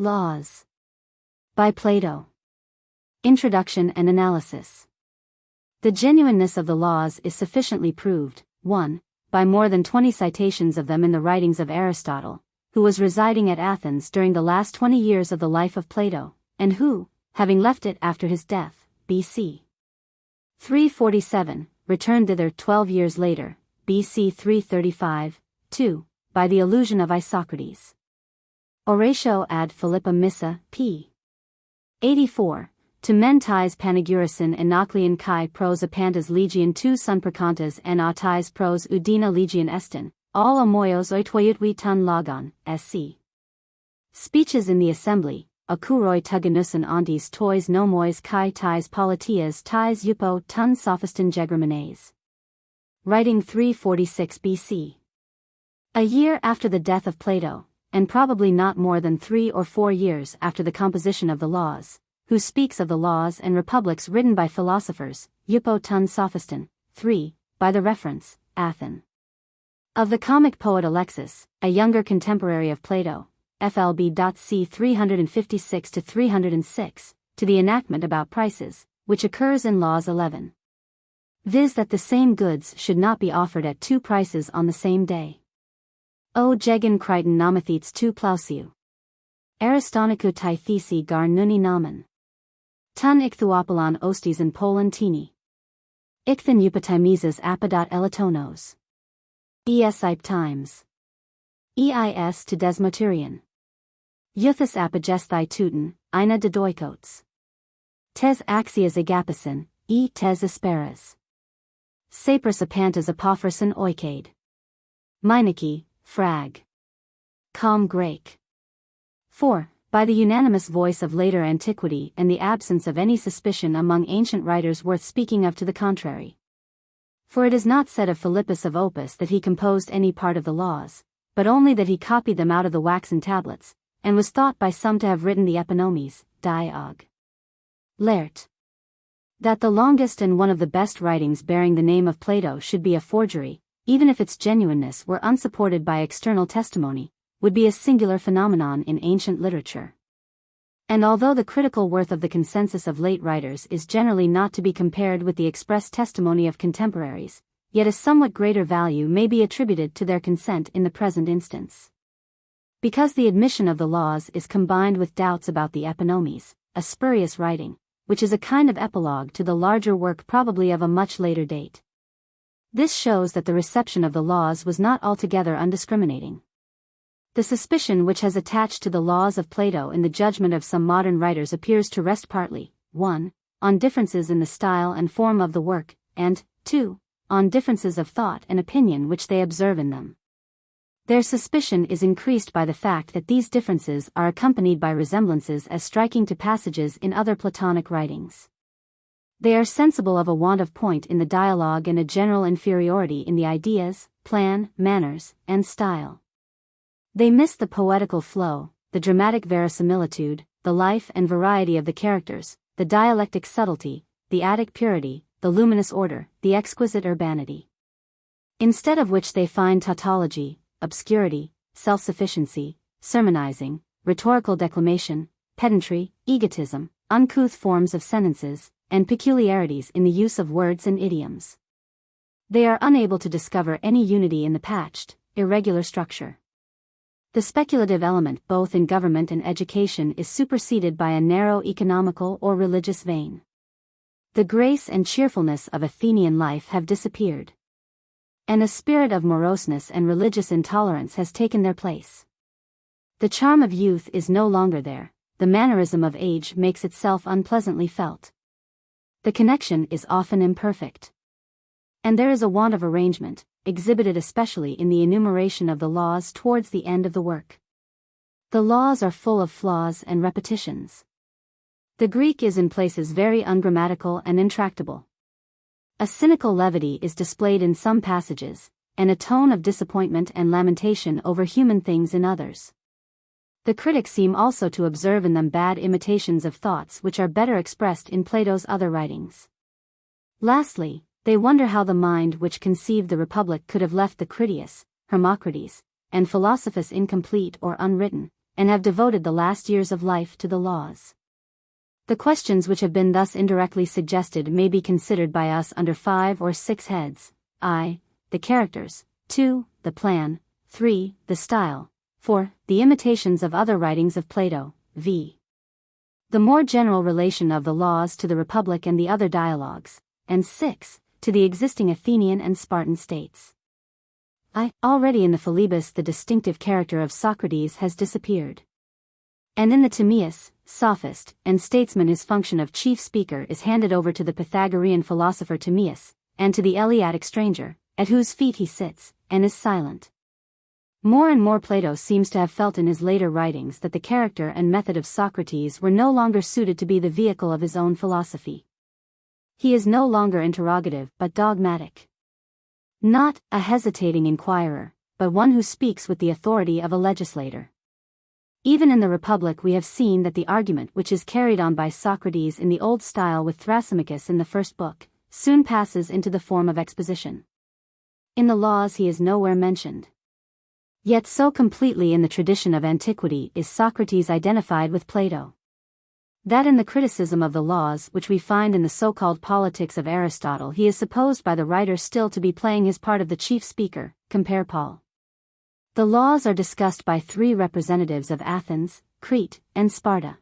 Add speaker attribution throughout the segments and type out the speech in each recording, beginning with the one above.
Speaker 1: Laws. By Plato. Introduction and Analysis. The genuineness of the laws is sufficiently proved, 1. By more than 20 citations of them in the writings of Aristotle, who was residing at Athens during the last 20 years of the life of Plato, and who, having left it after his death, BC 347, returned thither 12 years later, BC 335, 2, by the allusion of Isocrates. Oratio ad Philippa Missa, p. 84, to mentis panegyrisin enoclean kai pros apantas legion 2 sun percantas en autais pros udina legion estin, all amoios oitoiutwi ton logon, sc. Speeches in the assembly, akuroi tuganusan ontis tois nomois kai tais politias tais eupo ton sophiston gegramenes. Writing 346 BC. A year after the death of Plato, and probably not more than 3 or 4 years after the composition of the Laws, who speaks of the laws and republics written by philosophers, eupo ton sophiston, 3, by the reference, Athen. Of the comic poet Alexis, a younger contemporary of Plato, FLB.c 356-306, to the enactment about prices, which occurs in Laws 11. Viz. That the same goods should not be offered at 2 prices on the same day. O Jegan Crichton Nomathetes 2 Plausiu. Aristonicu tai thesi gar nuni namen. Ton ichthuopolon ostes in polon tini. Ichthan eupotimises apodat elatonos. Ipe times. Eis to desmotirion. Euthus apogesthai tuten, ina dodoikotes. Tes axias agapisin, tes asperas. Sapris apantas apophersin oikade. Meineke, frag. Com Grake. 4. By the unanimous voice of later antiquity and the absence of any suspicion among ancient writers worth speaking of to the contrary. For it is not said of Philippus of Opus that he composed any part of the laws, but only that he copied them out of the waxen tablets, and was thought by some to have written the epinomes, diog. Laert. That the longest and one of the best writings bearing the name of Plato should be a forgery, even if its genuineness were unsupported by external testimony, would be a singular phenomenon in ancient literature. And although the critical worth of the consensus of late writers is generally not to be compared with the express testimony of contemporaries, yet a somewhat greater value may be attributed to their consent in the present instance. Because the admission of the laws is combined with doubts about the epinomes, a spurious writing, which is a kind of epilogue to the larger work probably of a much later date. This shows that the reception of the laws was not altogether undiscriminating. The suspicion which has attached to the laws of Plato in the judgment of some modern writers appears to rest partly, 1. On differences in the style and form of the work, and, 2. On differences of thought and opinion which they observe in them. Their suspicion is increased by the fact that these differences are accompanied by resemblances as striking to passages in other Platonic writings. They are sensible of a want of point in the dialogue and a general inferiority in the ideas, plan, manners, and style. They miss the poetical flow, the dramatic verisimilitude, the life and variety of the characters, the dialectic subtlety, the Attic purity, the luminous order, the exquisite urbanity. Instead of which they find tautology, obscurity, self-sufficiency, sermonizing, rhetorical declamation, pedantry, egotism, uncouth forms of sentences, and peculiarities in the use of words and idioms. They are unable to discover any unity in the patched, irregular structure. The speculative element both in government and education is superseded by a narrow economical or religious vein. The grace and cheerfulness of Athenian life have disappeared. And a spirit of moroseness and religious intolerance has taken their place. The charm of youth is no longer there, the mannerism of age makes itself unpleasantly felt. The connection is often imperfect. And there is a want of arrangement, exhibited especially in the enumeration of the laws towards the end of the work. The laws are full of flaws and repetitions. The Greek is in places very ungrammatical and intractable. A cynical levity is displayed in some passages, and a tone of disappointment and lamentation over human things in others. The critics seem also to observe in them bad imitations of thoughts which are better expressed in Plato's other writings. Lastly, they wonder how the mind which conceived the Republic could have left the Critias, Hermocrates, and Philosophus incomplete or unwritten, and have devoted the last years of life to the laws. The questions which have been thus indirectly suggested may be considered by us under 5 or 6 heads: I. The characters; 2. The plan; 3. The style; 4. The imitations of other writings of Plato, v. The more general relation of the laws to the Republic and the other dialogues; and 6. To the existing Athenian and Spartan states. Already in the Philebus the distinctive character of Socrates has disappeared. And in the Timaeus, sophist, and statesman his function of chief speaker is handed over to the Pythagorean philosopher Timaeus, and to the Eleatic stranger, at whose feet he sits, and is silent. More and more Plato seems to have felt in his later writings that the character and method of Socrates were no longer suited to be the vehicle of his own philosophy. He is no longer interrogative but dogmatic. Not a hesitating inquirer, but one who speaks with the authority of a legislator. Even in the Republic we have seen that the argument which is carried on by Socrates in the old style with Thrasymachus in the first book, soon passes into the form of exposition. In the Laws he is nowhere mentioned. Yet so completely in the tradition of antiquity is Socrates identified with Plato, that in the criticism of the Laws which we find in the so-called Politics of Aristotle he is supposed by the writer still to be playing his part of the chief speaker, compare Paul. The Laws are discussed by 3 representatives of Athens, Crete, and Sparta.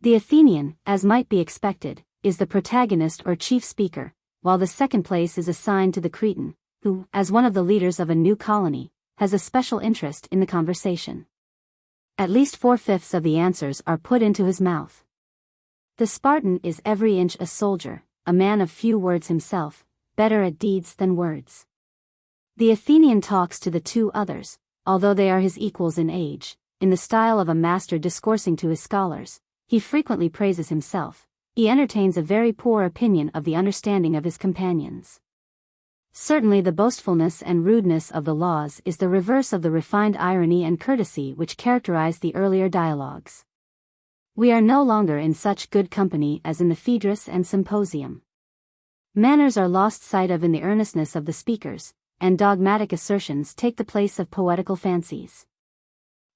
Speaker 1: The Athenian, as might be expected, is the protagonist or chief speaker, while the second place is assigned to the Cretan, who, as one of the leaders of a new colony, has a special interest in the conversation. At least 4/5 of the answers are put into his mouth. The Spartan is every inch a soldier, a man of few words himself, better at deeds than words. The Athenian talks to the 2 others, although they are his equals in age, in the style of a master discoursing to his scholars. He frequently praises himself. He entertains a very poor opinion of the understanding of his companions. Certainly the boastfulness and rudeness of the Laws is the reverse of the refined irony and courtesy which characterize the earlier dialogues. We are no longer in such good company as in the Phaedrus and Symposium. Manners are lost sight of in the earnestness of the speakers, and dogmatic assertions take the place of poetical fancies.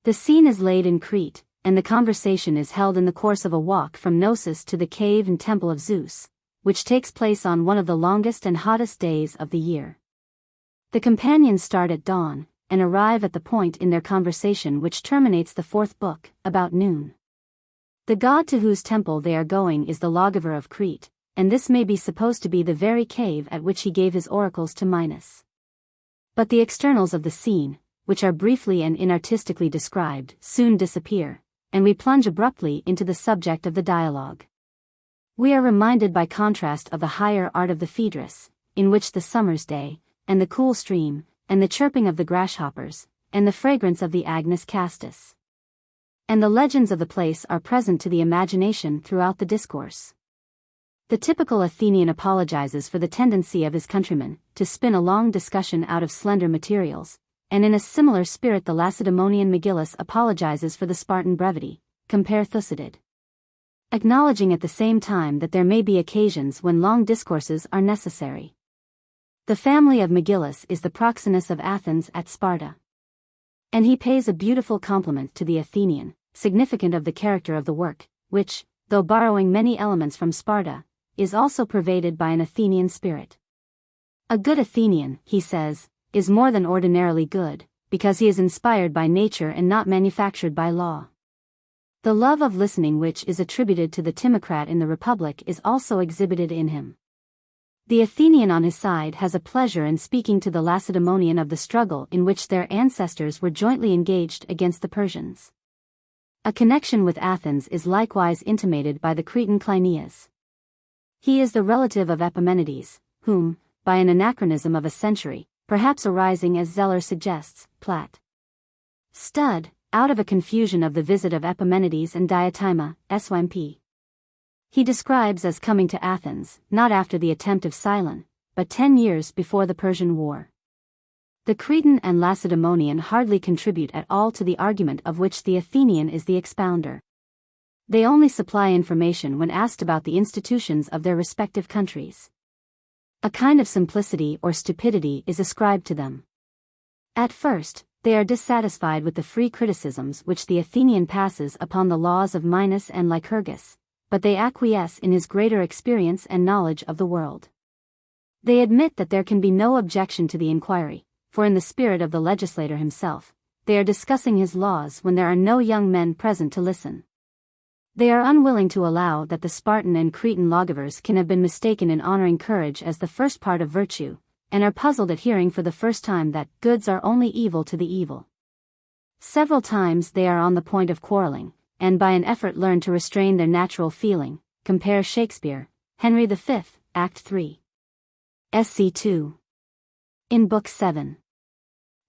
Speaker 1: The scene is laid in Crete, and the conversation is held in the course of a walk from Knossos to the cave and temple of Zeus, which takes place on one of the longest and hottest days of the year. The companions start at dawn, and arrive at the point in their conversation which terminates the 4th book, about noon. The god to whose temple they are going is the lawgiver of Crete, and this may be supposed to be the very cave at which he gave his oracles to Minos. But the externals of the scene, which are briefly and inartistically described, soon disappear, and we plunge abruptly into the subject of the dialogue. We are reminded by contrast of the higher art of the Phaedrus, in which the summer's day, and the cool stream, and the chirping of the grasshoppers, and the fragrance of the Agnus Castus, and the legends of the place are present to the imagination throughout the discourse. The typical Athenian apologizes for the tendency of his countrymen to spin a long discussion out of slender materials, and in a similar spirit the Lacedaemonian Megillus apologizes for the Spartan brevity, compare Thucydid. Acknowledging at the same time that there may be occasions when long discourses are necessary. The family of Megillus is the proxenus of Athens at Sparta. And he pays a beautiful compliment to the Athenian, significant of the character of the work, which, though borrowing many elements from Sparta, is also pervaded by an Athenian spirit. A good Athenian, he says, is more than ordinarily good, because he is inspired by nature and not manufactured by law. The love of listening which is attributed to the Timocrat in the Republic is also exhibited in him. The Athenian on his side has a pleasure in speaking to the Lacedaemonian of the struggle in which their ancestors were jointly engaged against the Persians. A connection with Athens is likewise intimated by the Cretan Cleinias. He is the relative of Epimenides, whom, by an anachronism of a century, perhaps arising as Zeller suggests, Plat. Stud, out of a confusion of the visit of Epimenides and Diotima, Symp. He describes as coming to Athens, not after the attempt of Cylon, but 10 years before the Persian War. The Cretan and Lacedaemonian hardly contribute at all to the argument of which the Athenian is the expounder. They only supply information when asked about the institutions of their respective countries. A kind of simplicity or stupidity is ascribed to them. At first, they are dissatisfied with the free criticisms which the Athenian passes upon the laws of Minos and Lycurgus, but they acquiesce in his greater experience and knowledge of the world. They admit that there can be no objection to the inquiry, for in the spirit of the legislator himself, they are discussing his laws when there are no young men present to listen. They are unwilling to allow that the Spartan and Cretan lawgivers can have been mistaken in honoring courage as the first part of virtue, and are puzzled at hearing for the first time that goods are only evil to the evil. Several times they are on the point of quarreling, and by an effort learn to restrain their natural feeling. Compare Shakespeare, Henry V, Act 3. SC 2. In Book 7.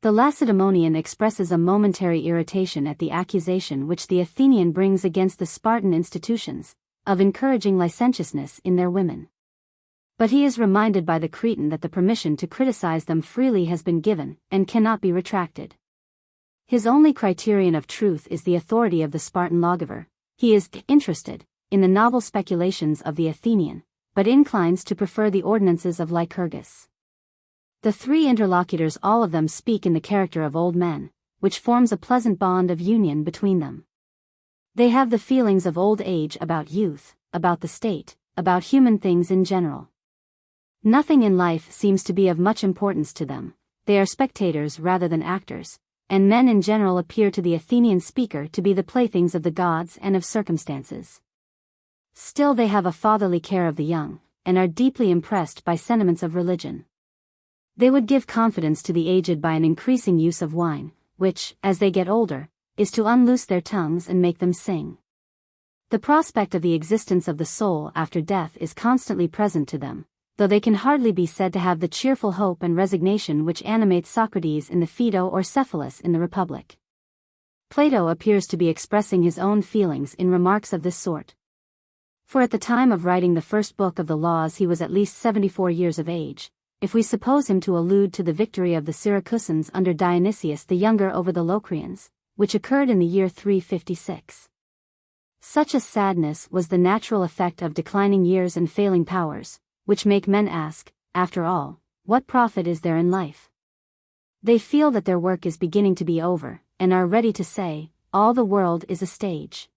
Speaker 1: The Lacedaemonian expresses a momentary irritation at the accusation which the Athenian brings against the Spartan institutions, of encouraging licentiousness in their women. But he is reminded by the Cretan that the permission to criticize them freely has been given, and cannot be retracted. His only criterion of truth is the authority of the Spartan lawgiver. He is interested in the novel speculations of the Athenian, but inclines to prefer the ordinances of Lycurgus. The three interlocutors all of them speak in the character of old men, which forms a pleasant bond of union between them. They have the feelings of old age about youth, about the state, about human things in general. Nothing in life seems to be of much importance to them. They are spectators rather than actors, and men in general appear to the Athenian speaker to be the playthings of the gods and of circumstances. Still they have a fatherly care of the young, and are deeply impressed by sentiments of religion. They would give confidence to the aged by an increasing use of wine, which, as they get older, is to unloose their tongues and make them sing. The prospect of the existence of the soul after death is constantly present to them, though they can hardly be said to have the cheerful hope and resignation which animates Socrates in the Phaedo or Cephalus in the Republic. Plato appears to be expressing his own feelings in remarks of this sort. For at the time of writing the first book of the Laws he was at least 74 years of age, if we suppose him to allude to the victory of the Syracusans under Dionysius the Younger over the Locrians, which occurred in the year 356. Such a sadness was the natural effect of declining years and failing powers, which make men ask, after all, what profit is there in life? They feel that their work is beginning to be over, and are ready to say, all the world is a stage.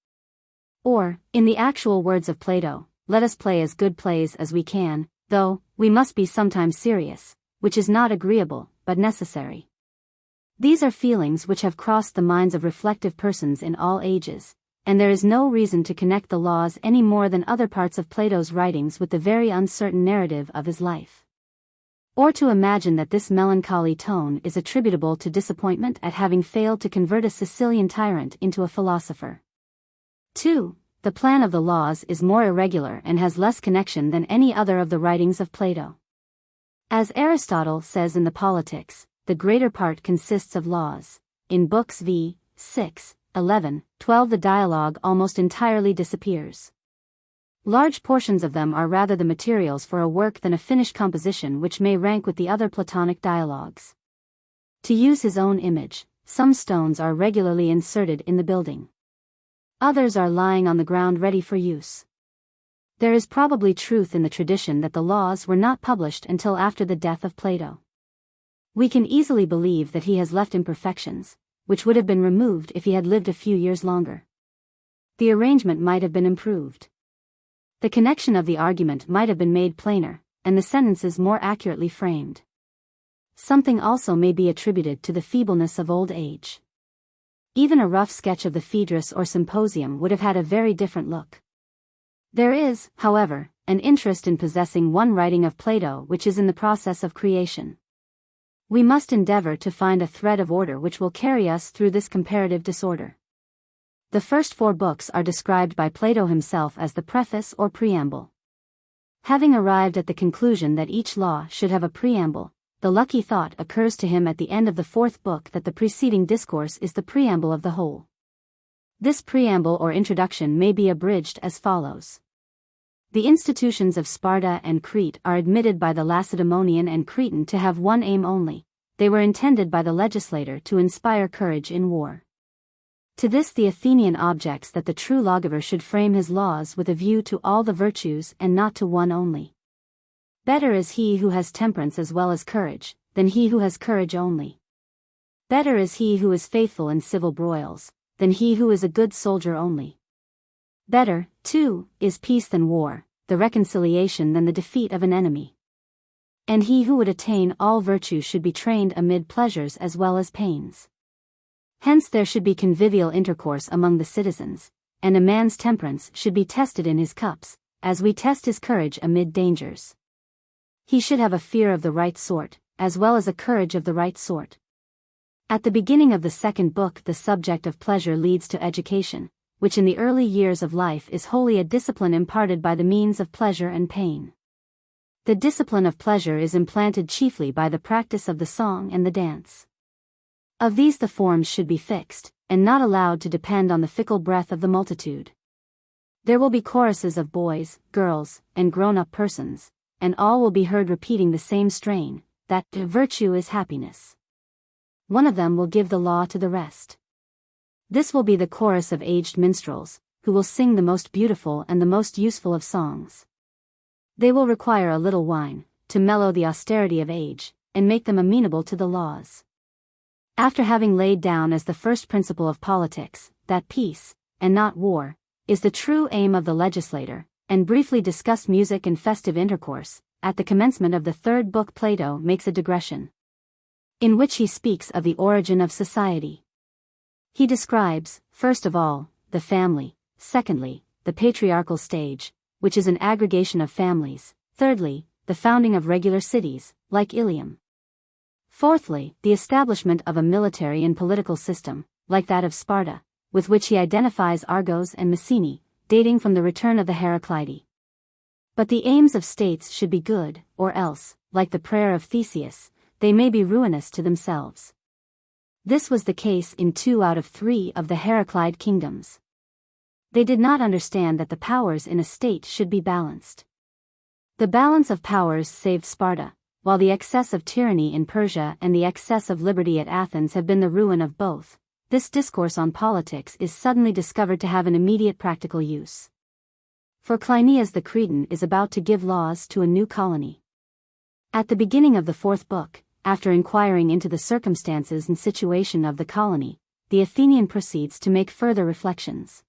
Speaker 1: Or, in the actual words of Plato, let us play as good plays as we can, though we must be sometimes serious, which is not agreeable, but necessary. These are feelings which have crossed the minds of reflective persons in all ages, and there is no reason to connect the Laws any more than other parts of Plato's writings with the very uncertain narrative of his life. Or to imagine that this melancholy tone is attributable to disappointment at having failed to convert a Sicilian tyrant into a philosopher. 2. The plan of the Laws is more irregular and has less connection than any other of the writings of Plato. As Aristotle says in the Politics, the greater part consists of laws. In books v. 6, 11, 12 the dialogue almost entirely disappears. Large portions of them are rather the materials for a work than a finished composition which may rank with the other Platonic dialogues. To use his own image, some stones are regularly inserted in the building. Others are lying on the ground ready for use. There is probably truth in the tradition that the Laws were not published until after the death of Plato. We can easily believe that he has left imperfections, which would have been removed if he had lived a few years longer. The arrangement might have been improved. The connection of the argument might have been made plainer, and the sentences more accurately framed. Something also may be attributed to the feebleness of old age. Even a rough sketch of the Phaedrus or Symposium would have had a very different look. There is, however, an interest in possessing one writing of Plato which is in the process of creation. We must endeavor to find a thread of order which will carry us through this comparative disorder. The first 4 books are described by Plato himself as the preface or preamble. Having arrived at the conclusion that each law should have a preamble, the lucky thought occurs to him at the end of the 4th book that the preceding discourse is the preamble of the whole. This preamble or introduction may be abridged as follows. The institutions of Sparta and Crete are admitted by the Lacedaemonian and Cretan to have one aim only. They were intended by the legislator to inspire courage in war. To this the Athenian objects that the true lawgiver should frame his laws with a view to all the virtues and not to one only. Better is he who has temperance as well as courage, than he who has courage only. Better is he who is faithful in civil broils, than he who is a good soldier only. Better, too, is peace than war, the reconciliation than the defeat of an enemy. And he who would attain all virtue should be trained amid pleasures as well as pains. Hence there should be convivial intercourse among the citizens, and a man's temperance should be tested in his cups, as we test his courage amid dangers. He should have a fear of the right sort, as well as a courage of the right sort. At the beginning of the second book, the subject of pleasure leads to education, which in the early years of life is wholly a discipline imparted by the means of pleasure and pain. The discipline of pleasure is implanted chiefly by the practice of the song and the dance. Of these the forms should be fixed, and not allowed to depend on the fickle breath of the multitude. There will be choruses of boys, girls, and grown-up persons, and all will be heard repeating the same strain, that virtue is happiness. One of them will give the law to the rest. This will be the chorus of aged minstrels, who will sing the most beautiful and the most useful of songs. They will require a little wine, to mellow the austerity of age, and make them amenable to the laws. After having laid down as the first principle of politics, that peace, and not war, is the true aim of the legislator, and briefly discussed music and festive intercourse, at the commencement of the third book Plato makes a digression, in which he speaks of the origin of society. He describes, first of all, the family, secondly, the patriarchal stage, which is an aggregation of families, thirdly, the founding of regular cities, like Ilium. Fourthly, the establishment of a military and political system, like that of Sparta, with which he identifies Argos and Messene, dating from the return of the Heraclidae. But the aims of states should be good, or else, like the prayer of Theseus, they may be ruinous to themselves. This was the case in 2 out of 3 of the Heraclid kingdoms. They did not understand that the powers in a state should be balanced. The balance of powers saved Sparta, while the excess of tyranny in Persia and the excess of liberty at Athens have been the ruin of both. This discourse on politics is suddenly discovered to have an immediate practical use. For Cleinias the Cretan is about to give laws to a new colony. At the beginning of the 4th book, after inquiring into the circumstances and situation of the colony, the Athenian proceeds to make further reflections.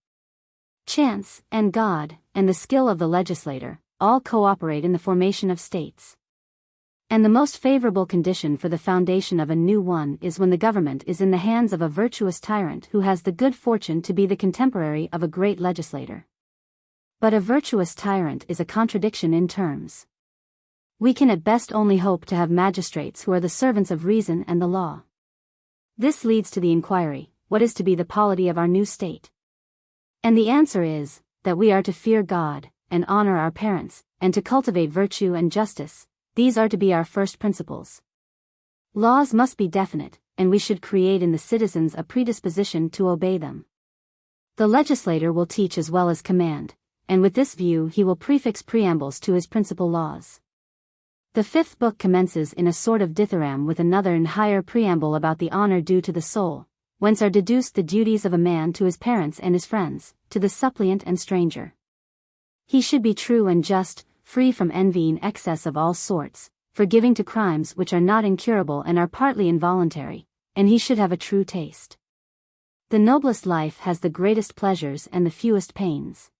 Speaker 1: Chance, and God, and the skill of the legislator, all cooperate in the formation of states. And the most favorable condition for the foundation of a new one is when the government is in the hands of a virtuous tyrant who has the good fortune to be the contemporary of a great legislator. But a virtuous tyrant is a contradiction in terms. We can at best only hope to have magistrates who are the servants of reason and the law. This leads to the inquiry, what is to be the polity of our new state? And the answer is, that we are to fear God, and honor our parents, and to cultivate virtue and justice. These are to be our first principles. Laws must be definite, and we should create in the citizens a predisposition to obey them. The legislator will teach as well as command, and with this view he will prefix preambles to his principal laws. The 5th book commences in a sort of dithyramb with another and higher preamble about the honor due to the soul, whence are deduced the duties of a man to his parents and his friends, to the suppliant and stranger. He should be true and just, free from envying excess of all sorts, forgiving to crimes which are not incurable and are partly involuntary, and he should have a true taste. The noblest life has the greatest pleasures and the fewest pains.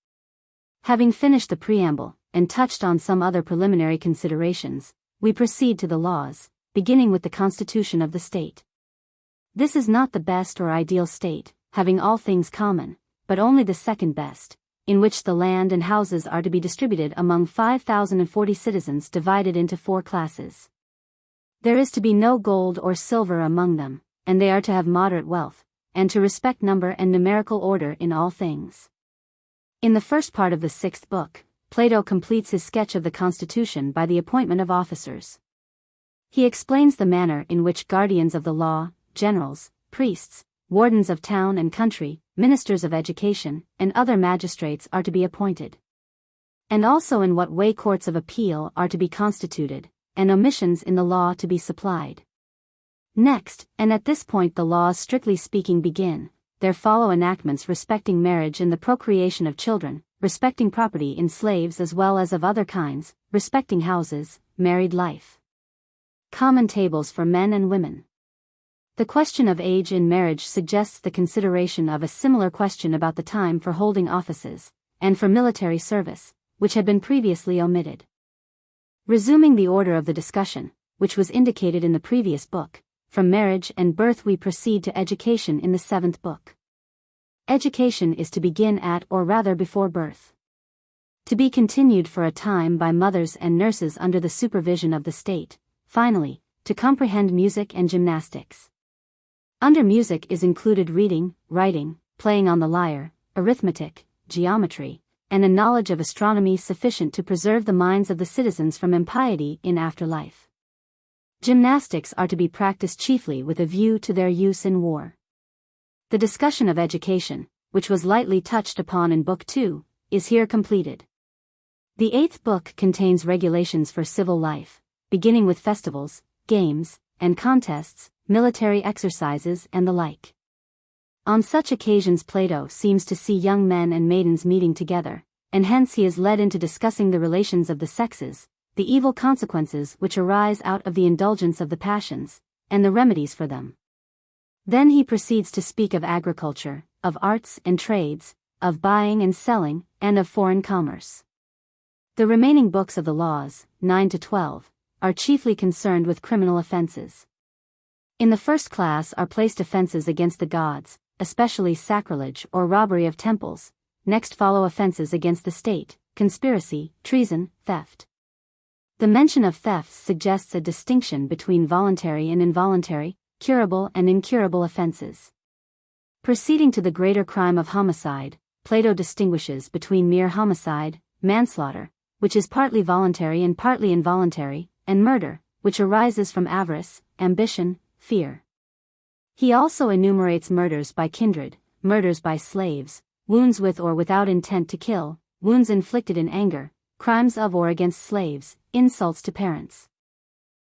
Speaker 1: Having finished the preamble, and touched on some other preliminary considerations, we proceed to the laws, beginning with the constitution of the state. This is not the best or ideal state, having all things common, but only the second best, in which the land and houses are to be distributed among 5,040 citizens divided into 4 classes. There is to be no gold or silver among them, and they are to have moderate wealth, and to respect number and numerical order in all things. In the first part of the 6th book, Plato completes his sketch of the constitution by the appointment of officers. He explains the manner in which guardians of the law, generals, priests, wardens of town and country, ministers of education, and other magistrates are to be appointed. And also in what way courts of appeal are to be constituted, and omissions in the law to be supplied. Next, and at this point the laws strictly speaking begin, there follow enactments respecting marriage and the procreation of children, respecting property in slaves as well as of other kinds, respecting houses, married life. Common tables for men and women. The question of age in marriage suggests the consideration of a similar question about the time for holding offices, and for military service, which had been previously omitted. Resuming the order of the discussion, which was indicated in the previous book, from marriage and birth we proceed to education in the 7th book. Education is to begin at or rather before birth. To be continued for a time by mothers and nurses under the supervision of the state, finally, to comprehend music and gymnastics. Under music is included reading, writing, playing on the lyre, arithmetic, geometry, and a knowledge of astronomy sufficient to preserve the minds of the citizens from impiety in afterlife. Gymnastics are to be practiced chiefly with a view to their use in war. The discussion of education, which was lightly touched upon in Book 2, is here completed. The 8th book contains regulations for civil life, beginning with festivals, games, and contests, military exercises and the like. On such occasions Plato seems to see young men and maidens meeting together, and hence he is led into discussing the relations of the sexes, the evil consequences which arise out of the indulgence of the passions, and the remedies for them. Then he proceeds to speak of agriculture, of arts and trades, of buying and selling, and of foreign commerce. The remaining books of the laws, 9 to 12, are chiefly concerned with criminal offenses. In the first class are placed offenses against the gods, especially sacrilege or robbery of temples. Next follow offenses against the state, conspiracy, treason, theft. The mention of thefts suggests a distinction between voluntary and involuntary, curable and incurable offenses. Proceeding to the greater crime of homicide, Plato distinguishes between mere homicide, manslaughter, which is partly voluntary and partly involuntary, and murder, which arises from avarice, ambition, fear. He also enumerates murders by kindred, murders by slaves, wounds with or without intent to kill, wounds inflicted in anger, crimes of or against slaves, insults to parents.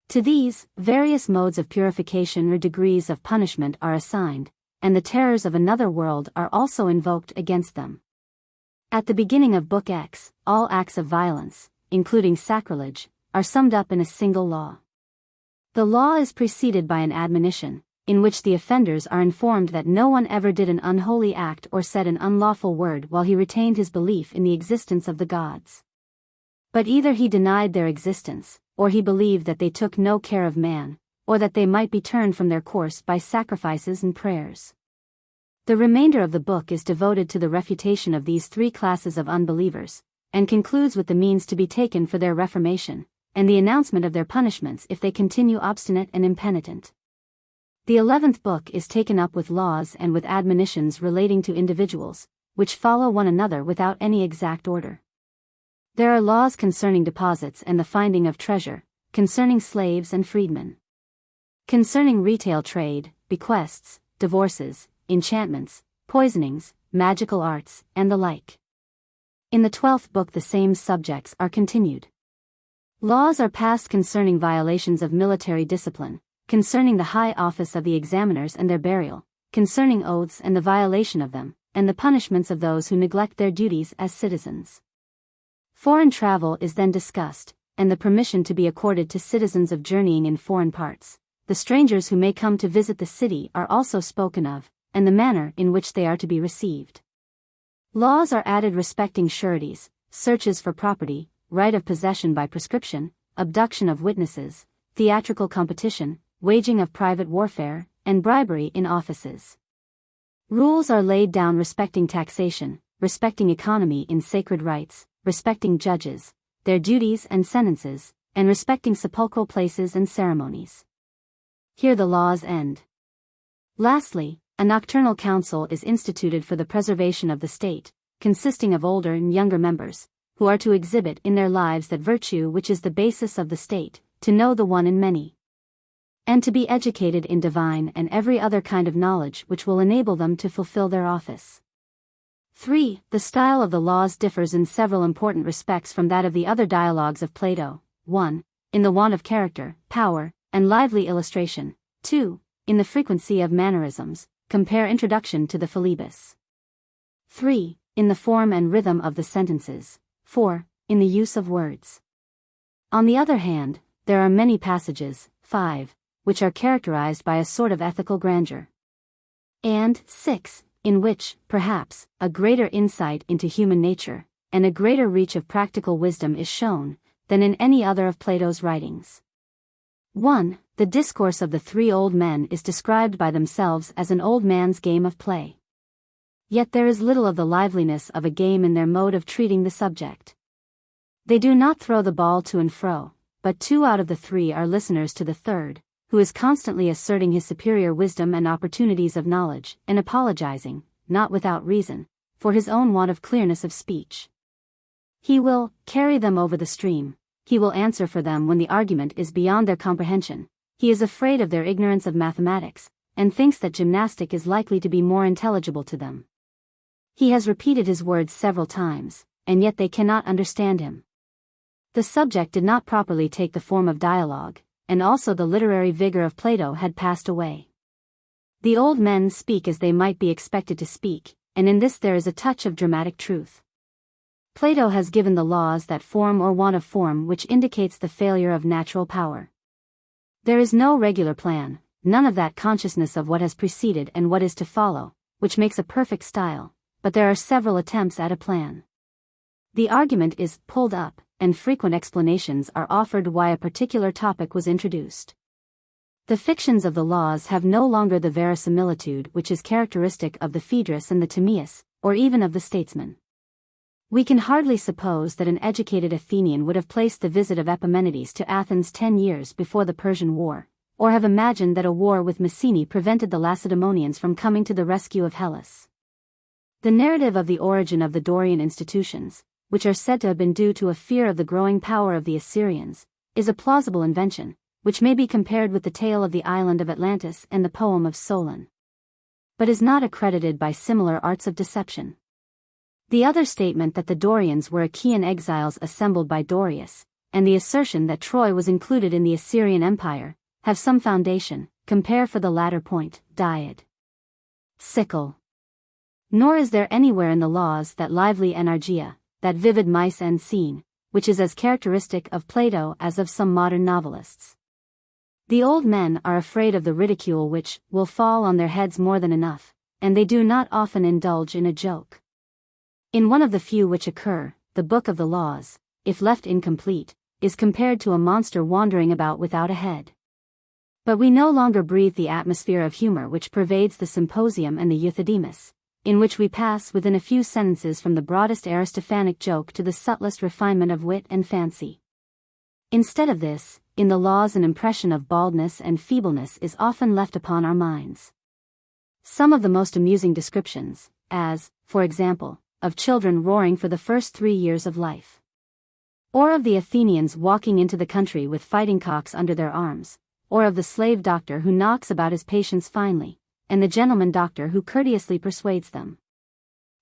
Speaker 1: To these, various modes of purification or degrees of punishment are assigned, and the terrors of another world are also invoked against them. At the beginning of Book X, all acts of violence, including sacrilege, are summed up in a single law. The law is preceded by an admonition, in which the offenders are informed that no one ever did an unholy act or said an unlawful word while he retained his belief in the existence of the gods. But either he denied their existence, or he believed that they took no care of man, or that they might be turned from their course by sacrifices and prayers. The remainder of the book is devoted to the refutation of these 3 classes of unbelievers, and concludes with the means to be taken for their reformation, and the announcement of their punishments if they continue obstinate and impenitent. The 11th book is taken up with laws and with admonitions relating to individuals, which follow one another without any exact order. There are laws concerning deposits and the finding of treasure, concerning slaves and freedmen. Concerning retail trade, bequests, divorces, enchantments, poisonings, magical arts, and the like. In the 12th book the same subjects are continued. Laws are passed concerning violations of military discipline, concerning the high office of the examiners and their burial, concerning oaths and the violation of them, and the punishments of those who neglect their duties as citizens. Foreign travel is then discussed, and the permission to be accorded to citizens of journeying in foreign parts. The strangers who may come to visit the city are also spoken of, and the manner in which they are to be received. Laws are added respecting sureties, searches for property, right of possession by prescription, abduction of witnesses, theatrical competition, waging of private warfare, and bribery in offices. Rules are laid down respecting taxation, respecting economy in sacred rites, respecting judges, their duties and sentences, and respecting sepulchral places and ceremonies. Here the laws end. Lastly, a nocturnal council is instituted for the preservation of the state, consisting of older and younger members, who are to exhibit in their lives that virtue which is the basis of the state, to know the one in many, and to be educated in divine and every other kind of knowledge which will enable them to fulfill their office. 3. The style of the laws differs in several important respects from that of the other dialogues of Plato. 1. In the want of character, power, and lively illustration. 2. In the frequency of mannerisms, compare Introduction to the Philebus. 3. In the form and rhythm of the sentences. 4. In the use of words. On the other hand, there are many passages, 5. which are characterized by a sort of ethical grandeur. And 6, in which, perhaps, a greater insight into human nature, and a greater reach of practical wisdom is shown, than in any other of Plato's writings. 1. The discourse of the three old men is described by themselves as an old man's game of play. Yet there is little of the liveliness of a game in their mode of treating the subject. They do not throw the ball to and fro, but 2 out of the 3 are listeners to the third, who is constantly asserting his superior wisdom and opportunities of knowledge, and apologizing, not without reason, for his own want of clearness of speech. He will carry them over the stream, he will answer for them when the argument is beyond their comprehension, he is afraid of their ignorance of mathematics, and thinks that gymnastic is likely to be more intelligible to them. He has repeated his words several times, and yet they cannot understand him. The subject did not properly take the form of dialogue, and also the literary vigor of Plato had passed away. The old men speak as they might be expected to speak, and in this there is a touch of dramatic truth. Plato has given the laws that form or want of form which indicates the failure of natural power. There is no regular plan, none of that consciousness of what has preceded and what is to follow, which makes a perfect style, but there are several attempts at a plan. The argument is pulled up, and frequent explanations are offered why a particular topic was introduced. The fictions of the laws have no longer the verisimilitude which is characteristic of the Phaedrus and the Timaeus, or even of the statesman. We can hardly suppose that an educated Athenian would have placed the visit of Epimenides to Athens 10 years before the Persian War, or have imagined that a war with Mycenae prevented the Lacedaemonians from coming to the rescue of Hellas. The narrative of the origin of the Dorian institutions, which are said to have been due to a fear of the growing power of the Assyrians, is a plausible invention, which may be compared with the tale of the island of Atlantis and the poem of Solon, but is not accredited by similar arts of deception. The other statement that the Dorians were Achaean exiles assembled by Dorius, and the assertion that Troy was included in the Assyrian Empire, have some foundation, compare for the latter point, Diad. Sickle. Nor is there anywhere in the laws that lively energia, that vivid mise en scene, which is as characteristic of Plato as of some modern novelists. The old men are afraid of the ridicule which will fall on their heads more than enough, and they do not often indulge in a joke. In one of the few which occur, the Book of the Laws, if left incomplete, is compared to a monster wandering about without a head. But we no longer breathe the atmosphere of humor which pervades the Symposium and the Euthydemus, in which we pass within a few sentences from the broadest Aristophanic joke to the subtlest refinement of wit and fancy. Instead of this, in the laws an impression of baldness and feebleness is often left upon our minds. Some of the most amusing descriptions, as, for example, of children roaring for the first 3 years of life, or of the Athenians walking into the country with fighting cocks under their arms, or of the slave doctor who knocks about his patients finely, and the gentleman doctor who courteously persuades them,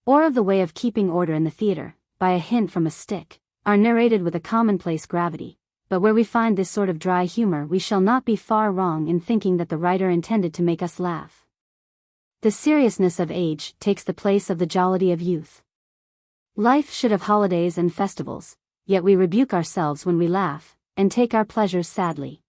Speaker 1: or of the way of keeping order in the theater, by a hint from a stick, are narrated with a commonplace gravity, but where we find this sort of dry humor we shall not be far wrong in thinking that the writer intended to make us laugh. The seriousness of age takes the place of the jollity of youth. Life should have holidays and festivals, yet we rebuke ourselves when we laugh, and take our pleasures sadly.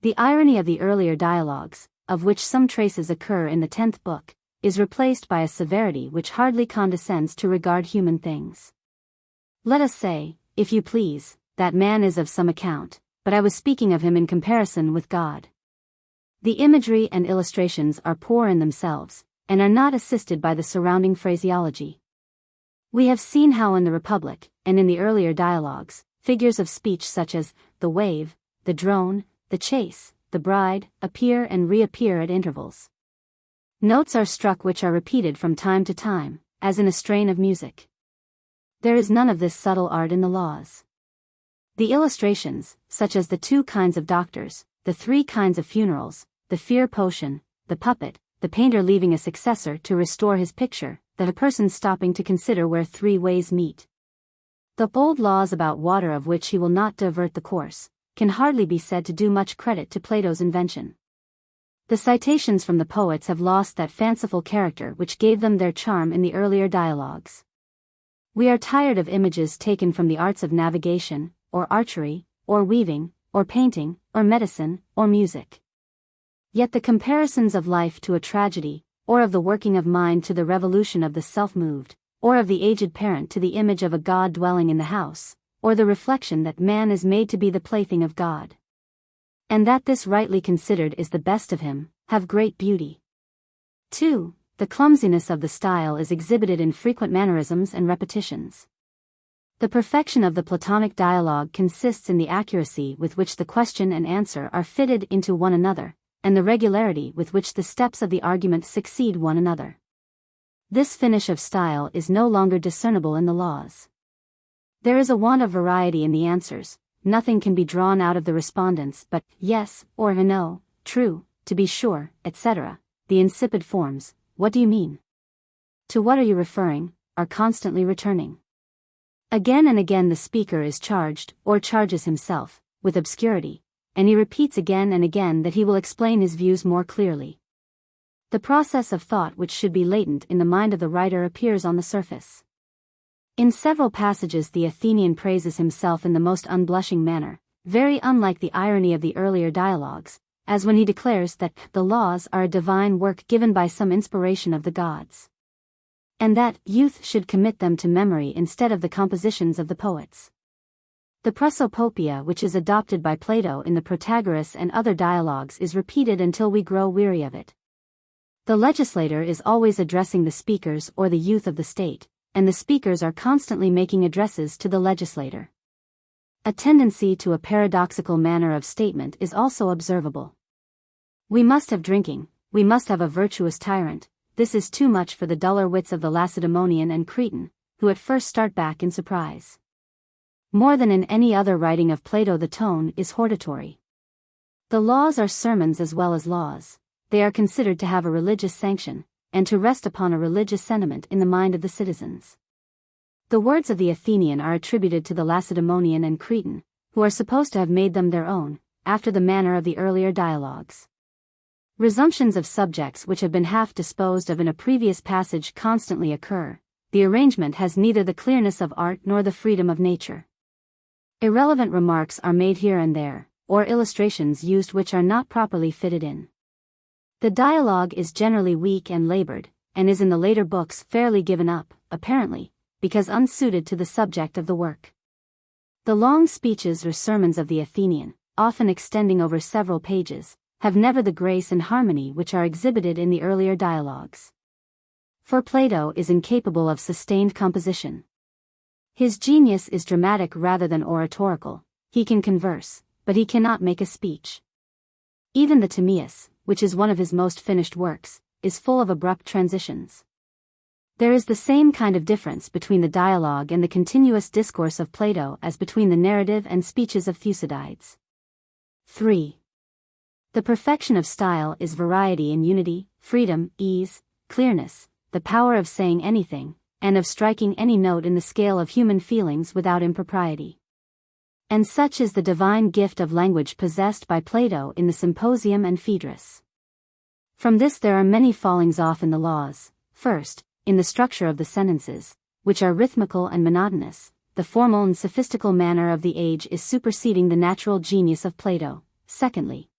Speaker 1: The irony of the earlier dialogues, of which some traces occur in the 10th book, is replaced by a severity which hardly condescends to regard human things. Let us say, if you please, that man is of some account, but I was speaking of him in comparison with God. The imagery and illustrations are poor in themselves, and are not assisted by the surrounding phraseology. We have seen how in the Republic, and in the earlier dialogues, figures of speech such as the wave, the drone, the chase, the bride, appear and reappear at intervals. Notes are struck which are repeated from time to time, as in a strain of music. There is none of this subtle art in the laws. The illustrations, such as the 2 kinds of doctors, the 3 kinds of funerals, the fear potion, the puppet, the painter leaving a successor to restore his picture, that a person stopping to consider where 3 ways meet. The bold laws about water of which he will not divert the course, can hardly be said to do much credit to Plato's invention. The citations from the poets have lost that fanciful character which gave them their charm in the earlier dialogues. We are tired of images taken from the arts of navigation, or archery, or weaving, or painting, or medicine, or music. Yet the comparisons of life to a tragedy, or of the working of mind to the revolution of the self-moved, or of the aged parent to the image of a God dwelling in the house, or the reflection that man is made to be the plaything of God, and that this rightly considered is the best of him, have great beauty. 2. The clumsiness of the style is exhibited in frequent mannerisms and repetitions. The perfection of the Platonic dialogue consists in the accuracy with which the question and answer are fitted into one another, and the regularity with which the steps of the argument succeed one another. This finish of style is no longer discernible in the laws. There is a want of variety in the answers. Nothing can be drawn out of the respondents but yes, or no, true, to be sure, etc. The insipid forms, what do you mean? To what are you referring, are constantly returning. Again and again the speaker is charged, or charges himself, with obscurity, and he repeats again and again that he will explain his views more clearly. The process of thought which should be latent in the mind of the writer appears on the surface. In several passages the Athenian praises himself in the most unblushing manner, very unlike the irony of the earlier dialogues, as when he declares that the laws are a divine work given by some inspiration of the gods, and that youth should commit them to memory instead of the compositions of the poets. The prosopopoeia which is adopted by Plato in the Protagoras and other dialogues is repeated until we grow weary of it. The legislator is always addressing the speakers or the youth of the state, and the speakers are constantly making addresses to the legislator. A tendency to a paradoxical manner of statement is also observable. We must have drinking, we must have a virtuous tyrant. This is too much for the duller wits of the Lacedaemonian and Cretan, who at first start back in surprise. More than in any other writing of Plato the tone is hortatory. The laws are sermons as well as laws. They are considered to have a religious sanction, and to rest upon a religious sentiment in the mind of the citizens. The words of the Athenian are attributed to the Lacedaemonian and Cretan, who are supposed to have made them their own, after the manner of the earlier dialogues. Resumptions of subjects which have been half disposed of in a previous passage constantly occur. The arrangement has neither the clearness of art nor the freedom of nature. Irrelevant remarks are made here and there, or illustrations used which are not properly fitted in. The dialogue is generally weak and labored, and is in the later books fairly given up, apparently, because unsuited to the subject of the work. The long speeches or sermons of the Athenian, often extending over several pages, have never the grace and harmony which are exhibited in the earlier dialogues. For Plato is incapable of sustained composition. His genius is dramatic rather than oratorical. He can converse, but he cannot make a speech. Even the Timaeus, which is one of his most finished works, is full of abrupt transitions. There is the same kind of difference between the dialogue and the continuous discourse of Plato as between the narrative and speeches of Thucydides. 3. The perfection of style is variety in unity, freedom, ease, clearness, the power of saying anything, and of striking any note in the scale of human feelings without impropriety. And such is the divine gift of language possessed by Plato in the Symposium and Phaedrus. From this there are many fallings off in the laws. First, in the structure of the sentences, which are rhythmical and monotonous, the formal and sophistical manner of the age is superseding the natural genius of Plato. Secondly,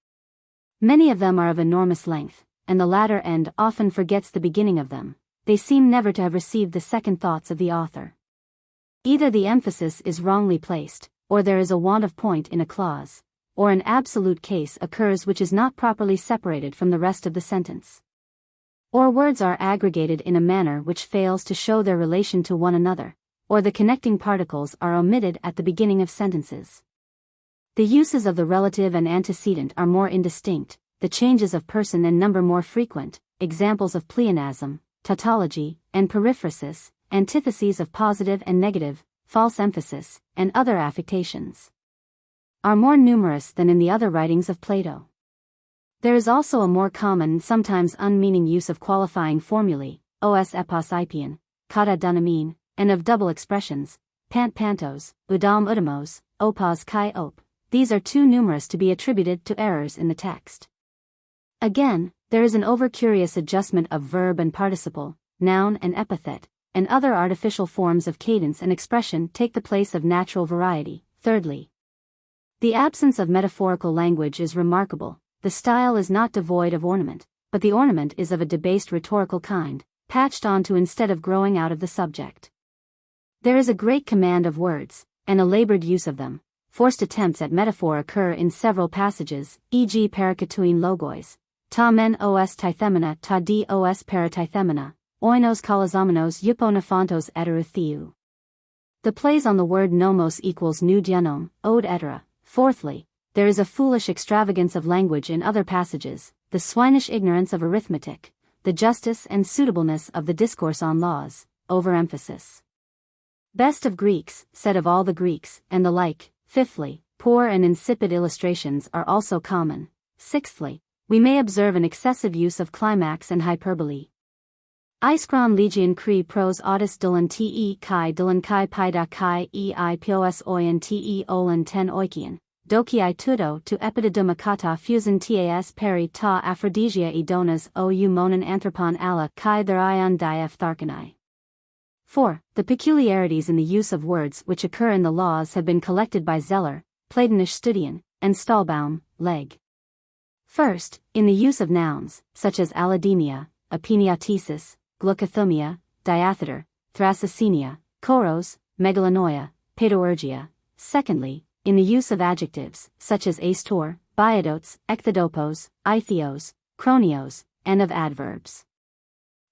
Speaker 1: many of them are of enormous length, and the latter end often forgets the beginning of them. They seem never to have received the second thoughts of the author. Either the emphasis is wrongly placed, or there is a want of point in a clause, or an absolute case occurs which is not properly separated from the rest of the sentence. Or words are aggregated in a manner which fails to show their relation to one another, or the connecting particles are omitted at the beginning of sentences. The uses of the relative and antecedent are more indistinct, the changes of person and number more frequent, examples of pleonasm, tautology, and periphrasis, antitheses of positive and negative, false emphasis, and other affectations, are more numerous than in the other writings of Plato. There is also a more common and sometimes unmeaning use of qualifying formulae, os epos ipion, kata dunamin, and of double expressions, pant pantos, udam udamos, opos kai op. These are too numerous to be attributed to errors in the text. Again, there is an over-curious adjustment of verb and participle, noun and epithet, and other artificial forms of cadence and expression take the place of natural variety. Thirdly, the absence of metaphorical language is remarkable. the style is not devoid of ornament, but the ornament is of a debased rhetorical kind, patched onto instead of growing out of the subject. There is a great command of words, and a labored use of them. Forced attempts at metaphor occur in several passages, e.g. parakatuin logos, ta men os tithemina ta dos paratithemina, oinos kalazamenos euponophantos eteru. The plays on the word nomos equals nu dianom, ode etc. Fourthly, there is a foolish extravagance of language in other passages, the swinish ignorance of arithmetic, the justice and suitableness of the discourse on laws, overemphasis. Best of Greeks, said of all the Greeks, and the like. Fifthly, poor and insipid illustrations are also common. Sixthly, we may observe an excessive use of climax and hyperbole. Iskron legion cri pros audis dulan te kai pi kai ei pos oian te olan ten oikian, doki I tudo to epididuma kata fusin tas peri ta aphrodisia idonas o monon anthropon alla kai their ion dief tharkanai. 4. The peculiarities in the use of words which occur in the laws have been collected by Zeller, Platonisch Studien, and Stahlbaum, Leg. First, in the use of nouns, such as allodynia, apeniatesis, glucothymia, diatheter, thrasocenia, choros, megalanoia, paedoergia. Secondly, in the use of adjectives, such as aestor, biodotes, ekthidopos, itheos, chronios, and of adverbs,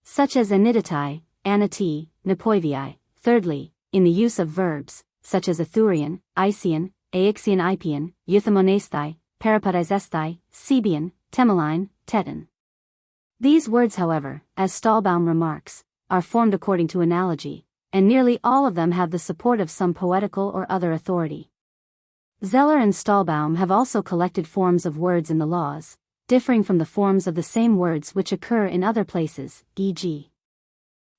Speaker 1: such as anidatai, anati, nepoivii. Thirdly, in the use of verbs, such as athurian, isian, aixian ipian, euthymonesthai, parapadizesthai, sebian, temeline, teton. These words however, as Stahlbaum remarks, are formed according to analogy, and nearly all of them have the support of some poetical or other authority. Zeller and Stahlbaum have also collected forms of words in the laws, differing from the forms of the same words which occur in other places, e.g.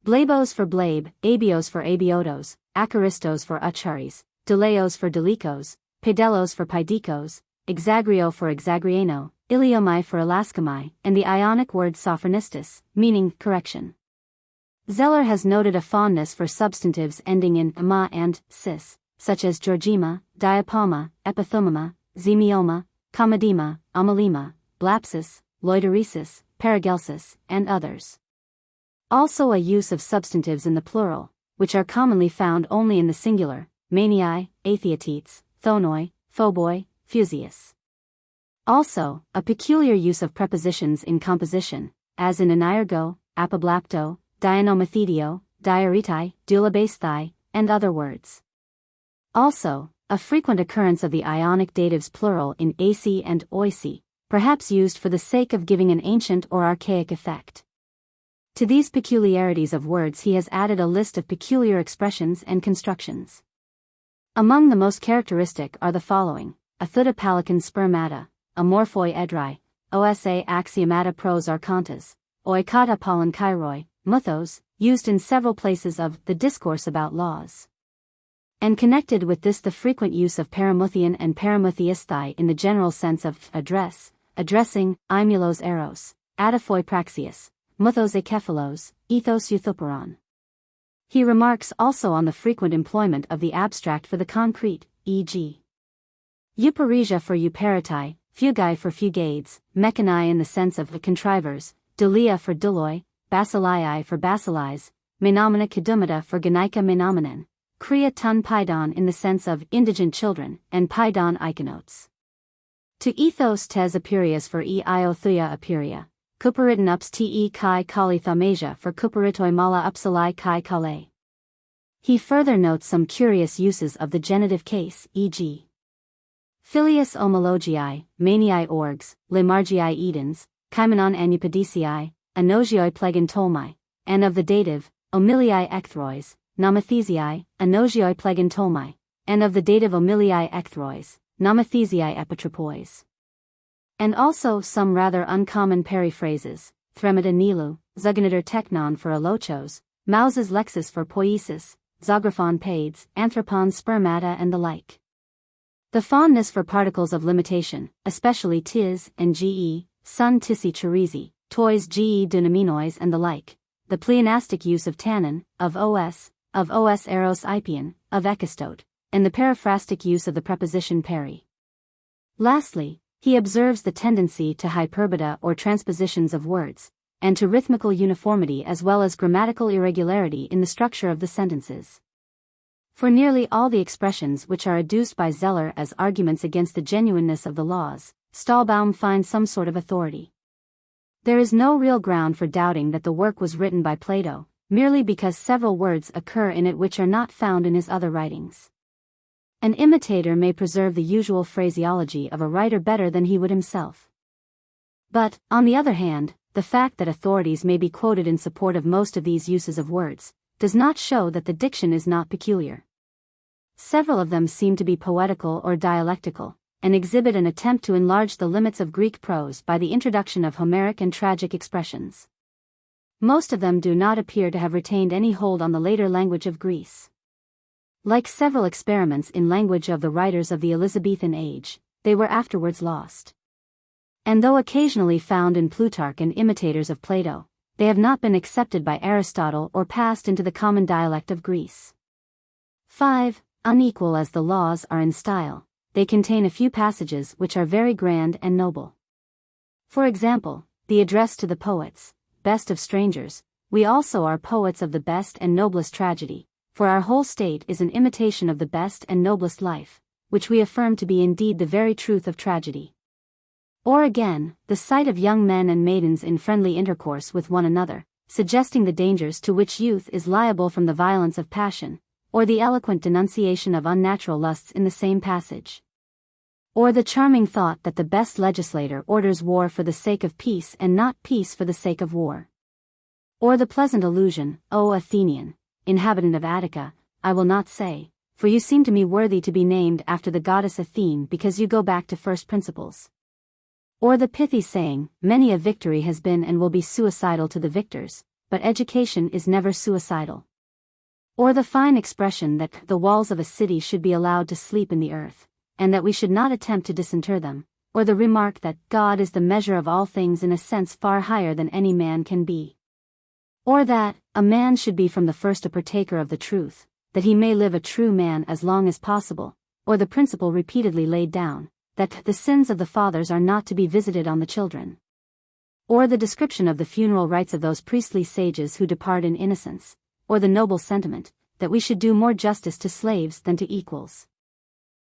Speaker 1: blabos for blabe, abios for abiotos, acharistos for acharis, deleos for delikos, pedelos for paidikos, exagrio for exagriano, iliomai for elaskamai, and the Ionic word sophronistus, meaning correction. Zeller has noted a fondness for substantives ending in -ma and -sis, such as georgema, diapalma, epithumima, zemioma, comedema, amalema, blapsis, loiterisis, paragelsis, and others. Also a use of substantives in the plural, which are commonly found only in the singular, maniae, atheatetes, thonoi, phoboi, fusius. Also, a peculiar use of prepositions in composition, as in aniergo, apoblapto, dianomathedio, diaretai, dulabesthai, and other words. Also, a frequent occurrence of the Ionic datives plural in aci and oisi, perhaps used for the sake of giving an ancient or archaic effect. To these peculiarities of words he has added a list of peculiar expressions and constructions. Among the most characteristic are the following: Athuta palican spermata, amorphoi edrai, osa axiomata pros archontas, oikata pollen kairoi, muthos, used in several places of the discourse about laws. And connected with this the frequent use of paramuthian and paramuthiisthai in the general sense of address, addressing, imulos eros, adaphoi praxius, muthos ekephalos, ethos euthoperon. He remarks also on the frequent employment of the abstract for the concrete, e.g. euparesia for euperitai, fugae for fugades, mechani in the sense of the contrivers, dulia for duloi, basileia for basileis, menomina kedumata for genika menomenon, kria ton paidon in the sense of indigent children, and paidon iconotes. To ethos tes apirias for eiothea apiria, kupariton ups te kai kali thaumasia for kuparitoi mala upsalai kai kale. He further notes some curious uses of the genitive case, e.g. Filius homologii, maniae orgs, lemargii edens, kaimenon anupedicii, anogioi plegon tolmai, and of the dative, omiliae ekthrois, nomathesii, anogioi plegon tolmai, and of the dative omiliae ekthrois, nomathesii epitropois. And also some rather uncommon periphrases, thremata nilu, zuganiter teknon for alochos, mouses lexis for poiesis, zographon paides, anthropon spermata and the like. The fondness for particles of limitation, especially tis and ge, sun tisi chirizi, toys ge dunaminois and the like, the pleonastic use of tannin, of os eros ipian, of ekistote, and the periphrastic use of the preposition peri. Lastly, He observes the tendency to hyperbole or transpositions of words, and to rhythmical uniformity as well as grammatical irregularity in the structure of the sentences. For nearly all the expressions which are adduced by Zeller as arguments against the genuineness of the laws, Stahlbaum finds some sort of authority. There is no real ground for doubting that the work was written by Plato, merely because several words occur in it which are not found in his other writings. An imitator may preserve the usual phraseology of a writer better than he would himself. But, on the other hand, the fact that authorities may be quoted in support of most of these uses of words does not show that the diction is not peculiar. Several of them seem to be poetical or dialectical, and exhibit an attempt to enlarge the limits of Greek prose by the introduction of Homeric and tragic expressions. Most of them do not appear to have retained any hold on the later language of Greece. Like several experiments in language of the writers of the Elizabethan age, they were afterwards lost. And though occasionally found in Plutarch and imitators of Plato, they have not been accepted by Aristotle or passed into the common dialect of Greece. 5. Unequal as the laws are in style, they contain a few passages which are very grand and noble. For example, the address to the poets, best of strangers, we also are poets of the best and noblest tragedy, for our whole state is an imitation of the best and noblest life, which we affirm to be indeed the very truth of tragedy. Or again, the sight of young men and maidens in friendly intercourse with one another, suggesting the dangers to which youth is liable from the violence of passion, or the eloquent denunciation of unnatural lusts in the same passage. Or the charming thought that the best legislator orders war for the sake of peace and not peace for the sake of war. Or the pleasant allusion, O Athenian, inhabitant of Attica, I will not say, for you seem to me worthy to be named after the goddess Athene because you go back to first principles. Or the pithy saying, many a victory has been and will be suicidal to the victors, but education is never suicidal. Or the fine expression that the walls of a city should be allowed to sleep in the earth, and that we should not attempt to disinter them, or the remark that God is the measure of all things in a sense far higher than any man can be. Or that a man should be from the first a partaker of the truth, that he may live a true man as long as possible, or the principle repeatedly laid down, that the sins of the fathers are not to be visited on the children. Or the description of the funeral rites of those priestly sages who depart in innocence, or the noble sentiment, that we should do more justice to slaves than to equals.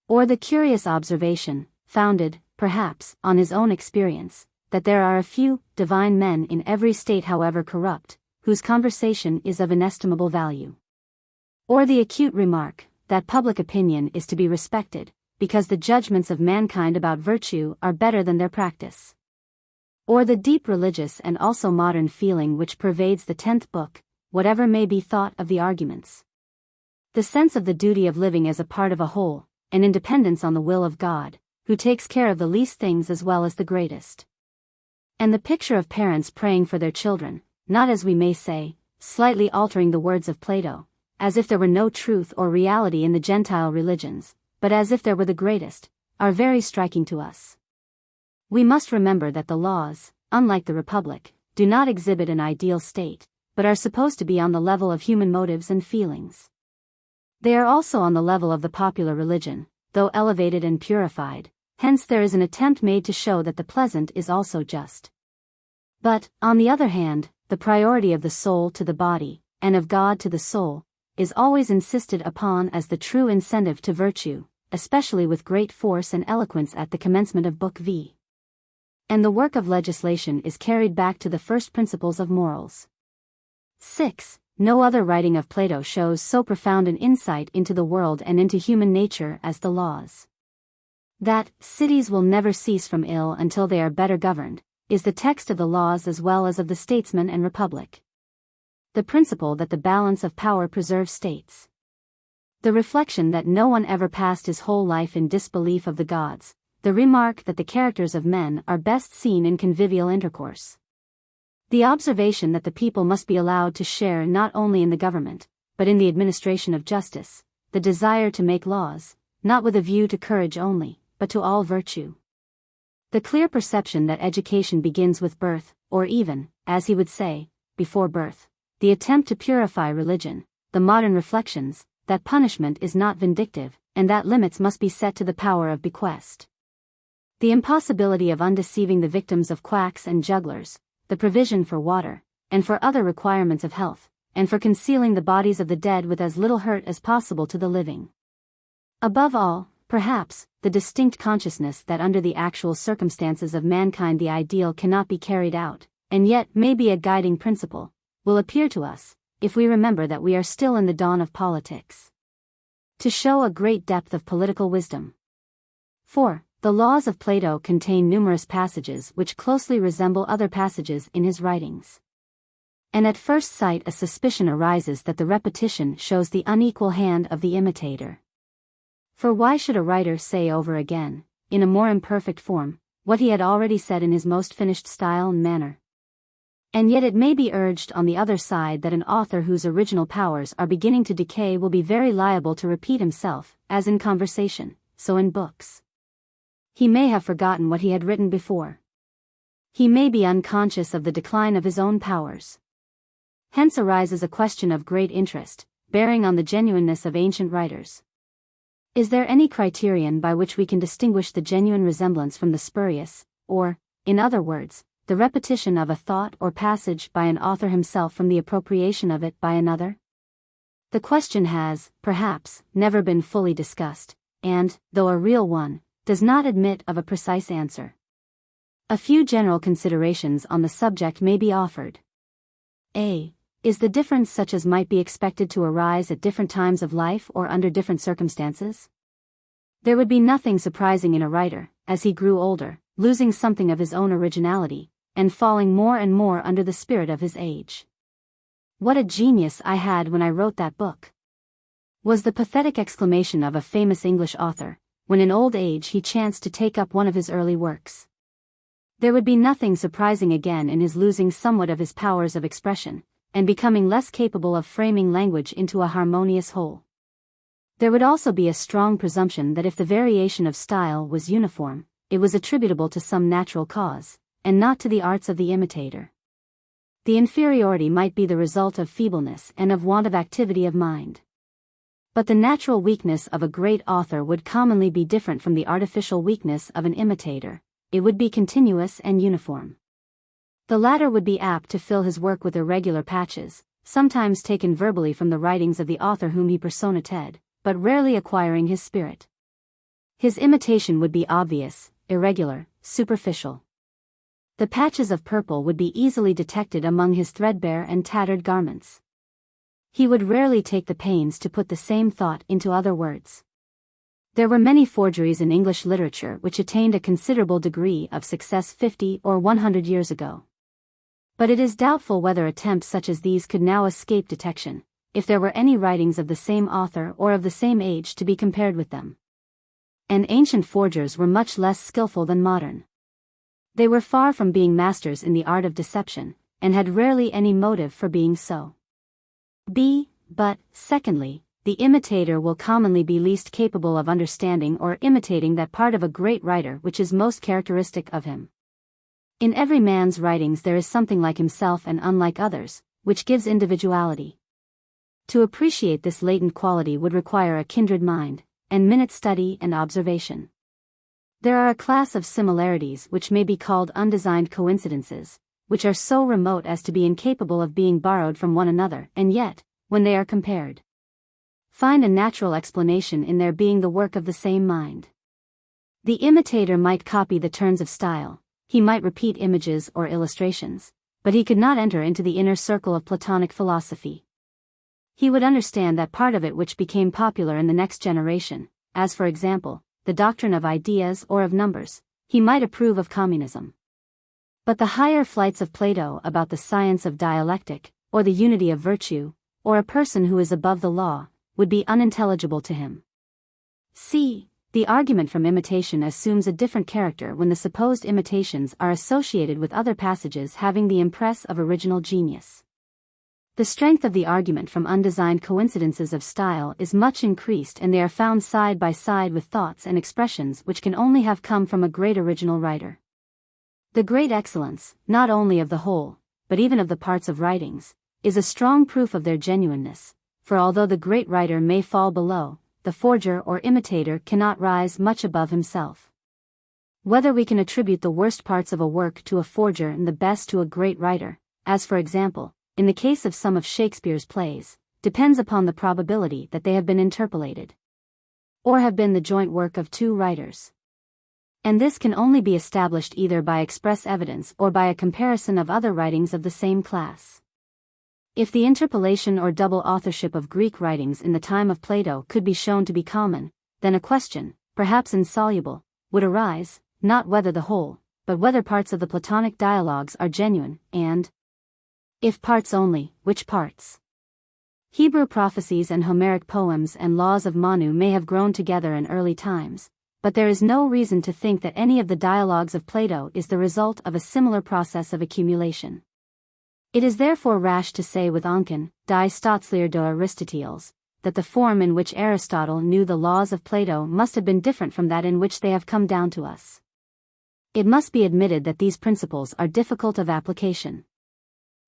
Speaker 1: Or the curious observation, founded, perhaps, on his own experience, that there are a few divine men in every state however corrupt, whose conversation is of inestimable value. Or the acute remark, that public opinion is to be respected, because the judgments of mankind about virtue are better than their practice. Or the deep religious and also modern feeling which pervades the 10th book, whatever may be thought of the arguments. The sense of the duty of living as a part of a whole, and independence on the will of God, who takes care of the least things as well as the greatest. And the picture of parents praying for their children, not as we may say, slightly altering the words of Plato, as if there were no truth or reality in the Gentile religions, but as if there were the greatest, are very striking to us. We must remember that the laws, unlike the Republic, do not exhibit an ideal state, but are supposed to be on the level of human motives and feelings. They are also on the level of the popular religion, though elevated and purified, hence there is an attempt made to show that the pleasant is also just. But, on the other hand, the priority of the soul to the body, and of God to the soul, is always insisted upon as the true incentive to virtue, especially with great force and eloquence at the commencement of Book V. And the work of legislation is carried back to the first principles of morals. 6. No other writing of Plato shows so profound an insight into the world and into human nature as the laws. That cities will never cease from ill until they are better governed, is the text of the laws as well as of the statesman and republic. The principle that the balance of power preserves states. The reflection that no one ever passed his whole life in disbelief of the gods, the remark that the characters of men are best seen in convivial intercourse. The observation that the people must be allowed to share not only in the government, but in the administration of justice, the desire to make laws, not with a view to courage only, but to all virtue. The clear perception that education begins with birth, or even, as he would say, before birth, the attempt to purify religion, the modern reflections, that punishment is not vindictive, and that limits must be set to the power of bequest. The impossibility of undeceiving the victims of quacks and jugglers, the provision for water, and for other requirements of health, and for concealing the bodies of the dead with as little hurt as possible to the living. Above all, perhaps, the distinct consciousness that under the actual circumstances of mankind the ideal cannot be carried out, and yet may be a guiding principle, will appear to us, if we remember that we are still in the dawn of politics. To show a great depth of political wisdom. 4. The laws of Plato contain numerous passages which closely resemble other passages in his writings. And at first sight a suspicion arises that the repetition shows the unequal hand of the imitator. For why should a writer say over again, in a more imperfect form, what he had already said in his most finished style and manner? And yet it may be urged on the other side that an author whose original powers are beginning to decay will be very liable to repeat himself, as in conversation, so in books. He may have forgotten what he had written before. He may be unconscious of the decline of his own powers. Hence arises a question of great interest, bearing on the genuineness of ancient writers. Is there any criterion by which we can distinguish the genuine resemblance from the spurious, or, in other words, the repetition of a thought or passage by an author himself from the appropriation of it by another? The question has, perhaps, never been fully discussed, and, though a real one, does not admit of a precise answer. A few general considerations on the subject may be offered. A. Is the difference such as might be expected to arise at different times of life or under different circumstances? There would be nothing surprising in a writer, as he grew older, losing something of his own originality, and falling more and more under the spirit of his age. "What a genius I had when I wrote that book!" was the pathetic exclamation of a famous English author, when in old age he chanced to take up one of his early works. There would be nothing surprising again in his losing somewhat of his powers of expression, and becoming less capable of framing language into a harmonious whole. There would also be a strong presumption that if the variation of style was uniform, it was attributable to some natural cause, and not to the arts of the imitator. The inferiority might be the result of feebleness and of want of activity of mind. But the natural weakness of a great author would commonly be different from the artificial weakness of an imitator. It would be continuous and uniform. The latter would be apt to fill his work with irregular patches, sometimes taken verbally from the writings of the author whom he personated, but rarely acquiring his spirit. His imitation would be obvious, irregular, superficial. The patches of purple would be easily detected among his threadbare and tattered garments. He would rarely take the pains to put the same thought into other words. There were many forgeries in English literature which attained a considerable degree of success 50 or 100 years ago. But it is doubtful whether attempts such as these could now escape detection, if there were any writings of the same author or of the same age to be compared with them. And ancient forgers were much less skillful than modern. They were far from being masters in the art of deception, and had rarely any motive for being so. But, secondly, the imitator will commonly be least capable of understanding or imitating that part of a great writer which is most characteristic of him. In every man's writings there is something like himself and unlike others, which gives individuality. To appreciate this latent quality would require a kindred mind, and minute study and observation. There are a class of similarities which may be called undesigned coincidences, which are so remote as to be incapable of being borrowed from one another, and yet, when they are compared, find a natural explanation in their being the work of the same mind. The imitator might copy the turns of style, he might repeat images or illustrations, but he could not enter into the inner circle of Platonic philosophy. He would understand that part of it which became popular in the next generation, as for example, the doctrine of ideas or of numbers. He might approve of communism. But the higher flights of Plato about the science of dialectic, or the unity of virtue, or a person who is above the law, would be unintelligible to him. C. The argument from imitation assumes a different character when the supposed imitations are associated with other passages having the impress of original genius. The strength of the argument from undesigned coincidences of style is much increased, and they are found side by side with thoughts and expressions which can only have come from a great original writer. The great excellence, not only of the whole, but even of the parts of writings, is a strong proof of their genuineness, for although the great writer may fall below, the forger or imitator cannot rise much above himself. Whether we can attribute the worst parts of a work to a forger and the best to a great writer, as for example, in the case of some of Shakespeare's plays, depends upon the probability that they have been interpolated, or have been the joint work of two writers. And this can only be established either by express evidence or by a comparison of other writings of the same class. If the interpolation or double authorship of Greek writings in the time of Plato could be shown to be common, then a question, perhaps insoluble, would arise, not whether the whole, but whether parts of the Platonic dialogues are genuine, and, if parts only, which parts? Hebrew prophecies and Homeric poems and laws of Manu may have grown together in early times, but there is no reason to think that any of the dialogues of Plato is the result of a similar process of accumulation. It is therefore rash to say with Onken, die Staatslehre de Aristoteles, that the form in which Aristotle knew the laws of Plato must have been different from that in which they have come down to us. It must be admitted that these principles are difficult of application.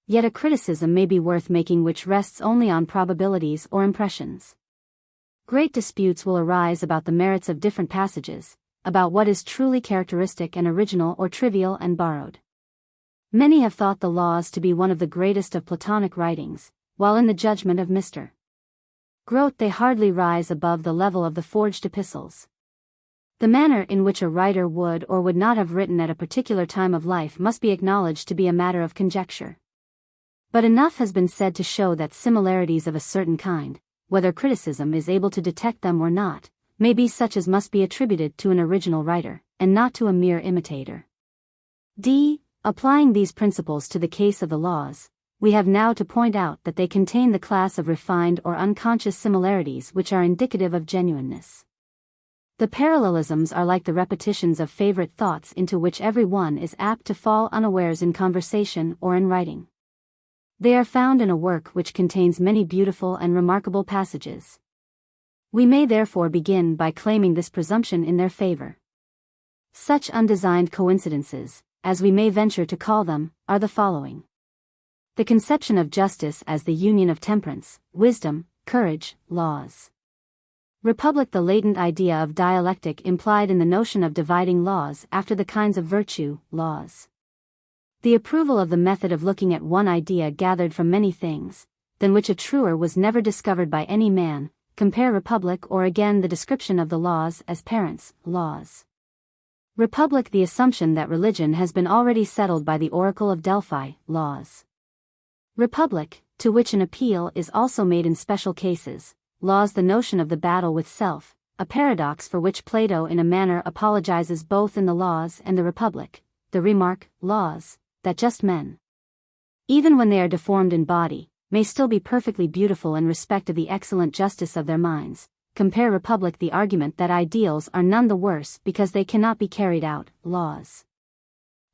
Speaker 1: Yet a criticism may be worth making which rests only on probabilities or impressions. Great disputes will arise about the merits of different passages, about what is truly characteristic and original or trivial and borrowed. Many have thought the Laws to be one of the greatest of Platonic writings, while in the judgment of Mr. Grote they hardly rise above the level of the forged epistles. The manner in which a writer would or would not have written at a particular time of life must be acknowledged to be a matter of conjecture. But enough has been said to show that similarities of a certain kind, whether criticism is able to detect them or not, may be such as must be attributed to an original writer, and not to a mere imitator. Applying these principles to the case of the Laws, we have now to point out that they contain the class of refined or unconscious similarities which are indicative of genuineness. The parallelisms are like the repetitions of favorite thoughts into which every one is apt to fall unawares in conversation or in writing. They are found in a work which contains many beautiful and remarkable passages. We may therefore begin by claiming this presumption in their favor. Such undesigned coincidences, as we may venture to call them, are the following. The conception of justice as the union of temperance, wisdom, courage, laws. Republic, the latent idea of dialectic implied in the notion of dividing laws after the kinds of virtue, laws. The approval of the method of looking at one idea gathered from many things, than which a truer was never discovered by any man, compare Republic, or again the description of the laws as parents, laws. Republic, the assumption that religion has been already settled by the oracle of Delphi, laws. Republic, to which an appeal is also made in special cases, laws, the notion of the battle with self, a paradox for which Plato in a manner apologizes both in the Laws and the Republic, the remark, laws, that just men, even when they are deformed in body, may still be perfectly beautiful in respect of the excellent justice of their minds. Compare Republic, the argument that ideals are none the worse because they cannot be carried out, laws.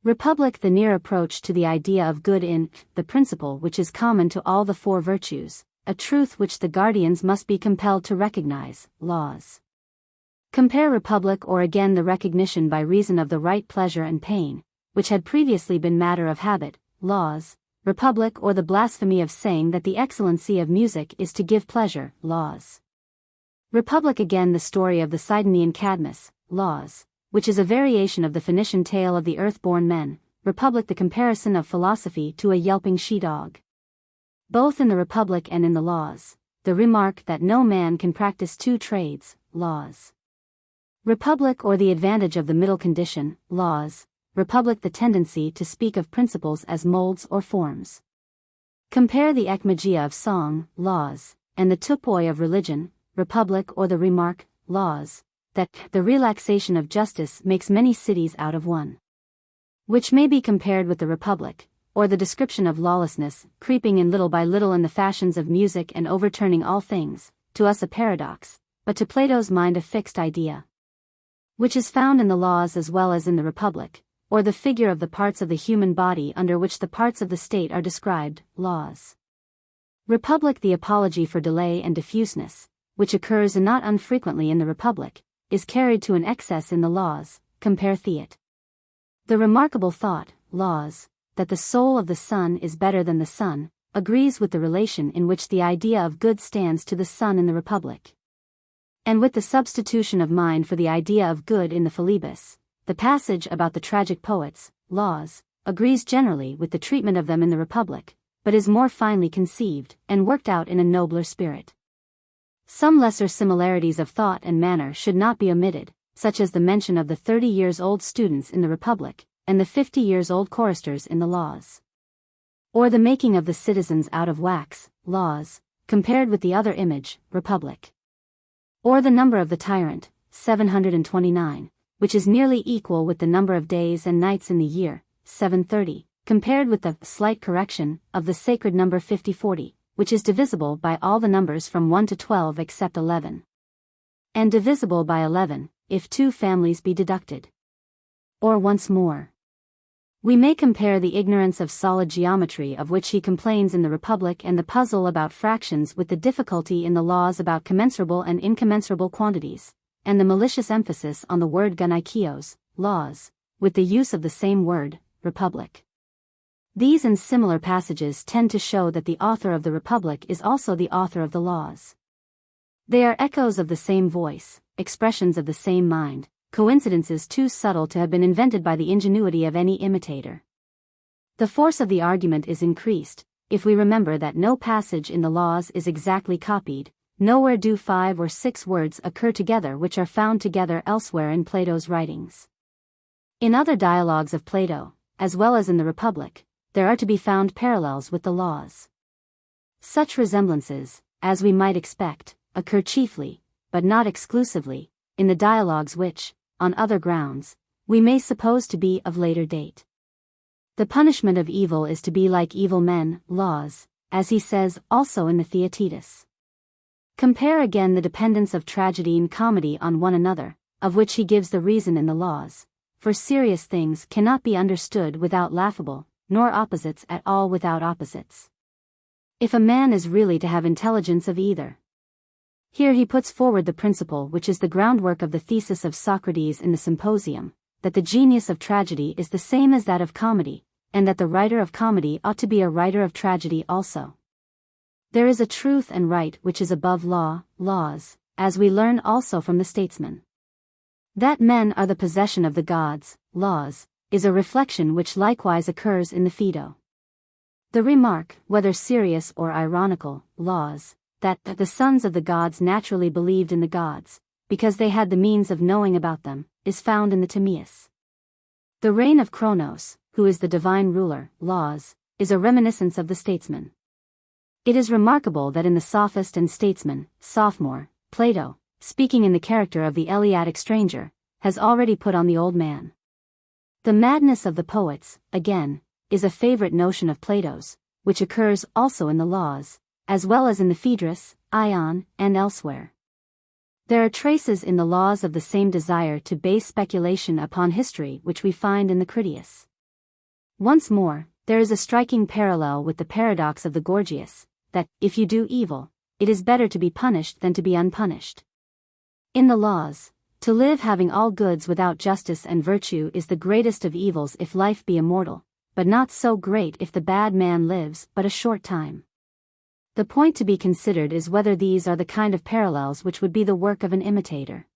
Speaker 1: Republic, the near approach to the idea of good in the principle which is common to all the four virtues, a truth which the guardians must be compelled to recognize, laws. Compare Republic, or again the recognition by reason of the right pleasure and pain, which had previously been matter of habit, laws. Republic, or the blasphemy of saying that the excellency of music is to give pleasure, laws. Republic, again the story of the Sidonian Cadmus, laws, which is a variation of the Phoenician tale of the earth-born men. Republic, the comparison of philosophy to a yelping she-dog. Both in the Republic and in the Laws, the remark that no man can practice two trades, laws. Republic, or the advantage of the middle condition, laws. Republic, the tendency to speak of principles as molds or forms. Compare the ekmagia of song, laws, and the tupoi of religion, Republic, or the remark, laws, that the relaxation of justice makes many cities out of one. Which may be compared with the Republic, or the description of lawlessness, creeping in little by little in the fashions of music and overturning all things, to us a paradox, but to Plato's mind a fixed idea. Which is found in the Laws as well as in the Republic, or the figure of the parts of the human body under which the parts of the state are described, laws. Republic, the apology for delay and diffuseness, which occurs not unfrequently in the Republic, is carried to an excess in the Laws. Compare Theat. The remarkable thought, laws, that the soul of the sun is better than the sun, agrees with the relation in which the idea of good stands to the sun in the Republic. And with the substitution of mind for the idea of good in the Philebus, the passage about the tragic poets, laws, agrees generally with the treatment of them in the Republic, but is more finely conceived and worked out in a nobler spirit. Some lesser similarities of thought and manner should not be omitted, such as the mention of the 30-years-old students in the Republic, and the 50-years-old choristers in the Laws. Or the making of the citizens out of wax, laws, compared with the other image, Republic. Or the number of the tyrant, 729, which is nearly equal with the number of days and nights in the year, 730, compared with the slight correction of the sacred number 5040, which is divisible by all the numbers from 1 to 12 except 11. And divisible by 11, if 2 families be deducted. Or once more, we may compare the ignorance of solid geometry of which he complains in the Republic and the puzzle about fractions with the difficulty in the Laws about commensurable and incommensurable quantities, and the malicious emphasis on the word gunaikios, laws, with the use of the same word, Republic. These and similar passages tend to show that the author of the Republic is also the author of the Laws. They are echoes of the same voice, expressions of the same mind, coincidences too subtle to have been invented by the ingenuity of any imitator. The force of the argument is increased, if we remember that no passage in the Laws is exactly copied, nowhere do 5 or 6 words occur together which are found together elsewhere in Plato's writings. In other dialogues of Plato, as well as in the Republic, there are to be found parallels with the Laws. Such resemblances, as we might expect, occur chiefly, but not exclusively, in the dialogues which, on other grounds, we may suppose to be of later date. The punishment of evil is to be like evil men, laws, as he says also in the Theaetetus. Compare again the dependence of tragedy and comedy on one another, of which he gives the reason in the Laws, for serious things cannot be understood without laughable, nor opposites at all without opposites. If a man is really to have intelligence of either. Here he puts forward the principle which is the groundwork of the thesis of Socrates in the Symposium, that the genius of tragedy is the same as that of comedy, and that the writer of comedy ought to be a writer of tragedy also. There is a truth and right which is above law, laws, as we learn also from the statesman. That men are the possession of the gods, laws, is a reflection which likewise occurs in the Phaedo. The remark, whether serious or ironical, laws, that the sons of the gods naturally believed in the gods, because they had the means of knowing about them, is found in the Timaeus. The reign of Kronos, who is the divine ruler, laws, is a reminiscence of the statesman. It is remarkable that in the sophist and statesman, sophomore, Plato, speaking in the character of the Eleatic stranger, has already put on the old man. The madness of the poets, again, is a favorite notion of Plato's, which occurs also in the Laws, as well as in the Phaedrus, Ion, and elsewhere. There are traces in the Laws of the same desire to base speculation upon history which we find in the Critias. Once more, there is a striking parallel with the paradox of the Gorgias, that, if you do evil, it is better to be punished than to be unpunished. In the Laws, to live having all goods without justice and virtue is the greatest of evils if life be immortal, but not so great if the bad man lives but a short time. The point to be considered is whether these are the kind of parallels which would be the work of an imitator.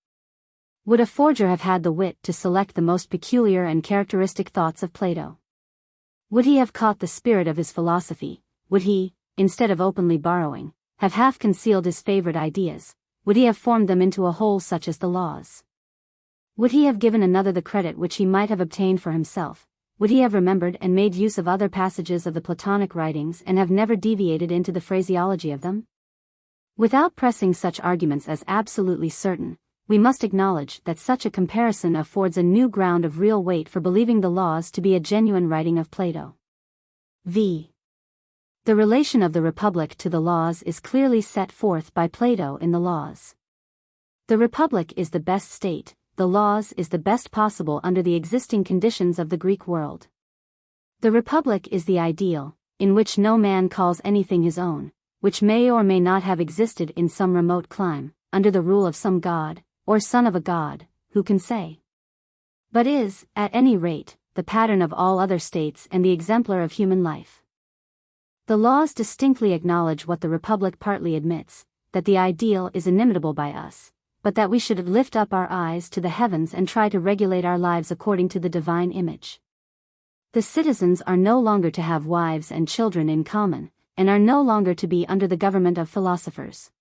Speaker 1: Would a forger have had the wit to select the most peculiar and characteristic thoughts of Plato? Would he have caught the spirit of his philosophy? Would he, instead of openly borrowing, have half concealed his favorite ideas? Would he have formed them into a whole such as the Laws? Would he have given another the credit which he might have obtained for himself? Would he have remembered and made use of other passages of the Platonic writings and have never deviated into the phraseology of them? Without pressing such arguments as absolutely certain, we must acknowledge that such a comparison affords a new ground of real weight for believing the Laws to be a genuine writing of Plato. V. The relation of the Republic to the Laws is clearly set forth by Plato in the Laws. The Republic is the best state, the Laws is the best possible under the existing conditions of the Greek world. The Republic is the ideal, in which no man calls anything his own, which may or may not have existed in some remote clime, under the rule of some god, or son of a god, who can say? But is, at any rate, the pattern of all other states and the exemplar of human life. The Laws distinctly acknowledge what the Republic partly admits, that the ideal is inimitable by us, but that we should lift up our eyes to the heavens and try to regulate our lives according to the divine image. The citizens are no longer to have wives and children in common, and are no longer to be under the government of philosophers.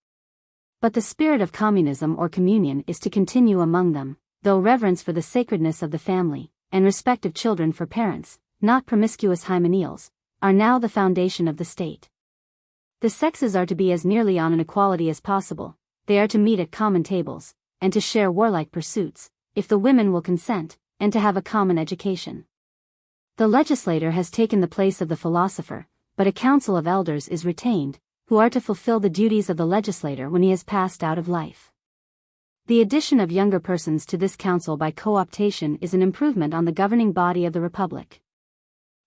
Speaker 1: But the spirit of communism or communion is to continue among them, though reverence for the sacredness of the family, and respect of children for parents, not promiscuous hymeneals, are now the foundation of the state. The sexes are to be as nearly on an equality as possible, they are to meet at common tables, and to share warlike pursuits, if the women will consent, and to have a common education. The legislator has taken the place of the philosopher, but a council of elders is retained, who are to fulfill the duties of the legislator when he has passed out of life. The addition of younger persons to this council by co-optation is an improvement on the governing body of the Republic.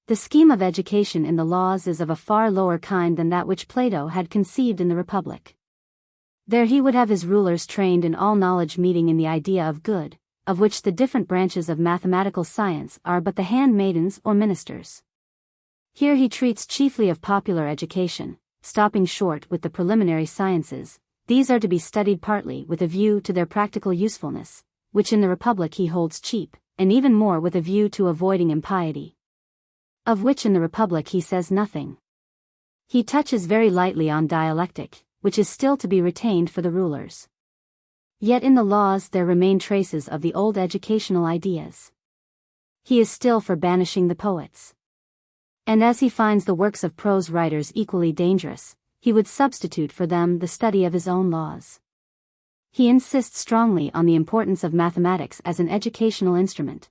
Speaker 1: The scheme of education in the laws is of a far lower kind than that which Plato had conceived in the Republic. There he would have his rulers trained in all knowledge meeting in the idea of good, of which the different branches of mathematical science are but the handmaidens or ministers. Here he treats chiefly of popular education, stopping short with the preliminary sciences. These are to be studied partly with a view to their practical usefulness, which in the Republic he holds cheap, and even more with a view to avoiding impiety, of which in the Republic he says nothing. He touches very lightly on dialectic, which is still to be retained for the rulers. Yet in the laws there remain traces of the old educational ideas. He is still for banishing the poets. And as he finds the works of prose writers equally dangerous, he would substitute for them the study of his own laws. He insists strongly on the importance of mathematics as an educational instrument.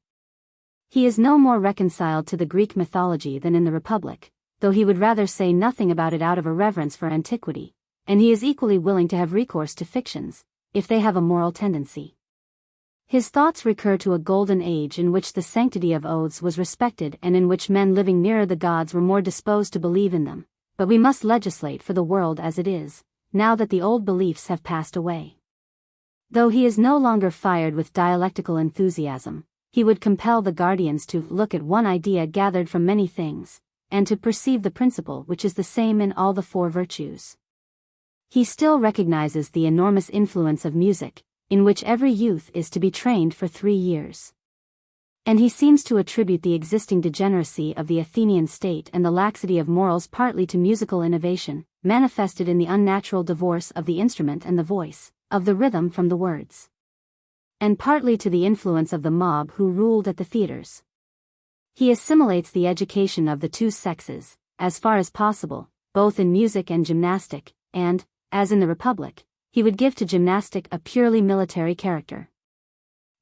Speaker 1: He is no more reconciled to the Greek mythology than in the Republic, though he would rather say nothing about it out of a reverence for antiquity, and he is equally willing to have recourse to fictions, if they have a moral tendency. His thoughts recur to a golden age in which the sanctity of oaths was respected and in which men living nearer the gods were more disposed to believe in them, but we must legislate for the world as it is, now that the old beliefs have passed away. Though he is no longer fired with dialectical enthusiasm, he would compel the guardians to look at one idea gathered from many things, and to perceive the principle which is the same in all the four virtues. He still recognizes the enormous influence of music, in which every youth is to be trained for 3 years. And he seems to attribute the existing degeneracy of the Athenian state and the laxity of morals partly to musical innovation, manifested in the unnatural divorce of the instrument and the voice, of the rhythm from the words, and partly to the influence of the mob who ruled at the theaters. He assimilates the education of the two sexes, as far as possible, both in music and gymnastic, and, as in the Republic, he would give to gymnastic a purely military character.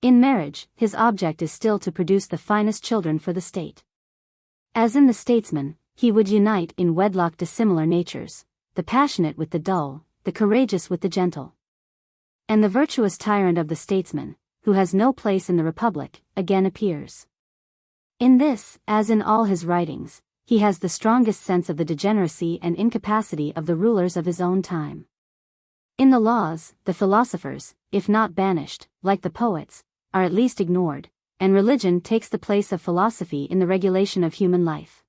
Speaker 1: In marriage, his object is still to produce the finest children for the state. As in the statesman, he would unite in wedlock dissimilar natures, the passionate with the dull, the courageous with the gentle. And the virtuous tyrant of the statesman, who has no place in the Republic, again appears. In this, as in all his writings, he has the strongest sense of the degeneracy and incapacity of the rulers of his own time. In the laws, the philosophers, if not banished, like the poets, are at least ignored, and religion takes the place of philosophy in the regulation of human life.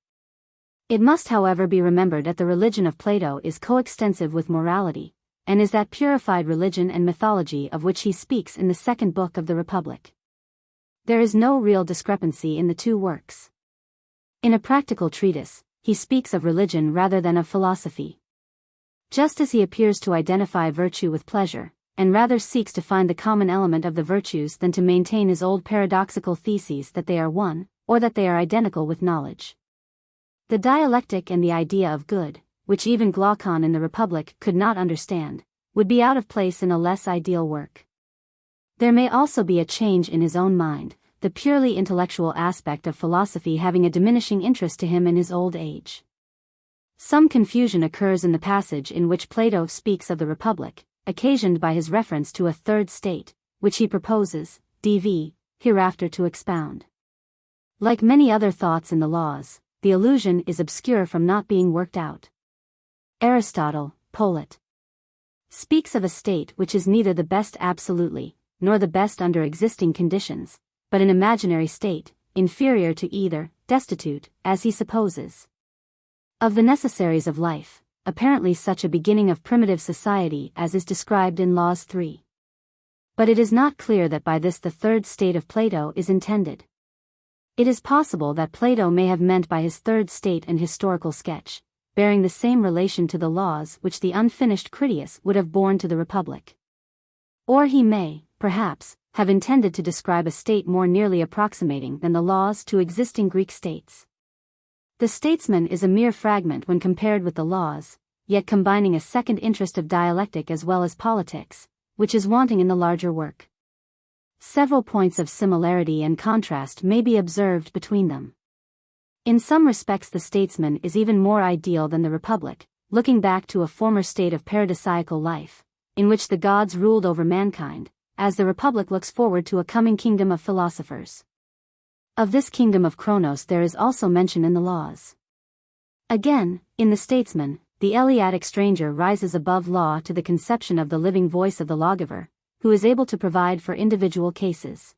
Speaker 1: It must however be remembered that the religion of Plato is coextensive with morality, and is that purified religion and mythology of which he speaks in the second book of the Republic. There is no real discrepancy in the two works. In a practical treatise, he speaks of religion rather than of philosophy. Just as he appears to identify virtue with pleasure, and rather seeks to find the common element of the virtues than to maintain his old paradoxical theses that they are one, or that they are identical with knowledge. The dialectic and the idea of good, which even Glaucon in the Republic could not understand, would be out of place in a less ideal work. There may also be a change in his own mind, the purely intellectual aspect of philosophy having a diminishing interest to him in his old age. Some confusion occurs in the passage in which Plato speaks of the Republic, occasioned by his reference to a third state, which he proposes, dv, hereafter to expound. Like many other thoughts in the laws, the allusion is obscure from not being worked out. Aristotle, Polit, speaks of a state which is neither the best absolutely, nor the best under existing conditions, but an imaginary state, inferior to either, destitute, as he supposes, of the necessaries of life, apparently such a beginning of primitive society as is described in Laws 3. But it is not clear that by this the third state of Plato is intended. It is possible that Plato may have meant by his third state an historical sketch, bearing the same relation to the laws which the unfinished Critias would have borne to the Republic. Or he may, perhaps, have intended to describe a state more nearly approximating than the laws to existing Greek states. The statesman is a mere fragment when compared with the laws, yet combining a second interest of dialectic as well as politics, which is wanting in the larger work. Several points of similarity and contrast may be observed between them. In some respects the statesman is even more ideal than the Republic, looking back to a former state of paradisiacal life, in which the gods ruled over mankind, as the Republic looks forward to a coming kingdom of philosophers. Of this kingdom of Kronos there is also mention in the laws. Again, in the statesman, the Eleatic stranger rises above law to the conception of the living voice of the lawgiver, who is able to provide for individual cases.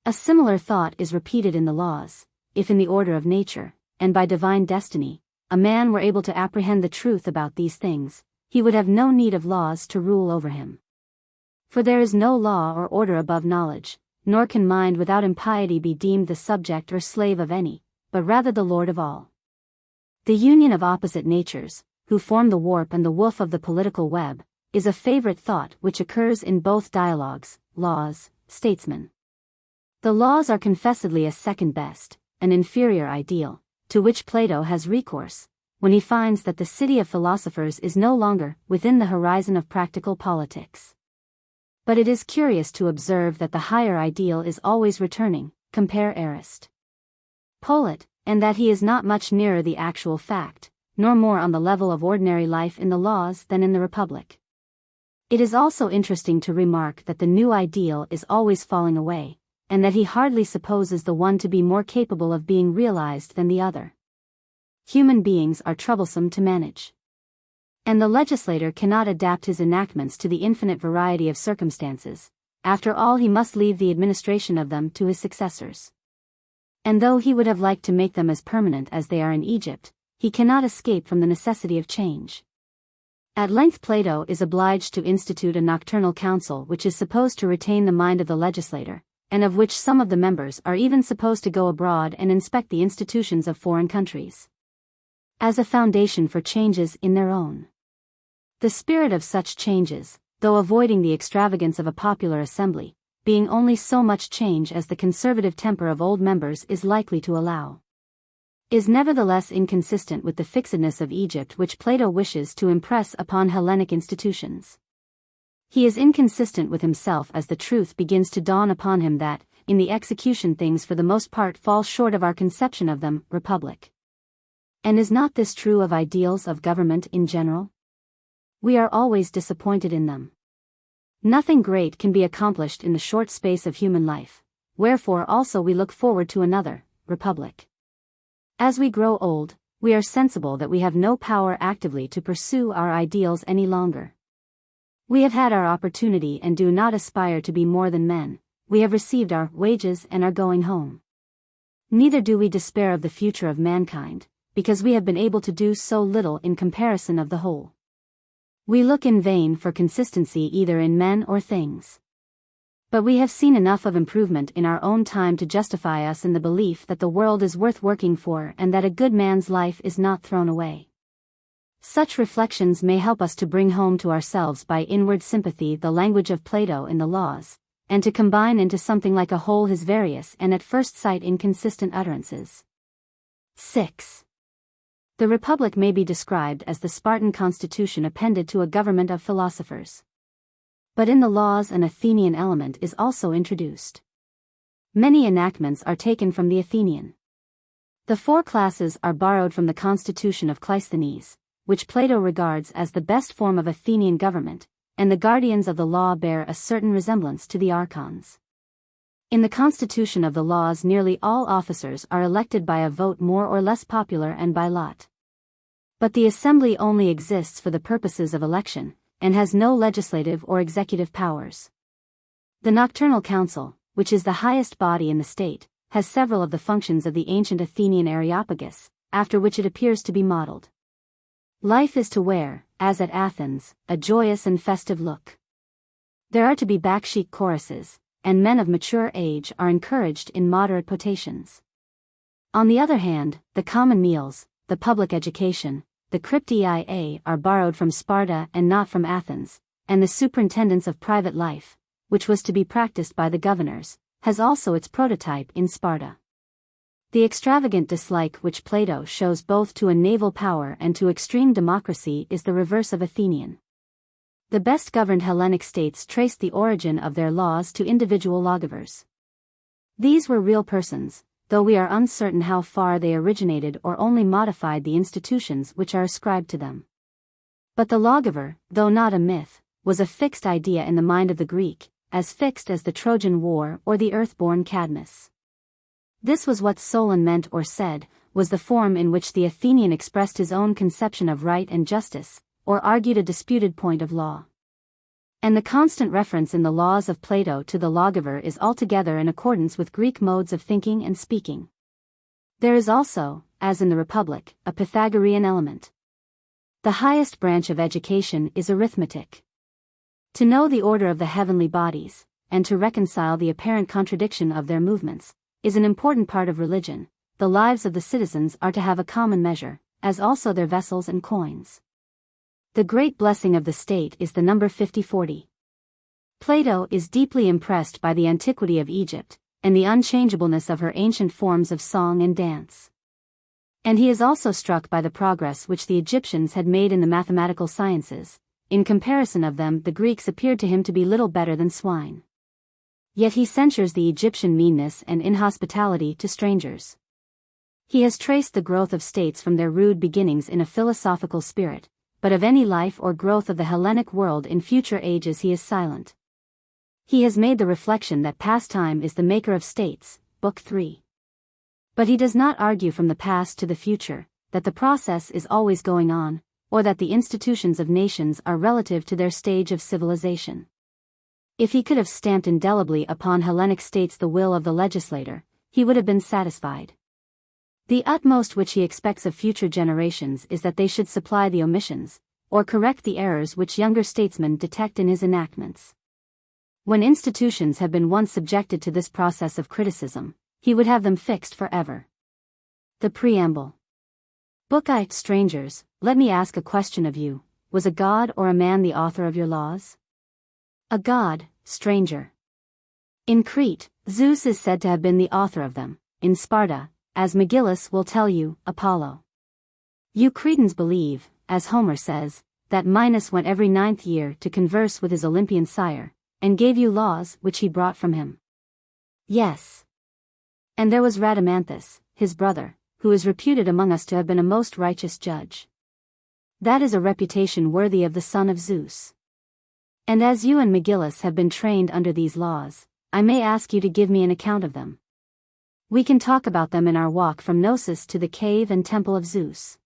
Speaker 1: A similar thought is repeated in the laws. If in the order of nature, and by divine destiny, a man were able to apprehend the truth about these things, he would have no need of laws to rule over him. For there is no law or order above knowledge, nor can mind without impiety be deemed the subject or slave of any, but rather the lord of all. The union of opposite natures, who form the warp and the woof of the political web, is a favorite thought which occurs in both dialogues, laws, statesmen. The laws are confessedly a second best, an inferior ideal, to which Plato has recourse, when he finds that the city of philosophers is no longer within the horizon of practical politics. But it is curious to observe that the higher ideal is always returning, compare Arist. Polit, and that he is not much nearer the actual fact, nor more on the level of ordinary life in the laws than in the Republic. It is also interesting to remark that the new ideal is always falling away, and that he hardly supposes the one to be more capable of being realized than the other. Human beings are troublesome to manage. And the legislator cannot adapt his enactments to the infinite variety of circumstances. After all, he must leave the administration of them to his successors. And though he would have liked to make them as permanent as they are in Egypt, he cannot escape from the necessity of change. At length Plato is obliged to institute a nocturnal council which is supposed to retain the mind of the legislator, and of which some of the members are even supposed to go abroad and inspect the institutions of foreign countries, as a foundation for changes in their own. The spirit of such changes, though avoiding the extravagance of a popular assembly, being only so much change as the conservative temper of old members is likely to allow, is nevertheless inconsistent with the fixedness of Egypt which Plato wishes to impress upon Hellenic institutions. He is inconsistent with himself as the truth begins to dawn upon him that, in the execution things for the most part fall short of our conception of them, Republic. And is not this true of ideals of government in general? We are always disappointed in them. Nothing great can be accomplished in the short space of human life, wherefore also we look forward to another, Republic. As we grow old, we are sensible that we have no power actively to pursue our ideals any longer. We have had our opportunity and do not aspire to be more than men. We have received our wages and are going home. Neither do we despair of the future of mankind, because we have been able to do so little in comparison of the whole. We look in vain for consistency either in men or things. But we have seen enough of improvement in our own time to justify us in the belief that the world is worth working for and that a good man's life is not thrown away. Such reflections may help us to bring home to ourselves by inward sympathy the language of Plato in the laws, and to combine into something like a whole his various and at first sight inconsistent utterances. 6. The Republic may be described as the Spartan constitution appended to a government of philosophers. But in the laws an Athenian element is also introduced. Many enactments are taken from the Athenian. The four classes are borrowed from the constitution of Cleisthenes, which Plato regards as the best form of Athenian government, and the guardians of the law bear a certain resemblance to the archons. In the constitution of the laws nearly all officers are elected by a vote more or less popular and by lot. But the assembly only exists for the purposes of election, and has no legislative or executive powers. The nocturnal council, which is the highest body in the state, has several of the functions of the ancient Athenian Areopagus, after which it appears to be modeled. Life is to wear, as at Athens, a joyous and festive look. There are to be backchic choruses, and men of mature age are encouraged in moderate potations. On the other hand, the common meals, the public education, the cryptia are borrowed from Sparta and not from Athens, and the superintendence of private life, which was to be practiced by the governors, has also its prototype in Sparta. The extravagant dislike which Plato shows both to a naval power and to extreme democracy is the reverse of Athenian. The best-governed Hellenic states traced the origin of their laws to individual lawgivers. These were real persons, though we are uncertain how far they originated or only modified the institutions which are ascribed to them. But the lawgiver, though not a myth, was a fixed idea in the mind of the Greek, as fixed as the Trojan War or the earth-born Cadmus. This was what Solon meant or said, was the form in which the Athenian expressed his own conception of right and justice, or argued a disputed point of law. And the constant reference in the laws of Plato to the lawgiver is altogether in accordance with Greek modes of thinking and speaking. There is also, as in the Republic, a Pythagorean element. The highest branch of education is arithmetic. To know the order of the heavenly bodies, and to reconcile the apparent contradiction of their movements, is an important part of religion. The lives of the citizens are to have a common measure, as also their vessels and coins. The great blessing of the state is the number 50-40. Plato is deeply impressed by the antiquity of Egypt, and the unchangeableness of her ancient forms of song and dance. And he is also struck by the progress which the Egyptians had made in the mathematical sciences. In comparison of them, the Greeks appeared to him to be little better than swine. Yet he censures the Egyptian meanness and inhospitality to strangers. He has traced the growth of states from their rude beginnings in a philosophical spirit, but of any life or growth of the Hellenic world in future ages he is silent. He has made the reflection that past time is the maker of states, Book 3. But he does not argue from the past to the future, that the process is always going on, or that the institutions of nations are relative to their stage of civilization. If he could have stamped indelibly upon Hellenic states the will of the legislator, he would have been satisfied. The utmost which he expects of future generations is that they should supply the omissions, or correct the errors which younger statesmen detect in his enactments. When institutions have been once subjected to this process of criticism, he would have them fixed forever. The Preamble. Book I. Strangers, let me ask a question of you. Was a god or a man the author of your laws? A god, stranger. In Crete, Zeus is said to have been the author of them. In Sparta, as Megillus will tell you, Apollo. You Cretans believe, as Homer says, that Minos went every 9th year to converse with his Olympian sire, and gave you laws which he brought from him. Yes. And there was Rhadamanthus, his brother, who is reputed among us to have been a most righteous judge. That is a reputation worthy of the son of Zeus. And as you and Megillus have been trained under these laws, I may ask you to give me an account of them. We can talk about them in our walk from Knossos to the cave and temple of Zeus.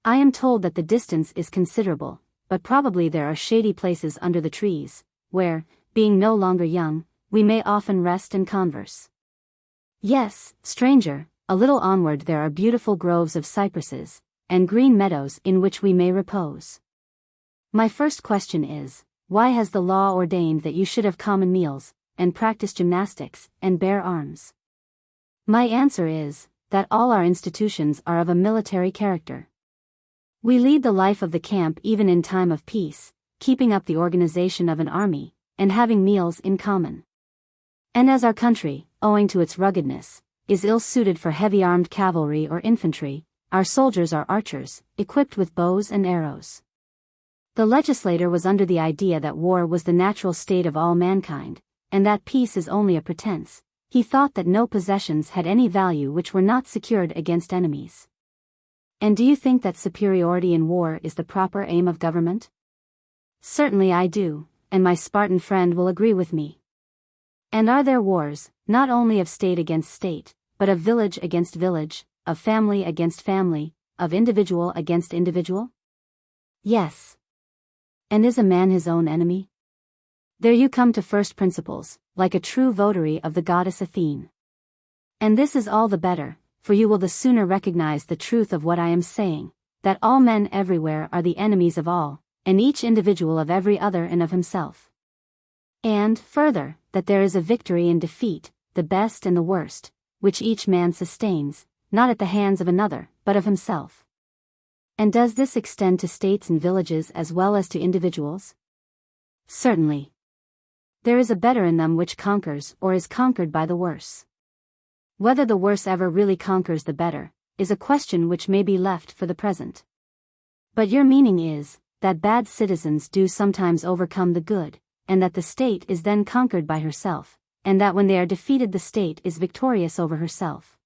Speaker 1: I am told that the distance is considerable, but probably there are shady places under the trees, where, being no longer young, we may often rest and converse. Yes, stranger, a little onward there are beautiful groves of cypresses, and green meadows in which we may repose. My first question is, why has the law ordained that you should have common meals, and practice gymnastics, and bear arms? My answer is, that all our institutions are of a military character. We lead the life of the camp even in time of peace, keeping up the organization of an army, and having meals in common. And as our country, owing to its ruggedness, is ill-suited for heavy-armed cavalry or infantry, our soldiers are archers, equipped with bows and arrows. The legislator was under the idea that war was the natural state of all mankind, and that peace is only a pretense. He thought that no possessions had any value which were not secured against enemies. And do you think that superiority in war is the proper aim of government? Certainly I do, and my Spartan friend will agree with me. And are there wars, not only of state against state, but of village against village, of family against family, of individual against individual? Yes. And is a man his own enemy? There you come to first principles, like a true votary of the goddess Athene. And this is all the better, for you will the sooner recognize the truth of what I am saying, that all men everywhere are the enemies of all, and each individual of every other and of himself. And, further, that there is a victory and defeat, the best and the worst, which each man sustains, not at the hands of another, but of himself. And does this extend to states and villages as well as to individuals? Certainly. There is a better in them which conquers or is conquered by the worse. Whether the worse ever really conquers the better, is a question which may be left for the present. But your meaning is, that bad citizens do sometimes overcome the good, and that the state is then conquered by herself, and that when they are defeated the state is victorious over herself.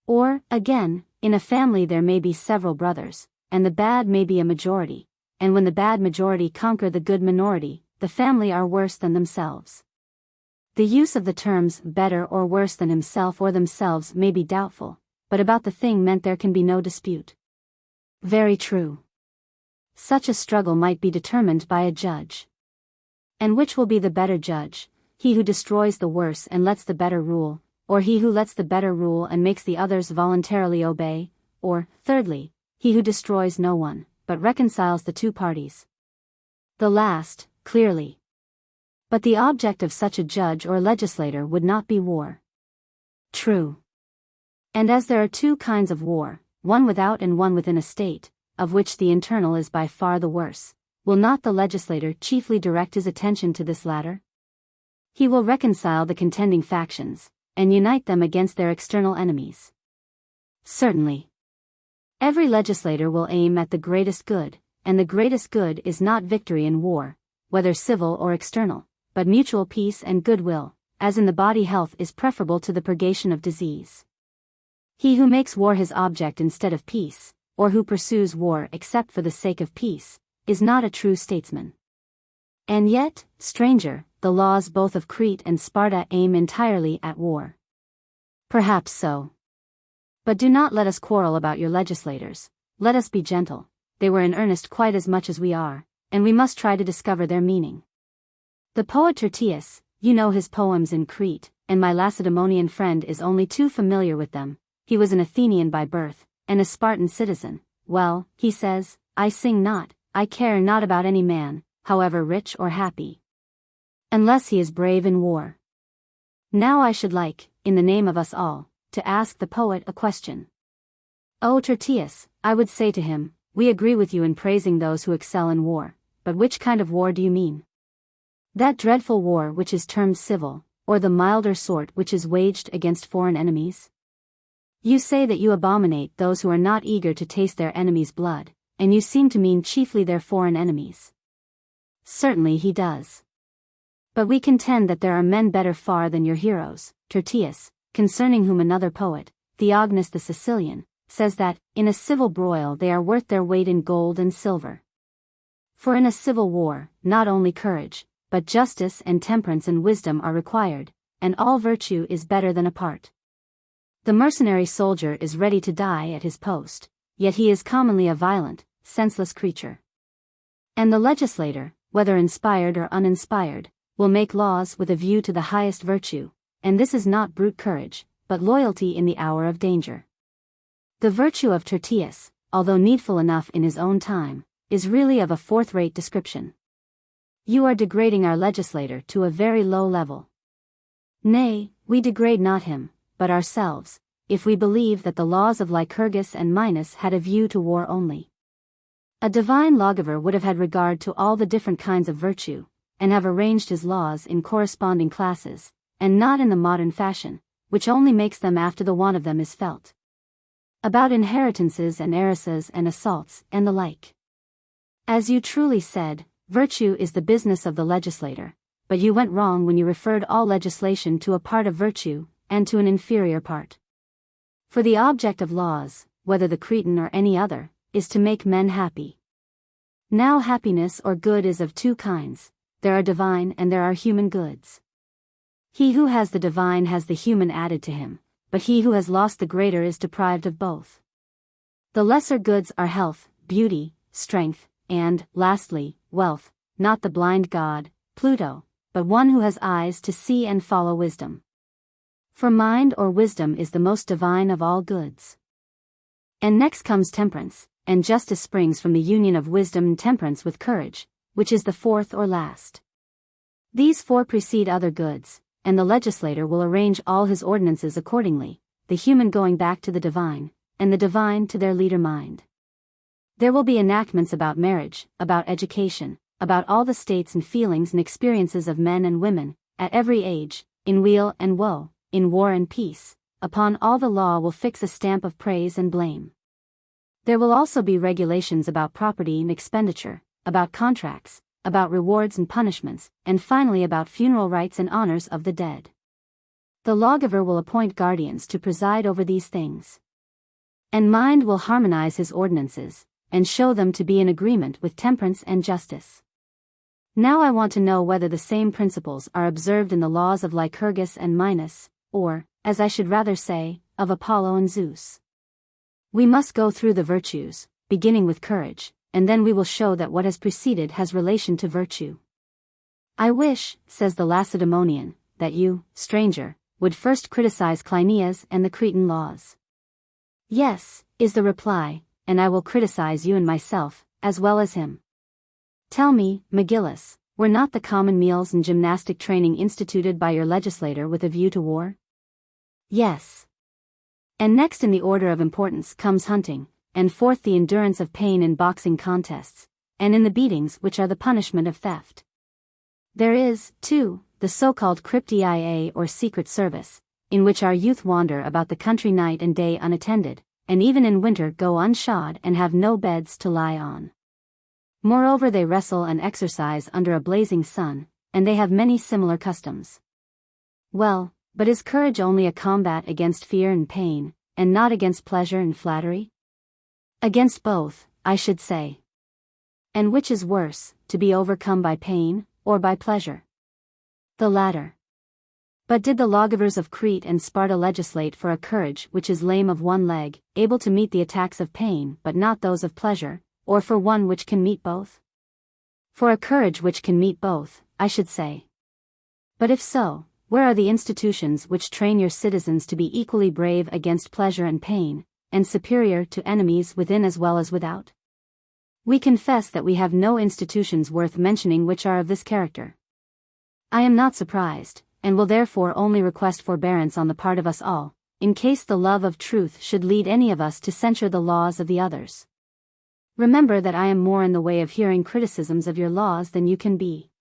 Speaker 1: Or, again, in a family there may be several brothers, and the bad may be a majority, and when the bad majority conquer the good minority, the family are worse than themselves. The use of the terms better or worse than himself or themselves may be doubtful, but about the thing meant there can be no dispute. Very true. Such a struggle might be determined by a judge. And which will be the better judge, he who destroys the worse and lets the better rule, or he who lets the better rule and makes the others voluntarily obey, or, thirdly, he who destroys no one, but reconciles the two parties? The last, clearly. But the object of such a judge or legislator would not be war. True. And as there are two kinds of war, one without and one within a state, of which the internal is by far the worse, will not the legislator chiefly direct his attention to this latter? He will reconcile the contending factions, and unite them against their external enemies. Certainly. Every legislator will aim at the greatest good, and the greatest good is not victory in war, whether civil or external, but mutual peace and goodwill, as in the body health is preferable to the purgation of disease. He who makes war his object instead of peace, or who pursues war except for the sake of peace, is not a true statesman. And yet, stranger, the laws both of Crete and Sparta aim entirely at war. Perhaps so. But do not let us quarrel about your legislators, let us be gentle, they were in earnest quite as much as we are, and we must try to discover their meaning. The poet Tertius, you know his poems in Crete, and my Lacedaemonian friend is only too familiar with them. He was an Athenian by birth, and a Spartan citizen. Well, he says, I sing not, I care not about any man, however rich or happy, unless he is brave in war. Now I should like, in the name of us all, to ask the poet a question. O Tertius, I would say to him, we agree with you in praising those who excel in war, but which kind of war do you mean? That dreadful war which is termed civil, or the milder sort which is waged against foreign enemies? You say that you abominate those who are not eager to taste their enemies' blood, and you seem to mean chiefly their foreign enemies. Certainly he does. But we contend that there are men better far than your heroes, Tertius, concerning whom another poet, Theognis the Sicilian, says that, in a civil broil they are worth their weight in gold and silver. For in a civil war, not only courage, but justice and temperance and wisdom are required, and all virtue is better than apart. The mercenary soldier is ready to die at his post, yet he is commonly a violent, senseless creature. And the legislator, whether inspired or uninspired, will make laws with a view to the highest virtue, and this is not brute courage, but loyalty in the hour of danger. The virtue of Tertius, although needful enough in his own time, is really of a fourth-rate description. You are degrading our legislator to a very low level. Nay, we degrade not him, but ourselves, if we believe that the laws of Lycurgus and Minos had a view to war only. A divine lawgiver would have had regard to all the different kinds of virtue, and have arranged his laws in corresponding classes, and not in the modern fashion, which only makes them after the want of them is felt. About inheritances and heiresses and assaults, and the like. As you truly said, virtue is the business of the legislator, but you went wrong when you referred all legislation to a part of virtue, and to an inferior part. For the object of laws, whether the Cretan or any other, is to make men happy. Now happiness or good is of two kinds, there are divine and there are human goods. He who has the divine has the human added to him, but he who has lost the greater is deprived of both. The lesser goods are health, beauty, strength, and, lastly, wealth, not the blind god, Pluto, but one who has eyes to see and follow wisdom. For mind or wisdom is the most divine of all goods. And next comes temperance, and justice springs from the union of wisdom and temperance with courage, which is the fourth or last. These four precede other goods, and the legislator will arrange all his ordinances accordingly, the human going back to the divine, and the divine to their leader mind. There will be enactments about marriage, about education, about all the states and feelings and experiences of men and women, at every age, in weal and woe, in war and peace. Upon all the law will fix a stamp of praise and blame. There will also be regulations about property and expenditure, about contracts, about rewards and punishments, and finally about funeral rites and honors of the dead. The lawgiver will appoint guardians to preside over these things. And mind will harmonize his ordinances, and show them to be in agreement with temperance and justice. Now I want to know whether the same principles are observed in the laws of Lycurgus and Minos, or, as I should rather say, of Apollo and Zeus. We must go through the virtues, beginning with courage, and then we will show that what has preceded has relation to virtue. I wish, says the Lacedaemonian, that you, stranger, would first criticize Cleinias and the Cretan laws. Yes, is the reply, and I will criticize you and myself, as well as him. Tell me, Megillus, were not the common meals and gymnastic training instituted by your legislator with a view to war? Yes. And next in the order of importance comes hunting, and fourth the endurance of pain in boxing contests, and in the beatings which are the punishment of theft. There is, too, the so-called cryptia or secret service, in which our youth wander about the country night and day unattended, and even in winter go unshod and have no beds to lie on. Moreover, they wrestle and exercise under a blazing sun, and they have many similar customs. Well, but is courage only a combat against fear and pain, and not against pleasure and flattery? Against both, I should say. And which is worse, to be overcome by pain, or by pleasure? The latter. But did the lawgivers of Crete and Sparta legislate for a courage which is lame of one leg, able to meet the attacks of pain but not those of pleasure, or for one which can meet both? For a courage which can meet both, I should say. But if so, where are the institutions which train your citizens to be equally brave against pleasure and pain, and superior to enemies within as well as without? We confess that we have no institutions worth mentioning which are of this character. I am not surprised, and will therefore only request forbearance on the part of us all, in case the love of truth should lead any of us to censure the laws of the others. Remember that I am more in the way of hearing criticisms of your laws than you can be.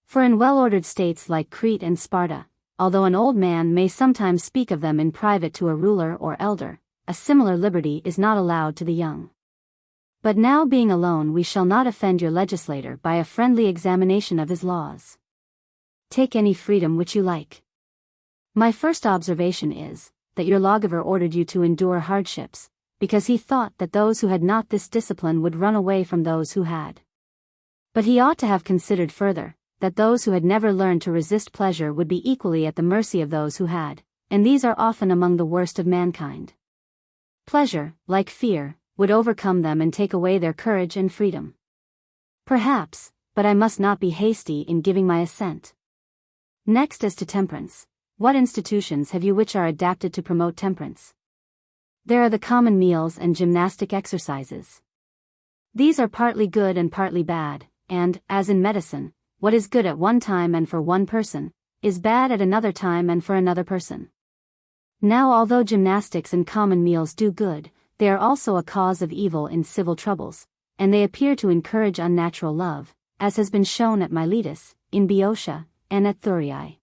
Speaker 1: For in well-ordered states like Crete and Sparta, although an old man may sometimes speak of them in private to a ruler or elder, a similar liberty is not allowed to the young. But now being alone we shall not offend your legislator by a friendly examination of his laws. Take any freedom which you like. My first observation is, that your lawgiver ordered you to endure hardships, because he thought that those who had not this discipline would run away from those who had. But he ought to have considered further, that those who had never learned to resist pleasure would be equally at the mercy of those who had, and these are often among the worst of mankind. Pleasure, like fear, would overcome them and take away their courage and freedom. Perhaps, but I must not be hasty in giving my assent. Next, as to temperance, what institutions have you which are adapted to promote temperance? There are the common meals and gymnastic exercises. These are partly good and partly bad, and, as in medicine, what is good at one time and for one person, is bad at another time and for another person. Now although gymnastics and common meals do good, they are also a cause of evil in civil troubles, and they appear to encourage unnatural love, as has been shown at Miletus, in Boeotia, and at Thurii.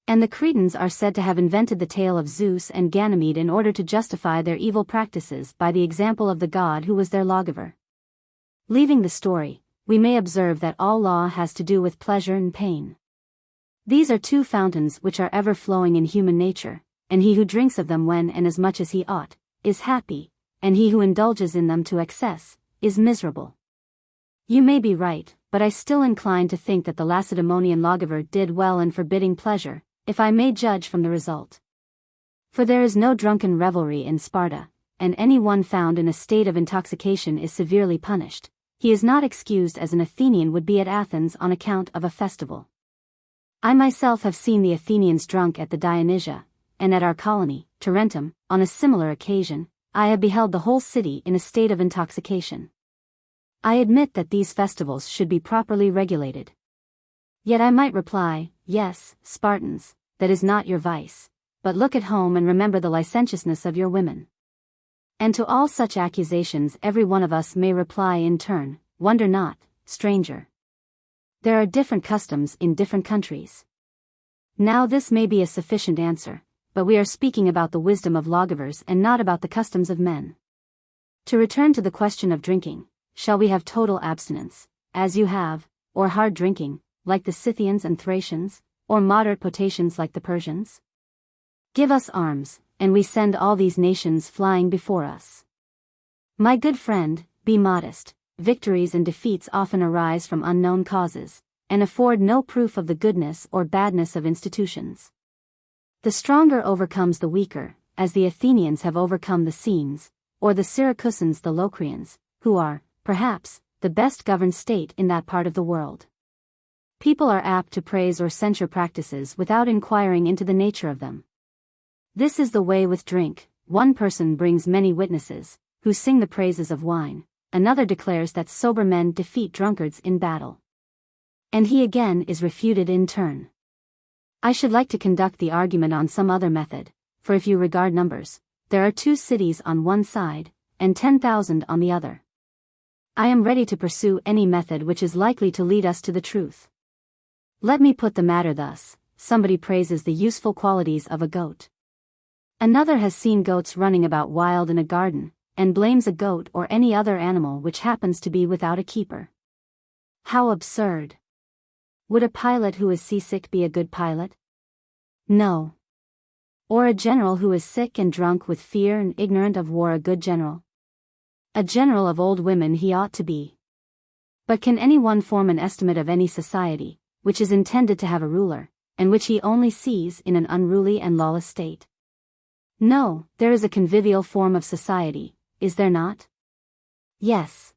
Speaker 1: And the Cretans are said to have invented the tale of Zeus and Ganymede in order to justify their evil practices by the example of the god who was their lawgiver. Leaving the story, we may observe that all law has to do with pleasure and pain. These are two fountains which are ever flowing in human nature, and he who drinks of them when and as much as he ought, is happy, and he who indulges in them to excess, is miserable. You may be right, but I still incline to think that the Lacedaemonian lawgiver did well in forbidding pleasure, if I may judge from the result. For there is no drunken revelry in Sparta, and any one found in a state of intoxication is severely punished. He is not excused as an Athenian would be at Athens on account of a festival. I myself have seen the Athenians drunk at the Dionysia, and at our colony, Tarentum, on a similar occasion, I have beheld the whole city in a state of intoxication. I admit that these festivals should be properly regulated. Yet I might reply, yes, Spartans, that is not your vice, but look at home and remember the licentiousness of your women. And to all such accusations every one of us may reply in turn, wonder not, stranger. There are different customs in different countries. Now this may be a sufficient answer, but we are speaking about the wisdom of lawgivers and not about the customs of men. To return to the question of drinking, shall we have total abstinence, as you have, or hard drinking, like the Scythians and Thracians, or moderate potations like the Persians? Give us arms, and we send all these nations flying before us. My good friend, be modest. Victories and defeats often arise from unknown causes, and afford no proof of the goodness or badness of institutions. The stronger overcomes the weaker, as the Athenians have overcome the Scenes, or the Syracusans the Locrians, who are, perhaps, the best governed state in that part of the world. People are apt to praise or censure practices without inquiring into the nature of them. This is the way with drink. One person brings many witnesses, who sing the praises of wine, another declares that sober men defeat drunkards in battle. And he again is refuted in turn. I should like to conduct the argument on some other method, for if you regard numbers, there are 2 cities on one side, and 10,000 on the other. I am ready to pursue any method which is likely to lead us to the truth. Let me put the matter thus: somebody praises the useful qualities of a goat. Another has seen goats running about wild in a garden, and blames a goat or any other animal which happens to be without a keeper. How absurd! Would a pilot who is seasick be a good pilot? No. Or a general who is sick and drunk with fear and ignorant of war a good general? A general of old women he ought to be. But can anyone form an estimate of any society, which is intended to have a ruler, and which he only sees in an unruly and lawless state? No, there is a convivial form of society, is there not? Yes.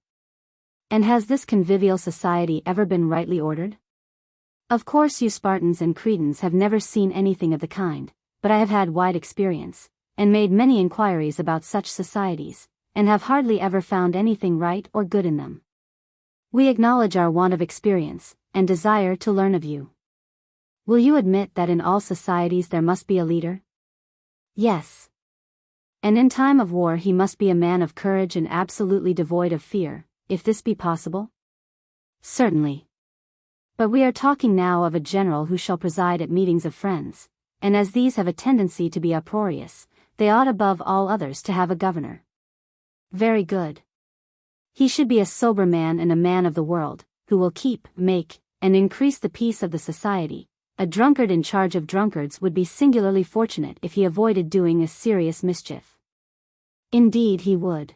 Speaker 1: And has this convivial society ever been rightly ordered? Of course you Spartans and Cretans have never seen anything of the kind, but I have had wide experience, and made many inquiries about such societies, and have hardly ever found anything right or good in them. We acknowledge our want of experience, and desire to learn of you. Will you admit that in all societies there must be a leader? Yes. And in time of war he must be a man of courage and absolutely devoid of fear, if this be possible? Certainly. But we are talking now of a general who shall preside at meetings of friends, and as these have a tendency to be uproarious, they ought above all others to have a governor. Very good. He should be a sober man and a man of the world, who will keep, make, and increase the peace of the society. A drunkard in charge of drunkards would be singularly fortunate if he avoided doing a serious mischief. Indeed he would.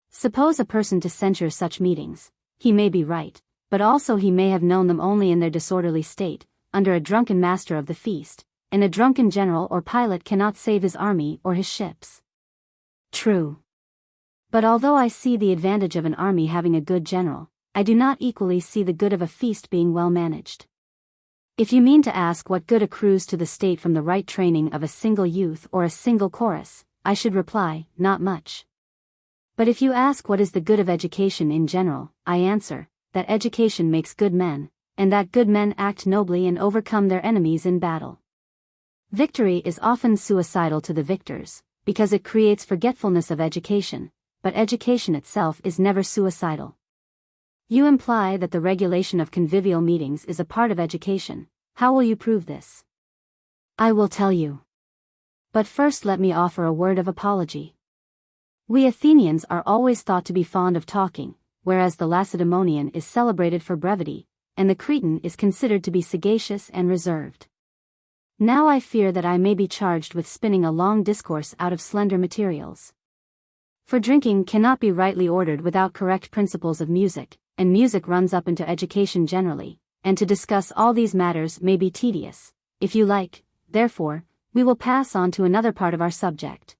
Speaker 1: Suppose a person to censure such meetings, he may be right, but also he may have known them only in their disorderly state, under a drunken master of the feast, and a drunken general or pilot cannot save his army or his ships. True. But although I see the advantage of an army having a good general, I do not equally see the good of a feast being well managed. If you mean to ask what good accrues to the state from the right training of a single youth or a single chorus, I should reply, not much. But if you ask what is the good of education in general, I answer, that education makes good men, and that good men act nobly and overcome their enemies in battle. Victory is often suicidal to the victors, because it creates forgetfulness of education, but education itself is never suicidal. You imply that the regulation of convivial meetings is a part of education. How will you prove this? I will tell you. But first let me offer a word of apology. We Athenians are always thought to be fond of talking, whereas the Lacedaemonian is celebrated for brevity, and the Cretan is considered to be sagacious and reserved. Now I fear that I may be charged with spinning a long discourse out of slender materials. For drinking cannot be rightly ordered without correct principles of music, and music runs up into education generally, and to discuss all these matters may be tedious. If you like, therefore, we will pass on to another part of our subject.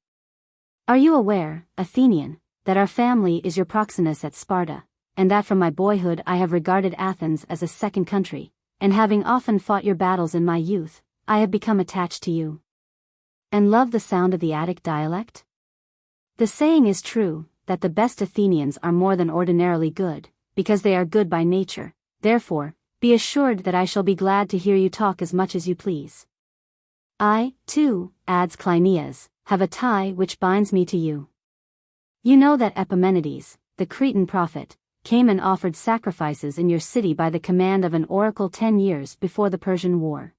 Speaker 1: Are you aware, Athenian, that our family is your proxenus at Sparta, and that from my boyhood I have regarded Athens as a second country, and having often fought your battles in my youth, I have become attached to you? And love the sound of the Attic dialect? The saying is true, that the best Athenians are more than ordinarily good, because they are good by nature. Therefore, Be assured that I shall be glad to hear you talk as much as you please. I, too, adds Cleinias, have a tie which binds me to you. You know that Epimenides, the Cretan prophet, came and offered sacrifices in your city by the command of an oracle 10 years before the Persian War.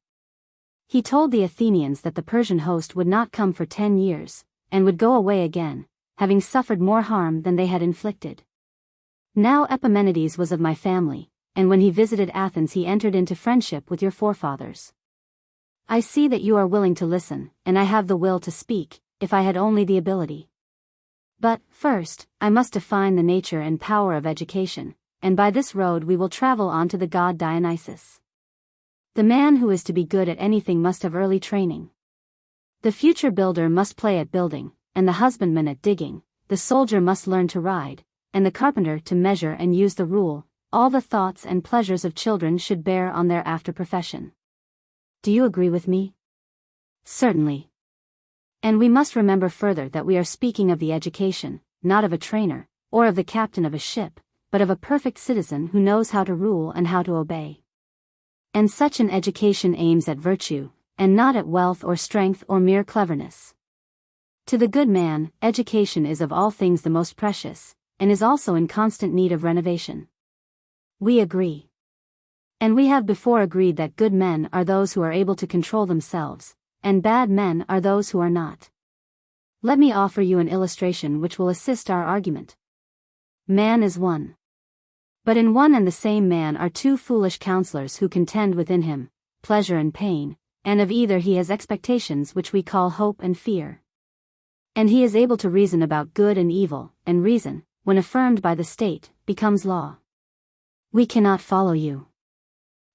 Speaker 1: He told the Athenians that the Persian host would not come for 10 years, and would go away again, having suffered more harm than they had inflicted. Now Epimenides was of my family, and when he visited Athens he entered into friendship with your forefathers. I see that you are willing to listen, and I have the will to speak, if I had only the ability. But, first, I must define the nature and power of education, and by this road we will travel on to the god Dionysus. The man who is to be good at anything must have early training. The future builder must play at building, and the husbandman at digging, the soldier must learn to ride, and the carpenter to measure and use the rule. All the thoughts and pleasures of children should bear on their after profession. Do you agree with me? Certainly. And we must remember further that we are speaking of the education, not of a trainer, or of the captain of a ship, but of a perfect citizen who knows how to rule and how to obey. And such an education aims at virtue, and not at wealth or strength or mere cleverness. To the good man, education is of all things the most precious, and is also in constant need of renovation. We agree. And we have before agreed that good men are those who are able to control themselves, and bad men are those who are not. Let me offer you an illustration which will assist our argument. Man is one. But in one and the same man are two foolish counselors who contend within him, pleasure and pain, and of either he has expectations which we call hope and fear. And he is able to reason about good and evil, and reason, when affirmed by the state, becomes law. We cannot follow you.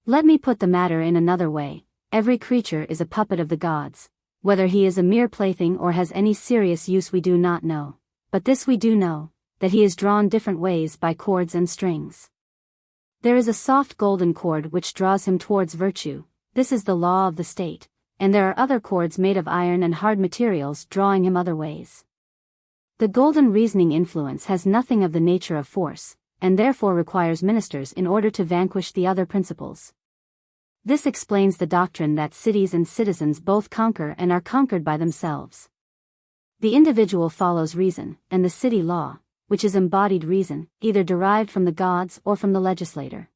Speaker 1: Let me put the matter in another way. Every creature is a puppet of the gods. Whether he is a mere plaything or has any serious use we do not know, but this we do know, that he is drawn different ways by cords and strings. There is a soft golden cord which draws him towards virtue, this is the law of the state, and there are other cords made of iron and hard materials drawing him other ways. The golden reasoning influence has nothing of the nature of force, and therefore requires ministers in order to vanquish the other principles. This explains the doctrine that cities and citizens both conquer and are conquered by themselves. The individual follows reason, and the city law, which is embodied reason, either derived from the gods or from the legislator.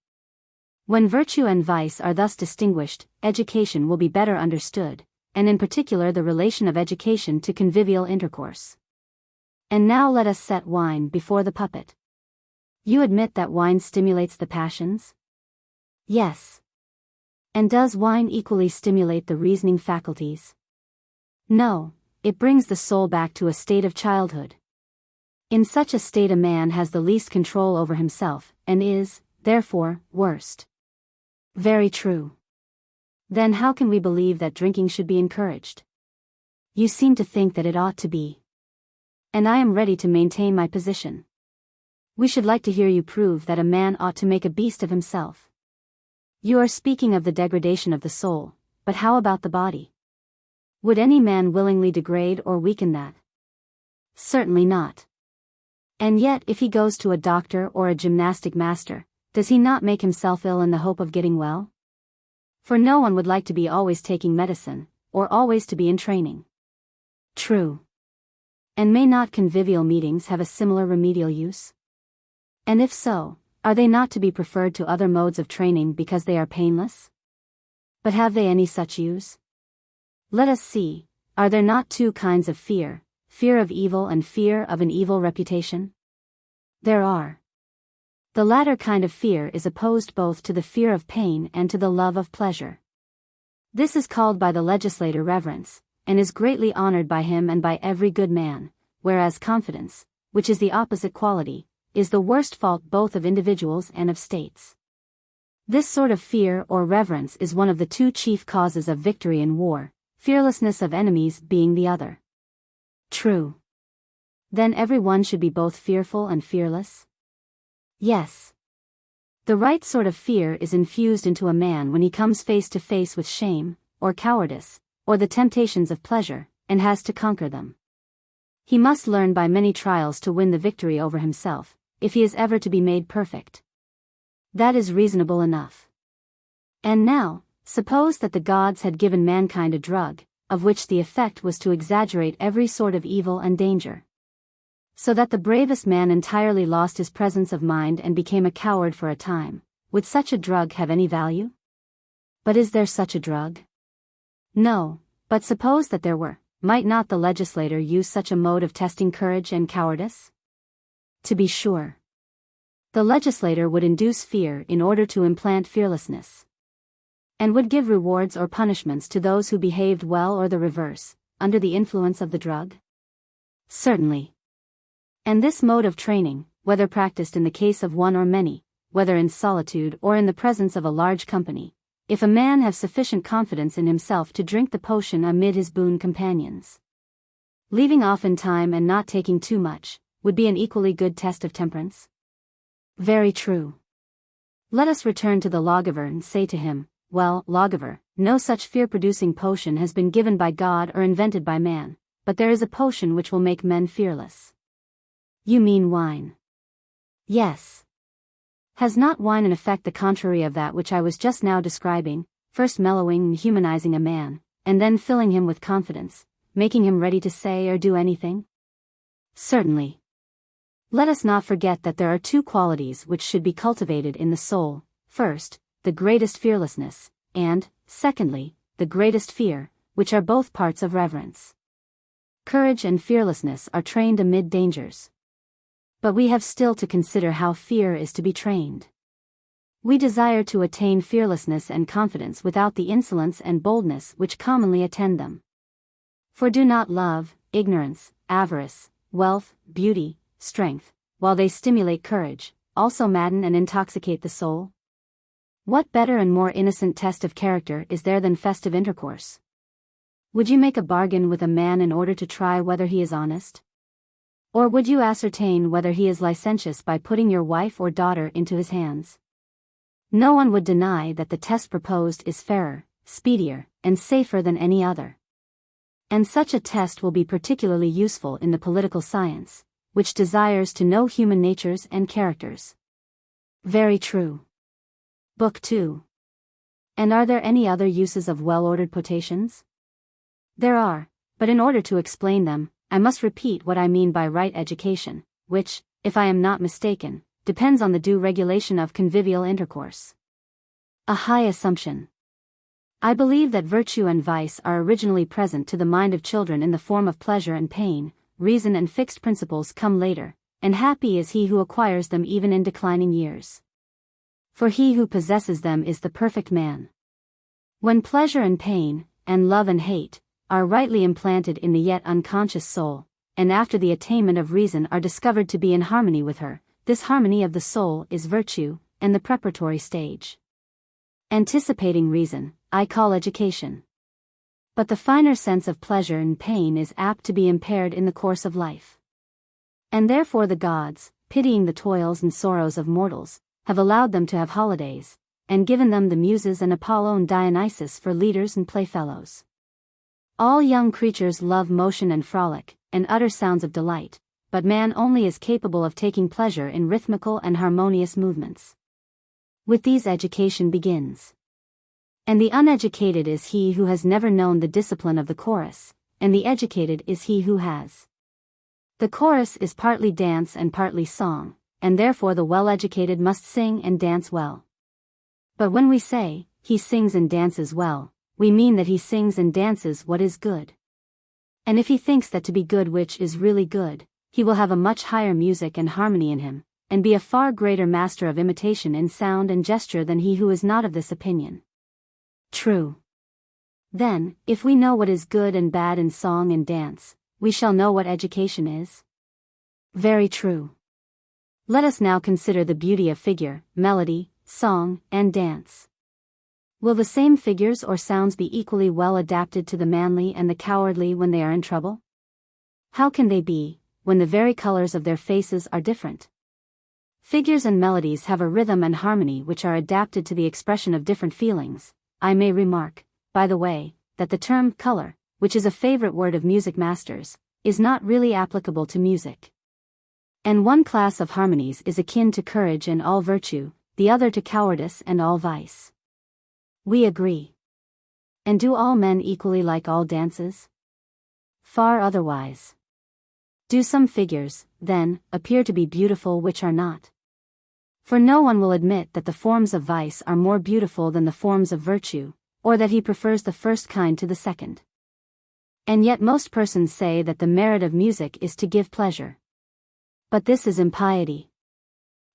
Speaker 1: When virtue and vice are thus distinguished, education will be better understood, and in particular the relation of education to convivial intercourse. And now let us set wine before the puppet. You admit that wine stimulates the passions? Yes. And does wine equally stimulate the reasoning faculties? No, it brings the soul back to a state of childhood. In such a state a man has the least control over himself, and is, therefore, worst. Very true. Then how can we believe that drinking should be encouraged? You seem to think that it ought to be. And I am ready to maintain my position. We should like to hear you prove that a man ought to make a beast of himself. You are speaking of the degradation of the soul, but how about the body? Would any man willingly degrade or weaken that? Certainly not. And yet if he goes to a doctor or a gymnastic master, does he not make himself ill in the hope of getting well? For no one would like to be always taking medicine, or always to be in training. True. And may not convivial meetings have a similar remedial use? And if so, are they not to be preferred to other modes of training because they are painless? But have they any such use? Let us see, are there not two kinds of fear, fear of evil and fear of an evil reputation? There are. The latter kind of fear is opposed both to the fear of pain and to the love of pleasure. This is called by the legislator reverence, and is greatly honored by him and by every good man, whereas confidence, which is the opposite quality, is the worst fault both of individuals and of states. This sort of fear or reverence is one of the two chief causes of victory in war, fearlessness of enemies being the other. True. Then every one should be both fearful and fearless? Yes. The right sort of fear is infused into a man when he comes face to face with shame, or cowardice, or the temptations of pleasure, and has to conquer them. He must learn by many trials to win the victory over himself, if he is ever to be made perfect. That is reasonable enough. And now, suppose that the gods had given mankind a drug, of which the effect was to exaggerate every sort of evil and danger, so that the bravest man entirely lost his presence of mind and became a coward for a time. Would such a drug have any value? But is there such a drug? No, but suppose that there were, might not the legislator use such a mode of testing courage and cowardice? To be sure. The legislator would induce fear in order to implant fearlessness, and would give rewards or punishments to those who behaved well or the reverse, under the influence of the drug? Certainly. And this mode of training, whether practiced in the case of one or many, whether in solitude or in the presence of a large company, if a man have sufficient confidence in himself to drink the potion amid his boon companions, leaving off in time and not taking too much, would be an equally good test of temperance. Very true. Let us return to the lawgiver and say to him, well, lawgiver, no such fear-producing potion has been given by God or invented by man, but there is a potion which will make men fearless. You mean wine? Yes. Has not wine an effect the contrary of that which I was just now describing, first mellowing and humanizing a man, and then filling him with confidence, making him ready to say or do anything? Certainly. Let us not forget that there are two qualities which should be cultivated in the soul: first, the greatest fearlessness, and, secondly, the greatest fear, which are both parts of reverence. Courage and fearlessness are trained amid dangers. But we have still to consider how fear is to be trained. We desire to attain fearlessness and confidence without the insolence and boldness which commonly attend them. For do not love, ignorance, avarice, wealth, beauty, strength, while they stimulate courage, also madden and intoxicate the soul? What better and more innocent test of character is there than festive intercourse? Would you make a bargain with a man in order to try whether he is honest? Or would you ascertain whether he is licentious by putting your wife or daughter into his hands? No one would deny that the test proposed is fairer, speedier, and safer than any other. And such a test will be particularly useful in the political science, which desires to know human natures and characters. Very true. Book 2. And are there any other uses of well-ordered potations? There are, but in order to explain them, I must repeat what I mean by right education, which, if I am not mistaken, depends on the due regulation of convivial intercourse. A high assumption. I believe that virtue and vice are originally present to the mind of children in the form of pleasure and pain, reason and fixed principles come later, and happy is he who acquires them even in declining years. For he who possesses them is the perfect man. When pleasure and pain, and love and hate, are rightly implanted in the yet unconscious soul, and after the attainment of reason are discovered to be in harmony with her, this harmony of the soul is virtue, and the preparatory stage. Anticipating reason, I call education. But the finer sense of pleasure and pain is apt to be impaired in the course of life. And therefore the gods, pitying the toils and sorrows of mortals, have allowed them to have holidays, and given them the Muses and Apollo and Dionysus for leaders and playfellows. All young creatures love motion and frolic, and utter sounds of delight, but man only is capable of taking pleasure in rhythmical and harmonious movements. With these education begins. And the uneducated is he who has never known the discipline of the chorus, and the educated is he who has. The chorus is partly dance and partly song, and therefore the well-educated must sing and dance well. But when we say, he sings and dances well, we mean that he sings and dances what is good. And if he thinks that to be good which is really good, he will have a much higher music and harmony in him, and be a far greater master of imitation in sound and gesture than he who is not of this opinion. True. Then, if we know what is good and bad in song and dance, we shall know what education is. Very true. Let us now consider the beauty of figure, melody, song, and dance. Will the same figures or sounds be equally well adapted to the manly and the cowardly when they are in trouble? How can they be, when the very colors of their faces are different? Figures and melodies have a rhythm and harmony which are adapted to the expression of different feelings. I may remark, by the way, that the term color, which is a favorite word of music masters, is not really applicable to music. And one class of harmonies is akin to courage and all virtue, the other to cowardice and all vice. We agree. And do all men equally like all dances? Far otherwise. Do some figures, then, appear to be beautiful which are not? For no one will admit that the forms of vice are more beautiful than the forms of virtue, or that he prefers the first kind to the second. And yet most persons say that the merit of music is to give pleasure. But this is impiety.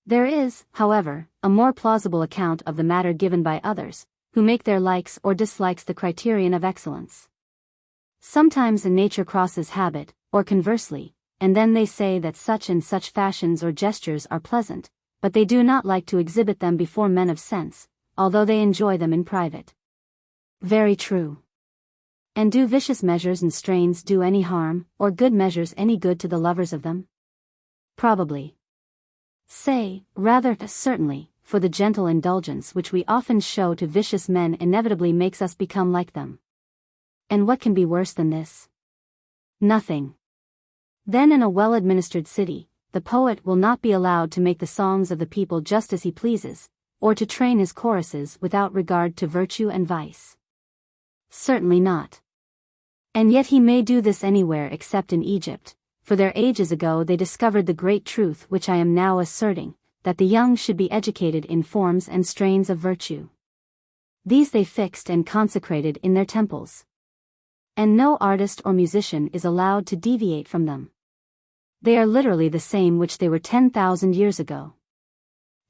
Speaker 1: There is, however, a more plausible account of the matter given by others, who make their likes or dislikes the criterion of excellence. Sometimes nature crosses habit, or conversely, and then they say that such and such fashions or gestures are pleasant, but they do not like to exhibit them before men of sense, although they enjoy them in private. Very true. And do vicious measures and strains do any harm, or good measures any good to the lovers of them? Probably. Say, rather, certainly, for the gentle indulgence which we often show to vicious men inevitably makes us become like them. And what can be worse than this? Nothing. Then in a well-administered city, the poet will not be allowed to make the songs of the people just as he pleases, or to train his choruses without regard to virtue and vice. Certainly not. And yet he may do this anywhere except in Egypt, for there ages ago they discovered the great truth which I am now asserting, that the young should be educated in forms and strains of virtue. These they fixed and consecrated in their temples. And no artist or musician is allowed to deviate from them. They are literally the same which they were 10,000 years ago.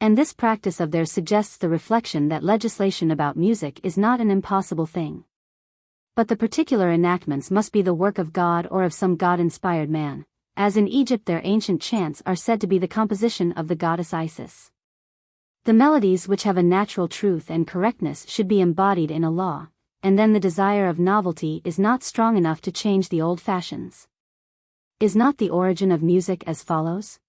Speaker 1: And this practice of theirs suggests the reflection that legislation about music is not an impossible thing. But the particular enactments must be the work of God or of some God-inspired man, as in Egypt their ancient chants are said to be the composition of the goddess Isis. The melodies which have a natural truth and correctness should be embodied in a law, and then the desire of novelty is not strong enough to change the old fashions. Is not the origin of music as follows?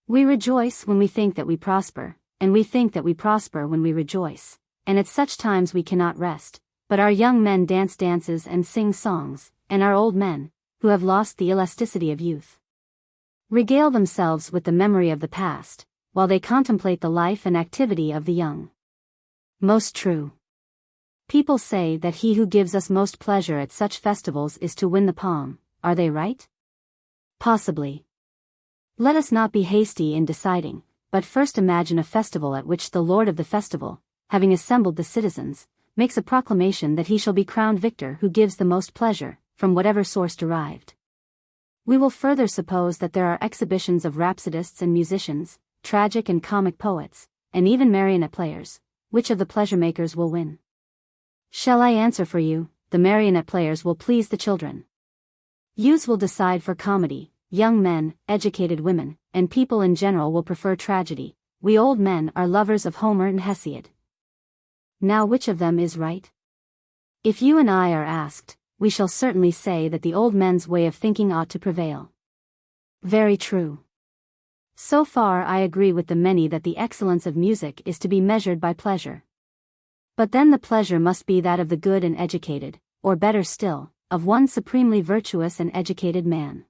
Speaker 1: We rejoice when we think that we prosper, and we think that we prosper when we rejoice, and at such times we cannot rest, but our young men dance dances and sing songs, and our old men, who have lost the elasticity of youth, regale themselves with the memory of the past, while they contemplate the life and activity of the young. Most true. People say that he who gives us most pleasure at such festivals is to win the palm. Are they right? Possibly. Let us not be hasty in deciding, but first imagine a festival at which the lord of the festival, having assembled the citizens, makes a proclamation that he shall be crowned victor who gives the most pleasure, from whatever source derived. We will further suppose that there are exhibitions of rhapsodists and musicians, tragic and comic poets, and even marionette players. Which of the pleasure makers will win? Shall I answer for you? The marionette players will please the children. Youths will decide for comedy, young men, educated women, and people in general will prefer tragedy. We old men are lovers of Homer and Hesiod. Now which of them is right? If you and I are asked, we shall certainly say that the old men's way of thinking ought to prevail. Very true. So far I agree with the many that the excellence of music is to be measured by pleasure. But then the pleasure must be that of the good and educated, or better still, of one supremely virtuous and educated man.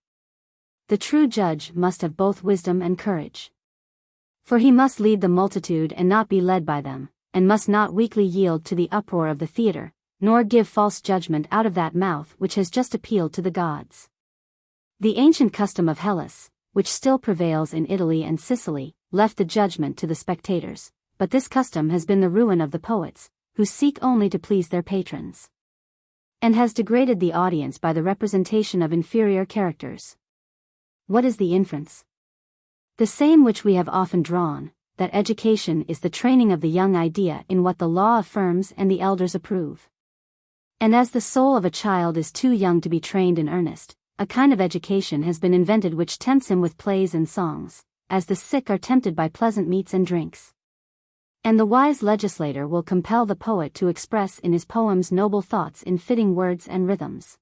Speaker 1: The true judge must have both wisdom and courage. For he must lead the multitude and not be led by them, and must not weakly yield to the uproar of the theater, nor give false judgment out of that mouth which has just appealed to the gods. The ancient custom of Hellas, which still prevails in Italy and Sicily, left the judgment to the spectators, but this custom has been the ruin of the poets, who seek only to please their patrons, and has degraded the audience by the representation of inferior characters. What is the inference? The same which we have often drawn, that education is the training of the young idea in what the law affirms and the elders approve. And as the soul of a child is too young to be trained in earnest, a kind of education has been invented which tempts him with plays and songs, as the sick are tempted by pleasant meats and drinks. And the wise legislator will compel the poet to express in his poems noble thoughts in fitting words and rhythms.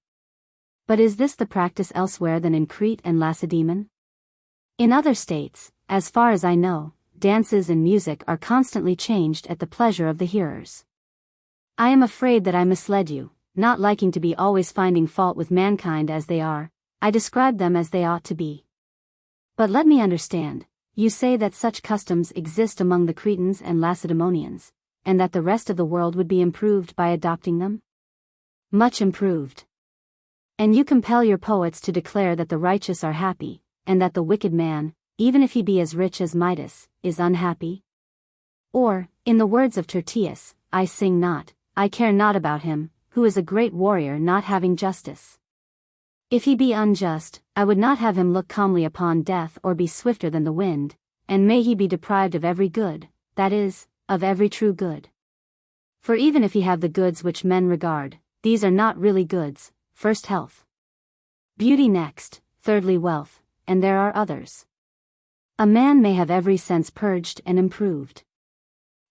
Speaker 1: But is this the practice elsewhere than in Crete and Lacedaemon? In other states, as far as I know, dances and music are constantly changed at the pleasure of the hearers. I am afraid that I misled you, not liking to be always finding fault with mankind as they are. I described them as they ought to be. But let me understand, you say that such customs exist among the Cretans and Lacedaemonians, and that the rest of the world would be improved by adopting them? Much improved. And you compel your poets to declare that the righteous are happy, and that the wicked man, even if he be as rich as Midas, is unhappy? Or, in the words of Tertius, I sing not, I care not about him, who is a great warrior not having justice. If he be unjust, I would not have him look calmly upon death or be swifter than the wind, and may he be deprived of every good, that is, of every true good. For even if he have the goods which men regard, these are not really goods, first health, beauty next, thirdly wealth, and there are others. A man may have every sense purged and improved.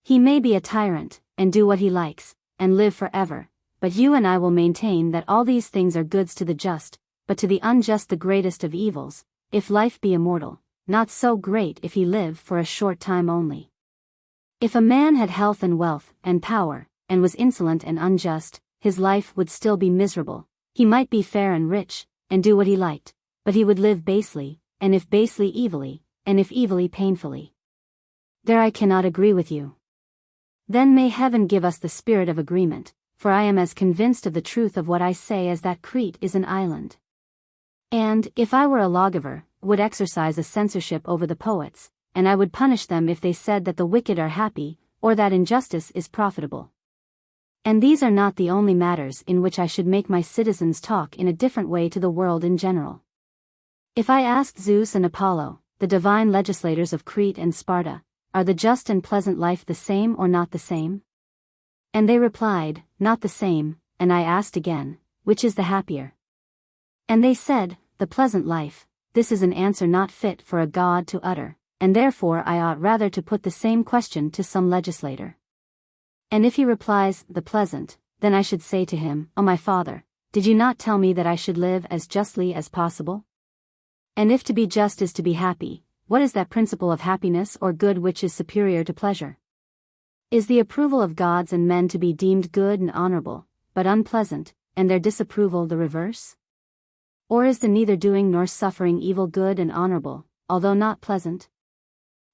Speaker 1: He may be a tyrant, and do what he likes, and live forever, but you and I will maintain that all these things are goods to the just, but to the unjust the greatest of evils, if life be immortal, not so great if he live for a short time only. If a man had health and wealth, and power, and was insolent and unjust, his life would still be miserable. He might be fair and rich, and do what he liked, but he would live basely, and if basely evilly, and if evilly painfully. There I cannot agree with you. Then may heaven give us the spirit of agreement, for I am as convinced of the truth of what I say as that Crete is an island. And, if I were a lawgiver, would exercise a censorship over the poets, and I would punish them if they said that the wicked are happy, or that injustice is profitable. And these are not the only matters in which I should make my citizens talk in a different way to the world in general. If I asked Zeus and Apollo, the divine legislators of Crete and Sparta, are the just and pleasant life the same or not the same? And they replied, not the same, and I asked again, which is the happier? And they said, the pleasant life. This is an answer not fit for a god to utter, and therefore I ought rather to put the same question to some legislator. And if he replies, the pleasant, then I should say to him, O my father, did you not tell me that I should live as justly as possible? And if to be just is to be happy, what is that principle of happiness or good which is superior to pleasure? Is the approval of gods and men to be deemed good and honorable, but unpleasant, and their disapproval the reverse? Or is the neither doing nor suffering evil good and honorable, although not pleasant?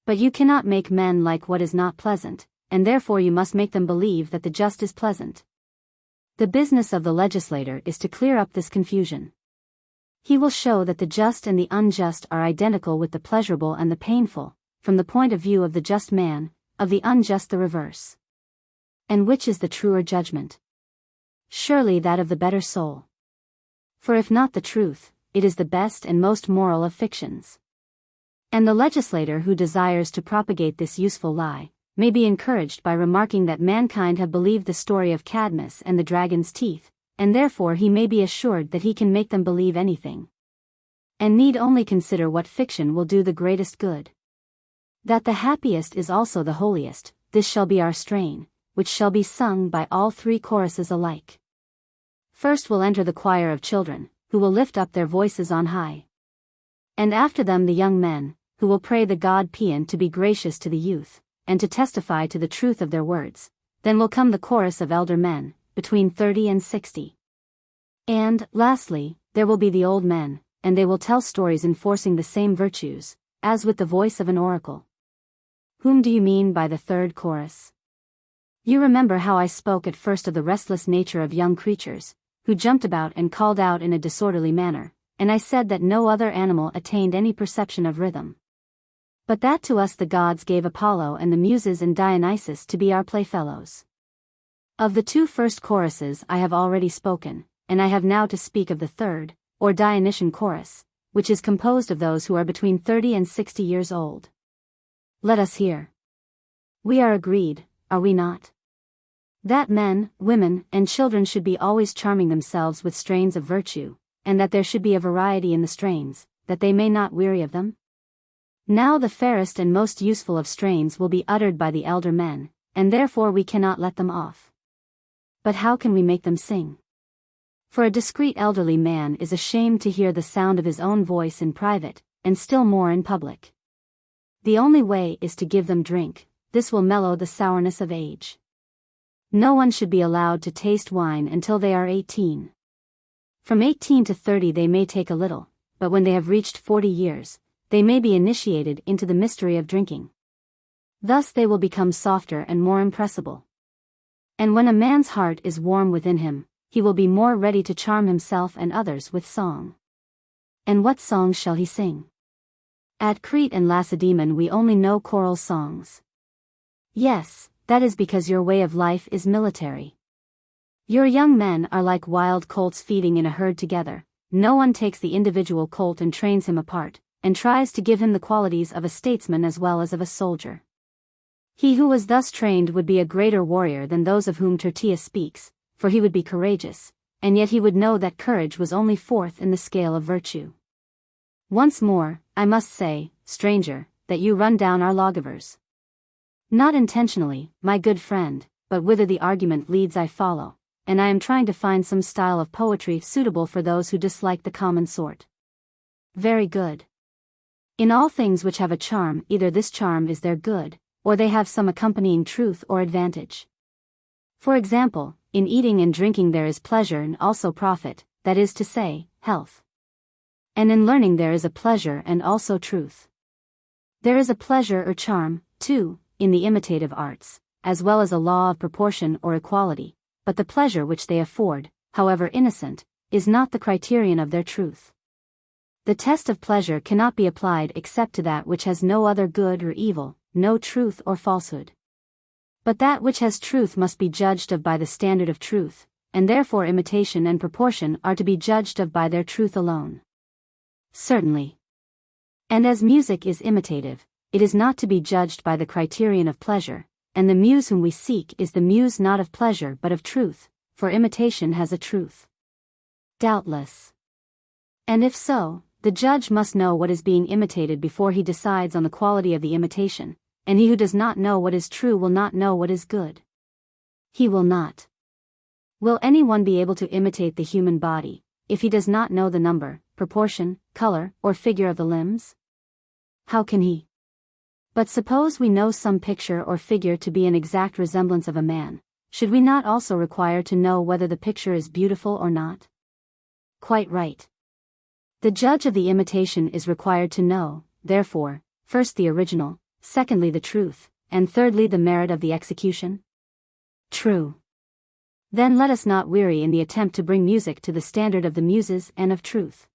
Speaker 1: But you cannot make men like what is not pleasant, and therefore you must make them believe that the just is pleasant. The business of the legislator is to clear up this confusion. He will show that the just and the unjust are identical with the pleasurable and the painful, from the point of view of the just man, of the unjust the reverse. And which is the truer judgment? Surely that of the better soul. For if not the truth, it is the best and most moral of fictions. And the legislator who desires to propagate this useful lie, may be encouraged by remarking that mankind have believed the story of Cadmus and the dragon's teeth, and therefore he may be assured that he can make them believe anything. And need only consider what fiction will do the greatest good. That the happiest is also the holiest, this shall be our strain, which shall be sung by all three choruses alike. First will enter the choir of children, who will lift up their voices on high. And after them the young men, who will pray the god Paean to be gracious to the youth, and to testify to the truth of their words. Then will come the chorus of elder men, between 30 and 60. And, lastly, there will be the old men, and they will tell stories enforcing the same virtues, as with the voice of an oracle. Whom do you mean by the third chorus? You remember how I spoke at first of the restless nature of young creatures, who jumped about and called out in a disorderly manner, and I said that no other animal attained any perception of rhythm. But that to us the gods gave Apollo and the Muses and Dionysus to be our playfellows. Of the two first choruses I have already spoken, and I have now to speak of the third, or Dionysian chorus, which is composed of those who are between 30 and 60 years old. Let us hear. We are agreed, are we not? That men, women, and children should be always charming themselves with strains of virtue, and that there should be a variety in the strains, that they may not weary of them? Now the fairest and most useful of strains will be uttered by the elder men, and therefore we cannot let them off. But how can we make them sing? For a discreet elderly man is ashamed to hear the sound of his own voice in private, and still more in public. The only way is to give them drink, this will mellow the sourness of age. No one should be allowed to taste wine until they are 18. From 18 to 30 they may take a little, but when they have reached 40 years, they may be initiated into the mystery of drinking. Thus they will become softer and more impressible. And when a man's heart is warm within him, he will be more ready to charm himself and others with song. And what songs shall he sing? At Crete and Lacedaemon we only know choral songs. Yes, that is because your way of life is military. Your young men are like wild colts feeding in a herd together. No one takes the individual colt and trains him apart, and tries to give him the qualities of a statesman as well as of a soldier. He who was thus trained would be a greater warrior than those of whom Tyrtaeus speaks, for he would be courageous, and yet he would know that courage was only fourth in the scale of virtue. Once more, I must say, stranger, that you run down our lawgivers. Not intentionally, my good friend, but whither the argument leads I follow, and I am trying to find some style of poetry suitable for those who dislike the common sort. Very good. In all things which have a charm, either this charm is their good, or they have some accompanying truth or advantage. For example, in eating and drinking there is pleasure and also profit, that is to say, health. And in learning there is a pleasure and also truth. There is a pleasure or charm, too, in the imitative arts, as well as a law of proportion or equality, but the pleasure which they afford, however innocent, is not the criterion of their truth. The test of pleasure cannot be applied except to that which has no other good or evil, no truth or falsehood. But that which has truth must be judged of by the standard of truth, and therefore imitation and proportion are to be judged of by their truth alone. Certainly. And as music is imitative, it is not to be judged by the criterion of pleasure, and the muse whom we seek is the muse not of pleasure but of truth, for imitation has a truth. Doubtless. And if so, the judge must know what is being imitated before he decides on the quality of the imitation, and he who does not know what is true will not know what is good. He will not. Will anyone be able to imitate the human body, if he does not know the number, proportion, color, or figure of the limbs? How can he? But suppose we know some picture or figure to be an exact resemblance of a man, should we not also require to know whether the picture is beautiful or not? Quite right. The judge of the imitation is required to know, therefore, first the original, secondly the truth, and thirdly the merit of the execution. True. Then let us not weary in the attempt to bring music to the standard of the muses and of truth.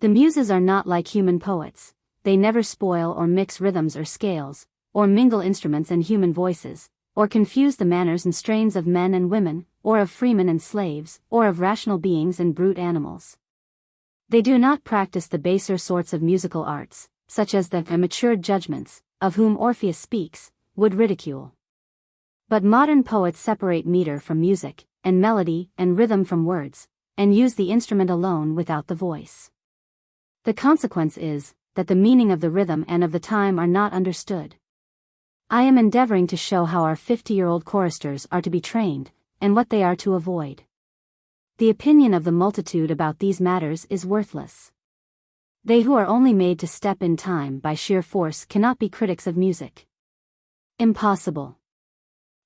Speaker 1: The muses are not like human poets, they never spoil or mix rhythms or scales, or mingle instruments and human voices, or confuse the manners and strains of men and women, or of freemen and slaves, or of rational beings and brute animals. They do not practice the baser sorts of musical arts, such as the matured judgments, of whom Orpheus speaks, would ridicule. But modern poets separate meter from music, and melody and rhythm from words, and use the instrument alone without the voice. The consequence is, that the meaning of the rhythm and of the time are not understood. I am endeavoring to show how our 50-year-old choristers are to be trained, and what they are to avoid. The opinion of the multitude about these matters is worthless. They who are only made to step in time by sheer force cannot be critics of music. Impossible.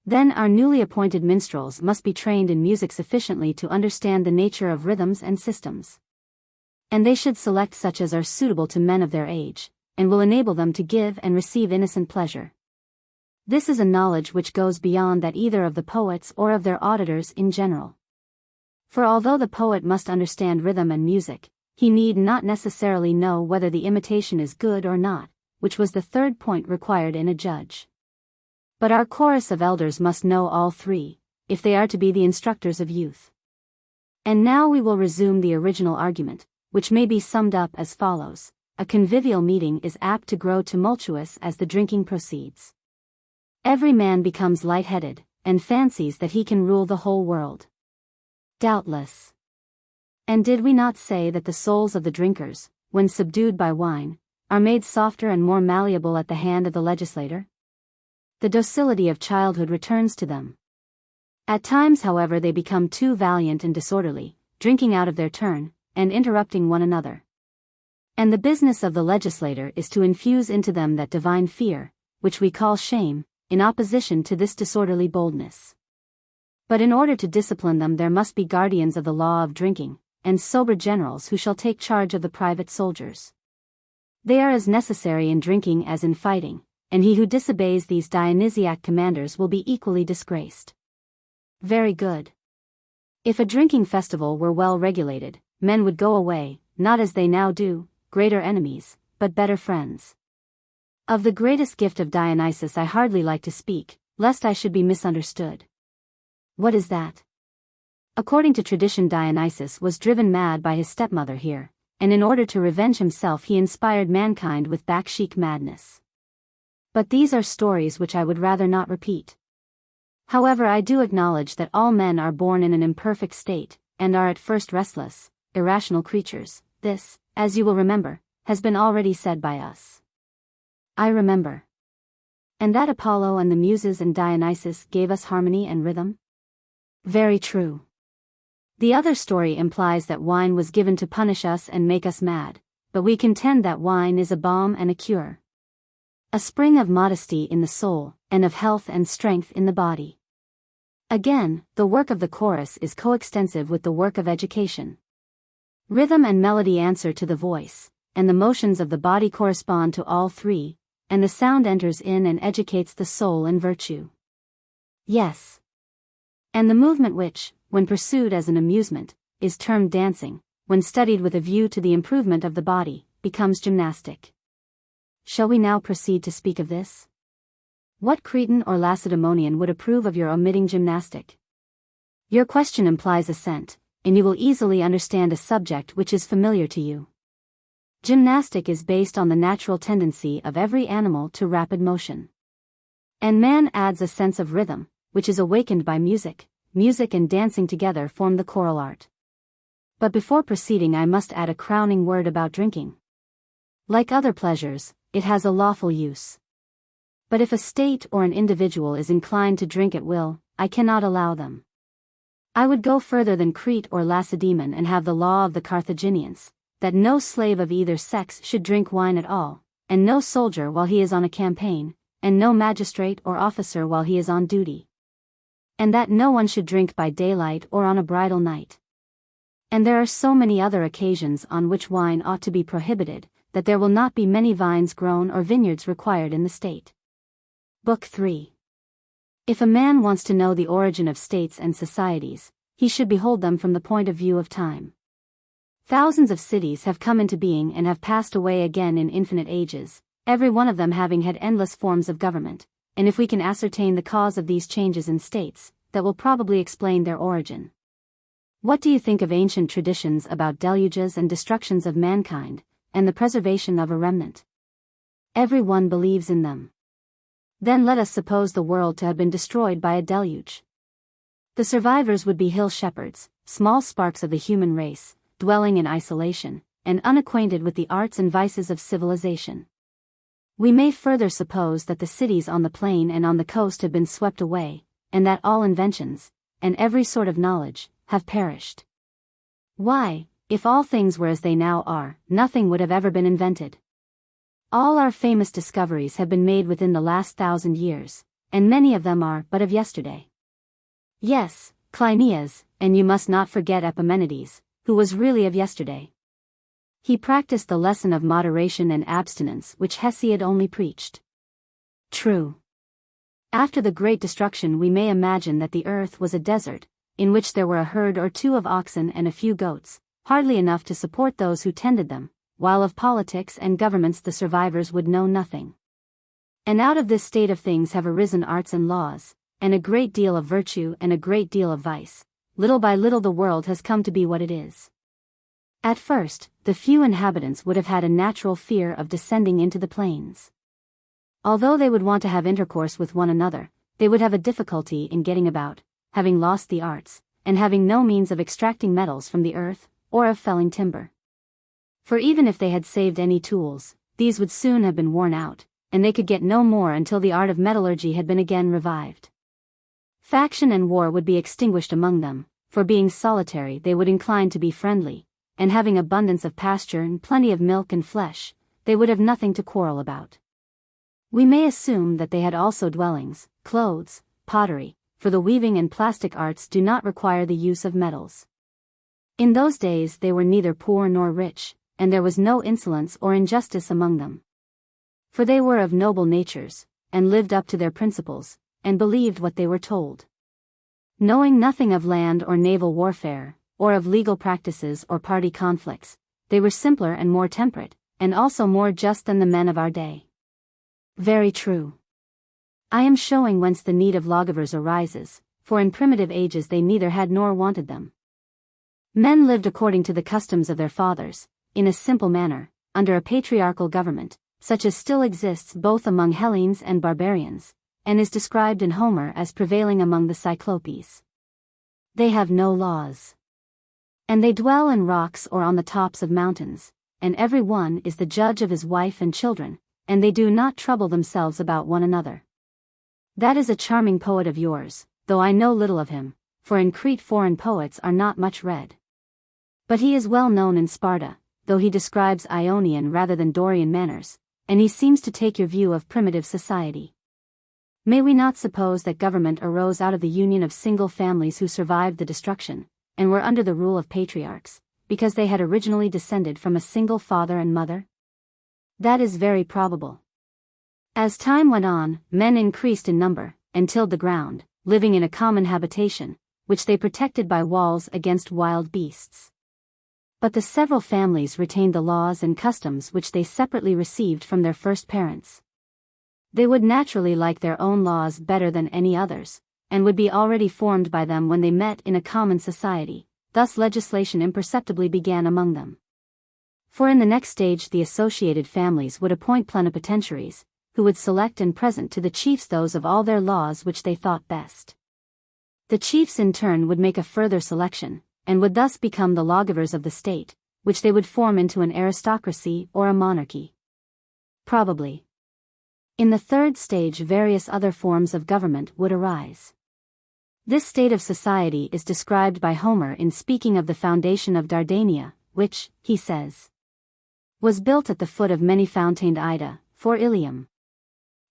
Speaker 1: Then our newly appointed minstrels must be trained in music sufficiently to understand the nature of rhythms and systems. And they should select such as are suitable to men of their age, and will enable them to give and receive innocent pleasure. This is a knowledge which goes beyond that either of the poets or of their auditors in general. For although the poet must understand rhythm and music, he need not necessarily know whether the imitation is good or not, which was the third point required in a judge. But our chorus of elders must know all three, if they are to be the instructors of youth. And now we will resume the original argument, which may be summed up as follows: a convivial meeting is apt to grow tumultuous as the drinking proceeds. Every man becomes light-headed, and fancies that he can rule the whole world. Doubtless. And did we not say that the souls of the drinkers, when subdued by wine, are made softer and more malleable at the hand of the legislator? The docility of childhood returns to them. At times, however, they become too valiant and disorderly, drinking out of their turn, and interrupting one another. And the business of the legislator is to infuse into them that divine fear, which we call shame, in opposition to this disorderly boldness. But in order to discipline them there must be guardians of the law of drinking, and sober generals who shall take charge of the private soldiers. They are as necessary in drinking as in fighting, and he who disobeys these Dionysiac commanders will be equally disgraced. Very good. If a drinking festival were well regulated, men would go away, not as they now do, greater enemies, but better friends. Of the greatest gift of Dionysus I hardly like to speak, lest I should be misunderstood. What is that? According to tradition, Dionysus was driven mad by his stepmother here, and in order to revenge himself he inspired mankind with baksheesh madness. But these are stories which I would rather not repeat. However, I do acknowledge that all men are born in an imperfect state, and are at first restless, irrational creatures. This, as you will remember, has been already said by us. I remember. And that Apollo and the Muses and Dionysus gave us harmony and rhythm? Very true. The other story implies that wine was given to punish us and make us mad, but we contend that wine is a balm and a cure. A spring of modesty in the soul, and of health and strength in the body. Again, the work of the chorus is coextensive with the work of education. Rhythm and melody answer to the voice, and the motions of the body correspond to all three, and the sound enters in and educates the soul in virtue. Yes. And the movement which, when pursued as an amusement, is termed dancing, when studied with a view to the improvement of the body, becomes gymnastic. Shall we now proceed to speak of this? What Cretan or Lacedaemonian would approve of your omitting gymnastic? Your question implies assent, and you will easily understand a subject which is familiar to you. Gymnastic is based on the natural tendency of every animal to rapid motion. And man adds a sense of rhythm, which is awakened by music. Music and dancing together form the choral art. But before proceeding, I must add a crowning word about drinking. Like other pleasures, it has a lawful use. But if a state or an individual is inclined to drink at will, I cannot allow them. I would go further than Crete or Lacedaemon and have the law of the Carthaginians, that no slave of either sex should drink wine at all, and no soldier while he is on a campaign, and no magistrate or officer while he is on duty. And that no one should drink by daylight or on a bridal night. And there are so many other occasions on which wine ought to be prohibited, that there will not be many vines grown or vineyards required in the state. Book 3. If a man wants to know the origin of states and societies, he should behold them from the point of view of time. Thousands of cities have come into being and have passed away again in infinite ages, every one of them having had endless forms of government, and if we can ascertain the cause of these changes in states, that will probably explain their origin. What do you think of ancient traditions about deluges and destructions of mankind, and the preservation of a remnant? Every one believes in them. Then let us suppose the world to have been destroyed by a deluge. The survivors would be hill shepherds, small sparks of the human race, dwelling in isolation, and unacquainted with the arts and vices of civilization. We may further suppose that the cities on the plain and on the coast have been swept away, and that all inventions, and every sort of knowledge, have perished. Why, if all things were as they now are, nothing would have ever been invented. All our famous discoveries have been made within the last 1,000 years, and many of them are but of yesterday. Yes, Cleinias, and you must not forget Epimenides, who was really of yesterday. He practiced the lesson of moderation and abstinence which Hesiod only preached. True. After the great destruction we may imagine that the earth was a desert, in which there were a herd or two of oxen and a few goats, hardly enough to support those who tended them, while of politics and governments the survivors would know nothing. And out of this state of things have arisen arts and laws, and a great deal of virtue and a great deal of vice. Little by little the world has come to be what it is. At first, the few inhabitants would have had a natural fear of descending into the plains. Although they would want to have intercourse with one another, they would have a difficulty in getting about, having lost the arts, and having no means of extracting metals from the earth, or of felling timber. For even if they had saved any tools, these would soon have been worn out, and they could get no more until the art of metallurgy had been again revived. Faction and war would be extinguished among them, for being solitary they would incline to be friendly, and having abundance of pasture and plenty of milk and flesh, they would have nothing to quarrel about. We may assume that they had also dwellings, clothes, pottery, for the weaving and plastic arts do not require the use of metals. In those days they were neither poor nor rich, and there was no insolence or injustice among them. For they were of noble natures, and lived up to their principles, and believed what they were told. Knowing nothing of land or naval warfare, or of legal practices or party conflicts, they were simpler and more temperate, and also more just than the men of our day. Very true. I am showing whence the need of lawgivers arises, for in primitive ages they neither had nor wanted them. Men lived according to the customs of their fathers, in a simple manner, under a patriarchal government, such as still exists both among Hellenes and barbarians, and is described in Homer as prevailing among the Cyclopes. They have no laws. And they dwell in rocks or on the tops of mountains, and every one is the judge of his wife and children, and they do not trouble themselves about one another. That is a charming poet of yours, though I know little of him, for in Crete foreign poets are not much read. But he is well known in Sparta, though he describes Ionian rather than Dorian manners, and he seems to take your view of primitive society. May we not suppose that government arose out of the union of single families who survived the destruction, and were under the rule of patriarchs, because they had originally descended from a single father and mother? That is very probable. As time went on, men increased in number, and tilled the ground, living in a common habitation, which they protected by walls against wild beasts. But the several families retained the laws and customs which they separately received from their first parents. They would naturally like their own laws better than any others, and would be already formed by them when they met in a common society, thus legislation imperceptibly began among them. For in the next stage the associated families would appoint plenipotentiaries, who would select and present to the chiefs those of all their laws which they thought best. The chiefs in turn would make a further selection, and would thus become the lawgivers of the state, which they would form into an aristocracy or a monarchy. Probably. In the third stage various other forms of government would arise. This state of society is described by Homer in speaking of the foundation of Dardania, which, he says, was built at the foot of many-fountained Ida, for Ilium.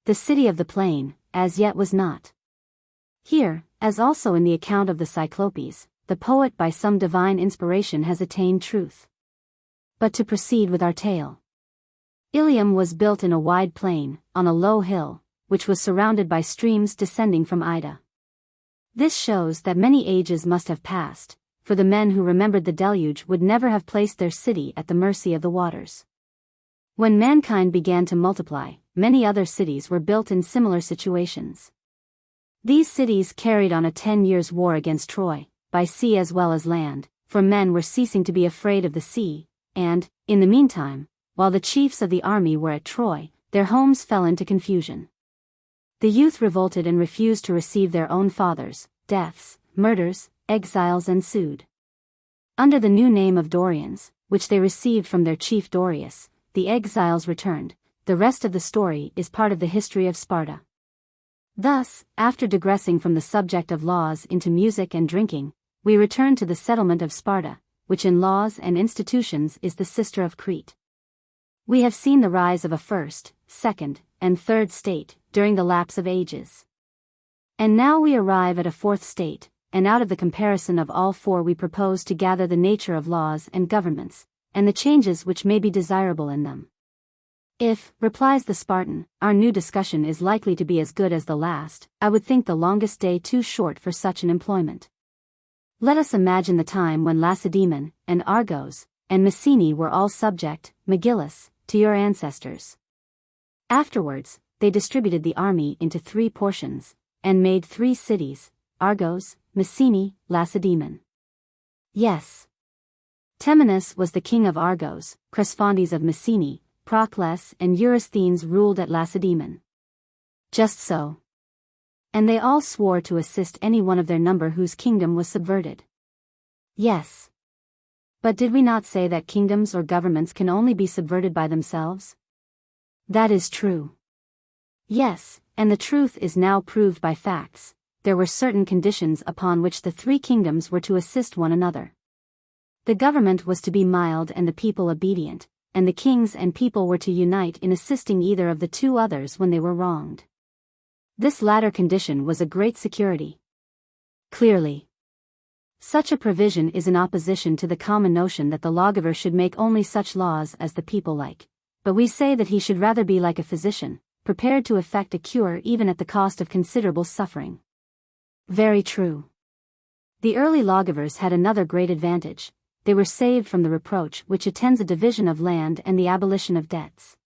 Speaker 1: The city of the plain, as yet was not. Here, as also in the account of the Cyclopes, the poet by some divine inspiration has attained truth. But to proceed with our tale. Ilium was built in a wide plain, on a low hill, which was surrounded by streams descending from Ida. This shows that many ages must have passed, for the men who remembered the deluge would never have placed their city at the mercy of the waters. When mankind began to multiply, many other cities were built in similar situations. These cities carried on a 10 years' war against Troy, by sea as well as land, for men were ceasing to be afraid of the sea, and, in the meantime, while the chiefs of the army were at Troy, their homes fell into confusion. The youth revolted and refused to receive their own fathers. Deaths, murders, exiles ensued. Under the new name of Dorians, which they received from their chief Dorius, the exiles returned. The rest of the story is part of the history of Sparta. Thus, after digressing from the subject of laws into music and drinking, we return to the settlement of Sparta, which in laws and institutions is the sister of Crete. We have seen the rise of a first, second, and third state, during the lapse of ages. And now we arrive at a fourth state, and out of the comparison of all four we propose to gather the nature of laws and governments, and the changes which may be desirable in them. If, replies the Spartan, our new discussion is likely to be as good as the last, I would think the longest day too short for such an employment. Let us imagine the time when Lacedaemon, and Argos, and Messene were all subject, Megillus, to your ancestors. Afterwards, they distributed the army into 3 portions, and made 3 cities, Argos, Messene, Lacedaemon. Yes. Temenus was the king of Argos, Cresphontes of Messene, Procles and Eurysthenes ruled at Lacedaemon. Just so. And they all swore to assist any one of their number whose kingdom was subverted. Yes. But did we not say that kingdoms or governments can only be subverted by themselves? That is true. Yes, and the truth is now proved by facts. There were certain conditions upon which the 3 kingdoms were to assist one another. The government was to be mild and the people obedient, and the kings and people were to unite in assisting either of the 2 others when they were wronged. This latter condition was a great security. Clearly. Such a provision is in opposition to the common notion that the lawgiver should make only such laws as the people like, but we say that he should rather be like a physician, prepared to effect a cure even at the cost of considerable suffering. Very true. The early lawgivers had another great advantage: they were saved from the reproach which attends a division of land and the abolition of debts.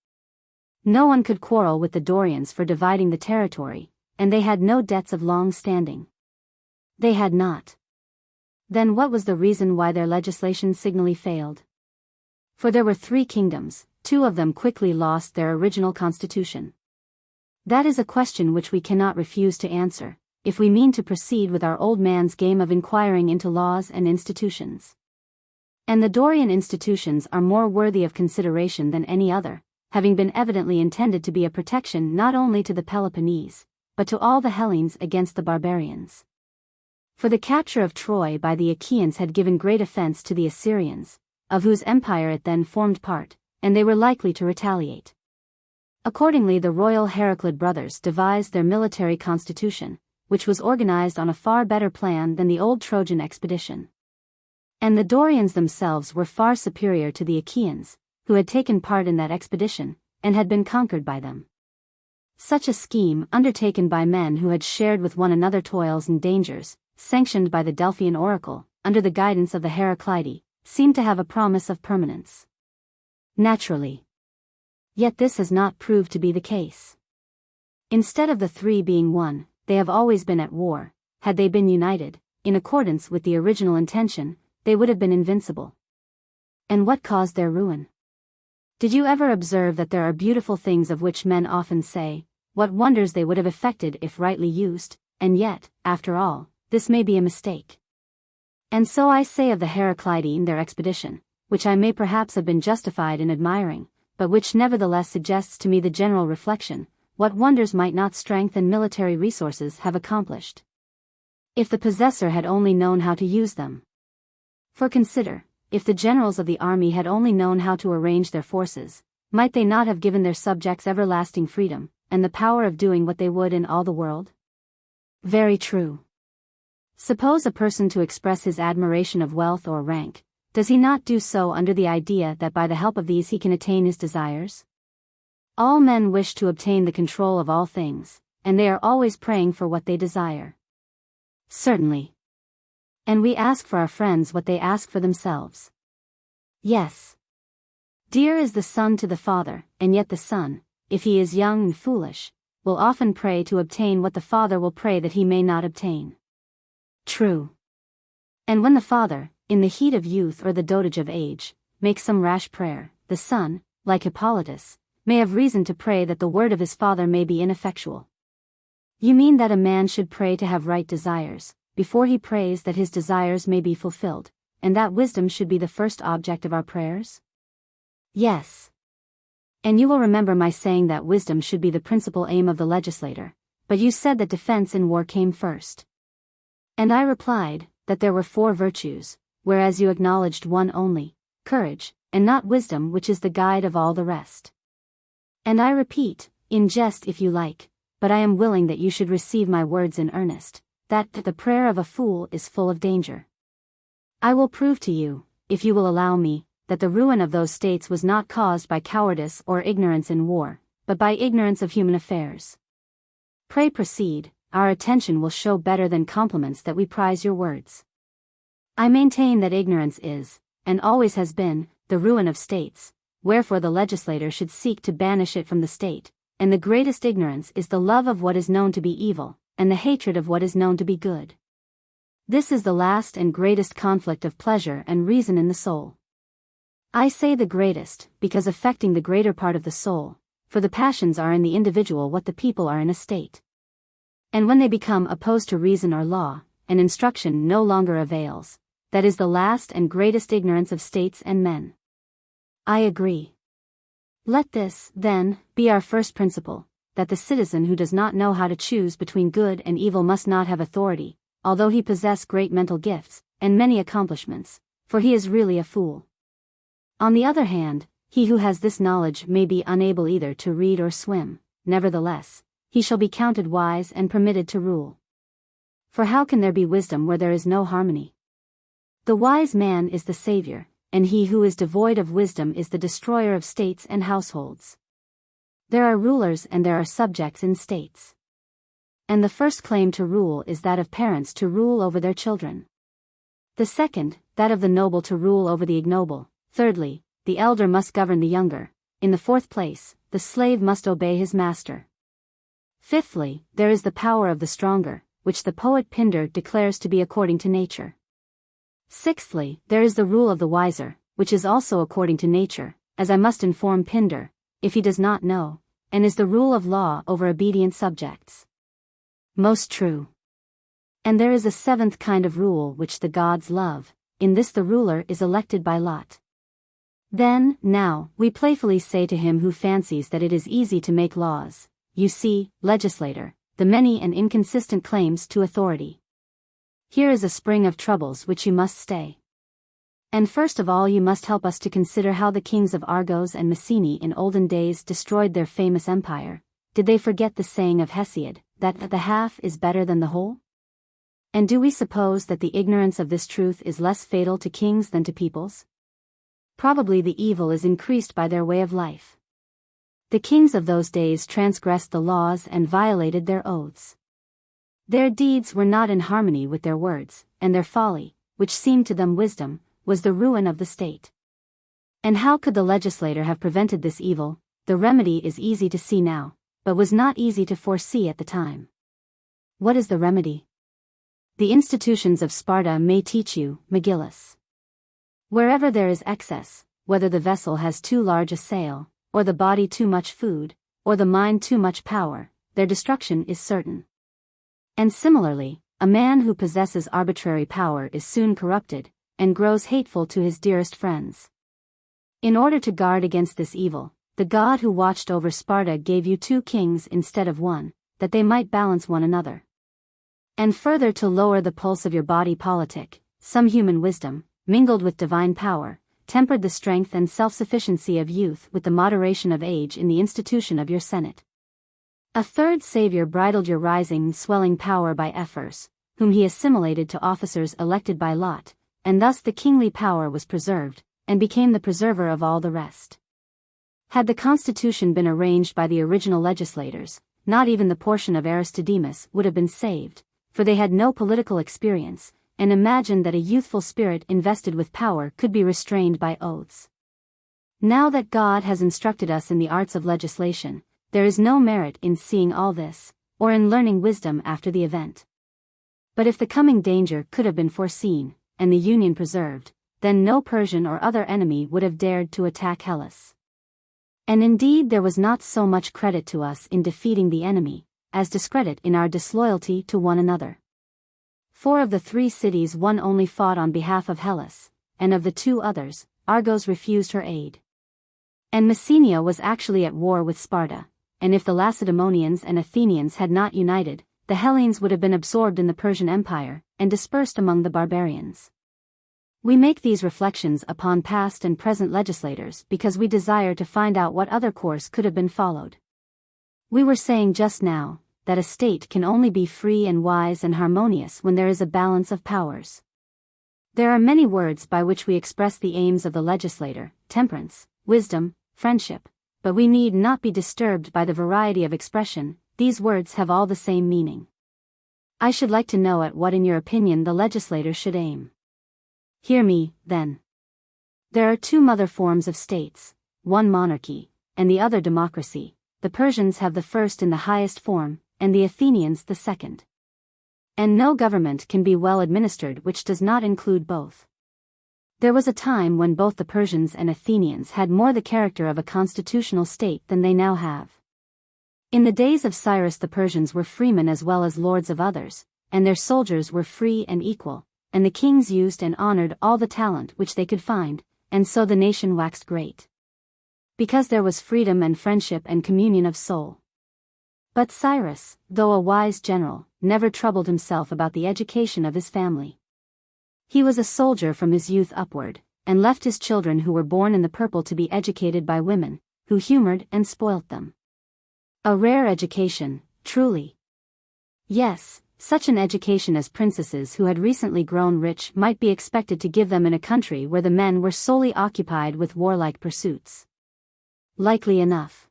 Speaker 1: No one could quarrel with the Dorians for dividing the territory, and they had no debts of long standing. They had not. Then what was the reason why their legislation signally failed? For there were 3 kingdoms, 2 of them quickly lost their original constitution. That is a question which we cannot refuse to answer, if we mean to proceed with our old man's game of inquiring into laws and institutions. And the Dorian institutions are more worthy of consideration than any other, having been evidently intended to be a protection not only to the Peloponnese, but to all the Hellenes against the barbarians. For the capture of Troy by the Achaeans had given great offense to the Assyrians, of whose empire it then formed part, and they were likely to retaliate. Accordingly the royal Heraclid brothers devised their military constitution, which was organized on a far better plan than the old Trojan expedition. And the Dorians themselves were far superior to the Achaeans, who had taken part in that expedition, and had been conquered by them. Such a scheme, undertaken by men who had shared with one another toils and dangers, sanctioned by the Delphian oracle, under the guidance of the Heraclidi, seemed to have a promise of permanence. Naturally. Yet this has not proved to be the case. Instead of the 3 being one, they have always been at war. Had they been united, in accordance with the original intention, they would have been invincible. And what caused their ruin? Did you ever observe that there are beautiful things of which men often say, what wonders they would have effected if rightly used, and yet, after all, this may be a mistake. And so I say of the Heraclidi in their expedition, which I may perhaps have been justified in admiring, but which nevertheless suggests to me the general reflection, what wonders might not strength and military resources have accomplished, if the possessor had only known how to use them. For consider, if the generals of the army had only known how to arrange their forces, might they not have given their subjects everlasting freedom, and the power of doing what they would in all the world? Very true. Suppose a person to express his admiration of wealth or rank, does he not do so under the idea that by the help of these he can attain his desires? All men wish to obtain the control of all things, and they are always praying for what they desire. Certainly. And we ask for our friends what they ask for themselves. Yes. Dear is the son to the father, and yet the son, if he is young and foolish, will often pray to obtain what the father will pray that he may not obtain. True. And when the father, in the heat of youth or the dotage of age, makes some rash prayer, the son, like Hippolytus, may have reason to pray that the word of his father may be ineffectual. You mean that a man should pray to have right desires, before he prays that his desires may be fulfilled, and that wisdom should be the first object of our prayers? Yes. And you will remember my saying that wisdom should be the principal aim of the legislator, but you said that defense in war came first. And I replied, that there were 4 virtues, whereas you acknowledged one only, courage, and not wisdom, which is the guide of all the rest. And I repeat, in jest if you like, but I am willing that you should receive my words in earnest, that the prayer of a fool is full of danger. I will prove to you, if you will allow me, that the ruin of those states was not caused by cowardice or ignorance in war, but by ignorance of human affairs. Pray proceed, our attention will show better than compliments that we prize your words. I maintain that ignorance is, and always has been, the ruin of states, wherefore the legislator should seek to banish it from the state, and the greatest ignorance is the love of what is known to be evil, and the hatred of what is known to be good. This is the last and greatest conflict of pleasure and reason in the soul. I say the greatest, because affecting the greater part of the soul, for the passions are in the individual what the people are in a state. And when they become opposed to reason or law, and instruction no longer avails, that is the last and greatest ignorance of states and men. I agree. Let this, then, be our first principle, that the citizen who does not know how to choose between good and evil must not have authority, although he possess great mental gifts, and many accomplishments, for he is really a fool. On the other hand, he who has this knowledge may be unable either to read or swim, nevertheless, he shall be counted wise and permitted to rule. For how can there be wisdom where there is no harmony? The wise man is the savior, and he who is devoid of wisdom is the destroyer of states and households. There are rulers and there are subjects in states. And the first claim to rule is that of parents to rule over their children. The second, that of the noble to rule over the ignoble. Thirdly, the elder must govern the younger. In the fourth place, the slave must obey his master. Fifthly, there is the power of the stronger, which the poet Pindar declares to be according to nature. Sixthly, there is the rule of the wiser, which is also according to nature, as I must inform Pindar, if he does not know, and is the rule of law over obedient subjects. Most true. And there is a seventh kind of rule which the gods love. In this the ruler is elected by lot. Then, now, we playfully say to him who fancies that it is easy to make laws, you see, legislator, the many and inconsistent claims to authority. Here is a spring of troubles which you must stay. And first of all you must help us to consider how the kings of Argos and Messene in olden days destroyed their famous empire. Did they forget the saying of Hesiod, that the half is better than the whole? And do we suppose that the ignorance of this truth is less fatal to kings than to peoples? Probably the evil is increased by their way of life. The kings of those days transgressed the laws and violated their oaths. Their deeds were not in harmony with their words, and their folly, which seemed to them wisdom, was the ruin of the state. And how could the legislator have prevented this evil? The remedy is easy to see now, but was not easy to foresee at the time. What is the remedy? The institutions of Sparta may teach you, Megillus. Wherever there is excess, whether the vessel has too large a sail, or the body too much food, or the mind too much power, their destruction is certain. And similarly, a man who possesses arbitrary power is soon corrupted, and grows hateful to his dearest friends. In order to guard against this evil, the god who watched over Sparta gave you 2 kings instead of 1, that they might balance one another. And further to lower the pulse of your body politic, some human wisdom, mingled with divine power, tempered the strength and self-sufficiency of youth with the moderation of age in the institution of your Senate. A third savior bridled your rising and swelling power by ephors, whom he assimilated to officers elected by lot, and thus the kingly power was preserved, and became the preserver of all the rest. Had the constitution been arranged by the original legislators, not even the portion of Aristodemus would have been saved, for they had no political experience, and imagined that a youthful spirit invested with power could be restrained by oaths. Now that God has instructed us in the arts of legislation, there is no merit in seeing all this, or in learning wisdom after the event. But if the coming danger could have been foreseen, and the union preserved, then no Persian or other enemy would have dared to attack Hellas. And indeed there was not so much credit to us in defeating the enemy, as discredit in our disloyalty to one another. 4 of the 3 cities one only fought on behalf of Hellas, and of the 2 others, Argos refused her aid. And Messenia was actually at war with Sparta, and if the Lacedaemonians and Athenians had not united, the Hellenes would have been absorbed in the Persian Empire, and dispersed among the barbarians. We make these reflections upon past and present legislators because we desire to find out what other course could have been followed. We were saying just now, that a state can only be free and wise and harmonious when there is a balance of powers. There are many words by which we express the aims of the legislator: temperance, wisdom, friendship, but we need not be disturbed by the variety of expression. These words have all the same meaning. I should like to know at what in your opinion the legislator should aim. Hear me, then. There are 2 mother forms of states, one monarchy, and the other democracy. The Persians have the first in the highest form, and the Athenians the second. And no government can be well administered which does not include both. There was a time when both the Persians and Athenians had more the character of a constitutional state than they now have. In the days of Cyrus the Persians were freemen as well as lords of others, and their soldiers were free and equal, and the kings used and honored all the talent which they could find, and so the nation waxed great. Because there was freedom and friendship and communion of soul. But Cyrus, though a wise general, never troubled himself about the education of his family. He was a soldier from his youth upward, and left his children who were born in the purple to be educated by women, who humored and spoilt them. A rare education, truly. Yes, such an education as princesses who had recently grown rich might be expected to give them in a country where the men were solely occupied with warlike pursuits. Likely enough.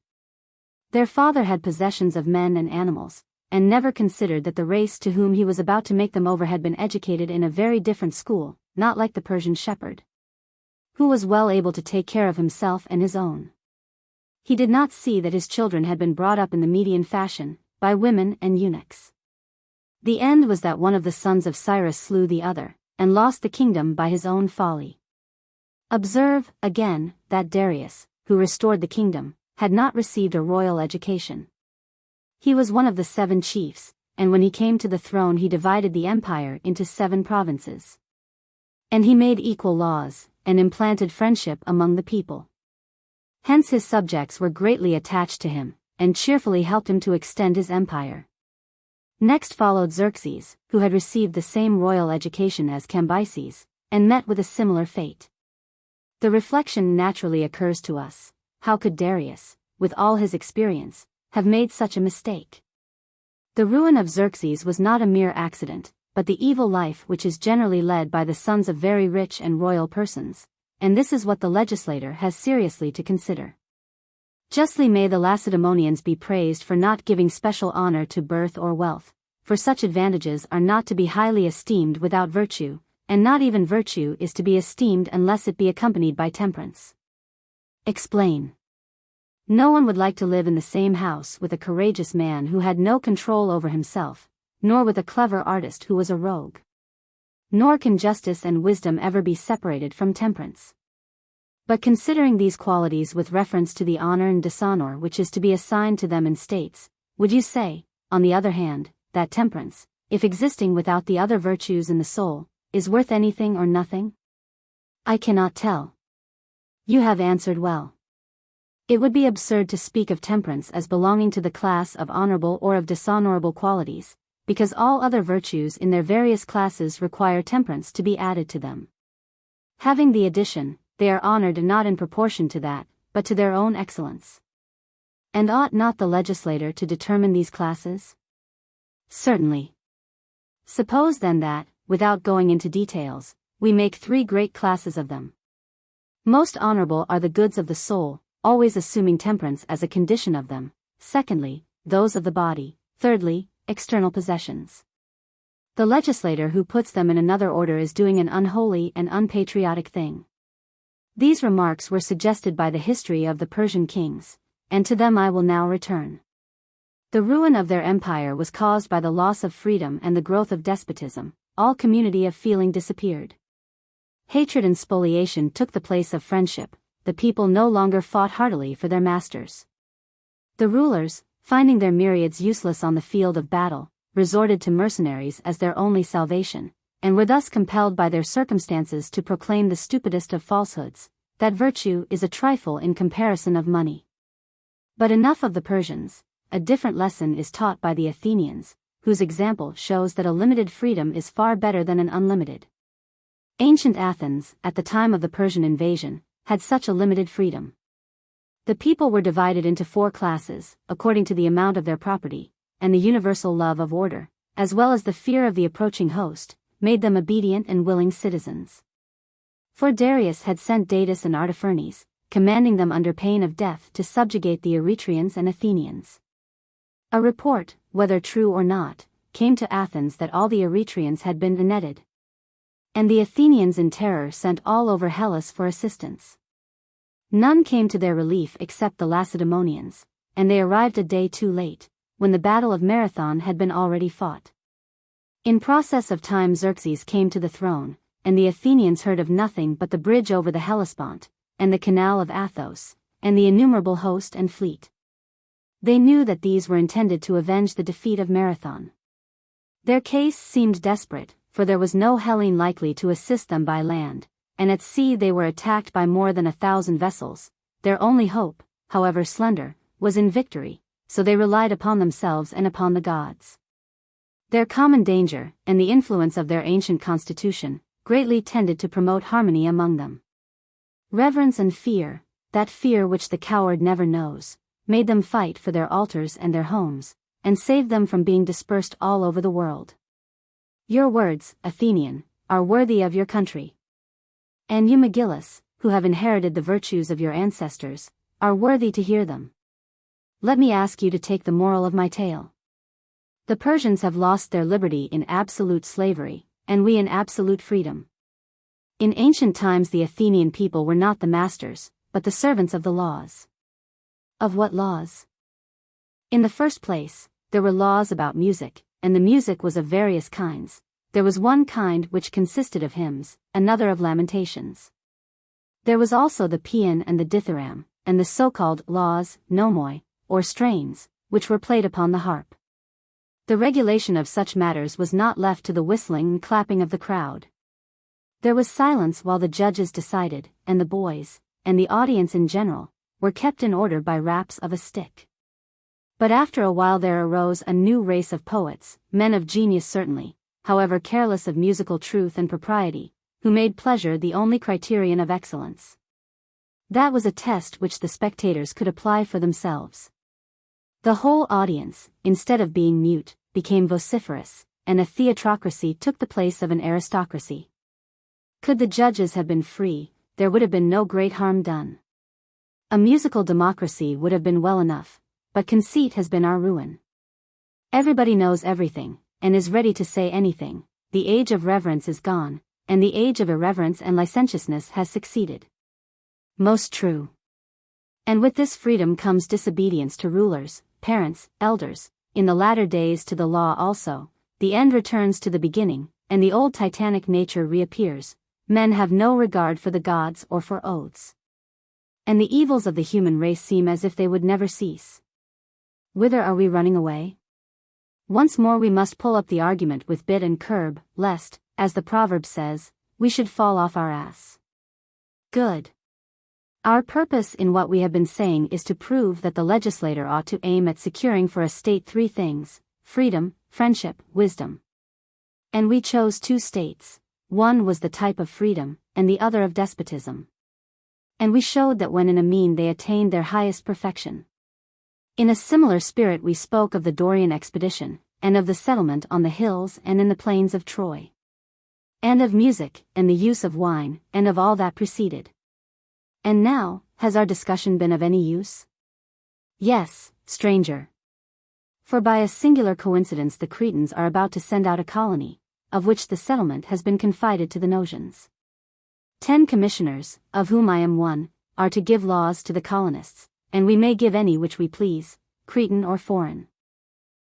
Speaker 1: Their father had possessions of men and animals, and never considered that the race to whom he was about to make them over had been educated in a very different school, not like the Persian shepherd, who was well able to take care of himself and his own. He did not see that his children had been brought up in the Median fashion, by women and eunuchs. The end was that one of the sons of Cyrus slew the other, and lost the kingdom by his own folly. Observe, again, that Darius, who restored the kingdom, had not received a royal education. He was one of the 7 chiefs, and when he came to the throne he divided the empire into 7 provinces. And he made equal laws, and implanted friendship among the people. Hence his subjects were greatly attached to him, and cheerfully helped him to extend his empire. Next followed Xerxes, who had received the same royal education as Cambyses, and met with a similar fate. The reflection naturally occurs to us: how could Darius, with all his experience, have made such a mistake? The ruin of Xerxes was not a mere accident, but the evil life which is generally led by the sons of very rich and royal persons, and this is what the legislator has seriously to consider. Justly may the Lacedaemonians be praised for not giving special honor to birth or wealth, for such advantages are not to be highly esteemed without virtue, and not even virtue is to be esteemed unless it be accompanied by temperance. Explain. No one would like to live in the same house with a courageous man who had no control over himself, nor with a clever artist who was a rogue. Nor can justice and wisdom ever be separated from temperance. But considering these qualities with reference to the honor and dishonor which is to be assigned to them in states, would you say, on the other hand, that temperance, if existing without the other virtues in the soul, is worth anything or nothing? I cannot tell. You have answered well. It would be absurd to speak of temperance as belonging to the class of honorable or of dishonorable qualities, because all other virtues in their various classes require temperance to be added to them. Having the addition, they are honored not in proportion to that, but to their own excellence. And ought not the legislator to determine these classes? Certainly. Suppose then that, without going into details, we make 3 great classes of them. Most honorable are the goods of the soul, always assuming temperance as a condition of them. Secondly, those of the body. Thirdly, external possessions. The legislator who puts them in another order is doing an unholy and unpatriotic thing. These remarks were suggested by the history of the Persian kings, and to them I will now return. The ruin of their empire was caused by the loss of freedom and the growth of despotism. All community of feeling disappeared. Hatred and spoliation took the place of friendship. The people no longer fought heartily for their masters. The rulers, finding their myriads useless on the field of battle, resorted to mercenaries as their only salvation, and were thus compelled by their circumstances to proclaim the stupidest of falsehoods, that virtue is a trifle in comparison of money. But enough of the Persians. A different lesson is taught by the Athenians, whose example shows that a limited freedom is far better than an unlimited. Ancient Athens, at the time of the Persian invasion, had such a limited freedom. The people were divided into 4 classes, according to the amount of their property, and the universal love of order, as well as the fear of the approaching host, made them obedient and willing citizens. For Darius had sent Datis and Artaphernes, commanding them under pain of death to subjugate the Eretrians and Athenians. A report, whether true or not, came to Athens that all the Eretrians had been netted. And the Athenians in terror sent all over Hellas for assistance. None came to their relief except the Lacedaemonians, and they arrived a day too late, when the battle of Marathon had been already fought. In process of time Xerxes came to the throne, and the Athenians heard of nothing but the bridge over the Hellespont, and the canal of Athos, and the innumerable host and fleet. They knew that these were intended to avenge the defeat of Marathon. Their case seemed desperate, for there was no Hellene likely to assist them by land, and at sea they were attacked by more than 1,000 vessels. Their only hope, however slender, was in victory, so they relied upon themselves and upon the gods. Their common danger, and the influence of their ancient constitution, greatly tended to promote harmony among them. Reverence and fear, that fear which the coward never knows, made them fight for their altars and their homes, and saved them from being dispersed all over the world. Your words, Athenian, are worthy of your country. And you Megillus, who have inherited the virtues of your ancestors, are worthy to hear them. Let me ask you to take the moral of my tale. The Persians have lost their liberty in absolute slavery, and we in absolute freedom. In ancient times the Athenian people were not the masters, but the servants of the laws. Of what laws? In the first place, there were laws about music, and the music was of various kinds. There was one kind which consisted of hymns, another of lamentations. There was also the paean and the dithyramb, and the so-called laws, nomoi, or strains, which were played upon the harp. The regulation of such matters was not left to the whistling and clapping of the crowd. There was silence while the judges decided, and the boys, and the audience in general, were kept in order by raps of a stick. But after a while there arose a new race of poets, men of genius certainly, however careless of musical truth and propriety, who made pleasure the only criterion of excellence. That was a test which the spectators could apply for themselves. The whole audience, instead of being mute, became vociferous, and a theatrocracy took the place of an aristocracy. Could the judges have been free, there would have been no great harm done. A musical democracy would have been well enough, but conceit has been our ruin. Everybody knows everything, and is ready to say anything. The age of reverence is gone, and the age of irreverence and licentiousness has succeeded. Most true. And with this freedom comes disobedience to rulers, parents, elders, in the latter days to the law also. The end returns to the beginning, and the old titanic nature reappears. Men have no regard for the gods or for oaths. And the evils of the human race seem as if they would never cease. Whither are we running away? Once more we must pull up the argument with bit and curb, lest, as the proverb says, we should fall off our ass. Good. Our purpose in what we have been saying is to prove that the legislator ought to aim at securing for a state three things: freedom, friendship, wisdom. And we chose two states. One was the type of freedom, and the other of despotism. And we showed that when in a mean they attained their highest perfection. In a similar spirit we spoke of the Dorian expedition, and of the settlement on the hills and in the plains of Troy. And of music, and the use of wine, and of all that preceded. And now, has our discussion been of any use? Yes, stranger. For by a singular coincidence the Cretans are about to send out a colony, of which the settlement has been confided to the Nosians. 10 commissioners, of whom I am one, are to give laws to the colonists, and we may give any which we please, Cretan or foreign.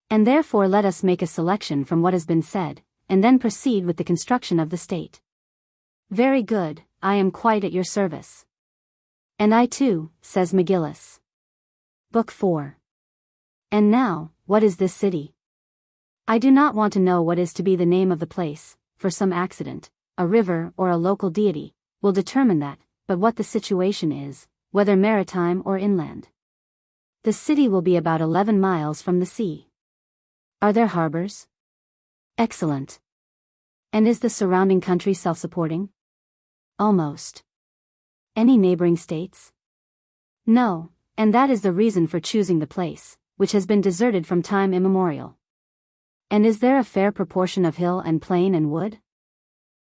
Speaker 1: And therefore let us make a selection from what has been said, and then proceed with the construction of the state. Very good, I am quite at your service. And I too, says McGillis. Book 4. And now, what is this city? I do not want to know what is to be the name of the place, for some accident, a river or a local deity, will determine that, but what the situation is, whether maritime or inland. The city will be about 11 miles from the sea. Are there harbors? Excellent. And is the surrounding country self-supporting? Almost. Any neighboring states? No, and that is the reason for choosing the place, which has been deserted from time immemorial. And is there a fair proportion of hill and plain and wood?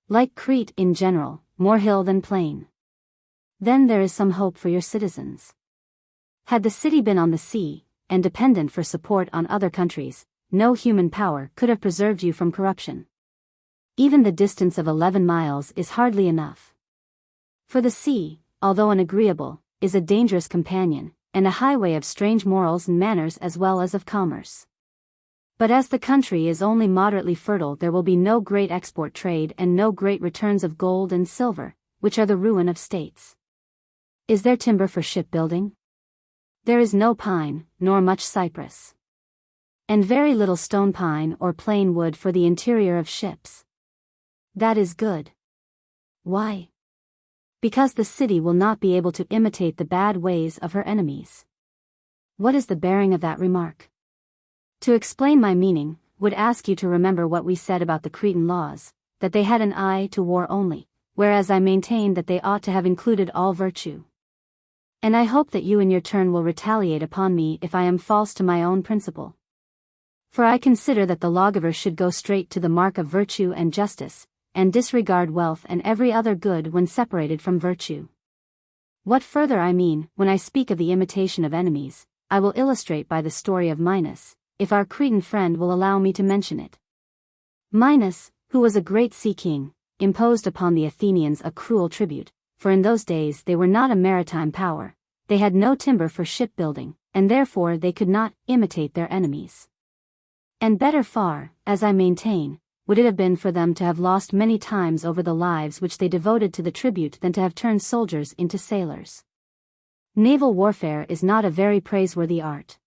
Speaker 1: Like Crete in general, more hill than plain. Then there is some hope for your citizens. Had the city been on the sea, and dependent for support on other countries, no human power could have preserved you from corruption. Even the distance of 11 miles is hardly enough. For the sea, although an agreeable, is a dangerous companion, and a highway of strange morals and manners as well as of commerce. But as the country is only moderately fertile, there will be no great export trade and no great returns of gold and silver, which are the ruin of states. Is there timber for shipbuilding? There is no pine, nor much cypress. And very little stone pine or plain wood for the interior of ships. That is good. Why? Because the city will not be able to imitate the bad ways of her enemies. What is the bearing of that remark? To explain my meaning, would ask you to remember what we said about the Cretan laws, that they had an eye to war only, whereas I maintained that they ought to have included all virtue. And I hope that you in your turn will retaliate upon me if I am false to my own principle. For I consider that the lawgiver should go straight to the mark of virtue and justice, and disregard wealth and every other good when separated from virtue. What further I mean, when I speak of the imitation of enemies, I will illustrate by the story of Minos, if our Cretan friend will allow me to mention it. Minos, who was a great sea king, imposed upon the Athenians a cruel tribute, for in those days they were not a maritime power, they had no timber for shipbuilding, and therefore they could not imitate their enemies. And better far, as I maintain, would it have been for them to have lost many times over the lives which they devoted to the tribute than to have turned soldiers into sailors. Naval warfare is not a very praiseworthy art.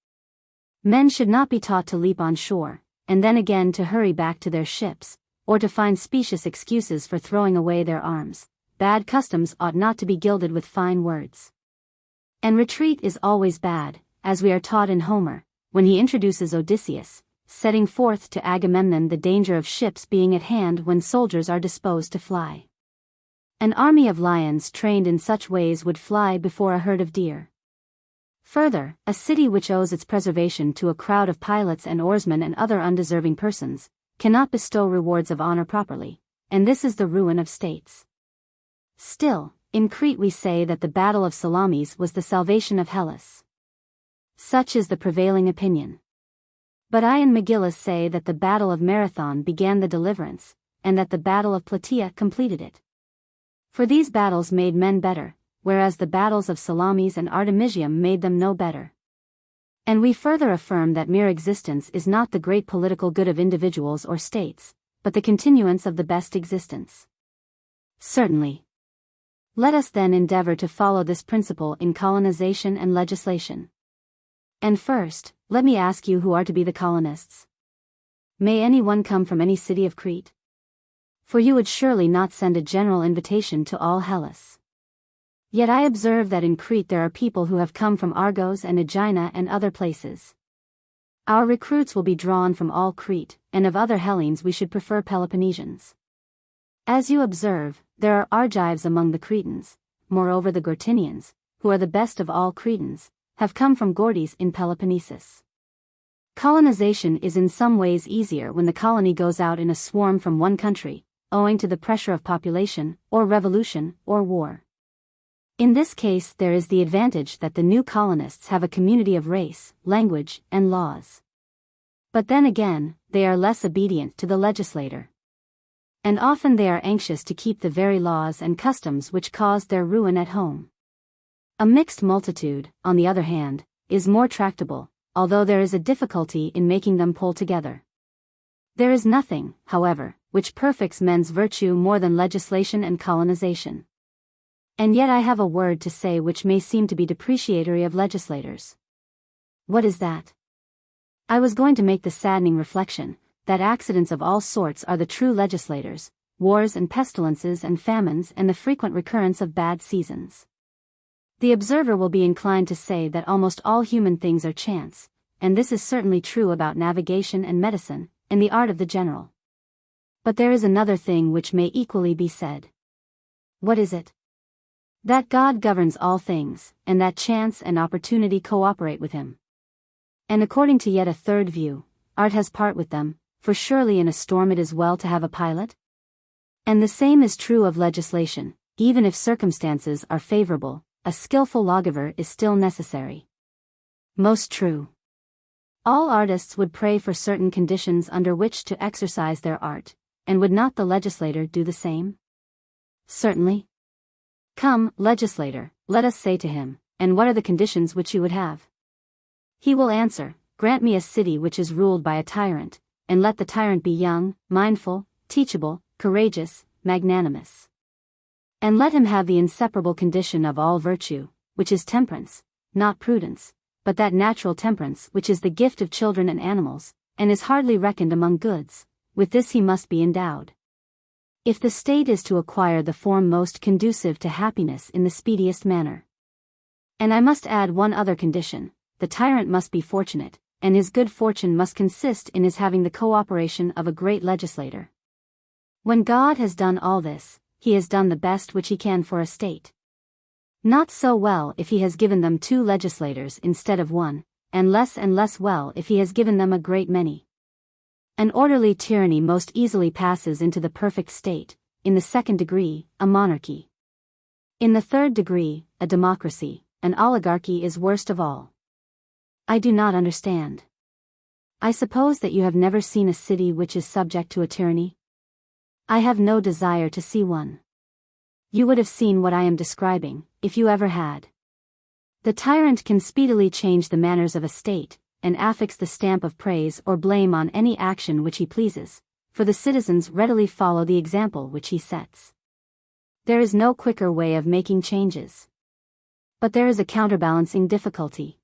Speaker 1: Men should not be taught to leap on shore, and then again to hurry back to their ships, or to find specious excuses for throwing away their arms. Bad customs ought not to be gilded with fine words. And retreat is always bad, as we are taught in Homer, when he introduces Odysseus, setting forth to Agamemnon the danger of ships being at hand when soldiers are disposed to fly. An army of lions trained in such ways would fly before a herd of deer. Further, a city which owes its preservation to a crowd of pilots and oarsmen and other undeserving persons, cannot bestow rewards of honor properly, and this is the ruin of states. Still, in Crete we say that the Battle of Salamis was the salvation of Hellas. Such is the prevailing opinion. But I and Megillus say that the Battle of Marathon began the deliverance, and that the Battle of Plataea completed it. For these battles made men better, whereas the battles of Salamis and Artemisium made them no better. And we further affirm that mere existence is not the great political good of individuals or states, but the continuance of the best existence. Certainly. Let us then endeavor to follow this principle in colonization and legislation. And first, let me ask you who are to be the colonists. May any one come from any city of Crete? For you would surely not send a general invitation to all Hellas. Yet I observe that in Crete there are people who have come from Argos and Aegina and other places. Our recruits will be drawn from all Crete, and of other Hellenes we should prefer Peloponnesians. As you observe, there are Argives among the Cretans. Moreover the Gortinians, who are the best of all Cretans, have come from Gortys in Peloponnesus. Colonization is in some ways easier when the colony goes out in a swarm from one country, owing to the pressure of population, or revolution, or war. In this case there is the advantage that the new colonists have a community of race, language, and laws. But then again, they are less obedient to the legislator. And often they are anxious to keep the very laws and customs which caused their ruin at home. A mixed multitude, on the other hand, is more tractable, although there is a difficulty in making them pull together. There is nothing, however, which perfects men's virtue more than legislation and colonization. And yet I have a word to say which may seem to be depreciatory of legislators. What is that? I was going to make the saddening reflection, that accidents of all sorts are the true legislators, wars and pestilences and famines and the frequent recurrence of bad seasons. The observer will be inclined to say that almost all human things are chance, and this is certainly true about navigation and medicine, and the art of the general. But there is another thing which may equally be said. What is it? That God governs all things, and that chance and opportunity cooperate with him. And according to yet a third view, art has part with them, for surely in a storm it is well to have a pilot? And the same is true of legislation, even if circumstances are favorable, a skillful lawgiver is still necessary. Most true. All artists would pray for certain conditions under which to exercise their art, and would not the legislator do the same? Certainly. Come, legislator, let us say to him, and what are the conditions which you would have? He will answer, grant me a city which is ruled by a tyrant, and let the tyrant be young, mindful, teachable, courageous, magnanimous. And let him have the inseparable condition of all virtue, which is temperance, not prudence, but that natural temperance which is the gift of children and animals, and is hardly reckoned among goods. With this he must be endowed. If the state is to acquire the form most conducive to happiness in the speediest manner. And I must add one other condition, the tyrant must be fortunate, and his good fortune must consist in his having the cooperation of a great legislator. When God has done all this, he has done the best which he can for a state. Not so well if he has given them 2 legislators instead of 1, and less well if he has given them a great many. An orderly tyranny most easily passes into the perfect state, in the 2nd degree, a monarchy. In the 3rd degree, a democracy, an oligarchy is worst of all. I do not understand. I suppose that you have never seen a city which is subject to a tyranny? I have no desire to see one. You would have seen what I am describing, if you ever had. The tyrant can speedily change the manners of a state, and affix the stamp of praise or blame on any action which he pleases, for the citizens readily follow the example which he sets. There is no quicker way of making changes. But there is a counterbalancing difficulty.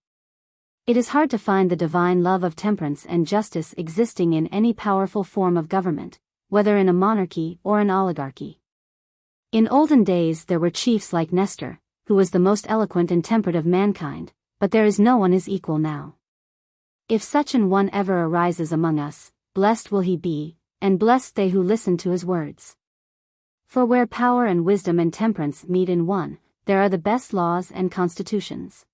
Speaker 1: It is hard to find the divine love of temperance and justice existing in any powerful form of government, whether in a monarchy or an oligarchy. In olden days there were chiefs like Nestor, who was the most eloquent and temperate of mankind, but there is no one his equal now. If such an one ever arises among us, blessed will he be, and blessed they who listen to his words. For where power and wisdom and temperance meet in one, there are the best laws and constitutions.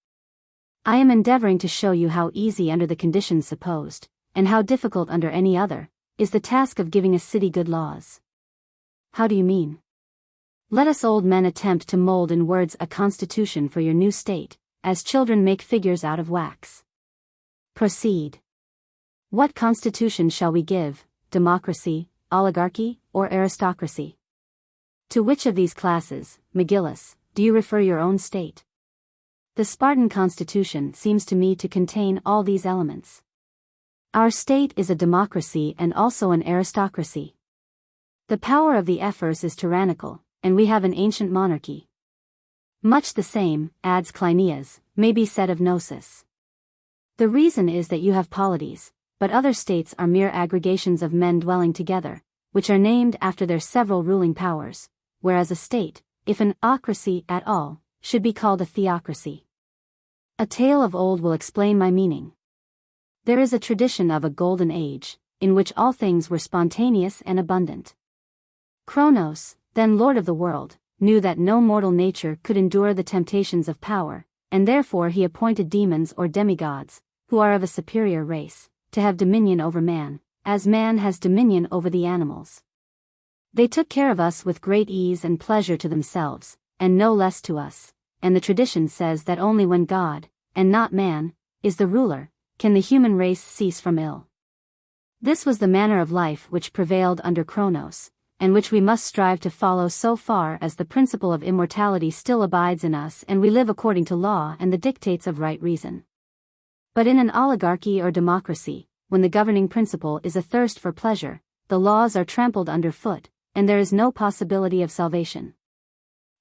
Speaker 1: I am endeavoring to show you how easy under the conditions supposed, and how difficult under any other, is the task of giving a city good laws. How do you mean? Let us old men attempt to mold in words a constitution for your new state, as children make figures out of wax. Proceed. What constitution shall we give, democracy, oligarchy, or aristocracy? To which of these classes, McGillis, do you refer your own state? The Spartan constitution seems to me to contain all these elements. Our state is a democracy and also an aristocracy. The power of the ephors is tyrannical, and we have an ancient monarchy. Much the same, adds Cleinias, may be said of Gnosis. The reason is that you have polities, but other states are mere aggregations of men dwelling together, which are named after their several ruling powers, whereas a state, if an ocracy at all, should be called a theocracy. A tale of old will explain my meaning. There is a tradition of a golden age, in which all things were spontaneous and abundant. Kronos, then lord of the world, knew that no mortal nature could endure the temptations of power, and therefore he appointed demons or demigods, who are of a superior race, to have dominion over man, as man has dominion over the animals. They took care of us with great ease and pleasure to themselves, and no less to us, and the tradition says that only when God, and not man, is the ruler, can the human race cease from ill. This was the manner of life which prevailed under Kronos, and which we must strive to follow so far as the principle of immortality still abides in us and we live according to law and the dictates of right reason. But in an oligarchy or democracy, when the governing principle is a thirst for pleasure, the laws are trampled underfoot, and there is no possibility of salvation.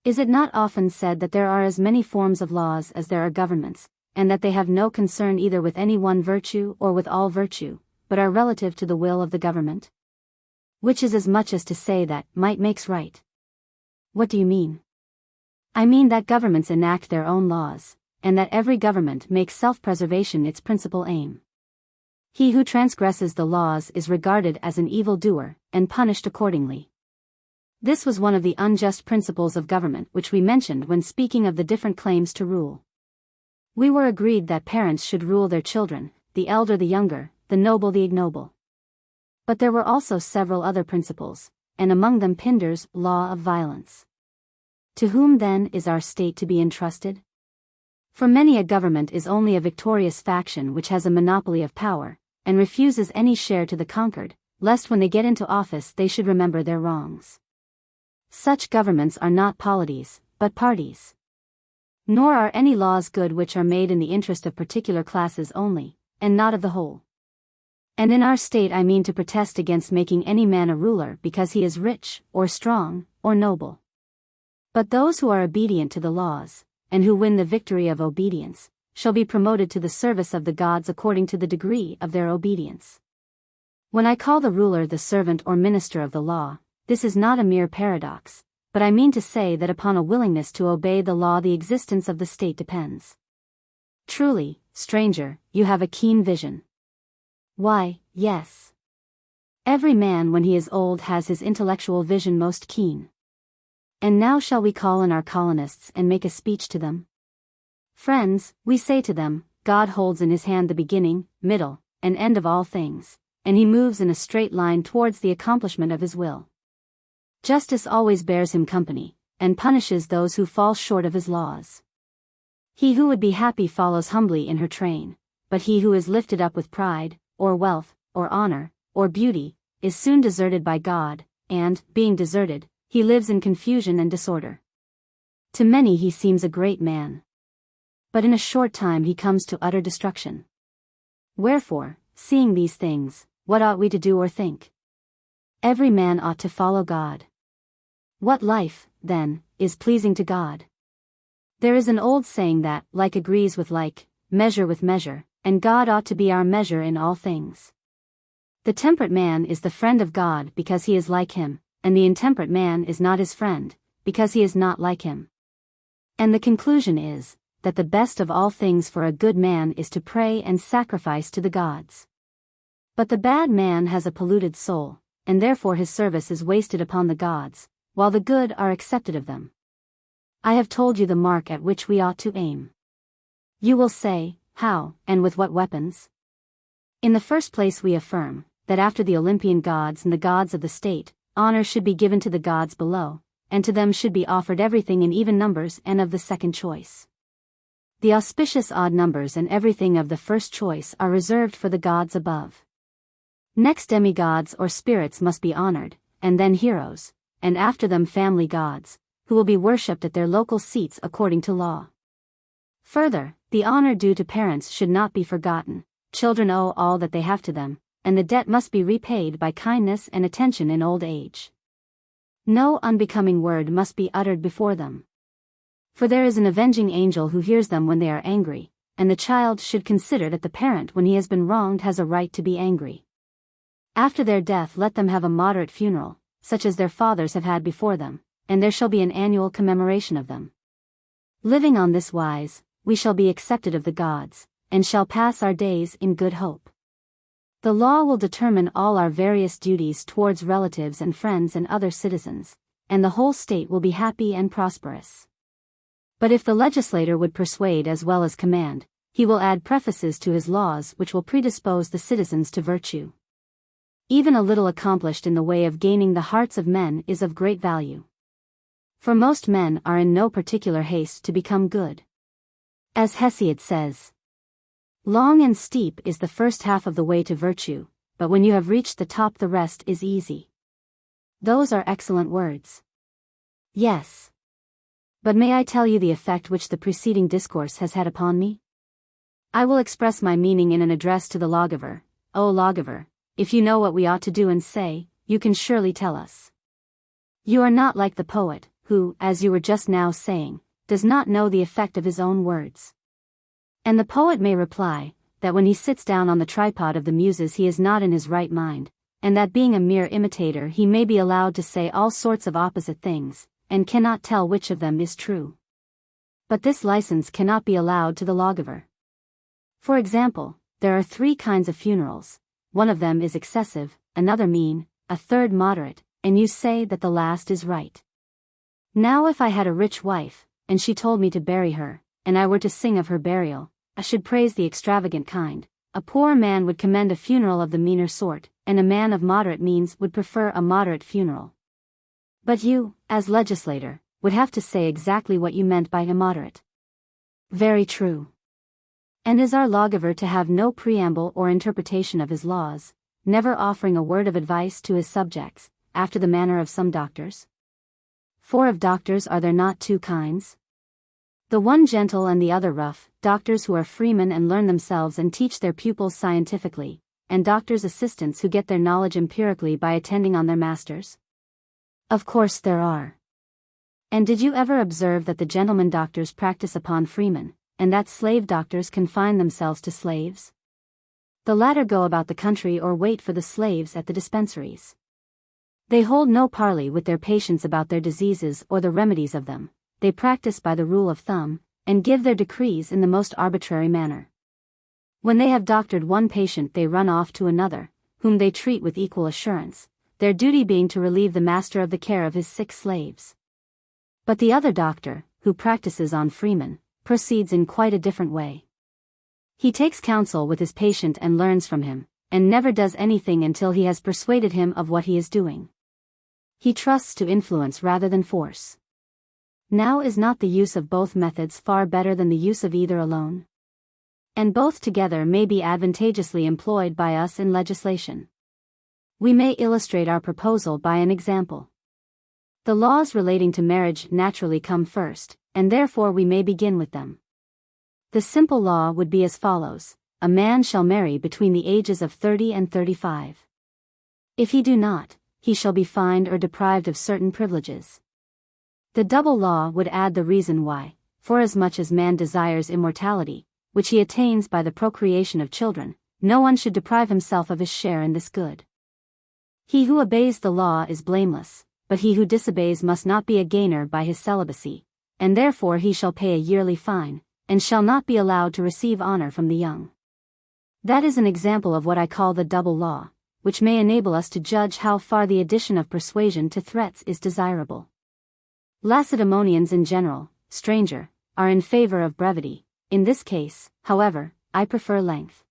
Speaker 1: Is it not often said that there are as many forms of laws as there are governments, and that they have no concern either with any one virtue or with all virtue, but are relative to the will of the government? Which is as much as to say that might makes right. What do you mean? I mean that governments enact their own laws, and that every government makes self-preservation its principal aim. He who transgresses the laws is regarded as an evildoer, and punished accordingly. This was one of the unjust principles of government which we mentioned when speaking of the different claims to rule. We were agreed that parents should rule their children, the elder the younger, the noble the ignoble. But there were also several other principles, and among them Pindar's law of violence. To whom then is our state to be entrusted? For many a government is only a victorious faction which has a monopoly of power, and refuses any share to the conquered, lest when they get into office they should remember their wrongs. Such governments are not polities, but parties. Nor are any laws good which are made in the interest of particular classes only, and not of the whole. And in our state I mean to protest against making any man a ruler because he is rich, or strong, or noble. But those who are obedient to the laws, and who win the victory of obedience, shall be promoted to the service of the gods according to the degree of their obedience. When I call the ruler the servant or minister of the law, this is not a mere paradox, but I mean to say that upon a willingness to obey the law the existence of the state depends. Truly, stranger, you have a keen vision. Why, yes. Every man when he is old has his intellectual vision most keen. And now shall we call in our colonists and make a speech to them? Friends, we say to them, God holds in his hand the beginning, middle, and end of all things, and he moves in a straight line towards the accomplishment of his will. Justice always bears him company, and punishes those who fall short of his laws. He who would be happy follows humbly in her train, but he who is lifted up with pride, or wealth, or honor, or beauty, is soon deserted by God, and, being deserted, he lives in confusion and disorder. To many he seems a great man. But in a short time he comes to utter destruction. Wherefore, seeing these things, what ought we to do or think? Every man ought to follow God. What life, then, is pleasing to God? There is an old saying that like agrees with like, measure with measure, and God ought to be our measure in all things. The temperate man is the friend of God because he is like him, and the intemperate man is not his friend, because he is not like him. And the conclusion is, that the best of all things for a good man is to pray and sacrifice to the gods. But the bad man has a polluted soul, and therefore his service is wasted upon the gods, while the good are accepted of them. I have told you the mark at which we ought to aim. You will say, how, and with what weapons? In the first place we affirm, that after the Olympian gods and the gods of the state, honor should be given to the gods below, and to them should be offered everything in even numbers and of the second choice. The auspicious odd numbers and everything of the first choice are reserved for the gods above. Next demigods or spirits must be honored, and then heroes, and after them family gods, who will be worshipped at their local seats according to law. Further, the honor due to parents should not be forgotten. Children owe all that they have to them, and the debt must be repaid by kindness and attention in old age. No unbecoming word must be uttered before them. For there is an avenging angel who hears them when they are angry, and the child should consider that the parent when he has been wronged has a right to be angry. After their death let them have a moderate funeral, such as their fathers have had before them, and there shall be an annual commemoration of them. Living on this wise, we shall be accepted of the gods, and shall pass our days in good hope. The law will determine all our various duties towards relatives and friends and other citizens, and the whole state will be happy and prosperous. But if the legislator would persuade as well as command, he will add prefaces to his laws which will predispose the citizens to virtue. Even a little accomplished in the way of gaining the hearts of men is of great value. For most men are in no particular haste to become good. As Hesiod says, long and steep is the first half of the way to virtue, but when you have reached the top the rest is easy. Those are excellent words. Yes. But may I tell you the effect which the preceding discourse has had upon me? I will express my meaning in an address to the lawgiver. O lawgiver, if you know what we ought to do and say, you can surely tell us. You are not like the poet, who, as you were just now saying, does not know the effect of his own words. And the poet may reply, that when he sits down on the tripod of the muses he is not in his right mind, and that being a mere imitator he may be allowed to say all sorts of opposite things, and cannot tell which of them is true. But this license cannot be allowed to the lawgiver. For example, there are 3 kinds of funerals, one of them is excessive, another mean, a third moderate, and you say that the last is right. Now if I had a rich wife, and she told me to bury her, and I were to sing of her burial, I should praise the extravagant kind. A poor man would commend a funeral of the meaner sort, and a man of moderate means would prefer a moderate funeral. But you, as legislator, would have to say exactly what you meant by immoderate. Very true. And is our lawgiver to have no preamble or interpretation of his laws, never offering a word of advice to his subjects, after the manner of some doctors? For of doctors are there not 2 kinds? The one gentle and the other rough, doctors who are freemen and learn themselves and teach their pupils scientifically, and doctors' assistants who get their knowledge empirically by attending on their masters? Of course there are. And did you ever observe that the gentlemen doctors practice upon freemen, and that slave doctors confine themselves to slaves? The latter go about the country or wait for the slaves at the dispensaries. They hold no parley with their patients about their diseases or the remedies of them, they practice by the rule of thumb, and give their decrees in the most arbitrary manner. When they have doctored one patient they run off to another, whom they treat with equal assurance, their duty being to relieve the master of the care of his sick slaves. But the other doctor, who practices on freemen, proceeds in quite a different way. He takes counsel with his patient and learns from him, and never does anything until he has persuaded him of what he is doing. He trusts to influence rather than force. Now is not the use of both methods far better than the use of either alone? And both together may be advantageously employed by us in legislation. We may illustrate our proposal by an example. The laws relating to marriage naturally come first, and therefore we may begin with them. The simple law would be as follows: a man shall marry between the ages of 30 and 35. If he do not, he shall be fined or deprived of certain privileges. The double law would add the reason why, forasmuch as man desires immortality, which he attains by the procreation of children, no one should deprive himself of his share in this good. He who obeys the law is blameless, but he who disobeys must not be a gainer by his celibacy, and therefore he shall pay a yearly fine, and shall not be allowed to receive honor from the young. That is an example of what I call the double law, which may enable us to judge how far the addition of persuasion to threats is desirable. Lacedaemonians in general, stranger, are in favor of brevity. In this case, however, I prefer length.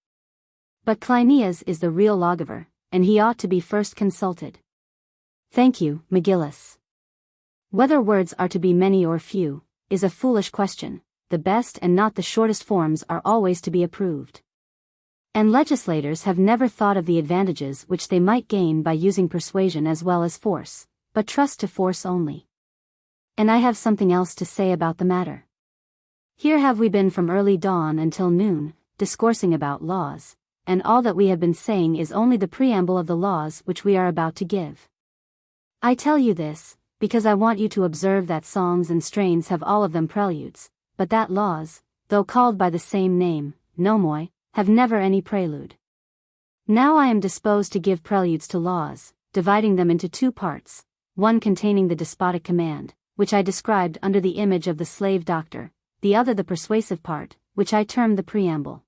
Speaker 1: But Cleinias is the real lawgiver, and he ought to be first consulted. Thank you, McGillis. Whether words are to be many or few, is a foolish question. The best and not the shortest forms are always to be approved. And legislators have never thought of the advantages which they might gain by using persuasion as well as force, but trust to force only. And I have something else to say about the matter. Here have we been from early dawn until noon, discoursing about laws, and all that we have been saying is only the preamble of the laws which we are about to give. I tell you this, because I want you to observe that songs and strains have all of them preludes, but that laws, though called by the same name, nomoi, have never any prelude. Now I am disposed to give preludes to laws, dividing them into two parts, one containing the despotic command, which I described under the image of the slave doctor, the other the persuasive part, which I term the preamble.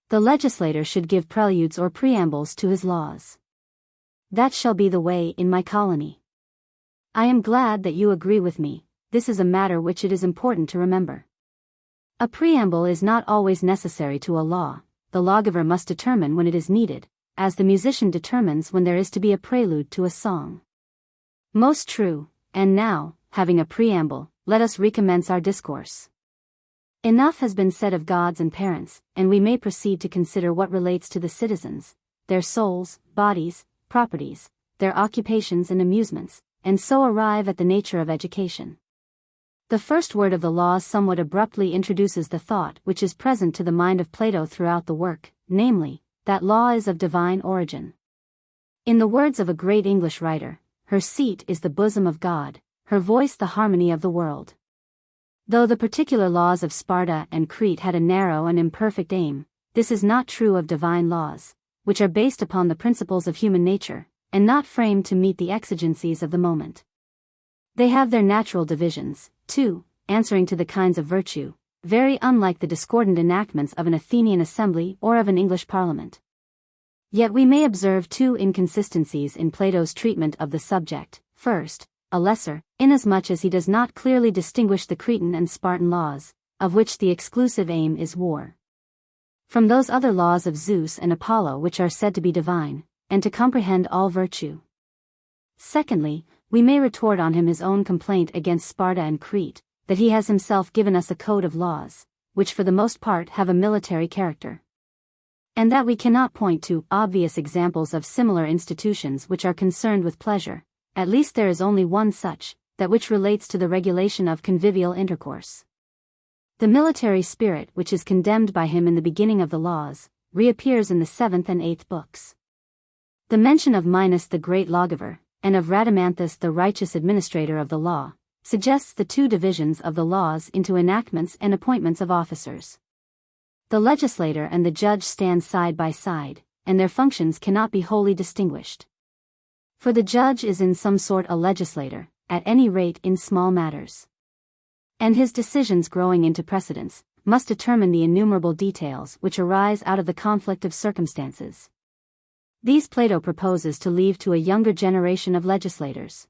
Speaker 1: The legislator should give preludes or preambles to his laws. That shall be the way in my colony. I am glad that you agree with me. This is a matter which it is important to remember. A preamble is not always necessary to a law. The lawgiver must determine when it is needed, as the musician determines when there is to be a prelude to a song. Most true, and now, having a preamble, let us recommence our discourse. Enough has been said of gods and parents, and we may proceed to consider what relates to the citizens, their souls, bodies, properties, their occupations and amusements, and so arrive at the nature of education. The first word of the law somewhat abruptly introduces the thought which is present to the mind of Plato throughout the work, namely, that law is of divine origin. In the words of a great English writer, her seat is the bosom of God, her voice the harmony of the world. Though the particular laws of Sparta and Crete had a narrow and imperfect aim, this is not true of divine laws, which are based upon the principles of human nature, and not framed to meet the exigencies of the moment. They have their natural divisions, too, answering to the kinds of virtue, very unlike the discordant enactments of an Athenian assembly or of an English parliament. Yet we may observe two inconsistencies in Plato's treatment of the subject. First, a lesser, inasmuch as he does not clearly distinguish the Cretan and Spartan laws, of which the exclusive aim is war, from those other laws of Zeus and Apollo which are said to be divine, and to comprehend all virtue. Secondly, we may retort on him his own complaint against Sparta and Crete, that he has himself given us a code of laws, which for the most part have a military character. And that we cannot point to obvious examples of similar institutions which are concerned with pleasure. At least there is only one such, that which relates to the regulation of convivial intercourse. The military spirit which is condemned by him in the beginning of the laws, reappears in the 7th and 8th books. The mention of Minos the great lawgiver, and of Rhadamanthus the righteous administrator of the law, suggests the two divisions of the laws into enactments and appointments of officers. The legislator and the judge stand side by side, and their functions cannot be wholly distinguished. For the judge is in some sort a legislator, at any rate in small matters. And his decisions growing into precedents, must determine the innumerable details which arise out of the conflict of circumstances. These Plato proposes to leave to a younger generation of legislators.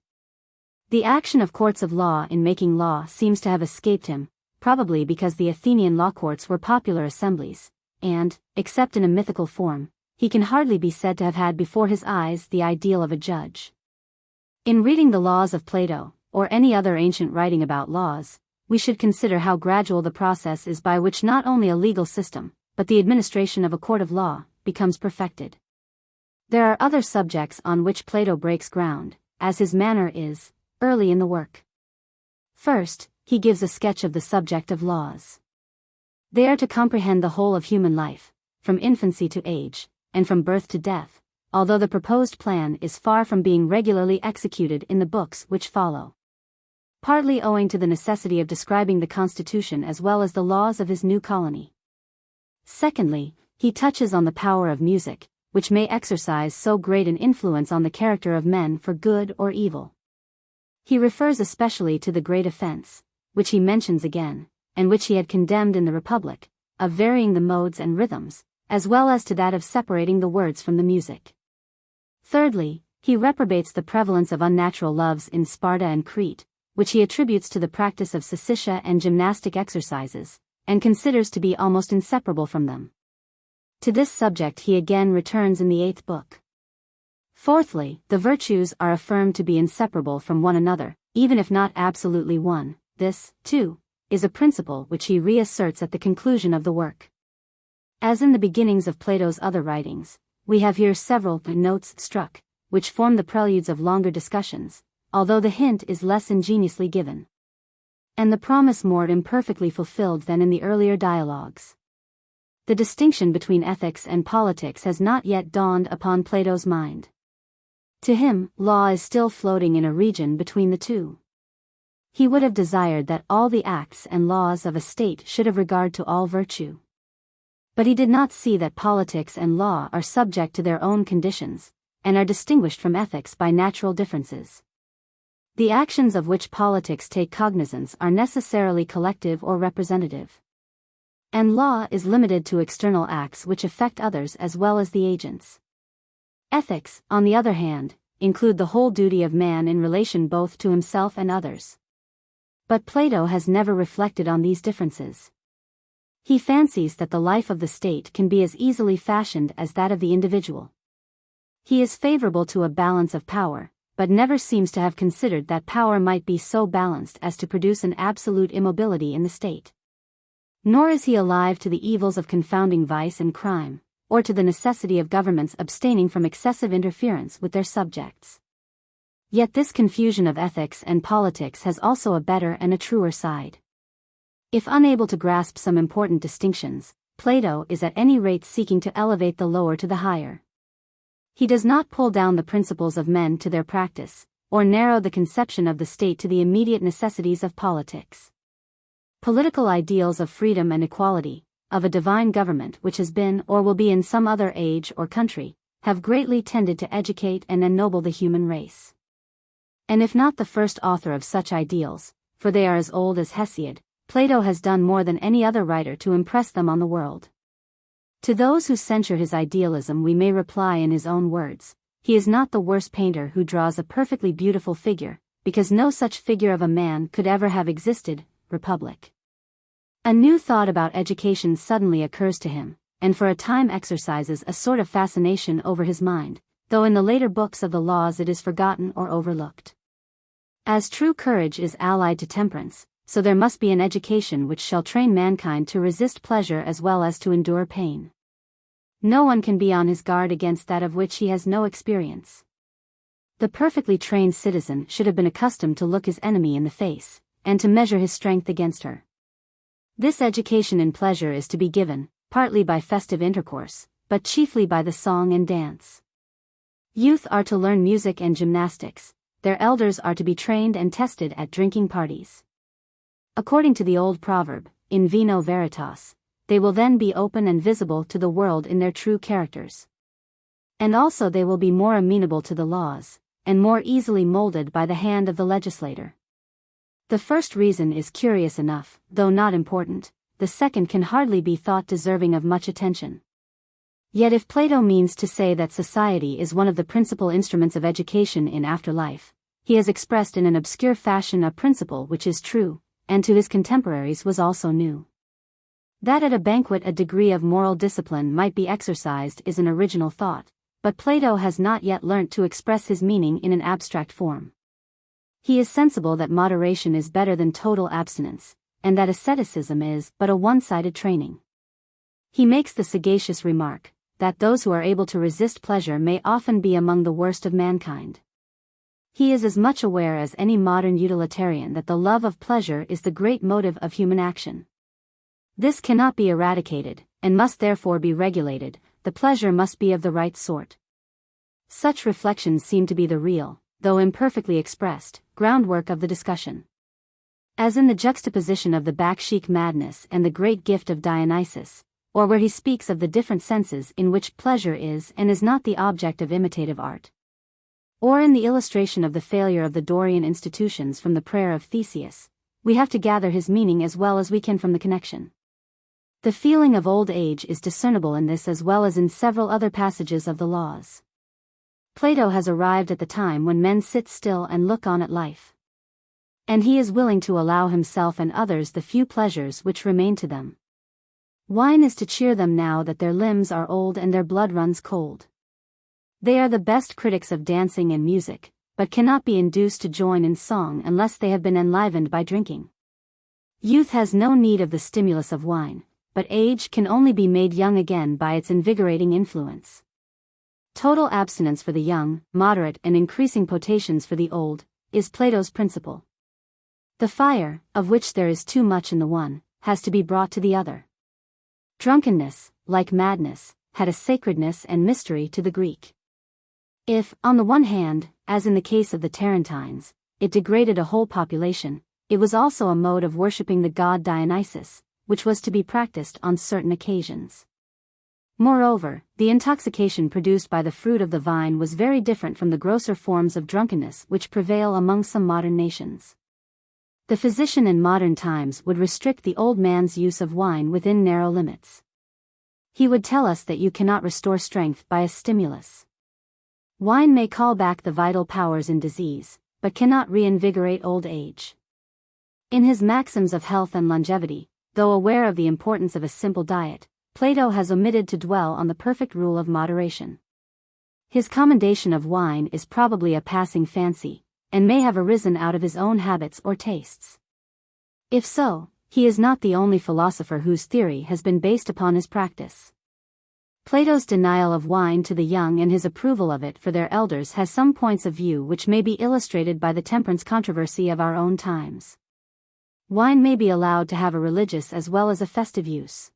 Speaker 1: The action of courts of law in making law seems to have escaped him, probably because the Athenian law courts were popular assemblies, and, except in a mythical form, he can hardly be said to have had before his eyes the ideal of a judge. In reading the laws of Plato, or any other ancient writing about laws, we should consider how gradual the process is by which not only a legal system, but the administration of a court of law, becomes perfected. There are other subjects on which Plato breaks ground, as his manner is, early in the work. First, he gives a sketch of the subject of laws. They are to comprehend the whole of human life, from infancy to age, and from birth to death, although the proposed plan is far from being regularly executed in the books which follow. Partly owing to the necessity of describing the constitution as well as the laws of his new colony. Secondly, he touches on the power of music, which may exercise so great an influence on the character of men for good or evil. He refers especially to the great offense, which he mentions again, and which he had condemned in the Republic, of varying the modes and rhythms, as well as to that of separating the words from the music. Thirdly, he reprobates the prevalence of unnatural loves in Sparta and Crete, which he attributes to the practice of syssitia and gymnastic exercises, and considers to be almost inseparable from them. To this subject he again returns in the 8th book. Fourthly, the virtues are affirmed to be inseparable from one another, even if not absolutely one. This, too, is a principle which he reasserts at the conclusion of the work. As in the beginnings of Plato's other writings, we have here several notes struck, which form the preludes of longer discussions, although the hint is less ingeniously given, and the promise more imperfectly fulfilled than in the earlier dialogues. The distinction between ethics and politics has not yet dawned upon Plato's mind. To him, law is still floating in a region between the two. He would have desired that all the acts and laws of a state should have regard to all virtue. But he did not see that politics and law are subject to their own conditions, and are distinguished from ethics by natural differences. The actions of which politics take cognizance are necessarily collective or representative. And law is limited to external acts which affect others as well as the agents. Ethics, on the other hand, include the whole duty of man in relation both to himself and others. But Plato has never reflected on these differences. He fancies that the life of the state can be as easily fashioned as that of the individual. He is favorable to a balance of power, but never seems to have considered that power might be so balanced as to produce an absolute immobility in the state. Nor is he alive to the evils of confounding vice and crime, or to the necessity of governments abstaining from excessive interference with their subjects. Yet this confusion of ethics and politics has also a better and a truer side. If unable to grasp some important distinctions, Plato is at any rate seeking to elevate the lower to the higher. He does not pull down the principles of men to their practice, or narrow the conception of the state to the immediate necessities of politics. Political ideals of freedom and equality, of a divine government which has been or will be in some other age or country, have greatly tended to educate and ennoble the human race. And if not the first author of such ideals, for they are as old as Hesiod, Plato has done more than any other writer to impress them on the world. To those who censure his idealism we may reply in his own words, he is not the worst painter who draws a perfectly beautiful figure, because no such figure of a man could ever have existed. Republic. A new thought about education suddenly occurs to him, and for a time exercises a sort of fascination over his mind, though in the later books of the laws it is forgotten or overlooked. As true courage is allied to temperance, so there must be an education which shall train mankind to resist pleasure as well as to endure pain. No one can be on his guard against that of which he has no experience. The perfectly trained citizen should have been accustomed to look his enemy in the face, and to measure his strength against her. This education in pleasure is to be given, partly by festive intercourse, but chiefly by the song and dance. Youth are to learn music and gymnastics, their elders are to be trained and tested at drinking parties. According to the old proverb, in vino veritas, they will then be open and visible to the world in their true characters. And also they will be more amenable to the laws, and more easily molded by the hand of the legislator. The first reason is curious enough, though not important, the second can hardly be thought deserving of much attention. Yet if Plato means to say that society is one of the principal instruments of education in afterlife, he has expressed in an obscure fashion a principle which is true, and to his contemporaries was also new. That at a banquet a degree of moral discipline might be exercised is an original thought, but Plato has not yet learnt to express his meaning in an abstract form. He is sensible that moderation is better than total abstinence, and that asceticism is but a one-sided training. He makes the sagacious remark, that those who are able to resist pleasure may often be among the worst of mankind. He is as much aware as any modern utilitarian that the love of pleasure is the great motive of human action. This cannot be eradicated, and must therefore be regulated. The pleasure must be of the right sort. Such reflections seem to be the real, though imperfectly expressed, groundwork of the discussion. As in the juxtaposition of the Bakshik madness and the great gift of Dionysus, or where he speaks of the different senses in which pleasure is and is not the object of imitative art. Or in the illustration of the failure of the Dorian institutions from the prayer of Theseus, we have to gather his meaning as well as we can from the connection. The feeling of old age is discernible in this as well as in several other passages of the Laws. Plato has arrived at the time when men sit still and look on at life. And he is willing to allow himself and others the few pleasures which remain to them. Wine is to cheer them now that their limbs are old and their blood runs cold. They are the best critics of dancing and music, but cannot be induced to join in song unless they have been enlivened by drinking. Youth has no need of the stimulus of wine, but age can only be made young again by its invigorating influence. Total abstinence for the young, moderate and increasing potations for the old, is Plato's principle. The fire, of which there is too much in the one, has to be brought to the other. Drunkenness, like madness, had a sacredness and mystery to the Greek. If, on the one hand, as in the case of the Tarentines, it degraded a whole population, it was also a mode of worshipping the god Dionysus, which was to be practiced on certain occasions. Moreover, the intoxication produced by the fruit of the vine was very different from the grosser forms of drunkenness which prevail among some modern nations. The physician in modern times would restrict the old man's use of wine within narrow limits. He would tell us that you cannot restore strength by a stimulus. Wine may call back the vital powers in disease, but cannot reinvigorate old age. In his maxims of health and longevity, though aware of the importance of a simple diet, Plato has omitted to dwell on the perfect rule of moderation. His commendation of wine is probably a passing fancy, and may have arisen out of his own habits or tastes. If so, he is not the only philosopher whose theory has been based upon his practice. Plato's denial of wine to the young and his approval of it for their elders has some points of view which may be illustrated by the temperance controversy of our own times. Wine may be allowed to have a religious as well as a festive use.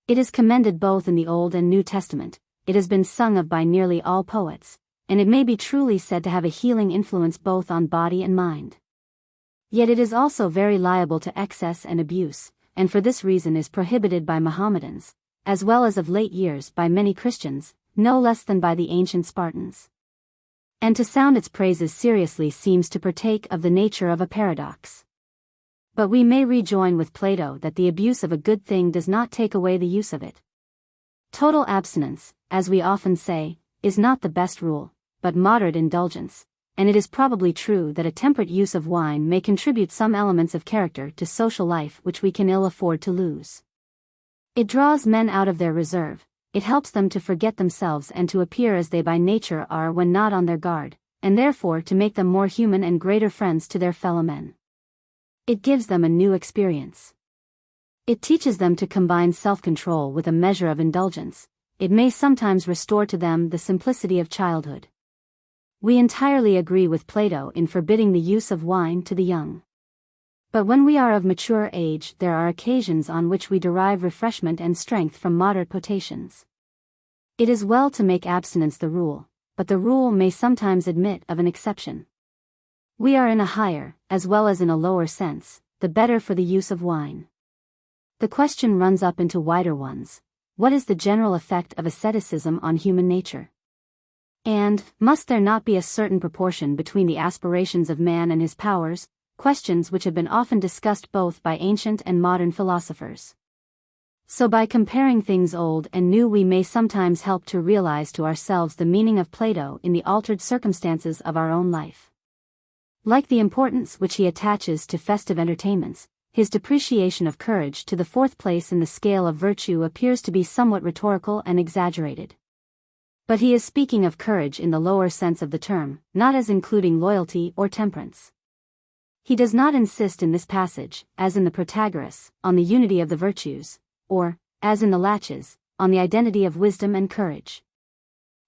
Speaker 1: It is commended both in the Old and New Testament, it has been sung of by nearly all poets, and it may be truly said to have a healing influence both on body and mind. Yet it is also very liable to excess and abuse, and for this reason is prohibited by Mohammedans, as well as of late years by many Christians, no less than by the ancient Spartans. And to sound its praises seriously seems to partake of the nature of a paradox. But we may rejoin with Plato that the abuse of a good thing does not take away the use of it. Total abstinence, as we often say, is not the best rule, but moderate indulgence, and it is probably true that a temperate use of wine may contribute some elements of character to social life which we can ill afford to lose. It draws men out of their reserve, it helps them to forget themselves and to appear as they by nature are when not on their guard, and therefore to make them more human and greater friends to their fellow men. It gives them a new experience. It teaches them to combine self-control with a measure of indulgence. It may sometimes restore to them the simplicity of childhood. We entirely agree with Plato in forbidding the use of wine to the young. But when we are of mature age, there are occasions on which we derive refreshment and strength from moderate potations. It is well to make abstinence the rule, but the rule may sometimes admit of an exception. We are in a higher, as well as in a lower sense, the better for the use of wine. The question runs up into wider ones. What is the general effect of asceticism on human nature? And, must there not be a certain proportion between the aspirations of man and his powers, questions which have been often discussed both by ancient and modern philosophers. So by comparing things old and new we may sometimes help to realize to ourselves the meaning of Plato in the altered circumstances of our own life. Like the importance which he attaches to festive entertainments, his depreciation of courage to the fourth place in the scale of virtue appears to be somewhat rhetorical and exaggerated. But he is speaking of courage in the lower sense of the term, not as including loyalty or temperance. He does not insist in this passage, as in the Protagoras, on the unity of the virtues, or, as in the Laches, on the identity of wisdom and courage.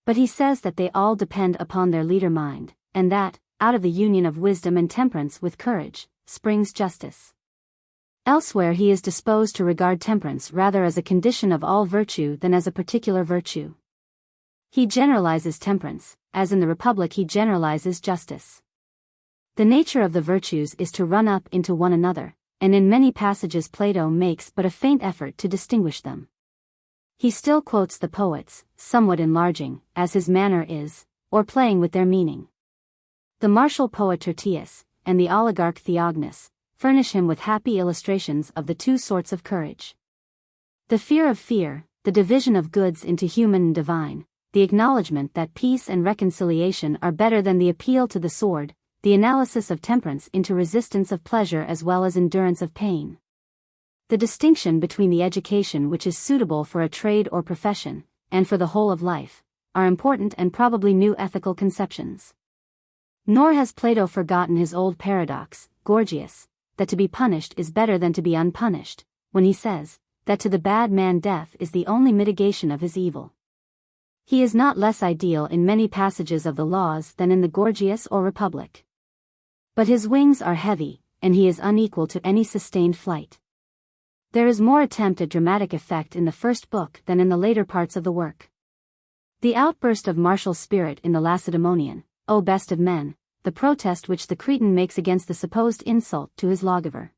Speaker 1: But he says that they all depend upon their leader mind, and that, out of the union of wisdom and temperance with courage, springs justice. Elsewhere he is disposed to regard temperance rather as a condition of all virtue than as a particular virtue. He generalizes temperance, as in the Republic he generalizes justice. The nature of the virtues is to run up into one another, and in many passages Plato makes but a faint effort to distinguish them. He still quotes the poets, somewhat enlarging, as his manner is, or playing with their meaning. The martial poet Tertius, and the oligarch Theognis, furnish him with happy illustrations of the two sorts of courage. The fear of fear, the division of goods into human and divine, the acknowledgement that peace and reconciliation are better than the appeal to the sword, the analysis of temperance into resistance of pleasure as well as endurance of pain. The distinction between the education which is suitable for a trade or profession, and for the whole of life, are important and probably new ethical conceptions. Nor has Plato forgotten his old paradox, Gorgias, that to be punished is better than to be unpunished, when he says, that to the bad man death is the only mitigation of his evil. He is not less ideal in many passages of the Laws than in the Gorgias or Republic. But his wings are heavy, and he is unequal to any sustained flight. There is more attempt at dramatic effect in the first book than in the later parts of the work. The outburst of martial spirit in the Lacedaemonian, O best of men, the protest which the Cretan makes against the supposed insult to his lawgiver.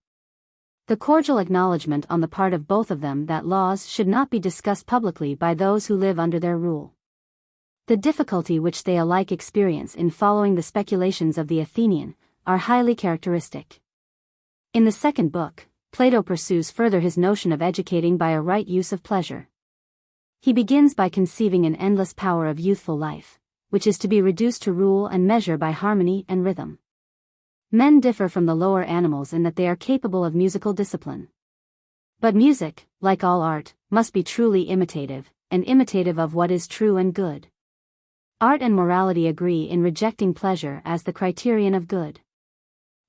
Speaker 1: The cordial acknowledgement on the part of both of them that laws should not be discussed publicly by those who live under their rule. The difficulty which they alike experience in following the speculations of the Athenian, are highly characteristic. In the second book, Plato pursues further his notion of educating by a right use of pleasure. He begins by conceiving an endless power of youthful life, which is to be reduced to rule and measure by harmony and rhythm. Men differ from the lower animals in that they are capable of musical discipline. But music, like all art, must be truly imitative, and imitative of what is true and good. Art and morality agree in rejecting pleasure as the criterion of good.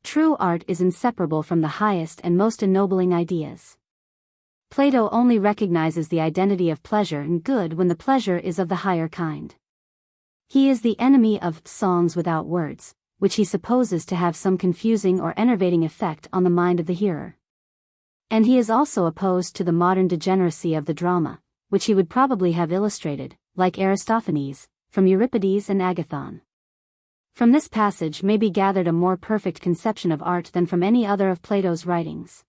Speaker 1: True art is inseparable from the highest and most ennobling ideas. Plato only recognizes the identity of pleasure and good when the pleasure is of the higher kind. He is the enemy of songs without words, which he supposes to have some confusing or enervating effect on the mind of the hearer. And he is also opposed to the modern degeneracy of the drama, which he would probably have illustrated, like Aristophanes, from Euripides and Agathon. From this passage may be gathered a more perfect conception of art than from any other of Plato's writings.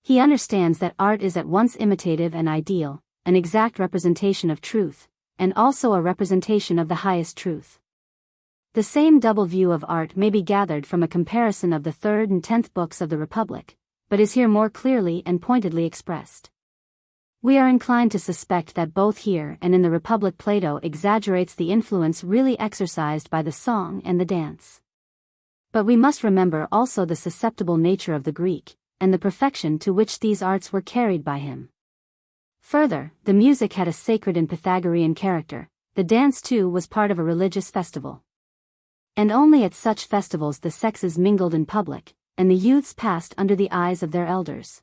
Speaker 1: He understands that art is at once imitative and ideal, an exact representation of truth, and also a representation of the highest truth. The same double view of art may be gathered from a comparison of the 3rd and 10th books of the Republic, but is here more clearly and pointedly expressed. We are inclined to suspect that both here and in the Republic Plato exaggerates the influence really exercised by the song and the dance. But we must remember also the susceptible nature of the Greek, and the perfection to which these arts were carried by him. Further, the music had a sacred and Pythagorean character, the dance too was part of a religious festival. And only at such festivals the sexes mingled in public, and the youths passed under the eyes of their elders.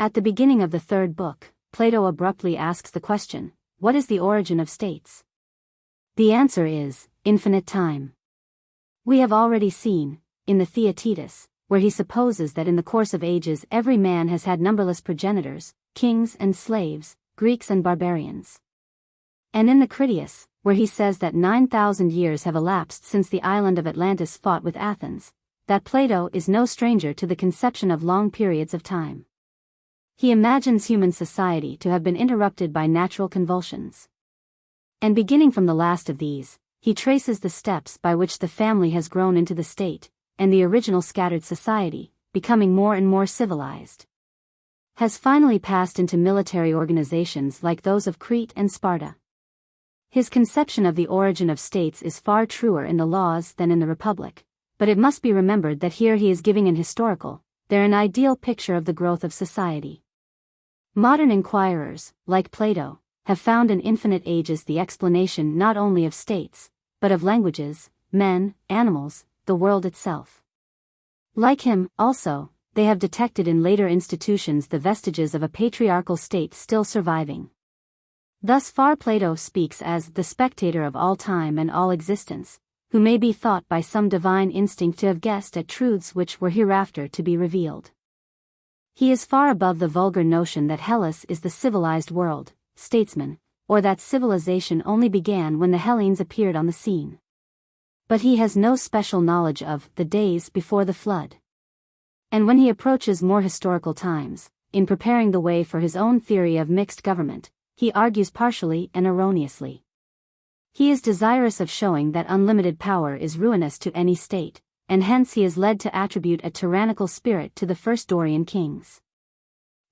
Speaker 1: At the beginning of the 3rd book, Plato abruptly asks the question, what is the origin of states? The answer is, infinite time. We have already seen, in the Theaetetus, where he supposes that in the course of ages every man has had numberless progenitors, kings and slaves, Greeks and barbarians. And in the Critias, where he says that 9,000 years have elapsed since the island of Atlantis fought with Athens, that Plato is no stranger to the conception of long periods of time. He imagines human society to have been interrupted by natural convulsions. And beginning from the last of these, he traces the steps by which the family has grown into the state, and the original scattered society, becoming more and more civilized, has finally passed into military organizations like those of Crete and Sparta. His conception of the origin of states is far truer in the Laws than in the Republic, but it must be remembered that here he is giving an historical, there an ideal picture of the growth of society. Modern inquirers, like Plato, have found in infinite ages the explanation not only of states, but of languages, men, animals, the world itself. Like him, also, they have detected in later institutions the vestiges of a patriarchal state still surviving. Thus far Plato speaks as the spectator of all time and all existence, who may be thought by some divine instinct to have guessed at truths which were hereafter to be revealed. He is far above the vulgar notion that Hellas is the civilized world, statesman, or that civilization only began when the Hellenes appeared on the scene. But he has no special knowledge of the days before the flood. And when he approaches more historical times, in preparing the way for his own theory of mixed government, he argues partially and erroneously. He is desirous of showing that unlimited power is ruinous to any state, and hence he is led to attribute a tyrannical spirit to the first Dorian kings.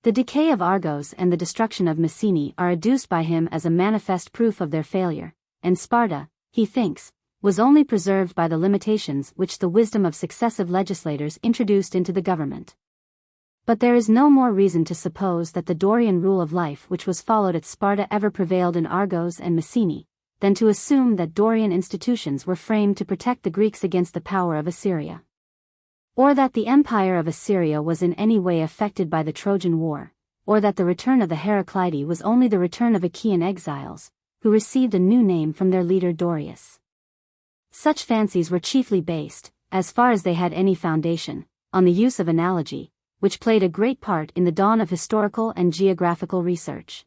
Speaker 1: The decay of Argos and the destruction of Mycenae are adduced by him as a manifest proof of their failure, and Sparta, he thinks, was only preserved by the limitations which the wisdom of successive legislators introduced into the government. But there is no more reason to suppose that the Dorian rule of life which was followed at Sparta ever prevailed in Argos and Mycenae, than to assume that Dorian institutions were framed to protect the Greeks against the power of Assyria. Or that the empire of Assyria was in any way affected by the Trojan War, or that the return of the Heraclidae was only the return of Achaean exiles, who received a new name from their leader Dorius. Such fancies were chiefly based, as far as they had any foundation, on the use of analogy, which played a great part in the dawn of historical and geographical research.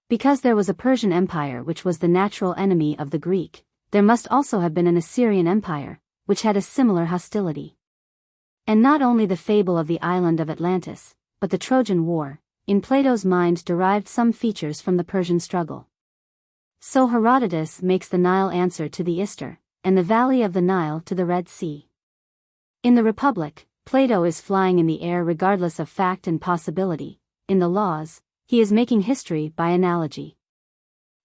Speaker 1: Because there was a Persian empire which was the natural enemy of the Greek, there must also have been an Assyrian empire, which had a similar hostility. And not only the fable of the island of Atlantis, but the Trojan War, in Plato's mind derived some features from the Persian struggle. So Herodotus makes the Nile answer to the Ister, and the valley of the Nile to the Red Sea. In the Republic, Plato is flying in the air regardless of fact and possibility. In the Laws, he is making history by analogy.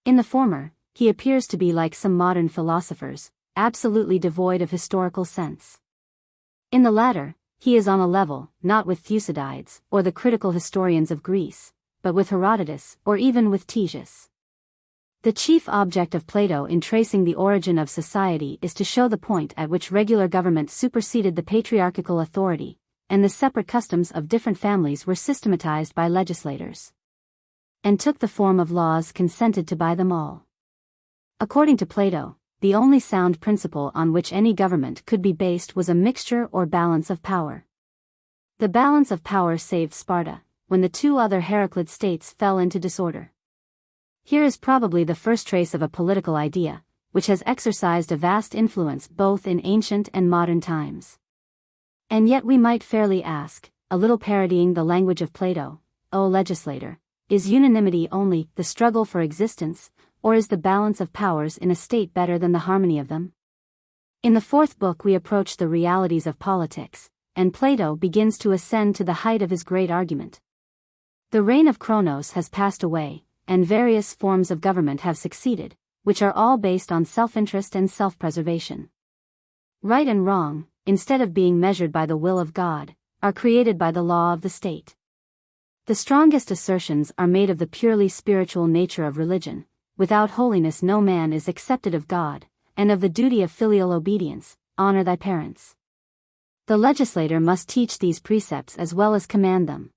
Speaker 1: In the former, he appears to be like some modern philosophers, absolutely devoid of historical sense. In the latter, he is on a level, not with Thucydides, or the critical historians of Greece, but with Herodotus, or even with Ctesias. The chief object of Plato in tracing the origin of society is to show the point at which regular government superseded the patriarchal authority, and the separate customs of different families were systematized by legislators, and took the form of laws consented to by them all. According to Plato, the only sound principle on which any government could be based was a mixture or balance of power. The balance of power saved Sparta, when the two other Heraclid states fell into disorder. Here is probably the first trace of a political idea, which has exercised a vast influence both in ancient and modern times. And yet we might fairly ask, a little parodying the language of Plato, O legislator, is unanimity only the struggle for existence, or is the balance of powers in a state better than the harmony of them? In the fourth book we approach the realities of politics, and Plato begins to ascend to the height of his great argument. The reign of Kronos has passed away, and various forms of government have succeeded, which are all based on self-interest and self-preservation. Right and wrong, instead of being measured by the will of God, are created by the law of the state. The strongest assertions are made of the purely spiritual nature of religion. Without holiness no man is accepted of God, and of the duty of filial obedience, honor thy parents. The legislator must teach these precepts as well as command them.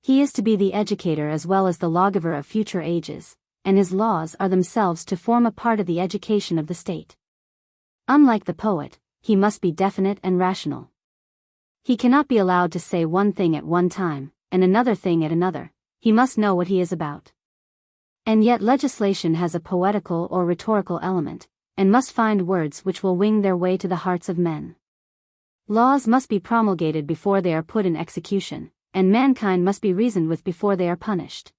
Speaker 1: He is to be the educator as well as the lawgiver of future ages, and his laws are themselves to form a part of the education of the state. Unlike the poet, he must be definite and rational. He cannot be allowed to say one thing at one time, and another thing at another. He must know what he is about. And yet legislation has a poetical or rhetorical element, and must find words which will wing their way to the hearts of men. Laws must be promulgated before they are put in execution, and mankind must be reasoned with before they are punished.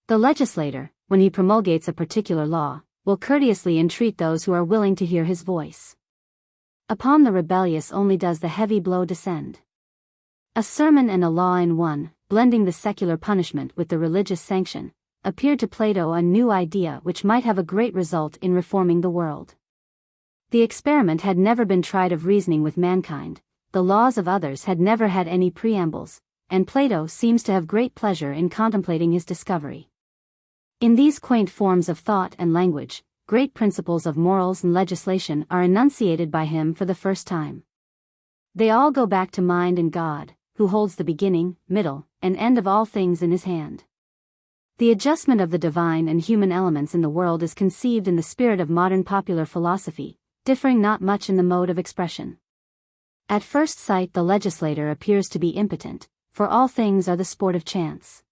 Speaker 1: The legislator, when he promulgates a particular law, will courteously entreat those who are willing to hear his voice. Upon the rebellious only does the heavy blow descend. A sermon and a law in one, blending the secular punishment with the religious sanction, appeared to Plato a new idea which might have a great result in reforming the world. The experiment had never been tried of reasoning with mankind, the laws of others had never had any preambles, and Plato seems to have great pleasure in contemplating his discovery. In these quaint forms of thought and language, great principles of morals and legislation are enunciated by him for the first time. They all go back to mind and God, who holds the beginning, middle, and end of all things in his hand. The adjustment of the divine and human elements in the world is conceived in the spirit of modern popular philosophy, differing not much in the mode of expression. At first sight the legislator appears to be impotent, for all things are the sport of chance.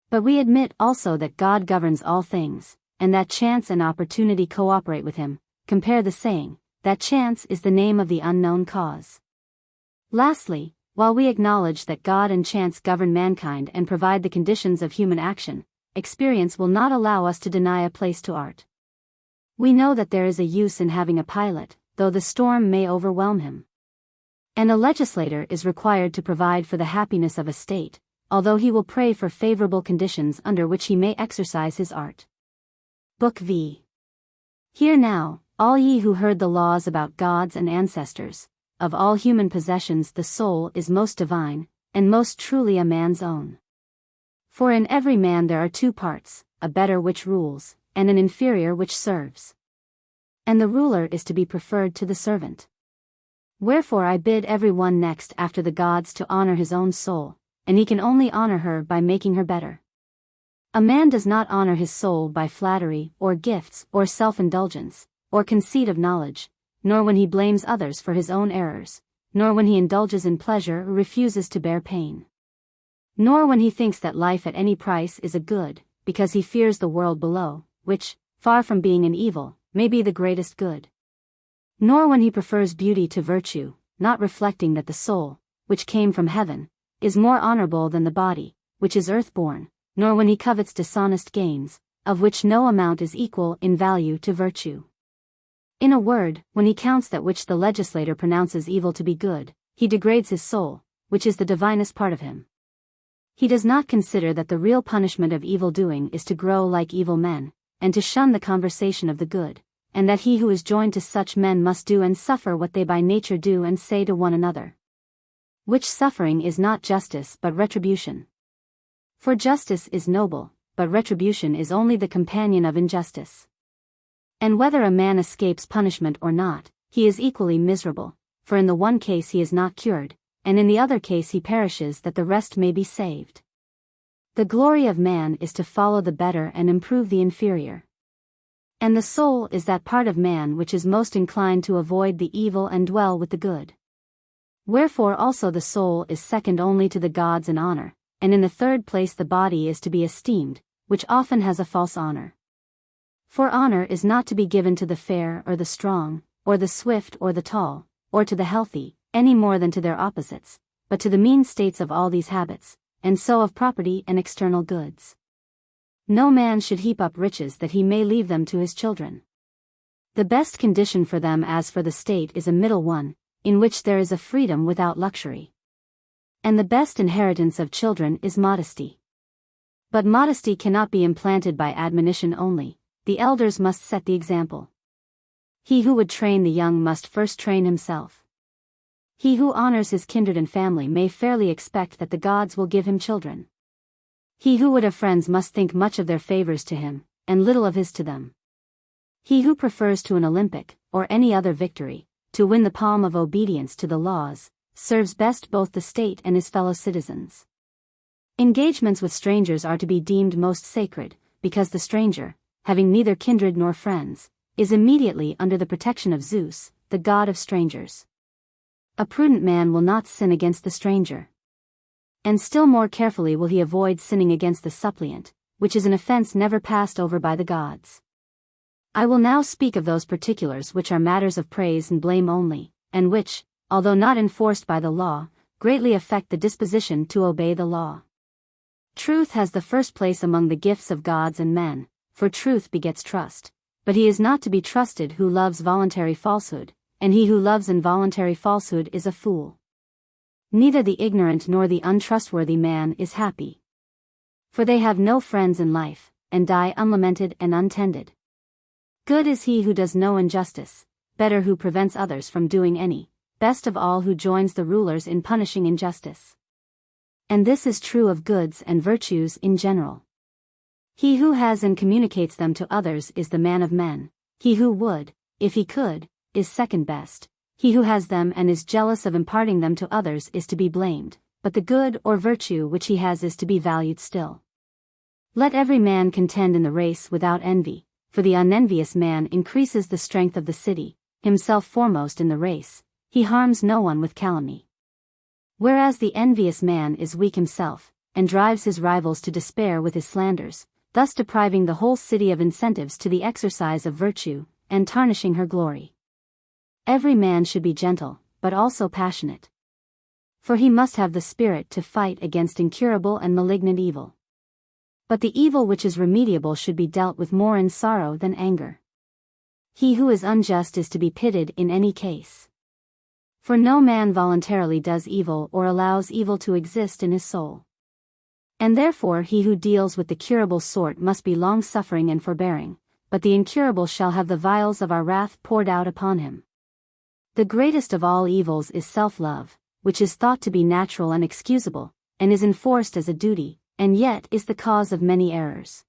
Speaker 1: But we admit also that God governs all things, and that chance and opportunity cooperate with him. Compare the saying, that chance is the name of the unknown cause. Lastly, while we acknowledge that God and chance govern mankind and provide the conditions of human action, experience will not allow us to deny a place to art. We know that there is a use in having a pilot, though the storm may overwhelm him. And a legislator is required to provide for the happiness of a state, although he will pray for favorable conditions under which he may exercise his art. Book v. Hear now, all ye who heard the laws about gods and ancestors. Of all human possessions the soul is most divine, and most truly a man's own. For in every man there are two parts, a better which rules, and an inferior which serves. And the ruler is to be preferred to the servant. Wherefore I bid every one next after the gods to honor his own soul, and he can only honor her by making her better. A man does not honor his soul by flattery, or gifts, or self-indulgence, or conceit of knowledge, nor when he blames others for his own errors, nor when he indulges in pleasure or refuses to bear pain. Nor when he thinks that life at any price is a good, because he fears the world below, which, far from being an evil, may be the greatest good. Nor when he prefers beauty to virtue, not reflecting that the soul, which came from heaven, is more honorable than the body, which is earth-born, nor when he covets dishonest gains, of which no amount is equal in value to virtue. In a word, when he counts that which the legislator pronounces evil to be good, he degrades his soul, which is the divinest part of him. He does not consider that the real punishment of evil-doing is to grow like evil men, and to shun the conversation of the good, and that he who is joined to such men must do and suffer what they by nature do and say to one another. Which suffering is not justice but retribution. For justice is noble, but retribution is only the companion of injustice. And whether a man escapes punishment or not, he is equally miserable, for in the one case he is not cured, and in the other case he perishes that the rest may be saved. The glory of man is to follow the better and improve the inferior. And the soul is that part of man which is most inclined to avoid the evil and dwell with the good. Wherefore also the soul is second only to the gods in honor, and in the third place the body is to be esteemed, which often has a false honor. For honor is not to be given to the fair or the strong, or the swift or the tall, or to the healthy, any more than to their opposites, but to the mean states of all these habits, and so of property and external goods. No man should heap up riches that he may leave them to his children. The best condition for them as for the state is a middle one, in which there is a freedom without luxury. And the best inheritance of children is modesty. But modesty cannot be implanted by admonition only. The elders must set the example. He who would train the young must first train himself. He who honors his kindred and family may fairly expect that the gods will give him children. He who would have friends must think much of their favors to him, and little of his to them. He who prefers to an Olympic, or any other victory, to win the palm of obedience to the laws, serves best both the state and his fellow citizens. Engagements with strangers are to be deemed most sacred, because the stranger, having neither kindred nor friends, is immediately under the protection of Zeus, the god of strangers. A prudent man will not sin against the stranger. And still more carefully will he avoid sinning against the suppliant, which is an offense never passed over by the gods. I will now speak of those particulars which are matters of praise and blame only, and which, although not enforced by the law, greatly affect the disposition to obey the law. Truth has the first place among the gifts of gods and men, for truth begets trust, but he is not to be trusted who loves voluntary falsehood, and he who loves involuntary falsehood is a fool. Neither the ignorant nor the untrustworthy man is happy. For they have no friends in life, and die unlamented and untended. Good is he who does no injustice, better who prevents others from doing any, best of all who joins the rulers in punishing injustice. And this is true of goods and virtues in general. He who has and communicates them to others is the man of men. He who would, if he could, is second best. He who has them and is jealous of imparting them to others is to be blamed, but the good or virtue which he has is to be valued still. Let every man contend in the race without envy, for the unenvious man increases the strength of the city, himself foremost in the race, he harms no one with calumny. Whereas the envious man is weak himself, and drives his rivals to despair with his slanders, thus depriving the whole city of incentives to the exercise of virtue, and tarnishing her glory. Every man should be gentle, but also passionate. For he must have the spirit to fight against incurable and malignant evil. But the evil which is remediable should be dealt with more in sorrow than anger. He who is unjust is to be pitied in any case. For no man voluntarily does evil or allows evil to exist in his soul. And therefore he who deals with the curable sort must be long-suffering and forbearing, but the incurable shall have the vials of our wrath poured out upon him. The greatest of all evils is self-love, which is thought to be natural and excusable, and is enforced as a duty, and yet is the cause of many errors.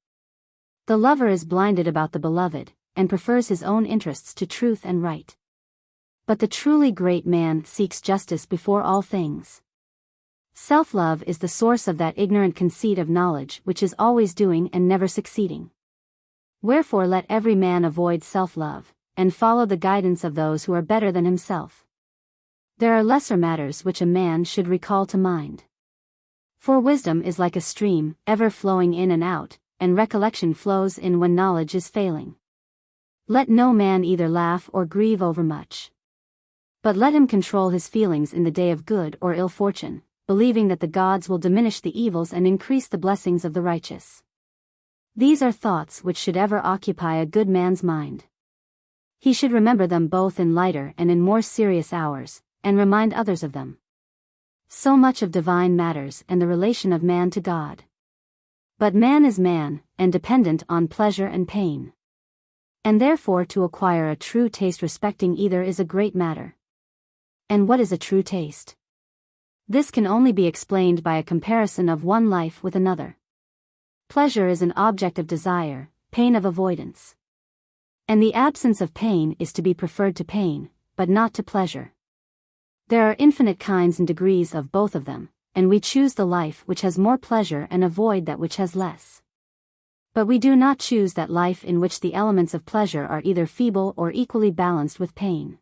Speaker 1: The lover is blinded about the beloved, and prefers his own interests to truth and right. But the truly great man seeks justice before all things. Self-love is the source of that ignorant conceit of knowledge which is always doing and never succeeding. Wherefore let every man avoid self-love, and follow the guidance of those who are better than himself. There are lesser matters which a man should recall to mind. For wisdom is like a stream, ever flowing in and out, and recollection flows in when knowledge is failing. Let no man either laugh or grieve over much. But let him control his feelings in the day of good or ill fortune, believing that the gods will diminish the evils and increase the blessings of the righteous. These are thoughts which should ever occupy a good man's mind. He should remember them both in lighter and in more serious hours, and remind others of them. So much of divine matters and the relation of man to God. But man is man, and dependent on pleasure and pain. And therefore to acquire a true taste respecting either is a great matter. And what is a true taste? This can only be explained by a comparison of one life with another. Pleasure is an object of desire, pain of avoidance. And the absence of pain is to be preferred to pain, but not to pleasure. There are infinite kinds and degrees of both of them, and we choose the life which has more pleasure and avoid that which has less. But we do not choose that life in which the elements of pleasure are either feeble or equally balanced with pain.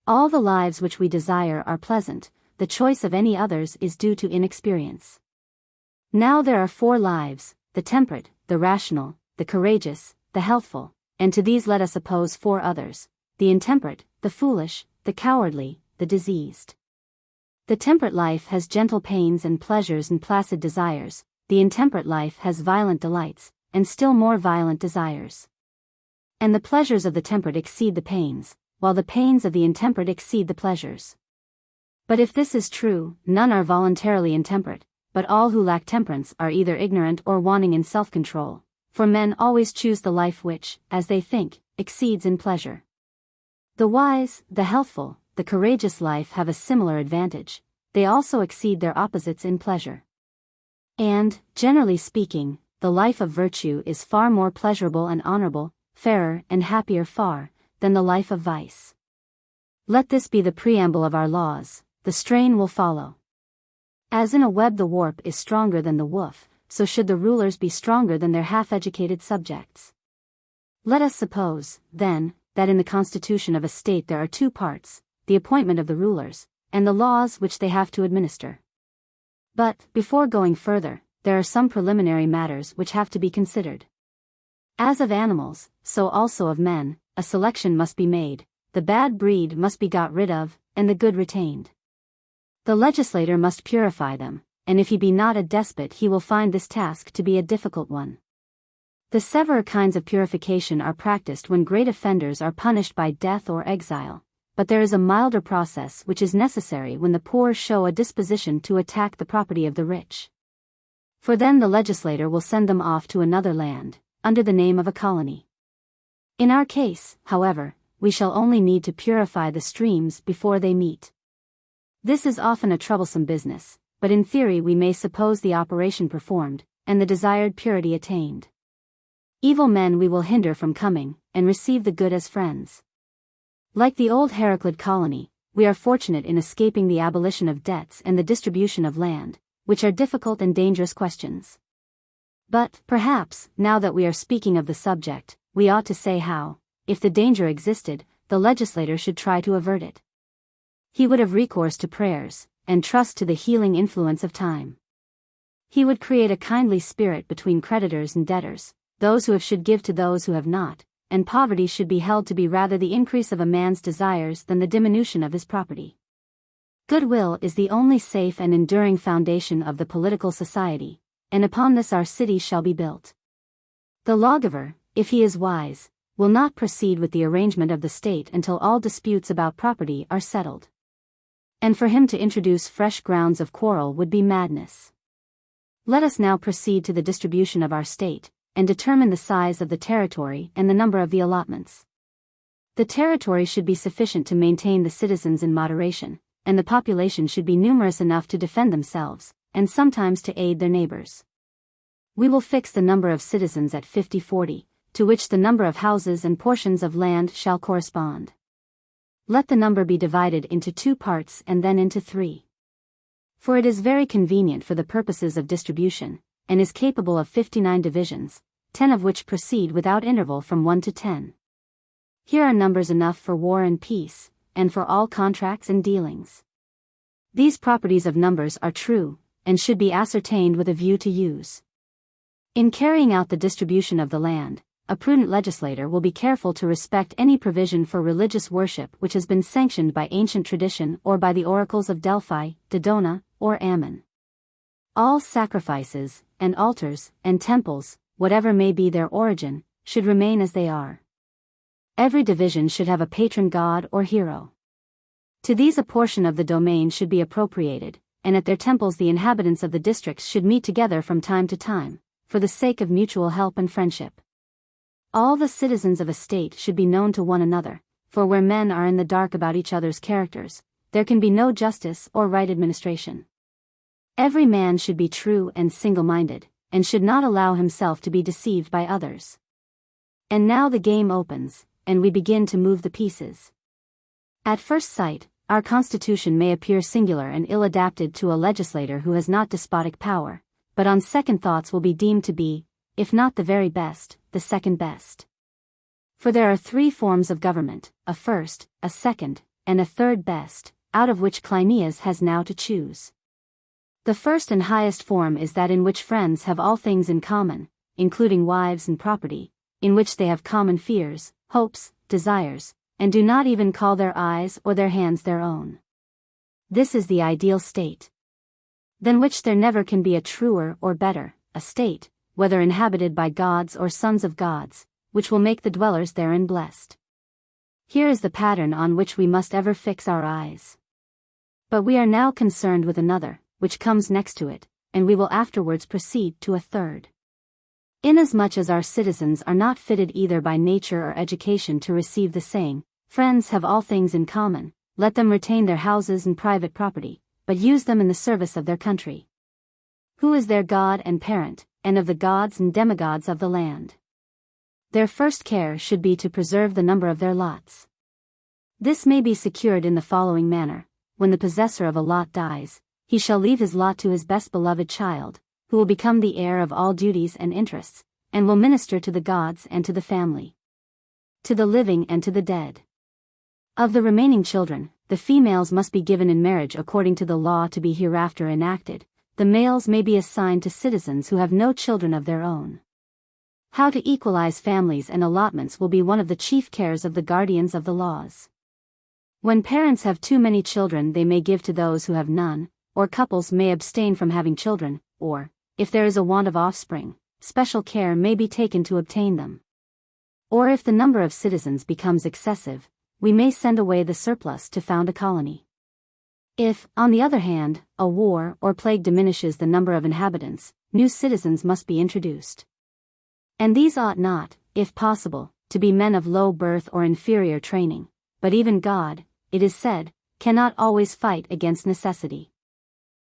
Speaker 1: All the lives which we desire are pleasant, the choice of any others is due to inexperience. Now there are 4 lives, the temperate, the rational, the courageous, the healthful, and to these let us oppose 4 others, the intemperate, the foolish, the cowardly, the diseased. The temperate life has gentle pains and pleasures and placid desires, the intemperate life has violent delights, and still more violent desires. And the pleasures of the temperate exceed the pains, while the pains of the intemperate exceed the pleasures. But if this is true, none are voluntarily intemperate, but all who lack temperance are either ignorant or wanting in self-control, for men always choose the life which, as they think, exceeds in pleasure. The wise, the healthful, the courageous life have a similar advantage, they also exceed their opposites in pleasure. And, generally speaking, the life of virtue is far more pleasurable and honorable, fairer and happier far, than the life of vice. Let this be the preamble of our laws, the strain will follow. As in a web the warp is stronger than the woof, so should the rulers be stronger than their half-educated subjects. Let us suppose, then, that in the constitution of a state there are 2 parts, the appointment of the rulers, and the laws which they have to administer. But, before going further, there are some preliminary matters which have to be considered. As of animals, so also of men, a selection must be made, the bad breed must be got rid of, and the good retained. The legislator must purify them, and if he be not a despot he will find this task to be a difficult one. The severer kinds of purification are practiced when great offenders are punished by death or exile, but there is a milder process which is necessary when the poor show a disposition to attack the property of the rich. For then the legislator will send them off to another land, under the name of a colony. In our case, however, we shall only need to purify the streams before they meet. This is often a troublesome business, but in theory we may suppose the operation performed, and the desired purity attained. Evil men we will hinder from coming, and receive the good as friends. Like the old Heraclid colony, we are fortunate in escaping the abolition of debts and the distribution of land, which are difficult and dangerous questions. But, perhaps, now that we are speaking of the subject, we ought to say how, if the danger existed, the legislator should try to avert it. He would have recourse to prayers, and trust to the healing influence of time. He would create a kindly spirit between creditors and debtors, those who have should give to those who have not, and poverty should be held to be rather the increase of a man's desires than the diminution of his property. Goodwill is the only safe and enduring foundation of the political society, and upon this our city shall be built. The lawgiver, if he is wise, will not proceed with the arrangement of the state until all disputes about property are settled. And for him to introduce fresh grounds of quarrel would be madness. Let us now proceed to the distribution of our state, and determine the size of the territory and the number of the allotments. The territory should be sufficient to maintain the citizens in moderation, and the population should be numerous enough to defend themselves, and sometimes to aid their neighbors. We will fix the number of citizens at 50-40, to which the number of houses and portions of land shall correspond. Let the number be divided into 2 parts and then into 3. For it is very convenient for the purposes of distribution, and is capable of 59 divisions, 10 of which proceed without interval from 1 to 10. Here are numbers enough for war and peace, and for all contracts and dealings. These properties of numbers are true, and should be ascertained with a view to use. In carrying out the distribution of the land, a prudent legislator will be careful to respect any provision for religious worship which has been sanctioned by ancient tradition or by the oracles of Delphi, Dodona, or Ammon. All sacrifices, and altars, and temples, whatever may be their origin, should remain as they are. Every division should have a patron god or hero. To these a portion of the domain should be appropriated, and at their temples the inhabitants of the districts should meet together from time to time, for the sake of mutual help and friendship. All the citizens of a state should be known to one another, for where men are in the dark about each other's characters, there can be no justice or right administration. Every man should be true and single-minded, and should not allow himself to be deceived by others. And now the game opens, and we begin to move the pieces. At first sight, our constitution may appear singular and ill-adapted to a legislator who has not despotic power, but on second thoughts will be deemed to be, if not the very best, the second best. For there are 3 forms of government, a first, a second, and a third best, out of which Cleinias has now to choose. The first and highest form is that in which friends have all things in common, including wives and property, in which they have common fears, hopes, desires, and do not even call their eyes or their hands their own. This is the ideal state, than which there never can be a truer or better, a state, whether inhabited by gods or sons of gods, which will make the dwellers therein blessed. Here is the pattern on which we must ever fix our eyes. But we are now concerned with another, which comes next to it, and we will afterwards proceed to a third. Inasmuch as our citizens are not fitted either by nature or education to receive the saying, "Friends have all things in common," let them retain their houses and private property, but use them in the service of their country. Who is their God and parent, and of the gods and demigods of the land? Their first care should be to preserve the number of their lots. This may be secured in the following manner: when the possessor of a lot dies, he shall leave his lot to his best beloved child, who will become the heir of all duties and interests, and will minister to the gods and to the family, to the living and to the dead. Of the remaining children, the females must be given in marriage according to the law to be hereafter enacted. The males may be assigned to citizens who have no children of their own. How to equalize families and allotments will be one of the chief cares of the guardians of the laws. When parents have too many children, they may give to those who have none, or couples may abstain from having children, or, if there is a want of offspring, special care may be taken to obtain them. Or if the number of citizens becomes excessive, we may send away the surplus to found a colony. If, on the other hand, a war or plague diminishes the number of inhabitants, new citizens must be introduced. And these ought not, if possible, to be men of low birth or inferior training, but even God, it is said, cannot always fight against necessity.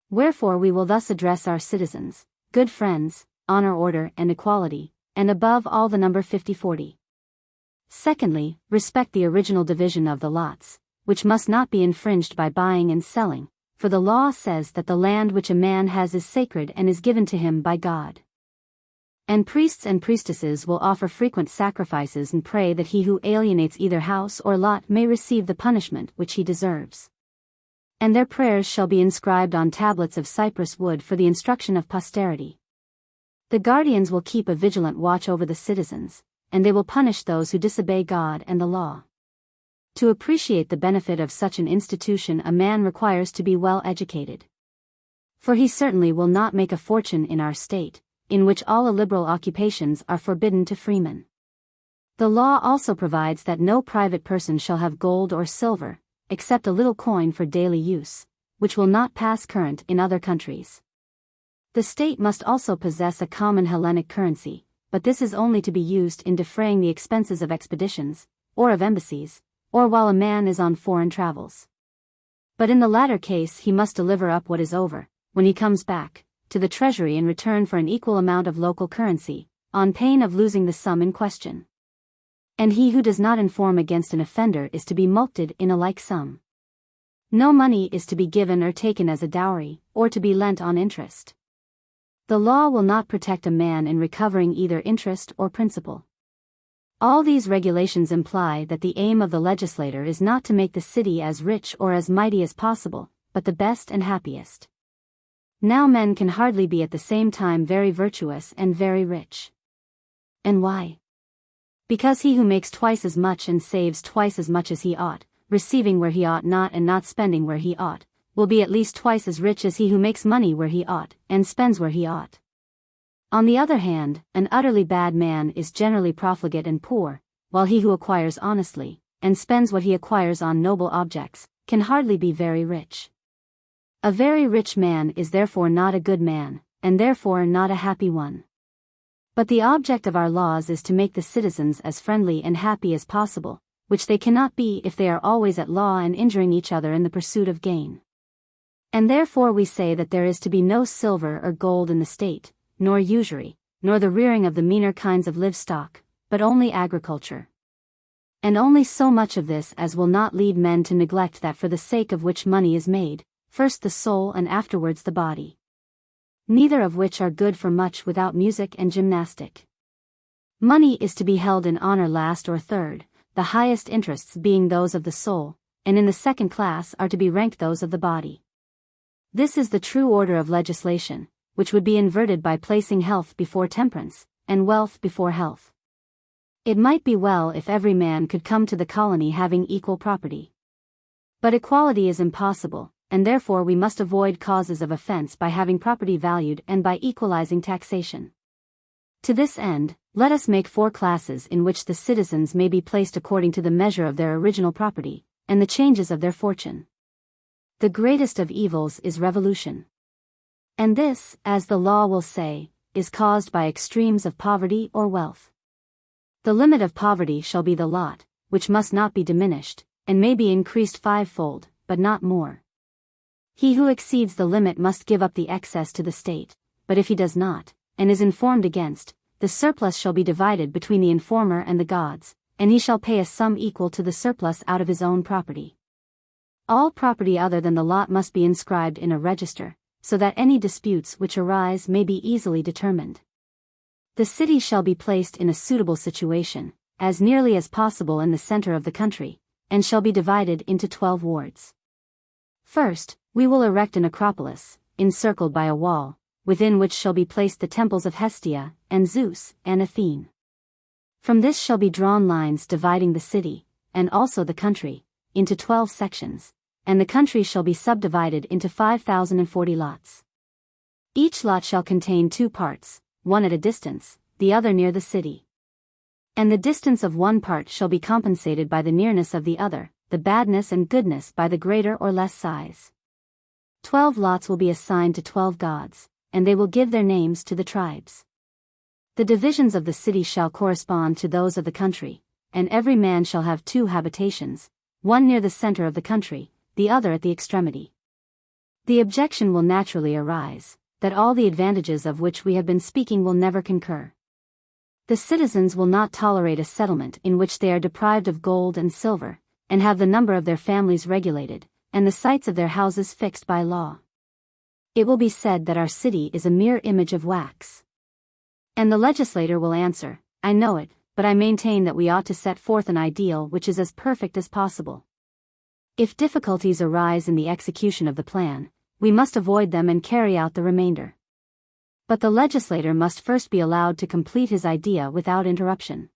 Speaker 1: Wherefore we will thus address our citizens: good friends, honor, order, and equality, and above all the number 50-40. Secondly, respect the original division of the lots, which must not be infringed by buying and selling, for the law says that the land which a man has is sacred and is given to him by God. And priests and priestesses will offer frequent sacrifices and pray that he who alienates either house or lot may receive the punishment which he deserves. And their prayers shall be inscribed on tablets of cypress wood for the instruction of posterity. The guardians will keep a vigilant watch over the citizens, and they will punish those who disobey God and the law. To appreciate the benefit of such an institution, a man requires to be well educated. For he certainly will not make a fortune in our state, in which all illiberal occupations are forbidden to freemen. The law also provides that no private person shall have gold or silver, except a little coin for daily use, which will not pass current in other countries. The state must also possess a common Hellenic currency, but this is only to be used in defraying the expenses of expeditions, or of embassies, or while a man is on foreign travels. But in the latter case he must deliver up what is over, when he comes back, to the treasury in return for an equal amount of local currency, on pain of losing the sum in question. And he who does not inform against an offender is to be mulcted in a like sum. No money is to be given or taken as a dowry, or to be lent on interest. The law will not protect a man in recovering either interest or principal. All these regulations imply that the aim of the legislator is not to make the city as rich or as mighty as possible, but the best and happiest. Now men can hardly be at the same time very virtuous and very rich. And why? Because he who makes twice as much and saves twice as much as he ought, receiving where he ought not and not spending where he ought, will be at least twice as rich as he who makes money where he ought and spends where he ought. On the other hand, an utterly bad man is generally profligate and poor, while he who acquires honestly, and spends what he acquires on noble objects, can hardly be very rich. A very rich man is therefore not a good man, and therefore not a happy one. But the object of our laws is to make the citizens as friendly and happy as possible, which they cannot be if they are always at law and injuring each other in the pursuit of gain. And therefore we say that there is to be no silver or gold in the state, nor usury, nor the rearing of the meaner kinds of livestock, but only agriculture. And only so much of this as will not lead men to neglect that for the sake of which money is made, first the soul and afterwards the body. Neither of which are good for much without music and gymnastic. Money is to be held in honor last or third, the highest interests being those of the soul, and in the second class are to be ranked those of the body. This is the true order of legislation, which would be inverted by placing health before temperance, and wealth before health. It might be well if every man could come to the colony having equal property. But equality is impossible, and therefore we must avoid causes of offense by having property valued and by equalizing taxation. To this end, let us make 4 classes in which the citizens may be placed according to the measure of their original property, and the changes of their fortune. The greatest of evils is revolution. And this, as the law will say, is caused by extremes of poverty or wealth. The limit of poverty shall be the lot, which must not be diminished, and may be increased 5-fold, but not more. He who exceeds the limit must give up the excess to the state, but if he does not, and is informed against, the surplus shall be divided between the informer and the gods, and he shall pay a sum equal to the surplus out of his own property. All property other than the lot must be inscribed in a register, so that any disputes which arise may be easily determined. The city shall be placed in a suitable situation, as nearly as possible in the center of the country, and shall be divided into 12 wards. First, we will erect an acropolis, encircled by a wall, within which shall be placed the temples of Hestia, and Zeus, and Athene. From this shall be drawn lines dividing the city, and also the country, into 12 sections, and the country shall be subdivided into 5,040 lots. Each lot shall contain 2 parts, one at a distance, the other near the city. And the distance of one part shall be compensated by the nearness of the other, the badness and goodness by the greater or less size. 12 lots will be assigned to 12 gods, and they will give their names to the tribes. The divisions of the city shall correspond to those of the country, and every man shall have 2 habitations, one near the center of the country, the other at the extremity. The objection will naturally arise, that all the advantages of which we have been speaking will never concur. The citizens will not tolerate a settlement in which they are deprived of gold and silver, and have the number of their families regulated, and the sites of their houses fixed by law. It will be said that our city is a mere image of wax. And the legislator will answer, I know it, but I maintain that we ought to set forth an ideal which is as perfect as possible. If difficulties arise in the execution of the plan, we must avoid them and carry out the remainder. But the legislator must first be allowed to complete his idea without interruption.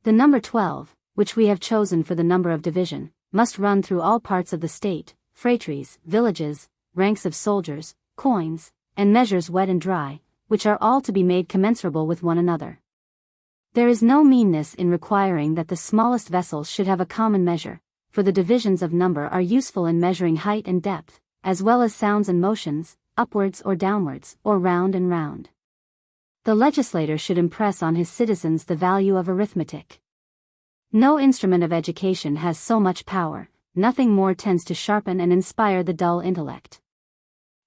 Speaker 1: The number 12, which we have chosen for the number of division, must run through all parts of the state, phratries, villages, ranks of soldiers, coins, and measures wet and dry, which are all to be made commensurable with one another. There is no meanness in requiring that the smallest vessels should have a common measure, for the divisions of number are useful in measuring height and depth, as well as sounds and motions, upwards or downwards, or round and round. The legislator should impress on his citizens the value of arithmetic. No instrument of education has so much power, nothing more tends to sharpen and inspire the dull intellect.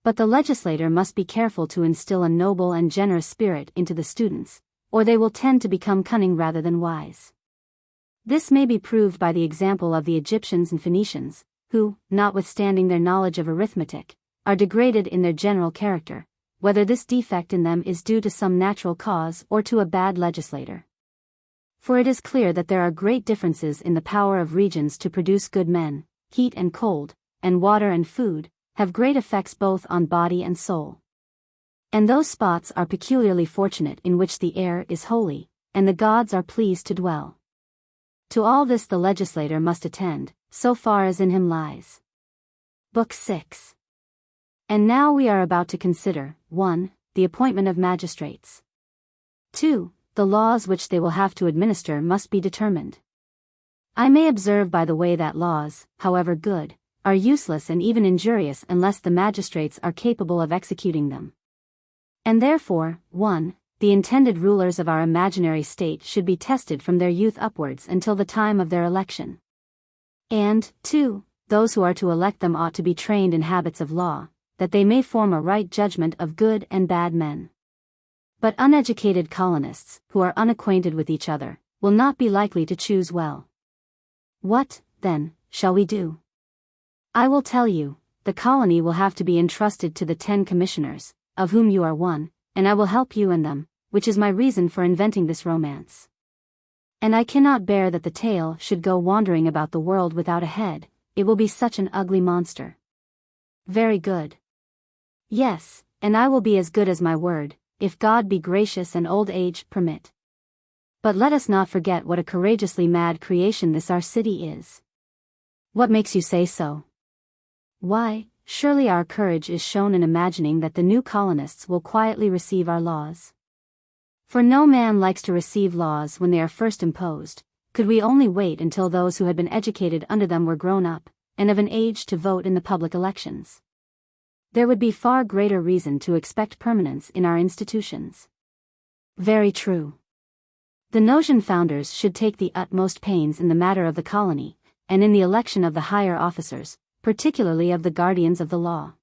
Speaker 1: But the legislator must be careful to instill a noble and generous spirit into the students, or they will tend to become cunning rather than wise. This may be proved by the example of the Egyptians and Phoenicians, who, notwithstanding their knowledge of arithmetic, are degraded in their general character, whether this defect in them is due to some natural cause or to a bad legislator. For it is clear that there are great differences in the power of regions to produce good men. Heat and cold, and water and food, have great effects both on body and soul. And those spots are peculiarly fortunate in which the air is holy, and the gods are pleased to dwell. To all this the legislator must attend, so far as in him lies. Book 6. And now we are about to consider, 1. The appointment of magistrates. 2. The laws which they will have to administer must be determined. I may observe by the way that laws, however good, are useless and even injurious unless the magistrates are capable of executing them. And therefore, 1. The intended rulers of our imaginary state should be tested from their youth upwards until the time of their election. And, 2. Those who are to elect them ought to be trained in habits of law, that they may form a right judgment of good and bad men. But uneducated colonists, who are unacquainted with each other, will not be likely to choose well. What, then, shall we do? I will tell you, the colony will have to be entrusted to the 10 commissioners, of whom you are one, and I will help you and them, which is my reason for inventing this romance. And I cannot bear that the tale should go wandering about the world without a head, it will be such an ugly monster. Very good. Yes, and I will be as good as my word, if God be gracious and old age permit. But let us not forget what a courageously mad creation this our city is. What makes you say so? Why, surely our courage is shown in imagining that the new colonists will quietly receive our laws. For no man likes to receive laws when they are first imposed. Could we only wait until those who had been educated under them were grown up, and of an age to vote in the public elections? There would be far greater reason to expect permanence in our institutions. Very true. The notion founders should take the utmost pains in the matter of the colony, and in the election of the higher officers, particularly of the guardians of the law.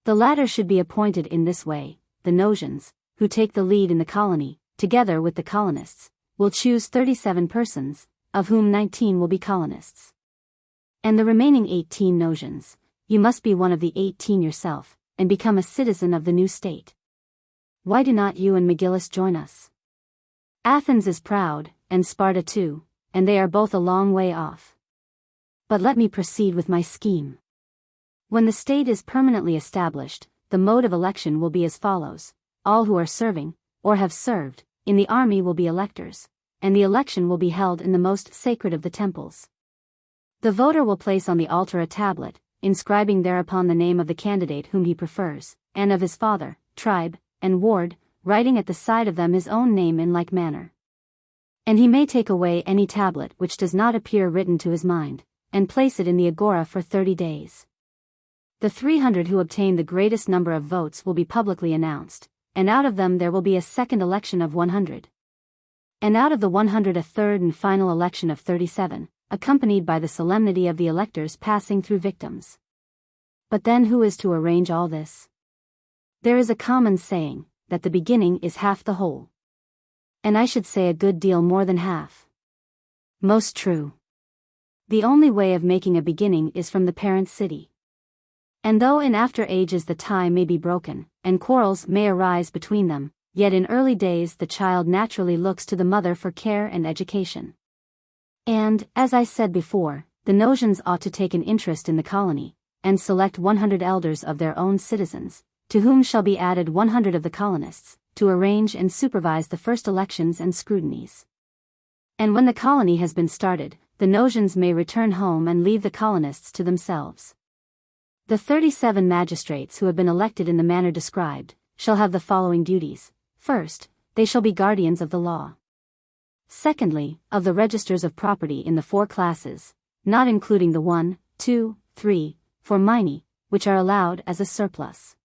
Speaker 1: The latter should be appointed in this way: the notions, who take the lead in the colony, together with the colonists, will choose 37 persons, of whom 19 will be colonists. And the remaining 18 notions, you must be one of the 18 yourself, and become a citizen of the new state. Why do not you and McGillis join us? Athens is proud, and Sparta too, and they are both a long way off. But let me proceed with my scheme. When the state is permanently established, the mode of election will be as follows: all who are serving, or have served, in the army will be electors, and the election will be held in the most sacred of the temples. The voter will place on the altar a tablet, inscribing thereupon the name of the candidate whom he prefers, and of his father, tribe, and ward, writing at the side of them his own name in like manner. And he may take away any tablet which does not appear written to his mind, and place it in the agora for 30 days. The 300 who obtain the greatest number of votes will be publicly announced, and out of them there will be a second election of 100. And out of the 100 a third and final election of 37, accompanied by the solemnity of the electors passing through victims. But then who is to arrange all this? There is a common saying, that the beginning is half the whole. And I should say a good deal more than half. Most true. The only way of making a beginning is from the parent city. And though in after ages the tie may be broken, and quarrels may arise between them, yet in early days the child naturally looks to the mother for care and education. And, as I said before, the Nosians ought to take an interest in the colony, and select 100 elders of their own citizens, to whom shall be added 100 of the colonists, to arrange and supervise the first elections and scrutinies. And when the colony has been started, the Nosians may return home and leave the colonists to themselves. The 37 magistrates who have been elected in the manner described, shall have the following duties. First, they shall be guardians of the law. Secondly, of the registers of property in the 4 classes, not including the 1, 2, 3, 4 minae, which are allowed as a surplus.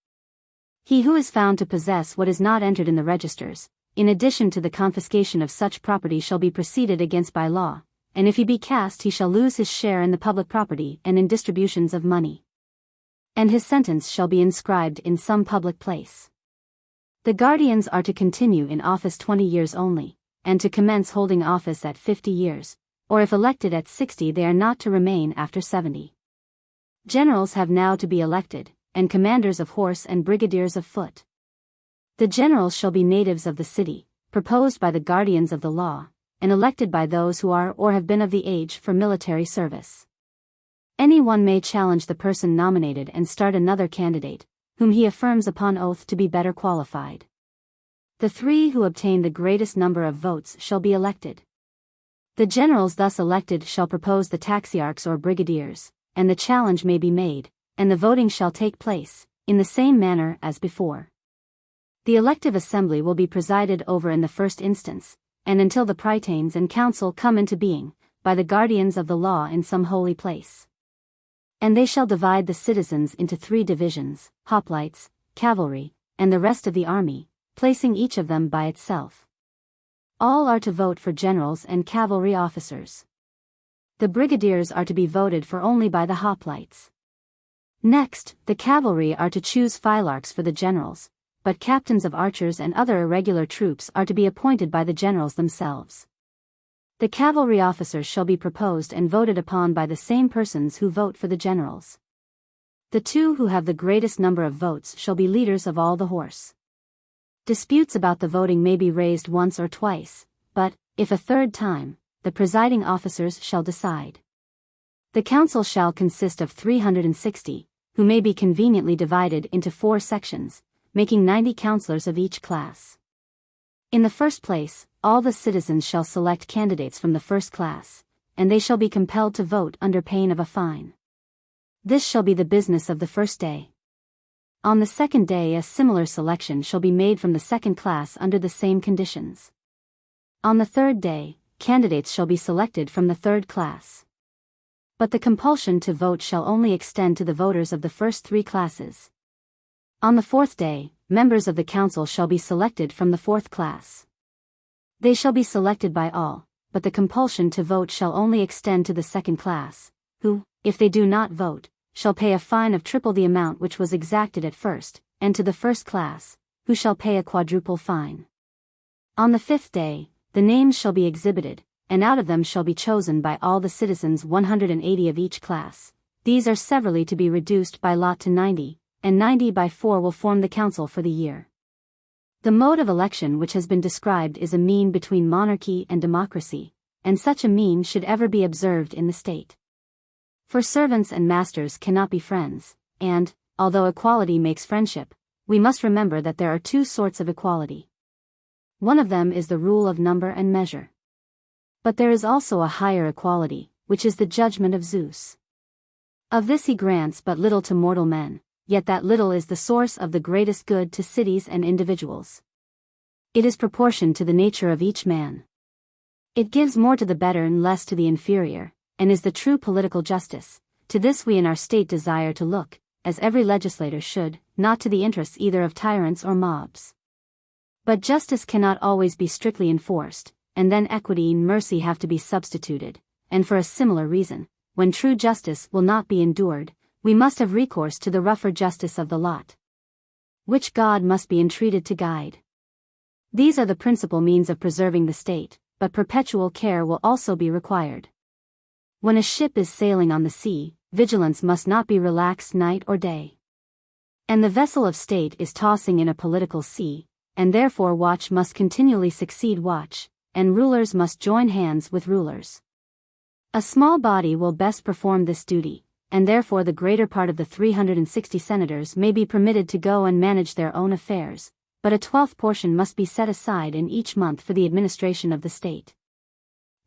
Speaker 1: He who is found to possess what is not entered in the registers, in addition to the confiscation of such property, shall be proceeded against by law, and if he be cast he shall lose his share in the public property and in distributions of money. And his sentence shall be inscribed in some public place. The guardians are to continue in office 20 years only, and to commence holding office at 50 years, or if elected at 60 they are not to remain after 70. Generals have now to be elected, and commanders of horse and brigadiers of foot. The generals shall be natives of the city, proposed by the guardians of the law, and elected by those who are or have been of the age for military service. Any one may challenge the person nominated and start another candidate, whom he affirms upon oath to be better qualified. The 3 who obtain the greatest number of votes shall be elected. The generals thus elected shall propose the taxiarchs or brigadiers, and the challenge may be made, and the voting shall take place, in the same manner as before. The elective assembly will be presided over in the first instance, and until the prytanes and council come into being, by the guardians of the law in some holy place. And they shall divide the citizens into 3 divisions, hoplites, cavalry, and the rest of the army, placing each of them by itself. All are to vote for generals and cavalry officers. The brigadiers are to be voted for only by the hoplites. Next, the cavalry are to choose phylarchs for the generals, but captains of archers and other irregular troops are to be appointed by the generals themselves. The cavalry officers shall be proposed and voted upon by the same persons who vote for the generals. The 2 who have the greatest number of votes shall be leaders of all the horse. Disputes about the voting may be raised once or twice, but, if a 3rd time, the presiding officers shall decide. The council shall consist of 360, who may be conveniently divided into 4 sections, making 90 councillors of each class. In the first place, all the citizens shall select candidates from the first class, and they shall be compelled to vote under pain of a fine. This shall be the business of the first day. On the second day a similar selection shall be made from the second class under the same conditions. On the third day, candidates shall be selected from the third class. But the compulsion to vote shall only extend to the voters of the first 3 classes. On the fourth day, members of the council shall be selected from the 4th class. They shall be selected by all, but the compulsion to vote shall only extend to the 2nd class, who, if they do not vote, shall pay a fine of triple the amount which was exacted at first, and to the 1st class, who shall pay a quadruple fine. On the 5th day, the names shall be exhibited, and out of them shall be chosen by all the citizens 180 of each class. These are severally to be reduced by lot to 90, and 90 by 4 will form the council for the year. The mode of election which has been described is a mean between monarchy and democracy, and such a mean should ever be observed in the state. For servants and masters cannot be friends, and, although equality makes friendship, we must remember that there are 2 sorts of equality. One of them is the rule of number and measure. But there is also a higher equality, which is the judgment of Zeus. Of this he grants but little to mortal men, yet that little is the source of the greatest good to cities and individuals. It is proportioned to the nature of each man. It gives more to the better and less to the inferior, and is the true political justice. To this we in our state desire to look, as every legislator should, not to the interests either of tyrants or mobs. But justice cannot always be strictly enforced, and then equity and mercy have to be substituted, and for a similar reason, when true justice will not be endured, we must have recourse to the rougher justice of the lot, which God must be entreated to guide. These are the principal means of preserving the state, but perpetual care will also be required. When a ship is sailing on the sea, vigilance must not be relaxed night or day. And the vessel of state is tossing in a political sea, and therefore watch must continually succeed watch, and rulers must join hands with rulers. A small body will best perform this duty, and therefore the greater part of the 360 senators may be permitted to go and manage their own affairs, but a 12th portion must be set aside in each month for the administration of the state.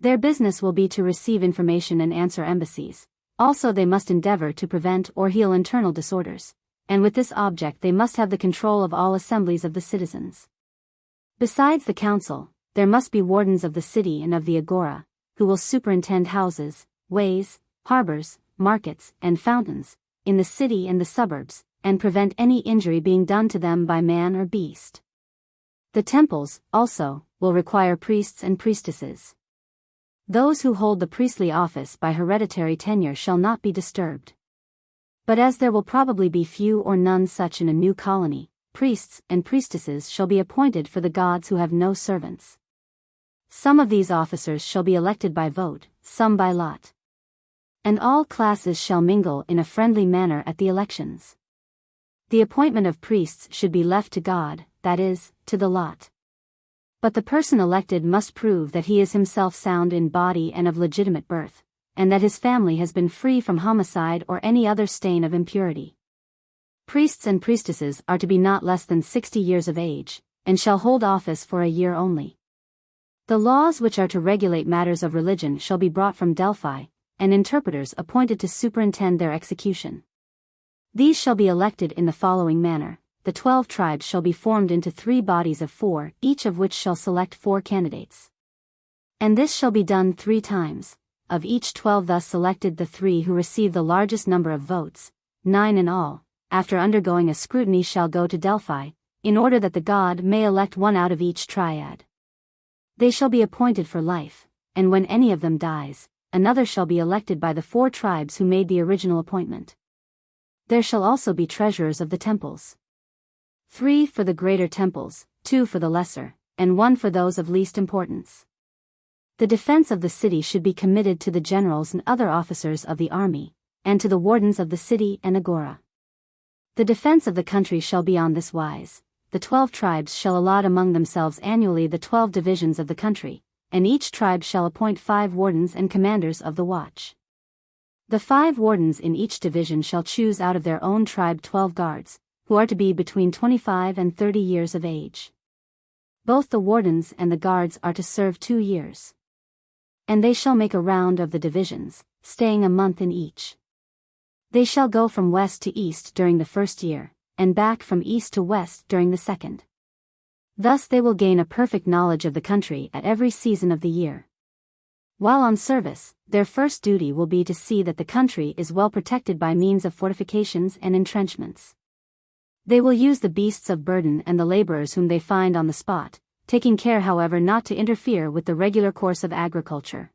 Speaker 1: Their business will be to receive information and answer embassies. Also they must endeavor to prevent or heal internal disorders, and with this object they must have the control of all assemblies of the citizens. Besides the council, there must be wardens of the city and of the agora, who will superintend houses, ways, harbors, markets, and fountains, in the city and the suburbs, and prevent any injury being done to them by man or beast. The temples, also, will require priests and priestesses. Those who hold the priestly office by hereditary tenure shall not be disturbed. But as there will probably be few or none such in a new colony, priests and priestesses shall be appointed for the gods who have no servants. Some of these officers shall be elected by vote, some by lot. And all classes shall mingle in a friendly manner at the elections. The appointment of priests should be left to God, that is, to the lot. But the person elected must prove that he is himself sound in body and of legitimate birth, and that his family has been free from homicide or any other stain of impurity. Priests and priestesses are to be not less than 60 years of age, and shall hold office for a year only. The laws which are to regulate matters of religion shall be brought from Delphi, and interpreters appointed to superintend their execution. These shall be elected in the following manner: the 12 tribes shall be formed into 3 bodies of 4, each of which shall select 4 candidates. And this shall be done 3 times, of each 12 thus selected the 3 who receive the largest number of votes, 9 in all, after undergoing a scrutiny shall go to Delphi, in order that the god may elect 1 out of each triad. They shall be appointed for life, and when any of them dies, another shall be elected by the 4 tribes who made the original appointment. There shall also be treasurers of the temples. 3 for the greater temples, 2 for the lesser, and 1 for those of least importance. The defense of the city should be committed to the generals and other officers of the army, and to the wardens of the city and agora. The defense of the country shall be on this wise: the 12 tribes shall allot among themselves annually the 12 divisions of the country, and each tribe shall appoint 5 wardens and commanders of the watch. The 5 wardens in each division shall choose out of their own tribe 12 guards, who are to be between 25 and 30 years of age. Both the wardens and the guards are to serve 2 years. And they shall make a round of the divisions, staying a month in each. They shall go from west to east during the 1st year, and back from east to west during the 2nd. Thus they will gain a perfect knowledge of the country at every season of the year. While on service, their first duty will be to see that the country is well protected by means of fortifications and entrenchments. They will use the beasts of burden and the laborers whom they find on the spot, taking care however not to interfere with the regular course of agriculture.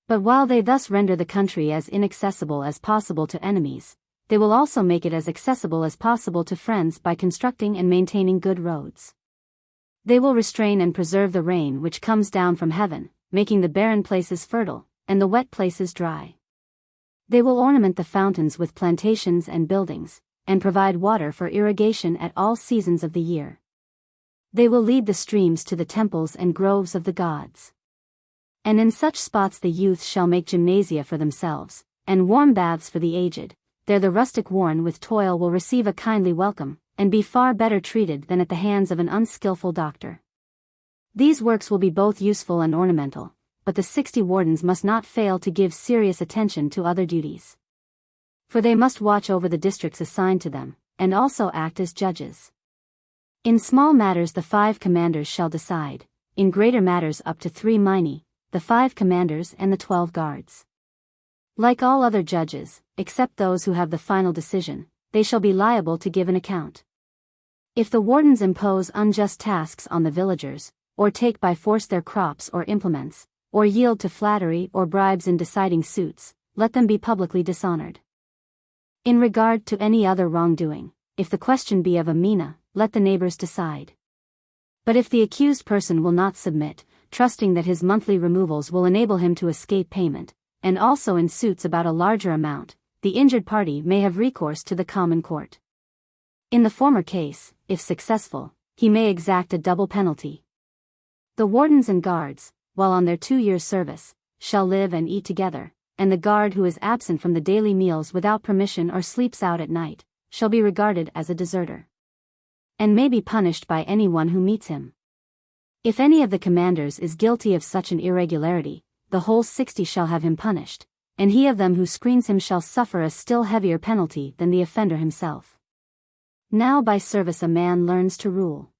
Speaker 1: But while they thus render the country as inaccessible as possible to enemies, they will also make it as accessible as possible to friends by constructing and maintaining good roads. They will restrain and preserve the rain which comes down from heaven, making the barren places fertile, and the wet places dry. They will ornament the fountains with plantations and buildings, and provide water for irrigation at all seasons of the year. They will lead the streams to the temples and groves of the gods. And in such spots the youth shall make gymnasia for themselves, and warm baths for the aged. There the rustic worn with toil will receive a kindly welcome, and be far better treated than at the hands of an unskillful doctor. These works will be both useful and ornamental, but the 60 wardens must not fail to give serious attention to other duties. For they must watch over the districts assigned to them, and also act as judges. In small matters the 5 commanders shall decide, in greater matters up to 3 minae, the 5 commanders and the 12 guards. Like all other judges, except those who have the final decision, they shall be liable to give an account. If the wardens impose unjust tasks on the villagers, or take by force their crops or implements, or yield to flattery or bribes in deciding suits, let them be publicly dishonored. In regard to any other wrongdoing, if the question be of a mina, let the neighbors decide. But if the accused person will not submit, trusting that his monthly removals will enable him to escape payment, and also in suits about a larger amount, the injured party may have recourse to the common court. In the former case, if successful, he may exact a double penalty. The wardens and guards, while on their 2 years' service, shall live and eat together, and the guard who is absent from the daily meals without permission or sleeps out at night, shall be regarded as a deserter, and may be punished by anyone who meets him. If any of the commanders is guilty of such an irregularity, the whole 60 shall have him punished, and he of them who screens him shall suffer a still heavier penalty than the offender himself. Now by service a man learns to rule.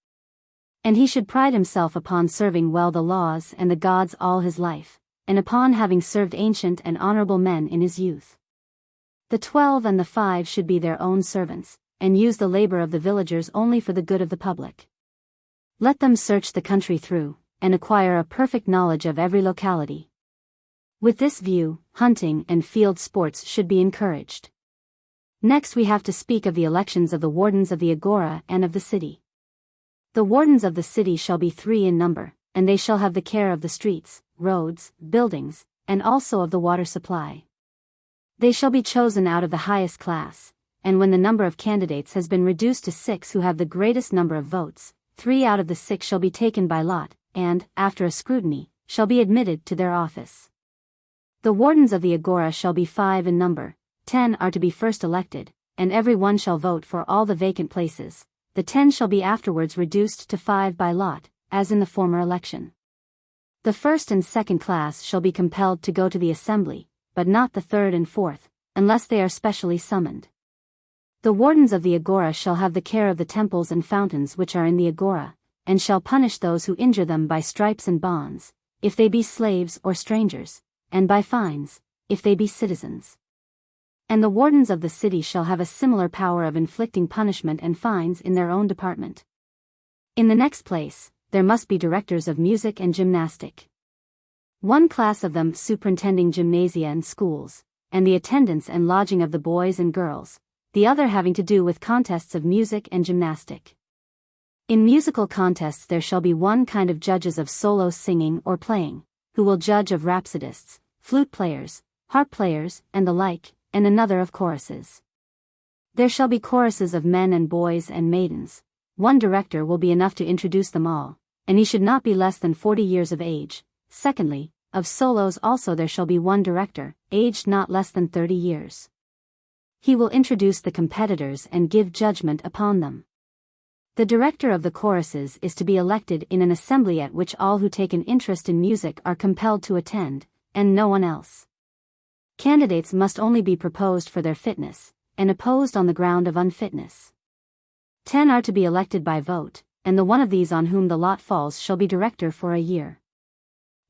Speaker 1: And he should pride himself upon serving well the laws and the gods all his life, and upon having served ancient and honorable men in his youth. The 12 and the 5 should be their own servants, and use the labor of the villagers only for the good of the public. Let them search the country through, and acquire a perfect knowledge of every locality. With this view, hunting and field sports should be encouraged. Next we have to speak of the elections of the wardens of the agora and of the city. The wardens of the city shall be 3 in number, and they shall have the care of the streets, roads, buildings, and also of the water supply. They shall be chosen out of the highest class, and when the number of candidates has been reduced to 6 who have the greatest number of votes, 3 out of the 6 shall be taken by lot, and, after a scrutiny, shall be admitted to their office. The wardens of the agora shall be 5 in number, 10 are to be first elected, and every one shall vote for all the vacant places. The 10 shall be afterwards reduced to 5 by lot, as in the former election. The first and second class shall be compelled to go to the assembly, but not the third and fourth, unless they are specially summoned. The wardens of the agora shall have the care of the temples and fountains which are in the agora, and shall punish those who injure them by stripes and bonds, if they be slaves or strangers, and by fines, if they be citizens. And the wardens of the city shall have a similar power of inflicting punishment and fines in their own department. In the next place, there must be directors of music and gymnastic. One class of them superintending gymnasia and schools, and the attendance and lodging of the boys and girls, the other having to do with contests of music and gymnastic. In musical contests there shall be one kind of judges of solo singing or playing, who will judge of rhapsodists, flute players, harp players, and the like, and another of choruses. There shall be choruses of men and boys and maidens. One director will be enough to introduce them all, and he should not be less than 40 years of age. Secondly, of solos also there shall be one director, aged not less than 30 years. He will introduce the competitors and give judgment upon them. The director of the choruses is to be elected in an assembly at which all who take an interest in music are compelled to attend, and no one else. Candidates must only be proposed for their fitness, and opposed on the ground of unfitness. 10 are to be elected by vote, and the one of these on whom the lot falls shall be director for a year.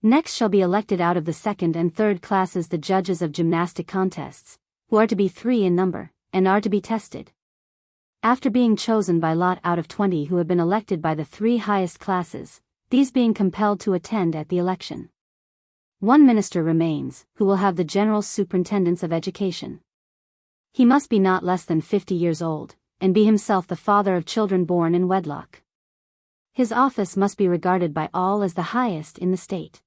Speaker 1: Next shall be elected out of the second and third classes the judges of gymnastic contests, who are to be 3 in number, and are to be tested. After being chosen by lot out of 20 who have been elected by the 3 highest classes, these being compelled to attend at the election. One minister remains, who will have the general superintendence of education. He must be not less than 50 years old, and be himself the father of children born in wedlock. His office must be regarded by all as the highest in the state.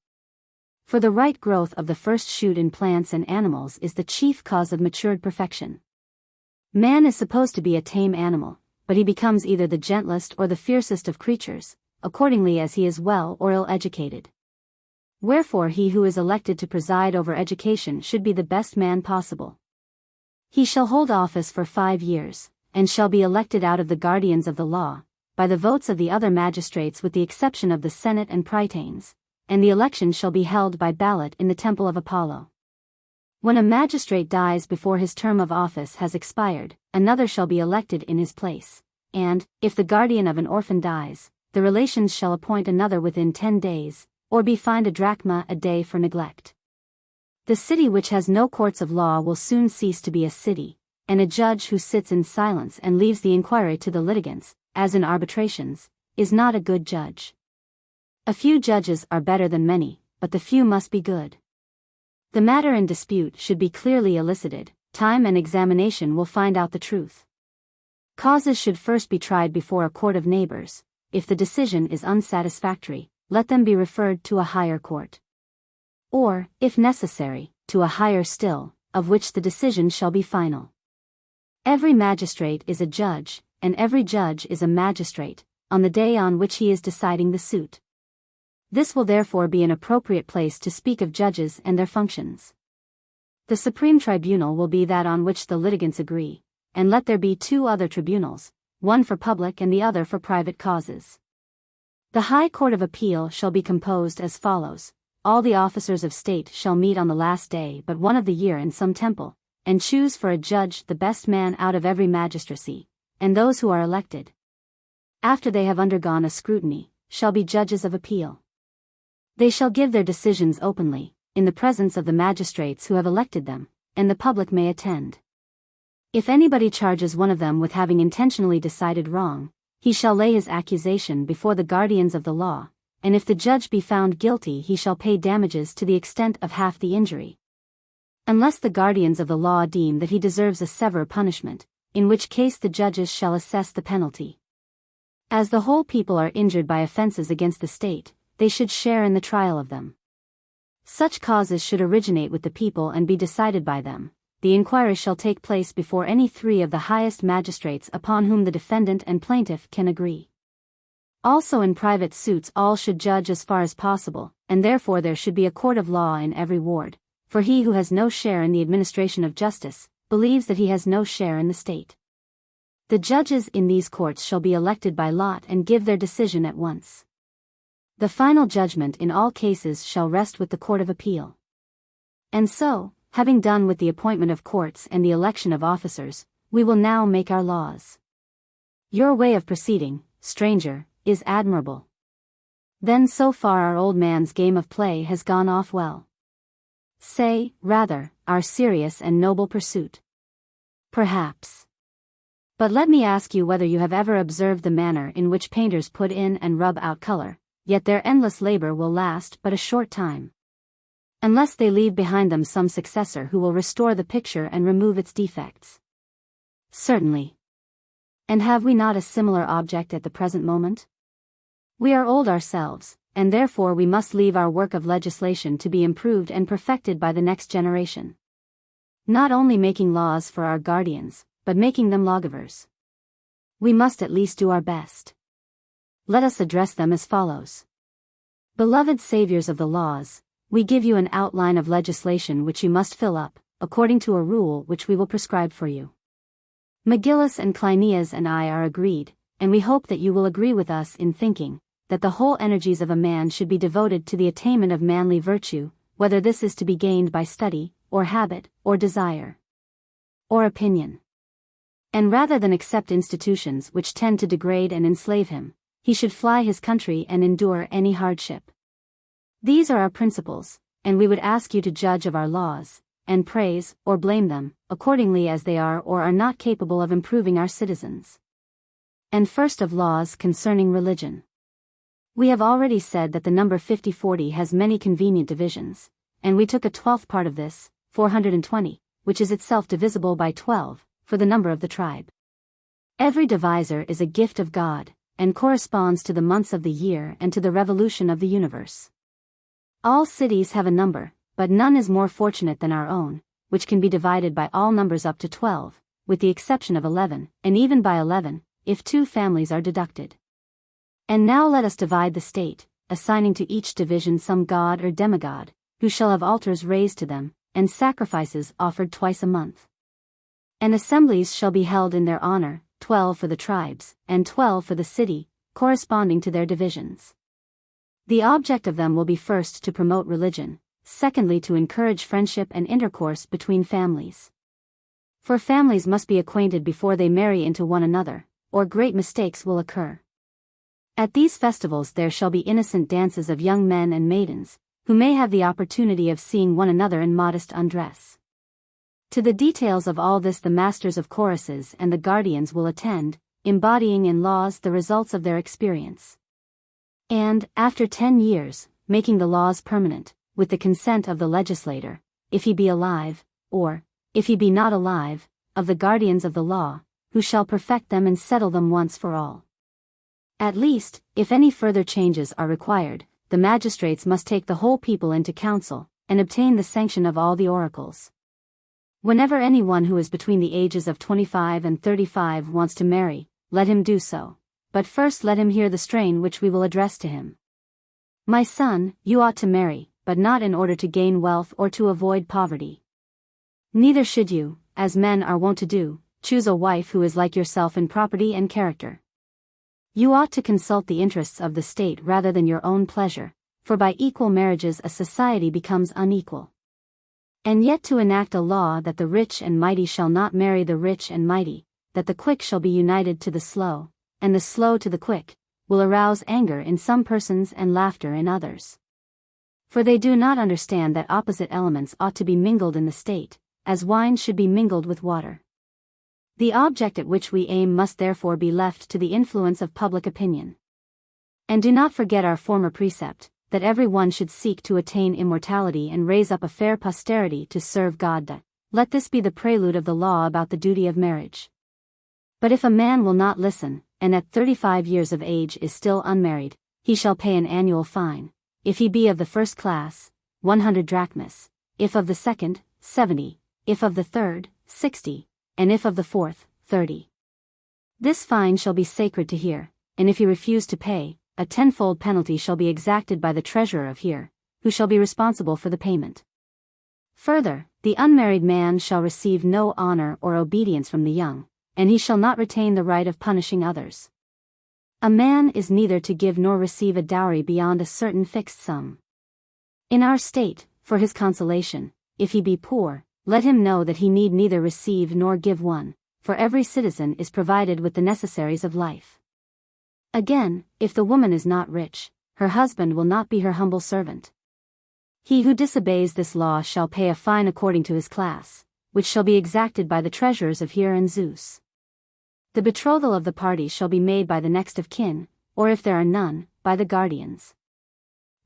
Speaker 1: For the right growth of the first shoot in plants and animals is the chief cause of matured perfection. Man is supposed to be a tame animal, but he becomes either the gentlest or the fiercest of creatures, accordingly as he is well or ill educated. Wherefore he who is elected to preside over education should be the best man possible. He shall hold office for 5 years, and shall be elected out of the guardians of the law, by the votes of the other magistrates with the exception of the Senate and Prytanes, and the election shall be held by ballot in the temple of Apollo. When a magistrate dies before his term of office has expired, another shall be elected in his place, and, if the guardian of an orphan dies, the relations shall appoint another within 10 days, or be fined a drachma a day for neglect. The city which has no courts of law will soon cease to be a city, and a judge who sits in silence and leaves the inquiry to the litigants, as in arbitrations, is not a good judge. A few judges are better than many, but the few must be good. The matter in dispute should be clearly elicited, time and examination will find out the truth. Causes should first be tried before a court of neighbors. If the decision is unsatisfactory, let them be referred to a higher court. Or, if necessary, to a higher still, of which the decision shall be final. Every magistrate is a judge, and every judge is a magistrate, on the day on which he is deciding the suit. This will therefore be an appropriate place to speak of judges and their functions. The supreme tribunal will be that on which the litigants agree, and let there be two other tribunals, one for public and the other for private causes. The High Court of Appeal shall be composed as follows: all the officers of state shall meet on the last day but one of the year in some temple, and choose for a judge the best man out of every magistracy, and those who are elected, after they have undergone a scrutiny, shall be judges of appeal. They shall give their decisions openly, in the presence of the magistrates who have elected them, and the public may attend. If anybody charges one of them with having intentionally decided wrong, he shall lay his accusation before the guardians of the law, and if the judge be found guilty he shall pay damages to the extent of half the injury. Unless the guardians of the law deem that he deserves a severe punishment, in which case the judges shall assess the penalty. As the whole people are injured by offenses against the state, they should share in the trial of them. Such causes should originate with the people and be decided by them. The inquiry shall take place before any three of the highest magistrates upon whom the defendant and plaintiff can agree. Also in private suits all should judge as far as possible, and therefore there should be a court of law in every ward, for he who has no share in the administration of justice, believes that he has no share in the state. The judges in these courts shall be elected by lot and give their decision at once. The final judgment in all cases shall rest with the Court of Appeal. And so, having done with the appointment of courts and the election of officers, we will now make our laws. Your way of proceeding, stranger, is admirable. Then so far our old man's game of play has gone off well. Say, rather, our serious and noble pursuit. Perhaps. But let me ask you whether you have ever observed the manner in which painters put in and rub out color, yet their endless labor will last but a short time, unless they leave behind them some successor who will restore the picture and remove its defects. Certainly. And have we not a similar object at the present moment? We are old ourselves, and therefore we must leave our work of legislation to be improved and perfected by the next generation. Not only making laws for our guardians, but making them lawgivers. We must at least do our best. Let us address them as follows. Beloved saviors of the laws, we give you an outline of legislation which you must fill up, according to a rule which we will prescribe for you. Megillus and Cleinias and I are agreed, and we hope that you will agree with us in thinking, that the whole energies of a man should be devoted to the attainment of manly virtue, whether this is to be gained by study, or habit, or desire, or opinion. And rather than accept institutions which tend to degrade and enslave him, he should fly his country and endure any hardship. These are our principles, and we would ask you to judge of our laws, and praise or blame them, accordingly as they are or are not capable of improving our citizens. And first of laws concerning religion. We have already said that the number 5040 has many convenient divisions, and we took a 12th part of this, 420, which is itself divisible by 12, for the number of the tribe. Every divisor is a gift of God, and corresponds to the months of the year and to the revolution of the universe. All cities have a number, but none is more fortunate than our own, which can be divided by all numbers up to 12, with the exception of 11, and even by 11, if two families are deducted. And now let us divide the state, assigning to each division some god or demigod, who shall have altars raised to them, and sacrifices offered twice a month. And assemblies shall be held in their honor, 12 for the tribes, and 12 for the city, corresponding to their divisions. The object of them will be first to promote religion, secondly to encourage friendship and intercourse between families. For families must be acquainted before they marry into one another, or great mistakes will occur. At these festivals there shall be innocent dances of young men and maidens, who may have the opportunity of seeing one another in modest undress. To the details of all this the masters of choruses and the guardians will attend, embodying in laws the results of their experience. And, after 10 years, making the laws permanent, with the consent of the legislator, if he be alive, or, if he be not alive, of the guardians of the law, who shall perfect them and settle them once for all. At least, if any further changes are required, the magistrates must take the whole people into council, and obtain the sanction of all the oracles. Whenever anyone who is between the ages of 25 and 35 wants to marry, let him do so, but first let him hear the strain which we will address to him. My son, you ought to marry, but not in order to gain wealth or to avoid poverty. Neither should you, as men are wont to do, choose a wife who is like yourself in property and character. You ought to consult the interests of the state rather than your own pleasure, for by equal marriages a society becomes unequal. And yet to enact a law that the rich and mighty shall not marry the rich and mighty, that the quick shall be united to the slow, and the slow to the quick, will arouse anger in some persons and laughter in others. For they do not understand that opposite elements ought to be mingled in the state, as wine should be mingled with water. The object at which we aim must therefore be left to the influence of public opinion. And do not forget our former precept, that every one should seek to attain immortality and raise up a fair posterity to serve God. That, let this be the prelude of the law about the duty of marriage. But if a man will not listen, and at 35 years of age is still unmarried, he shall pay an annual fine, if he be of the first class, 100 drachmas, if of the second, 70, if of the third, 60, and if of the fourth, 30. This fine shall be sacred to here, and if he refuse to pay, a tenfold penalty shall be exacted by the treasurer of here, who shall be responsible for the payment. Further, the unmarried man shall receive no honor or obedience from the young, and he shall not retain the right of punishing others. A man is neither to give nor receive a dowry beyond a certain fixed sum. In our state, for his consolation, if he be poor, let him know that he need neither receive nor give one, for every citizen is provided with the necessaries of life. Again, if the woman is not rich, her husband will not be her humble servant. He who disobeys this law shall pay a fine according to his class, which shall be exacted by the treasurers of Here and Zeus. The betrothal of the parties shall be made by the next of kin, or if there are none, by the guardians.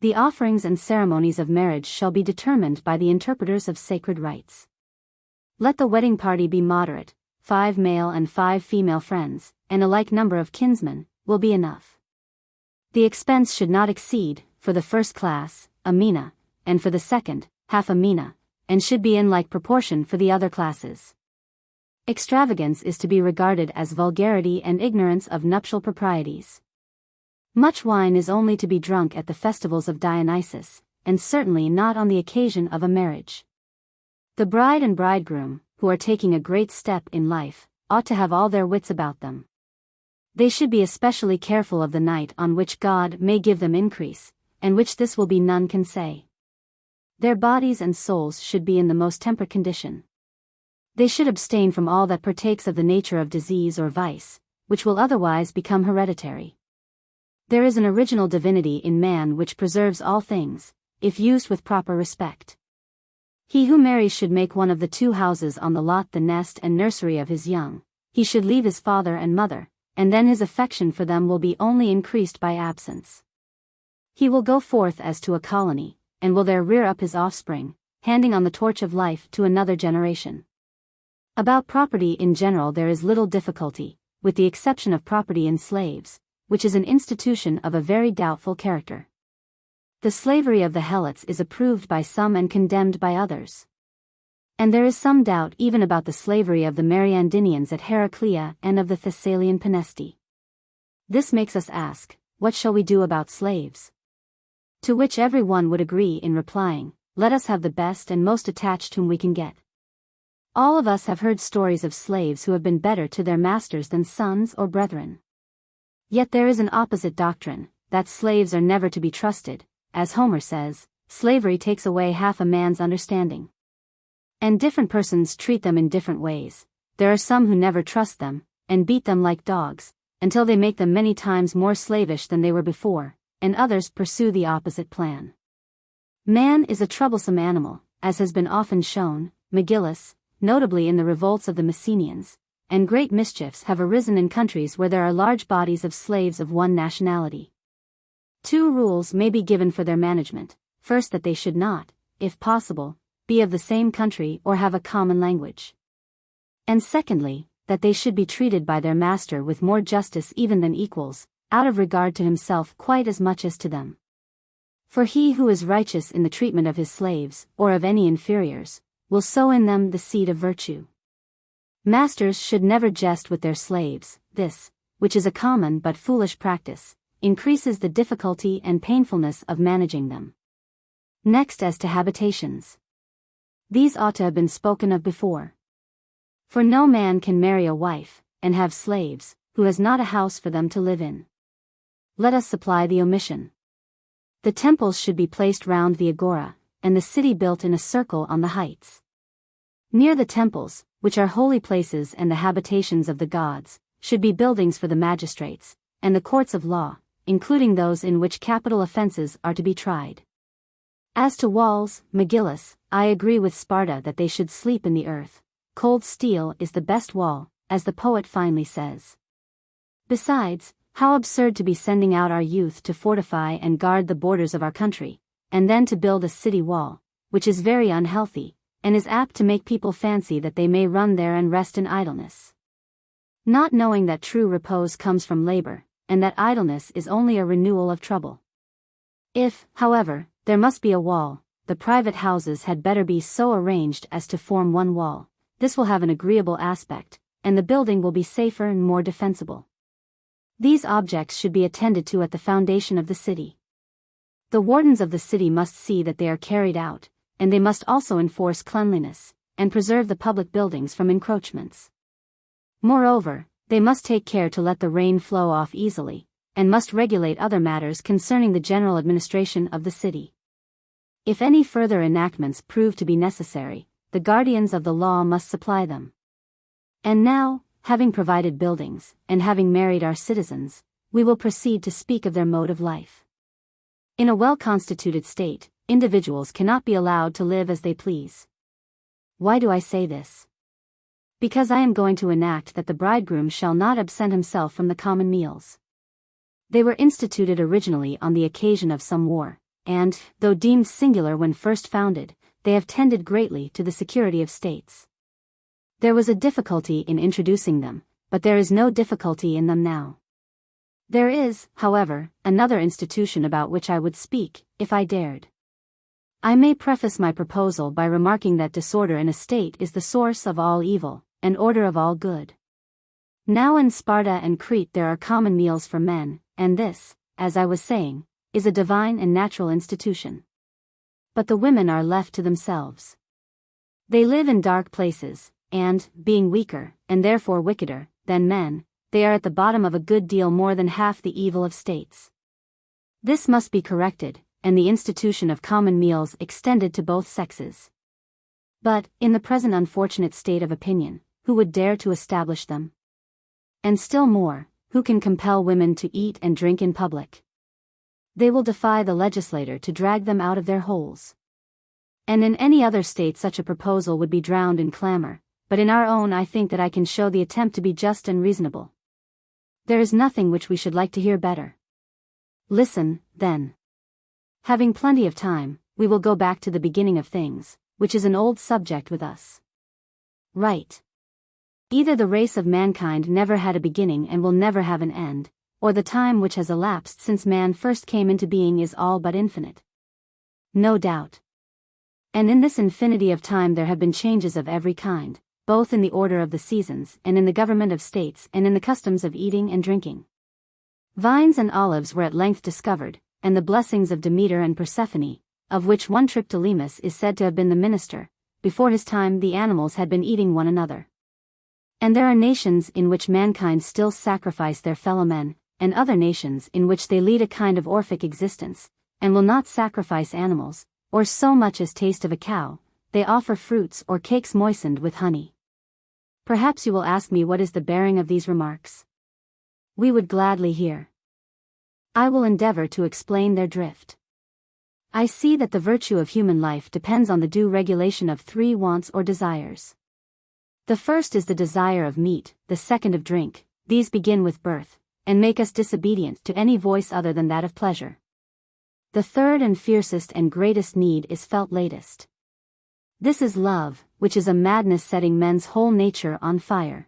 Speaker 1: The offerings and ceremonies of marriage shall be determined by the interpreters of sacred rites. Let the wedding party be moderate, 5 male and 5 female friends, and a like number of kinsmen, will be enough. The expense should not exceed, for the first class, a mina, and for the second, half a mina, and should be in like proportion for the other classes. Extravagance is to be regarded as vulgarity and ignorance of nuptial proprieties. Much wine is only to be drunk at the festivals of Dionysus, and certainly not on the occasion of a marriage. The bride and bridegroom, who are taking a great step in life, ought to have all their wits about them. They should be especially careful of the night on which God may give them increase, and which this will be none can say. Their bodies and souls should be in the most temperate condition. They should abstain from all that partakes of the nature of disease or vice, which will otherwise become hereditary. There is an original divinity in man which preserves all things, if used with proper respect. He who marries should make one of the 2 houses on the lot the nest and nursery of his young. He should leave his father and mother, and then his affection for them will be only increased by absence. He will go forth as to a colony, and will there rear up his offspring, handing on the torch of life to another generation. About property in general there is little difficulty, with the exception of property in slaves, which is an institution of a very doubtful character. The slavery of the Helots is approved by some and condemned by others. And there is some doubt even about the slavery of the Mariandynians at Heraclea and of the Thessalian Penesti. This makes us ask, what shall we do about slaves? To which every one would agree in replying, let us have the best and most attached whom we can get. All of us have heard stories of slaves who have been better to their masters than sons or brethren. Yet there is an opposite doctrine, that slaves are never to be trusted. As Homer says, slavery takes away half a man's understanding. And different persons treat them in different ways. There are some who never trust them, and beat them like dogs, until they make them many times more slavish than they were before, and others pursue the opposite plan. Man is a troublesome animal, as has been often shown, Megillus, notably in the revolts of the Messenians, and great mischiefs have arisen in countries where there are large bodies of slaves of one nationality. 2 rules may be given for their management: first, that they should not, if possible, be of the same country or have a common language. And secondly, that they should be treated by their master with more justice even than equals, out of regard to himself quite as much as to them. For he who is righteous in the treatment of his slaves, or of any inferiors, will sow in them the seed of virtue. Masters should never jest with their slaves. This, which is a common but foolish practice, increases the difficulty and painfulness of managing them. Next, as to habitations. These ought to have been spoken of before. For no man can marry a wife, and have slaves, who has not a house for them to live in. Let us supply the omission. The temples should be placed round the agora, and the city built in a circle on the heights. Near the temples, which are holy places and the habitations of the gods, should be buildings for the magistrates, and the courts of law, including those in which capital offenses are to be tried. As to walls, Megillus, I agree with Sparta that they should sleep in the earth. Cold steel is the best wall, as the poet finely says. Besides, how absurd to be sending out our youth to fortify and guard the borders of our country, and then to build a city wall, which is very unhealthy, and is apt to make people fancy that they may run there and rest in idleness. Not knowing that true repose comes from labor, and that idleness is only a renewal of trouble. If, however, there must be a wall, the private houses had better be so arranged as to form one wall. This will have an agreeable aspect, and the building will be safer and more defensible. These objects should be attended to at the foundation of the city. The wardens of the city must see that they are carried out, and they must also enforce cleanliness, and preserve the public buildings from encroachments. Moreover, they must take care to let the rain flow off easily, and must regulate other matters concerning the general administration of the city. If any further enactments prove to be necessary, the guardians of the law must supply them. And now, having provided buildings, and having married our citizens, we will proceed to speak of their mode of life. In a well-constituted state, individuals cannot be allowed to live as they please. Why do I say this? Because I am going to enact that the bridegroom shall not absent himself from the common meals. They were instituted originally on the occasion of some war, and, though deemed singular when first founded, they have tended greatly to the security of states. There was a difficulty in introducing them, but there is no difficulty in them now. There is, however, another institution about which I would speak, if I dared. I may preface my proposal by remarking that disorder in a state is the source of all evil, and order of all good. Now in Sparta and Crete there are common meals for men, and this, as I was saying, is a divine and natural institution. But the women are left to themselves. They live in dark places, and, being weaker, and therefore wickeder, than men, they are at the bottom of a good deal more than half the evil of states. This must be corrected, and the institution of common meals extended to both sexes. But, in the present unfortunate state of opinion, who would dare to establish them? And still more, who can compel women to eat and drink in public? They will defy the legislator to drag them out of their holes. And in any other state such a proposal would be drowned in clamor, but in our own I think that I can show the attempt to be just and reasonable. There is nothing which we should like to hear better. Listen, then. Having plenty of time, we will go back to the beginning of things, which is an old subject with us. Right. Either the race of mankind never had a beginning and will never have an end, or the time which has elapsed since man first came into being is all but infinite. No doubt. And in this infinity of time there have been changes of every kind, both in the order of the seasons and in the government of states and in the customs of eating and drinking. Vines and olives were at length discovered, and the blessings of Demeter and Persephone, of which one Triptolemus is said to have been the minister. Before his time the animals had been eating one another. And there are nations in which mankind still sacrifice their fellow men, and other nations in which they lead a kind of Orphic existence, and will not sacrifice animals, or so much as taste of a cow. They offer fruits or cakes moistened with honey. Perhaps you will ask me what is the bearing of these remarks? We would gladly hear. I will endeavor to explain their drift. I see that the virtue of human life depends on the due regulation of three wants or desires. The first is the desire of meat, the second of drink. These begin with birth, and make us disobedient to any voice other than that of pleasure. The third and fiercest and greatest need is felt latest. This is love, which is a madness setting men's whole nature on fire.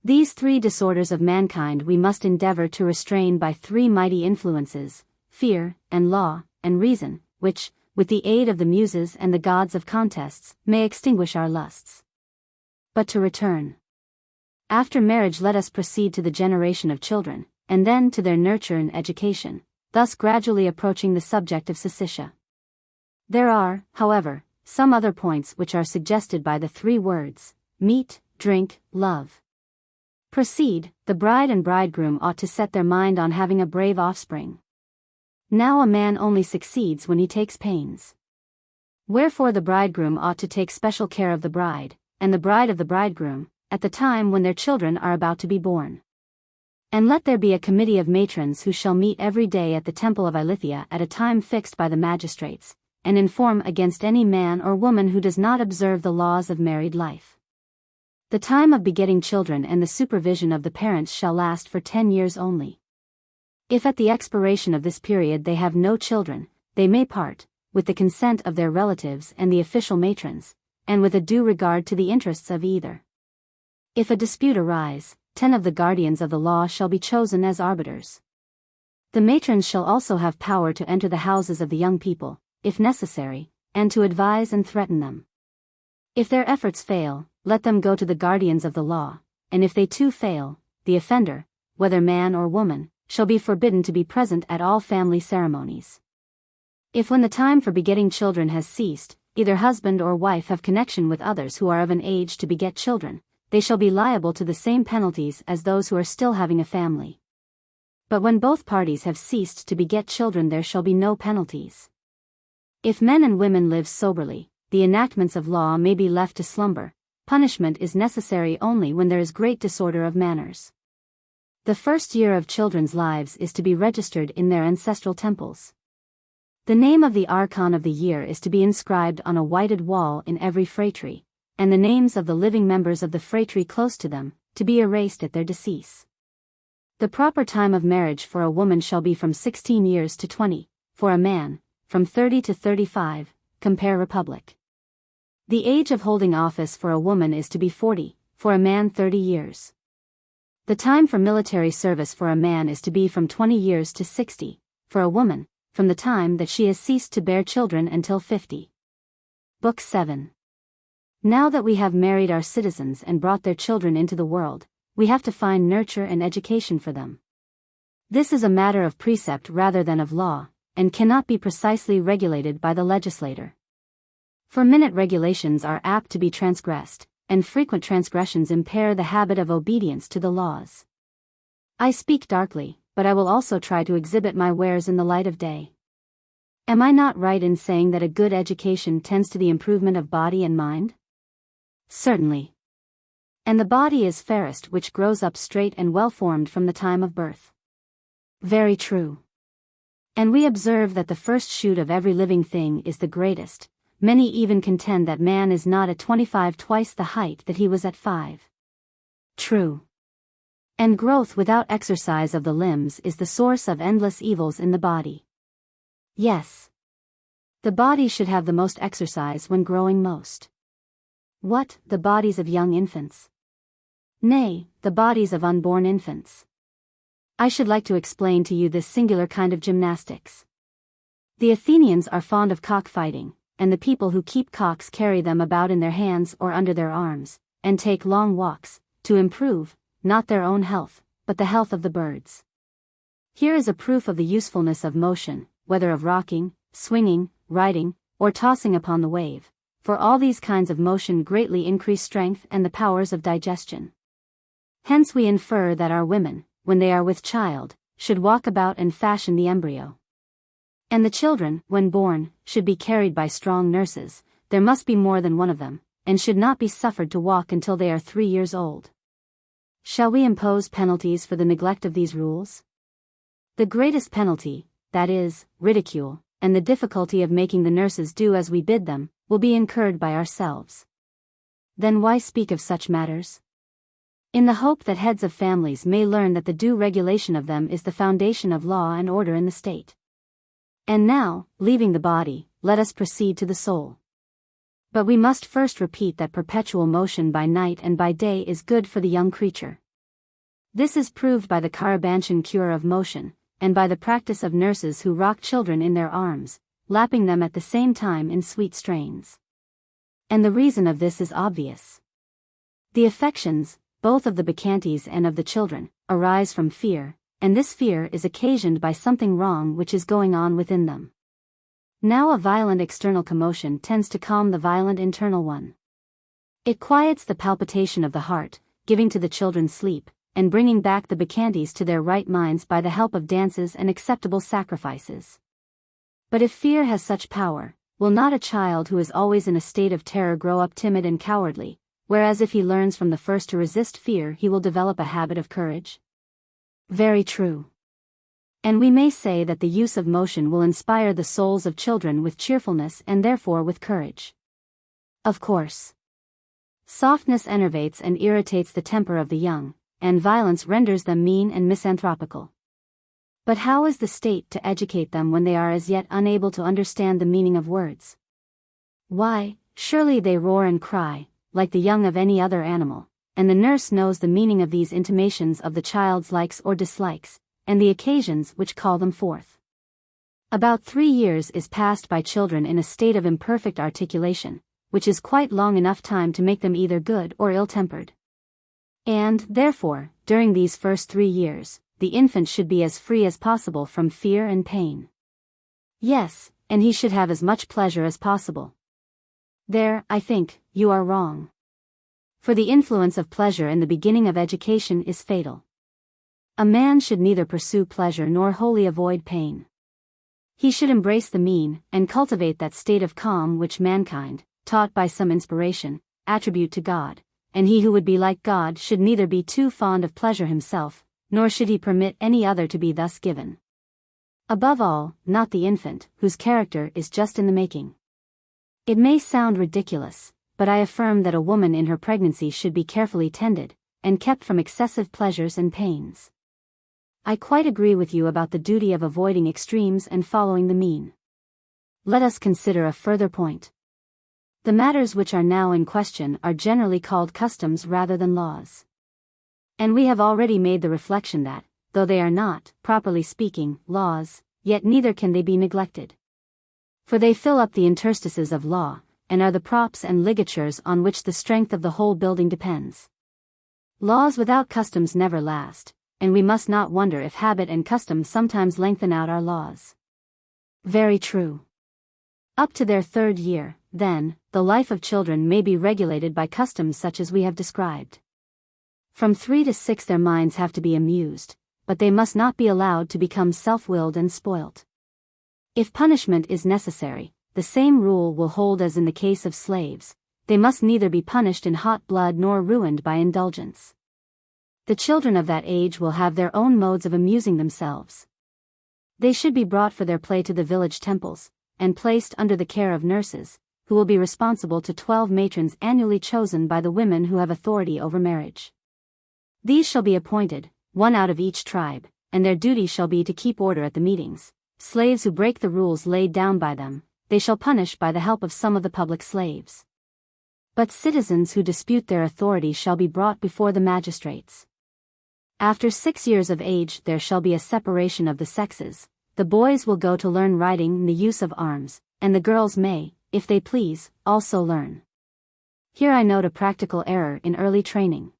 Speaker 1: These three disorders of mankind we must endeavor to restrain by three mighty influences, fear, and law, and reason, which, with the aid of the muses and the gods of contests, may extinguish our lusts. But to return. After marriage let us proceed to the generation of children, and then to their nurture and education, thus gradually approaching the subject of Syssitia. There are, however, some other points which are suggested by the three words, meat, drink, love. Proceed, the bride and bridegroom ought to set their mind on having a brave offspring. Now a man only succeeds when he takes pains. Wherefore the bridegroom ought to take special care of the bride, and the bride of the bridegroom, at the time when their children are about to be born. And let there be a committee of matrons who shall meet every day at the temple of Eilithyia at a time fixed by the magistrates, and inform against any man or woman who does not observe the laws of married life. The time of begetting children and the supervision of the parents shall last for 10 years only. If at the expiration of this period they have no children, they may part, with the consent of their relatives and the official matrons, and with a due regard to the interests of either. If a dispute arise, 10 of the guardians of the law shall be chosen as arbiters. The matrons shall also have power to enter the houses of the young people, if necessary, and to advise and threaten them. If their efforts fail, let them go to the guardians of the law, and if they too fail, the offender, whether man or woman, shall be forbidden to be present at all family ceremonies. If when the time for begetting children has ceased, either husband or wife have connection with others who are of an age to beget children, they shall be liable to the same penalties as those who are still having a family. But when both parties have ceased to beget children there shall be no penalties. If men and women live soberly, the enactments of law may be left to slumber. Punishment is necessary only when there is great disorder of manners. The first year of children's lives is to be registered in their ancestral temples. The name of the archon of the year is to be inscribed on a whited wall in every phratry, and the names of the living members of the phratry close to them, to be erased at their decease. The proper time of marriage for a woman shall be from 16 years to 20, for a man, from 30 to 35, compare Republic. The age of holding office for a woman is to be 40, for a man 30 years. The time for military service for a man is to be from 20 years to 60, for a woman, from the time that she has ceased to bear children until 50. Book 7. Now that we have married our citizens and brought their children into the world, we have to find nurture and education for them. This is a matter of precept rather than of law, and cannot be precisely regulated by the legislator. For minute regulations are apt to be transgressed, and frequent transgressions impair the habit of obedience to the laws. I speak darkly, but I will also try to exhibit my wares in the light of day. Am I not right in saying that a good education tends to the improvement of body and mind? Certainly. And the body is fairest which grows up straight and well formed from the time of birth. Very true. And we observe that the first shoot of every living thing is the greatest. Many even contend that man is not at 25 twice the height that he was at 5. True. And growth without exercise of the limbs is the source of endless evils in the body. Yes. The body should have the most exercise when growing most. What, the bodies of young infants? Nay, the bodies of unborn infants. I should like to explain to you this singular kind of gymnastics. The Athenians are fond of cockfighting, and the people who keep cocks carry them about in their hands or under their arms, and take long walks, to improve, not their own health, but the health of the birds. Here is a proof of the usefulness of motion, whether of rocking, swinging, riding, or tossing upon the wave, for all these kinds of motion greatly increase strength and the powers of digestion. Hence we infer that our women, when they are with child, should walk about and fashion the embryo. And the children, when born, should be carried by strong nurses. There must be more than one of them, and should not be suffered to walk until they are 3 years old. Shall we impose penalties for the neglect of these rules? The greatest penalty, that is, ridicule, and the difficulty of making the nurses do as we bid them, will be incurred by ourselves. Then why speak of such matters? In the hope that heads of families may learn that the due regulation of them is the foundation of law and order in the state. And now, leaving the body, let us proceed to the soul. But we must first repeat that perpetual motion by night and by day is good for the young creature. This is proved by the Carabantian cure of motion, and by the practice of nurses who rock children in their arms, lapping them at the same time in sweet strains. And the reason of this is obvious. The affections, both of the bacchantes and of the children, arise from fear, and this fear is occasioned by something wrong which is going on within them. Now a violent external commotion tends to calm the violent internal one. It quiets the palpitation of the heart, giving to the children sleep, and bringing back the bacchantes to their right minds by the help of dances and acceptable sacrifices. But if fear has such power, will not a child who is always in a state of terror grow up timid and cowardly, whereas if he learns from the first to resist fear he will develop a habit of courage? Very true. And we may say that the use of motion will inspire the souls of children with cheerfulness and therefore with courage. Of course. Softness enervates and irritates the temper of the young, and violence renders them mean and misanthropical. But how is the state to educate them when they are as yet unable to understand the meaning of words? Why, surely they roar and cry, like the young of any other animal, and the nurse knows the meaning of these intimations of the child's likes or dislikes, and the occasions which call them forth. About 3 years is passed by children in a state of imperfect articulation, which is quite long enough time to make them either good or ill-tempered. And, therefore, during these first 3 years, the infant should be as free as possible from fear and pain. Yes, and he should have as much pleasure as possible. There, I think, you are wrong. For the influence of pleasure in the beginning of education is fatal. A man should neither pursue pleasure nor wholly avoid pain. He should embrace the mean, and cultivate that state of calm which mankind, taught by some inspiration, attribute to God, and he who would be like God should neither be too fond of pleasure himself, nor should he permit any other to be thus given. Above all, not the infant, whose character is just in the making. It may sound ridiculous, but I affirm that a woman in her pregnancy should be carefully tended, and kept from excessive pleasures and pains. I quite agree with you about the duty of avoiding extremes and following the mean. Let us consider a further point. The matters which are now in question are generally called customs rather than laws. And we have already made the reflection that, though they are not, properly speaking, laws, yet neither can they be neglected. For they fill up the interstices of law, and are the props and ligatures on which the strength of the whole building depends. Laws without customs never last, and we must not wonder if habit and custom sometimes lengthen out our laws. Very true. Up to their 3rd year, then, the life of children may be regulated by customs such as we have described. From 3 to 6 their minds have to be amused, but they must not be allowed to become self-willed and spoilt. If punishment is necessary, the same rule will hold as in the case of slaves: they must neither be punished in hot blood nor ruined by indulgence. The children of that age will have their own modes of amusing themselves. They should be brought for their play to the village temples, and placed under the care of nurses, who will be responsible to 12 matrons annually chosen by the women who have authority over marriage. These shall be appointed, 1 out of each tribe, and their duty shall be to keep order at the meetings. Slaves who break the rules laid down by them, they shall punish by the help of some of the public slaves. But citizens who dispute their authority shall be brought before the magistrates. After 6 years of age there shall be a separation of the sexes. The boys will go to learn riding and the use of arms, and the girls may, if they please, also learn. Here I note a practical error in early training.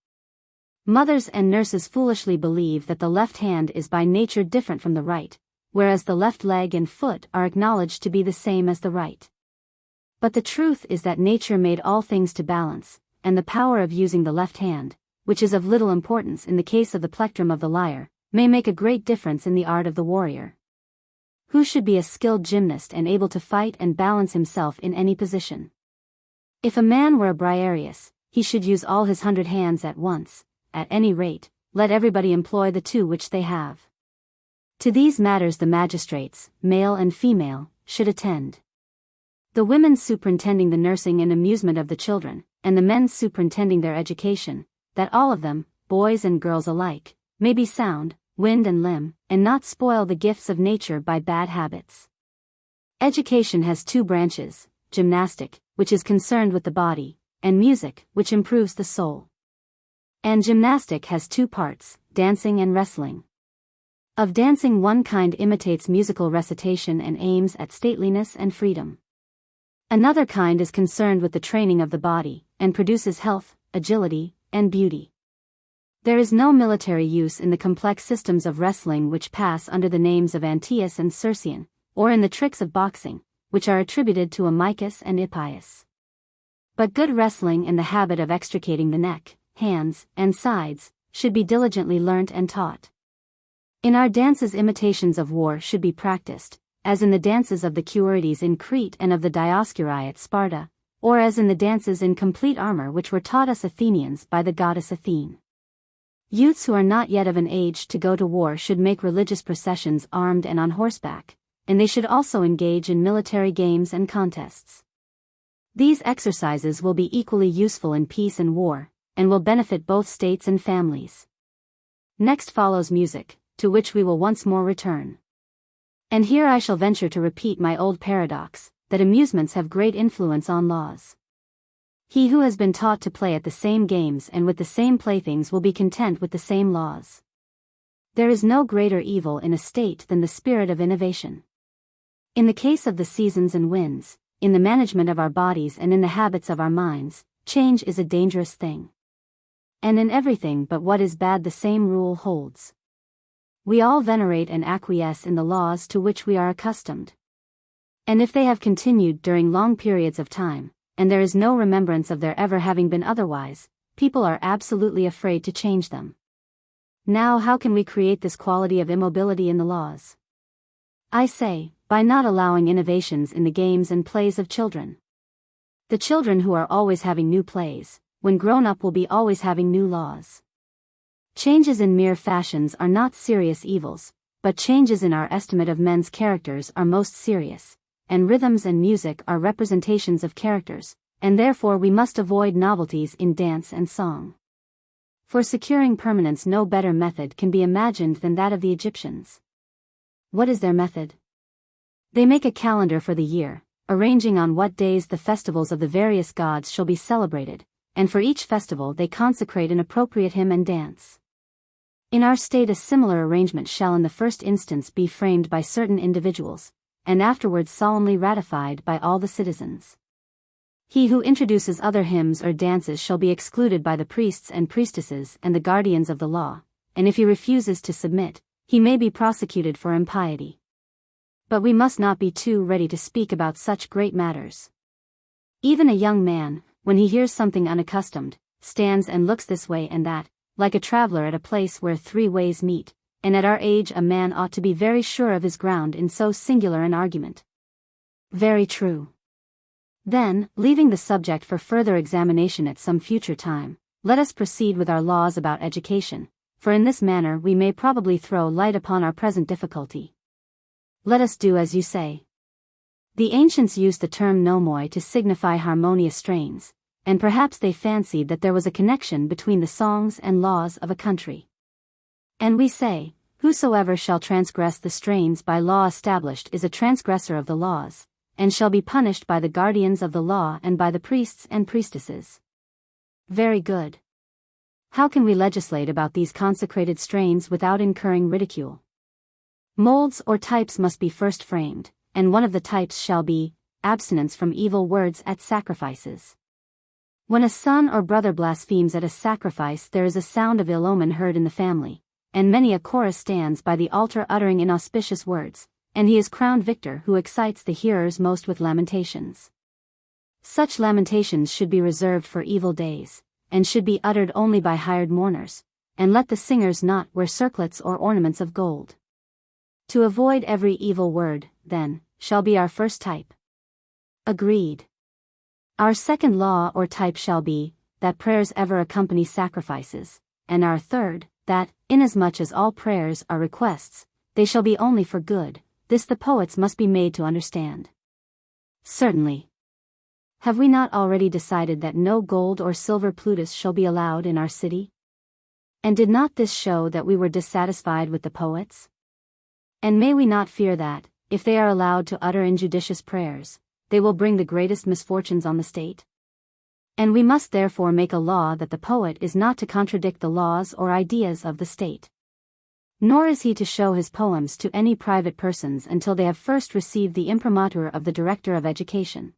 Speaker 1: Mothers and nurses foolishly believe that the left hand is by nature different from the right, whereas the left leg and foot are acknowledged to be the same as the right. But the truth is that nature made all things to balance, and the power of using the left hand, which is of little importance in the case of the plectrum of the lyre, may make a great difference in the art of the warrior, who should be a skilled gymnast and able to fight and balance himself in any position. If a man were a Briareus, he should use all his 100 hands at once. At any rate, let everybody employ the 2 which they have. To these matters the magistrates, male and female, should attend. The women superintending the nursing and amusement of the children, and the men superintending their education, that all of them, boys and girls alike, may be sound, wind and limb, and not spoil the gifts of nature by bad habits. Education has 2 branches: gymnastic, which is concerned with the body, and music, which improves the soul. And gymnastic has 2 parts, dancing and wrestling. Of dancing one kind imitates musical recitation and aims at stateliness and freedom. Another kind is concerned with the training of the body, and produces health, agility, and beauty. There is no military use in the complex systems of wrestling which pass under the names of Antaeus and Circean, or in the tricks of boxing, which are attributed to Amycus and Hippias. But good wrestling and the habit of extricating the neck, hands, and sides, should be diligently learnt and taught. In our dances imitations of war should be practiced, as in the dances of the Cuorites in Crete and of the Dioscuri at Sparta, or as in the dances in complete armor which were taught us Athenians by the goddess Athene. Youths who are not yet of an age to go to war should make religious processions armed and on horseback, and they should also engage in military games and contests. These exercises will be equally useful in peace and war, and will benefit both states and families. Next follows music, to which we will once more return. And here I shall venture to repeat my old paradox, that amusements have great influence on laws. He who has been taught to play at the same games and with the same playthings will be content with the same laws. There is no greater evil in a state than the spirit of innovation. In the case of the seasons and winds, in the management of our bodies and in the habits of our minds, change is a dangerous thing. And in everything but what is bad the same rule holds. We all venerate and acquiesce in the laws to which we are accustomed. And if they have continued during long periods of time, and there is no remembrance of their ever having been otherwise, people are absolutely afraid to change them. Now how can we create this quality of immobility in the laws? I say, by not allowing innovations in the games and plays of children. The children who are always having new plays, when grown up will be always having new laws. Changes in mere fashions are not serious evils, but changes in our estimate of men's characters are most serious, and rhythms and music are representations of characters, and therefore we must avoid novelties in dance and song. For securing permanence no better method can be imagined than that of the Egyptians. What is their method? They make a calendar for the year, arranging on what days the festivals of the various gods shall be celebrated, and for each festival they consecrate an appropriate hymn and dance. In our state a similar arrangement shall in the first instance be framed by certain individuals, and afterwards solemnly ratified by all the citizens. He who introduces other hymns or dances shall be excluded by the priests and priestesses and the guardians of the law, and if he refuses to submit, he may be prosecuted for impiety. But we must not be too ready to speak about such great matters. Even a young man, when he hears something unaccustomed, stands and looks this way and that, like a traveler at a place where three ways meet, and at our age a man ought to be very sure of his ground in so singular an argument. Very true. Then, leaving the subject for further examination at some future time, let us proceed with our laws about education, for in this manner we may probably throw light upon our present difficulty. Let us do as you say. The ancients used the term nomoi to signify harmonious strains, and perhaps they fancied that there was a connection between the songs and laws of a country. And we say, whosoever shall transgress the strains by law established is a transgressor of the laws, and shall be punished by the guardians of the law and by the priests and priestesses. Very good. How can we legislate about these consecrated strains without incurring ridicule? Molds or types must be first framed, and one of the types shall be, abstinence from evil words at sacrifices. When a son or brother blasphemes at a sacrifice there is a sound of ill omen heard in the family, and many a chorus stands by the altar uttering inauspicious words, and he is crowned victor who excites the hearers most with lamentations. Such lamentations should be reserved for evil days, and should be uttered only by hired mourners, and let the singers not wear circlets or ornaments of gold. To avoid every evil word, then, shall be our first type. Agreed. Our second law or type shall be, that prayers ever accompany sacrifices, and our third, that, inasmuch as all prayers are requests, they shall be only for good. This the poets must be made to understand. Certainly. Have we not already decided that no gold or silver Plutus shall be allowed in our city? And did not this show that we were dissatisfied with the poets? And may we not fear that, if they are allowed to utter injudicious prayers, they will bring the greatest misfortunes on the state? And we must therefore make a law that the poet is not to contradict the laws or ideas of the state. Nor is he to show his poems to any private persons until they have first received the imprimatur of the Director of Education.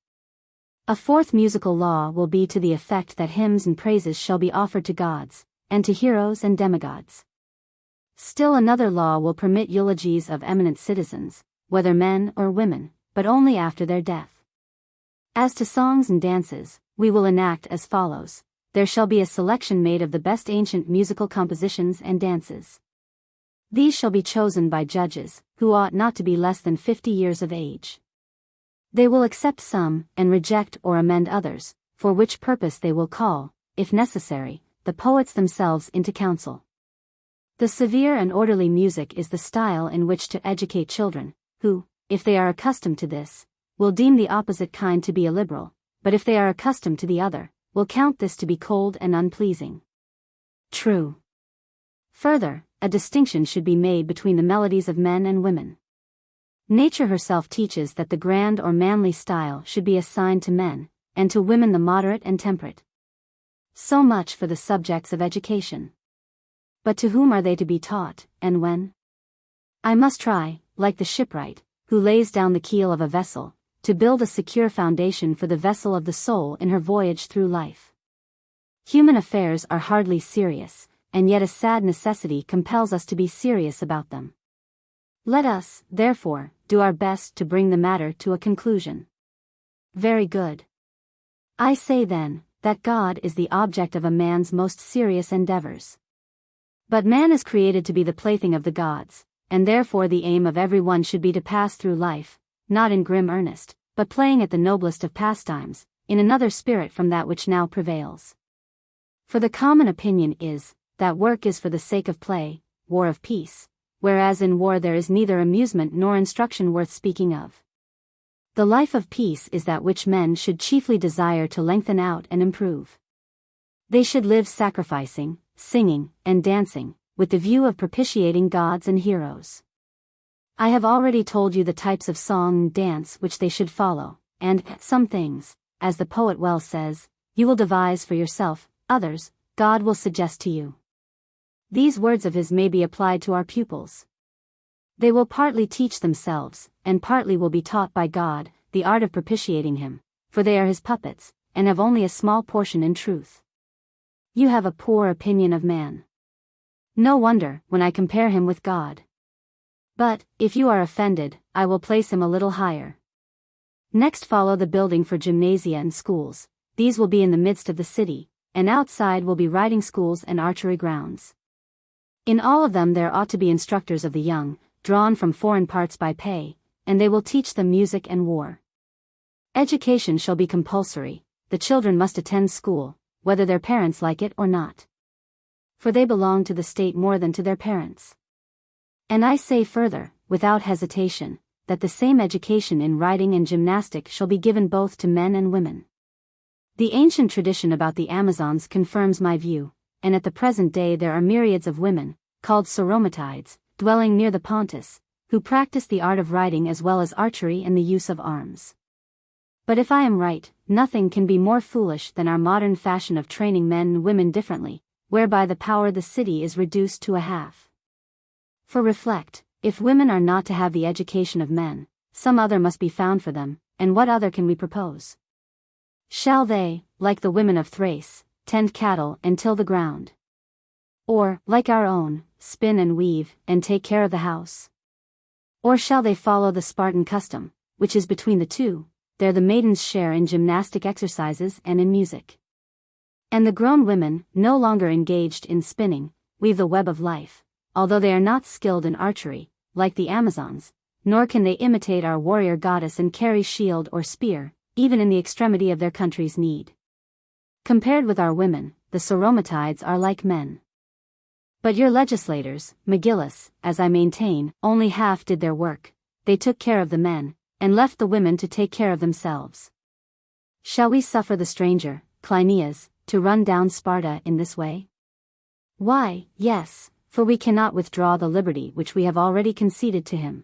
Speaker 1: A fourth musical law will be to the effect that hymns and praises shall be offered to gods, and to heroes and demigods. Still another law will permit eulogies of eminent citizens, whether men or women, but only after their death. As to songs and dances, we will enact as follows: there shall be a selection made of the best ancient musical compositions and dances. These shall be chosen by judges, who ought not to be less than 50 years of age. They will accept some, and reject or amend others, for which purpose they will call, if necessary, the poets themselves into council. The severe and orderly music is the style in which to educate children, who, if they are accustomed to this, will deem the opposite kind to be illiberal, but if they are accustomed to the other, will count this to be cold and unpleasing. True. Further, a distinction should be made between the melodies of men and women. Nature herself teaches that the grand or manly style should be assigned to men, and to women the moderate and temperate. So much for the subjects of education. But to whom are they to be taught, and when? I must try, like the shipwright, who lays down the keel of a vessel, to build a secure foundation for the vessel of the soul in her voyage through life. Human affairs are hardly serious, and yet a sad necessity compels us to be serious about them. Let us, therefore, do our best to bring the matter to a conclusion. Very good. I say then, that God is the object of a man's most serious endeavors. But man is created to be the plaything of the gods, and therefore the aim of every one should be to pass through life, not in grim earnest, but playing at the noblest of pastimes, in another spirit from that which now prevails. For the common opinion is, that work is for the sake of play, war of peace, whereas in war there is neither amusement nor instruction worth speaking of. The life of peace is that which men should chiefly desire to lengthen out and improve. They should live sacrificing, singing, and dancing, with the view of propitiating gods and heroes. I have already told you the types of song and dance which they should follow, and some things, as the poet well says, you will devise for yourself, others, God will suggest to you. These words of his may be applied to our pupils. They will partly teach themselves, and partly will be taught by God, the art of propitiating him, for they are his puppets, and have only a small portion in truth. You have a poor opinion of man. No wonder, when I compare him with God. But, if you are offended, I will place him a little higher. Next follow the building for gymnasia and schools. These will be in the midst of the city, and outside will be riding schools and archery grounds. In all of them there ought to be instructors of the young, drawn from foreign parts by pay, and they will teach them music and war. Education shall be compulsory, the children must attend school, whether their parents like it or not. For they belong to the state more than to their parents. And I say further, without hesitation, that the same education in riding and gymnastic shall be given both to men and women. The ancient tradition about the Amazons confirms my view, and at the present day there are myriads of women, called Soromatides, dwelling near the Pontus, who practice the art of riding as well as archery and the use of arms. But if I am right, nothing can be more foolish than our modern fashion of training men and women differently, whereby the power of the city is reduced to a half. For reflect, if women are not to have the education of men, some other must be found for them, and what other can we propose? Shall they, like the women of Thrace, tend cattle and till the ground? Or, like our own, spin and weave, and take care of the house? Or shall they follow the Spartan custom, which is between the two, there the maidens share in gymnastic exercises and in music? And the grown women, no longer engaged in spinning, weave the web of life, although they are not skilled in archery, like the Amazons, nor can they imitate our warrior goddess and carry shield or spear, even in the extremity of their country's need. Compared with our women, the Soromatides are like men. But your legislators, Megillus, as I maintain, only half did their work. They took care of the men, and left the women to take care of themselves. Shall we suffer the stranger, Cleinias, to run down Sparta in this way? Why, yes, for we cannot withdraw the liberty which we have already conceded to him.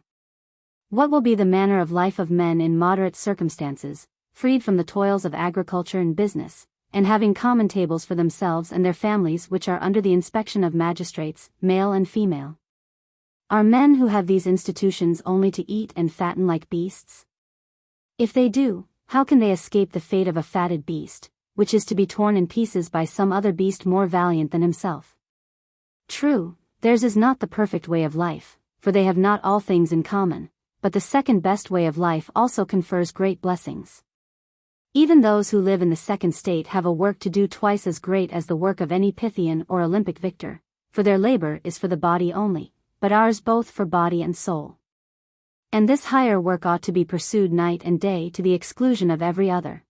Speaker 1: What will be the manner of life of men in moderate circumstances, freed from the toils of agriculture and business, and having common tables for themselves and their families which are under the inspection of magistrates, male and female? Are men who have these institutions only to eat and fatten like beasts? If they do, how can they escape the fate of a fatted beast, which is to be torn in pieces by some other beast more valiant than himself. True, theirs is not the perfect way of life, for they have not all things in common, but the second best way of life also confers great blessings. Even those who live in the second state have a work to do twice as great as the work of any Pythian or Olympic victor, for their labor is for the body only, but ours both for body and soul. And this higher work ought to be pursued night and day to the exclusion of every other.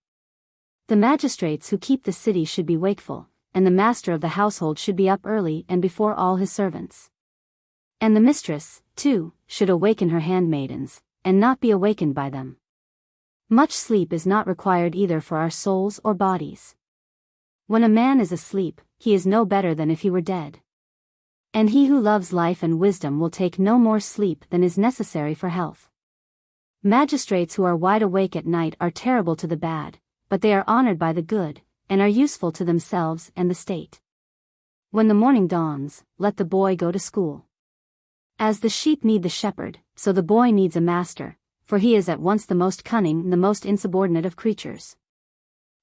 Speaker 1: The magistrates who keep the city should be wakeful, and the master of the household should be up early and before all his servants. And the mistress, too, should awaken her handmaidens, and not be awakened by them. Much sleep is not required either for our souls or bodies. When a man is asleep, he is no better than if he were dead. And he who loves life and wisdom will take no more sleep than is necessary for health. Magistrates who are wide awake at night are terrible to the bad, but they are honored by the good, and are useful to themselves and the state. When the morning dawns, let the boy go to school. As the sheep need the shepherd, so the boy needs a master, for he is at once the most cunning and the most insubordinate of creatures.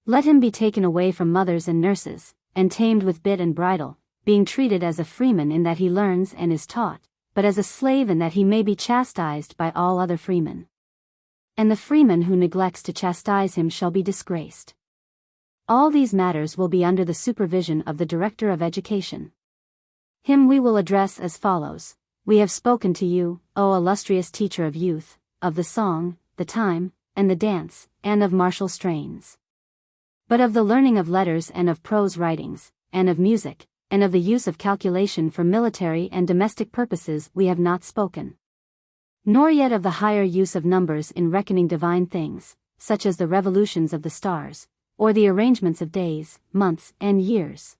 Speaker 1: Let him be taken away from mothers and nurses, and tamed with bit and bridle, being treated as a freeman in that he learns and is taught, but as a slave in that he may be chastised by all other freemen. And the freeman who neglects to chastise him shall be disgraced. All these matters will be under the supervision of the Director of Education. Him we will address as follows. We have spoken to you, O illustrious teacher of youth, of the song, the time, and the dance, and of martial strains. But of the learning of letters and of prose writings, and of music, and of the use of calculation for military and domestic purposes we have not spoken. Nor yet of the higher use of numbers in reckoning divine things, such as the revolutions of the stars, or the arrangements of days, months, and years,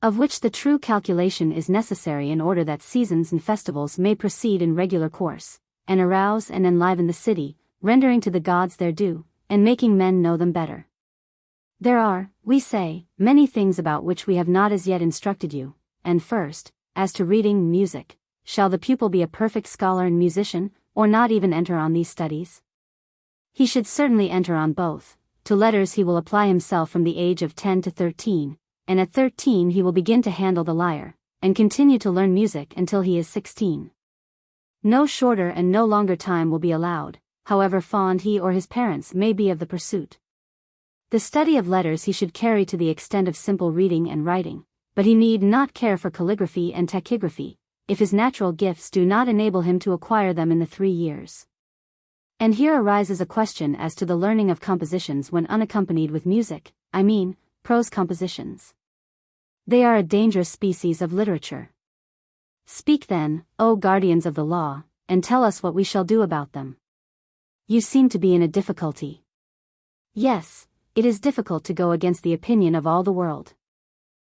Speaker 1: of which the true calculation is necessary in order that seasons and festivals may proceed in regular course, and arouse and enliven the city, rendering to the gods their due, and making men know them better. There are, we say, many things about which we have not as yet instructed you, and first, as to reading, music, shall the pupil be a perfect scholar and musician, or not even enter on these studies? He should certainly enter on both. To letters he will apply himself from the age of 10 to 13, and at 13 he will begin to handle the lyre, and continue to learn music until he is 16. No shorter and no longer time will be allowed, however fond he or his parents may be of the pursuit. The study of letters he should carry to the extent of simple reading and writing, but he need not care for calligraphy and tachygraphy, if his natural gifts do not enable him to acquire them in the 3 years. And here arises a question as to the learning of compositions when unaccompanied with music, I mean, prose compositions. They are a dangerous species of literature. Speak then, O guardians of the law, and tell us what we shall do about them. You seem to be in a difficulty. Yes, it is difficult to go against the opinion of all the world.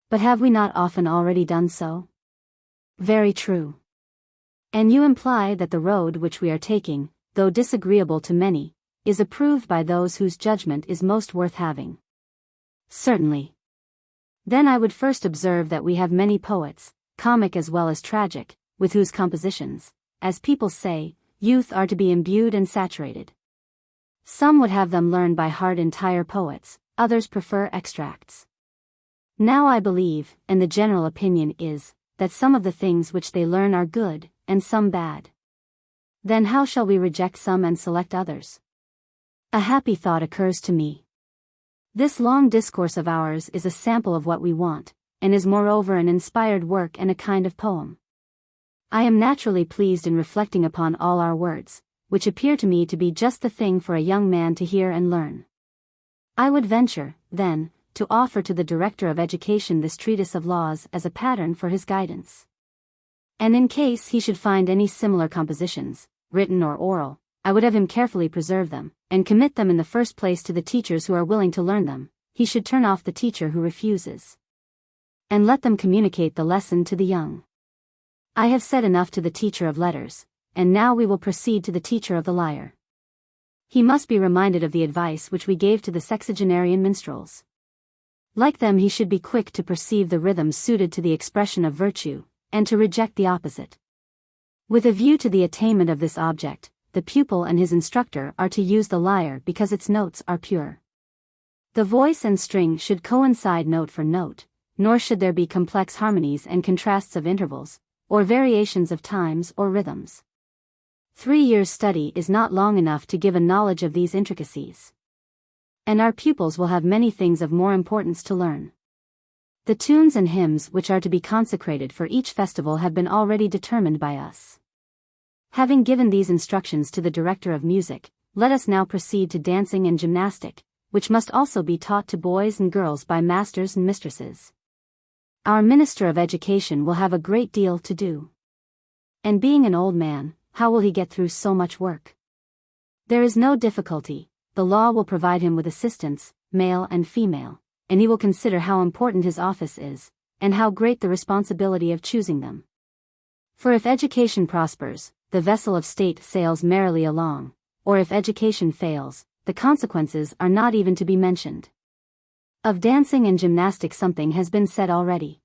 Speaker 1: But have we not often already done so? Very true. And you imply that the road which we are taking, though disagreeable to many, is approved by those whose judgment is most worth having. Certainly. Then I would first observe that we have many poets, comic as well as tragic, with whose compositions, as people say, youth are to be imbued and saturated. Some would have them learn by heart entire poets, others prefer extracts. Now I believe, and the general opinion is, that some of the things which they learn are good, and some bad. Then how shall we reject some and select others? A happy thought occurs to me. This long discourse of ours is a sample of what we want, and is moreover an inspired work and a kind of poem. I am naturally pleased in reflecting upon all our words, which appear to me to be just the thing for a young man to hear and learn. I would venture, then, to offer to the Director of Education this treatise of laws as a pattern for his guidance. And in case he should find any similar compositions, written or oral, I would have him carefully preserve them, and commit them in the first place to the teachers who are willing to learn them. He should turn off the teacher who refuses, and let them communicate the lesson to the young. I have said enough to the teacher of letters, and now we will proceed to the teacher of the lyre. He must be reminded of the advice which we gave to the sexagenarian minstrels. Like them he should be quick to perceive the rhythm suited to the expression of virtue, and to reject the opposite. With a view to the attainment of this object, the pupil and his instructor are to use the lyre because its notes are pure. The voice and string should coincide note for note, nor should there be complex harmonies and contrasts of intervals, or variations of times or rhythms. 3 years' study is not long enough to give a knowledge of these intricacies. And our pupils will have many things of more importance to learn. The tunes and hymns which are to be consecrated for each festival have been already determined by us. Having given these instructions to the director of music, let us now proceed to dancing and gymnastic, which must also be taught to boys and girls by masters and mistresses. Our Minister of Education will have a great deal to do. And being an old man, how will he get through so much work? There is no difficulty. The law will provide him with assistants, male and female, and he will consider how important his office is, and how great the responsibility of choosing them. For if education prospers, the vessel of state sails merrily along, or if education fails, the consequences are not even to be mentioned. Of dancing and gymnastics something has been said already.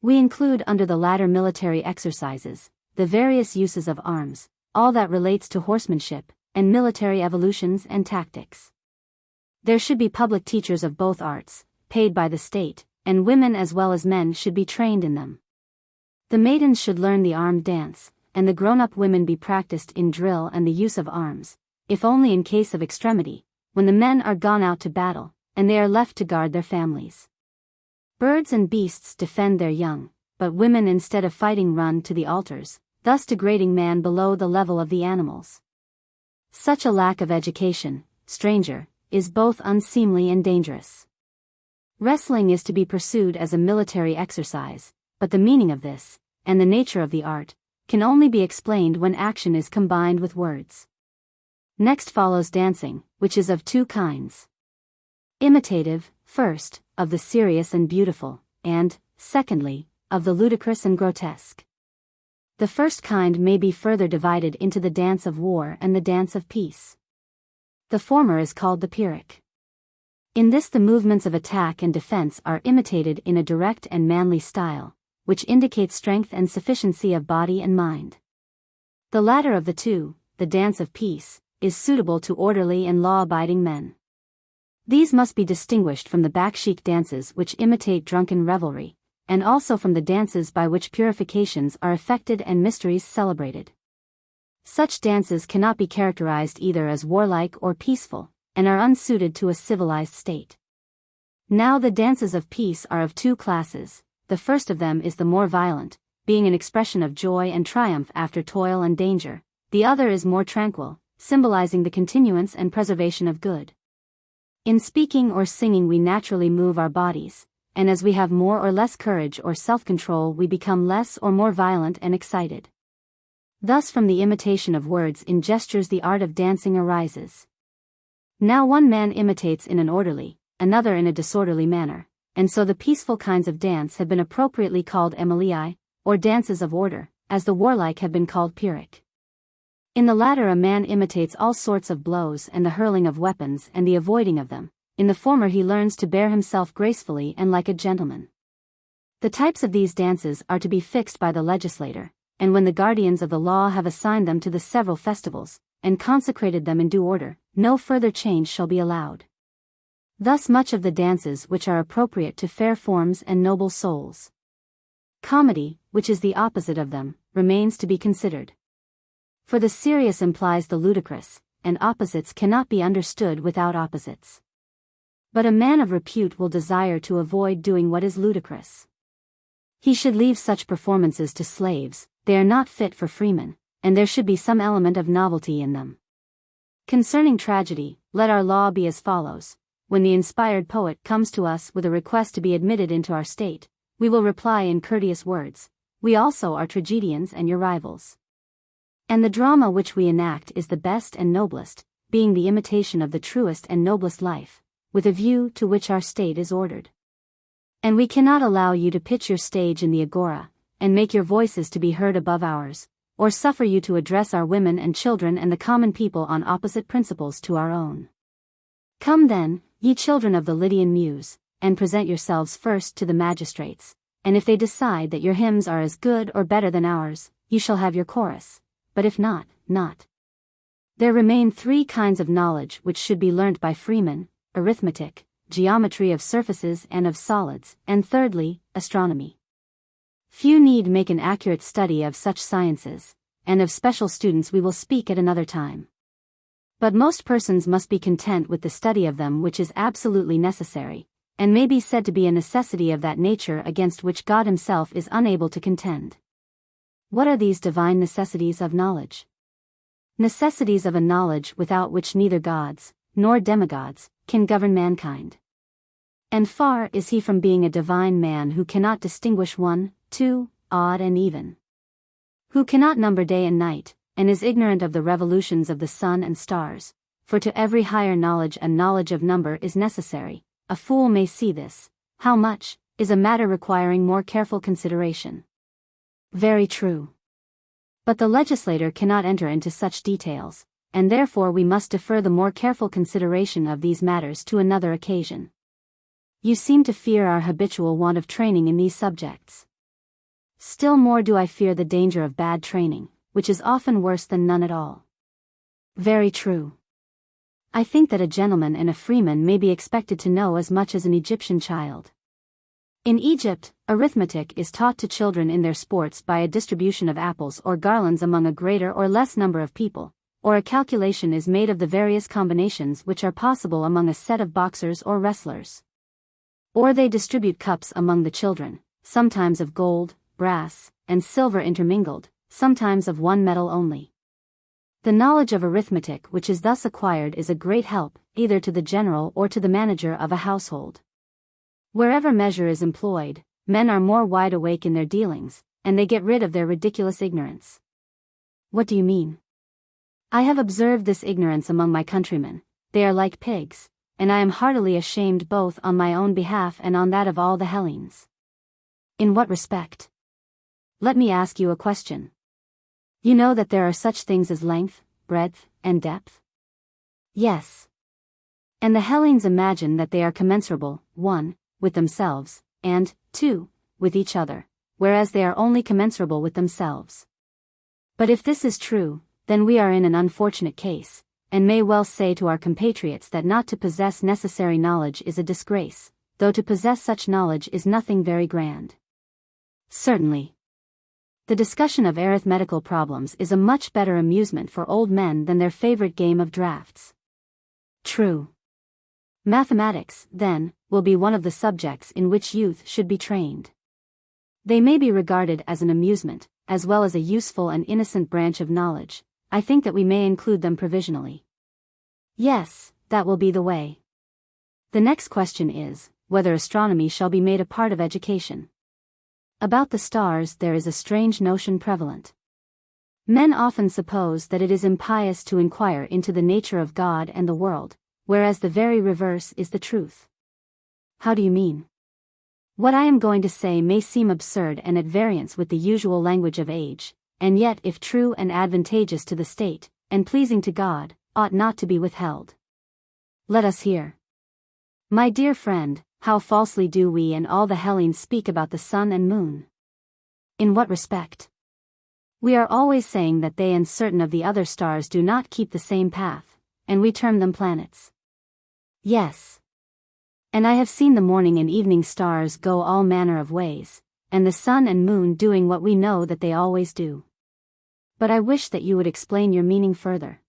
Speaker 1: We include under the latter military exercises, the various uses of arms, all that relates to horsemanship, and military evolutions and tactics. There should be public teachers of both arts, paid by the state, and women as well as men should be trained in them. The maidens should learn the armed dance, and the grown-up women be practiced in drill and the use of arms, if only in case of extremity, when the men are gone out to battle, and they are left to guard their families. Birds and beasts defend their young, but women instead of fighting run to the altars, thus degrading man below the level of the animals. Such a lack of education, stranger, is both unseemly and dangerous. Wrestling is to be pursued as a military exercise, but the meaning of this, and the nature of the art, can only be explained when action is combined with words. Next follows dancing, which is of 2 kinds. Imitative, first, of the serious and beautiful, and, secondly, of the ludicrous and grotesque. The first kind may be further divided into the dance of war and the dance of peace. The former is called the Pyrrhic. In this the movements of attack and defense are imitated in a direct and manly style, which indicates strength and sufficiency of body and mind. The latter of the two, the dance of peace, is suitable to orderly and law-abiding men. These must be distinguished from the backsheek dances which imitate drunken revelry, and also from the dances by which purifications are effected and mysteries celebrated. Such dances cannot be characterized either as warlike or peaceful, and are unsuited to a civilized state. Now the dances of peace are of 2 classes. The first of them is the more violent, being an expression of joy and triumph after toil and danger. The other is more tranquil, symbolizing the continuance and preservation of good. In speaking or singing we naturally move our bodies, and as we have more or less courage or self-control we become less or more violent and excited. Thus from the imitation of words in gestures the art of dancing arises. Now one man imitates in an orderly, another in a disorderly manner, and so the peaceful kinds of dance have been appropriately called Emilii, or dances of order, as the warlike have been called Pyrrhic. In the latter a man imitates all sorts of blows and the hurling of weapons and the avoiding of them. In the former he learns to bear himself gracefully and like a gentleman. The types of these dances are to be fixed by the legislator, and when the guardians of the law have assigned them to the several festivals, and consecrated them in due order, no further change shall be allowed. Thus much of the dances which are appropriate to fair forms and noble souls. Comedy, which is the opposite of them, remains to be considered. For the serious implies the ludicrous, and opposites cannot be understood without opposites. But a man of repute will desire to avoid doing what is ludicrous. He should leave such performances to slaves, they are not fit for freemen, and there should be some element of novelty in them. Concerning tragedy, let our law be as follows. When the inspired poet comes to us with a request to be admitted into our state, we will reply in courteous words, we also are tragedians and your rivals. And the drama which we enact is the best and noblest, being the imitation of the truest and noblest life, with a view to which our state is ordered. And we cannot allow you to pitch your stage in the agora, and make your voices to be heard above ours, or suffer you to address our women and children and the common people on opposite principles to our own. Come then, ye children of the Lydian Muse, and present yourselves first to the magistrates, and if they decide that your hymns are as good or better than ours, you shall have your chorus, but if not, not. There remain 3 kinds of knowledge which should be learnt by freemen: arithmetic, geometry of surfaces and of solids, and thirdly, astronomy. Few need make an accurate study of such sciences, and of special students we will speak at another time. But most persons must be content with the study of them, which is absolutely necessary, and may be said to be a necessity of that nature against which God himself is unable to contend. What are these divine necessities of knowledge? Necessities of a knowledge without which neither gods, nor demigods, can govern mankind. And far is he from being a divine man who cannot distinguish one, two, odd and even. Who cannot number day and night, and is ignorant of the revolutions of the sun and stars, for to every higher knowledge a knowledge of number is necessary. A fool may see this. How much, is a matter requiring more careful consideration. Very true. But the legislator cannot enter into such details, and therefore we must defer the more careful consideration of these matters to another occasion. You seem to fear our habitual want of training in these subjects. Still more do I fear the danger of bad training, which is often worse than none at all. Very true. I think that a gentleman and a freeman may be expected to know as much as an Egyptian child. In Egypt, arithmetic is taught to children in their sports by a distribution of apples or garlands among a greater or less number of people, or a calculation is made of the various combinations which are possible among a set of boxers or wrestlers. Or they distribute cups among the children, sometimes of gold, brass, and silver intermingled, sometimes of one metal only. The knowledge of arithmetic which is thus acquired is a great help, either to the general or to the manager of a household. Wherever measure is employed, men are more wide awake in their dealings, and they get rid of their ridiculous ignorance. What do you mean? I have observed this ignorance among my countrymen. They are like pigs, and I am heartily ashamed both on my own behalf and on that of all the Hellenes. In what respect? Let me ask you a question. You know that there are such things as length, breadth, and depth? Yes. And the Hellenes imagine that they are commensurable, 1, with themselves, and, 2, with each other, whereas they are only commensurable with themselves. But if this is true, then we are in an unfortunate case, and may well say to our compatriots that not to possess necessary knowledge is a disgrace, though to possess such knowledge is nothing very grand. Certainly. The discussion of arithmetical problems is a much better amusement for old men than their favorite game of draughts. True. Mathematics, then, will be one of the subjects in which youth should be trained. They may be regarded as an amusement, as well as a useful and innocent branch of knowledge. I think that we may include them provisionally. Yes, that will be the way. The next question is, whether astronomy shall be made a part of education. About the stars there is a strange notion prevalent. Men often suppose that it is impious to inquire into the nature of God and the world, whereas the very reverse is the truth. How do you mean? What I am going to say may seem absurd and at variance with the usual language of age, and yet if true and advantageous to the state, and pleasing to God, ought not to be withheld. Let us hear. My dear friend, how falsely do we and all the Hellenes speak about the sun and moon? In what respect? We are always saying that they and certain of the other stars do not keep the same path, and we term them planets. Yes. And I have seen the morning and evening stars go all manner of ways, and the sun and moon doing what we know that they always do. But I wish that you would explain your meaning further.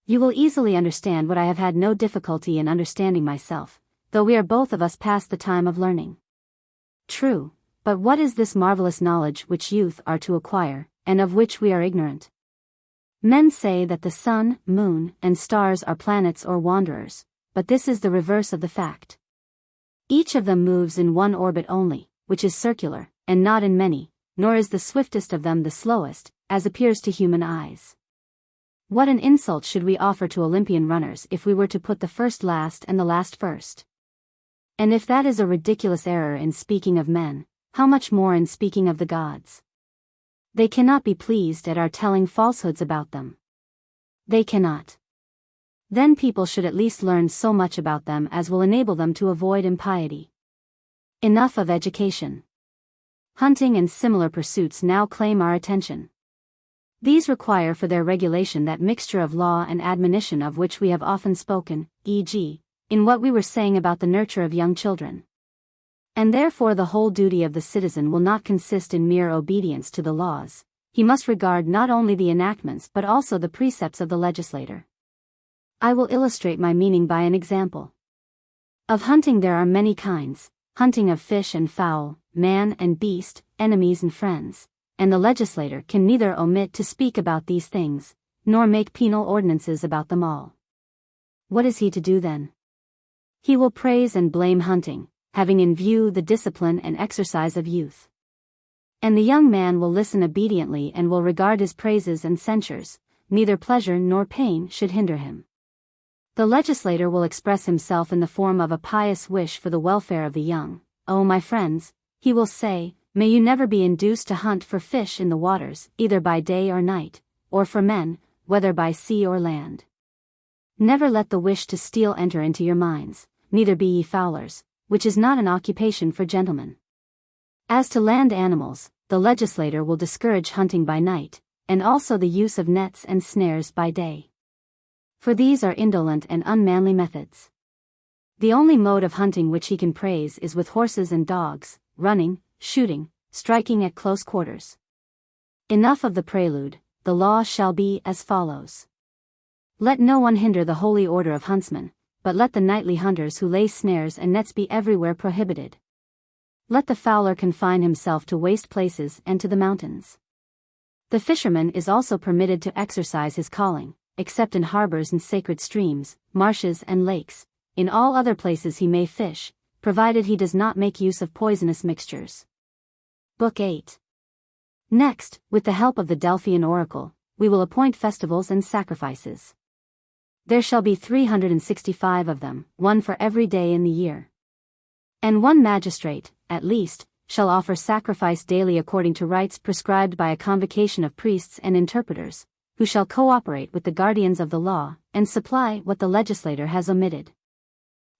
Speaker 1: You will easily understand what I have had no difficulty in understanding myself, though we are both of us past the time of learning. True, but what is this marvelous knowledge which youth are to acquire, and of which we are ignorant? Men say that the sun, moon, and stars are planets or wanderers, but this is the reverse of the fact. Each of them moves in one orbit only, which is circular, and not in many, nor is the swiftest of them the slowest, as appears to human eyes. What an insult should we offer to Olympian runners if we were to put the first last and the last first? And if that is a ridiculous error in speaking of men, how much more in speaking of the gods? They cannot be pleased at our telling falsehoods about them. They cannot. Then people should at least learn so much about them as will enable them to avoid impiety. Enough of education. Hunting and similar pursuits now claim our attention. These require for their regulation that mixture of law and admonition of which we have often spoken, e.g., in what we were saying about the nurture of young children. And therefore the whole duty of the citizen will not consist in mere obedience to the laws. He must regard not only the enactments but also the precepts of the legislator. I will illustrate my meaning by an example. Of hunting there are many kinds, hunting of fish and fowl, man and beast, enemies and friends, and the legislator can neither omit to speak about these things, nor make penal ordinances about them all. What is he to do then? He will praise and blame hunting, having in view the discipline and exercise of youth. And the young man will listen obediently and will regard his praises and censures, neither pleasure nor pain should hinder him. The legislator will express himself in the form of a pious wish for the welfare of the young. "Oh, my friends," he will say, "may you never be induced to hunt for fish in the waters, either by day or night, or for men, whether by sea or land. Never let the wish to steal enter into your minds, neither be ye fowlers, which is not an occupation for gentlemen." As to land animals, the legislator will discourage hunting by night, and also the use of nets and snares by day. For these are indolent and unmanly methods. The only mode of hunting which he can praise is with horses and dogs, running, shooting, striking at close quarters. Enough of the prelude. The law shall be as follows. Let no one hinder the holy order of huntsmen, but let the nightly hunters who lay snares and nets be everywhere prohibited. Let the fowler confine himself to waste places and to the mountains. The fisherman is also permitted to exercise his calling, except in harbors and sacred streams, marshes and lakes. In all other places he may fish, provided he does not make use of poisonous mixtures. Book 8. Next, with the help of the Delphian oracle, we will appoint festivals and sacrifices. There shall be 365 of them, one for every day in the year. And one magistrate, at least, shall offer sacrifice daily according to rites prescribed by a convocation of priests and interpreters, who shall cooperate with the guardians of the law, and supply what the legislator has omitted.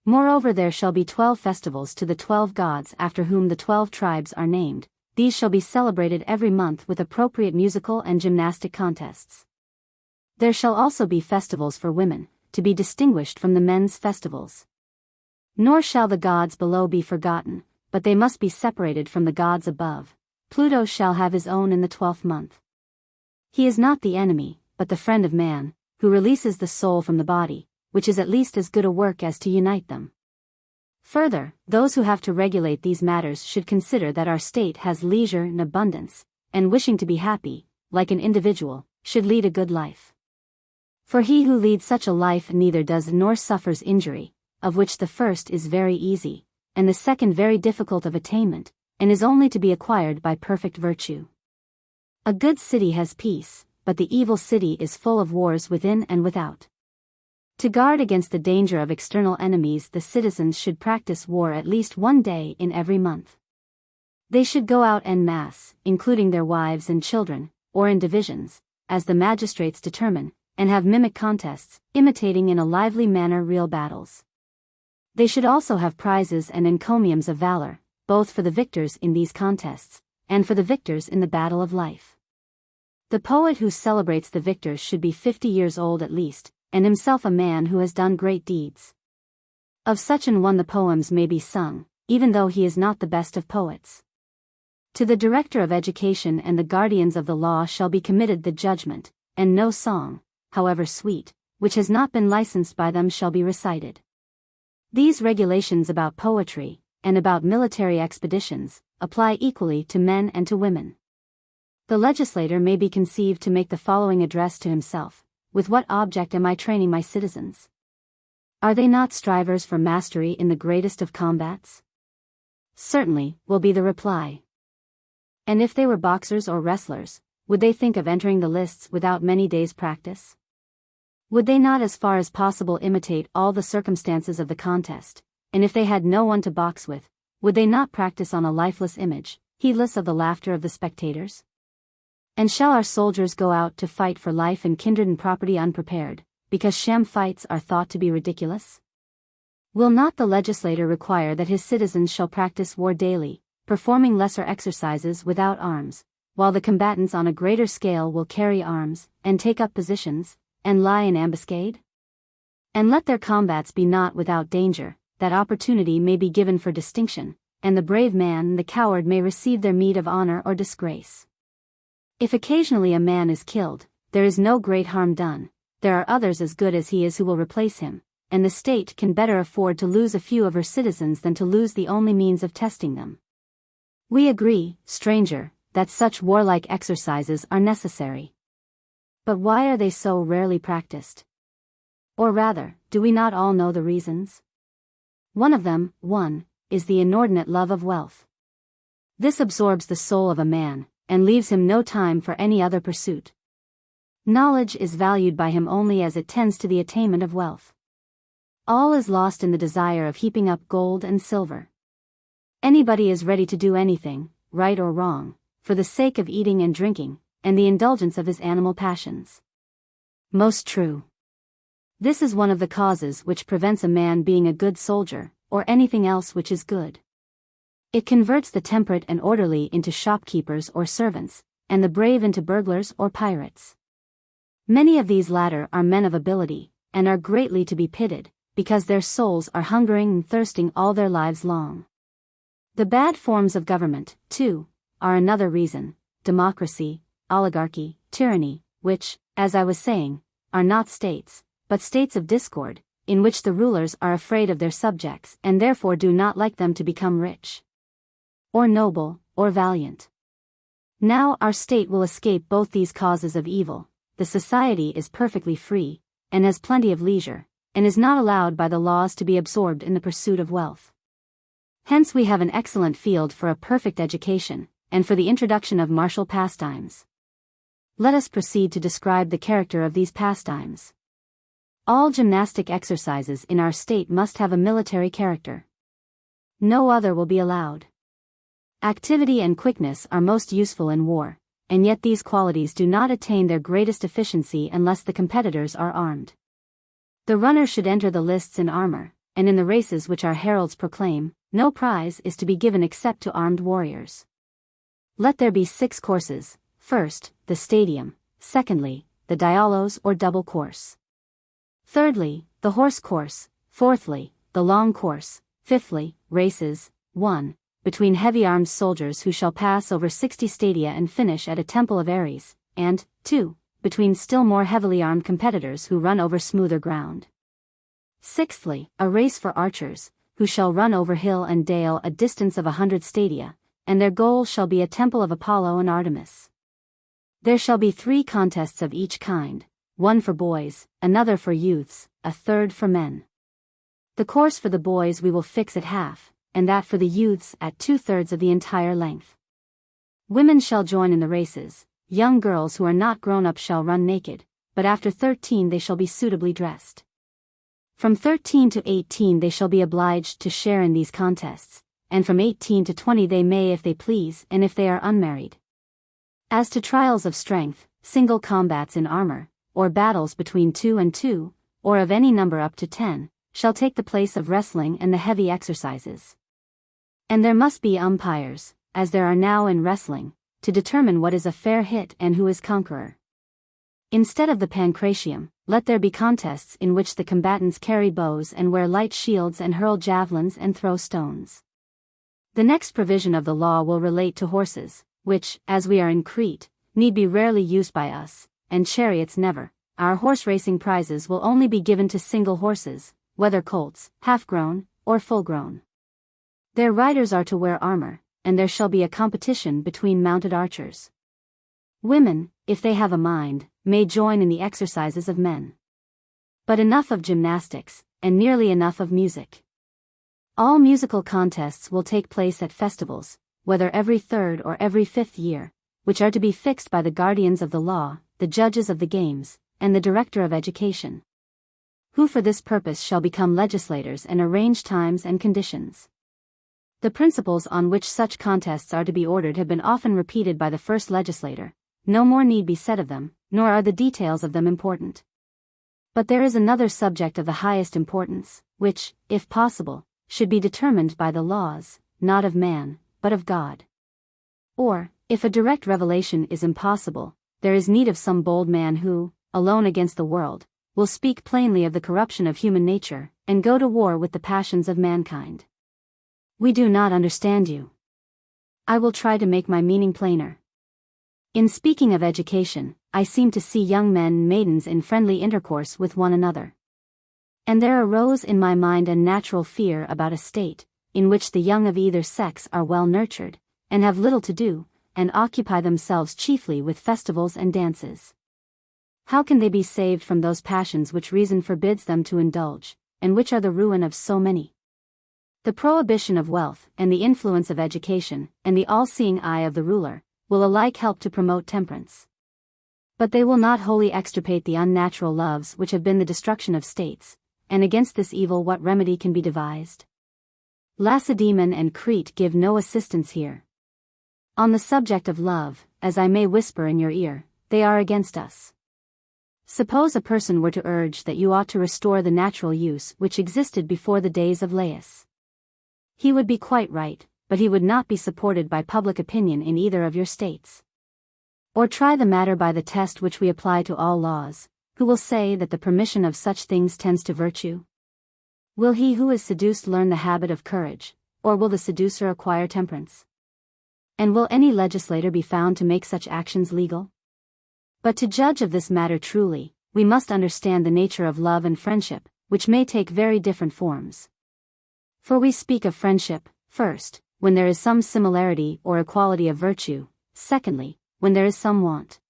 Speaker 1: Moreover, there shall be 12 festivals to the 12 gods after whom the 12 tribes are named. These shall be celebrated every month with appropriate musical and gymnastic contests. There shall also be festivals for women, to be distinguished from the men's festivals. Nor shall the gods below be forgotten, but they must be separated from the gods above. Pluto shall have his own in the 12th month. He is not the enemy, but the friend of man, who releases the soul from the body, which is at least as good a work as to unite them. Further, those who have to regulate these matters should consider that our state has leisure and abundance, and wishing to be happy, like an individual, should lead a good life. For he who leads such a life neither does nor suffers injury, of which the first is very easy, and the second very difficult of attainment, and is only to be acquired by perfect virtue. A good city has peace, but the evil city is full of wars within and without. To guard against the danger of external enemies, the citizens should practice war at least one day in every month. They should go out en masse, including their wives and children, or in divisions, as the magistrates determine, and have mimic contests, imitating in a lively manner real battles. They should also have prizes and encomiums of valor, both for the victors in these contests, and for the victors in the battle of life. The poet who celebrates the victors should be 50 years old at least, and himself a man who has done great deeds. Of such an one the poems may be sung, even though he is not the best of poets. To the director of education and the guardians of the law shall be committed the judgment, and no song, however sweet, which has not been licensed by them shall be recited. These regulations about poetry, and about military expeditions, apply equally to men and to women. The legislator may be conceived to make the following address to himself: with what object am I training my citizens? Are they not strivers for mastery in the greatest of combats? Certainly, will be the reply. And if they were boxers or wrestlers, would they think of entering the lists without many days' practice? Would they not as far as possible imitate all the circumstances of the contest, and if they had no one to box with, would they not practice on a lifeless image, heedless of the laughter of the spectators? And shall our soldiers go out to fight for life and kindred and property unprepared, because sham fights are thought to be ridiculous? Will not the legislator require that his citizens shall practice war daily, performing lesser exercises without arms, while the combatants on a greater scale will carry arms, and take up positions, and lie in ambuscade? And let their combats be not without danger, that opportunity may be given for distinction, and the brave man and the coward may receive their meed of honor or disgrace. If occasionally a man is killed, there is no great harm done, there are others as good as he is who will replace him, and the state can better afford to lose a few of her citizens than to lose the only means of testing them. We agree, stranger, that such warlike exercises are necessary. But why are they so rarely practiced? Or rather, do we not all know the reasons? One of them, is the inordinate love of wealth. This absorbs the soul of a man, and leaves him no time for any other pursuit. Knowledge is valued by him only as it tends to the attainment of wealth. All is lost in the desire of heaping up gold and silver. Anybody is ready to do anything, right or wrong, for the sake of eating and drinking, and the indulgence of his animal passions. Most true. This is one of the causes which prevents a man being a good soldier, or anything else which is good. It converts the temperate and orderly into shopkeepers or servants, and the brave into burglars or pirates. Many of these latter are men of ability, and are greatly to be pitied, because their souls are hungering and thirsting all their lives long. The bad forms of government, too, are another reason: democracy, oligarchy, tyranny, which, as I was saying, are not states, but states of discord, in which the rulers are afraid of their subjects and therefore do not like them to become rich, or noble, or valiant. Now our state will escape both these causes of evil. The society is perfectly free, and has plenty of leisure, and is not allowed by the laws to be absorbed in the pursuit of wealth. Hence we have an excellent field for a perfect education, and for the introduction of martial pastimes. Let us proceed to describe the character of these pastimes. All gymnastic exercises in our state must have a military character. No other will be allowed. Activity and quickness are most useful in war, and yet these qualities do not attain their greatest efficiency unless the competitors are armed. The runner should enter the lists in armor, and in the races which our heralds proclaim, no prize is to be given except to armed warriors. Let there be 6 courses: first, the stadium; secondly, the dialos or double course; thirdly, the horse course; fourthly, the long course; fifthly, races, 1, between heavy-armed soldiers who shall pass over 60 stadia and finish at a temple of Ares, and, 2, between still more heavily armed competitors who run over smoother ground. Sixthly, a race for archers, who shall run over hill and dale a distance of 100 stadia, and their goal shall be a temple of Apollo and Artemis. There shall be 3 contests of each kind, one for boys, another for youths, a third for men. The course for the boys we will fix at half, and that for the youths at 2/3 of the entire length. Women shall join in the races. Young girls who are not grown up shall run naked, but after 13 they shall be suitably dressed. From 13 to 18 they shall be obliged to share in these contests, and from 18 to 20 they may if they please and if they are unmarried. As to trials of strength, single combats in armor, or battles between 2 and 2, or of any number up to 10, shall take the place of wrestling and the heavy exercises. And there must be umpires, as there are now in wrestling, to determine what is a fair hit and who is conqueror. Instead of the pancratium, let there be contests in which the combatants carry bows and wear light shields and hurl javelins and throw stones. The next provision of the law will relate to horses, which, as we are in Crete, need be rarely used by us, and chariots never. Our horse racing prizes will only be given to single horses, whether colts, half-grown, or full-grown. Their riders are to wear armor, and there shall be a competition between mounted archers. Women, if they have a mind, may join in the exercises of men. But enough of gymnastics, and nearly enough of music. All musical contests will take place at festivals, whether every 3rd or every 5th year, which are to be fixed by the guardians of the law, the judges of the games, and the director of education, who for this purpose shall become legislators and arrange times and conditions. The principles on which such contests are to be ordered have been often repeated by the first legislator. No more need be said of them, nor are the details of them important. But there is another subject of the highest importance, which, if possible, should be determined by the laws, not of man, but of God. Or, if a direct revelation is impossible, there is need of some bold man who, alone against the world, will speak plainly of the corruption of human nature, and go to war with the passions of mankind. We do not understand you. I will try to make my meaning plainer. In speaking of education, I seem to see young men and maidens in friendly intercourse with one another. And there arose in my mind a natural fear about a state, in which the young of either sex are well nurtured, and have little to do, and occupy themselves chiefly with festivals and dances. How can they be saved from those passions which reason forbids them to indulge, and which are the ruin of so many? The prohibition of wealth, and the influence of education, and the all-seeing eye of the ruler, will alike help to promote temperance. But they will not wholly extirpate the unnatural loves which have been the destruction of states, and against this evil what remedy can be devised? Lacedaemon and Crete give no assistance here. On the subject of love, as I may whisper in your ear, they are against us. Suppose a person were to urge that you ought to restore the natural use which existed before the days of Lais. He would be quite right, but he would not be supported by public opinion in either of your states. Or try the matter by the test which we apply to all laws, who will say that the permission of such things tends to virtue? Will he who is seduced learn the habit of courage, or will the seducer acquire temperance? And will any legislator be found to make such actions legal? But to judge of this matter truly, we must understand the nature of love and friendship, which may take very different forms. For we speak of friendship, first, when there is some similarity or equality of virtue, secondly, when there is some want.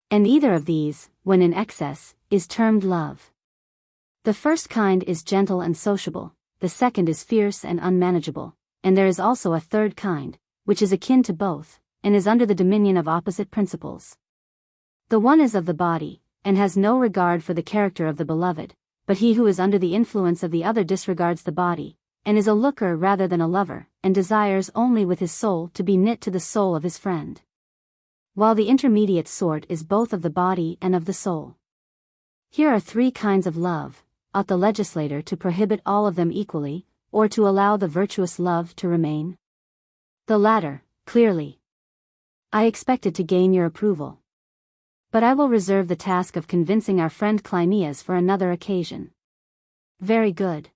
Speaker 1: And either of these, when in excess, is termed love. The first kind is gentle and sociable, the second is fierce and unmanageable, and there is also a third kind, which is akin to both, and is under the dominion of opposite principles. The one is of the body, and has no regard for the character of the beloved, but he who is under the influence of the other disregards the body, and is a looker rather than a lover, and desires only with his soul to be knit to the soul of his friend. While the intermediate sort is both of the body and of the soul. Here are three kinds of love: ought the legislator to prohibit all of them equally, or to allow the virtuous love to remain? The latter, clearly. I expected to gain your approval. But I will reserve the task of convincing our friend Cleinias for another occasion. Very good.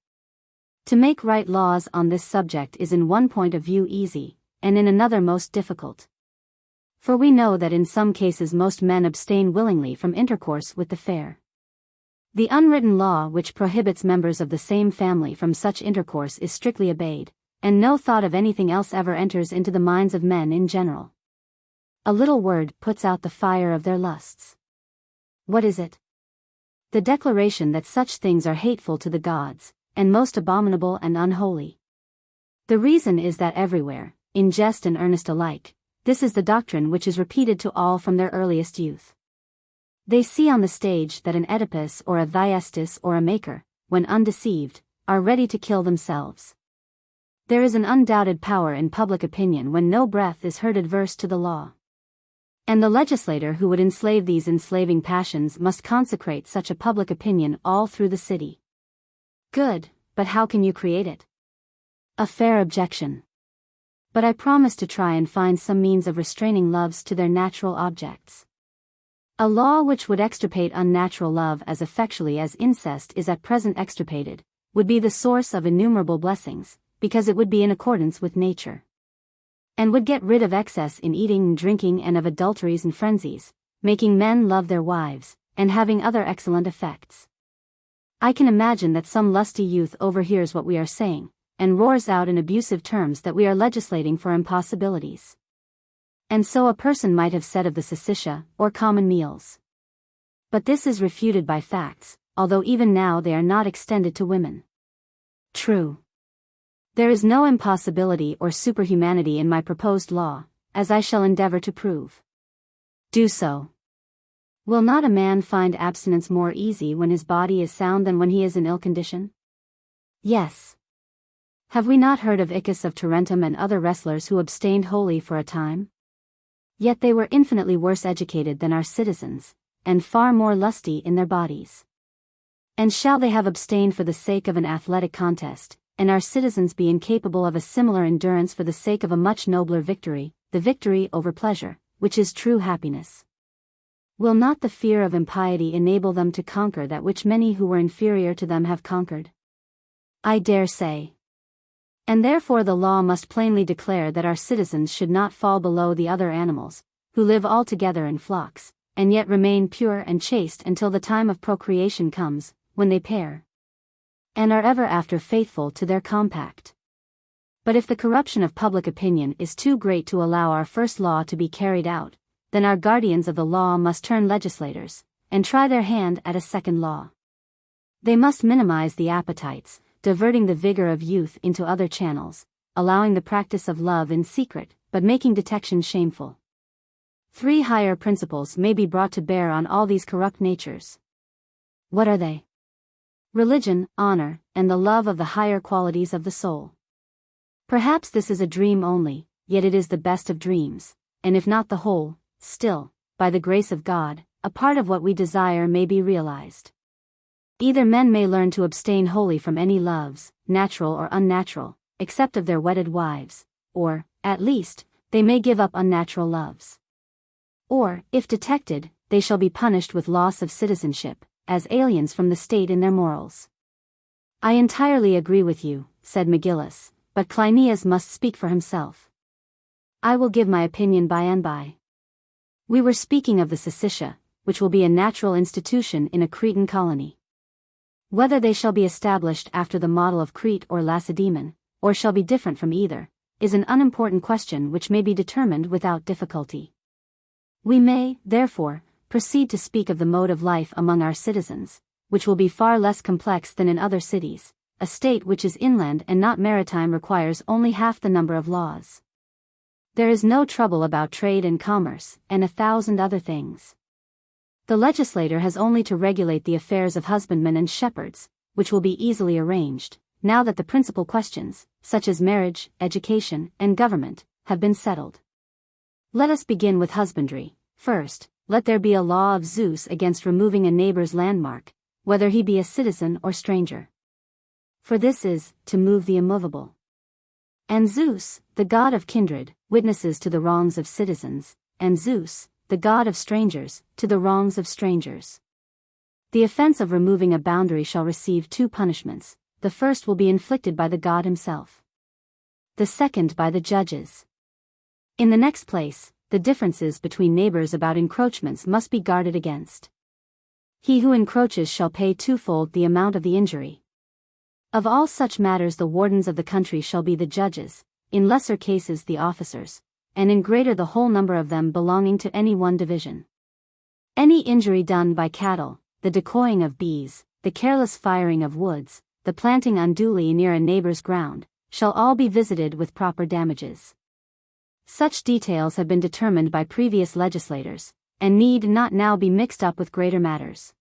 Speaker 1: To make right laws on this subject is in one point of view easy, and in another most difficult. For we know that in some cases most men abstain willingly from intercourse with the fair. The unwritten law which prohibits members of the same family from such intercourse is strictly obeyed, and no thought of anything else ever enters into the minds of men in general. A little word puts out the fire of their lusts. What is it? The declaration that such things are hateful to the gods, and most abominable and unholy. The reason is that everywhere, in jest and earnest alike, this is the doctrine which is repeated to all from their earliest youth. They see on the stage that an Oedipus or a Thyestes or a Maker, when undeceived, are ready to kill themselves. There is an undoubted power in public opinion when no breath is heard adverse to the law. And the legislator who would enslave these enslaving passions must consecrate such a public opinion all through the city. Good, but how can you create it? A fair objection. But I promise to try and find some means of restraining loves to their natural objects. A law which would extirpate unnatural love as effectually as incest is at present extirpated, would be the source of innumerable blessings, because it would be in accordance with nature. And would get rid of excess in eating and drinking and of adulteries and frenzies, making men love their wives, and having other excellent effects. I can imagine that some lusty youth overhears what we are saying, and roars out in abusive terms that we are legislating for impossibilities. And so a person might have said of the syssitia, or common meals. But this is refuted by facts, although even now they are not extended to women. True. There is no impossibility or superhumanity in my proposed law, as I shall endeavor to prove. Do so. Will not a man find abstinence more easy when his body is sound than when he is in ill condition? Yes. Have we not heard of Iccus of Tarentum and other wrestlers who abstained wholly for a time? Yet they were infinitely worse educated than our citizens, and far more lusty in their bodies. And shall they have abstained for the sake of an athletic contest, and our citizens be incapable of a similar endurance for the sake of a much nobler victory, the victory over pleasure, which is true happiness? Will not the fear of impiety enable them to conquer that which many who were inferior to them have conquered? I dare say. And therefore the law must plainly declare that our citizens should not fall below the other animals, who live all together in flocks, and yet remain pure and chaste until the time of procreation comes, when they pair, and are ever after faithful to their compact. But if the corruption of public opinion is too great to allow our first law to be carried out, then our guardians of the law must turn legislators, and try their hand at a second law. They must minimize the appetites, diverting the vigor of youth into other channels, allowing the practice of love in secret, but making detection shameful. 3 higher principles may be brought to bear on all these corrupt natures. What are they? Religion, honor, and the love of the higher qualities of the soul. Perhaps this is a dream only, yet it is the best of dreams, and if not the whole, still, by the grace of God, a part of what we desire may be realized. Either men may learn to abstain wholly from any loves, natural or unnatural, except of their wedded wives, or, at least, they may give up unnatural loves. Or, if detected, they shall be punished with loss of citizenship, as aliens from the state in their morals. I entirely agree with you, said McGillis, but Cleinias must speak for himself. I will give my opinion by and by. We were speaking of the Syssitia, which will be a natural institution in a Cretan colony. Whether they shall be established after the model of Crete or Lacedaemon, or shall be different from either, is an unimportant question which may be determined without difficulty. We may, therefore, proceed to speak of the mode of life among our citizens, which will be far less complex than in other cities. A state which is inland and not maritime requires only half the number of laws. There is no trouble about trade and commerce, and 1,000 other things. The legislator has only to regulate the affairs of husbandmen and shepherds, which will be easily arranged, now that the principal questions, such as marriage, education, and government, have been settled. Let us begin with husbandry. First, let there be a law of Zeus against removing a neighbor's landmark, whether he be a citizen or stranger. For this is, to move the immovable. And Zeus, the god of kindred, witnesses to the wrongs of citizens, and Zeus, the god of strangers, to the wrongs of strangers. The offense of removing a boundary shall receive 2 punishments, the first will be inflicted by the god himself. The second by the judges. In the next place, the differences between neighbors about encroachments must be guarded against. He who encroaches shall pay 2-fold the amount of the injury. Of all such matters the wardens of the country shall be the judges, in lesser cases the officers, and in greater the whole number of them belonging to any one division. Any injury done by cattle, the decoying of bees, the careless firing of woods, the planting unduly near a neighbor's ground, shall all be visited with proper damages. Such details have been determined by previous legislators, and need not now be mixed up with greater matters.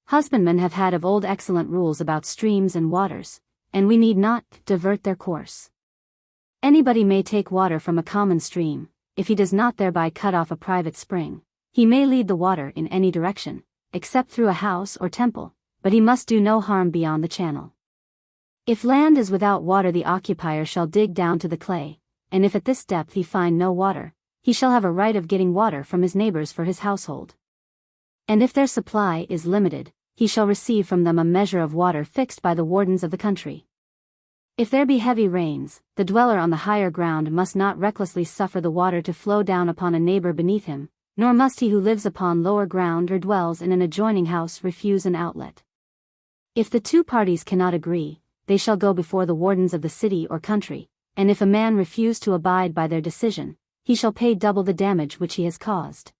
Speaker 1: Husbandmen have had of old excellent rules about streams and waters, and we need not divert their course. Anybody may take water from a common stream, if he does not thereby cut off a private spring. He may lead the water in any direction, except through a house or temple, but he must do no harm beyond the channel. If land is without water the occupier shall dig down to the clay, and if at this depth he find no water, he shall have a right of getting water from his neighbors for his household. And if their supply is limited, he shall receive from them a measure of water fixed by the wardens of the country. If there be heavy rains, the dweller on the higher ground must not recklessly suffer the water to flow down upon a neighbor beneath him, nor must he who lives upon lower ground or dwells in an adjoining house refuse an outlet. If the 2 parties cannot agree, they shall go before the wardens of the city or country, and if a man refuse to abide by their decision, he shall pay double the damage which he has caused.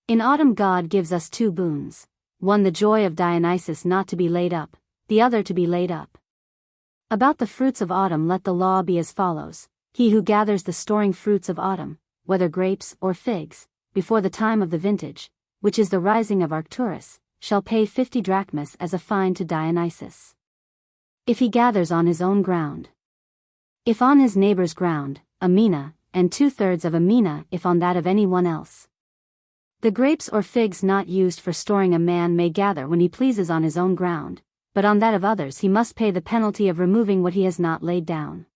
Speaker 1: In autumn God gives us 2 boons, one the joy of Dionysus not to be laid up, the other to be laid up. About the fruits of autumn let the law be as follows: he who gathers the storing fruits of autumn, whether grapes or figs, before the time of the vintage, which is the rising of Arcturus, shall pay 50 drachmas as a fine to Dionysus. If he gathers on his own ground. If on his neighbor's ground, a mina, and 2/3 of a mina if on that of any one else. The grapes or figs not used for storing a man may gather when he pleases on his own ground, but on that of others he must pay the penalty of removing what he has not laid down.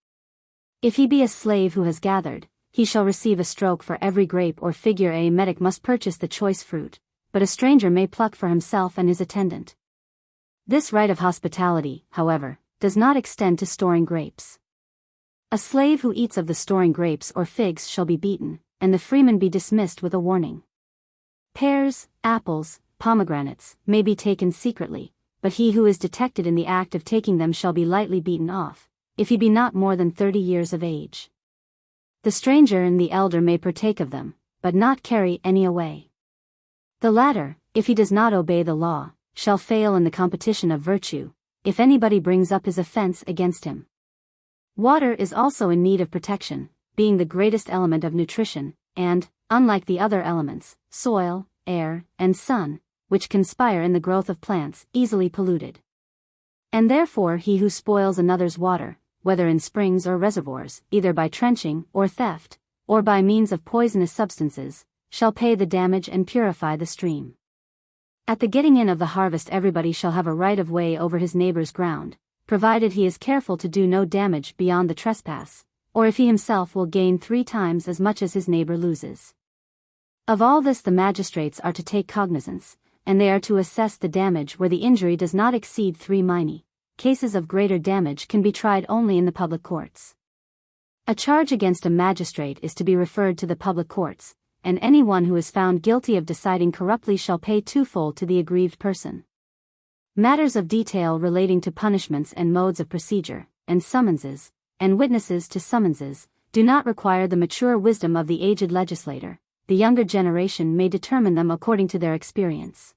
Speaker 1: If he be a slave who has gathered, he shall receive a stroke for every grape or figure. A metic must purchase the choice fruit, but a stranger may pluck for himself and his attendant. This right of hospitality, however, does not extend to storing grapes. A slave who eats of the storing grapes or figs shall be beaten, and the freeman be dismissed with a warning. Pears, apples, pomegranates may be taken secretly, but he who is detected in the act of taking them shall be lightly beaten off, if he be not more than 30 years of age. The stranger and the elder may partake of them, but not carry any away. The latter, if he does not obey the law, shall fail in the competition of virtue, if anybody brings up his offense against him. Water is also in need of protection, being the greatest element of nutrition, and, unlike the other elements, soil, air, and sun, which conspire in the growth of plants, easily polluted. And therefore he who spoils another's water, whether in springs or reservoirs, either by trenching or theft, or by means of poisonous substances, shall pay the damage and purify the stream. At the getting in of the harvest everybody shall have a right of way over his neighbor's ground, provided he is careful to do no damage beyond the trespass, or if he himself will gain 3 times as much as his neighbor loses. Of all this the magistrates are to take cognizance, and they are to assess the damage where the injury does not exceed 3 minae. Cases of greater damage can be tried only in the public courts. A charge against a magistrate is to be referred to the public courts, and any one who is found guilty of deciding corruptly shall pay twofold to the aggrieved person. Matters of detail relating to punishments and modes of procedure, and summonses, and witnesses to summonses, do not require the mature wisdom of the aged legislator. The younger generation may determine them according to their experience.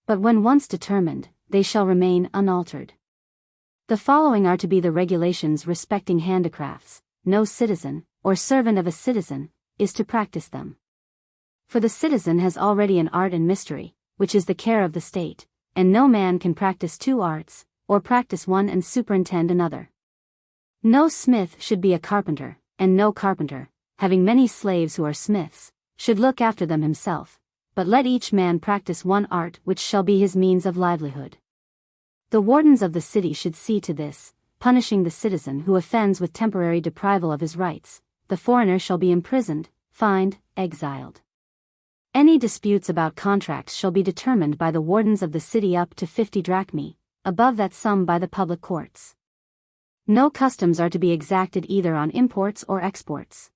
Speaker 1: But when once determined, they shall remain unaltered. The following are to be the regulations respecting handicrafts. No citizen, or servant of a citizen, is to practice them. For the citizen has already an art and mystery, which is the care of the state, and no man can practice 2 arts, or practice one and superintend another. No smith should be a carpenter, and no carpenter, having many slaves who are smiths, should look after them himself, but let each man practice one art which shall be his means of livelihood. The wardens of the city should see to this, punishing the citizen who offends with temporary deprival of his rights. The foreigner shall be imprisoned, fined, exiled. Any disputes about contracts shall be determined by the wardens of the city up to 50 drachmae, above that sum by the public courts. No customs are to be exacted either on imports or exports.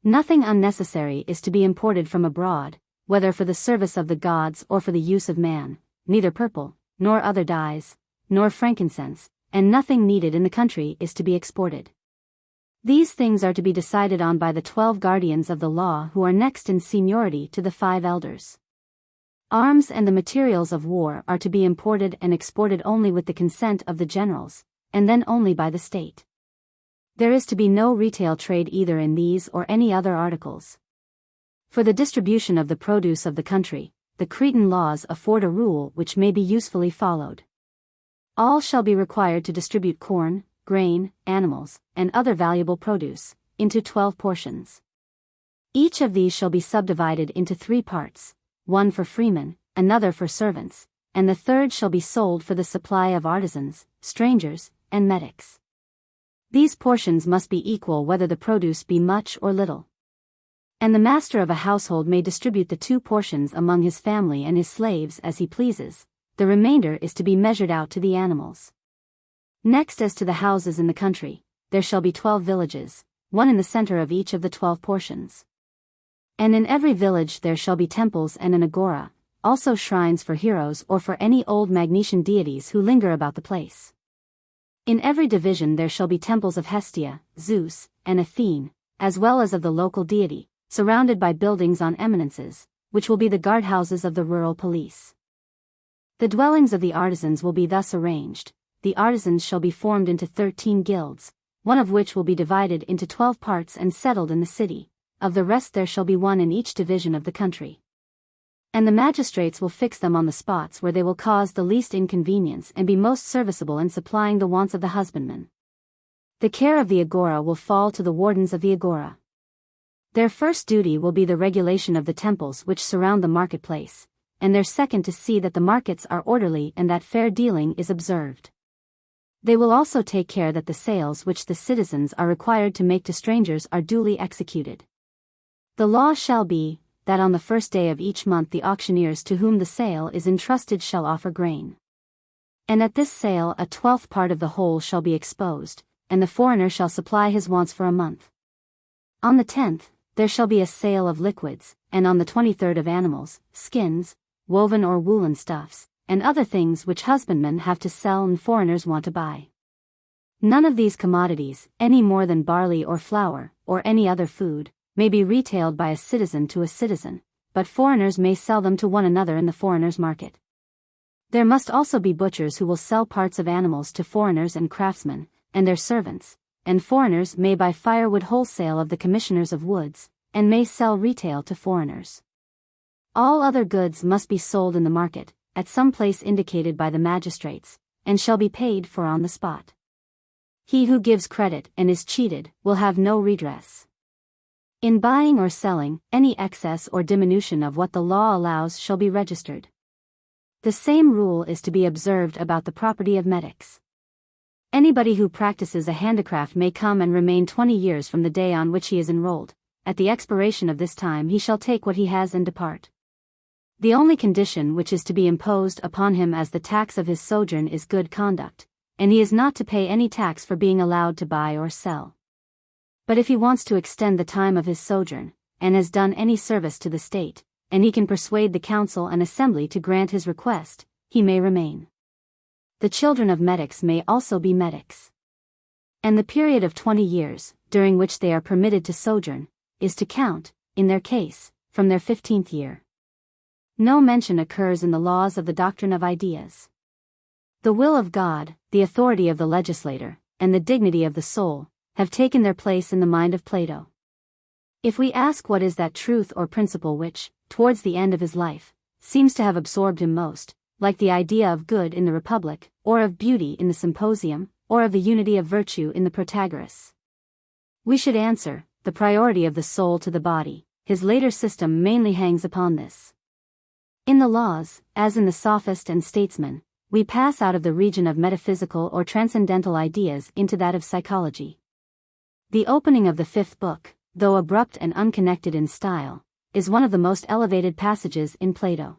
Speaker 1: Nothing unnecessary is to be imported from abroad, whether for the service of the gods or for the use of man, neither purple, nor other dyes, nor frankincense, and nothing needed in the country is to be exported. These things are to be decided on by the 12 guardians of the law who are next in seniority to the 5 elders. Arms and the materials of war are to be imported and exported only with the consent of the generals, and then only by the state. There is to be no retail trade either in these or any other articles. For the distribution of the produce of the country, the Cretan laws afford a rule which may be usefully followed. All shall be required to distribute corn, grain, animals, and other valuable produce, into 12 portions. Each of these shall be subdivided into 3 parts, one for freemen, another for servants, and the third shall be sold for the supply of artisans, strangers, and metics. These portions must be equal whether the produce be much or little. And the master of a household may distribute the 2 portions among his family and his slaves as he pleases. The remainder is to be measured out to the animals. Next, as to the houses in the country, there shall be 12 villages, one in the center of each of the 12 portions. And in every village there shall be temples and an agora, also shrines for heroes or for any old Magnesian deities who linger about the place. In every division there shall be temples of Hestia, Zeus, and Athene, as well as of the local deity, surrounded by buildings on eminences, which will be the guardhouses of the rural police. The dwellings of the artisans will be thus arranged. The artisans shall be formed into 13 guilds, one of which will be divided into 12 parts and settled in the city. Of the rest there shall be one in each division of the country. And the magistrates will fix them on the spots where they will cause the least inconvenience and be most serviceable in supplying the wants of the husbandman. The care of the agora will fall to the wardens of the agora. Their first duty will be the regulation of the temples which surround the marketplace, and their second to see that the markets are orderly and that fair dealing is observed. They will also take care that the sales which the citizens are required to make to strangers are duly executed. The law shall be, that on the first day of each month the auctioneers to whom the sale is entrusted shall offer grain. And at this sale 1/12 part of the whole shall be exposed, and the foreigner shall supply his wants for a month. On the 10th, there shall be a sale of liquids, and on the 23rd of animals, skins, woven or woolen stuffs, and other things which husbandmen have to sell and foreigners want to buy. None of these commodities, any more than barley or flour, or any other food, may be retailed by a citizen to a citizen, but foreigners may sell them to one another in the foreigners' market. There must also be butchers who will sell parts of animals to foreigners and craftsmen, and their servants, and foreigners may buy firewood wholesale of the commissioners of woods, and may sell retail to foreigners. All other goods must be sold in the market, at some place indicated by the magistrates, and shall be paid for on the spot. He who gives credit and is cheated will have no redress. In buying or selling, any excess or diminution of what the law allows shall be registered. The same rule is to be observed about the property of metics. Anybody who practices a handicraft may come and remain 20 years from the day on which he is enrolled. At the expiration of this time he shall take what he has and depart. The only condition which is to be imposed upon him as the tax of his sojourn is good conduct, and he is not to pay any tax for being allowed to buy or sell. But if he wants to extend the time of his sojourn, and has done any service to the state, and he can persuade the council and assembly to grant his request, he may remain. The children of metics may also be metics. And the period of 20 years, during which they are permitted to sojourn, is to count, in their case, from their 15th year. No mention occurs in the laws of the doctrine of ideas. The will of God, the authority of the legislator, and the dignity of the soul, have taken their place in the mind of Plato. If we ask what is that truth or principle which, towards the end of his life, seems to have absorbed him most, like the idea of good in the Republic, or of beauty in the Symposium, or of the unity of virtue in the Protagoras, we should answer, the priority of the soul to the body. His later system mainly hangs upon this. In the laws, as in the sophist and statesman, we pass out of the region of metaphysical or transcendental ideas into that of psychology. The opening of the 5th book, though abrupt and unconnected in style, is one of the most elevated passages in Plato.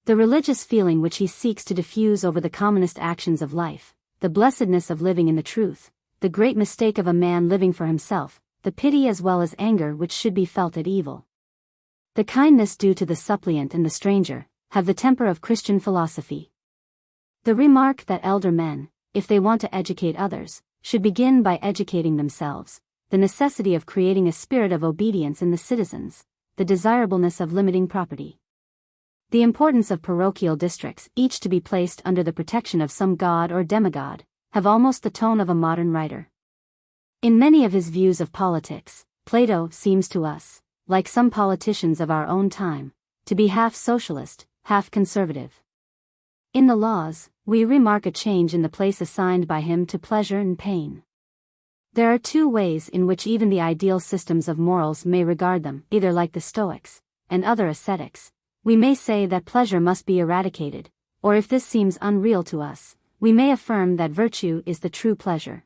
Speaker 1: The religious feeling which he seeks to diffuse over the commonest actions of life, the blessedness of living in the truth, the great mistake of a man living for himself, the pity as well as anger which should be felt at evil, the kindness due to the suppliant and the stranger, have the temper of Christian philosophy. The remark that elder men, if they want to educate others, should begin by educating themselves, the necessity of creating a spirit of obedience in the citizens, the desirableness of limiting property, the importance of parochial districts, each to be placed under the protection of some god or demigod, have almost the tone of a modern writer. In many of his views of politics, Plato seems to us, like some politicians of our own time, to be half socialist, half conservative. In the laws, we remark a change in the place assigned by him to pleasure and pain. There are two ways in which even the ideal systems of morals may regard them, either like the Stoics, and other ascetics, we may say that pleasure must be eradicated, or if this seems unreal to us, we may affirm that virtue is the true pleasure.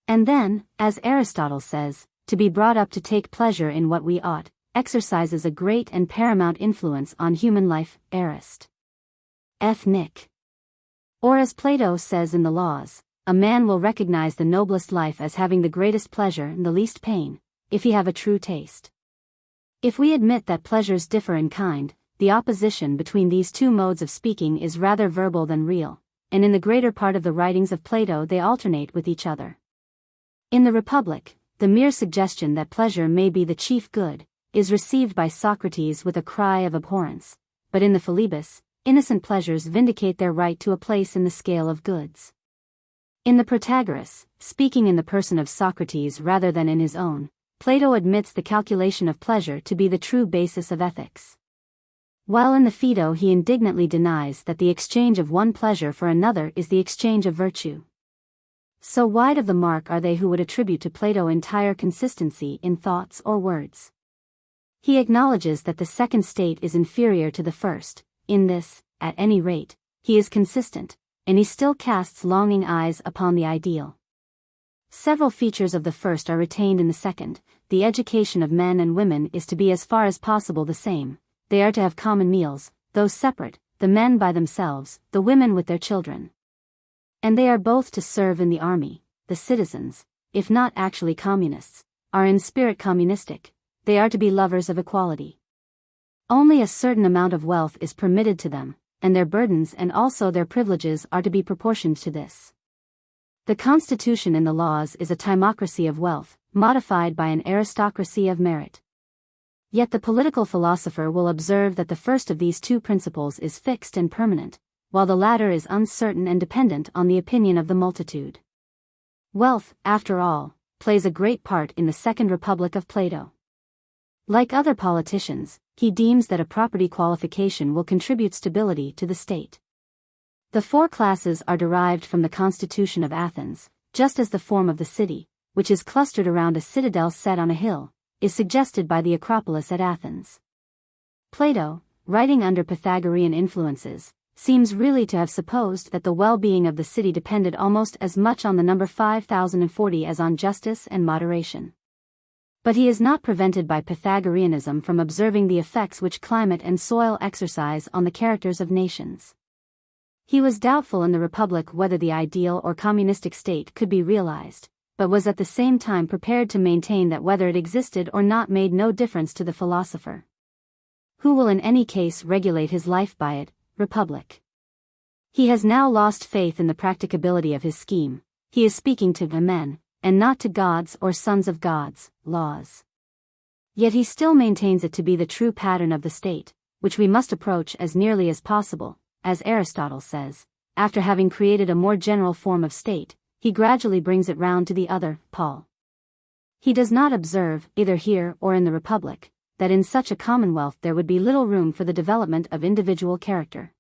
Speaker 1: And then, as Aristotle says, to be brought up to take pleasure in what we ought, exercises a great and paramount influence on human life. Arist. F. Nick. Or as Plato says in the Laws, a man will recognize the noblest life as having the greatest pleasure and the least pain, if he have a true taste. If we admit that pleasures differ in kind, the opposition between these two modes of speaking is rather verbal than real, and in the greater part of the writings of Plato they alternate with each other. In the Republic, the mere suggestion that pleasure may be the chief good, is received by Socrates with a cry of abhorrence, but in the Philebus, innocent pleasures vindicate their right to a place in the scale of goods. In the Protagoras, speaking in the person of Socrates rather than in his own, Plato admits the calculation of pleasure to be the true basis of ethics. While in the Phaedo he indignantly denies that the exchange of one pleasure for another is the exchange of virtue. So wide of the mark are they who would attribute to Plato entire consistency in thoughts or words. He acknowledges that the second state is inferior to the first. In this, at any rate, he is consistent, and he still casts longing eyes upon the ideal. Several features of the first are retained in the second. The education of men and women is to be as far as possible the same. They are to have common meals, though separate, the men by themselves, the women with their children. And they are both to serve in the army. The citizens, if not actually communists, are in spirit communistic. They are to be lovers of equality. Only a certain amount of wealth is permitted to them, and their burdens and also their privileges are to be proportioned to this. The constitution in the laws is a timocracy of wealth, modified by an aristocracy of merit. Yet the political philosopher will observe that the first of these two principles is fixed and permanent, while the latter is uncertain and dependent on the opinion of the multitude. Wealth, after all, plays a great part in the Second Republic of Plato. Like other politicians, he deems that a property qualification will contribute stability to the state. The four classes are derived from the constitution of Athens, just as the form of the city, which is clustered around a citadel set on a hill, is suggested by the Acropolis at Athens. Plato, writing under Pythagorean influences, seems really to have supposed that the well-being of the city depended almost as much on the number 5040 as on justice and moderation. But he is not prevented by Pythagoreanism from observing the effects which climate and soil exercise on the characters of nations. He was doubtful in the Republic whether the ideal or communistic state could be realized, but was at the same time prepared to maintain that whether it existed or not made no difference to the philosopher, who will in any case regulate his life by it, Republic. He has now lost faith in the practicability of his scheme. He is speaking to the men, and not to gods or sons of gods, laws. Yet he still maintains it to be the true pattern of the state, which we must approach as nearly as possible. As Aristotle says, after having created a more general form of state, he gradually brings it round to the other, Paul. He does not observe, either here or in the Republic, that in such a commonwealth there would be little room for the development of individual character.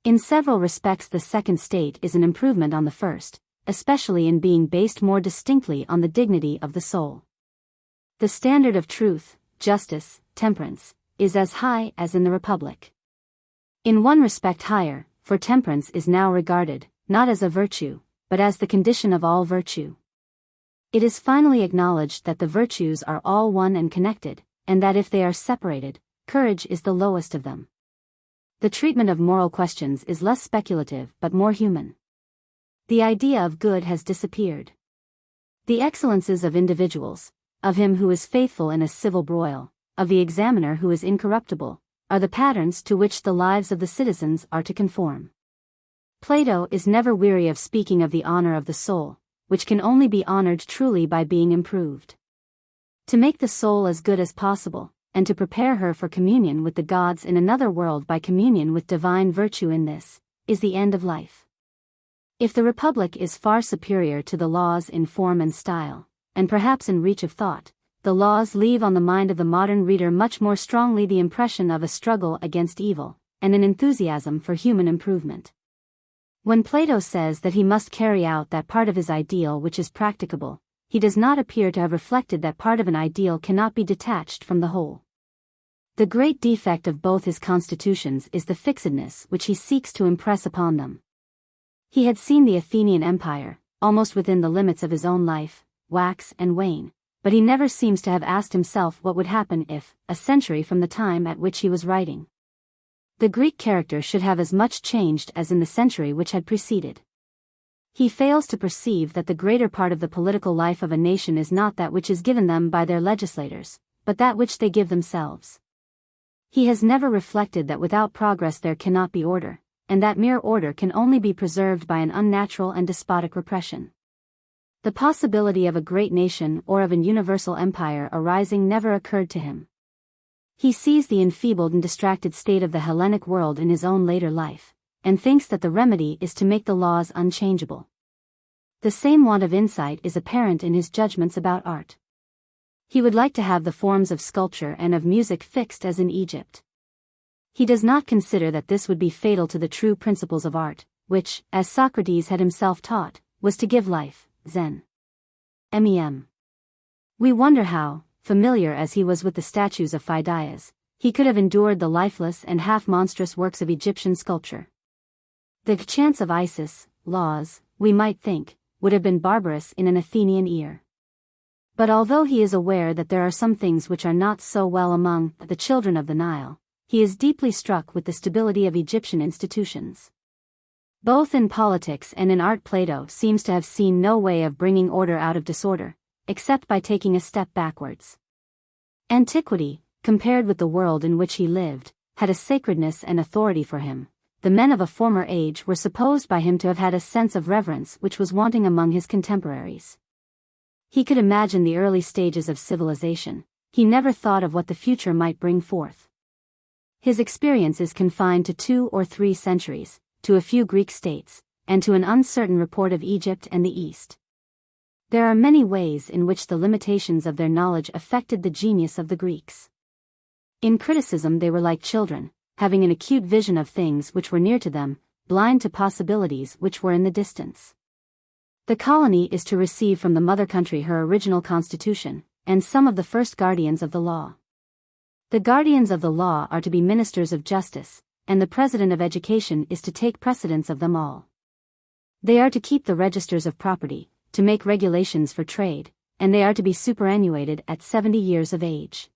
Speaker 1: In several respects the second state is an improvement on the first, especially in being based more distinctly on the dignity of the soul. The standard of truth, justice, temperance, is as high as in the Republic. In one respect higher, for temperance is now regarded, not as a virtue, but as the condition of all virtue. It is finally acknowledged that the virtues are all one and connected, and that if they are separated, courage is the lowest of them. The treatment of moral questions is less speculative but more human. The idea of good has disappeared. The excellences of individuals, of him who is faithful in a civil broil, of the examiner who is incorruptible, are the patterns to which the lives of the citizens are to conform. Plato is never weary of speaking of the honor of the soul, which can only be honored truly by being improved. To make the soul as good as possible, and to prepare her for communion with the gods in another world by communion with divine virtue in this, is the end of life. If the Republic is far superior to the laws in form and style, and perhaps in reach of thought, the laws leave on the mind of the modern reader much more strongly the impression of a struggle against evil, and an enthusiasm for human improvement. When Plato says that he must carry out that part of his ideal which is practicable, he does not appear to have reflected that part of an ideal cannot be detached from the whole. The great defect of both his constitutions is the fixedness which he seeks to impress upon them. He had seen the Athenian Empire, almost within the limits of his own life, wax and wane, but he never seems to have asked himself what would happen if, a century from the time at which he was writing, the Greek character should have as much changed as in the century which had preceded. He fails to perceive that the greater part of the political life of a nation is not that which is given them by their legislators, but that which they give themselves. He has never reflected that without progress there cannot be order, and that mere order can only be preserved by an unnatural and despotic repression. The possibility of a great nation or of an universal empire arising never occurred to him. He sees the enfeebled and distracted state of the Hellenic world in his own later life, and thinks that the remedy is to make the laws unchangeable. The same want of insight is apparent in his judgments about art. He would like to have the forms of sculpture and of music fixed as in Egypt. He does not consider that this would be fatal to the true principles of art, which, as Socrates had himself taught, was to give life. Zen. Mem. We wonder how, familiar as he was with the statues of Phidias, he could have endured the lifeless and half-monstrous works of Egyptian sculpture. The chants of Isis, laws, we might think, would have been barbarous in an Athenian ear. But although he is aware that there are some things which are not so well among the children of the Nile, he is deeply struck with the stability of Egyptian institutions. Both in politics and in art, Plato seems to have seen no way of bringing order out of disorder, except by taking a step backwards. Antiquity, compared with the world in which he lived, had a sacredness and authority for him. The men of a former age were supposed by him to have had a sense of reverence which was wanting among his contemporaries. He could imagine the early stages of civilization. He never thought of what the future might bring forth. His experience is confined to 2 or 3 centuries, to a few Greek states, and to an uncertain report of Egypt and the East. There are many ways in which the limitations of their knowledge affected the genius of the Greeks. In criticism they were like children, having an acute vision of things which were near to them, blind to possibilities which were in the distance. The colony is to receive from the mother country her original constitution, and some of the first guardians of the law. The guardians of the law are to be ministers of justice, and the president of education is to take precedence of them all. They are to keep the registers of property, to make regulations for trade, and they are to be superannuated at 70 years of age.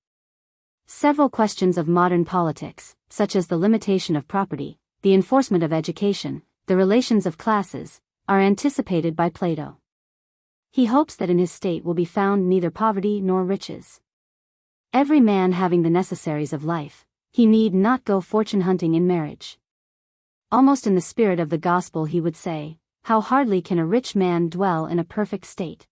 Speaker 1: Several questions of modern politics, such as the limitation of property, the enforcement of education, the relations of classes, are anticipated by Plato. He hopes that in his state will be found neither poverty nor riches. Every man having the necessaries of life, he need not go fortune-hunting in marriage. Almost in the spirit of the gospel he would say, how hardly can a rich man dwell in a perfect state.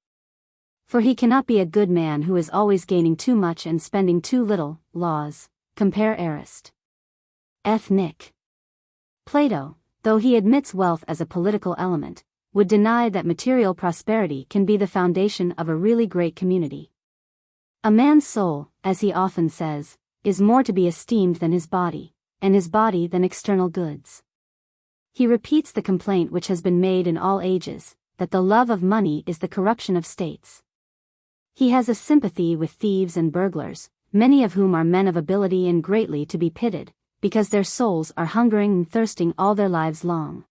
Speaker 1: For he cannot be a good man who is always gaining too much and spending too little. Laws, compare Arist. Ethnic. Plato, though he admits wealth as a political element, would deny that material prosperity can be the foundation of a really great community. A man's soul, as he often says, is more to be esteemed than his body, and his body than external goods. He repeats the complaint which has been made in all ages, that the love of money is the corruption of states. He has a sympathy with thieves and burglars, many of whom are men of ability and greatly to be pitied, because their souls are hungering and thirsting all their lives long.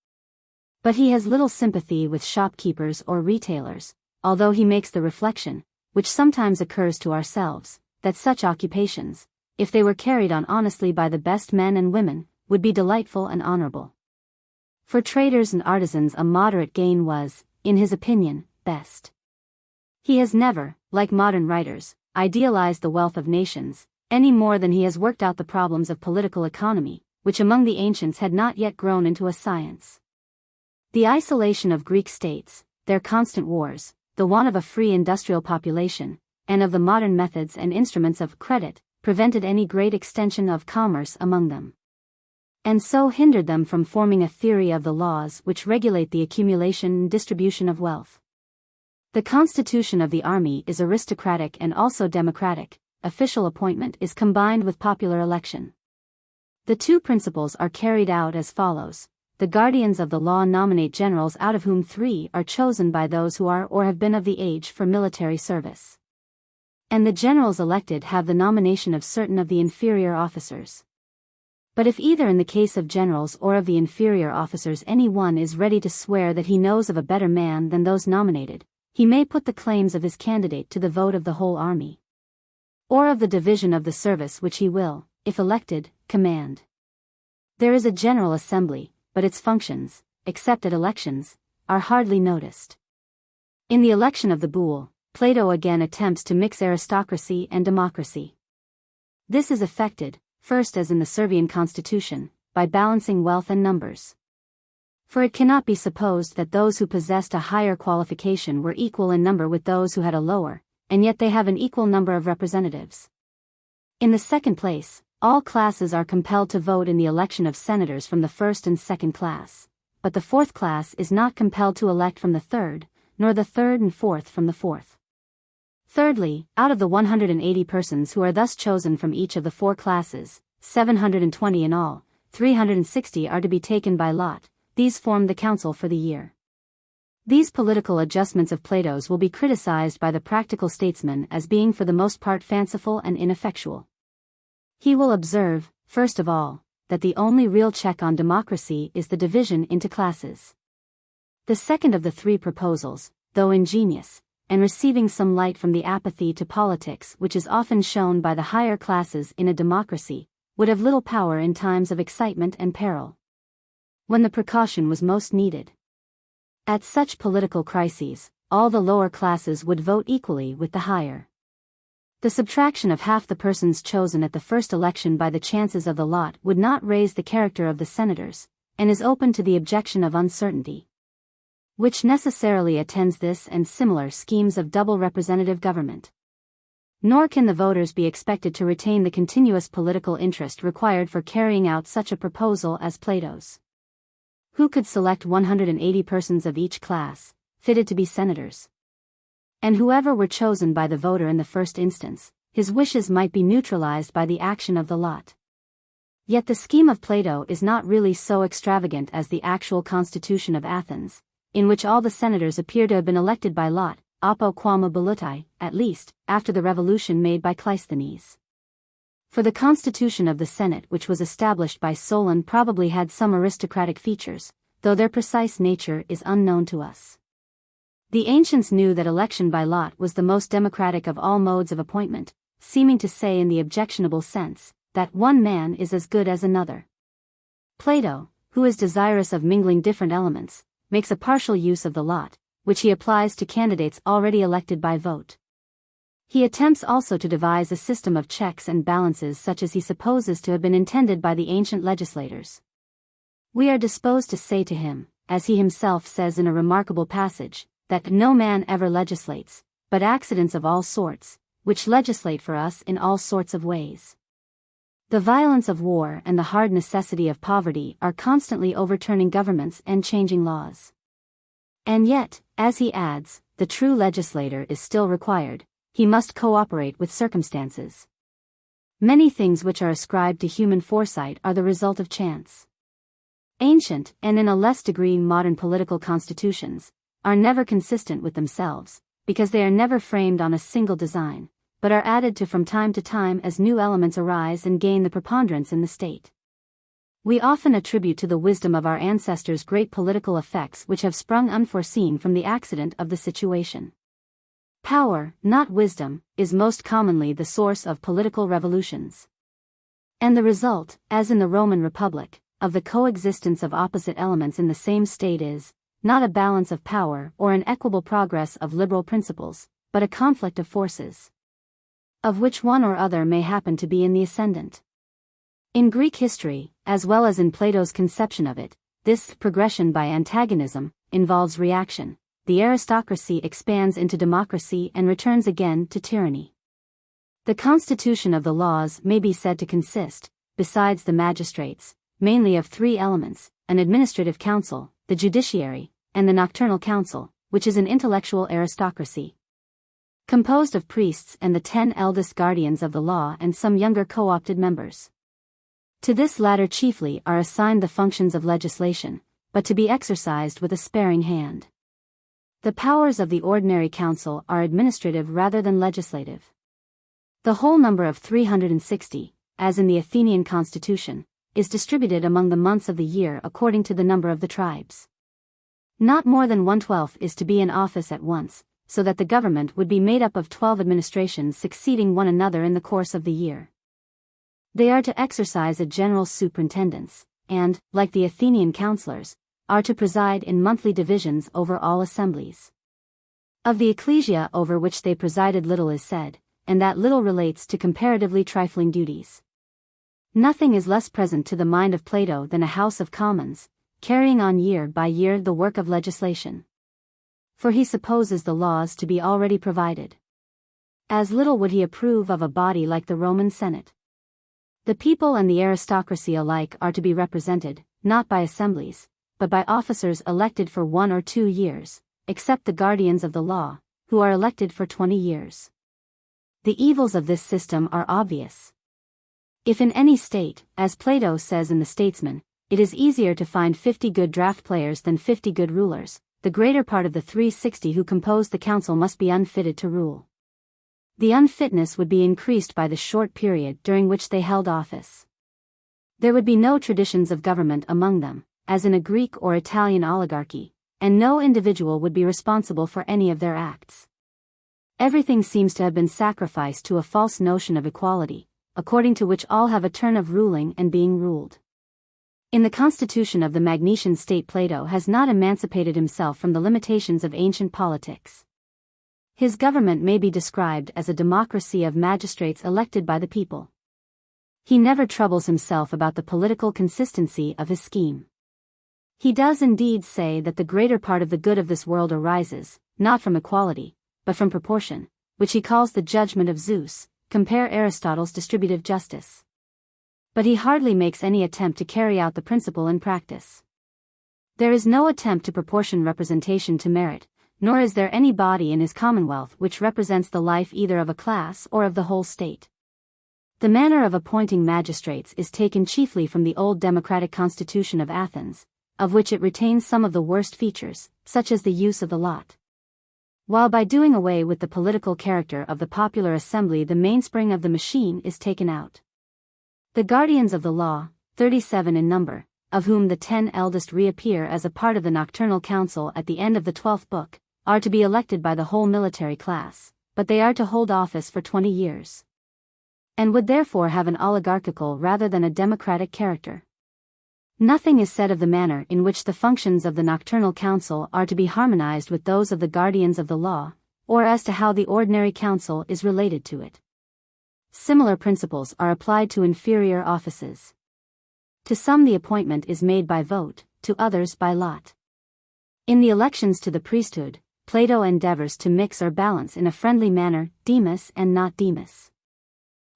Speaker 1: But he has little sympathy with shopkeepers or retailers, although he makes the reflection, which sometimes occurs to ourselves, that such occupations, if they were carried on honestly by the best men and women, would be delightful and honorable. For traders and artisans a moderate gain was, in his opinion, best. He has never, like modern writers, idealized the wealth of nations, any more than he has worked out the problems of political economy, which among the ancients had not yet grown into a science. The isolation of Greek states, their constant wars, the want of a free industrial population, and of the modern methods and instruments of credit, prevented any great extension of commerce among them, and so hindered them from forming a theory of the laws which regulate the accumulation and distribution of wealth. The constitution of the army is aristocratic and also democratic. Official appointment is combined with popular election. The two principles are carried out as follows. The guardians of the law nominate generals, out of whom 3 are chosen by those who are or have been of the age for military service. And the generals elected have the nomination of certain of the inferior officers. But if either in the case of generals or of the inferior officers any one is ready to swear that he knows of a better man than those nominated, he may put the claims of his candidate to the vote of the whole army, or of the division of the service which he will, if elected, command. There is a general assembly, but its functions, except at elections, are hardly noticed. In the election of the bull, Plato again attempts to mix aristocracy and democracy. This is effected, first as in the Servian constitution, by balancing wealth and numbers. For it cannot be supposed that those who possessed a higher qualification were equal in number with those who had a lower, and yet they have an equal number of representatives. In the second place, all classes are compelled to vote in the election of senators from the first and second class, but the fourth class is not compelled to elect from the third, nor the third and fourth from the fourth. Thirdly, out of the 180 persons who are thus chosen from each of the 4 classes, 720 in all, 360 are to be taken by lot. These form the council for the year. These political adjustments of Plato's will be criticized by the practical statesman as being for the most part fanciful and ineffectual. He will observe, first of all, that the only real check on democracy is the division into classes. The second of the three proposals, though ingenious, and receiving some light from the apathy to politics which is often shown by the higher classes in a democracy, would have little power in times of excitement and peril, when the precaution was most needed. At such political crises, all the lower classes would vote equally with the higher. The subtraction of half the persons chosen at the first election by the chances of the lot would not raise the character of the senators, and is open to the objection of uncertainty, which necessarily attends this and similar schemes of double representative government. Nor can the voters be expected to retain the continuous political interest required for carrying out such a proposal as Plato's. Who could select 180 persons of each class, fitted to be senators? And whoever were chosen by the voter in the first instance, his wishes might be neutralized by the action of the lot. Yet the scheme of Plato is not really so extravagant as the actual constitution of Athens, in which all the senators appear to have been elected by lot, apo quama volutai, at least, after the revolution made by Cleisthenes. For the constitution of the Senate which was established by Solon probably had some aristocratic features, though their precise nature is unknown to us. The ancients knew that election by lot was the most democratic of all modes of appointment, seeming to say in the objectionable sense, that one man is as good as another. Plato, who is desirous of mingling different elements, makes a partial use of the lot, which he applies to candidates already elected by vote. He attempts also to devise a system of checks and balances such as he supposes to have been intended by the ancient legislators. We are disposed to say to him, as he himself says in a remarkable passage, that no man ever legislates, but accidents of all sorts, which legislate for us in all sorts of ways. The violence of war and the hard necessity of poverty are constantly overturning governments and changing laws. And yet, as he adds, the true legislator is still required. He must cooperate with circumstances. Many things which are ascribed to human foresight are the result of chance. Ancient, and in a less degree modern political constitutions, are never consistent with themselves, because they are never framed on a single design, but are added to from time to time as new elements arise and gain the preponderance in the state. We often attribute to the wisdom of our ancestors great political effects which have sprung unforeseen from the accident of the situation. Power, not wisdom, is most commonly the source of political revolutions. And the result, as in the Roman Republic, of the coexistence of opposite elements in the same state is, not a balance of power or an equable progress of liberal principles, but a conflict of forces, of which one or other may happen to be in the ascendant. In Greek history, as well as in Plato's conception of it, this progression by antagonism involves reaction. The aristocracy expands into democracy and returns again to tyranny. The constitution of the laws may be said to consist, besides the magistrates, mainly of three elements: an administrative council, the judiciary, and the nocturnal council, which is an intellectual aristocracy, composed of priests and the 10 eldest guardians of the law and some younger co-opted members. To this latter chiefly are assigned the functions of legislation, but to be exercised with a sparing hand. The powers of the ordinary council are administrative rather than legislative. The whole number of 360, as in the Athenian constitution, is distributed among the months of the year according to the number of the tribes. Not more than 1/12 is to be in office at once, so that the government would be made up of 12 administrations succeeding one another in the course of the year. They are to exercise a general superintendence, and, like the Athenian councillors, are to preside in monthly divisions over all assemblies. Of the ecclesia over which they presided little is said, and that little relates to comparatively trifling duties. Nothing is less present to the mind of Plato than a House of Commons, carrying on year by year the work of legislation. For he supposes the laws to be already provided. As little would he approve of a body like the Roman Senate. The people and the aristocracy alike are to be represented, not by assemblies, but by officers elected for 1 or 2 years, except the guardians of the law, who are elected for 20 years. The evils of this system are obvious. If in any state, as Plato says in the Statesman, it is easier to find 50 good draft players than 50 good rulers, the greater part of the 360 who compose the council must be unfitted to rule. The unfitness would be increased by the short period during which they held office. There would be no traditions of government among them, as in a Greek or Italian oligarchy, and no individual would be responsible for any of their acts. Everything seems to have been sacrificed to a false notion of equality, according to which all have a turn of ruling and being ruled. In the constitution of the Magnesian state, Plato has not emancipated himself from the limitations of ancient politics. His government may be described as a democracy of magistrates elected by the people. He never troubles himself about the political consistency of his scheme. He does indeed say that the greater part of the good of this world arises, not from equality, but from proportion, which he calls the judgment of Zeus, compare Aristotle's distributive justice. But he hardly makes any attempt to carry out the principle in practice. There is no attempt to proportion representation to merit, nor is there any body in his commonwealth which represents the life either of a class or of the whole state. The manner of appointing magistrates is taken chiefly from the old democratic constitution of Athens, of which it retains some of the worst features, such as the use of the lot. While by doing away with the political character of the popular assembly the mainspring of the machine is taken out. The guardians of the law, 37 in number, of whom the 10 eldest reappear as a part of the nocturnal council at the end of the 12th book, are to be elected by the whole military class, but they are to hold office for 20 years. And would therefore have an oligarchical rather than a democratic character. Nothing is said of the manner in which the functions of the nocturnal council are to be harmonized with those of the guardians of the law, or as to how the ordinary council is related to it. Similar principles are applied to inferior offices. To some the appointment is made by vote, to others by lot. In the elections to the priesthood, Plato endeavors to mix or balance in a friendly manner Demas and not Demas.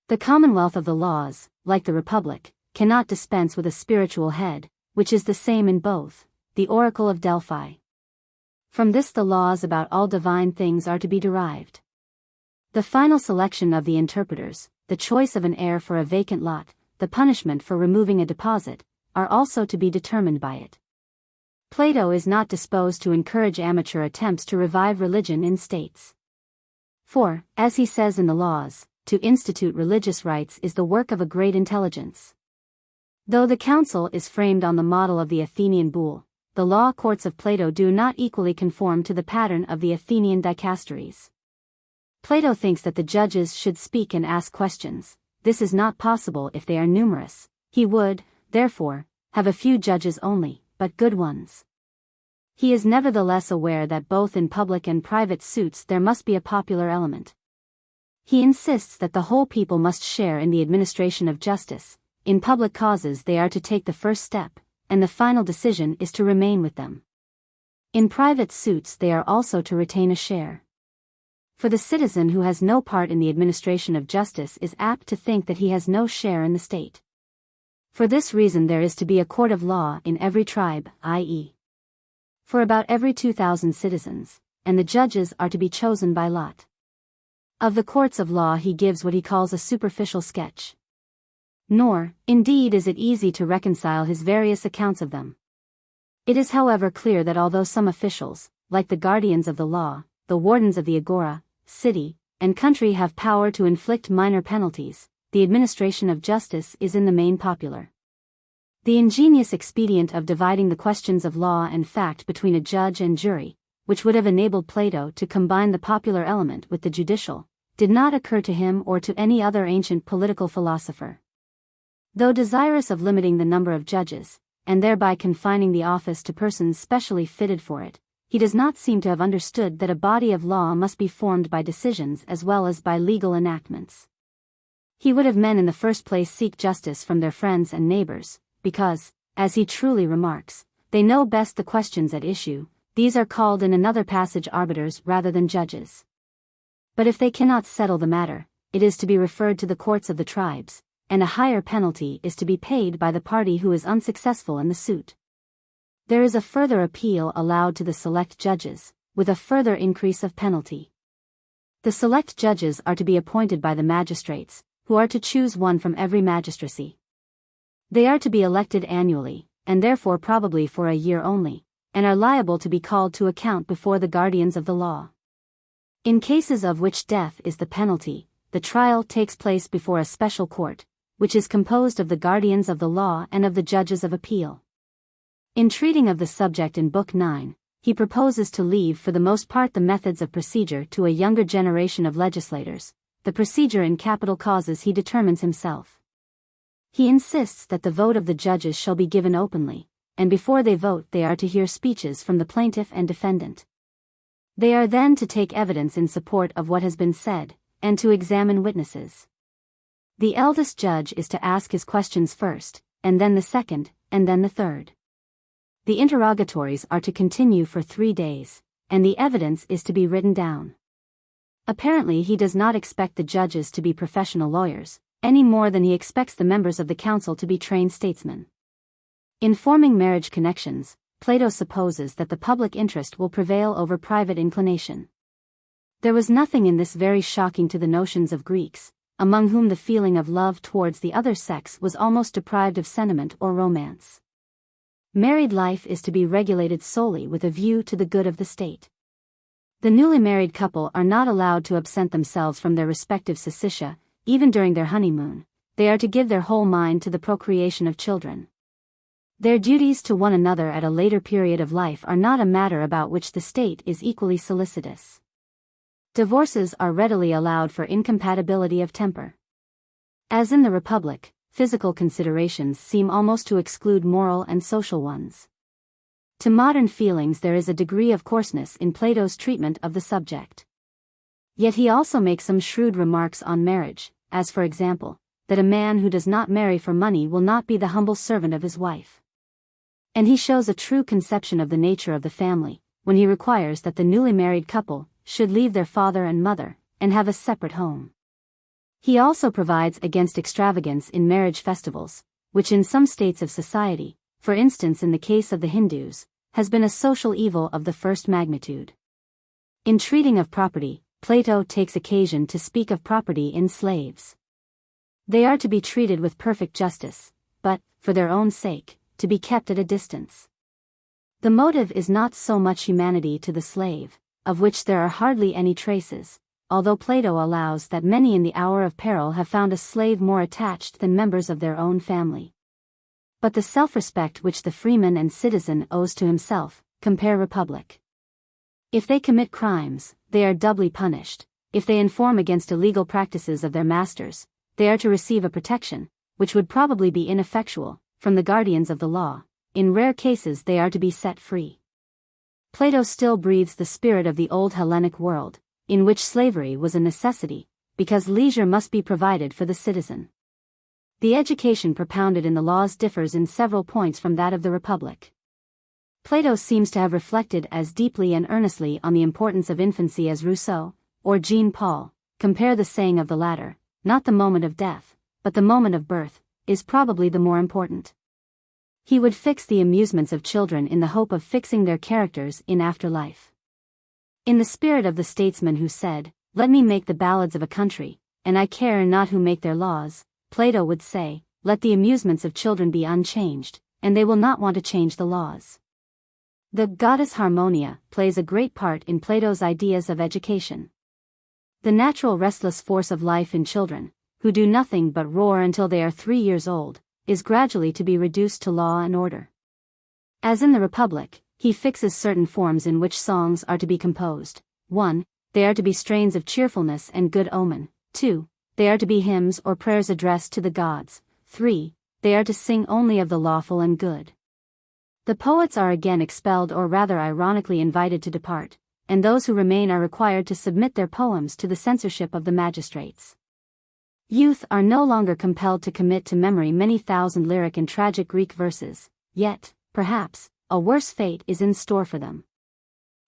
Speaker 1: The commonwealth of the laws, like the republic, cannot dispense with a spiritual head, which is the same in both, the oracle of Delphi. From this the laws about all divine things are to be derived. The final selection of the interpreters, the choice of an heir for a vacant lot, the punishment for removing a deposit, are also to be determined by it. Plato is not disposed to encourage amateur attempts to revive religion in states. For, as he says in the Laws, to institute religious rites is the work of a great intelligence. Though the council is framed on the model of the Athenian bull, the law courts of Plato do not equally conform to the pattern of the Athenian dicasteries. Plato thinks that the judges should speak and ask questions. This is not possible if they are numerous. He would, therefore, have a few judges only, but good ones. He is nevertheless aware that both in public and private suits there must be a popular element. He insists that the whole people must share in the administration of justice. In public causes they are to take the first step, and the final decision is to remain with them. In private suits they are also to retain a share. For the citizen who has no part in the administration of justice is apt to think that he has no share in the state. For this reason there is to be a court of law in every tribe, i.e., for about every 2,000 citizens, and the judges are to be chosen by lot. Of the courts of law he gives what he calls a superficial sketch. Nor, indeed, is it easy to reconcile his various accounts of them. It is however clear that although some officials, like the guardians of the law, the wardens of the agora, city, and country have power to inflict minor penalties, the administration of justice is in the main popular. The ingenious expedient of dividing the questions of law and fact between a judge and jury, which would have enabled Plato to combine the popular element with the judicial, did not occur to him or to any other ancient political philosopher. Though desirous of limiting the number of judges, and thereby confining the office to persons specially fitted for it, he does not seem to have understood that a body of law must be formed by decisions as well as by legal enactments. He would have men in the first place seek justice from their friends and neighbors, because, as he truly remarks, they know best the questions at issue. These are called in another passage arbiters rather than judges. But if they cannot settle the matter, it is to be referred to the courts of the tribes, and a higher penalty is to be paid by the party who is unsuccessful in the suit. There is a further appeal allowed to the select judges, with a further increase of penalty. The select judges are to be appointed by the magistrates, who are to choose one from every magistracy. They are to be elected annually, and therefore probably for a year only, and are liable to be called to account before the guardians of the law. In cases of which death is the penalty, the trial takes place before a special court, which is composed of the guardians of the law and of the judges of appeal. In treating of the subject in Book 9, he proposes to leave for the most part the methods of procedure to a younger generation of legislators. The procedure in capital causes he determines himself. He insists that the vote of the judges shall be given openly, and before they vote they are to hear speeches from the plaintiff and defendant. They are then to take evidence in support of what has been said, and to examine witnesses. The eldest judge is to ask his questions first, and then the second, and then the third. The interrogatories are to continue for 3 days, and the evidence is to be written down. Apparently he does not expect the judges to be professional lawyers, any more than he expects the members of the council to be trained statesmen. In forming marriage connections, Plato supposes that the public interest will prevail over private inclination. There was nothing in this very shocking to the notions of Greeks, among whom the feeling of love towards the other sex was almost deprived of sentiment or romance. Married life is to be regulated solely with a view to the good of the state. The newly married couple are not allowed to absent themselves from their respective syssitia, even during their honeymoon. They are to give their whole mind to the procreation of children. Their duties to one another at a later period of life are not a matter about which the state is equally solicitous. Divorces are readily allowed for incompatibility of temper. As in the Republic, physical considerations seem almost to exclude moral and social ones. To modern feelings there is a degree of coarseness in Plato's treatment of the subject. Yet he also makes some shrewd remarks on marriage, as for example, that a man who does not marry for money will not be the humble servant of his wife. And he shows a true conception of the nature of the family, when he requires that the newly married couple should leave their father and mother, and have a separate home. He also provides against extravagance in marriage festivals, which in some states of society, for instance in the case of the Hindus, has been a social evil of the first magnitude. In treating of property, Plato takes occasion to speak of property in slaves. They are to be treated with perfect justice, but, for their own sake, to be kept at a distance. The motive is not so much humanity to the slave, of which there are hardly any traces, although Plato allows that many in the hour of peril have found a slave more attached than members of their own family. But the self-respect which the freeman and citizen owes to himself, compare Republic. If they commit crimes, they are doubly punished. If they inform against illegal practices of their masters, they are to receive a protection, which would probably be ineffectual, from the guardians of the law. In rare cases they are to be set free. Plato still breathes the spirit of the old Hellenic world, in which slavery was a necessity, because leisure must be provided for the citizen. The education propounded in the laws differs in several points from that of the Republic. Plato seems to have reflected as deeply and earnestly on the importance of infancy as Rousseau, or Jean-Paul. Compare the saying of the latter, not the moment of death, but the moment of birth, is probably the more important. He would fix the amusements of children in the hope of fixing their characters in afterlife. In the spirit of the statesman who said, "Let me make the ballads of a country, and I care not who make their laws," Plato would say, "Let the amusements of children be unchanged, and they will not want to change the laws." The goddess Harmonia plays a great part in Plato's ideas of education. The natural restless force of life in children, who do nothing but roar until they are 3 years old, is gradually to be reduced to law and order. As in the Republic, he fixes certain forms in which songs are to be composed. 1. They are to be strains of cheerfulness and good omen. 2. They are to be hymns or prayers addressed to the gods. 3. They are to sing only of the lawful and good. The poets are again expelled or rather ironically invited to depart, and those who remain are required to submit their poems to the censorship of the magistrates. Youth are no longer compelled to commit to memory many thousand lyric and tragic Greek verses, yet, perhaps, a worse fate is in store for them.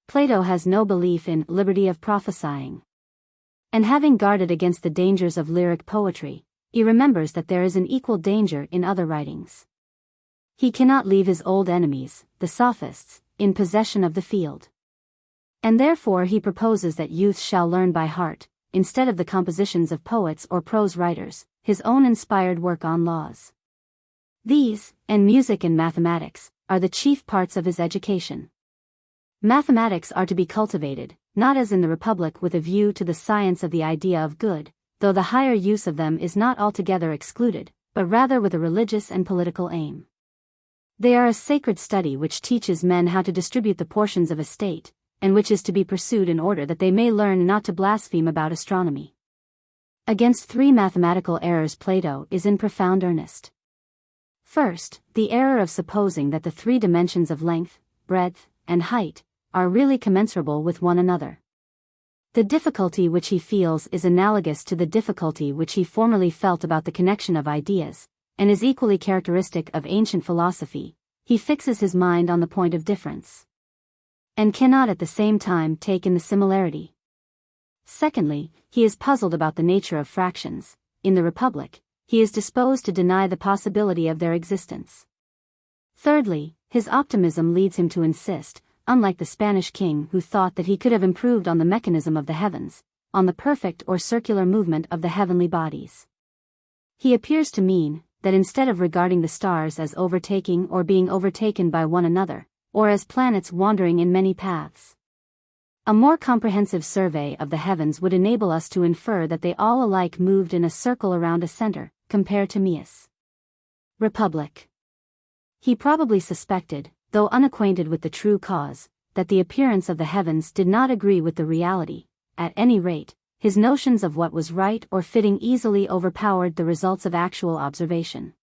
Speaker 1: Plato has no belief in liberty of prophesying. And having guarded against the dangers of lyric poetry, he remembers that there is an equal danger in other writings. He cannot leave his old enemies, the sophists, in possession of the field. And therefore he proposes that youth shall learn by heart, instead of the compositions of poets or prose writers, his own inspired work on laws. These, and music and mathematics, are the chief parts of his education. Mathematics are to be cultivated, not as in the Republic with a view to the science of the idea of good, though the higher use of them is not altogether excluded, but rather with a religious and political aim. They are a sacred study which teaches men how to distribute the portions of a state, and which is to be pursued in order that they may learn not to blaspheme about astronomy. Against three mathematical errors Plato is in profound earnest. First, the error of supposing that the three dimensions of length, breadth, and height are really commensurable with one another. The difficulty which he feels is analogous to the difficulty which he formerly felt about the connection of ideas, and is equally characteristic of ancient philosophy. He fixes his mind on the point of difference, and cannot at the same time take in the similarity. Secondly, he is puzzled about the nature of fractions. In the Republic, he is disposed to deny the possibility of their existence. Thirdly, his optimism leads him to insist, unlike the Spanish king who thought that he could have improved on the mechanism of the heavens, on the perfect or circular movement of the heavenly bodies. He appears to mean that instead of regarding the stars as overtaking or being overtaken by one another, or as planets wandering in many paths, a more comprehensive survey of the heavens would enable us to infer that they all alike moved in a circle around a center, compared to Mias. Republic. He probably suspected, though unacquainted with the true cause, that the appearance of the heavens did not agree with the reality. At any rate, his notions of what was right or fitting easily overpowered the results of actual observation.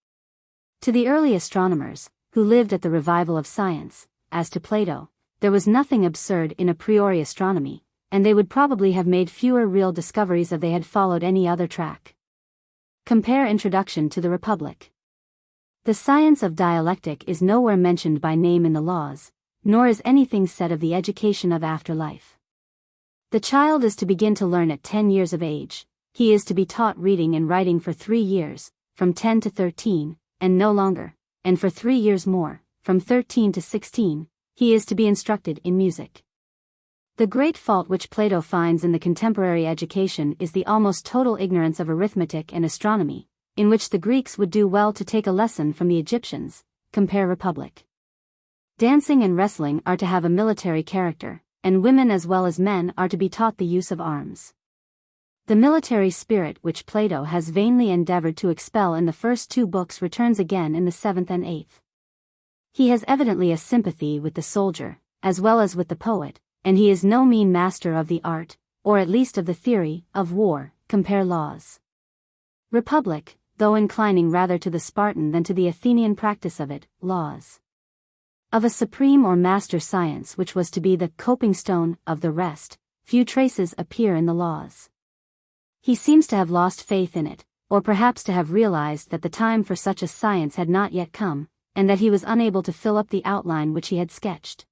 Speaker 1: To the early astronomers, who lived at the revival of science, as to Plato, there was nothing absurd in a priori astronomy, and they would probably have made fewer real discoveries if they had followed any other track. Compare Introduction to the Republic. The science of dialectic is nowhere mentioned by name in the laws, nor is anything said of the education of afterlife. The child is to begin to learn at 10 years of age. He is to be taught reading and writing for 3 years, from 10 to 13, and no longer, and for 3 years more, from 13 to 16, he is to be instructed in music. The great fault which Plato finds in the contemporary education is the almost total ignorance of arithmetic and astronomy, in which the Greeks would do well to take a lesson from the Egyptians. Compare Republic. Dancing and wrestling are to have a military character, and women as well as men are to be taught the use of arms. The military spirit which Plato has vainly endeavored to expel in the first 2 books returns again in the 7th and 8th. He has evidently a sympathy with the soldier, as well as with the poet, and he is no mean master of the art, or at least of the theory, of war. Compare Laws. Republic, though inclining rather to the Spartan than to the Athenian practice of it, Laws. Of a supreme or master science which was to be the coping stone of the rest, few traces appear in the Laws. He seems to have lost faith in it, or perhaps to have realized that the time for such a science had not yet come, and that he was unable to fill up the outline which he had sketched.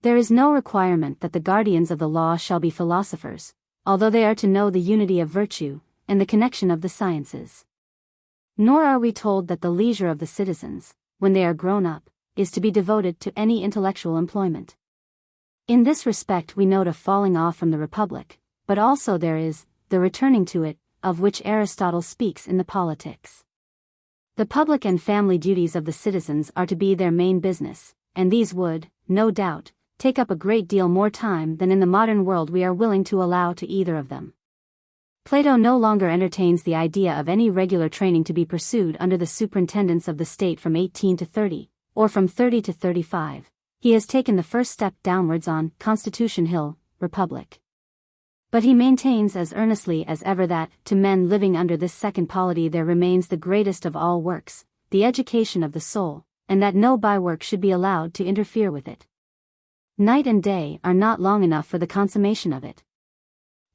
Speaker 1: There is no requirement that the guardians of the law shall be philosophers, although they are to know the unity of virtue, and the connection of the sciences. Nor are we told that the leisure of the citizens, when they are grown up, is to be devoted to any intellectual employment. In this respect we note a falling off from the Republic, but also there is the returning to it, of which Aristotle speaks in the Politics. The public and family duties of the citizens are to be their main business, and these would, no doubt, take up a great deal more time than in the modern world we are willing to allow to either of them. Plato no longer entertains the idea of any regular training to be pursued under the superintendence of the state from 18 to 30, or from 30 to 35. He has taken the first step downwards on Constitution Hill, Republic. But he maintains as earnestly as ever that, to men living under this second polity there remains the greatest of all works, the education of the soul, and that no bywork should be allowed to interfere with it. Night and day are not long enough for the consummation of it.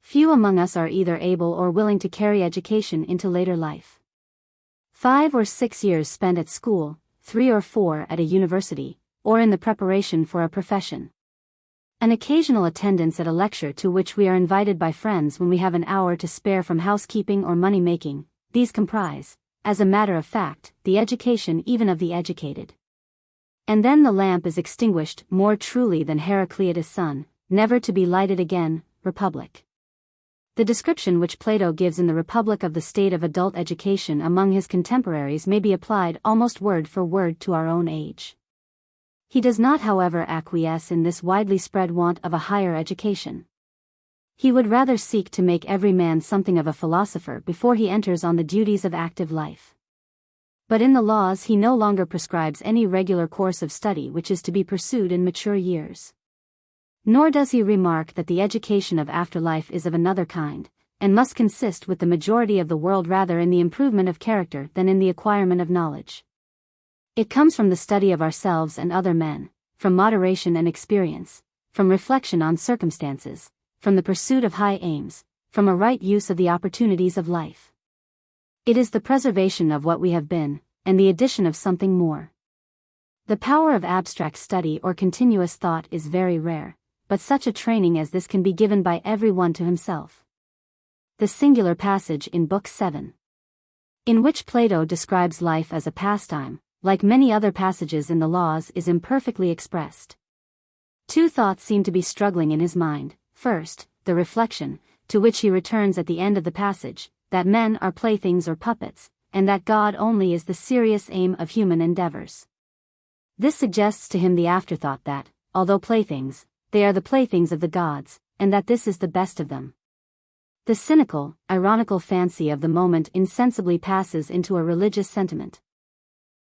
Speaker 1: Few among us are either able or willing to carry education into later life. 5 or 6 years spent at school, 3 or 4 at a university, or in the preparation for a profession. An occasional attendance at a lecture to which we are invited by friends when we have an hour to spare from housekeeping or money-making, these comprise, as a matter of fact, the education even of the educated. And then the lamp is extinguished more truly than Heraclitus' son, never to be lighted again. Republic. The description which Plato gives in the Republic of the state of adult education among his contemporaries may be applied almost word for word to our own age. He does not, however, acquiesce in this widely spread want of a higher education. He would rather seek to make every man something of a philosopher before he enters on the duties of active life. But in the laws he no longer prescribes any regular course of study which is to be pursued in mature years. Nor does he remark that the education of afterlife is of another kind, and must consist with the majority of the world rather in the improvement of character than in the acquirement of knowledge. It comes from the study of ourselves and other men, from moderation and experience, from reflection on circumstances, from the pursuit of high aims, from a right use of the opportunities of life. It is the preservation of what we have been, and the addition of something more. The power of abstract study or continuous thought is very rare, but such a training as this can be given by every one to himself. The singular passage in Book 7, in which Plato describes life as a pastime, like many other passages in the Laws, is imperfectly expressed. Two thoughts seem to be struggling in his mind. First, the reflection, to which he returns at the end of the passage, that men are playthings or puppets, and that God only is the serious aim of human endeavors. This suggests to him the afterthought that, although playthings, they are the playthings of the gods, and that this is the best of them. The cynical, ironical fancy of the moment insensibly passes into a religious sentiment.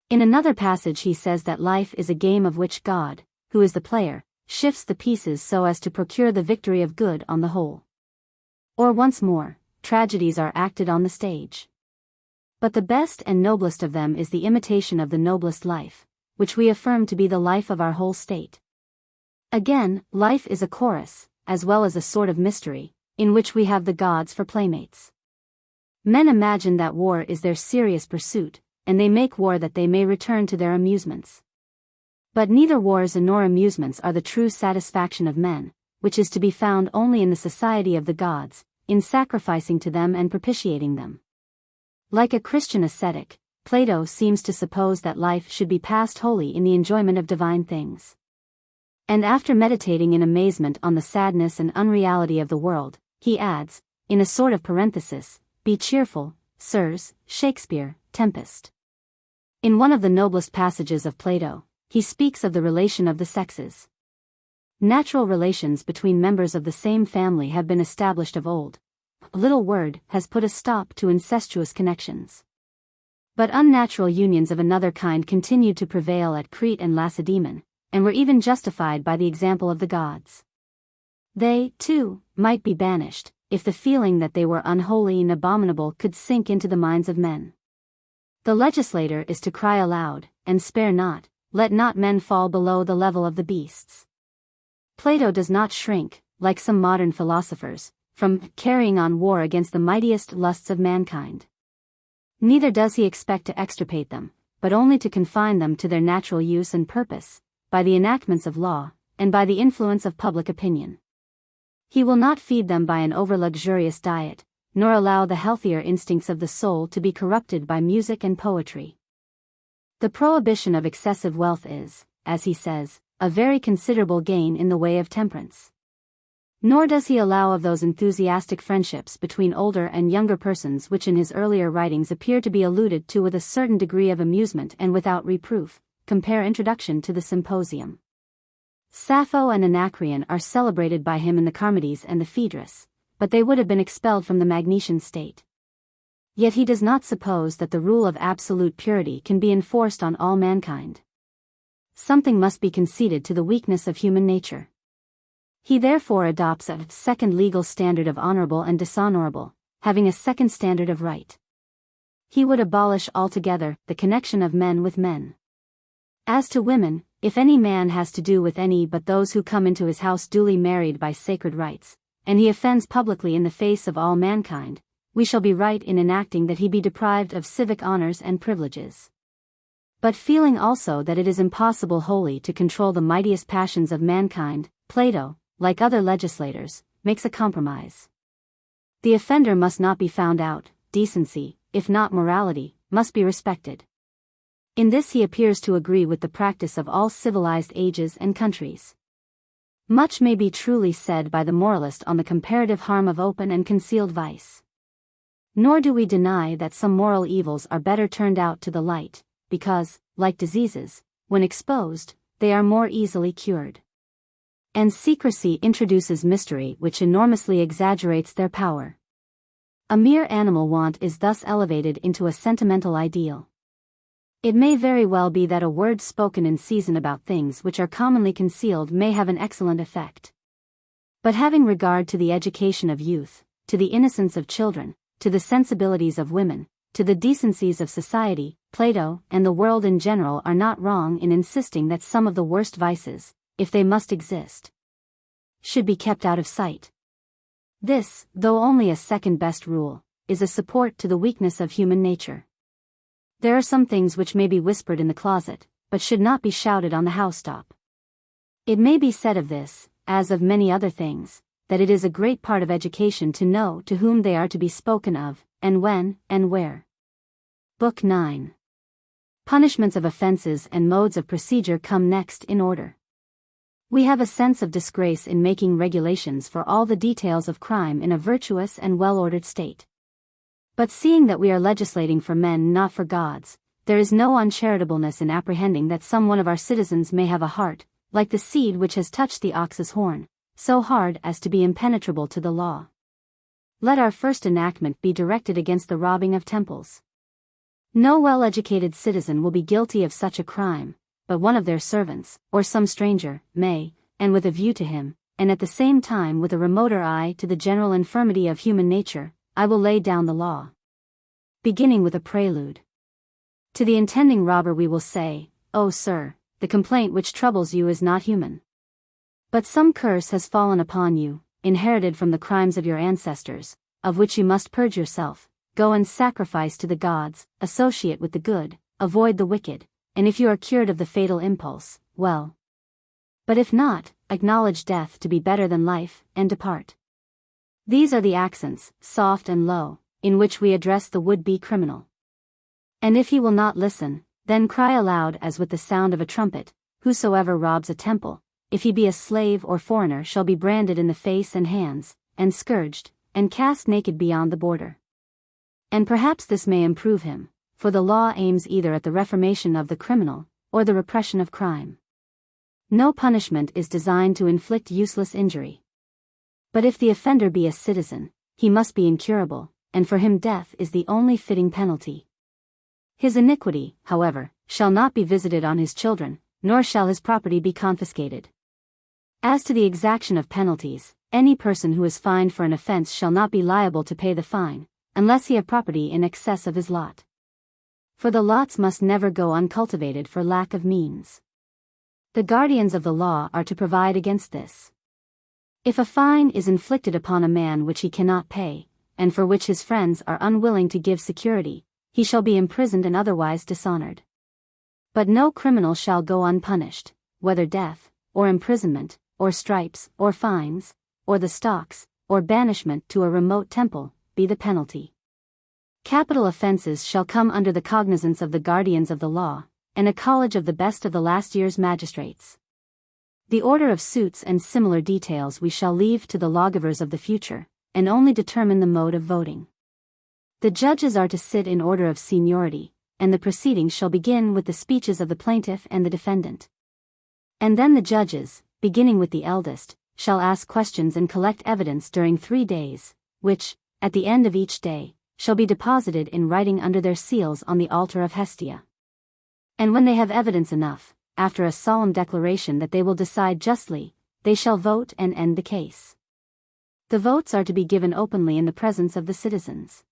Speaker 1: In another passage he says that life is a game of which God, who is the player, shifts the pieces so as to procure the victory of good on the whole. Or once more, tragedies are acted on the stage. But the best and noblest of them is the imitation of the noblest life, which we affirm to be the life of our whole state. Again, life is a chorus, as well as a sort of mystery, in which we have the gods for playmates. Men imagine that war is their serious pursuit, and they make war that they may return to their amusements. But neither wars nor amusements are the true satisfaction of men, which is to be found only in the society of the gods, in sacrificing to them and propitiating them. Like a Christian ascetic, Plato seems to suppose that life should be passed wholly in the enjoyment of divine things. And after meditating in amazement on the sadness and unreality of the world, he adds, in a sort of parenthesis, "Be cheerful, sirs, Shakespeare, Tempest." In one of the noblest passages of Plato, he speaks of the relation of the sexes. Natural relations between members of the same family have been established of old. A little word has put a stop to incestuous connections. But unnatural unions of another kind continued to prevail at Crete and Lacedaemon, and were even justified by the example of the gods. They, too, might be banished, if the feeling that they were unholy and abominable could sink into the minds of men. The legislator is to cry aloud, and spare not, let not men fall below the level of the beasts. Plato does not shrink, like some modern philosophers, from carrying on war against the mightiest lusts of mankind. Neither does he expect to extirpate them, but only to confine them to their natural use and purpose, by the enactments of law, and by the influence of public opinion. He will not feed them by an over-luxurious diet, nor allow the healthier instincts of the soul to be corrupted by music and poetry. The prohibition of excessive wealth is, as he says, a very considerable gain in the way of temperance. Nor does he allow of those enthusiastic friendships between older and younger persons which in his earlier writings appear to be alluded to with a certain degree of amusement and without reproof. Compare Introduction to the Symposium. Sappho and Anacreon are celebrated by him in the Charmides and the Phaedrus, but they would have been expelled from the Magnesian state. Yet he does not suppose that the rule of absolute purity can be enforced on all mankind. Something must be conceded to the weakness of human nature. He therefore adopts a second legal standard of honorable and dishonorable, having a second standard of right. He would abolish altogether the connection of men with men. As to women, if any man has to do with any but those who come into his house duly married by sacred rites, and he offends publicly in the face of all mankind, we shall be right in enacting that he be deprived of civic honors and privileges. But feeling also that it is impossible wholly to control the mightiest passions of mankind, Plato, like other legislators, makes a compromise. The offender must not be found out, decency, if not morality, must be respected. In this he appears to agree with the practice of all civilized ages and countries. Much may be truly said by the moralist on the comparative harm of open and concealed vice. Nor do we deny that some moral evils are better turned out to the light, because, like diseases, when exposed, they are more easily cured. And secrecy introduces mystery which enormously exaggerates their power. A mere animal want is thus elevated into a sentimental ideal. It may very well be that a word spoken in season about things which are commonly concealed may have an excellent effect. But having regard to the education of youth, to the innocence of children, to the sensibilities of women, to the decencies of society, Plato and the world in general are not wrong in insisting that some of the worst vices, if they must exist, should be kept out of sight. This, though only a second-best rule, is a support to the weakness of human nature. There are some things which may be whispered in the closet, but should not be shouted on the housetop. It may be said of this, as of many other things, that it is a great part of education to know to whom they are to be spoken of, and when, and where. Book 9. Punishments of offenses and modes of procedure come next in order. We have a sense of disgrace in making regulations for all the details of crime in a virtuous and well-ordered state. But seeing that we are legislating for men not for gods, there is no uncharitableness in apprehending that some one of our citizens may have a heart, like the seed which has touched the ox's horn, so hard as to be impenetrable to the law. Let our first enactment be directed against the robbing of temples. No well-educated citizen will be guilty of such a crime, but one of their servants, or some stranger, may, and with a view to him, and at the same time with a remoter eye to the general infirmity of human nature, I will lay down the law. Beginning with a prelude. To the intending robber we will say, "Oh, sir, the complaint which troubles you is not human. But some curse has fallen upon you, inherited from the crimes of your ancestors, of which you must purge yourself. Go and sacrifice to the gods, associate with the good, avoid the wicked, and if you are cured of the fatal impulse, well. But if not, acknowledge death to be better than life, and depart." These are the accents, soft and low, in which we address the would-be criminal. And if he will not listen, then cry aloud as with the sound of a trumpet, "Whosoever robs a temple, if he be a slave or foreigner, shall be branded in the face and hands, and scourged, and cast naked beyond the border." And perhaps this may improve him, for the law aims either at the reformation of the criminal, or the repression of crime. No punishment is designed to inflict useless injury. But if the offender be a citizen, he must be incurable, and for him death is the only fitting penalty. His iniquity, however, shall not be visited on his children, nor shall his property be confiscated. As to the exaction of penalties, any person who is fined for an offense shall not be liable to pay the fine, unless he have property in excess of his lot. For the lots must never go uncultivated for lack of means. The guardians of the law are to provide against this. If a fine is inflicted upon a man which he cannot pay, and for which his friends are unwilling to give security, he shall be imprisoned and otherwise dishonored. But no criminal shall go unpunished, whether death, or imprisonment, or stripes, or fines, or the stocks, or banishment to a remote temple, be the penalty. Capital offenses shall come under the cognizance of the guardians of the law, and a college of the best of the last year's magistrates. The order of suits and similar details we shall leave to the lawgivers of the future, and only determine the mode of voting. The judges are to sit in order of seniority, and the proceedings shall begin with the speeches of the plaintiff and the defendant. And then the judges, beginning with the eldest, shall ask questions and collect evidence during 3 days, which, at the end of each day, shall be deposited in writing under their seals on the altar of Hestia. And when they have evidence enough, after a solemn declaration that they will decide justly, they shall vote and end the case. The votes are to be given openly in the presence of the citizens.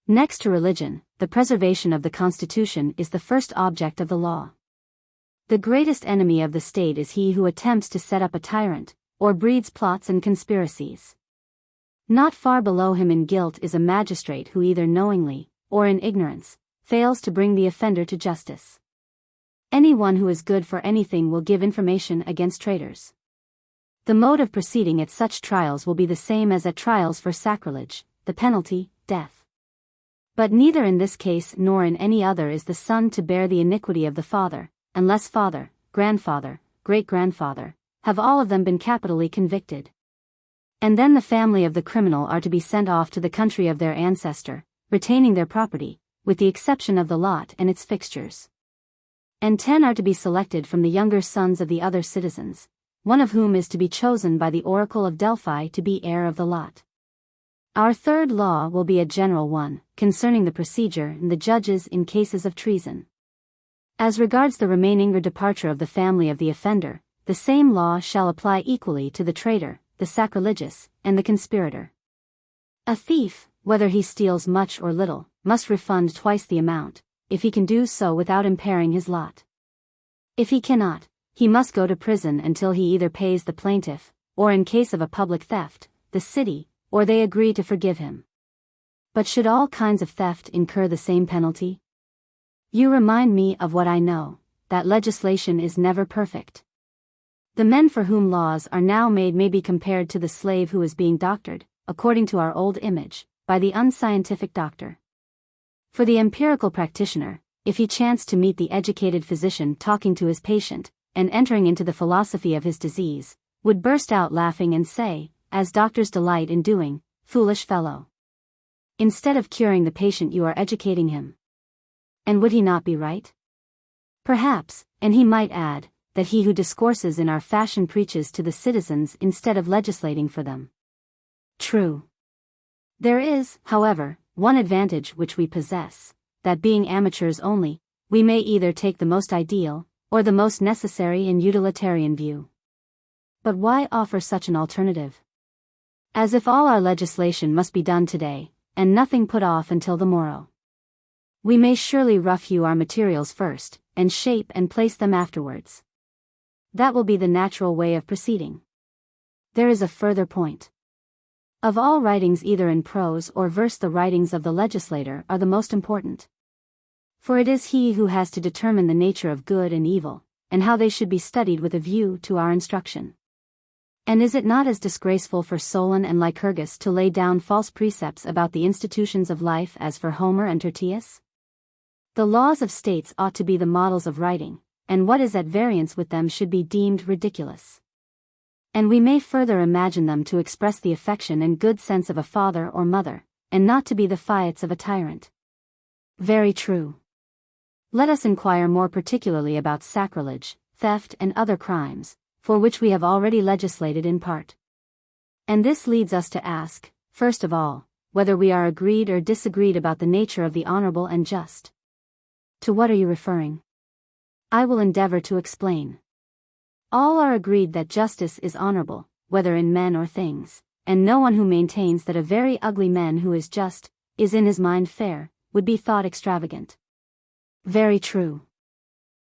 Speaker 1: Next to religion, the preservation of the Constitution is the first object of the law. The greatest enemy of the state is he who attempts to set up a tyrant, or breeds plots and conspiracies. Not far below him in guilt is a magistrate who either knowingly, or in ignorance, fails to bring the offender to justice. Anyone who is good for anything will give information against traitors. The mode of proceeding at such trials will be the same as at trials for sacrilege, the penalty, death. But neither in this case nor in any other is the son to bear the iniquity of the father, unless father, grandfather, great-grandfather, have all of them been capitally convicted. And then the family of the criminal are to be sent off to the country of their ancestor, retaining their property, with the exception of the lot and its fixtures. And 10 are to be selected from the younger sons of the other citizens, one of whom is to be chosen by the oracle of Delphi to be heir of the lot. Our third law will be a general one, concerning the procedure and the judges in cases of treason. As regards the remaining or departure of the family of the offender, the same law shall apply equally to the traitor, the sacrilegious, and the conspirator. A thief, whether he steals much or little, must refund twice the amount, if he can do so without impairing his lot. If he cannot, he must go to prison until he either pays the plaintiff, or in case of a public theft, the city, or they agree to forgive him. But should all kinds of theft incur the same penalty? You remind me of what I know, that legislation is never perfect. The men for whom laws are now made may be compared to the slave who is being doctored, according to our old image, by the unscientific doctor. For the empirical practitioner, if he chanced to meet the educated physician talking to his patient, and entering into the philosophy of his disease, would burst out laughing and say, as doctors delight in doing, "Foolish fellow! Instead of curing the patient you are educating him." And would he not be right? Perhaps, and he might add, that he who discourses in our fashion preaches to the citizens instead of legislating for them. True. There is, however, one advantage which we possess, that being amateurs only, we may either take the most ideal, or the most necessary and utilitarian view. But why offer such an alternative? As if all our legislation must be done today, and nothing put off until the morrow. We may surely rough-hew our materials first, and shape and place them afterwards. That will be the natural way of proceeding. There is a further point. Of all writings either in prose or verse, the writings of the legislator are the most important. For it is he who has to determine the nature of good and evil, and how they should be studied with a view to our instruction. And is it not as disgraceful for Solon and Lycurgus to lay down false precepts about the institutions of life as for Homer and Tertius? The laws of states ought to be the models of writing, and what is at variance with them should be deemed ridiculous. And we may further imagine them to express the affection and good sense of a father or mother, and not to be the fiats of a tyrant. Very true. Let us inquire more particularly about sacrilege, theft and other crimes, for which we have already legislated in part. And this leads us to ask, first of all, whether we are agreed or disagreed about the nature of the honorable and just. To what are you referring? I will endeavor to explain. All are agreed that justice is honorable, whether in men or things, and no one who maintains that a very ugly man who is just, is in his mind fair, would be thought extravagant. Very true.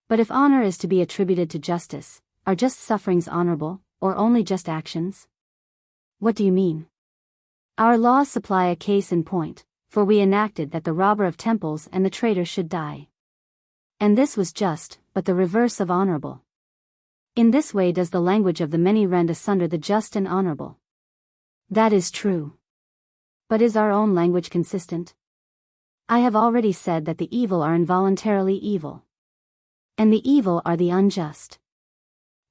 Speaker 1: But if honor is to be attributed to justice, are just sufferings honorable, or only just actions? What do you mean? Our laws supply a case in point, for we enacted that the robber of temples and the traitor should die. And this was just, but the reverse of honorable. In this way does the language of the many rend asunder the just and honorable. That is true. But is our own language consistent? I have already said that the evil are involuntarily evil. And the evil are the unjust.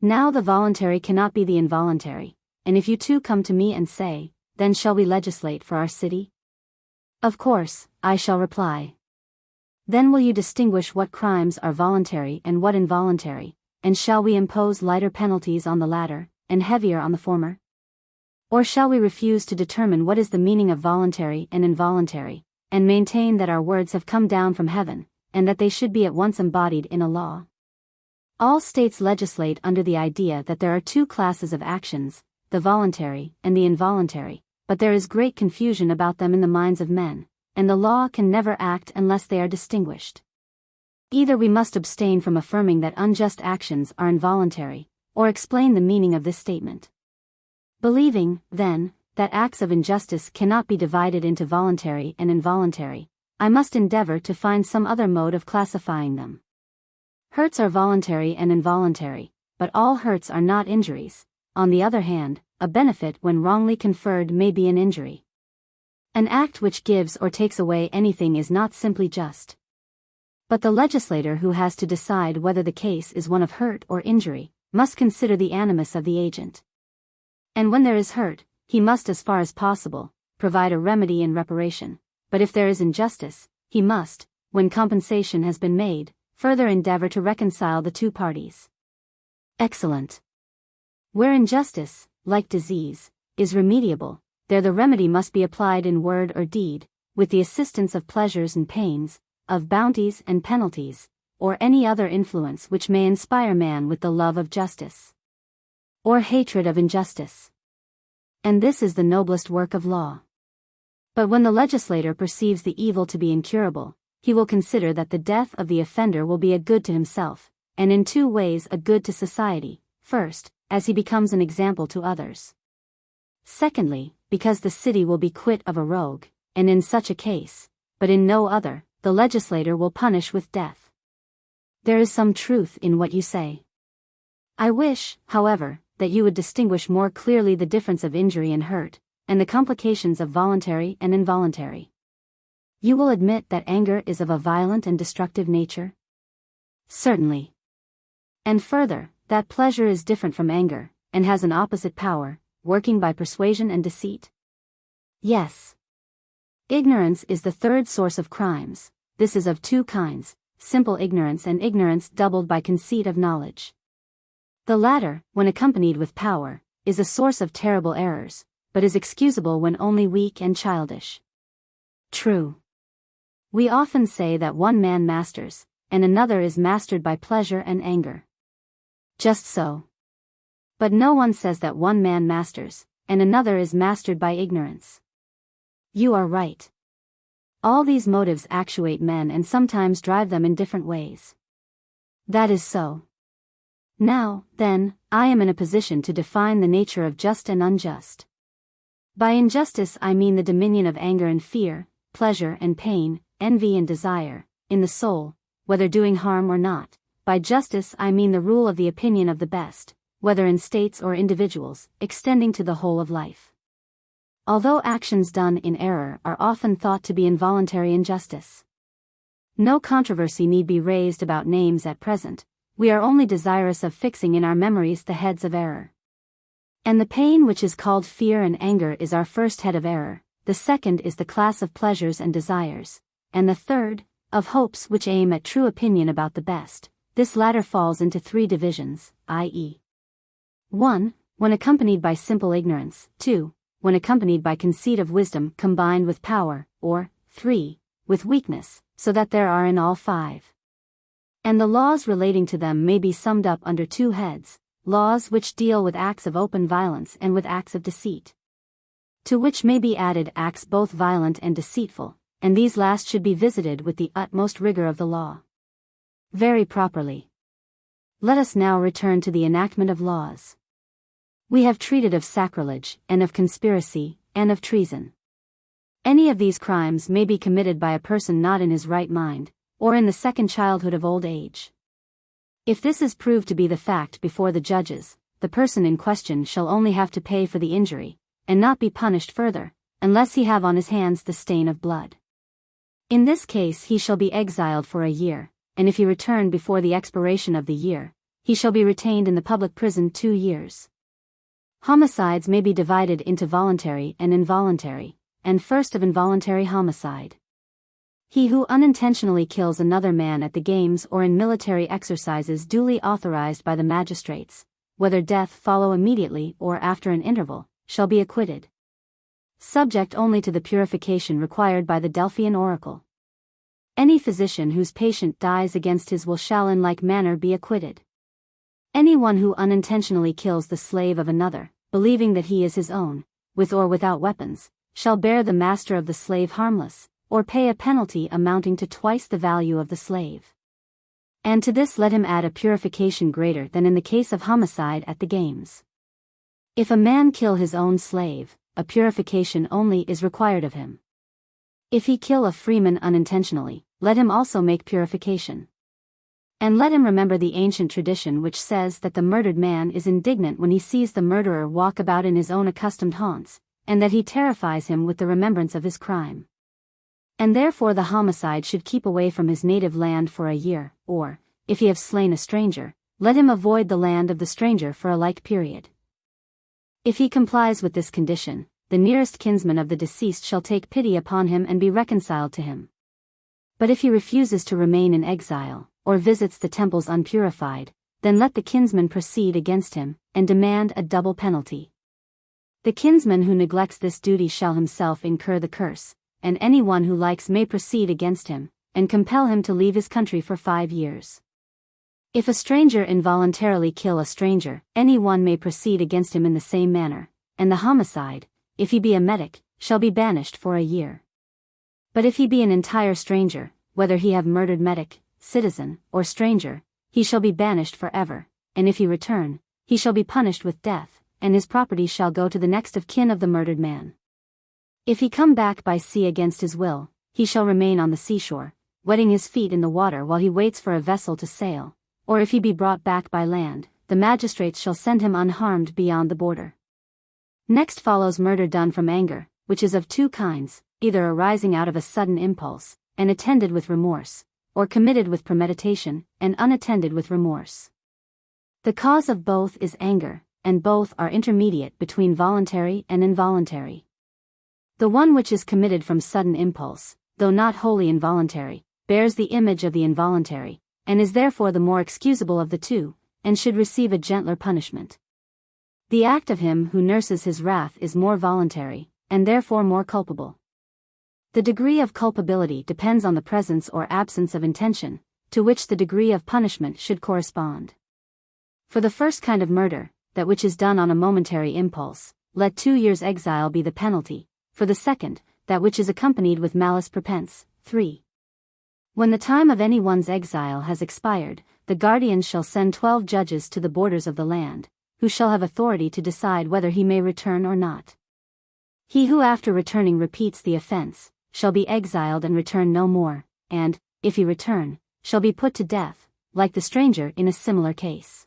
Speaker 1: Now the voluntary cannot be the involuntary, and if you two come to me and say, then shall we legislate for our city? Of course, I shall reply. Then will you distinguish what crimes are voluntary and what involuntary, and shall we impose lighter penalties on the latter, and heavier on the former? Or shall we refuse to determine what is the meaning of voluntary and involuntary, and maintain that our words have come down from heaven, and that they should be at once embodied in a law? All states legislate under the idea that there are two classes of actions, the voluntary and the involuntary, but there is great confusion about them in the minds of men, and the law can never act unless they are distinguished. Either we must abstain from affirming that unjust actions are involuntary, or explain the meaning of this statement. Believing, then, that acts of injustice cannot be divided into voluntary and involuntary, I must endeavor to find some other mode of classifying them. Hurts are voluntary and involuntary, but all hurts are not injuries. On the other hand, a benefit when wrongly conferred may be an injury. An act which gives or takes away anything is not simply just. But the legislator who has to decide whether the case is one of hurt or injury, must consider the animus of the agent. And when there is hurt, he must as far as possible, provide a remedy and reparation, but if there is injustice, he must, when compensation has been made, further endeavor to reconcile the two parties. Excellent. Where injustice, like disease, is remediable, there the remedy must be applied in word or deed, with the assistance of pleasures and pains, of bounties and penalties, or any other influence which may inspire man with the love of justice or hatred of injustice. And this is the noblest work of law. But when the legislator perceives the evil to be incurable, he will consider that the death of the offender will be a good to himself, and in two ways a good to society: first, as he becomes an example to others; secondly, because the city will be quit of a rogue, and in such a case, but in no other, the legislator will punish with death. There is some truth in what you say. I wish, however, that you would distinguish more clearly the difference of injury and hurt, and the complications of voluntary and involuntary. You will admit that anger is of a violent and destructive nature? Certainly. And further, that pleasure is different from anger, and has an opposite power, working by persuasion and deceit? Yes. Ignorance is the third source of crimes. This is of two kinds: simple ignorance and ignorance doubled by conceit of knowledge. The latter, when accompanied with power, is a source of terrible errors, but is excusable when only weak and childish. True. We often say that one man masters, and another is mastered by pleasure and anger. Just so. But no one says that one man masters, and another is mastered by ignorance. You are right. All these motives actuate men and sometimes drive them in different ways. That is so. Now, then, I am in a position to define the nature of just and unjust. By injustice I mean the dominion of anger and fear, pleasure and pain, envy and desire, in the soul, whether doing harm or not. By justice I mean the rule of the opinion of the best, whether in states or individuals, extending to the whole of life. Although actions done in error are often thought to be involuntary injustice, no controversy need be raised about names at present. We are only desirous of fixing in our memories the heads of error. And the pain which is called fear and anger is our first head of error, the second is the class of pleasures and desires, and the third, of hopes which aim at true opinion about the best. This latter falls into three divisions, i.e. 1. When accompanied by simple ignorance; 2. When accompanied by conceit of wisdom combined with power; or 3. With weakness, so that there are in all 5. And the laws relating to them may be summed up under two heads: laws which deal with acts of open violence and with acts of deceit, to which may be added acts both violent and deceitful, and these last should be visited with the utmost rigor of the law. Very properly. Let us now return to the enactment of laws. We have treated of sacrilege, and of conspiracy, and of treason. Any of these crimes may be committed by a person not in his right mind, or in the second childhood of old age. If this is proved to be the fact before the judges, the person in question shall only have to pay for the injury, and not be punished further, unless he have on his hands the stain of blood. In this case he shall be exiled for a year, and if he return before the expiration of the year, he shall be retained in the public prison 2 years. Homicides may be divided into voluntary and involuntary, and first of involuntary homicide. He who unintentionally kills another man at the games or in military exercises duly authorized by the magistrates, whether death follow immediately or after an interval, shall be acquitted, subject only to the purification required by the Delphian oracle. Any physician whose patient dies against his will shall in like manner be acquitted. Any one who unintentionally kills the slave of another, believing that he is his own, with or without weapons, shall bear the master of the slave harmless, or pay a penalty amounting to twice the value of the slave. And to this let him add a purification greater than in the case of homicide at the games. If a man kill his own slave, a purification only is required of him. If he kill a freeman unintentionally, let him also make purification. And let him remember the ancient tradition which says that the murdered man is indignant when he sees the murderer walk about in his own accustomed haunts, and that he terrifies him with the remembrance of his crime. And therefore the homicide should keep away from his native land for a year, or, if he have slain a stranger, let him avoid the land of the stranger for a like period. If he complies with this condition, the nearest kinsman of the deceased shall take pity upon him and be reconciled to him. But if he refuses to remain in exile, or visits the temples unpurified, then let the kinsman proceed against him, and demand a double penalty. The kinsman who neglects this duty shall himself incur the curse, and any one who likes may proceed against him, and compel him to leave his country for 5 years. If a stranger involuntarily kill a stranger, any one may proceed against him in the same manner, and the homicide, if he be a metic, shall be banished for a year. But if he be an entire stranger, whether he have murdered metic, citizen, or stranger, he shall be banished forever, and if he return, he shall be punished with death, and his property shall go to the next of kin of the murdered man. If he come back by sea against his will, he shall remain on the seashore, wetting his feet in the water while he waits for a vessel to sail, or if he be brought back by land, the magistrates shall send him unharmed beyond the border. Next follows murder done from anger, which is of 2 kinds, either arising out of a sudden impulse, and attended with remorse, or committed with premeditation, and unattended with remorse. The cause of both is anger, and both are intermediate between voluntary and involuntary. The one which is committed from sudden impulse, though not wholly involuntary, bears the image of the involuntary, and is therefore the more excusable of the two, and should receive a gentler punishment. The act of him who nurses his wrath is more voluntary, and therefore more culpable. The degree of culpability depends on the presence or absence of intention, to which the degree of punishment should correspond. For the first kind of murder, that which is done on a momentary impulse, let 2 years' exile be the penalty; for the second, that which is accompanied with malice prepense, 3. When the time of any one's exile has expired, the guardians shall send 12 judges to the borders of the land, who shall have authority to decide whether he may return or not. He who after returning repeats the offense, shall be exiled and return no more, and, if he return, shall be put to death, like the stranger in a similar case.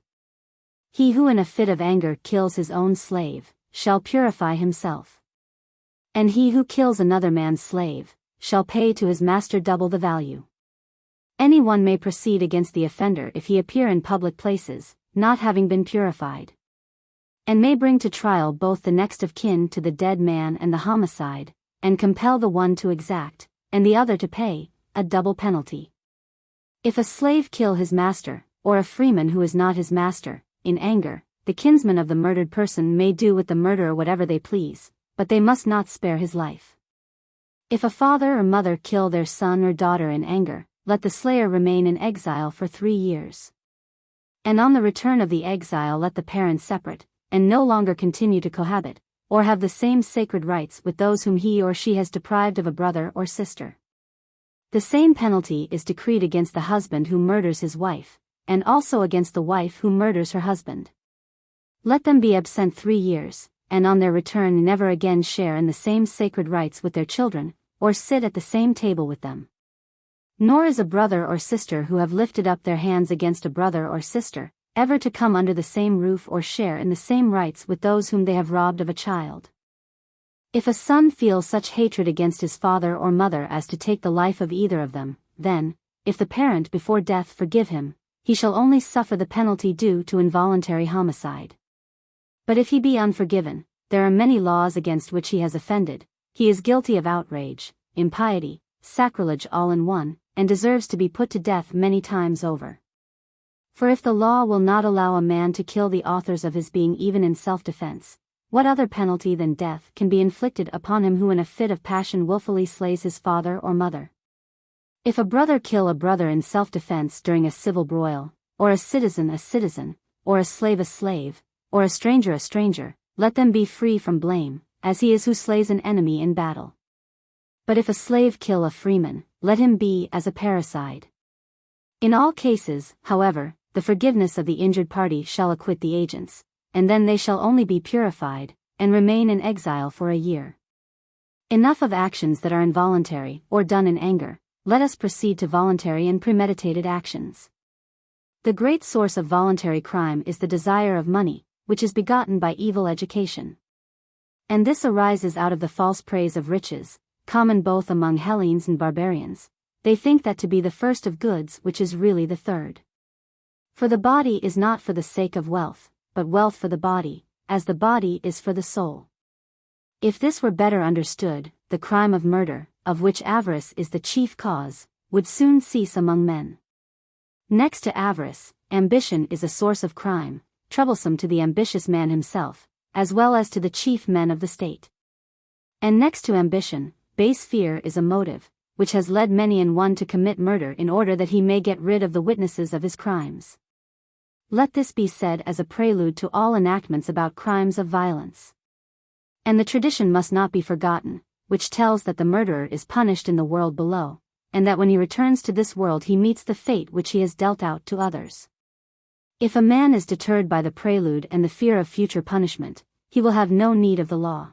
Speaker 1: He who in a fit of anger kills his own slave, shall purify himself. And he who kills another man's slave, shall pay to his master double the value. Any one may proceed against the offender if he appear in public places, not having been purified. And may bring to trial both the next of kin to the dead man and the homicide, and compel the one to exact, and the other to pay, a double penalty. If a slave kill his master, or a freeman who is not his master, in anger, the kinsmen of the murdered person may do with the murderer whatever they please, but they must not spare his life. If a father or mother kill their son or daughter in anger, let the slayer remain in exile for 3 years. And on the return of the exile let the parents separate, and no longer continue to cohabit, or have the same sacred rights with those whom he or she has deprived of a brother or sister. The same penalty is decreed against the husband who murders his wife, and also against the wife who murders her husband. Let them be absent 3 years, and on their return never again share in the same sacred rights with their children, or sit at the same table with them. Nor is a brother or sister who have lifted up their hands against a brother or sister, ever to come under the same roof or share in the same rights with those whom they have robbed of a child. If a son feels such hatred against his father or mother as to take the life of either of them, then, if the parent before death forgive him, he shall only suffer the penalty due to involuntary homicide. But if he be unforgiven, there are many laws against which he has offended, he is guilty of outrage, impiety, sacrilege all in one, and deserves to be put to death many times over. For if the law will not allow a man to kill the authors of his being even in self-defense, what other penalty than death can be inflicted upon him who in a fit of passion wilfully slays his father or mother? If a brother kill a brother in self-defense during a civil broil, or a citizen, or a slave, or a stranger, let them be free from blame, as he is who slays an enemy in battle. But if a slave kill a freeman, let him be as a parricide. In all cases, however, the forgiveness of the injured party shall acquit the agents, and then they shall only be purified, and remain in exile for a year. Enough of actions that are involuntary, or done in anger, let us proceed to voluntary and premeditated actions. The great source of voluntary crime is the desire of money, which is begotten by evil education. And this arises out of the false praise of riches, common both among Hellenes and barbarians. They think that to be the first of goods which is really the third. For the body is not for the sake of wealth, but wealth for the body, as the body is for the soul. If this were better understood, the crime of murder, of which avarice is the chief cause, would soon cease among men. Next to avarice, ambition is a source of crime, troublesome to the ambitious man himself, as well as to the chief men of the state. And next to ambition, base fear is a motive, which has led many an one to commit murder in order that he may get rid of the witnesses of his crimes. Let this be said as a prelude to all enactments about crimes of violence. And the tradition must not be forgotten, which tells that the murderer is punished in the world below, and that when he returns to this world he meets the fate which he has dealt out to others. If a man is deterred by the prelude and the fear of future punishment, he will have no need of the law.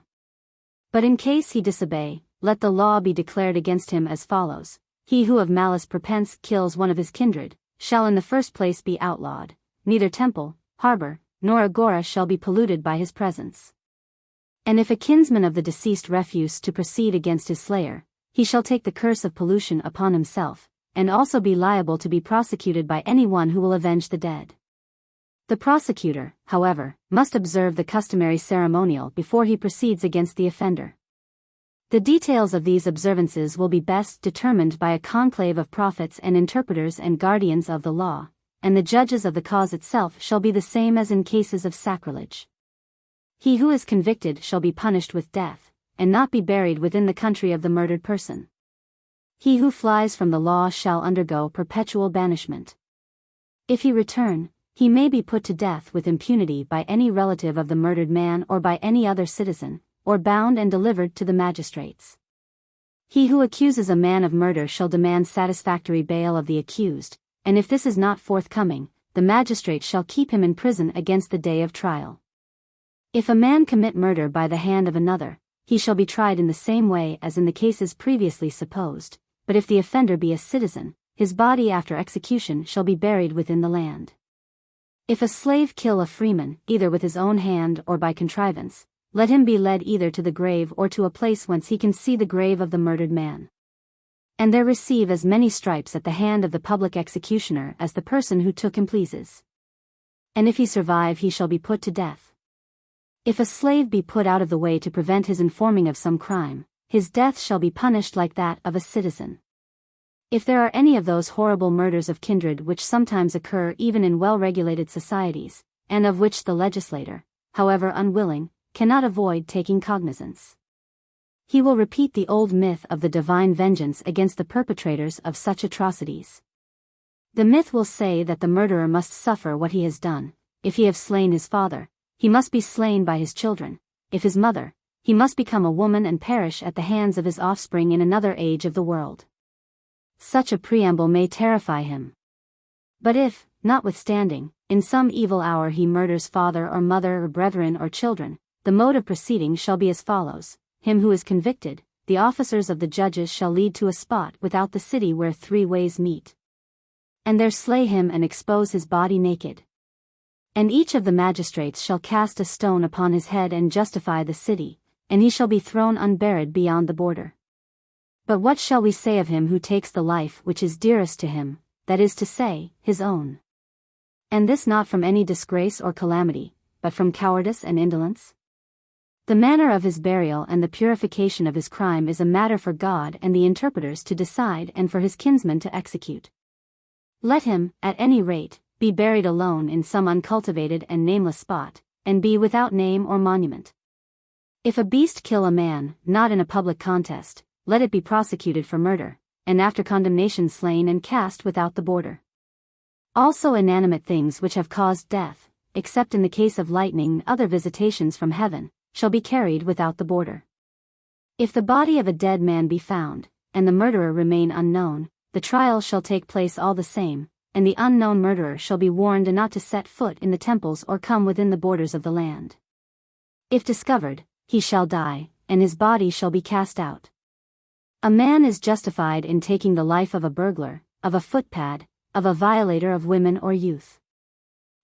Speaker 1: But in case he disobey, let the law be declared against him as follows: he who of malice prepense kills one of his kindred, shall in the first place be outlawed, neither temple, harbor, nor agora shall be polluted by his presence. And if a kinsman of the deceased refuse to proceed against his slayer, he shall take the curse of pollution upon himself, and also be liable to be prosecuted by any one who will avenge the dead. The prosecutor, however, must observe the customary ceremonial before he proceeds against the offender. The details of these observances will be best determined by a conclave of prophets and interpreters and guardians of the law, and the judges of the cause itself shall be the same as in cases of sacrilege. He who is convicted shall be punished with death, and not be buried within the country of the murdered person. He who flies from the law shall undergo perpetual banishment. If he return, he may be put to death with impunity by any relative of the murdered man or by any other citizen, or bound and delivered to the magistrates. He who accuses a man of murder shall demand satisfactory bail of the accused, and if this is not forthcoming, the magistrate shall keep him in prison against the day of trial. If a man commit murder by the hand of another, he shall be tried in the same way as in the cases previously supposed, but if the offender be a citizen, his body after execution shall be buried within the land. If a slave kill a freeman, either with his own hand or by contrivance, let him be led either to the grave or to a place whence he can see the grave of the murdered man. And there receive as many stripes at the hand of the public executioner as the person who took him pleases. And if he survive he shall be put to death. If a slave be put out of the way to prevent his informing of some crime, his death shall be punished like that of a citizen. If there are any of those horrible murders of kindred which sometimes occur even in well-regulated societies, and of which the legislator, however unwilling, cannot avoid taking cognizance, he will repeat the old myth of the divine vengeance against the perpetrators of such atrocities. The myth will say that the murderer must suffer what he has done. If he have slain his father, he must be slain by his children. If his mother, he must become a woman and perish at the hands of his offspring in another age of the world. Such a preamble may terrify him. But if, notwithstanding, in some evil hour he murders father or mother or brethren or children, the mode of proceeding shall be as follows: him who is convicted, the officers of the judges shall lead to a spot without the city where three ways meet, and there slay him and expose his body naked. And each of the magistrates shall cast a stone upon his head and justify the city, and he shall be thrown unburied beyond the border. But what shall we say of him who takes the life which is dearest to him, that is to say, his own? And this not from any disgrace or calamity, but from cowardice and indolence? The manner of his burial and the purification of his crime is a matter for God and the interpreters to decide and for his kinsmen to execute. Let him, at any rate, be buried alone in some uncultivated and nameless spot, and be without name or monument. If a beast kill a man, not in a public contest, let it be prosecuted for murder, and after condemnation slain and cast without the border. Also inanimate things which have caused death, except in the case of lightning and other visitations from heaven, shall be carried without the border. If the body of a dead man be found, and the murderer remain unknown, the trial shall take place all the same, and the unknown murderer shall be warned not to set foot in the temples or come within the borders of the land. If discovered, he shall die, and his body shall be cast out. A man is justified in taking the life of a burglar, of a footpad, of a violator of women or youth.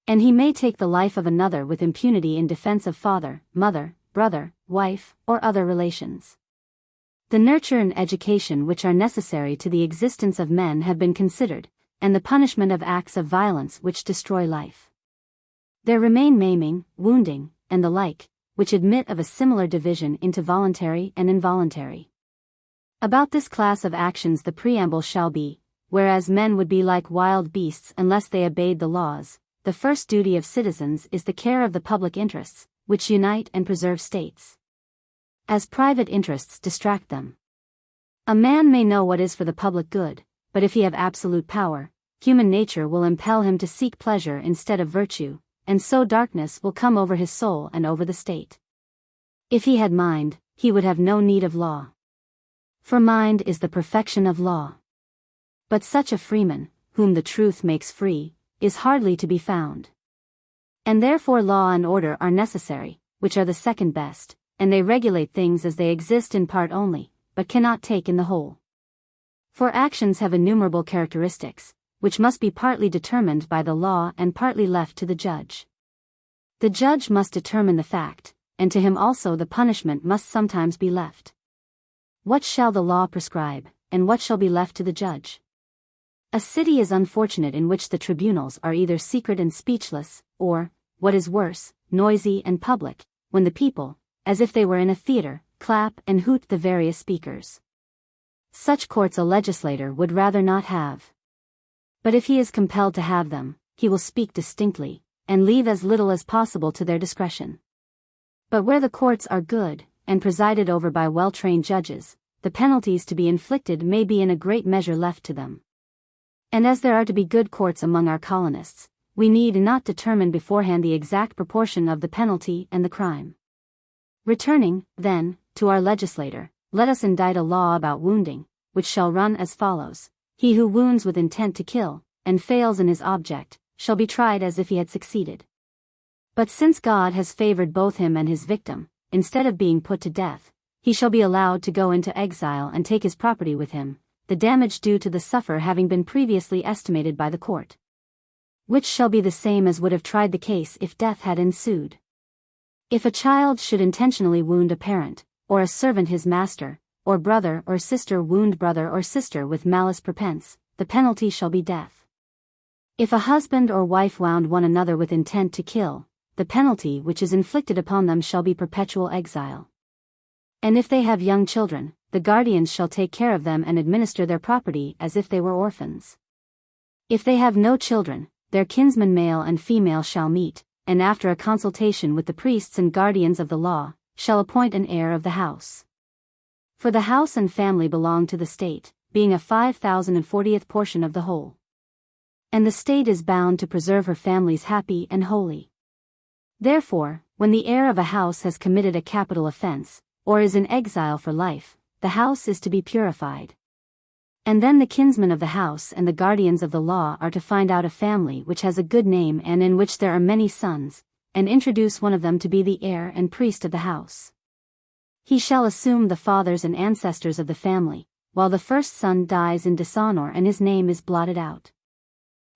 Speaker 1: And he may take the life of another with impunity in defense of father, mother, brother, wife, or other relations. The nurture and education which are necessary to the existence of men have been considered, and the punishment of acts of violence which destroy life. There remain maiming, wounding, and the like, which admit of a similar division into voluntary and involuntary. About this class of actions the preamble shall be: whereas men would be like wild beasts unless they obeyed the laws, the first duty of citizens is the care of the public interests, which unite and preserve states, as private interests distract them. A man may know what is for the public good, but if he have absolute power, human nature will impel him to seek pleasure instead of virtue, and so darkness will come over his soul and over the state. If he had mind, he would have no need of law. For mind is the perfection of law. But such a freeman, whom the truth makes free, is hardly to be found. And therefore law and order are necessary, which are the second best, and they regulate things as they exist in part only, but cannot take in the whole. For actions have innumerable characteristics, which must be partly determined by the law and partly left to the judge. The judge must determine the fact, and to him also the punishment must sometimes be left. What shall the law prescribe, and what shall be left to the judge? A city is unfortunate in which the tribunals are either secret and speechless, or, what is worse, noisy and public, when the people, as if they were in a theater, clap and hoot the various speakers. Such courts a legislator would rather not have. But if he is compelled to have them, he will speak distinctly, and leave as little as possible to their discretion. But where the courts are good, and presided over by well-trained judges, the penalties to be inflicted may be in a great measure left to them. And as there are to be good courts among our colonists, we need not determine beforehand the exact proportion of the penalty and the crime. Returning, then, to our legislator, let us indite a law about wounding, which shall run as follows: he who wounds with intent to kill, and fails in his object, shall be tried as if he had succeeded. But since God has favored both him and his victim, instead of being put to death, he shall be allowed to go into exile and take his property with him, the damage due to the sufferer having been previously estimated by the court. Which shall be the same as would have tried the case if death had ensued. If a child should intentionally wound a parent, or a servant his master, or brother or sister wound brother or sister with malice prepense, the penalty shall be death. If a husband or wife wound one another with intent to kill, the penalty which is inflicted upon them shall be perpetual exile. And if they have young children, the guardians shall take care of them and administer their property as if they were orphans. If they have no children, their kinsmen male and female shall meet, and after a consultation with the priests and guardians of the law, shall appoint an heir of the house. For the house and family belong to the state, being a 5,040th portion of the whole. And the state is bound to preserve her families happy and holy. Therefore, when the heir of a house has committed a capital offense, or is in exile for life, the house is to be purified. And then the kinsmen of the house and the guardians of the law are to find out a family which has a good name and in which there are many sons, and introduce one of them to be the heir and priest of the house. He shall assume the fathers and ancestors of the family, while the first son dies in dishonor and his name is blotted out.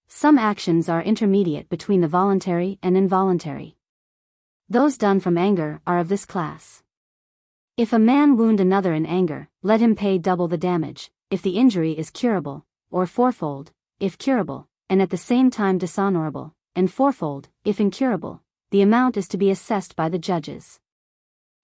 Speaker 1: Some actions are intermediate between the voluntary and involuntary. Those done from anger are of this class. If a man wound another in anger, let him pay double the damage, if the injury is curable, or fourfold, if curable, and at the same time dishonorable, and fourfold, if incurable. The amount is to be assessed by the judges.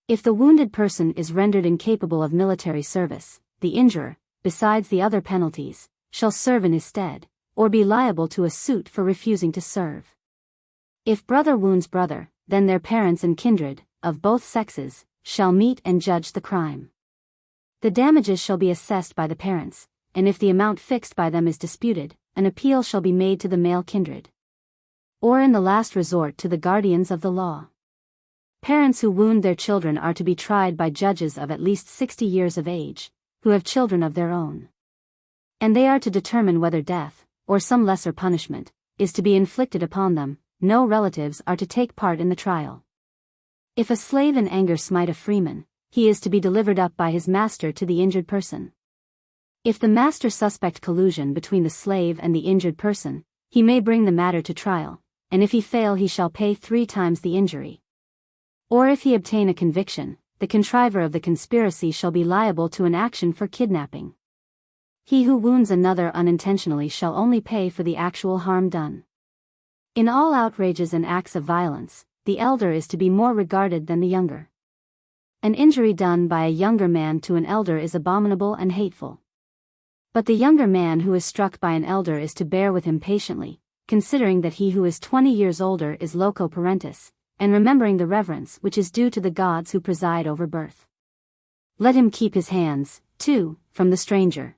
Speaker 1: If the wounded person is rendered incapable of military service, the injurer, besides the other penalties, shall serve in his stead, or be liable to a suit for refusing to serve. If brother wounds brother, then their parents and kindred, of both sexes, shall meet and judge the crime. The damages shall be assessed by the parents, and if the amount fixed by them is disputed, an appeal shall be made to the male kindred. Or in the last resort to the guardians of the law. Parents who wound their children are to be tried by judges of at least 60 years of age, who have children of their own. And they are to determine whether death, or some lesser punishment, is to be inflicted upon them. No relatives are to take part in the trial. If a slave in anger smite a freeman, he is to be delivered up by his master to the injured person. If the master suspect collusion between the slave and the injured person, he may bring the matter to trial, and if he fail he shall pay 3 times the injury. Or if he obtain a conviction, the contriver of the conspiracy shall be liable to an action for kidnapping. He who wounds another unintentionally shall only pay for the actual harm done. In all outrages and acts of violence, the elder is to be more regarded than the younger. An injury done by a younger man to an elder is abominable and hateful. But the younger man who is struck by an elder is to bear with him patiently, considering that he who is 20 years older is loco parentis, and remembering the reverence which is due to the gods who preside over birth. Let him keep his hands, too, from the stranger.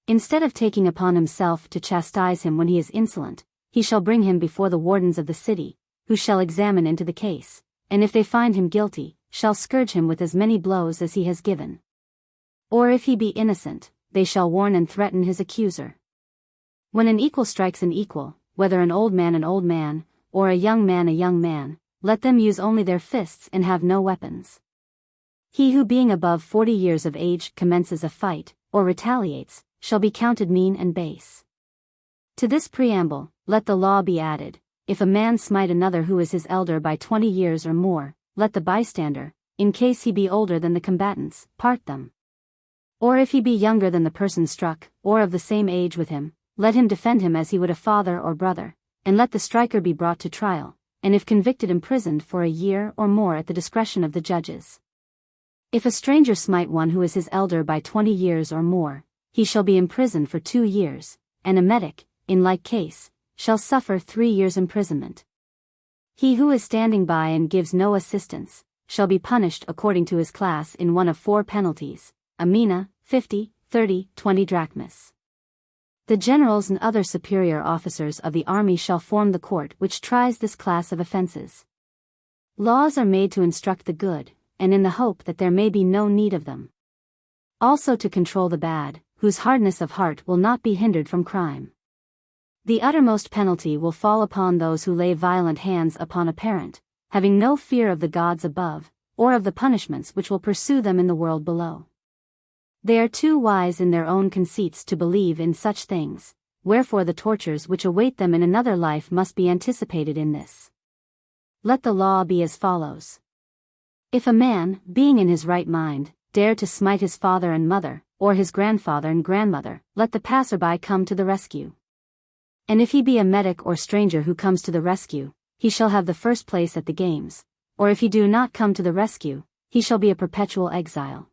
Speaker 1: Instead of taking upon himself to chastise him when he is insolent, he shall bring him before the wardens of the city, who shall examine into the case, and if they find him guilty, shall scourge him with as many blows as he has given. Or if he be innocent, they shall warn and threaten his accuser. When an equal strikes an equal, whether an old man, or a young man, let them use only their fists and have no weapons. He who being above 40 years of age commences a fight, or retaliates, shall be counted mean and base. To this preamble, let the law be added, if a man smite another who is his elder by 20 years or more, let the bystander, in case he be older than the combatants, part them. Or if he be younger than the person struck, or of the same age with him, let him defend him as he would a father or brother, and let the striker be brought to trial, and if convicted imprisoned for a year or more at the discretion of the judges. If a stranger smite one who is his elder by 20 years or more, he shall be imprisoned for 2 years, and a metic, in like case, shall suffer 3 years imprisonment. He who is standing by and gives no assistance, shall be punished according to his class in one of 4 penalties, a mina, 50, 30, 20 drachmas. The generals and other superior officers of the army shall form the court which tries this class of offenses. Laws are made to instruct the good, and in the hope that there may be no need of them. Also to control the bad, whose hardness of heart will not be hindered from crime. The uttermost penalty will fall upon those who lay violent hands upon a parent, having no fear of the gods above, or of the punishments which will pursue them in the world below. They are too wise in their own conceits to believe in such things, wherefore the tortures which await them in another life must be anticipated in this. Let the law be as follows. If a man, being in his right mind, dare to smite his father and mother, or his grandfather and grandmother, let the passerby come to the rescue. And if he be a metic or stranger who comes to the rescue, he shall have the first place at the games, or if he do not come to the rescue, he shall be a perpetual exile.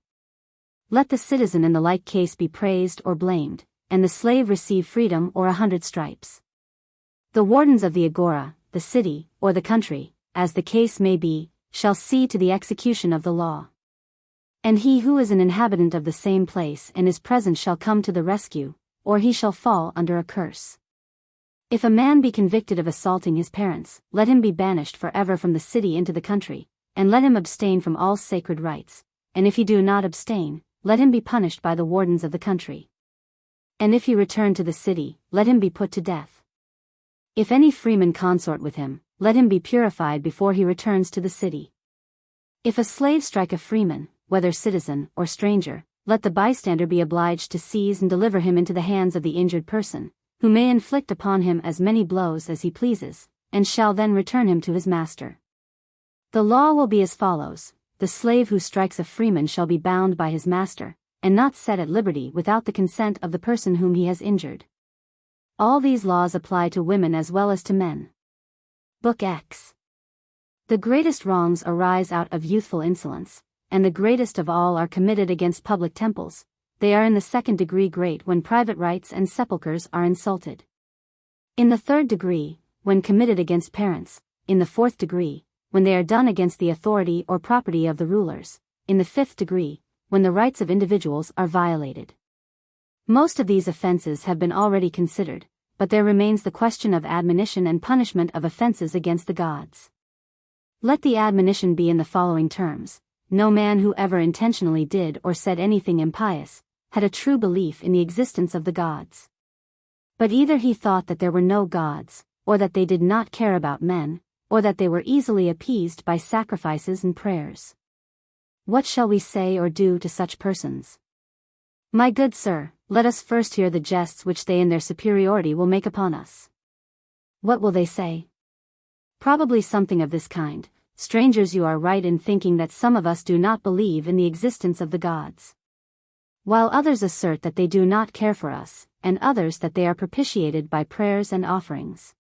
Speaker 1: Let the citizen in the like case be praised or blamed, and the slave receive freedom or 100 stripes. The wardens of the agora, the city, or the country, as the case may be, shall see to the execution of the law. And he who is an inhabitant of the same place and is present shall come to the rescue, or he shall fall under a curse. If a man be convicted of assaulting his parents, let him be banished forever from the city into the country, and let him abstain from all sacred rites, and if he do not abstain, let him be punished by the wardens of the country. And if he return to the city, let him be put to death. If any freeman consort with him, let him be purified before he returns to the city. If a slave strike a freeman, whether citizen or stranger, let the bystander be obliged to seize and deliver him into the hands of the injured person, who may inflict upon him as many blows as he pleases, and shall then return him to his master. The law will be as follows. The slave who strikes a freeman shall be bound by his master, and not set at liberty without the consent of the person whom he has injured. All these laws apply to women as well as to men. Book X. The greatest wrongs arise out of youthful insolence, and the greatest of all are committed against public temples. They are in the 2nd degree great when private rights and sepulchres are insulted. In the 3rd degree, when committed against parents. In the 4th degree, when they are done against the authority or property of the rulers. In the 5th degree, when the rights of individuals are violated. Most of these offenses have been already considered, but there remains the question of admonition and punishment of offenses against the gods. Let the admonition be in the following terms. No man who ever intentionally did or said anything impious, had a true belief in the existence of the gods. But either he thought that there were no gods, or that they did not care about men, or that they were easily appeased by sacrifices and prayers. What shall we say or do to such persons? My good sir, let us first hear the jests which they in their superiority will make upon us. What will they say? Probably something of this kind. Strangers, you are right in thinking that some of us do not believe in the existence of the gods, while others assert that they do not care for us, and others that they are propitiated by prayers and offerings.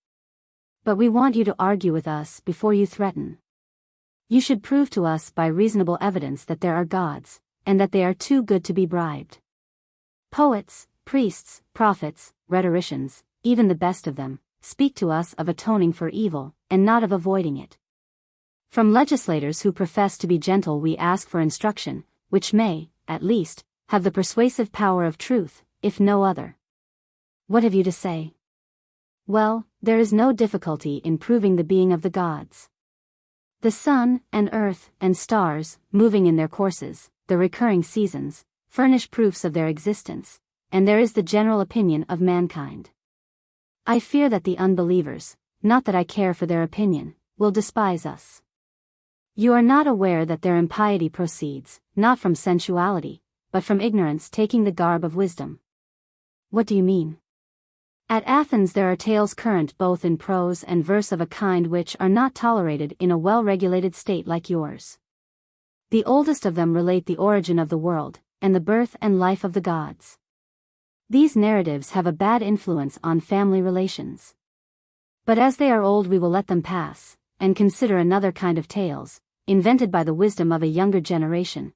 Speaker 1: But we want you to argue with us before you threaten. You should prove to us by reasonable evidence that there are gods, and that they are too good to be bribed. Poets, priests, prophets, rhetoricians, even the best of them, speak to us of atoning for evil, and not of avoiding it. From legislators who profess to be gentle we ask for instruction, which may, at least, have the persuasive power of truth, if no other. What have you to say? Well, there is no difficulty in proving the being of the gods. The sun, and earth, and stars, moving in their courses, the recurring seasons, furnish proofs of their existence, and there is the general opinion of mankind. I fear that the unbelievers, not that I care for their opinion, will despise us. You are not aware that their impiety proceeds, not from sensuality, but from ignorance taking the garb of wisdom. What do you mean? At Athens there are tales current both in prose and verse of a kind which are not tolerated in a well-regulated state like yours. The oldest of them relate the origin of the world, and the birth and life of the gods. These narratives have a bad influence on family relations. But as they are old we will let them pass, and consider another kind of tales, invented by the wisdom of a younger generation.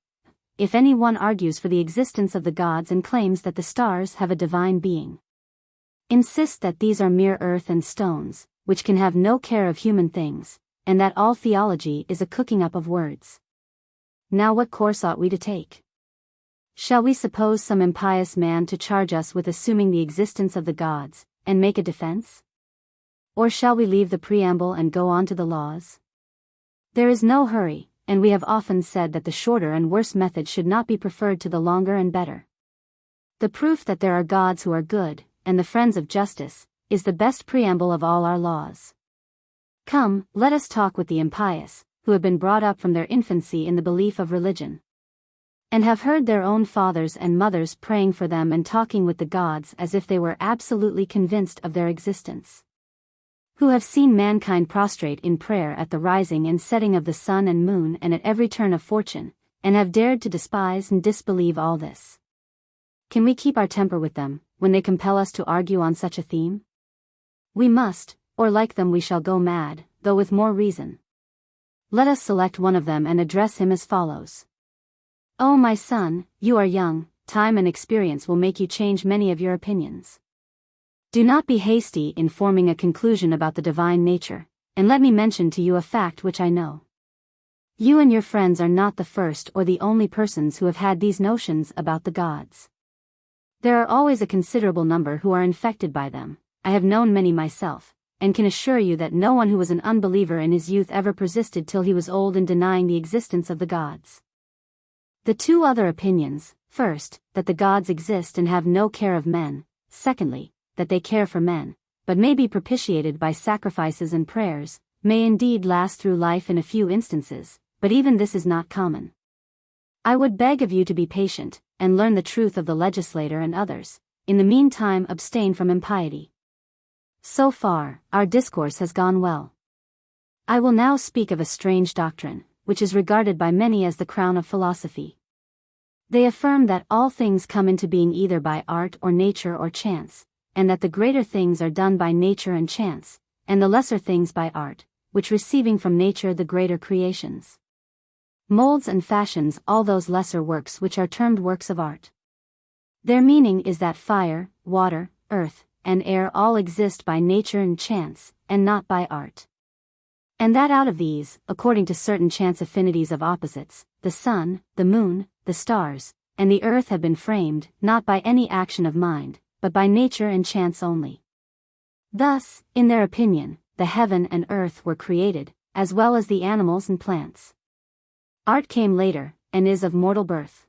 Speaker 1: If anyone argues for the existence of the gods and claims that the stars have a divine being, insist that these are mere earth and stones, which can have no care of human things, and that all theology is a cooking up of words. Now what course ought we to take? Shall we suppose some impious man to charge us with assuming the existence of the gods, and make a defense? Or shall we leave the preamble and go on to the laws? There is no hurry, and we have often said that the shorter and worse method should not be preferred to the longer and better. The proof that there are gods who are good, and the friends of justice, is the best preamble of all our laws. Come, let us talk with the impious, who have been brought up from their infancy in the belief of religion, and have heard their own fathers and mothers praying for them and talking with the gods as if they were absolutely convinced of their existence. Who have seen mankind prostrate in prayer at the rising and setting of the sun and moon and at every turn of fortune, and have dared to despise and disbelieve all this. Can we keep our temper with them, when they compel us to argue on such a theme? We must, or like them we shall go mad, though with more reason. Let us select one of them and address him as follows. O my son, you are young, time and experience will make you change many of your opinions. Do not be hasty in forming a conclusion about the divine nature, and let me mention to you a fact which I know. You and your friends are not the first or the only persons who have had these notions about the gods. There are always a considerable number who are infected by them. I have known many myself, and can assure you that no one who was an unbeliever in his youth ever persisted till he was old in denying the existence of the gods. The two other opinions, first, that the gods exist and have no care of men, secondly, that they care for men, but may be propitiated by sacrifices and prayers, may indeed last through life in a few instances, but even this is not common. I would beg of you to be patient, and learn the truth of the legislator and others. In the meantime abstain from impiety. So far, our discourse has gone well. I will now speak of a strange doctrine, which is regarded by many as the crown of philosophy. They affirm that all things come into being either by art or nature or chance, and that the greater things are done by nature and chance, and the lesser things by art, which receiving from nature the greater creations molds and fashions all those lesser works which are termed works of art. Their meaning is that fire, water, earth, and air all exist by nature and chance, and not by art. And that out of these, according to certain chance affinities of opposites, the sun, the moon, the stars, and the earth have been framed, not by any action of mind, but by nature and chance only. Thus, in their opinion, the heaven and earth were created, as well as the animals and plants. Art came later, and is of mortal birth.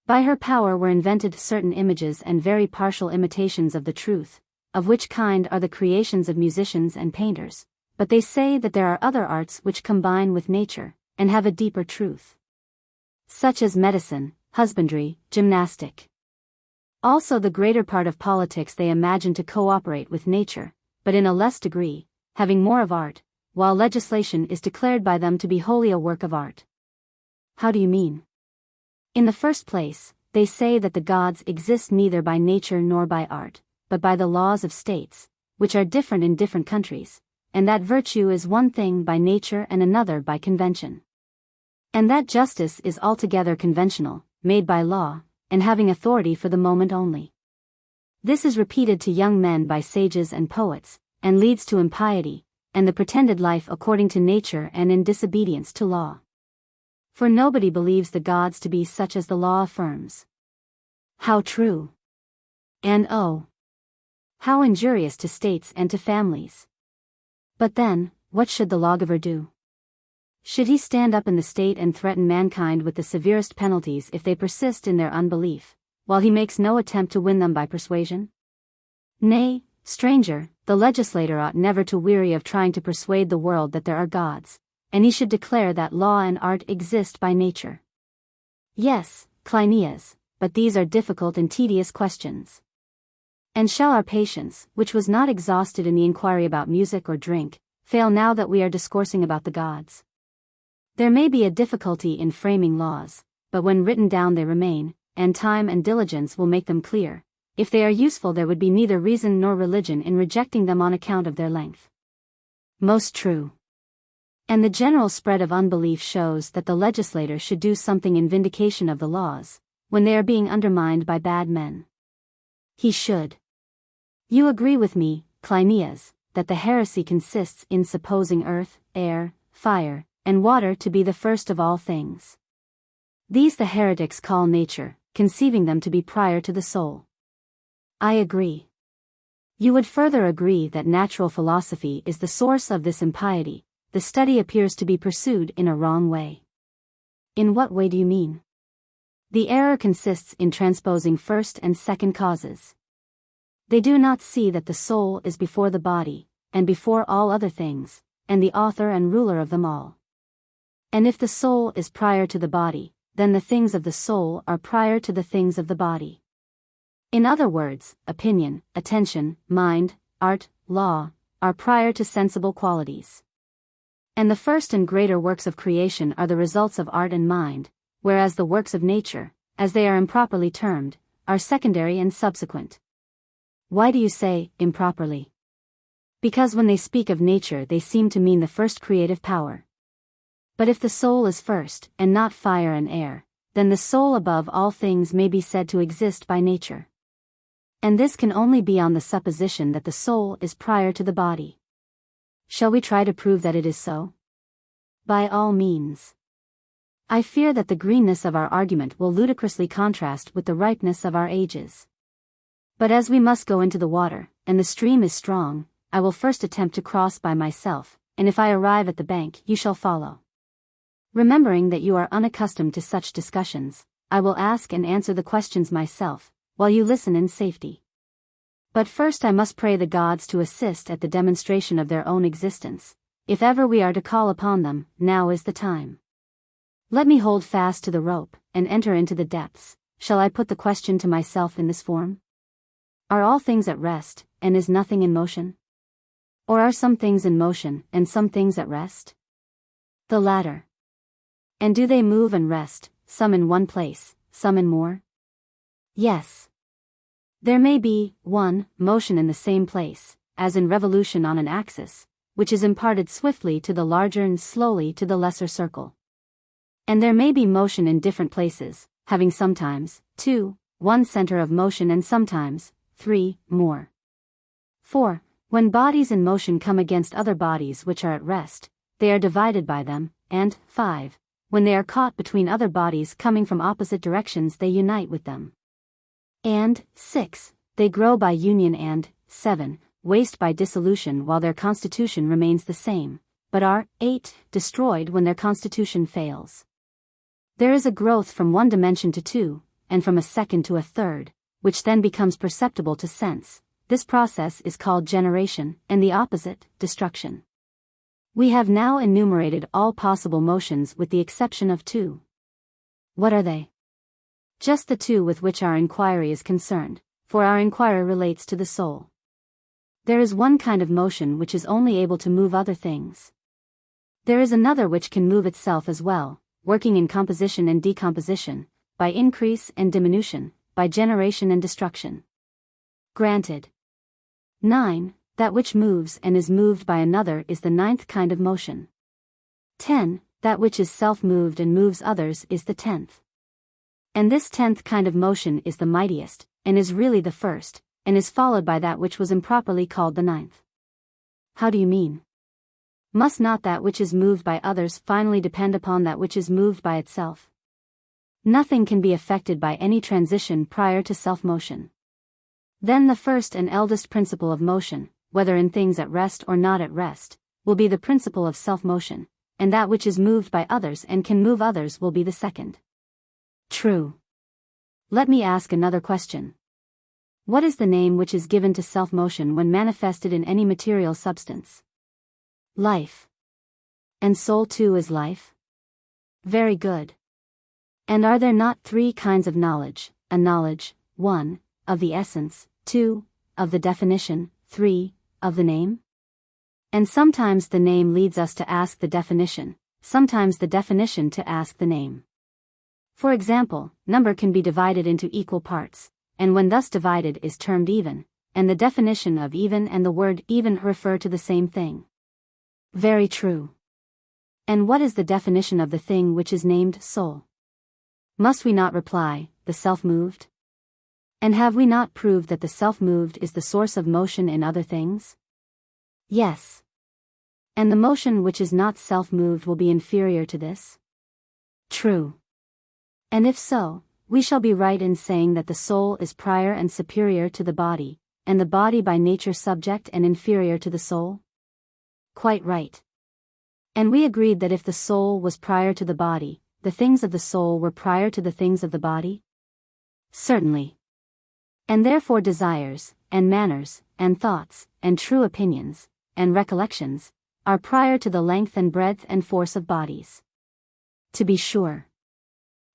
Speaker 1: By her power were invented certain images and very partial imitations of the truth, of which kind are the creations of musicians and painters, but they say that there are other arts which combine with nature, and have a deeper truth. Such as medicine, husbandry, gymnastic. Also the greater part of politics they imagine to cooperate with nature, but in a less degree, having more of art, while legislation is declared by them to be wholly a work of art. How do you mean? In the first place, they say that the gods exist neither by nature nor by art, but by the laws of states, which are different in different countries, and that virtue is one thing by nature and another by convention. And that justice is altogether conventional, made by law, and having authority for the moment only. This is repeated to young men by sages and poets, and leads to impiety, and the pretended life according to nature and in disobedience to law. For nobody believes the gods to be such as the law affirms. How true! And oh, how injurious to states and to families. But then, what should the lawgiver do? Should he stand up in the state and threaten mankind with the severest penalties if they persist in their unbelief, while he makes no attempt to win them by persuasion? Nay, stranger, the legislator ought never to weary of trying to persuade the world that there are gods, and he should declare that law and art exist by nature. Yes, Cleinias, but these are difficult and tedious questions. And shall our patience, which was not exhausted in the inquiry about music or drink, fail now that we are discoursing about the gods? There may be a difficulty in framing laws, but when written down they remain, and time and diligence will make them clear. If they are useful, there would be neither reason nor religion in rejecting them on account of their length. Most true. And the general spread of unbelief shows that the legislator should do something in vindication of the laws, when they are being undermined by bad men. He should. You agree with me, Cleinias, that the heresy consists in supposing earth, air, fire, and water to be the first of all things. These the heretics call nature, conceiving them to be prior to the soul. I agree. You would further agree that natural philosophy is the source of this impiety. The study appears to be pursued in a wrong way. In what way do you mean? The error consists in transposing first and second causes. They do not see that the soul is before the body, and before all other things, and the author and ruler of them all. And if the soul is prior to the body, then the things of the soul are prior to the things of the body. In other words, opinion, attention, mind, art, law, are prior to sensible qualities. And the first and greater works of creation are the results of art and mind, whereas the works of nature, as they are improperly termed, are secondary and subsequent. Why do you say, improperly? Because when they speak of nature they seem to mean the first creative power. But if the soul is first, and not fire and air, then the soul above all things may be said to exist by nature. And this can only be on the supposition that the soul is prior to the body. Shall we try to prove that it is so? By all means. I fear that the greenness of our argument will ludicrously contrast with the ripeness of our ages. But as we must go into the water, and the stream is strong, I will first attempt to cross by myself, and if I arrive at the bank you shall follow. Remembering that you are unaccustomed to such discussions, I will ask and answer the questions myself, while you listen in safety. But first I must pray the gods to assist at the demonstration of their own existence. If ever we are to call upon them, now is the time. Let me hold fast to the rope, and enter into the depths. Shall I put the question to myself in this form? Are all things at rest, and is nothing in motion? Or are some things in motion, and some things at rest? The latter. And do they move and rest, some in one place, some in more? Yes. There may be, 1, motion in the same place, as in revolution on an axis, which is imparted swiftly to the larger and slowly to the lesser circle. And there may be motion in different places, having sometimes, 2, one center of motion and sometimes, 3, more. 4. When bodies in motion come against other bodies which are at rest, they are divided by them, and 5. When they are caught between other bodies coming from opposite directions they unite with them. And 6. They grow by union and 7. Waste by dissolution while their constitution remains the same, but are 8. Destroyed when their constitution fails. There is a growth from one dimension to 2, and from a second to a third, which then becomes perceptible to sense. This process is called generation, and the opposite, destruction. We have now enumerated all possible motions with the exception of 2. What are they? Just the 2 with which our inquiry is concerned, for our inquiry relates to the soul. There is one kind of motion which is only able to move other things. There is another which can move itself as well, working in composition and decomposition, by increase and diminution, by generation and destruction. Granted. 9. That which moves and is moved by another is the 9th kind of motion. 10. That which is self-moved and moves others is the 10th. And this 10th kind of motion is the mightiest, and is really the first, and is followed by that which was improperly called the 9th. How do you mean? Must not that which is moved by others finally depend upon that which is moved by itself? Nothing can be affected by any transition prior to self-motion. Then the first and eldest principle of motion, whether in things at rest or not at rest, will be the principle of self-motion, and that which is moved by others and can move others will be the second. True. Let me ask another question. What is the name which is given to self-motion when manifested in any material substance? Life. And soul too is life? Very good. And are there not three kinds of knowledge, a knowledge, 1, of the essence, 2, of the definition, 3, of the name? And sometimes the name leads us to ask the definition, sometimes the definition to ask the name. For example, number can be divided into equal parts, and when thus divided is termed even, and the definition of even and the word even refer to the same thing. Very true. And what is the definition of the thing which is named soul? Must we not reply, the self-moved? And have we not proved that the self-moved is the source of motion in other things? Yes. And the motion which is not self-moved will be inferior to this? True. And if so, we shall be right in saying that the soul is prior and superior to the body, and the body by nature subject and inferior to the soul? Quite right. And we agreed that if the soul was prior to the body, the things of the soul were prior to the things of the body? Certainly. And therefore desires, and manners, and thoughts, and true opinions, and recollections, are prior to the length and breadth and force of bodies. To be sure.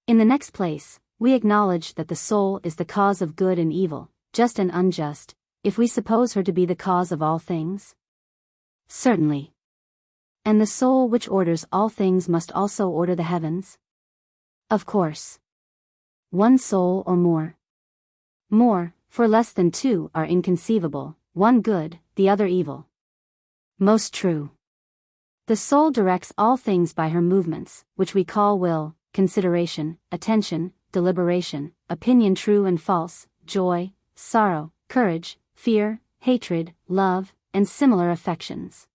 Speaker 1: In the next place, we acknowledge that the soul is the cause of good and evil, just and unjust, if we suppose her to be the cause of all things? Certainly. And the soul which orders all things must also order the heavens? Of course. One soul or more? More, for less than two are inconceivable, one good, the other evil. Most true. The soul directs all things by her movements, which we call will, consideration, attention, deliberation, opinion true and false, joy, sorrow, courage, fear, hatred, love, and similar affections.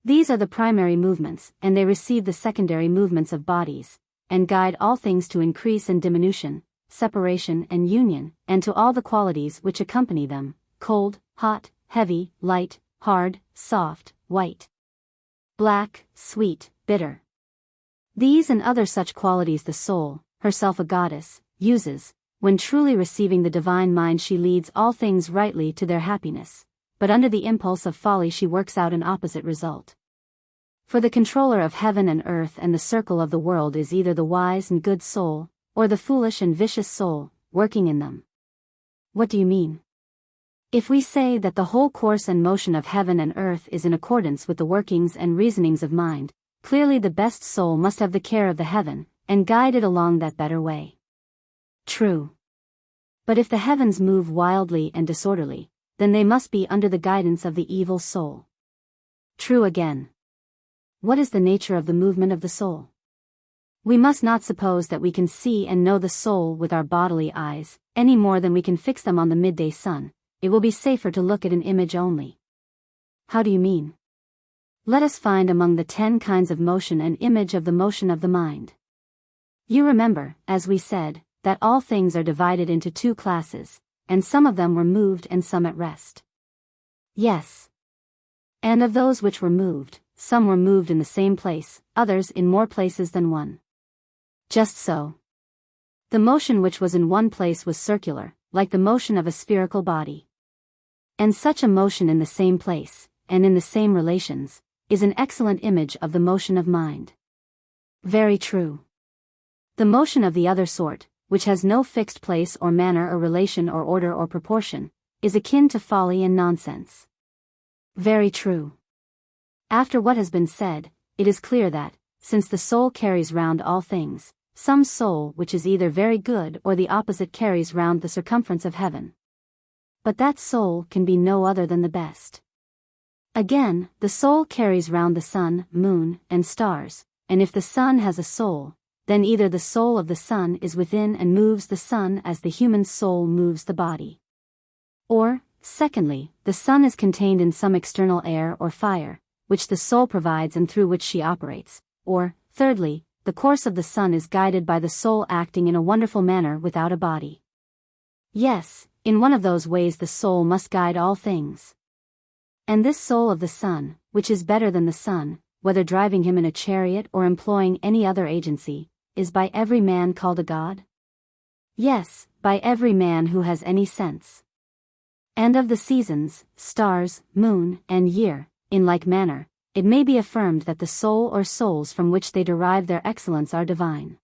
Speaker 1: These are the primary movements, and they receive the secondary movements of bodies, and guide all things to increase and diminution, separation and union, and to all the qualities which accompany them, cold, hot, heavy, light, hard, soft, white, black, sweet, bitter. These and other such qualities the soul, herself a goddess, uses, when truly receiving the divine mind she leads all things rightly to their happiness, but under the impulse of folly she works out an opposite result. For the controller of heaven and earth and the circle of the world is either the wise and good soul, or the foolish and vicious soul, working in them. What do you mean? If we say that the whole course and motion of heaven and earth is in accordance with the workings and reasonings of mind, clearly the best soul must have the care of the heaven, and guide it along that better way. True. But if the heavens move wildly and disorderly, then they must be under the guidance of the evil soul. True again. What is the nature of the movement of the soul? We must not suppose that we can see and know the soul with our bodily eyes, any more than we can fix them on the midday sun. It will be safer to look at an image only. How do you mean? Let us find among the 10 kinds of motion an image of the motion of the mind. You remember, as we said, that all things are divided into 2 classes, and some of them were moved and some at rest. Yes. And of those which were moved, some were moved in the same place, others in more places than one. Just so. The motion which was in one place was circular, like the motion of a spherical body. And such a motion in the same place, and in the same relations, is an excellent image of the motion of mind. Very true. The motion of the other sort, which has no fixed place or manner or relation or order or proportion, is akin to folly and nonsense. Very true. After what has been said, it is clear that, since the soul carries round all things, some soul which is either very good or the opposite carries round the circumference of heaven. But that soul can be no other than the best. Again, the soul carries round the sun, moon, and stars, and if the sun has a soul, then either the soul of the sun is within and moves the sun as the human soul moves the body. Or, secondly, the sun is contained in some external air or fire, which the soul provides and through which she operates, or, thirdly, the course of the sun is guided by the soul acting in a wonderful manner without a body. Yes, in one of those ways the soul must guide all things. And this soul of the sun, which is better than the sun, whether driving him in a chariot or employing any other agency, is by every man called a god? Yes, by every man who has any sense. And of the seasons, stars, moon, and year, in like manner, it may be affirmed that the soul or souls from which they derive their excellence are divine.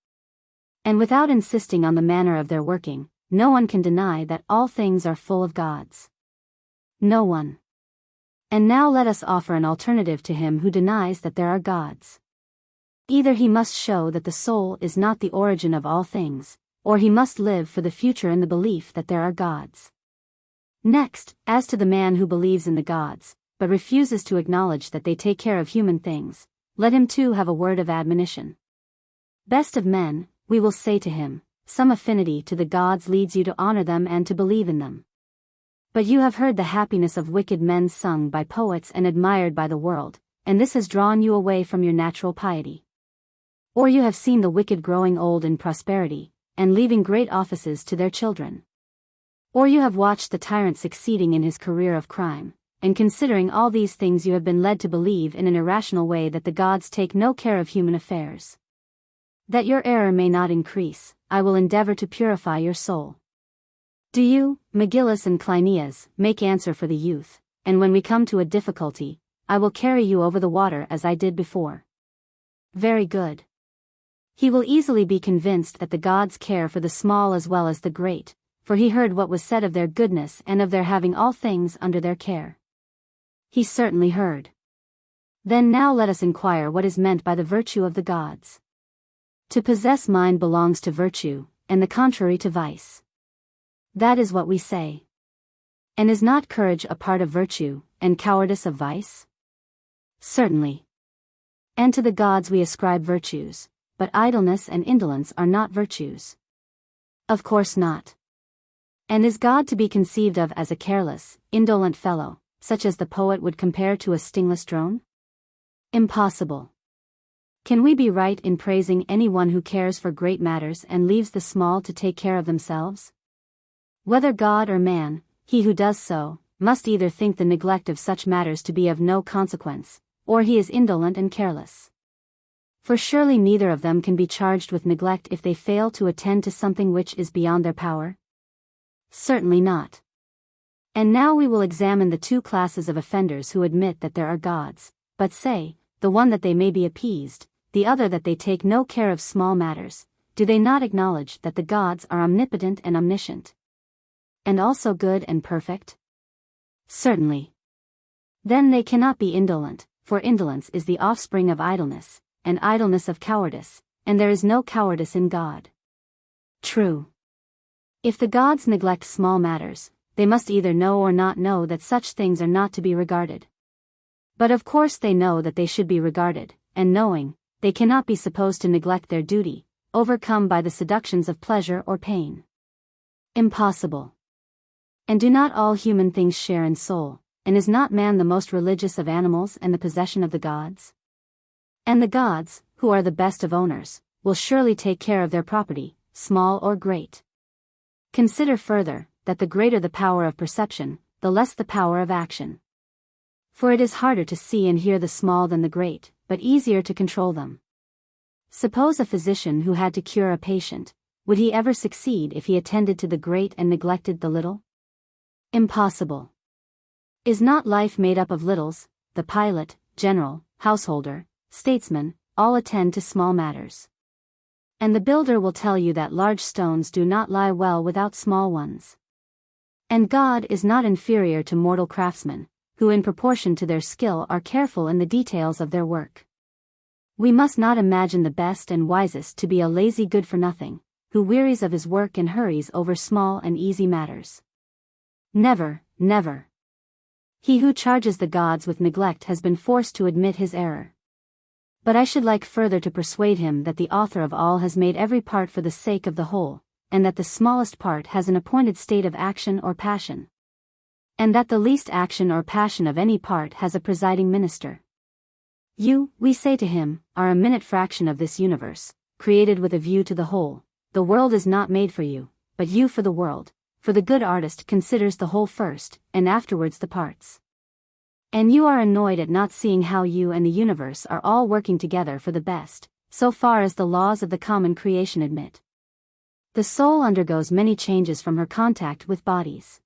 Speaker 1: And without insisting on the manner of their working, no one can deny that all things are full of gods. No one. And now let us offer an alternative to him who denies that there are gods. Either he must show that the soul is not the origin of all things, or he must live for the future in the belief that there are gods. Next, as to the man who believes in the gods, but refuses to acknowledge that they take care of human things, let him too have a word of admonition. Best of men, we will say to him, some affinity to the gods leads you to honor them and to believe in them. But you have heard the happiness of wicked men sung by poets and admired by the world, and this has drawn you away from your natural piety. Or you have seen the wicked growing old in prosperity, and leaving great offices to their children. Or you have watched the tyrant succeeding in his career of crime, and considering all these things you have been led to believe in an irrational way that the gods take no care of human affairs. That your error may not increase, I will endeavor to purify your soul. Do you, Megillus and Cleinias, make answer for the youth, and when we come to a difficulty, I will carry you over the water as I did before. Very good. He will easily be convinced that the gods care for the small as well as the great, for he heard what was said of their goodness and of their having all things under their care. He certainly heard. Then now let us inquire what is meant by the virtue of the gods. To possess mind belongs to virtue, and the contrary to vice. That is what we say. And is not courage a part of virtue, and cowardice of vice? Certainly. And to the gods we ascribe virtues, but idleness and indolence are not virtues. Of course not. And is God to be conceived of as a careless, indolent fellow, such as the poet would compare to a stingless drone? Impossible. Can we be right in praising anyone who cares for great matters and leaves the small to take care of themselves? Whether God or man, he who does so, must either think the neglect of such matters to be of no consequence, or he is indolent and careless. For surely neither of them can be charged with neglect if they fail to attend to something which is beyond their power? Certainly not. And now we will examine the two classes of offenders who admit that there are gods, but say, the one that they may be appeased, the other that they take no care of small matters. Do they not acknowledge that the gods are omnipotent and omniscient? And also good and perfect? Certainly. Then they cannot be indolent, for indolence is the offspring of idleness, and idleness of cowardice, and there is no cowardice in God. True. If the gods neglect small matters, they must either know or not know that such things are not to be regarded. But of course they know that they should be regarded, and knowing, they cannot be supposed to neglect their duty, overcome by the seductions of pleasure or pain. Impossible. And do not all human things share in soul, and is not man the most religious of animals and the possession of the gods? And the gods, who are the best of owners, will surely take care of their property, small or great. Consider further, that the greater the power of perception, the less the power of action. For it is harder to see and hear the small than the great, but easier to control them. Suppose a physician who had to cure a patient, would he ever succeed if he attended to the great and neglected the little? Impossible. Is not life made up of littles? The pilot, general, householder, statesman, all attend to small matters. And the builder will tell you that large stones do not lie well without small ones. And God is not inferior to mortal craftsmen, who in proportion to their skill are careful in the details of their work. We must not imagine the best and wisest to be a lazy good-for-nothing, who wearies of his work and hurries over small and easy matters. Never, never. He who charges the gods with neglect has been forced to admit his error. But I should like further to persuade him that the author of all has made every part for the sake of the whole, and that the smallest part has an appointed state of action or passion. And that the least action or passion of any part has a presiding minister. You, we say to him, are a minute fraction of this universe, created with a view to the whole. The world is not made for you, but you for the world, for the good artist considers the whole first, and afterwards the parts. And you are annoyed at not seeing how you and the universe are all working together for the best, so far as the laws of the common creation admit. The soul undergoes many changes from her contact with bodies.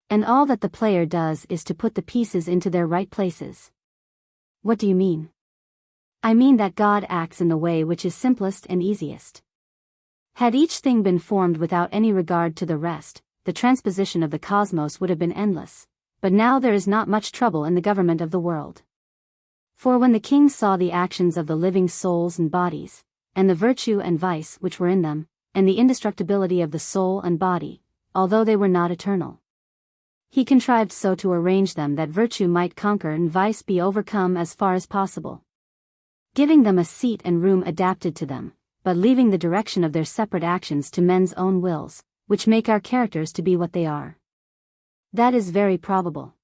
Speaker 1: And all that the player does is to put the pieces into their right places. What do you mean? I mean that God acts in the way which is simplest and easiest. Had each thing been formed without any regard to the rest, the transposition of the cosmos would have been endless, but now there is not much trouble in the government of the world. For when the king saw the actions of the living souls and bodies, and the virtue and vice which were in them, and the indestructibility of the soul and body, although they were not eternal, he contrived so to arrange them that virtue might conquer and vice be overcome as far as possible, giving them a seat and room adapted to them, but leaving the direction of their separate actions to men's own wills, which make our characters to be what they are. That is very probable.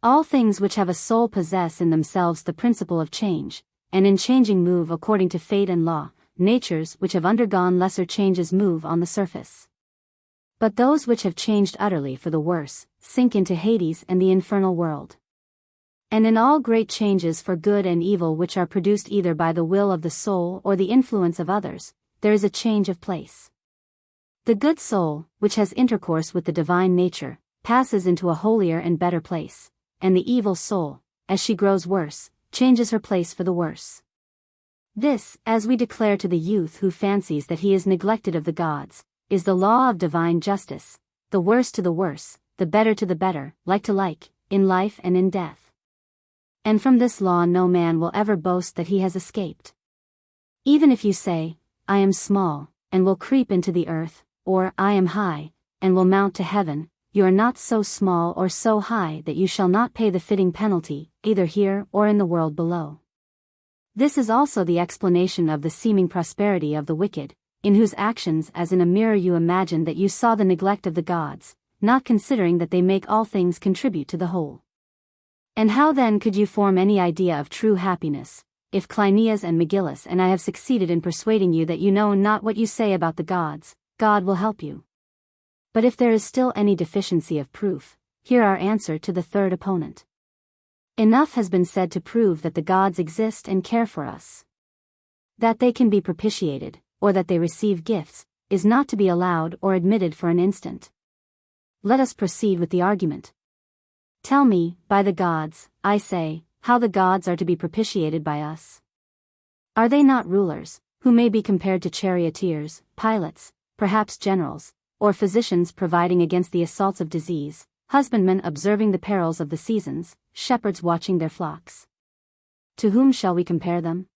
Speaker 1: All things which have a soul possess in themselves the principle of change, and in changing move according to fate and law. Natures which have undergone lesser changes move on the surface. But those which have changed utterly for the worse, sink into Hades and the infernal world. And in all great changes for good and evil which are produced either by the will of the soul or the influence of others, there is a change of place. The good soul, which has intercourse with the divine nature, passes into a holier and better place, and the evil soul, as she grows worse, changes her place for the worse. This, as we declare to the youth who fancies that he is neglected of the gods, is the law of divine justice, the worse to the worse, the better to the better, like to like, in life and in death. And from this law no man will ever boast that he has escaped. Even if you say, I am small, and will creep into the earth, or I am high, and will mount to heaven, you are not so small or so high that you shall not pay the fitting penalty, either here or in the world below. This is also the explanation of the seeming prosperity of the wicked, in whose actions as in a mirror you imagine that you saw the neglect of the gods, not considering that they make all things contribute to the whole. And how then could you form any idea of true happiness, if Cleinias and Megillus and I have succeeded in persuading you that you know not what you say about the gods? God will help you. But if there is still any deficiency of proof, hear our answer to the third opponent. Enough has been said to prove that the gods exist and care for us. That they can be propitiated, or that they receive gifts, is not to be allowed or admitted for an instant. Let us proceed with the argument. Tell me, by the gods, I say, how the gods are to be propitiated by us. Are they not rulers, who may be compared to charioteers, pilots, perhaps generals, or physicians providing against the assaults of disease, husbandmen observing the perils of the seasons, shepherds watching their flocks? To whom shall we compare them?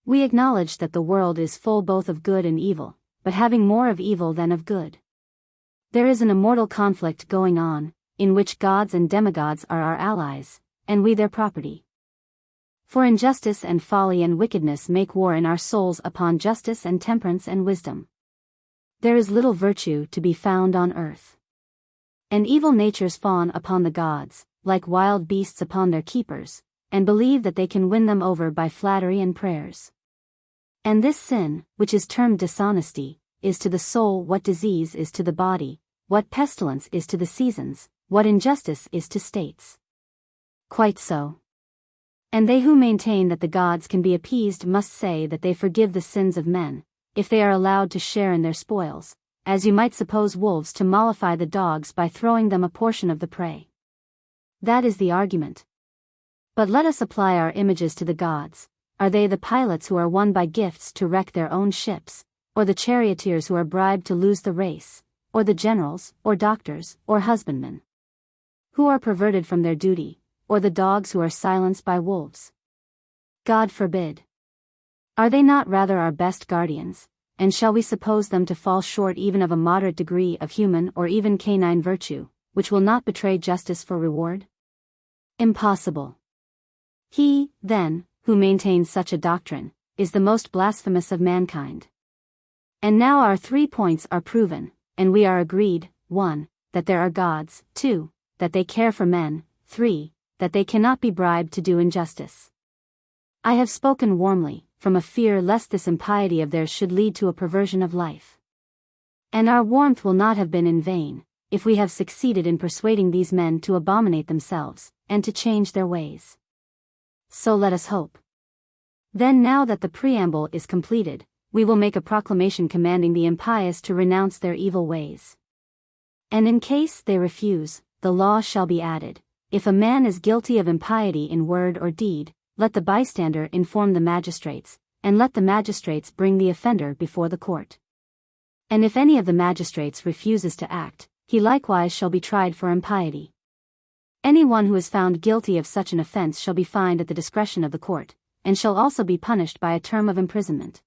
Speaker 1: We acknowledge that the world is full both of good and evil, but having more of evil than of good. There is an immortal conflict going on, in which gods and demigods are our allies, and we their property. For injustice and folly and wickedness make war in our souls upon justice and temperance and wisdom. There is little virtue to be found on earth. And evil natures fawn upon the gods, like wild beasts upon their keepers, and believe that they can win them over by flattery and prayers. And this sin, which is termed dishonesty, is to the soul what disease is to the body, what pestilence is to the seasons, what injustice is to states. Quite so. And they who maintain that the gods can be appeased must say that they forgive the sins of men, if they are allowed to share in their spoils, as you might suppose wolves to mollify the dogs by throwing them a portion of the prey. That is the argument. But let us apply our images to the gods. Are they the pilots who are won by gifts to wreck their own ships, or the charioteers who are bribed to lose the race, or the generals, or doctors, or husbandmen who are perverted from their duty, or the dogs who are silenced by wolves? God forbid. Are they not rather our best guardians, and shall we suppose them to fall short even of a moderate degree of human or even canine virtue, which will not betray justice for reward? Impossible. He, then, who maintains such a doctrine, is the most blasphemous of mankind. And now our 3 points are proven, and we are agreed: 1. That there are gods; 2. That they care for men; 3. That they cannot be bribed to do injustice. I have spoken warmly, from a fear lest this impiety of theirs should lead to a perversion of life. And our warmth will not have been in vain, if we have succeeded in persuading these men to abominate themselves, and to change their ways. So let us hope. Then now that the preamble is completed, we will make a proclamation commanding the impious to renounce their evil ways. And in case they refuse, the law shall be added: if a man is guilty of impiety in word or deed, let the bystander inform the magistrates, and let the magistrates bring the offender before the court. And if any of the magistrates refuses to act, he likewise shall be tried for impiety. Anyone who is found guilty of such an offense shall be fined at the discretion of the court, and shall also be punished by a term of imprisonment.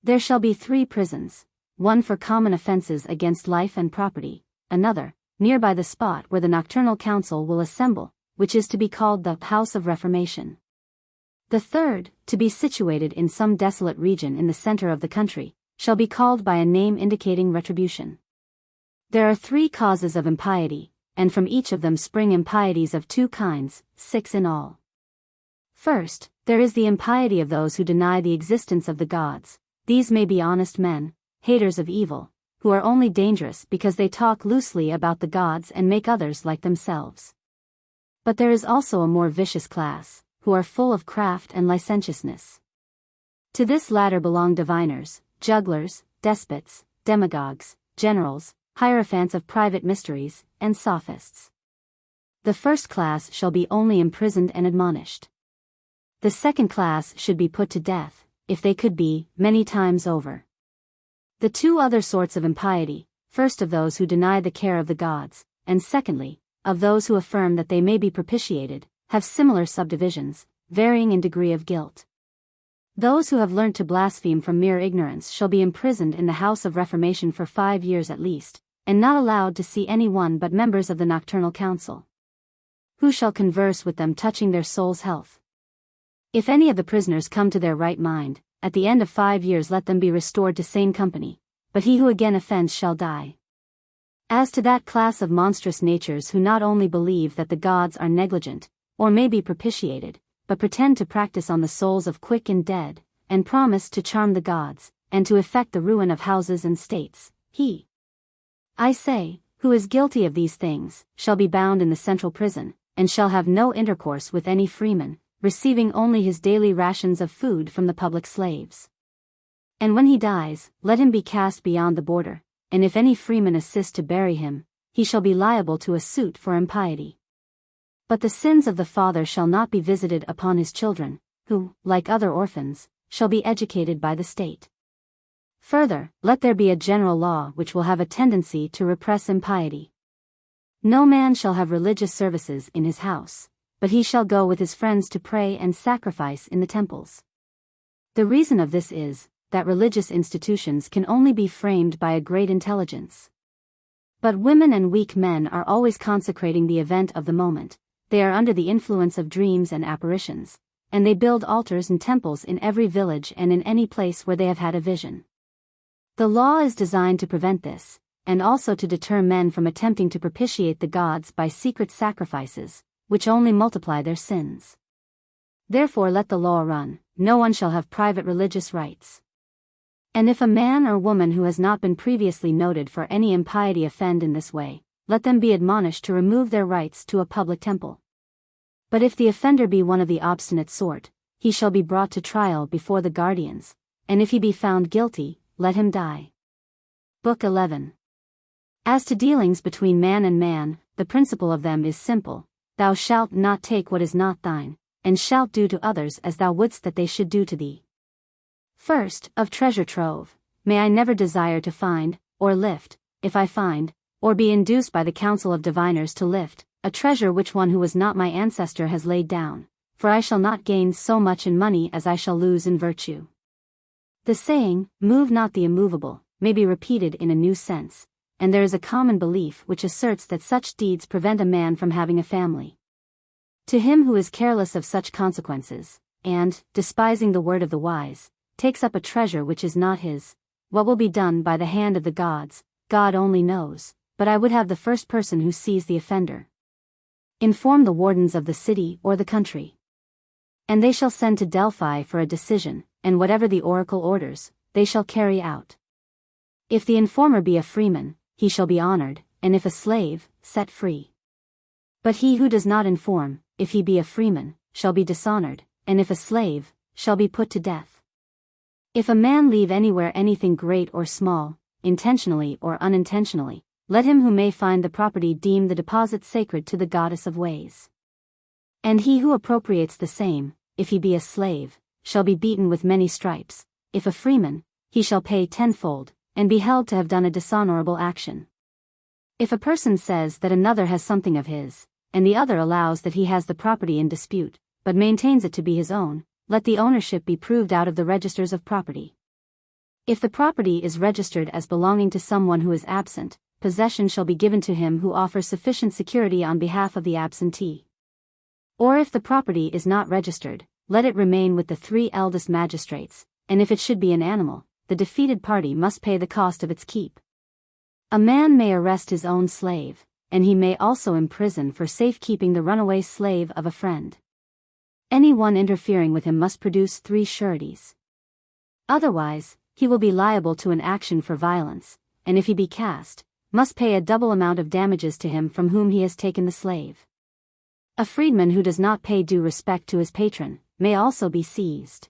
Speaker 1: There shall be 3 prisons, one for common offenses against life and property, another, near by the spot where the nocturnal council will assemble, which is to be called the House of Reformation. The third, to be situated in some desolate region in the center of the country, shall be called by a name indicating retribution. There are 3 causes of impiety, and from each of them spring impieties of 2 kinds, 6 in all. First, there is the impiety of those who deny the existence of the gods. These may be honest men, haters of evil, who are only dangerous because they talk loosely about the gods and make others like themselves. But there is also a more vicious class, who are full of craft and licentiousness. To this latter belong diviners, jugglers, despots, demagogues, generals, hierophants of private mysteries, and sophists. The first class shall be only imprisoned and admonished. The second class should be put to death, if they could be, many times over. The 2 other sorts of impiety, first of those who deny the care of the gods, and secondly, of those who affirm that they may be propitiated, have similar subdivisions, varying in degree of guilt. Those who have learnt to blaspheme from mere ignorance shall be imprisoned in the House of Reformation for 5 years at least, and not allowed to see any one but members of the nocturnal council, who shall converse with them touching their soul's health. If any of the prisoners come to their right mind, at the end of 5 years let them be restored to sane company, but he who again offends shall die. As to that class of monstrous natures who not only believe that the gods are negligent, or may be propitiated, but pretend to practice on the souls of quick and dead, and promise to charm the gods, and to effect the ruin of houses and states, he, I say, who is guilty of these things, shall be bound in the central prison, and shall have no intercourse with any freeman, receiving only his daily rations of food from the public slaves. And when he dies, let him be cast beyond the border, and if any freeman assist to bury him, he shall be liable to a suit for impiety. But the sins of the father shall not be visited upon his children, who, like other orphans, shall be educated by the state. Further, let there be a general law which will have a tendency to repress impiety. No man shall have religious services in his house, but he shall go with his friends to pray and sacrifice in the temples. The reason of this is, that religious institutions can only be framed by a great intelligence. But women and weak men are always consecrating the event of the moment. They are under the influence of dreams and apparitions, and they build altars and temples in every village and in any place where they have had a vision. The law is designed to prevent this, and also to deter men from attempting to propitiate the gods by secret sacrifices, which only multiply their sins. Therefore let the law run: no one shall have private religious rites. And if a man or woman who has not been previously noted for any impiety offend in this way, let them be admonished to remove their rites to a public temple. But if the offender be one of the obstinate sort, he shall be brought to trial before the guardians, and if he be found guilty, let him die. Book 11. As to dealings between man and man, the principle of them is simple: thou shalt not take what is not thine, and shalt do to others as thou wouldst that they should do to thee. First, of treasure trove, may I never desire to find, or lift, if I find, or be induced by the council of diviners to lift, a treasure which one who was not my ancestor has laid down, for I shall not gain so much in money as I shall lose in virtue. The saying, move not the immovable, may be repeated in a new sense, and there is a common belief which asserts that such deeds prevent a man from having a family. To him who is careless of such consequences, and, despising the word of the wise, takes up a treasure which is not his, what will be done by the hand of the gods, God only knows, but I would have the first person who sees the offender inform the wardens of the city or the country. And they shall send to Delphi for a decision, and whatever the oracle orders, they shall carry out. If the informer be a freeman, he shall be honored, and if a slave, set free. But he who does not inform, if he be a freeman, shall be dishonored, and if a slave, shall be put to death. If a man leave anywhere anything great or small, intentionally or unintentionally, let him who may find the property deem the deposit sacred to the goddess of ways. And he who appropriates the same, if he be a slave, shall be beaten with many stripes; if a freeman, he shall pay tenfold, and be held to have done a dishonorable action. If a person says that another has something of his, and the other allows that he has the property in dispute, but maintains it to be his own, let the ownership be proved out of the registers of property. If the property is registered as belonging to someone who is absent, possession shall be given to him who offers sufficient security on behalf of the absentee. Or if the property is not registered, let it remain with the 3 eldest magistrates, and if it should be an animal, the defeated party must pay the cost of its keep. A man may arrest his own slave, and he may also imprison for safekeeping the runaway slave of a friend. Any one interfering with him must produce 3 sureties. Otherwise, he will be liable to an action for violence, and if he be cast, must pay a double amount of damages to him from whom he has taken the slave. A freedman who does not pay due respect to his patron may also be seized.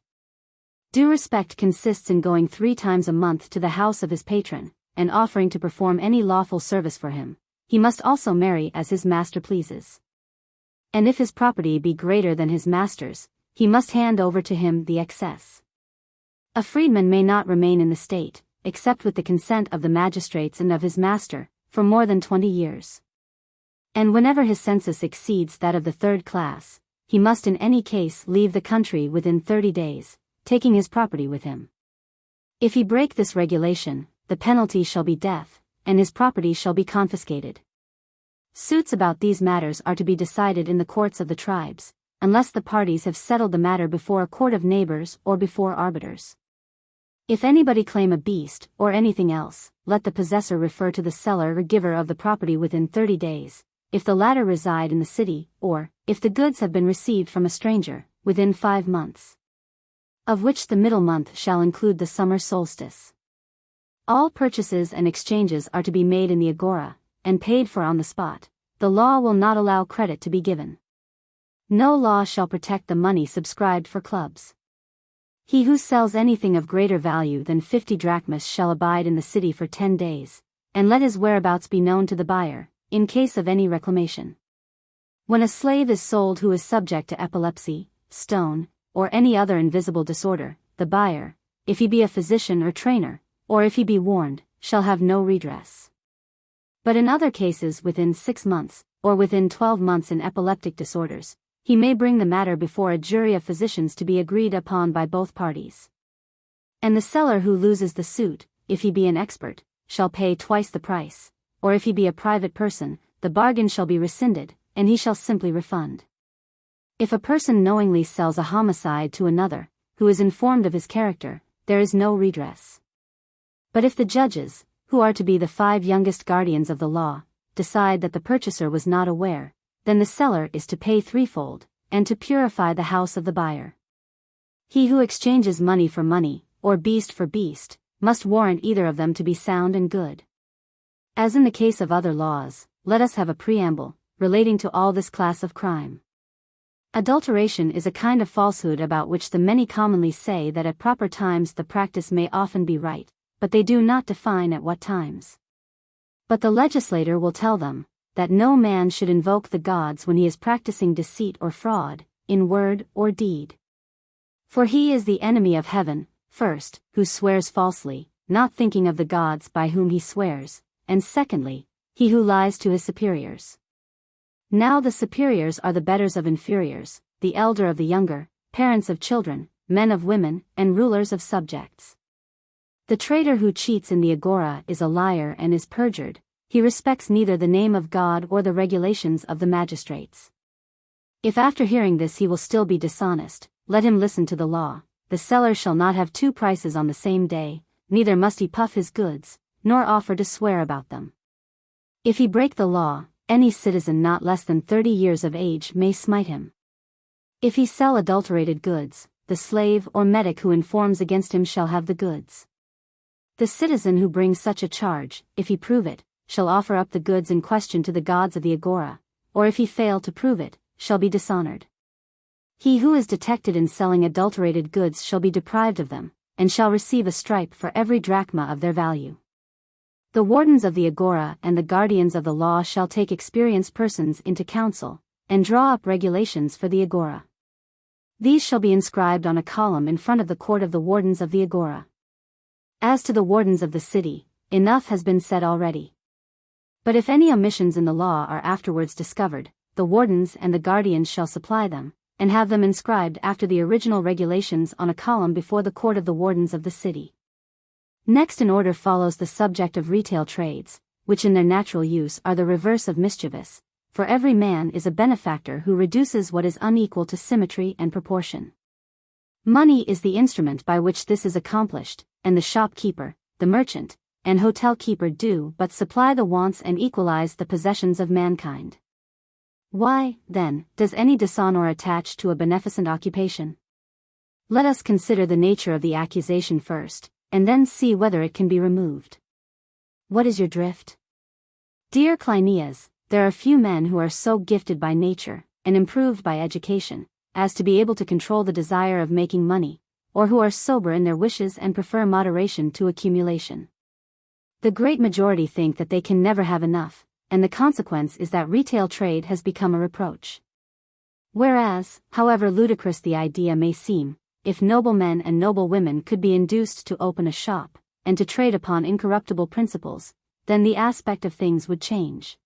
Speaker 1: Due respect consists in going 3 times a month to the house of his patron, and offering to perform any lawful service for him. He must also marry as his master pleases. And if his property be greater than his master's, he must hand over to him the excess. A freedman may not remain in the state, except with the consent of the magistrates and of his master, for more than 20 years. And whenever his census exceeds that of the 3rd class, he must in any case leave the country within 30 days, taking his property with him. If he break this regulation, the penalty shall be death, and his property shall be confiscated. Suits about these matters are to be decided in the courts of the tribes, unless the parties have settled the matter before a court of neighbors or before arbiters. If anybody claim a beast or anything else, let the possessor refer to the seller or giver of the property within 30 days, if the latter reside in the city, or, if the goods have been received from a stranger, within 5 months. Of which the middle month shall include the summer solstice. All purchases and exchanges are to be made in the agora, and paid for on the spot. The law will not allow credit to be given. No law shall protect the money subscribed for clubs. He who sells anything of greater value than 50 drachmas shall abide in the city for 10 days, and let his whereabouts be known to the buyer, in case of any reclamation. When a slave is sold who is subject to epilepsy, stone, or any other invisible disorder, the buyer, if he be a physician or trainer, or if he be warned, shall have no redress. But in other cases within 6 months, or within 12 months in epileptic disorders, he may bring the matter before a jury of physicians to be agreed upon by both parties. And the seller who loses the suit, if he be an expert, shall pay twice the price, or if he be a private person, the bargain shall be rescinded, and he shall simply refund. If a person knowingly sells a homicide to another, who is informed of his character, there is no redress. But if the judges, who are to be the 5 youngest guardians of the law, decide that the purchaser was not aware, then the seller is to pay 3-fold, and to purify the house of the buyer. He who exchanges money for money, or beast for beast, must warrant either of them to be sound and good. As in the case of other laws, let us have a preamble, relating to all this class of crime. Adulteration is a kind of falsehood about which the many commonly say that at proper times the practice may often be right, but they do not define at what times. But the legislator will tell them, that no man should invoke the gods when he is practicing deceit or fraud, in word or deed. For he is the enemy of heaven, first, who swears falsely, not thinking of the gods by whom he swears, and secondly, he who lies to his superiors. Now the superiors are the betters of inferiors, the elder of the younger, parents of children, men of women, and rulers of subjects. The traitor who cheats in the agora is a liar and is perjured. He respects neither the name of God or the regulations of the magistrates. If after hearing this he will still be dishonest, let him listen to the law. The seller shall not have 2 prices on the same day, neither must he puff his goods, nor offer to swear about them. If he break the law, any citizen not less than 30 years of age may smite him. If he sell adulterated goods, the slave or metic who informs against him shall have the goods. The citizen who brings such a charge, if he prove it, shall offer up the goods in question to the gods of the agora, or if he fail to prove it, shall be dishonored. He who is detected in selling adulterated goods shall be deprived of them, and shall receive a stripe for every drachma of their value. The wardens of the agora and the guardians of the law shall take experienced persons into council, and draw up regulations for the agora. These shall be inscribed on a column in front of the court of the wardens of the agora. As to the wardens of the city, enough has been said already. But if any omissions in the law are afterwards discovered, the wardens and the guardians shall supply them, and have them inscribed after the original regulations on a column before the court of the wardens of the city. Next in order follows the subject of retail trades, which in their natural use are the reverse of mischievous, for every man is a benefactor who reduces what is unequal to symmetry and proportion. Money is the instrument by which this is accomplished, and the shopkeeper, the merchant, and hotel keeper do but supply the wants and equalize the possessions of mankind. Why, then, does any dishonor attach to a beneficent occupation? Let us consider the nature of the accusation first, and then see whether it can be removed. What is your drift? Dear Cleinias, there are few men who are so gifted by nature, and improved by education, as to be able to control the desire of making money, or who are sober in their wishes and prefer moderation to accumulation. The great majority think that they can never have enough, and the consequence is that retail trade has become a reproach. Whereas, however ludicrous the idea may seem, if noble men and noble women could be induced to open a shop, and to trade upon incorruptible principles, then the aspect of things would change.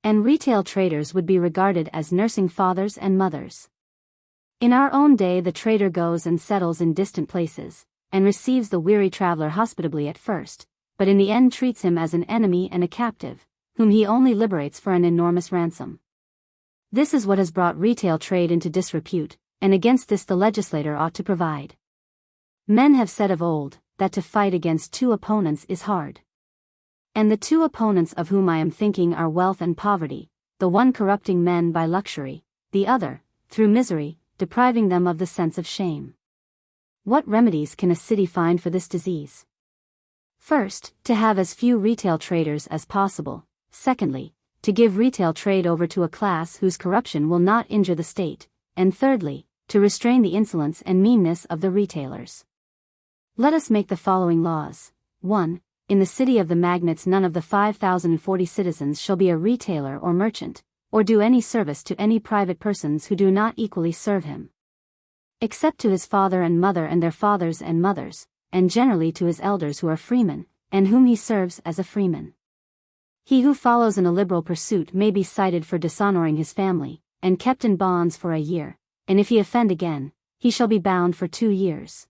Speaker 1: And retail traders would be regarded as nursing fathers and mothers. In our own day the trader goes and settles in distant places, and receives the weary traveler hospitably at first, but in the end treats him as an enemy and a captive, whom he only liberates for an enormous ransom. This is what has brought retail trade into disrepute, and against this the legislator ought to provide. Men have said of old, that to fight against two opponents is hard. And the two opponents of whom I am thinking are wealth and poverty, the one corrupting men by luxury, the other, through misery, depriving them of the sense of shame. What remedies can a city find for this disease? First, to have as few retail traders as possible. Secondly, to give retail trade over to a class whose corruption will not injure the state. And thirdly, to restrain the insolence and meanness of the retailers. Let us make the following laws. 1. In the city of the magnates none of the 5,040 citizens shall be a retailer or merchant, or do any service to any private persons who do not equally serve him. Except to his father and mother and their fathers and mothers, and generally to his elders who are freemen, and whom he serves as a freeman. He who follows an illiberal pursuit may be cited for dishonoring his family, and kept in bonds for a year, and if he offend again, he shall be bound for 2 years.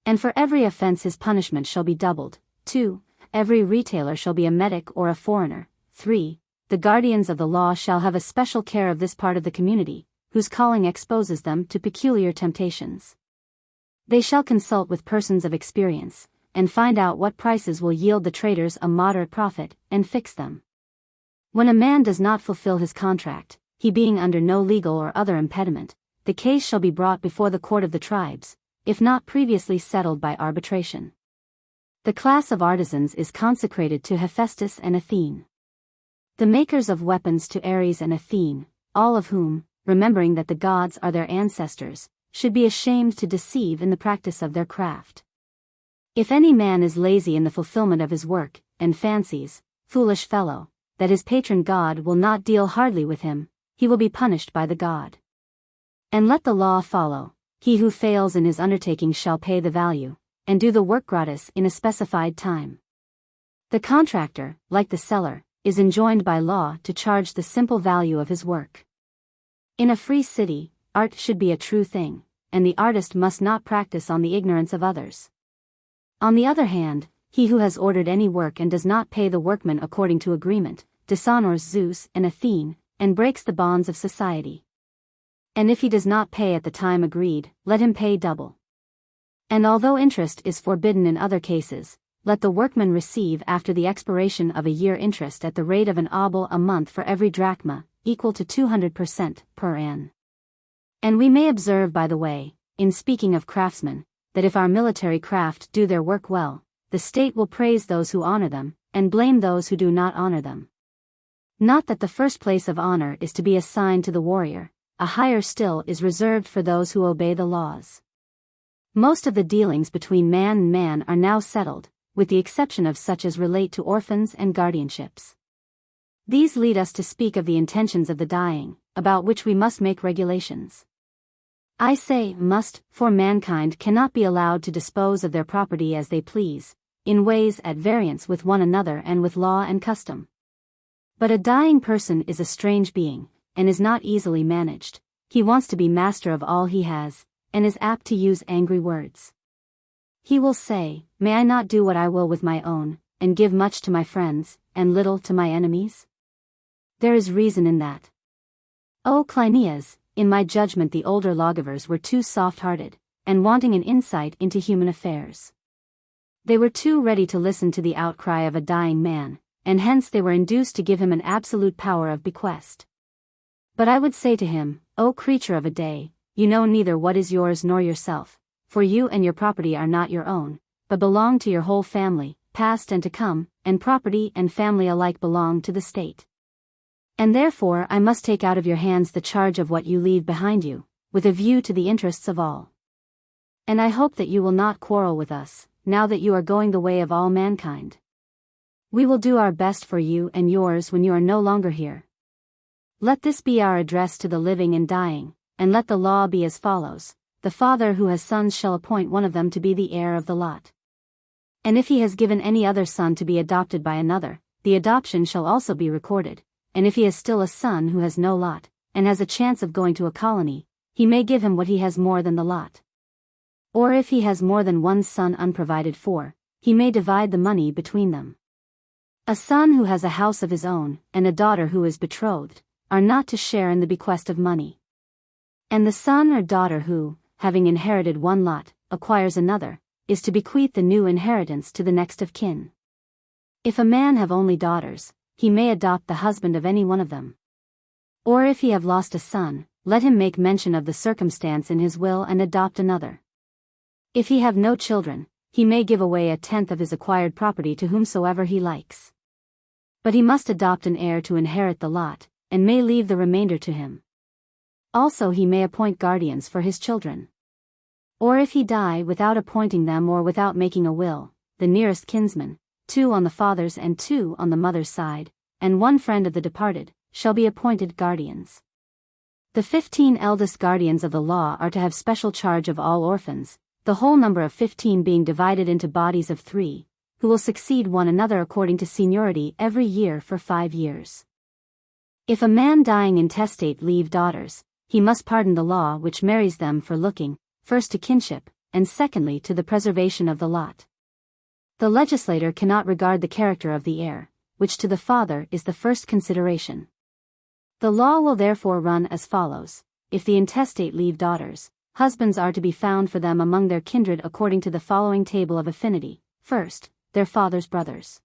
Speaker 1: And for every offense his punishment shall be doubled. 2. Every retailer shall be a metic or a foreigner. 3. The guardians of the law shall have a special care of this part of the community, whose calling exposes them to peculiar temptations. They shall consult with persons of experience, and find out what prices will yield the traders a moderate profit, and fix them. When a man does not fulfill his contract, he being under no legal or other impediment, the case shall be brought before the court of the tribes, if not previously settled by arbitration. The class of artisans is consecrated to Hephaestus and Athene. The makers of weapons to Ares and Athene, all of whom, remembering that the gods are their ancestors, should be ashamed to deceive in the practice of their craft. If any man is lazy in the fulfillment of his work, and fancies, foolish fellow, that his patron god will not deal hardly with him, he will be punished by the god. And let the law follow, he who fails in his undertaking shall pay the value, and do the work gratis in a specified time. The contractor, like the seller, is enjoined by law to charge the simple value of his work. In a free city, art should be a true thing, and the artist must not practice on the ignorance of others. On the other hand, he who has ordered any work and does not pay the workman according to agreement, dishonors Zeus and Athene, and breaks the bonds of society. And if he does not pay at the time agreed, let him pay double. And although interest is forbidden in other cases, let the workman receive after the expiration of a year interest at the rate of an obol a month for every drachma, equal to 200% per ann. And we may observe by the way, in speaking of craftsmen, that if our military craft do their work well, the state will praise those who honor them, and blame those who do not honor them. Not that the first place of honor is to be assigned to the warrior, a higher still is reserved for those who obey the laws. Most of the dealings between man and man are now settled, with the exception of such as relate to orphans and guardianships. These lead us to speak of the intentions of the dying, about which we must make regulations. I say must, for mankind cannot be allowed to dispose of their property as they please, in ways at variance with one another and with law and custom. But a dying person is a strange being, and is not easily managed. He wants to be master of all he has, and is apt to use angry words. He will say, "May I not do what I will with my own, and give much to my friends, and little to my enemies?" There is reason in that. O Cleinias, in my judgment the older lawgivers were too soft-hearted, and wanting an insight into human affairs. They were too ready to listen to the outcry of a dying man, and hence they were induced to give him an absolute power of bequest. But I would say to him, O creature of a day, you know neither what is yours nor yourself, for you and your property are not your own, but belong to your whole family, past and to come, and property and family alike belong to the state. And therefore I must take out of your hands the charge of what you leave behind you, with a view to the interests of all. And I hope that you will not quarrel with us, now that you are going the way of all mankind. We will do our best for you and yours when you are no longer here. Let this be our address to the living and dying, and let the law be as follows: the father who has sons shall appoint one of them to be the heir of the lot. And if he has given any other son to be adopted by another, the adoption shall also be recorded. And if he has still a son who has no lot, and has a chance of going to a colony, he may give him what he has more than the lot. Or if he has more than one son unprovided for, he may divide the money between them. A son who has a house of his own, and a daughter who is betrothed, are not to share in the bequest of money. And the son or daughter who, having inherited one lot, acquires another, is to bequeath the new inheritance to the next of kin. If a man have only daughters, he may adopt the husband of any one of them. Or if he have lost a son, let him make mention of the circumstance in his will and adopt another. If he have no children, he may give away a tenth of his acquired property to whomsoever he likes. But he must adopt an heir to inherit the lot, and may leave the remainder to him. Also he may appoint guardians for his children. Or if he die without appointing them or without making a will, the nearest kinsman, 2 on the father's and 2 on the mother's side, and 1 friend of the departed, shall be appointed guardians. The 15 eldest guardians of the law are to have special charge of all orphans, the whole number of 15 being divided into bodies of 3, who will succeed one another according to seniority every year for 5 years. If a man dying intestate leave daughters, he must pardon the law which marries them for looking, first to kinship, and secondly to the preservation of the lot. The legislator cannot regard the character of the heir, which to the father is the first consideration. The law will therefore run as follows: if the intestate leave daughters, husbands are to be found for them among their kindred according to the following table of affinity: first, their father's brothers.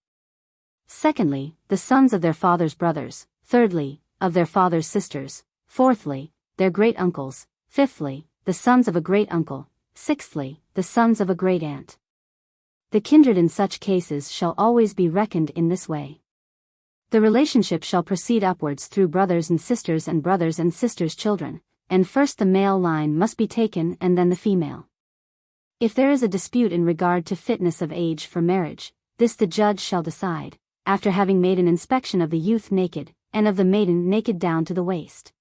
Speaker 1: Secondly, the sons of their father's brothers. Thirdly, of their father's sisters. Fourthly, their great uncles. Fifthly, the sons of a great uncle. Sixthly, the sons of a great aunt. The kindred in such cases shall always be reckoned in this way. The relationship shall proceed upwards through brothers and brothers and sisters' children, and first the male line must be taken and then the female. If there is a dispute in regard to fitness of age for marriage, this the judge shall decide, after having made an inspection of the youth naked, and of the maiden naked down to the waist.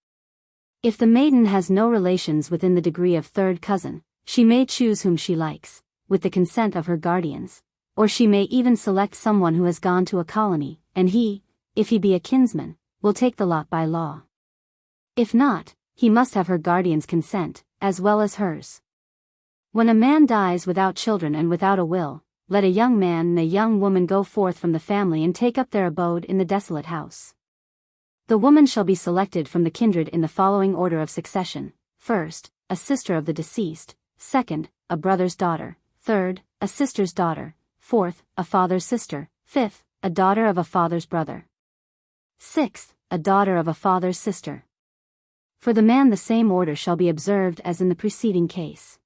Speaker 1: If the maiden has no relations within the degree of third cousin, she may choose whom she likes, with the consent of her guardians, or she may even select someone who has gone to a colony, and he, if he be a kinsman, will take the lot by law. If not, he must have her guardian's consent, as well as hers. When a man dies without children and without a will, let a young man and a young woman go forth from the family and take up their abode in the desolate house. The woman shall be selected from the kindred in the following order of succession: first, a sister of the deceased; second, a brother's daughter; third, a sister's daughter; fourth, a father's sister; fifth, a daughter of a father's brother; sixth, a daughter of a father's sister; For the man the same order shall be observed as in the preceding case.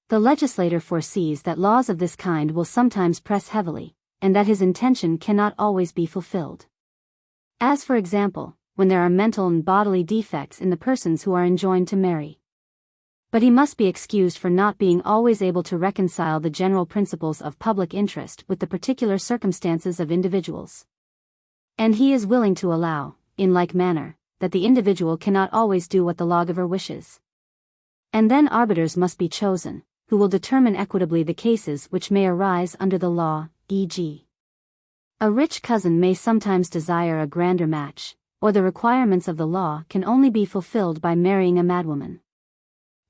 Speaker 1: The legislator foresees that laws of this kind will sometimes press heavily, and that his intention cannot always be fulfilled. As for example, when there are mental and bodily defects in the persons who are enjoined to marry. But he must be excused for not being always able to reconcile the general principles of public interest with the particular circumstances of individuals. And he is willing to allow, in like manner, that the individual cannot always do what the lawgiver wishes. And then arbiters must be chosen, who will determine equitably the cases which may arise under the law, e.g. a rich cousin may sometimes desire a grander match, or the requirements of the law can only be fulfilled by marrying a madwoman.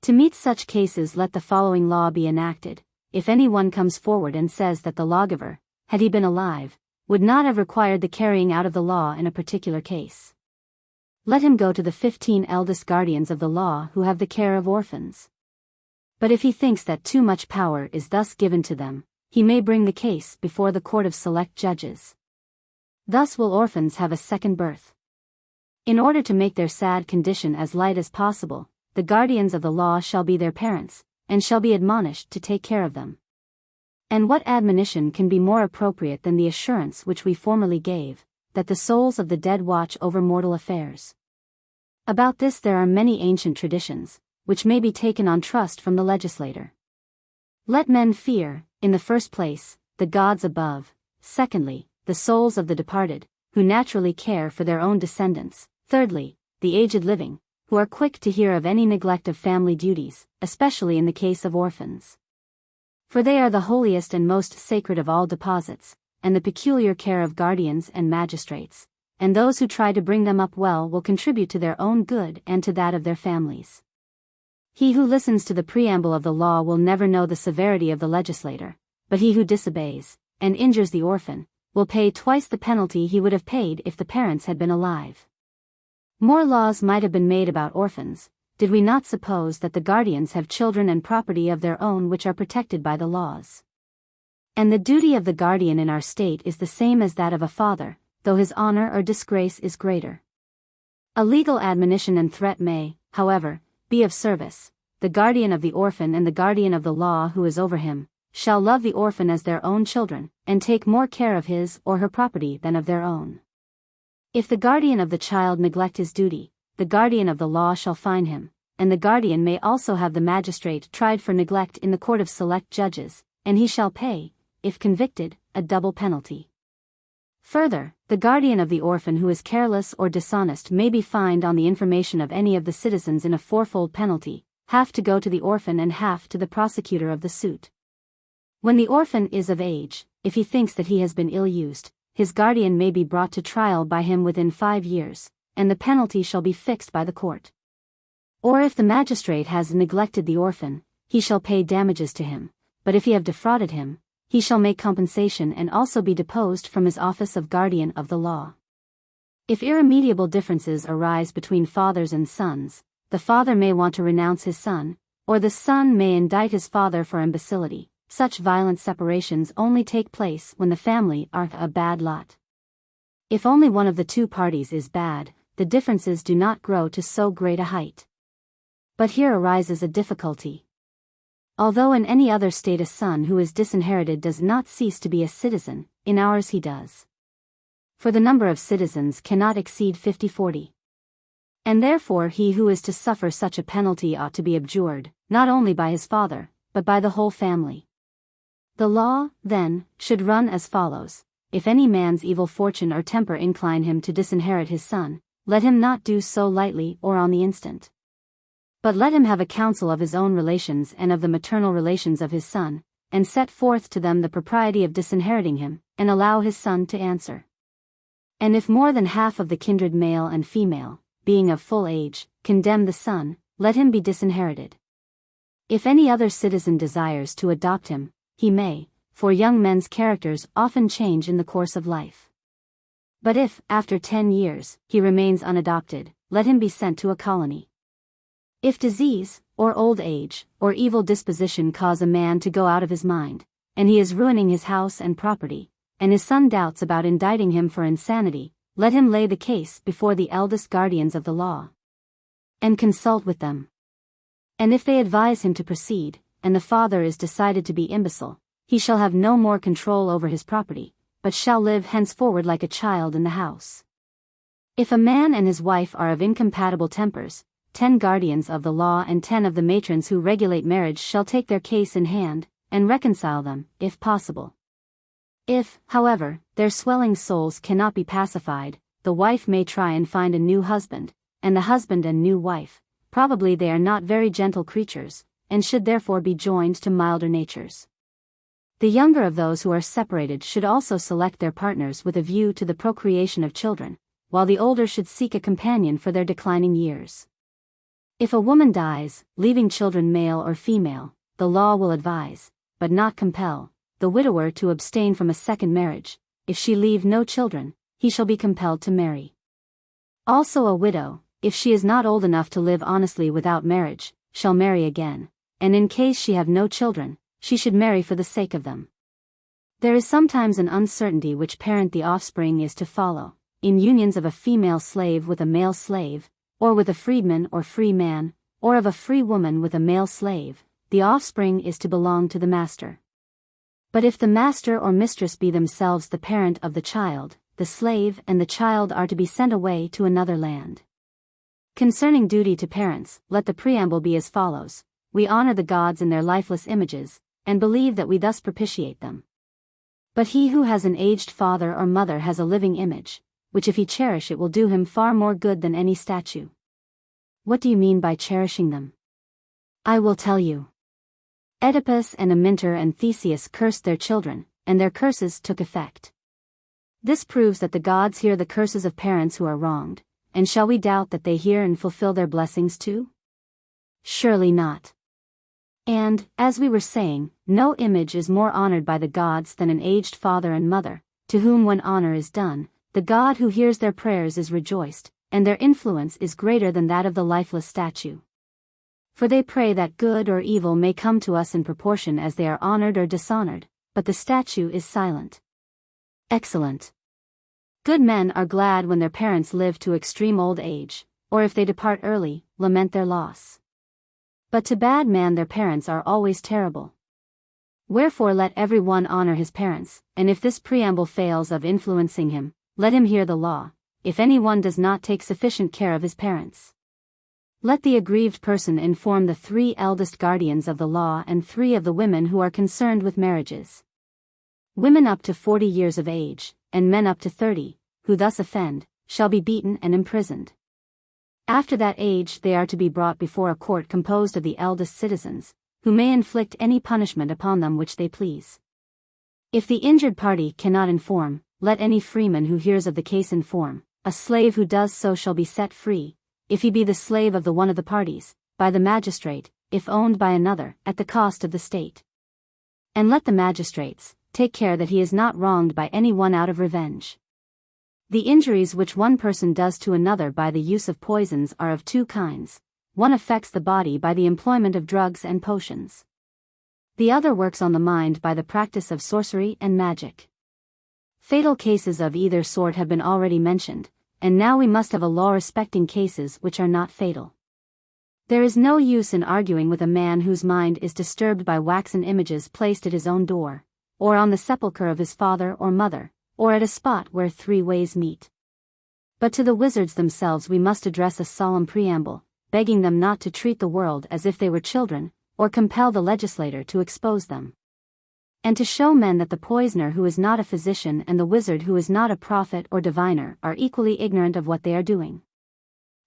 Speaker 1: To meet such cases let the following law be enacted: if any one comes forward and says that the lawgiver, had he been alive, would not have required the carrying out of the law in a particular case, let him go to the 15 eldest guardians of the law who have the care of orphans. But if he thinks that too much power is thus given to them, he may bring the case before the court of select judges. Thus will orphans have a second birth. In order to make their sad condition as light as possible, the guardians of the law shall be their parents, and shall be admonished to take care of them. And what admonition can be more appropriate than the assurance which we formerly gave, that the souls of the dead watch over mortal affairs? About this there are many ancient traditions, which may be taken on trust from the legislator. Let men fear, in the first place, the gods above; secondly, the souls of the departed, who naturally care for their own descendants; thirdly, the aged living, who are quick to hear of any neglect of family duties, especially in the case of orphans. For they are the holiest and most sacred of all deposits, and the peculiar care of guardians and magistrates, and those who try to bring them up well will contribute to their own good and to that of their families. He who listens to the preamble of the law will never know the severity of the legislator, but he who disobeys, and injures the orphan, will pay twice the penalty he would have paid if the parents had been alive. More laws might have been made about orphans, did we not suppose that the guardians have children and property of their own which are protected by the laws. And the duty of the guardian in our state is the same as that of a father, though his honor or disgrace is greater. A legal admonition and threat may, however, be of service. The guardian of the orphan and the guardian of the law who is over him, shall love the orphan as their own children, and take more care of his or her property than of their own. If the guardian of the child neglect his duty, the guardian of the law shall fine him, and the guardian may also have the magistrate tried for neglect in the court of select judges, and he shall pay, if convicted, a double penalty. Further, the guardian of the orphan who is careless or dishonest may be fined on the information of any of the citizens in a fourfold penalty, half to go to the orphan and half to the prosecutor of the suit. When the orphan is of age, if he thinks that he has been ill-used, his guardian may be brought to trial by him within 5 years, and the penalty shall be fixed by the court. Or if the magistrate has neglected the orphan, he shall pay damages to him, but if he have defrauded him, he shall make compensation and also be deposed from his office of guardian of the law. If irremediable differences arise between fathers and sons, the father may want to renounce his son, or the son may indict his father for imbecility. Such violent separations only take place when the family are a bad lot. If only one of the two parties is bad, the differences do not grow to so great a height. But here arises a difficulty. Although in any other state a son who is disinherited does not cease to be a citizen, in ours he does. For the number of citizens cannot exceed 50-40. And therefore he who is to suffer such a penalty ought to be abjured, not only by his father, but by the whole family. The law, then, should run as follows: if any man's evil fortune or temper incline him to disinherit his son, let him not do so lightly or on the instant. But let him have a council of his own relations and of the maternal relations of his son, and set forth to them the propriety of disinheriting him, and allow his son to answer. And if more than half of the kindred male and female, being of full age, condemn the son, let him be disinherited. If any other citizen desires to adopt him, he may, for young men's characters often change in the course of life. But if, after 10 years, he remains unadopted, let him be sent to a colony. If disease, or old age, or evil disposition cause a man to go out of his mind, and he is ruining his house and property, and his son doubts about indicting him for insanity, let him lay the case before the eldest guardians of the law. and consult with them. And if they advise him to proceed, and the father is decided to be imbecile, he shall have no more control over his property, but shall live henceforward like a child in the house. If a man and his wife are of incompatible tempers, 10 guardians of the law and 10 of the matrons who regulate marriage shall take their case in hand, and reconcile them, if possible. If, however, their swelling souls cannot be pacified, the wife may try and find a new husband, and the husband a new wife. Probably they are not very gentle creatures, and should therefore be joined to milder natures. The younger of those who are separated should also select their partners with a view to the procreation of children, while the older should seek a companion for their declining years. If a woman dies, leaving children male or female, the law will advise, but not compel, the widower to abstain from a second marriage. If she leave no children, he shall be compelled to marry. Also a widow, if she is not old enough to live honestly without marriage, shall marry again, and in case she have no children, she should marry for the sake of them. There is sometimes an uncertainty which parent the offspring is to follow, in unions of a female slave with a male slave, or with a freedman or free man, or of a free woman with a male slave, the offspring is to belong to the master. But if the master or mistress be themselves the parent of the child, the slave and the child are to be sent away to another land. Concerning duty to parents, let the preamble be as follows: we honor the gods in their lifeless images, and believe that we thus propitiate them. But he who has an aged father or mother has a living image, which if he cherish it will do him far more good than any statue. What do you mean by cherishing them? I will tell you. Oedipus and Amintor and Theseus cursed their children, and their curses took effect. This proves that the gods hear the curses of parents who are wronged, and shall we doubt that they hear and fulfill their blessings too? Surely not. And, as we were saying, no image is more honored by the gods than an aged father and mother, to whom when honor is done, the God who hears their prayers is rejoiced, and their influence is greater than that of the lifeless statue. For they pray that good or evil may come to us in proportion as they are honored or dishonored, but the statue is silent. Excellent. Good men are glad when their parents live to extreme old age, or if they depart early, lament their loss. But to bad men their parents are always terrible. Wherefore let every one honor his parents, and if this preamble fails of influencing him, let him hear the law, if any one does not take sufficient care of his parents. Let the aggrieved person inform the 3 eldest guardians of the law and 3 of the women who are concerned with marriages. Women up to 40 years of age, and men up to 30, who thus offend, shall be beaten and imprisoned. After that age they are to be brought before a court composed of the eldest citizens, who may inflict any punishment upon them which they please. If the injured party cannot inform, let any freeman who hears of the case inform. A slave who does so shall be set free, if he be the slave of the one of the parties, by the magistrate, if owned by another, at the cost of the state. And let the magistrates take care that he is not wronged by any one out of revenge. The injuries which one person does to another by the use of poisons are of 2 kinds. One affects the body by the employment of drugs and potions. The other works on the mind by the practice of sorcery and magic. Fatal cases of either sort have been already mentioned, and now we must have a law respecting cases which are not fatal. There is no use in arguing with a man whose mind is disturbed by waxen images placed at his own door, or on the sepulchre of his father or mother, or at a spot where 3 ways meet. But to the wizards themselves we must address a solemn preamble, begging them not to treat the world as if they were children, or compel the legislator to expose them. And to show men that the poisoner who is not a physician and the wizard who is not a prophet or diviner are equally ignorant of what they are doing.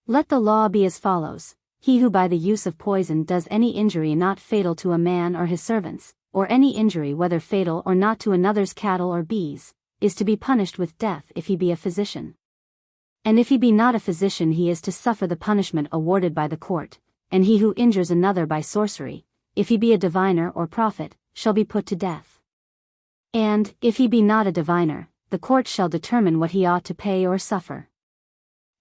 Speaker 1: Let the law be as follows: he who by the use of poison does any injury not fatal to a man or his servants, or any injury whether fatal or not to another's cattle or bees, is to be punished with death if he be a physician. And if he be not a physician he is to suffer the punishment awarded by the court, and he who injures another by sorcery, if he be a diviner or prophet, shall be put to death. And, if he be not a diviner, the court shall determine what he ought to pay or suffer.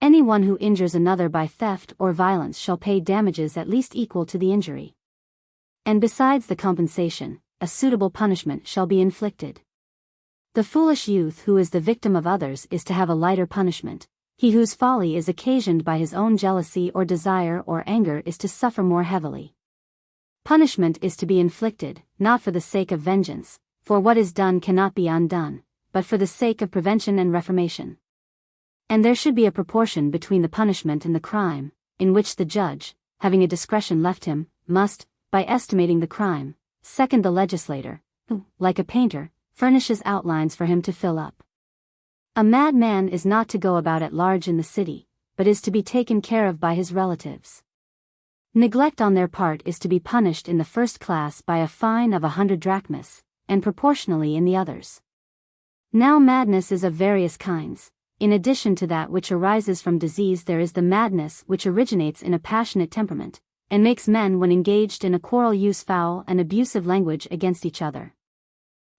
Speaker 1: Any one who injures another by theft or violence shall pay damages at least equal to the injury. And besides the compensation, a suitable punishment shall be inflicted. The foolish youth who is the victim of others is to have a lighter punishment. He whose folly is occasioned by his own jealousy or desire or anger is to suffer more heavily. Punishment is to be inflicted, not for the sake of vengeance, for what is done cannot be undone, but for the sake of prevention and reformation. And there should be a proportion between the punishment and the crime, in which the judge, having a discretion left him, must, by estimating the crime, second the legislator, who, like a painter, furnishes outlines for him to fill up. A madman is not to go about at large in the city, but is to be taken care of by his relatives. Neglect on their part is to be punished in the first class by a fine of 100 drachmas, and proportionally in the others. Now madness is of various kinds. In addition to that which arises from disease, there is the madness which originates in a passionate temperament, and makes men when engaged in a quarrel use foul and abusive language against each other.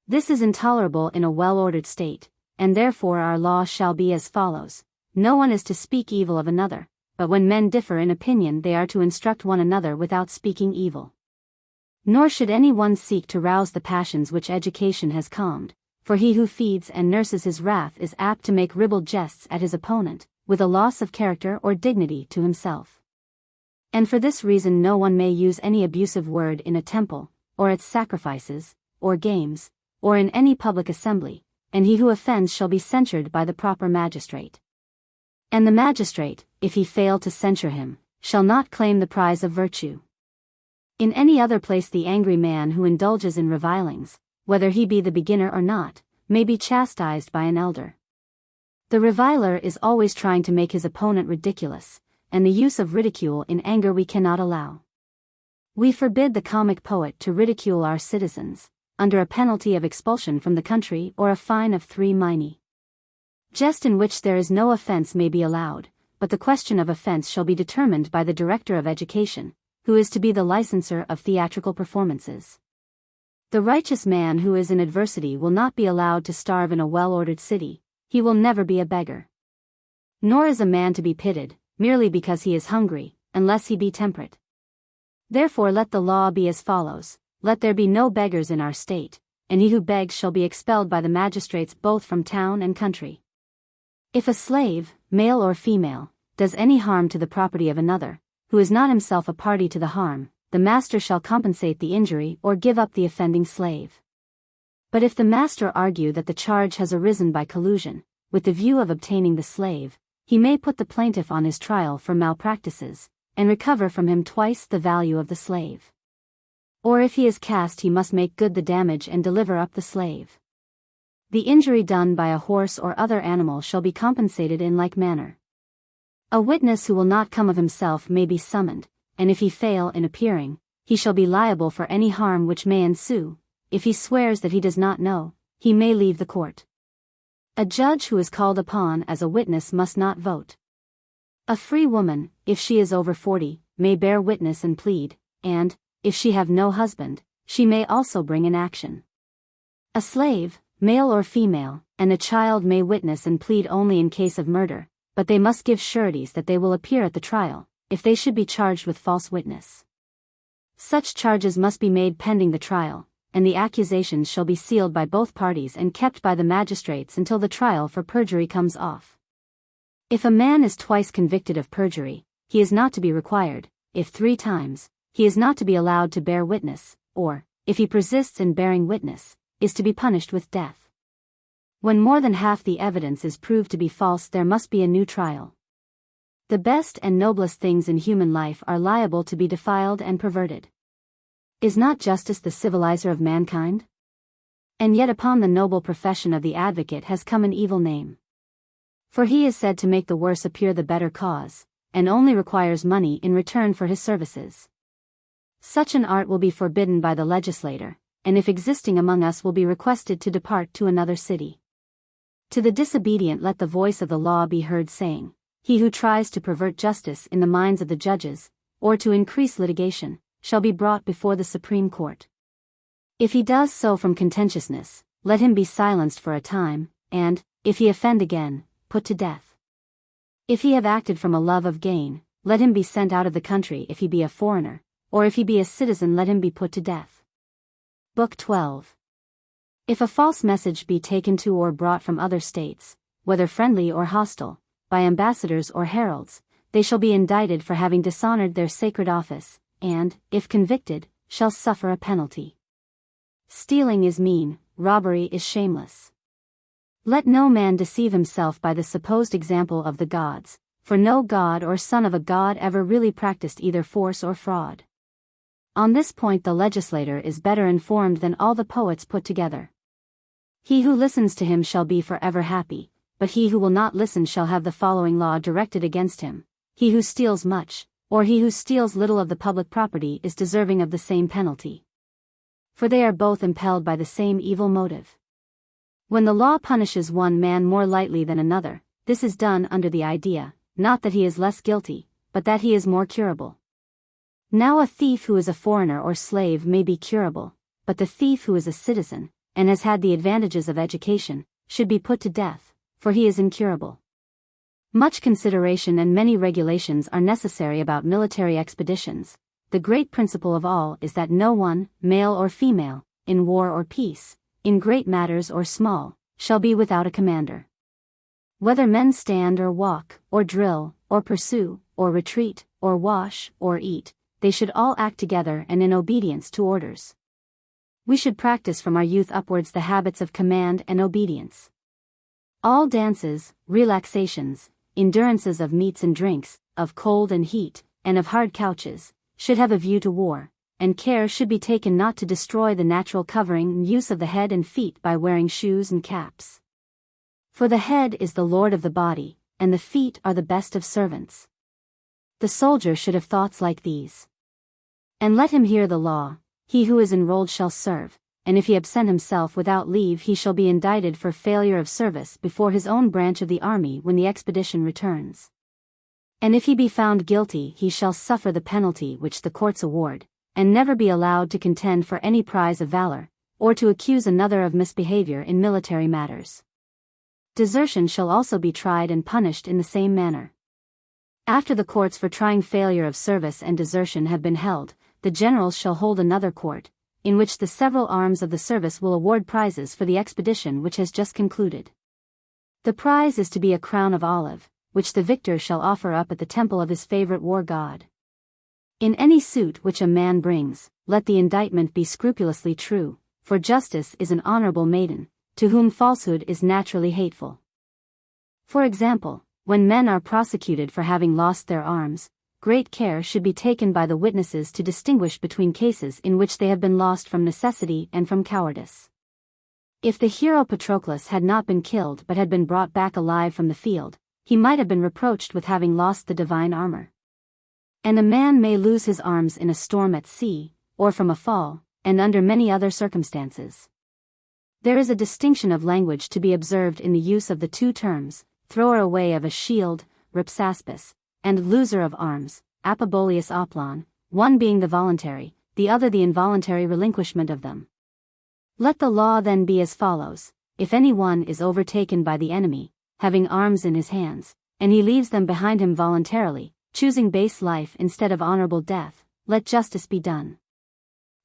Speaker 1: This is intolerable in a well-ordered state, and therefore our law shall be as follows: no one is to speak evil of another, but when men differ in opinion they are to instruct one another without speaking evil. Nor should any one seek to rouse the passions which education has calmed, for he who feeds and nurses his wrath is apt to make ribald jests at his opponent, with a loss of character or dignity to himself. And for this reason no one may use any abusive word in a temple, or at sacrifices, or games, or in any public assembly, and he who offends shall be censured by the proper magistrate. And the magistrate, if he fail to censure him, shall not claim the prize of virtue. In any other place the angry man who indulges in revilings, whether he be the beginner or not, may be chastised by an elder. The reviler is always trying to make his opponent ridiculous, and the use of ridicule in anger we cannot allow. We forbid the comic poet to ridicule our citizens, under a penalty of expulsion from the country or a fine of 3 minae. Jest in which there is no offense may be allowed, but the question of offense shall be determined by the director of education, who is to be the licensor of theatrical performances. The righteous man who is in adversity will not be allowed to starve in a well-ordered city. He will never be a beggar. Nor is a man to be pitied, merely because he is hungry, unless he be temperate. Therefore let the law be as follows: let there be no beggars in our state, and he who begs shall be expelled by the magistrates both from town and country. If a slave, male or female, does any harm to the property of another, who is not himself a party to the harm, the master shall compensate the injury or give up the offending slave. But if the master argue that the charge has arisen by collusion, with the view of obtaining the slave, he may put the plaintiff on his trial for malpractices, and recover from him twice the value of the slave. Or if he is cast he must make good the damage and deliver up the slave. The injury done by a horse or other animal shall be compensated in like manner. A witness who will not come of himself may be summoned, and if he fail in appearing, he shall be liable for any harm which may ensue. If he swears that he does not know, he may leave the court. A judge who is called upon as a witness must not vote. A free woman, if she is over 40, may bear witness and plead, and, if she have no husband, she may also bring an action. A slave, male or female, and a child may witness and plead only in case of murder, but they must give sureties that they will appear at the trial, if they should be charged with false witness. Such charges must be made pending the trial, and the accusations shall be sealed by both parties and kept by the magistrates until the trial for perjury comes off. If a man is twice convicted of perjury, he is not to be required; if 3 times, he is not to be allowed to bear witness, or, if he persists in bearing witness, is to be punished with death. When more than half the evidence is proved to be false, there must be a new trial. The best and noblest things in human life are liable to be defiled and perverted. Is not justice the civilizer of mankind? And yet upon the noble profession of the advocate has come an evil name. For he is said to make the worse appear the better cause, and only requires money in return for his services. Such an art will be forbidden by the legislator, and if existing among us will be requested to depart to another city. To the disobedient let the voice of the law be heard saying, he who tries to pervert justice in the minds of the judges, or to increase litigation, shall be brought before the Supreme Court. If he does so from contentiousness, let him be silenced for a time, and, if he offend again, put to death. If he have acted from a love of gain, let him be sent out of the country if he be a foreigner, or if he be a citizen let him be put to death. Book 12. If a false message be taken to or brought from other states, whether friendly or hostile, by ambassadors or heralds, they shall be indicted for having dishonored their sacred office, and, if convicted, shall suffer a penalty. Stealing is mean, robbery is shameless. Let no man deceive himself by the supposed example of the gods, for no god or son of a god ever really practiced either force or fraud. On this point the legislator is better informed than all the poets put together. He who listens to him shall be forever happy, but he who will not listen shall have the following law directed against him: he who steals much, or he who steals little of the public property is deserving of the same penalty. For they are both impelled by the same evil motive. When the law punishes one man more lightly than another, this is done under the idea, not that he is less guilty, but that he is more curable. Now a thief who is a foreigner or slave may be curable, but the thief who is a citizen, and has had the advantages of education, should be put to death, for he is incurable. Much consideration and many regulations are necessary about military expeditions. The great principle of all is that no one, male or female, in war or peace, in great matters or small, shall be without a commander. Whether men stand or walk, or drill, or pursue, or retreat, or wash, or eat, they should all act together and in obedience to orders. We should practice from our youth upwards the habits of command and obedience. All dances, relaxations, endurances of meats and drinks, of cold and heat, and of hard couches, should have a view to war, and care should be taken not to destroy the natural covering and use of the head and feet by wearing shoes and caps. For the head is the lord of the body, and the feet are the best of servants. The soldier should have thoughts like these. And let him hear the law: he who is enrolled shall serve, and if he absent himself without leave he shall be indicted for failure of service before his own branch of the army when the expedition returns. And if he be found guilty he shall suffer the penalty which the courts award, and never be allowed to contend for any prize of valor, or to accuse another of misbehavior in military matters. Desertion shall also be tried and punished in the same manner. After the courts for trying failure of service and desertion have been held, the generals shall hold another court, in which the several arms of the service will award prizes for the expedition which has just concluded. The prize is to be a crown of olive, which the victor shall offer up at the temple of his favorite war god. In any suit which a man brings, let the indictment be scrupulously true, for justice is an honorable maiden, to whom falsehood is naturally hateful. For example, when men are prosecuted for having lost their arms, great care should be taken by the witnesses to distinguish between cases in which they have been lost from necessity and from cowardice. If the hero Patroclus had not been killed but had been brought back alive from the field, he might have been reproached with having lost the divine armor. And a man may lose his arms in a storm at sea, or from a fall, and under many other circumstances. There is a distinction of language to be observed in the use of the two terms, thrower away of a shield, ripsaspis, and loser of arms, apobolius oplon, one being the voluntary, the other the involuntary relinquishment of them. Let the law then be as follows: if any one is overtaken by the enemy, having arms in his hands, and he leaves them behind him voluntarily, choosing base life instead of honorable death, let justice be done.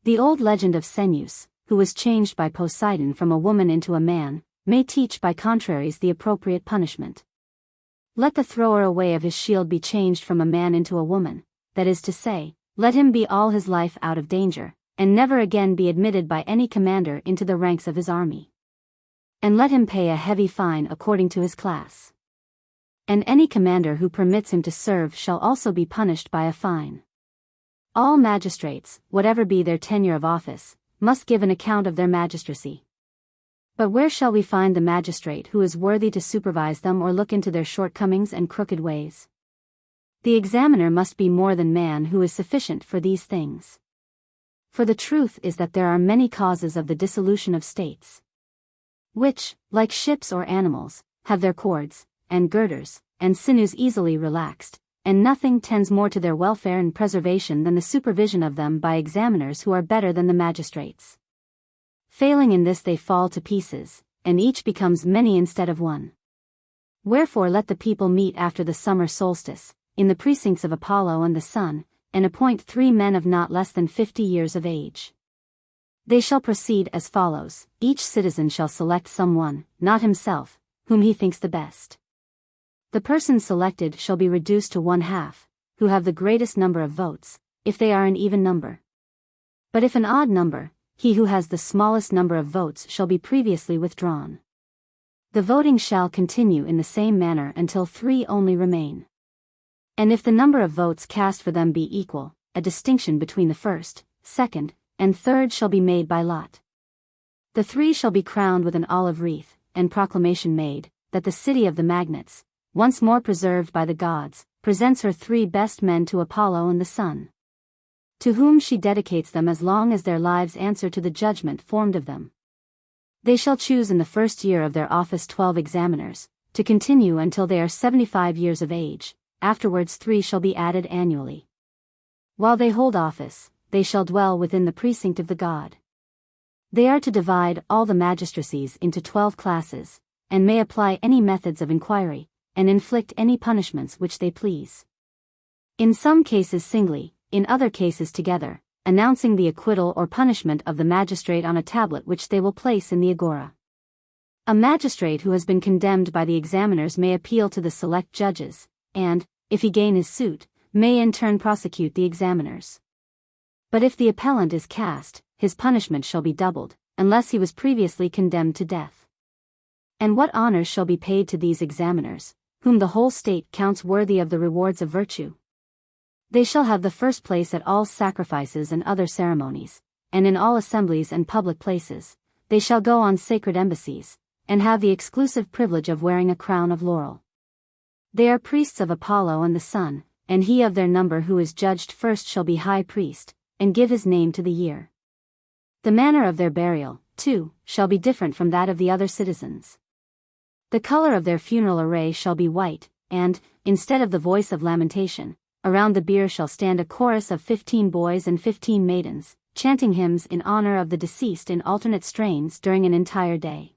Speaker 1: The old legend of Ceneus, who was changed by Poseidon from a woman into a man, may teach by contraries the appropriate punishment. Let the thrower away of his shield be changed from a man into a woman, that is to say, let him be all his life out of danger, and never again be admitted by any commander into the ranks of his army. And let him pay a heavy fine according to his class. And any commander who permits him to serve shall also be punished by a fine. All magistrates, whatever be their tenure of office, must give an account of their magistracy. But where shall we find the magistrate who is worthy to supervise them or look into their shortcomings and crooked ways? The examiner must be more than man who is sufficient for these things. For the truth is that there are many causes of the dissolution of states, which, like ships or animals, have their cords, and girders, and sinews easily relaxed, and nothing tends more to their welfare and preservation than the supervision of them by examiners who are better than the magistrates. Failing in this they fall to pieces, and each becomes many instead of one. Wherefore let the people meet after the summer solstice, in the precincts of Apollo and the sun, and appoint 3 men of not less than 50 years of age. They shall proceed as follows: each citizen shall select someone, not himself, whom he thinks the best. The persons selected shall be reduced to 1/2, who have the greatest number of votes, if they are an even number. But if an odd number, he who has the smallest number of votes shall be previously withdrawn. The voting shall continue in the same manner until 3 only remain. And if the number of votes cast for them be equal, a distinction between the first, second, and third shall be made by lot. The 3 shall be crowned with an olive wreath, and proclamation made, that the city of the magnates, once more preserved by the gods, presents her 3 best men to Apollo and the sun, to whom she dedicates them as long as their lives answer to the judgment formed of them. They shall choose in the first year of their office 12 examiners, to continue until they are 75 years of age, afterwards 3 shall be added annually. While they hold office, they shall dwell within the precinct of the god. They are to divide all the magistracies into 12 classes, and may apply any methods of inquiry, and inflict any punishments which they please. In some cases singly, in other cases together, announcing the acquittal or punishment of the magistrate on a tablet which they will place in the agora. A magistrate who has been condemned by the examiners may appeal to the select judges, and, if he gain his suit, may in turn prosecute the examiners. But if the appellant is cast, his punishment shall be doubled, unless he was previously condemned to death. And what honors shall be paid to these examiners, whom the whole state counts worthy of the rewards of virtue? They shall have the first place at all sacrifices and other ceremonies, and in all assemblies and public places. They shall go on sacred embassies, and have the exclusive privilege of wearing a crown of laurel. They are priests of Apollo and the sun, and he of their number who is judged first shall be high priest, and give his name to the year. The manner of their burial, too, shall be different from that of the other citizens. The color of their funeral array shall be white, and, instead of the voice of lamentation, around the bier shall stand a chorus of 15 boys and 15 maidens, chanting hymns in honor of the deceased in alternate strains during an entire day.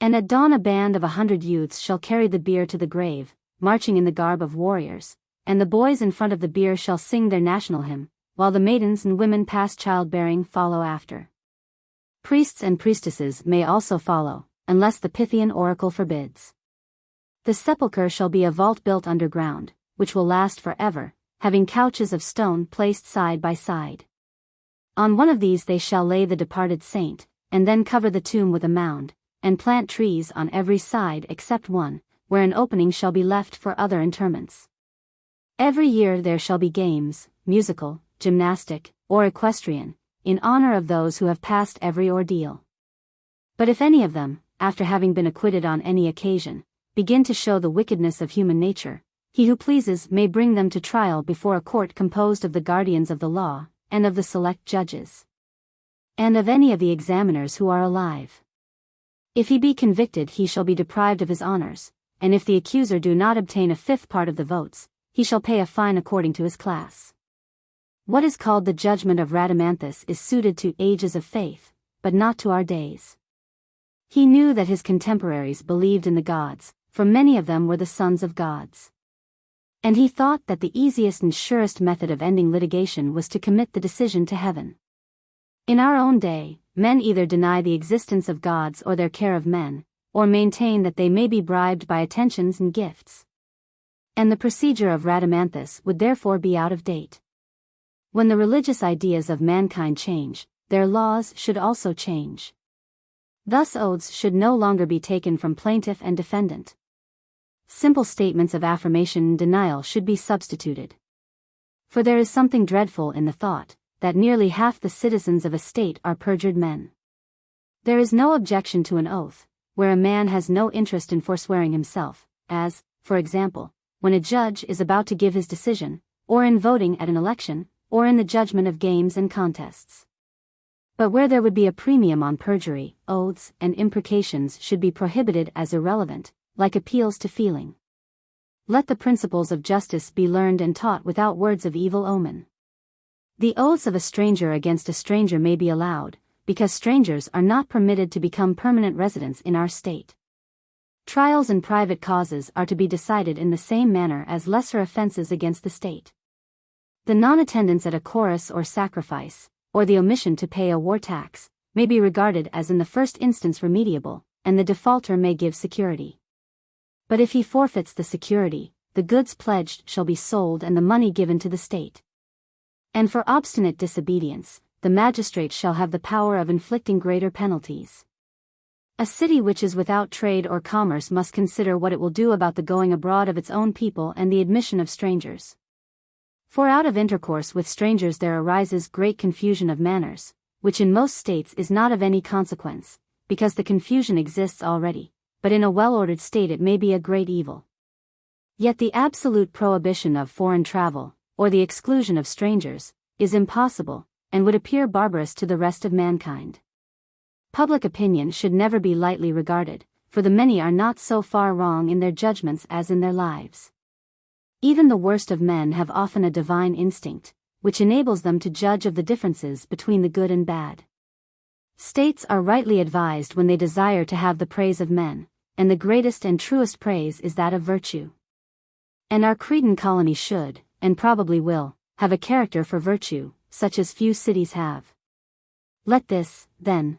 Speaker 1: And at dawn a band of 100 youths shall carry the bier to the grave, marching in the garb of warriors, and the boys in front of the bier shall sing their national hymn, while the maidens and women past childbearing follow after. Priests and priestesses may also follow, unless the Pythian oracle forbids. The sepulchre shall be a vault built underground, which will last forever, having couches of stone placed side by side. On one of these they shall lay the departed saint, and then cover the tomb with a mound, and plant trees on every side except one, where an opening shall be left for other interments. Every year there shall be games, musical, gymnastic, or equestrian, in honor of those who have passed every ordeal. But if any of them, after having been acquitted on any occasion, begin to show the wickedness of human nature, he who pleases may bring them to trial before a court composed of the guardians of the law, and of the select judges, and of any of the examiners who are alive. If he be convicted he shall be deprived of his honors, and if the accuser do not obtain a 5th part of the votes, he shall pay a fine according to his class. What is called the judgment of Rhadamanthus is suited to ages of faith, but not to our days. He knew that his contemporaries believed in the gods, for many of them were the sons of gods. And he thought that the easiest and surest method of ending litigation was to commit the decision to heaven. In our own day, men either deny the existence of gods or their care of men, or maintain that they may be bribed by attentions and gifts. And the procedure of Rhadamanthus would therefore be out of date. When the religious ideas of mankind change, their laws should also change. Thus oaths should no longer be taken from plaintiff and defendant. Simple statements of affirmation and denial should be substituted. For there is something dreadful in the thought, that nearly half the citizens of a state are perjured men. There is no objection to an oath, where a man has no interest in forswearing himself, as, for example, when a judge is about to give his decision, or in voting at an election, or in the judgment of games and contests. But where there would be a premium on perjury, oaths and imprecations should be prohibited as irrelevant, like appeals to feeling. Let the principles of justice be learned and taught without words of evil omen. The oaths of a stranger against a stranger may be allowed, because strangers are not permitted to become permanent residents in our state. Trials in private causes are to be decided in the same manner as lesser offenses against the state. The non-attendance at a chorus or sacrifice, or the omission to pay a war tax, may be regarded as in the first instance remediable, and the defaulter may give security. But if he forfeits the security, the goods pledged shall be sold and the money given to the state. And for obstinate disobedience, the magistrate shall have the power of inflicting greater penalties. A city which is without trade or commerce must consider what it will do about the going abroad of its own people and the admission of strangers. For out of intercourse with strangers there arises great confusion of manners, which in most states is not of any consequence, because the confusion exists already, but in a well-ordered state it may be a great evil. Yet the absolute prohibition of foreign travel, or the exclusion of strangers, is impossible, and would appear barbarous to the rest of mankind. Public opinion should never be lightly regarded, for the many are not so far wrong in their judgments as in their lives. Even the worst of men have often a divine instinct, which enables them to judge of the differences between the good and bad. States are rightly advised when they desire to have the praise of men, and the greatest and truest praise is that of virtue. And our Cretan colony should, and probably will, have a character for virtue, such as few cities have. Let this, then,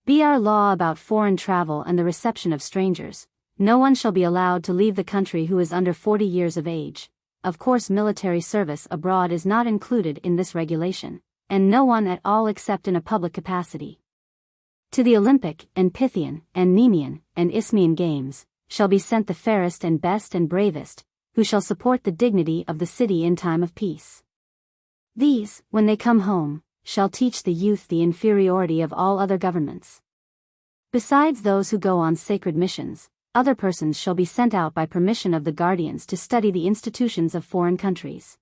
Speaker 1: be our law about foreign travel and the reception of strangers. No one shall be allowed to leave the country who is under 40 years of age. Of course, military service abroad is not included in this regulation, and no one at all except in a public capacity. To the Olympic, and Pythian, and Nemean, and Isthmian games, shall be sent the fairest and best and bravest, who shall support the dignity of the city in time of peace. These, when they come home, shall teach the youth the inferiority of all other governments. Besides those who go on sacred missions, other persons shall be sent out by permission of the guardians to study the institutions of foreign countries.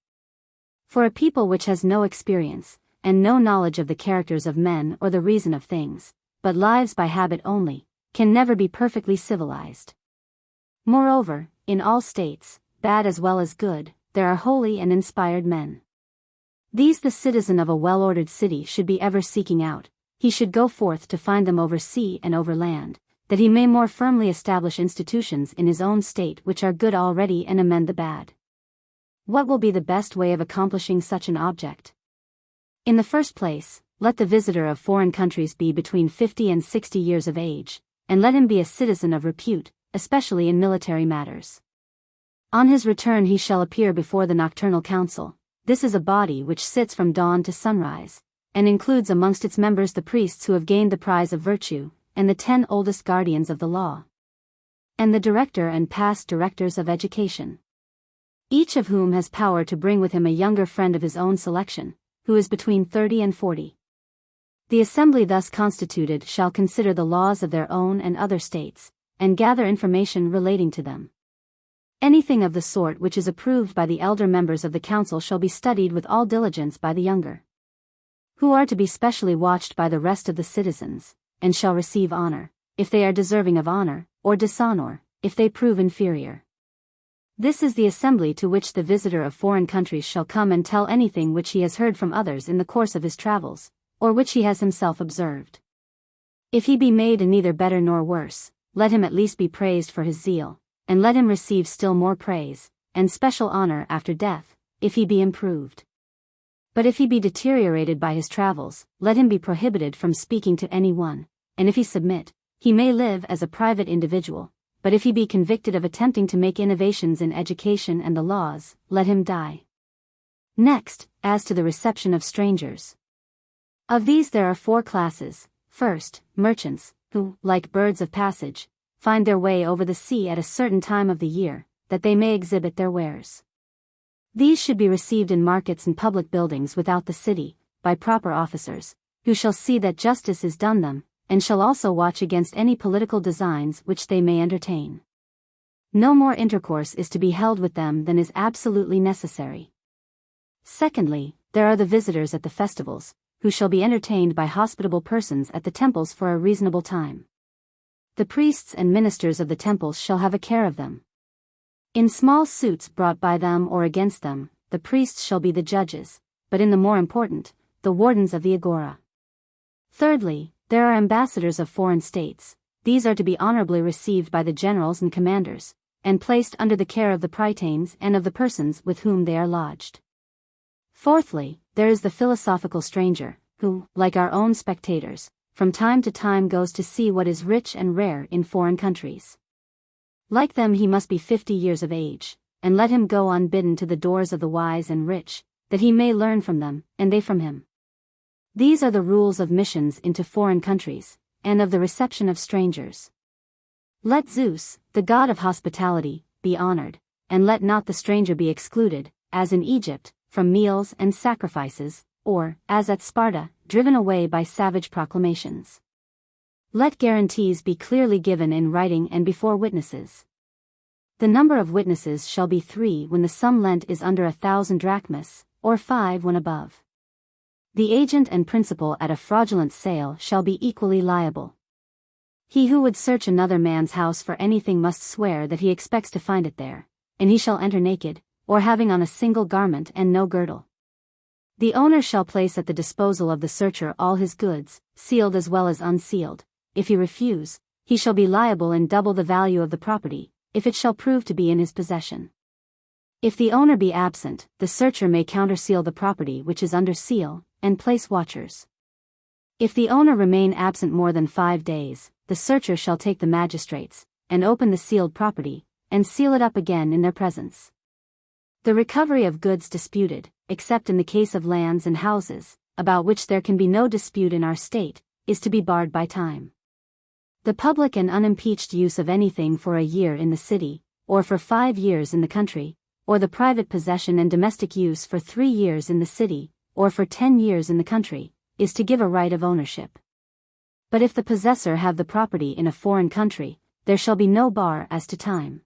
Speaker 1: For a people which has no experience, and no knowledge of the characters of men or the reason of things, but lives by habit only, can never be perfectly civilized. Moreover, in all states, bad as well as good, there are holy and inspired men. These the citizen of a well-ordered city should be ever seeking out. He should go forth to find them over sea and over land, that he may more firmly establish institutions in his own state which are good already and amend the bad. What will be the best way of accomplishing such an object? In the first place, let the visitor of foreign countries be between 50 and 60 years of age, and let him be a citizen of repute, especially in military matters. On his return he shall appear before the Nocturnal Council. This is a body which sits from dawn to sunrise, and includes amongst its members the priests who have gained the prize of virtue, and the 10 oldest guardians of the law, and the director and past directors of education, each of whom has power to bring with him a younger friend of his own selection, who is between 30 and 40. The assembly thus constituted shall consider the laws of their own and other states, and gather information relating to them. Anything of the sort which is approved by the elder members of the council shall be studied with all diligence by the younger, who are to be specially watched by the rest of the citizens, and shall receive honor, if they are deserving of honor, or dishonor, if they prove inferior. This is the assembly to which the visitor of foreign countries shall come and tell anything which he has heard from others in the course of his travels, or which he has himself observed. If he be made neither better nor worse, let him at least be praised for his zeal, and let him receive still more praise, and special honor after death, if he be improved. But if he be deteriorated by his travels, let him be prohibited from speaking to any one, and if he submit, he may live as a private individual, but if he be convicted of attempting to make innovations in education and the laws, let him die. Next, as to the reception of strangers. Of these there are 4 classes. First, merchants, who, like birds of passage, find their way over the sea at a certain time of the year, that they may exhibit their wares. These should be received in markets and public buildings without the city, by proper officers, who shall see that justice is done them, and shall also watch against any political designs which they may entertain. No more intercourse is to be held with them than is absolutely necessary. Secondly, there are the visitors at the festivals, who shall be entertained by hospitable persons at the temples for a reasonable time. The priests and ministers of the temples shall have a care of them. In small suits brought by them or against them, the priests shall be the judges, but in the more important, the wardens of the agora. Thirdly, there are ambassadors of foreign states. These are to be honorably received by the generals and commanders, and placed under the care of the prytanes and of the persons with whom they are lodged. Fourthly, there is the philosophical stranger, who, like our own spectators, from time to time goes to see what is rich and rare in foreign countries. Like them he must be 50 years of age, and let him go unbidden to the doors of the wise and rich, that he may learn from them, and they from him. These are the rules of missions into foreign countries, and of the reception of strangers. Let Zeus, the god of hospitality, be honored, and let not the stranger be excluded, as in Egypt, from meals and sacrifices, or, as at Sparta, driven away by savage proclamations. Let guarantees be clearly given in writing and before witnesses. The number of witnesses shall be 3 when the sum lent is under 1,000 drachmas, or 5 when above. The agent and principal at a fraudulent sale shall be equally liable. He who would search another man's house for anything must swear that he expects to find it there, and he shall enter naked, or having on a single garment and no girdle. The owner shall place at the disposal of the searcher all his goods, sealed as well as unsealed. If he refuse, he shall be liable in double the value of the property, if it shall prove to be in his possession. If the owner be absent, the searcher may counterseal the property which is under seal, and place watchers. If the owner remain absent more than 5 days, the searcher shall take the magistrates, and open the sealed property, and seal it up again in their presence. The recovery of goods disputed, except in the case of lands and houses, about which there can be no dispute in our state, is to be barred by time. The public and unimpeached use of anything for a year in the city, or for 5 years in the country, or the private possession and domestic use for 3 years in the city, or for 10 years in the country, is to give a right of ownership. But if the possessor have the property in a foreign country, there shall be no bar as to time.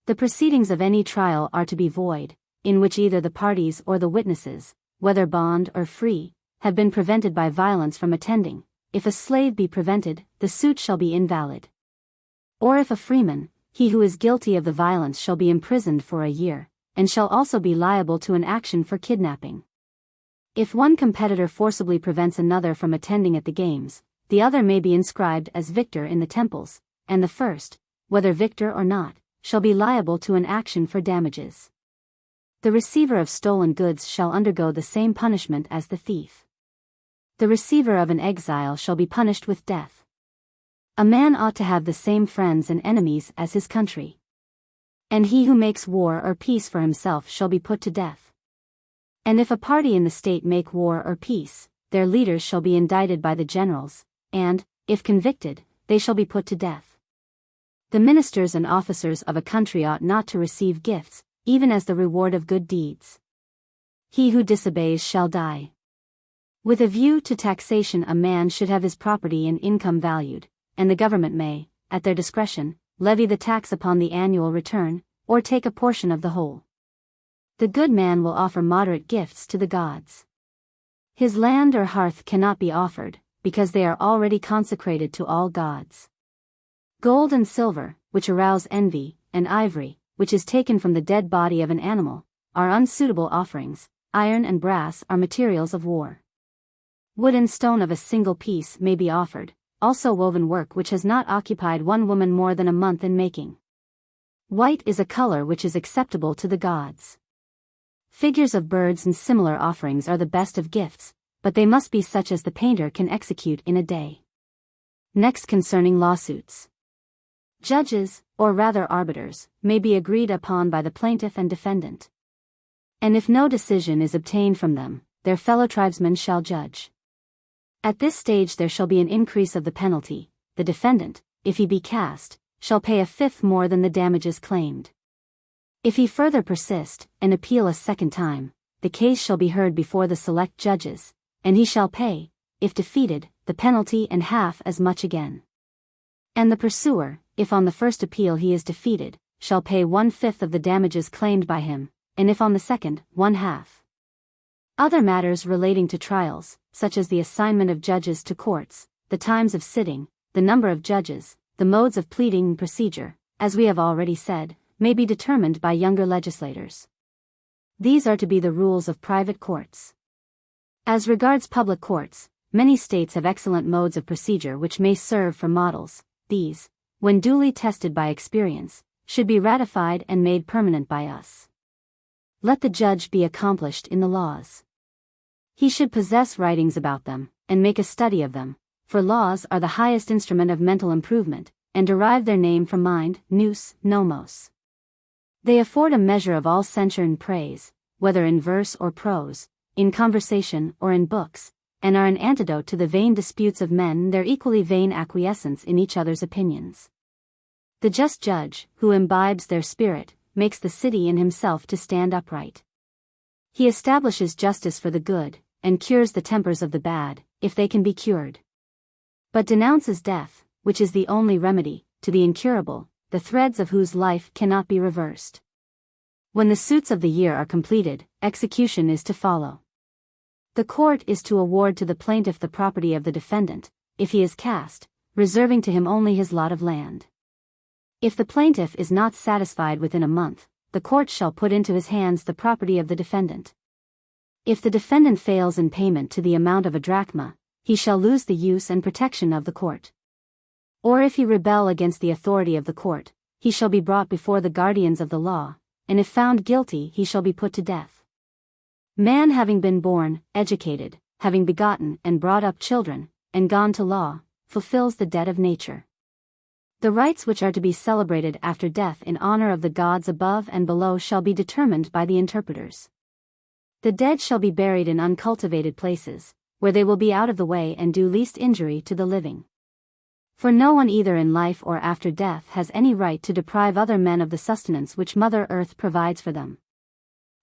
Speaker 1: The proceedings of any trial are to be void, in which either the parties or the witnesses, whether bond or free, have been prevented by violence from attending. If a slave be prevented, the suit shall be invalid. Or if a freeman, he who is guilty of the violence shall be imprisoned for a year, and shall also be liable to an action for kidnapping. If one competitor forcibly prevents another from attending at the games, the other may be inscribed as victor in the temples, and the first, whether victor or not, shall be liable to an action for damages. The receiver of stolen goods shall undergo the same punishment as the thief. The receiver of an exile shall be punished with death. A man ought to have the same friends and enemies as his country. And he who makes war or peace for himself shall be put to death. And if a party in the state make war or peace, their leaders shall be indicted by the generals, and, if convicted, they shall be put to death. The ministers and officers of a country ought not to receive gifts, even as the reward of good deeds. He who disobeys shall die. With a view to taxation, a man should have his property and income valued, and the government may, at their discretion, levy the tax upon the annual return, or take a portion of the whole. The good man will offer moderate gifts to the gods. His land or hearth cannot be offered, because they are already consecrated to all gods. Gold and silver, which arouse envy, and ivory, which is taken from the dead body of an animal, are unsuitable offerings. Iron and brass are materials of war. Wood and stone of a single piece may be offered, also woven work which has not occupied one woman more than a month in making. White is a color which is acceptable to the gods. Figures of birds and similar offerings are the best of gifts, but they must be such as the painter can execute in a day. Next, concerning lawsuits. Judges, or rather arbiters, may be agreed upon by the plaintiff and defendant. And if no decision is obtained from them, their fellow tribesmen shall judge. At this stage there shall be an increase of the penalty. The defendant, if he be cast, shall pay a fifth more than the damages claimed. If he further persist, and appeal a second time, the case shall be heard before the select judges, and he shall pay, if defeated, the penalty and half as much again. And the pursuer, if on the first appeal he is defeated, shall pay 1/5 of the damages claimed by him, and if on the second, 1/2. Other matters relating to trials, such as the assignment of judges to courts, the times of sitting, the number of judges, the modes of pleading and procedure, as we have already said, may be determined by younger legislators. These are to be the rules of private courts. As regards public courts, many states have excellent modes of procedure which may serve for models. These, when duly tested by experience, should be ratified and made permanent by us. Let the judge be accomplished in the laws. He should possess writings about them, and make a study of them, for laws are the highest instrument of mental improvement, and derive their name from mind, nous, nomos. They afford a measure of all censure and praise, whether in verse or prose, in conversation or in books, and are an antidote to the vain disputes of men, their equally vain acquiescence in each other's opinions. The just judge, who imbibes their spirit, makes the city and himself to stand upright. He establishes justice for the good, and cures the tempers of the bad, if they can be cured. But denounces death, which is the only remedy, to the incurable, the threads of whose life cannot be reversed. When the suits of the year are completed, execution is to follow. The court is to award to the plaintiff the property of the defendant, if he is cast, reserving to him only his lot of land. If the plaintiff is not satisfied within a month, the court shall put into his hands the property of the defendant. If the defendant fails in payment to the amount of a drachma, he shall lose the use and protection of the court. Or if he rebel against the authority of the court, he shall be brought before the guardians of the law, and if found guilty he shall be put to death. Man having been born, educated, having begotten and brought up children, and gone to law, fulfills the debt of nature. The rites which are to be celebrated after death in honor of the gods above and below shall be determined by the interpreters. The dead shall be buried in uncultivated places, where they will be out of the way and do least injury to the living. For no one either in life or after death has any right to deprive other men of the sustenance which Mother Earth provides for them.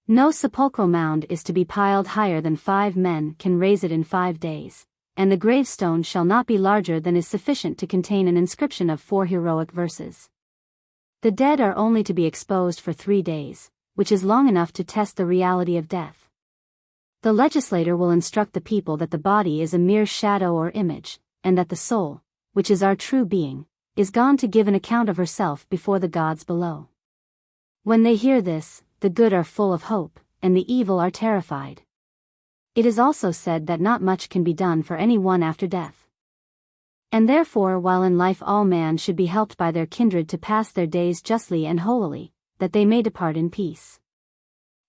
Speaker 1: No sepulchral mound is to be piled higher than 5 men can raise it in 5 days, and the gravestone shall not be larger than is sufficient to contain an inscription of 4 heroic verses. The dead are only to be exposed for 3 days, which is long enough to test the reality of death. The legislator will instruct the people that the body is a mere shadow or image, and that the soul, which is our true being, is gone to give an account of herself before the gods below. When they hear this, the good are full of hope, and the evil are terrified. It is also said that not much can be done for any one after death. And therefore while in life all man should be helped by their kindred to pass their days justly and holily, that they may depart in peace.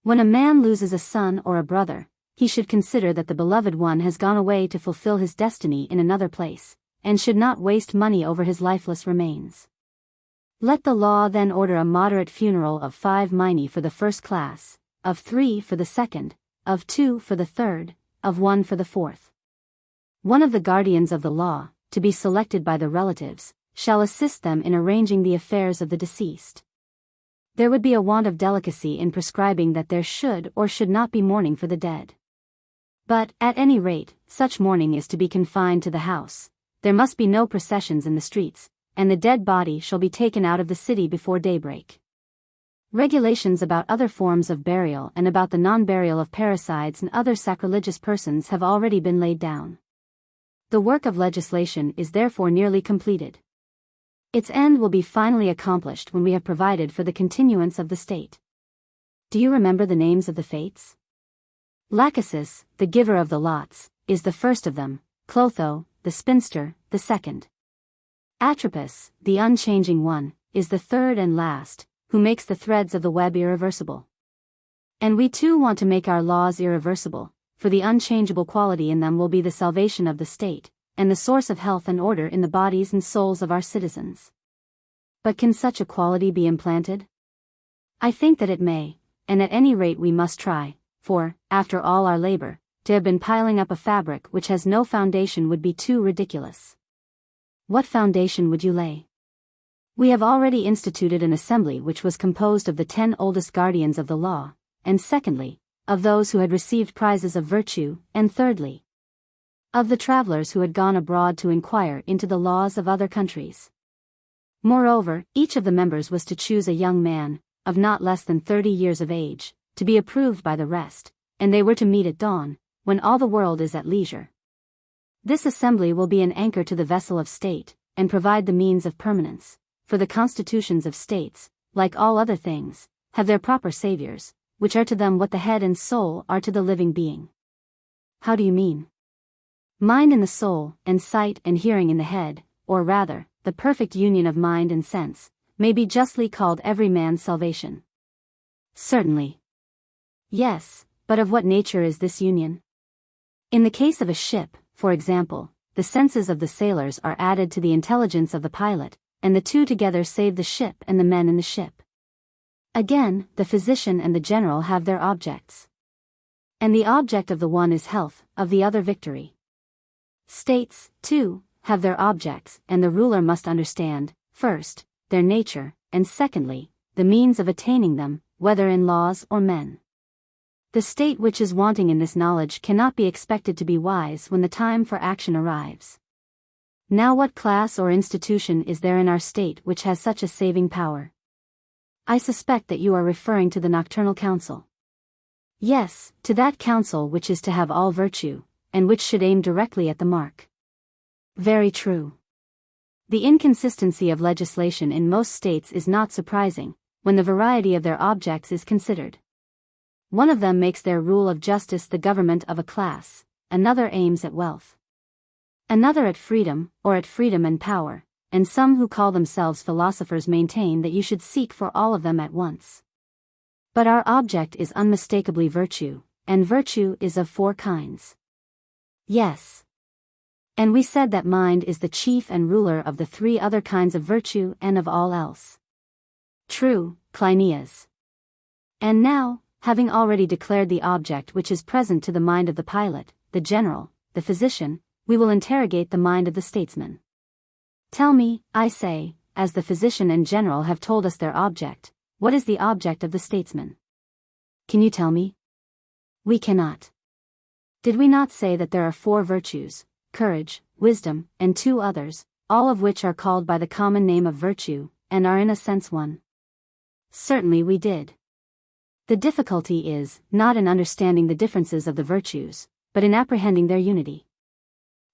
Speaker 1: When a man loses a son or a brother, he should consider that the beloved one has gone away to fulfill his destiny in another place, and should not waste money over his lifeless remains. Let the law then order a moderate funeral of 5 minae for the first class, of 3 for the second, of 2 for the third, of 1 for the fourth. One of the guardians of the law, to be selected by the relatives, shall assist them in arranging the affairs of the deceased. There would be a want of delicacy in prescribing that there should or should not be mourning for the dead. But, at any rate, such mourning is to be confined to the house. There must be no processions in the streets, and the dead body shall be taken out of the city before daybreak. Regulations about other forms of burial and about the non-burial of parricides and other sacrilegious persons have already been laid down. The work of legislation is therefore nearly completed. Its end will be finally accomplished when we have provided for the continuance of the state. Do you remember the names of the fates? Lachesis, the giver of the lots, is the first of them, Clotho, the spinster, the second. Atropos, the unchanging one, is the third and last, who makes the threads of the web irreversible. And we too want to make our laws irreversible, for the unchangeable quality in them will be the salvation of the state, and the source of health and order in the bodies and souls of our citizens. But can such a quality be implanted? I think that it may, and at any rate we must try, for, after all our labor, to have been piling up a fabric which has no foundation would be too ridiculous. What foundation would you lay? We have already instituted an assembly which was composed of the 10 oldest guardians of the law, and secondly, of those who had received prizes of virtue, and thirdly, of the travelers who had gone abroad to inquire into the laws of other countries. Moreover, each of the members was to choose a young man, of not less than 30 years of age, to be approved by the rest, and they were to meet at dawn, when all the world is at leisure. This assembly will be an anchor to the vessel of state, and provide the means of permanence, for the constitutions of states, like all other things, have their proper saviors, which are to them what the head and soul are to the living being. How do you mean? Mind in the soul, and sight and hearing in the head, or rather, the perfect union of mind and sense, may be justly called every man's salvation. Certainly. Yes, but of what nature is this union? In the case of a ship, for example, the senses of the sailors are added to the intelligence of the pilot, and the two together save the ship and the men in the ship. Again, the physician and the general have their objects. And the object of the one is health, of the other victory. States, too, have their objects, and the ruler must understand, first, their nature, and secondly, the means of attaining them, whether in laws or men. The state which is wanting in this knowledge cannot be expected to be wise when the time for action arrives. Now what class or institution is there in our state which has such a saving power? I suspect that you are referring to the Nocturnal Council. Yes, to that council which is to have all virtue, and which should aim directly at the mark. Very true. The inconsistency of legislation in most states is not surprising, when the variety of their objects is considered. One of them makes their rule of justice the government of a class, another aims at wealth, another at freedom, or at freedom and power, and some who call themselves philosophers maintain that you should seek for all of them at once. But our object is unmistakably virtue, and virtue is of 4 kinds. Yes. And we said that mind is the chief and ruler of the 3 other kinds of virtue and of all else. True, Cleinias. And now, having already declared the object which is present to the mind of the pilot, the general, the physician, we will interrogate the mind of the statesman. Tell me, I say, as the physician and general have told us their object, what is the object of the statesman? Can you tell me? We cannot. Did we not say that there are 4 virtues, courage, wisdom, and 2 others, all of which are called by the common name of virtue, and are in a sense one? Certainly we did. The difficulty is, not in understanding the differences of the virtues, but in apprehending their unity.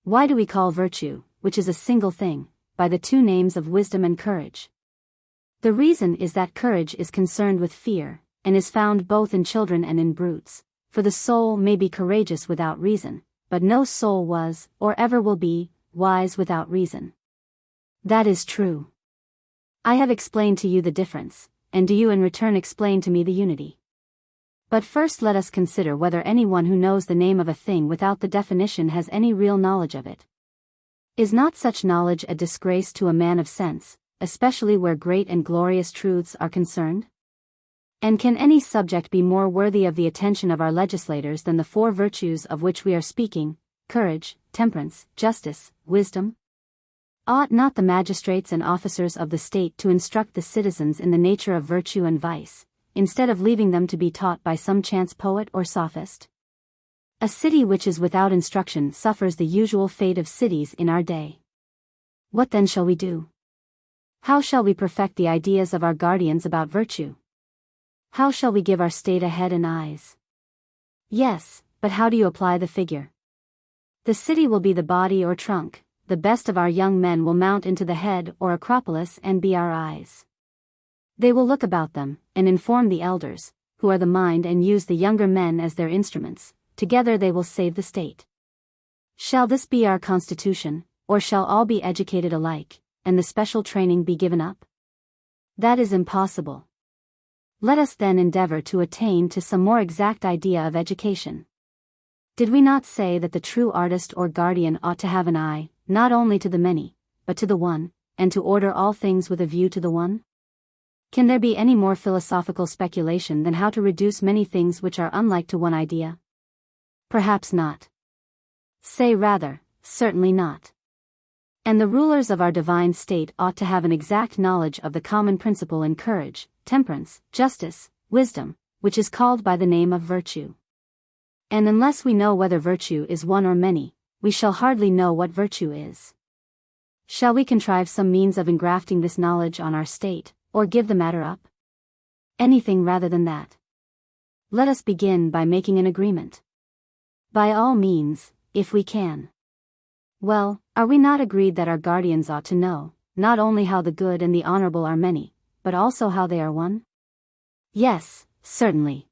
Speaker 1: Why do we call virtue, which is a single thing, by the 2 names of wisdom and courage? The reason is that courage is concerned with fear, and is found both in children and in brutes, for the soul may be courageous without reason, but no soul was, or ever will be, wise without reason. That is true. I have explained to you the difference, and do you in return explain to me the unity. But first let us consider whether anyone who knows the name of a thing without the definition has any real knowledge of it. Is not such knowledge a disgrace to a man of sense, especially where great and glorious truths are concerned? And can any subject be more worthy of the attention of our legislators than the 4 virtues of which we are speaking, courage, temperance, justice, wisdom? Ought not the magistrates and officers of the state to instruct the citizens in the nature of virtue and vice, instead of leaving them to be taught by some chance poet or sophist? A city which is without instruction suffers the usual fate of cities in our day. What then shall we do? How shall we perfect the ideas of our guardians about virtue? How shall we give our state a head and eyes? Yes, but how do you apply the figure? The city will be the body or trunk, the best of our young men will mount into the head or acropolis and be our eyes. They will look about them, and inform the elders, who are the mind, and use the younger men as their instruments. Together they will save the state. Shall this be our constitution, or shall all be educated alike, and the special training be given up? That is impossible. Let us then endeavor to attain to some more exact idea of education. Did we not say that the true artist or guardian ought to have an eye, not only to the many, but to the one, and to order all things with a view to the one? Can there be any more philosophical speculation than how to reduce many things which are unlike to one idea? Perhaps not. Say rather, certainly not. And the rulers of our divine state ought to have an exact knowledge of the common principle in courage, temperance, justice, wisdom, which is called by the name of virtue. And unless we know whether virtue is one or many, we shall hardly know what virtue is. Shall we contrive some means of engrafting this knowledge on our state, or give the matter up? Anything rather than that. Let us begin by making an agreement. By all means, if we can. Well, are we not agreed that our guardians ought to know, not only how the good and the honorable are many, but also how they are one? Yes, certainly.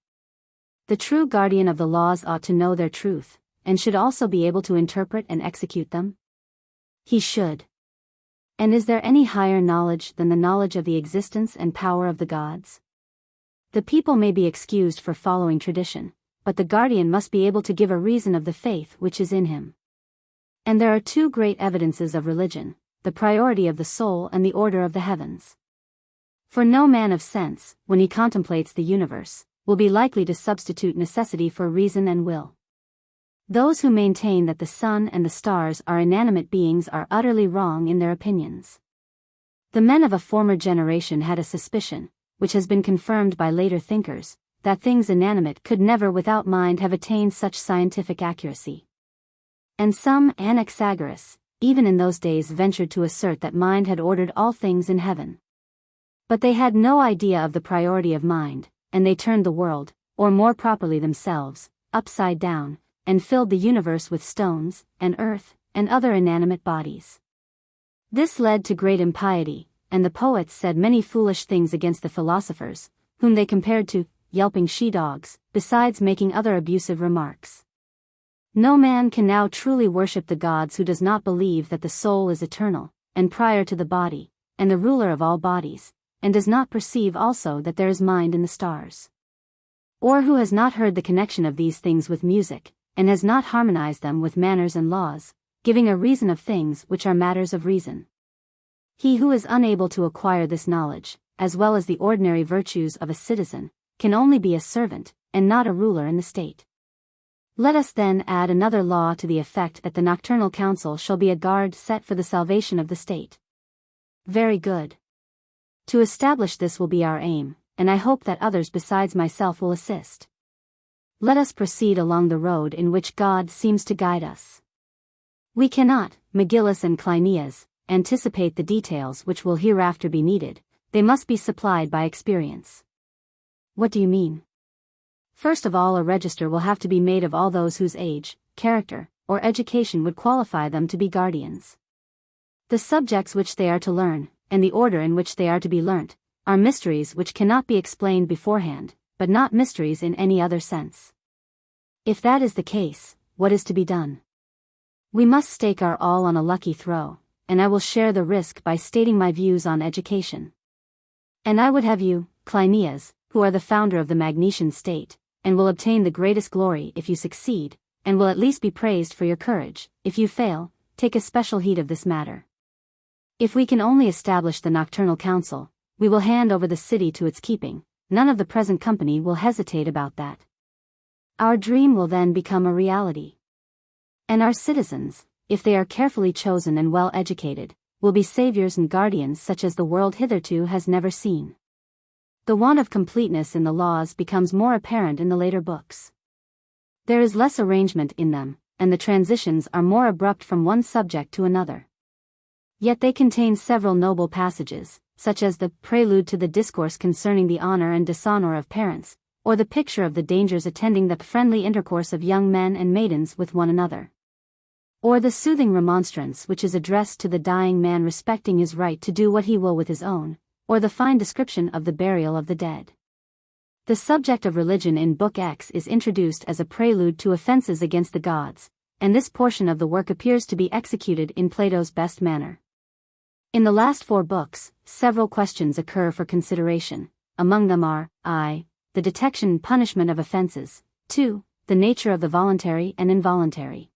Speaker 1: The true guardian of the laws ought to know their truth, and should also be able to interpret and execute them. He should. And is there any higher knowledge than the knowledge of the existence and power of the gods? The people may be excused for following tradition, but the guardian must be able to give a reason of the faith which is in him. And there are 2 great evidences of religion, the priority of the soul and the order of the heavens. For no man of sense, when he contemplates the universe, will be likely to substitute necessity for reason and will. Those who maintain that the sun and the stars are inanimate beings are utterly wrong in their opinions. The men of a former generation had a suspicion, which has been confirmed by later thinkers, that things inanimate could never without mind have attained such scientific accuracy. And some, Anaxagoras, even in those days ventured to assert that mind had ordered all things in heaven. But they had no idea of the priority of mind, and they turned the world, or more properly themselves, upside down, and filled the universe with stones, and earth, and other inanimate bodies. This led to great impiety, and the poets said many foolish things against the philosophers, whom they compared to yelping she-dogs, besides making other abusive remarks. No man can now truly worship the gods who does not believe that the soul is eternal, and prior to the body, and the ruler of all bodies, and does not perceive also that there is mind in the stars. Or who has not heard the connection of these things with music, and has not harmonized them with manners and laws, giving a reason of things which are matters of reason. He who is unable to acquire this knowledge, as well as the ordinary virtues of a citizen, can only be a servant, and not a ruler in the state. Let us then add another law to the effect that the nocturnal council shall be a guard set for the salvation of the state. Very good. To establish this will be our aim, and I hope that others besides myself will assist. Let us proceed along the road in which God seems to guide us. We cannot, Megillus and Cleinias, anticipate the details which will hereafter be needed, they must be supplied by experience. What do you mean? First of all, a register will have to be made of all those whose age, character, or education would qualify them to be guardians. The subjects which they are to learn, and the order in which they are to be learnt, are mysteries which cannot be explained beforehand, but not mysteries in any other sense. If that is the case, what is to be done? We must stake our all on a lucky throw, and I will share the risk by stating my views on education. And I would have you, Cleinias, who are the founder of the Magnesian state, and will obtain the greatest glory if you succeed, and will at least be praised for your courage, if you fail, take especial heed of this matter. If we can only establish the nocturnal council, we will hand over the city to its keeping, none of the present company will hesitate about that. Our dream will then become a reality. And our citizens, if they are carefully chosen and well educated, will be saviors and guardians such as the world hitherto has never seen. The want of completeness in the laws becomes more apparent in the later books. There is less arrangement in them, and the transitions are more abrupt from one subject to another. Yet they contain several noble passages, such as the prelude to the discourse concerning the honor and dishonor of parents, or the picture of the dangers attending the friendly intercourse of young men and maidens with one another. Or the soothing remonstrance which is addressed to the dying man respecting his right to do what he will with his own, or the fine description of the burial of the dead. The subject of religion in Book X is introduced as a prelude to offenses against the gods, and this portion of the work appears to be executed in Plato's best manner. In the last 4 books, several questions occur for consideration. Among them are, I. The detection and punishment of offenses. 2. The nature of the voluntary and involuntary.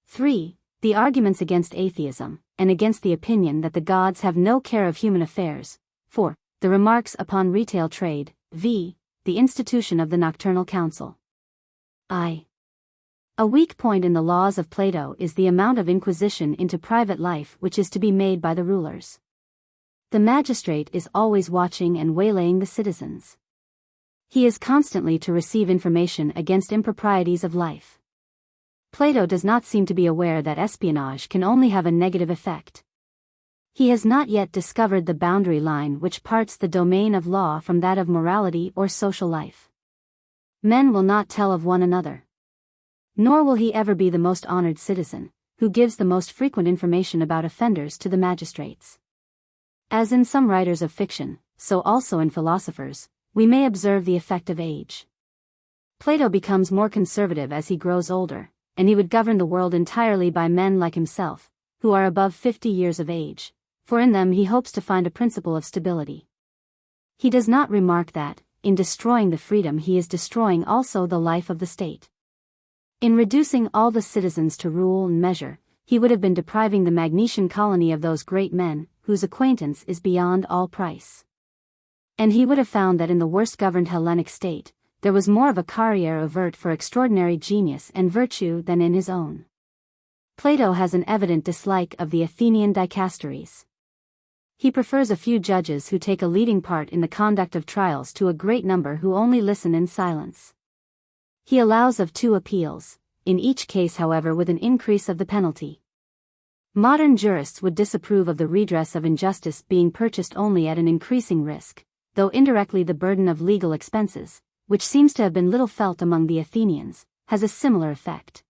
Speaker 1: 3. The arguments against atheism, and against the opinion that the gods have no care of human affairs. 4. The remarks upon retail trade. V. The institution of the nocturnal council. I. A weak point in the laws of Plato is the amount of inquisition into private life which is to be made by the rulers. The magistrate is always watching and waylaying the citizens. He is constantly to receive information against improprieties of life. Plato does not seem to be aware that espionage can only have a negative effect. He has not yet discovered the boundary line which parts the domain of law from that of morality or social life. Men will not tell of one another. Nor will he ever be the most honored citizen, who gives the most frequent information about offenders to the magistrates. As in some writers of fiction, so also in philosophers, we may observe the effect of age. Plato becomes more conservative as he grows older, and he would govern the world entirely by men like himself, who are above 50 years of age, for in them he hopes to find a principle of stability. He does not remark that, in destroying the freedom he is destroying also the life of the state. In reducing all the citizens to rule and measure, he would have been depriving the Magnesian colony of those great men, whose acquaintance is beyond all price. And he would have found that in the worst governed Hellenic state, there was more of a carrière overt for extraordinary genius and virtue than in his own. Plato has an evident dislike of the Athenian dicasteries. He prefers a few judges who take a leading part in the conduct of trials to a great number who only listen in silence. He allows of 2 appeals, in each case however with an increase of the penalty. Modern jurists would disapprove of the redress of injustice being purchased only at an increasing risk, though indirectly the burden of legal expenses, which seems to have been little felt among the Athenians, has a similar effect.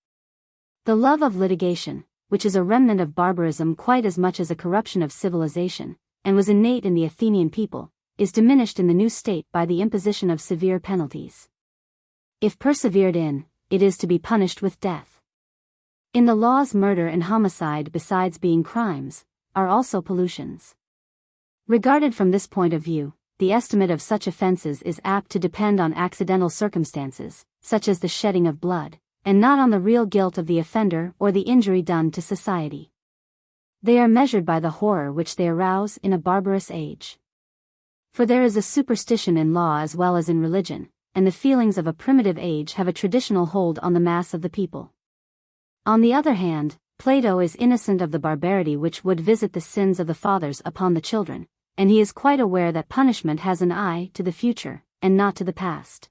Speaker 1: The love of litigation, which is a remnant of barbarism quite as much as a corruption of civilization, and was innate in the Athenian people, is diminished in the new state by the imposition of severe penalties. If persevered in, it is to be punished with death. In the laws, murder and homicide, besides being crimes, are also pollutions. Regarded from this point of view, the estimate of such offenses is apt to depend on accidental circumstances, such as the shedding of blood, and not on the real guilt of the offender or the injury done to society. They are measured by the horror which they arouse in a barbarous age. For there is a superstition in law as well as in religion, and the feelings of a primitive age have a traditional hold on the mass of the people. On the other hand, Plato is innocent of the barbarity which would visit the sins of the fathers upon the children, and he is quite aware that punishment has an eye to the future, and not to the past.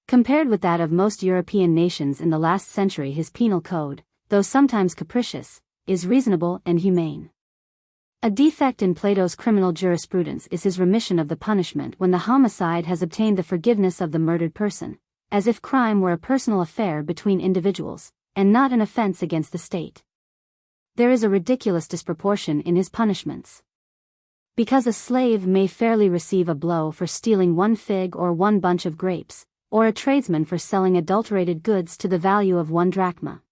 Speaker 1: Compared with that of most European nations in the last century, his penal code, though sometimes capricious, is reasonable and humane. A defect in Plato's criminal jurisprudence is his remission of the punishment when the homicide has obtained the forgiveness of the murdered person, as if crime were a personal affair between individuals, and not an offense against the state. There is a ridiculous disproportion in his punishments. Because a slave may fairly receive a blow for stealing 1 fig or 1 bunch of grapes, or a tradesman for selling adulterated goods to the value of 1 drachma.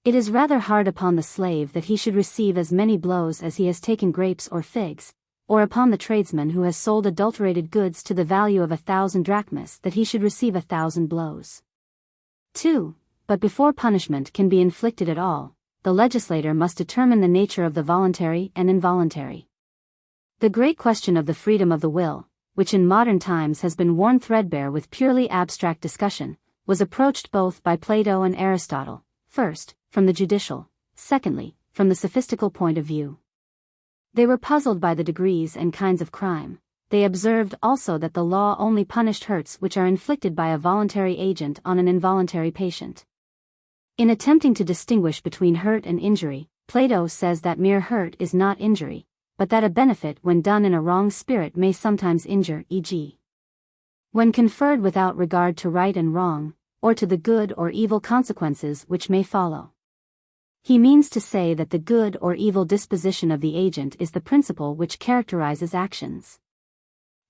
Speaker 1: It is rather hard upon the slave that he should receive as many blows as he has taken grapes or figs, or upon the tradesman who has sold adulterated goods to the value of 1,000 drachmas that he should receive 1,000 blows. 2. But before punishment can be inflicted at all, the legislator must determine the nature of the voluntary and involuntary. The great question of the freedom of the will, which in modern times has been worn threadbare with purely abstract discussion, was approached both by Plato and Aristotle, first, from the judicial, secondly, from the sophistical point of view. They were puzzled by the degrees and kinds of crime. They observed also that the law only punished hurts which are inflicted by a voluntary agent on an involuntary patient. In attempting to distinguish between hurt and injury, Plato says that mere hurt is not injury, but that a benefit when done in a wrong spirit may sometimes injure, e.g. when conferred without regard to right and wrong, or to the good or evil consequences which may follow. He means to say that the good or evil disposition of the agent is the principle which characterizes actions.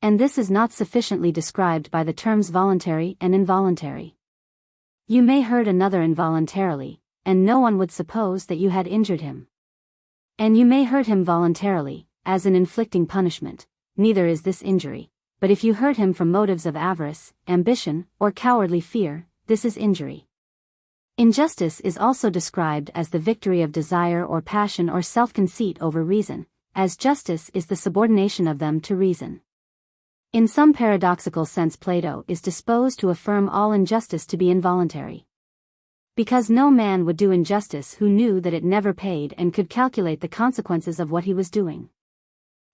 Speaker 1: And this is not sufficiently described by the terms voluntary and involuntary. You may hurt another involuntarily, and no one would suppose that you had injured him. And you may hurt him voluntarily, as in inflicting punishment, neither is this injury, but if you hurt him from motives of avarice, ambition, or cowardly fear, this is injury. Injustice is also described as the victory of desire or passion or self-conceit over reason, as justice is the subordination of them to reason. In some paradoxical sense, Plato is disposed to affirm all injustice to be involuntary. Because no man would do injustice who knew that it never paid and could calculate the consequences of what he was doing.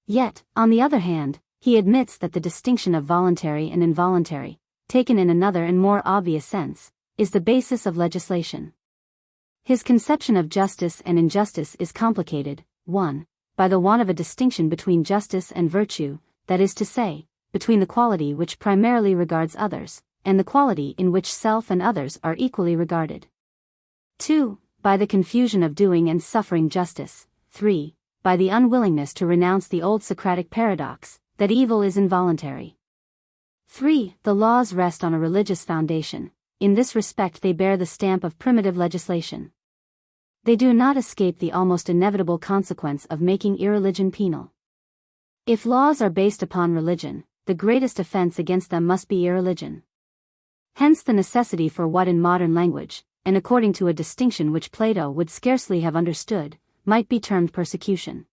Speaker 1: Yet, on the other hand, he admits that the distinction of voluntary and involuntary, taken in another and more obvious sense, is the basis of legislation. His conception of justice and injustice is complicated, 1. by the want of a distinction between justice and virtue, that is to say, between the quality which primarily regards others, and the quality in which self and others are equally regarded. 2. by the confusion of doing and suffering justice. 3. by the unwillingness to renounce the old Socratic paradox, that evil is involuntary. 3. The laws rest on a religious foundation. In this respect they bear the stamp of primitive legislation. They do not escape the almost inevitable consequence of making irreligion penal. If laws are based upon religion, the greatest offense against them must be irreligion. Hence the necessity for what in modern language, and according to a distinction which Plato would scarcely have understood, might be termed persecution.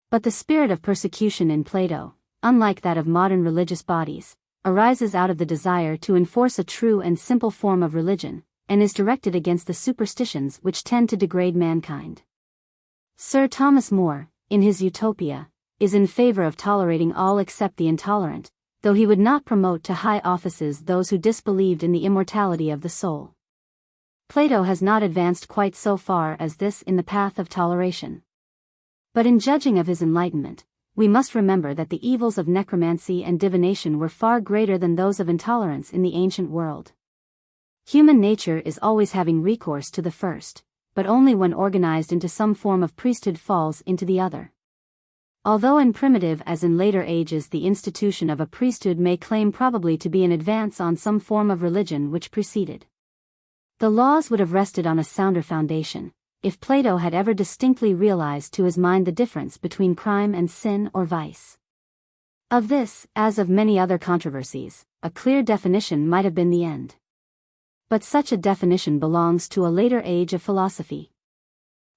Speaker 1: But the spirit of persecution in Plato, unlike that of modern religious bodies, arises out of the desire to enforce a true and simple form of religion, and is directed against the superstitions which tend to degrade mankind. Sir Thomas More, in his Utopia, is in favor of tolerating all except the intolerant, though he would not promote to high offices those who disbelieved in the immortality of the soul. Plato has not advanced quite so far as this in the path of toleration. But in judging of his enlightenment, we must remember that the evils of necromancy and divination were far greater than those of intolerance in the ancient world. Human nature is always having recourse to the first, but only when organized into some form of priesthood falls into the other. Although in primitive as in later ages the institution of a priesthood may claim probably to be an advance on some form of religion which preceded, the laws would have rested on a sounder foundation, if Plato had ever distinctly realized to his mind the difference between crime and sin or vice. Of this, as of many other controversies, a clear definition might have been the end. But such a definition belongs to a later age of philosophy.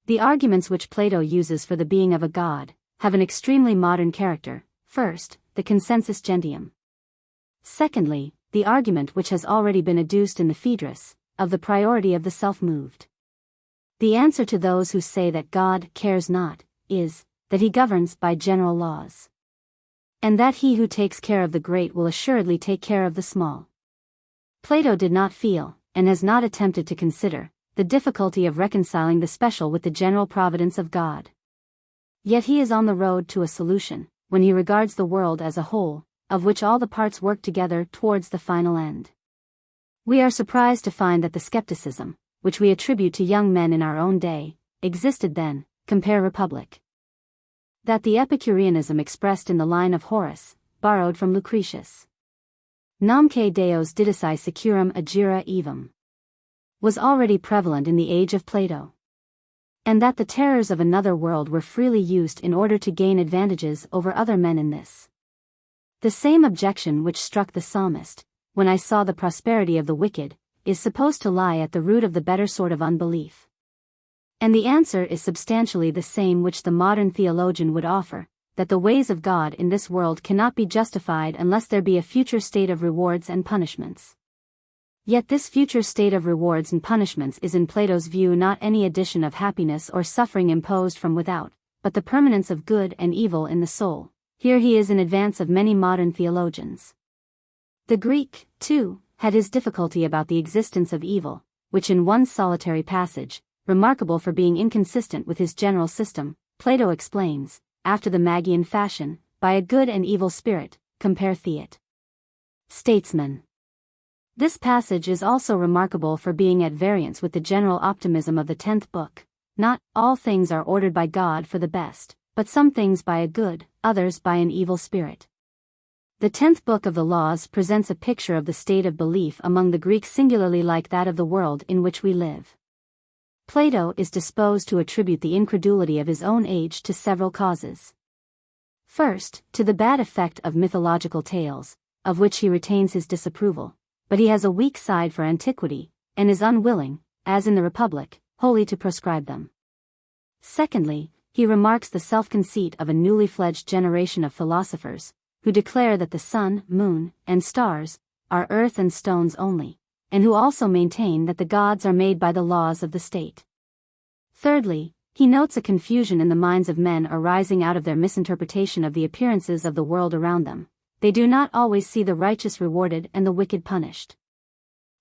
Speaker 1: The arguments which Plato uses for the being of a god have an extremely modern character. First, the consensus gentium. Secondly, the argument which has already been adduced in the Phaedrus, of the priority of the self-moved. The answer to those who say that God cares not, is, that he governs by general laws. And that he who takes care of the great will assuredly take care of the small. Plato did not feel, and has not attempted to consider, the difficulty of reconciling the special with the general providence of God. Yet he is on the road to a solution, when he regards the world as a whole, of which all the parts work together towards the final end. We are surprised to find that the skepticism, which we attribute to young men in our own day, existed then. Compare Republic. That the Epicureanism expressed in the line of Horace, borrowed from Lucretius, Namque Deos didici securum agira evum, was already prevalent in the age of Plato. And that the terrors of another world were freely used in order to gain advantages over other men in this. The same objection which struck the psalmist, when I saw the prosperity of the wicked, is supposed to lie at the root of the better sort of unbelief. And the answer is substantially the same which the modern theologian would offer, that the ways of God in this world cannot be justified unless there be a future state of rewards and punishments. Yet this future state of rewards and punishments is in Plato's view not any addition of happiness or suffering imposed from without, but the permanence of good and evil in the soul. Here he is in advance of many modern theologians. The Greek, too, had his difficulty about the existence of evil, which in one solitary passage, remarkable for being inconsistent with his general system, Plato explains, after the Magian fashion, by a good and evil spirit. Compare Theat. Statesman. This passage is also remarkable for being at variance with the general optimism of the 10th book. Not all things are ordered by God for the best, but some things by a good, others by an evil spirit. The 10th book of the Laws presents a picture of the state of belief among the Greeks singularly like that of the world in which we live. Plato is disposed to attribute the incredulity of his own age to several causes. First, to the bad effect of mythological tales, of which he retains his disapproval, but he has a weak side for antiquity, and is unwilling, as in the Republic, wholly to proscribe them. Secondly, he remarks the self-conceit of a newly fledged generation of philosophers, who declare that the sun, moon, and stars are earth and stones only, and who also maintain that the gods are made by the laws of the state. Thirdly, he notes a confusion in the minds of men arising out of their misinterpretation of the appearances of the world around them. They do not always see the righteous rewarded and the wicked punished.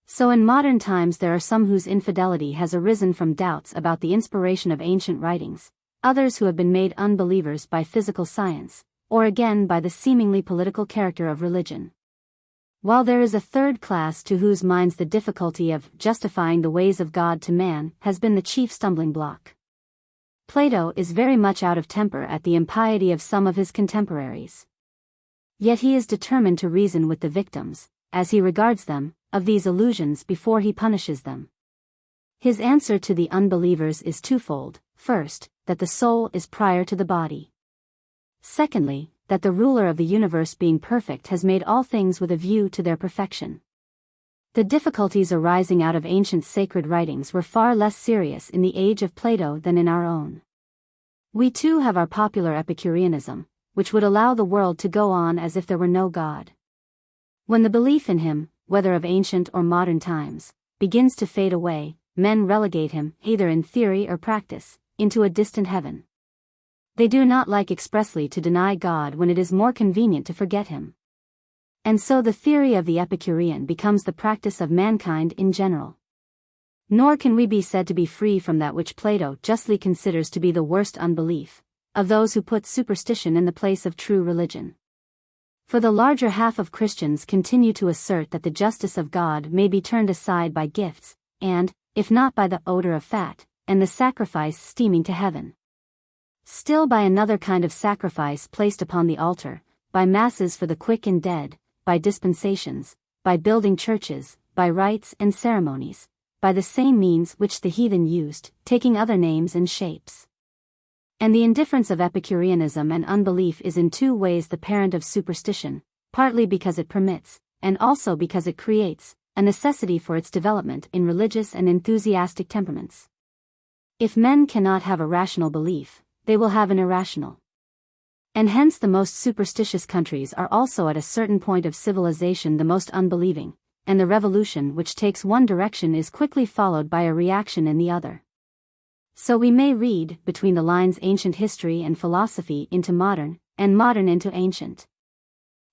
Speaker 1: So in modern times there are some whose infidelity has arisen from doubts about the inspiration of ancient writings, others who have been made unbelievers by physical science, or again by the seemingly political character of religion. While there is a third class to whose minds the difficulty of justifying the ways of God to man has been the chief stumbling block. Plato is very much out of temper at the impiety of some of his contemporaries. Yet he is determined to reason with the victims, as he regards them, of these illusions before he punishes them. His answer to the unbelievers is twofold: first, that the soul is prior to the body. Secondly, that the ruler of the universe being perfect has made all things with a view to their perfection. The difficulties arising out of ancient sacred writings were far less serious in the age of Plato than in our own. We too have our popular Epicureanism, which would allow the world to go on as if there were no God. When the belief in him, whether of ancient or modern times, begins to fade away, men relegate him, either in theory or practice, into a distant heaven. They do not like expressly to deny God when it is more convenient to forget him. And so the theory of the Epicurean becomes the practice of mankind in general. Nor can we be said to be free from that which Plato justly considers to be the worst unbelief, of those who put superstition in the place of true religion. For the larger half of Christians continue to assert that the justice of God may be turned aside by gifts, and, if not by the odor of fat, and the sacrifice steaming to heaven, still by another kind of sacrifice placed upon the altar, by masses for the quick and dead, by dispensations, by building churches, by rites and ceremonies, by the same means which the heathen used, taking other names and shapes. And the indifference of Epicureanism and unbelief is in two ways the parent of superstition, partly because it permits, and also because it creates, a necessity for its development in religious and enthusiastic temperaments. If men cannot have a rational belief, they will have an irrational. And hence the most superstitious countries are also at a certain point of civilization the most unbelieving, and the revolution which takes one direction is quickly followed by a reaction in the other. So we may read between the lines ancient history and philosophy into modern, and modern into ancient.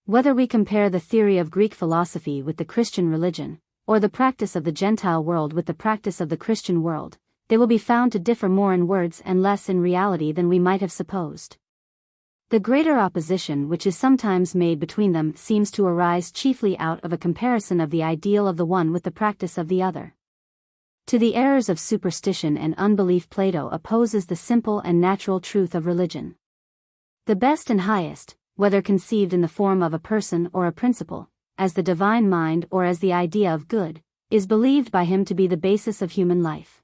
Speaker 1: Whether we compare the theory of Greek philosophy with the Christian religion, or the practice of the Gentile world with the practice of the Christian world, they will be found to differ more in words and less in reality than we might have supposed. The greater opposition which is sometimes made between them seems to arise chiefly out of a comparison of the ideal of the one with the practice of the other. To the errors of superstition and unbelief Plato opposes the simple and natural truth of religion. The best and highest, whether conceived in the form of a person or a principle, as the divine mind or as the idea of good, is believed by him to be the basis of human life.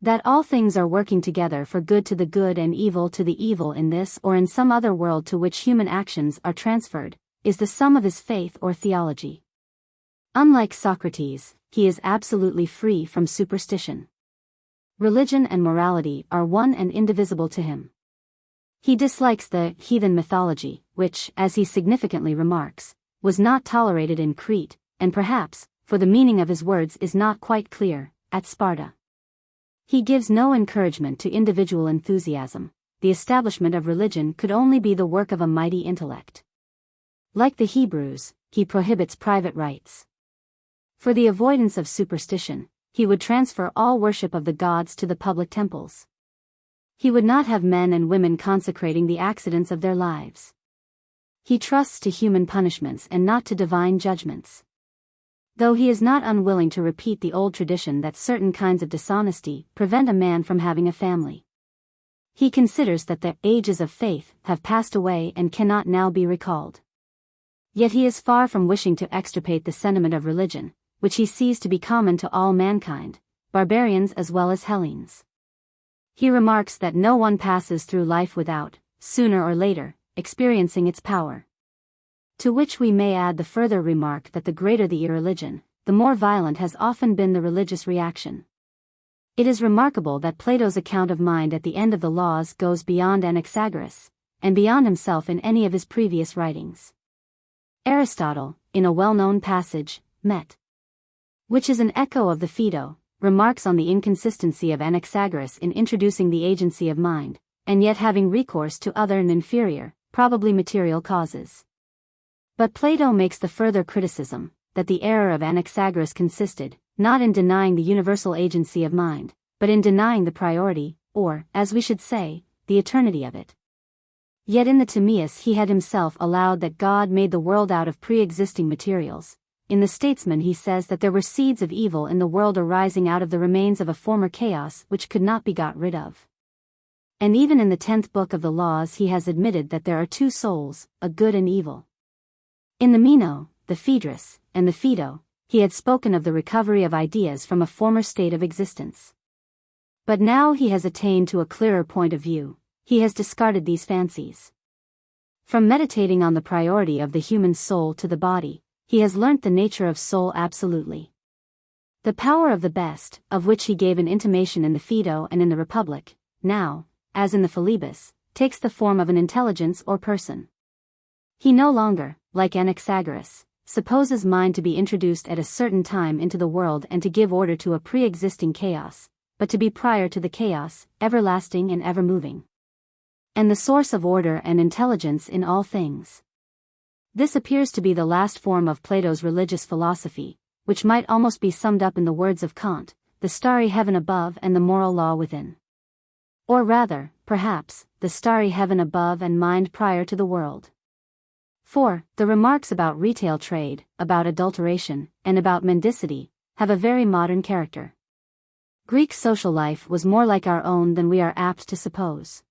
Speaker 1: That all things are working together for good to the good and evil to the evil in this or in some other world to which human actions are transferred, is the sum of his faith or theology. Unlike Socrates, he is absolutely free from superstition. Religion and morality are one and indivisible to him. He dislikes the heathen mythology, which, as he significantly remarks, was not tolerated in Crete, and perhaps, for the meaning of his words is not quite clear, at Sparta. He gives no encouragement to individual enthusiasm. The establishment of religion could only be the work of a mighty intellect. Like the Hebrews, he prohibits private rites. For the avoidance of superstition, he would transfer all worship of the gods to the public temples. He would not have men and women consecrating the accidents of their lives. He trusts to human punishments and not to divine judgments. Though he is not unwilling to repeat the old tradition that certain kinds of dishonesty prevent a man from having a family. He considers that the ages of faith have passed away and cannot now be recalled. Yet he is far from wishing to extirpate the sentiment of religion, which he sees to be common to all mankind, barbarians as well as Hellenes. He remarks that no one passes through life without, sooner or later, experiencing its power. To which we may add the further remark that the greater the irreligion, the more violent has often been the religious reaction. It is remarkable that Plato's account of mind at the end of the Laws goes beyond Anaxagoras, and beyond himself in any of his previous writings. Aristotle, in a well-known passage, Met, which is an echo of the Phaedo, remarks on the inconsistency of Anaxagoras in introducing the agency of mind, and yet having recourse to other and inferior, probably material causes. But Plato makes the further criticism, that the error of Anaxagoras consisted, not in denying the universal agency of mind, but in denying the priority, or, as we should say, the eternity of it. Yet in the Timaeus he had himself allowed that God made the world out of pre-existing materials. In the Statesman he says that there were seeds of evil in the world arising out of the remains of a former chaos which could not be got rid of. And even in the 10th book of the Laws he has admitted that there are two souls, a good and evil. In the Meno, the Phaedrus, and the Phaedo, he had spoken of the recovery of ideas from a former state of existence. But now he has attained to a clearer point of view, he has discarded these fancies. From meditating on the priority of the human soul to the body, he has learnt the nature of soul absolutely. The power of the best, of which he gave an intimation in the Phaedo and in the Republic, now, as in the Philebus, takes the form of an intelligence or person. He no longer, like Anaxagoras, supposes mind to be introduced at a certain time into the world and to give order to a pre-existing chaos, but to be prior to the chaos, everlasting and ever-moving, and the source of order and intelligence in all things. This appears to be the last form of Plato's religious philosophy, which might almost be summed up in the words of Kant, the starry heaven above and the moral law within. Or rather, perhaps, the starry heaven above and mind prior to the world. 4. The remarks about retail trade, about adulteration, and about mendicity, have a very modern character. Greek social life was more like our own than we are apt to suppose.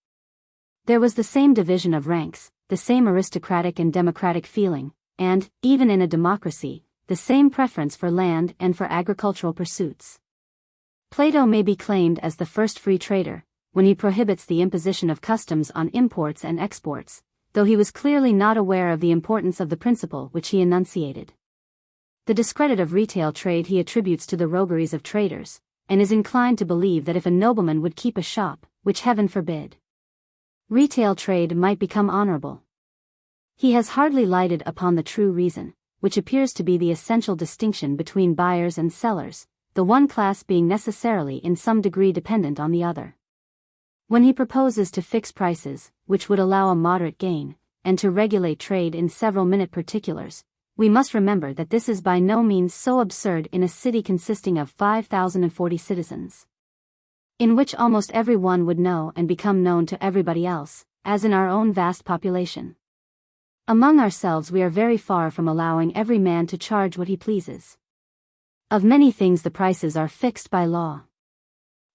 Speaker 1: There was the same division of ranks, the same aristocratic and democratic feeling, and, even in a democracy, the same preference for land and for agricultural pursuits. Plato may be claimed as the first free trader, when he prohibits the imposition of customs on imports and exports, though he was clearly not aware of the importance of the principle which he enunciated. The discredit of retail trade he attributes to the rogueries of traders, and is inclined to believe that if a nobleman would keep a shop, which heaven forbid, retail trade might become honorable. He has hardly lighted upon the true reason, which appears to be the essential distinction between buyers and sellers, the one class being necessarily in some degree dependent on the other. When he proposes to fix prices, which would allow a moderate gain, and to regulate trade in several minute particulars, we must remember that this is by no means so absurd in a city consisting of 5,040 citizens, in which almost every one would know and become known to everybody else, as in our own vast population. Among ourselves we are very far from allowing every man to charge what he pleases. Of many things the prices are fixed by law.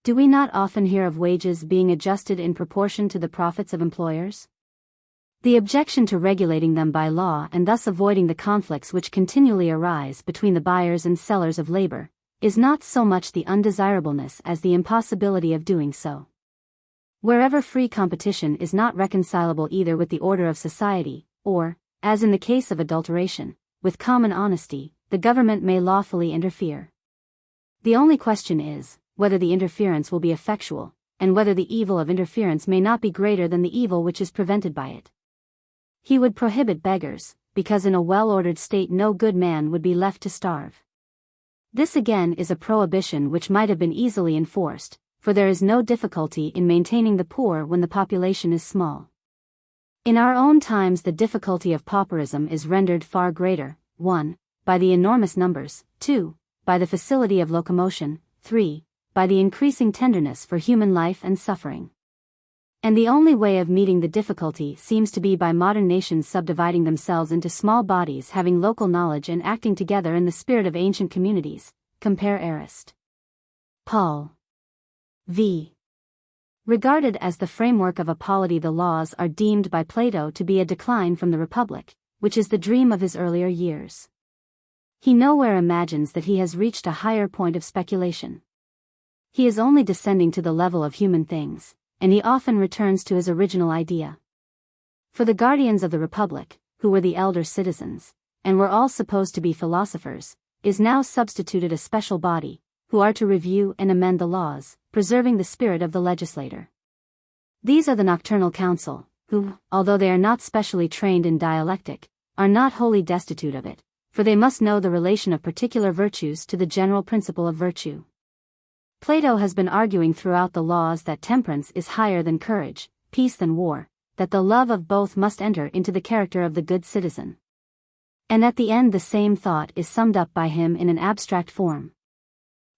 Speaker 1: Do we not often hear of wages being adjusted in proportion to the profits of employers? The objection to regulating them by law and thus avoiding the conflicts which continually arise between the buyers and sellers of labor, is not so much the undesirableness as the impossibility of doing so. Wherever free competition is not reconcilable either with the order of society, or, as in the case of adulteration, with common honesty, the government may lawfully interfere. The only question is, whether the interference will be effectual, and whether the evil of interference may not be greater than the evil which is prevented by it. He would prohibit beggars, because in a well-ordered state no good man would be left to starve. This again is a prohibition which might have been easily enforced, for there is no difficulty in maintaining the poor when the population is small. In our own times the difficulty of pauperism is rendered far greater, 1. By the enormous numbers, 2. By the facility of locomotion, 3. By the increasing tenderness for human life and suffering. And the only way of meeting the difficulty seems to be by modern nations subdividing themselves into small bodies having local knowledge and acting together in the spirit of ancient communities. Compare Arist. Paul. V. Regarded as the framework of a polity, the laws are deemed by Plato to be a decline from the Republic, which is the dream of his earlier years. He nowhere imagines that he has reached a higher point of speculation. He is only descending to the level of human things, and he often returns to his original idea. For the guardians of the Republic, who were the elder citizens, and were all supposed to be philosophers, is now substituted a special body, who are to review and amend the laws, preserving the spirit of the legislator. These are the Nocturnal Council, who, although they are not specially trained in dialectic, are not wholly destitute of it, for they must know the relation of particular virtues to the general principle of virtue. Plato has been arguing throughout the laws that temperance is higher than courage, peace than war, that the love of both must enter into the character of the good citizen. And at the end the same thought is summed up by him in an abstract form.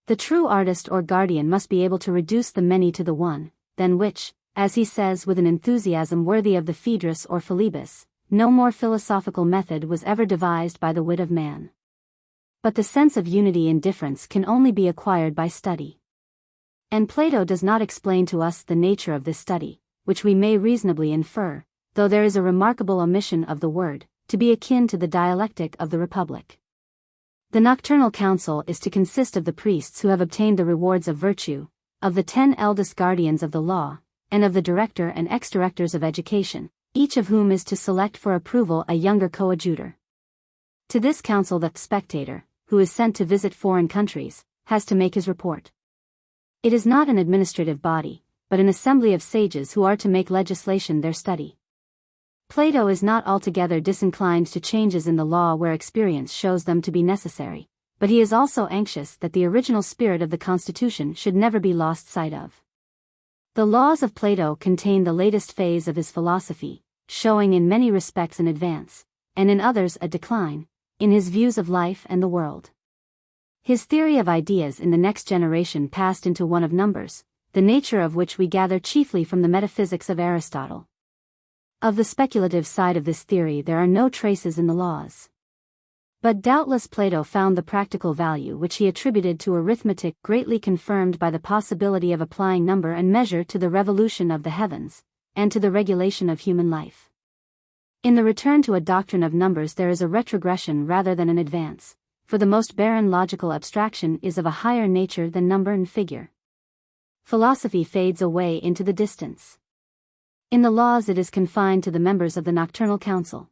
Speaker 1: The true artist or guardian must be able to reduce the many to the one, than which, as he says with an enthusiasm worthy of the Phaedrus or Philebus, no more philosophical method was ever devised by the wit of man. But the sense of unity in difference can only be acquired by study. And Plato does not explain to us the nature of this study, which we may reasonably infer, though there is a remarkable omission of the word, to be akin to the dialectic of the Republic. The Nocturnal Council is to consist of the priests who have obtained the rewards of virtue, of the 10 eldest guardians of the law, and of the director and ex-directors of education, each of whom is to select for approval a younger coadjutor. To this council the spectator, who is sent to visit foreign countries, has to make his report. It is not an administrative body, but an assembly of sages who are to make legislation their study. Plato is not altogether disinclined to changes in the law where experience shows them to be necessary, but he is also anxious that the original spirit of the constitution should never be lost sight of. The laws of Plato contain the latest phase of his philosophy, showing in many respects an advance, and in others a decline, in his views of life and the world. His theory of ideas in the next generation passed into one of numbers, the nature of which we gather chiefly from the metaphysics of Aristotle. Of the speculative side of this theory there are no traces in the laws. But doubtless Plato found the practical value which he attributed to arithmetic greatly confirmed by the possibility of applying number and measure to the revolution of the heavens, and to the regulation of human life. In the return to a doctrine of numbers there is a retrogression rather than an advance, for the most barren logical abstraction is of a higher nature than number and figure. Philosophy fades away into the distance. In the laws it is confined to the members of the nocturnal council.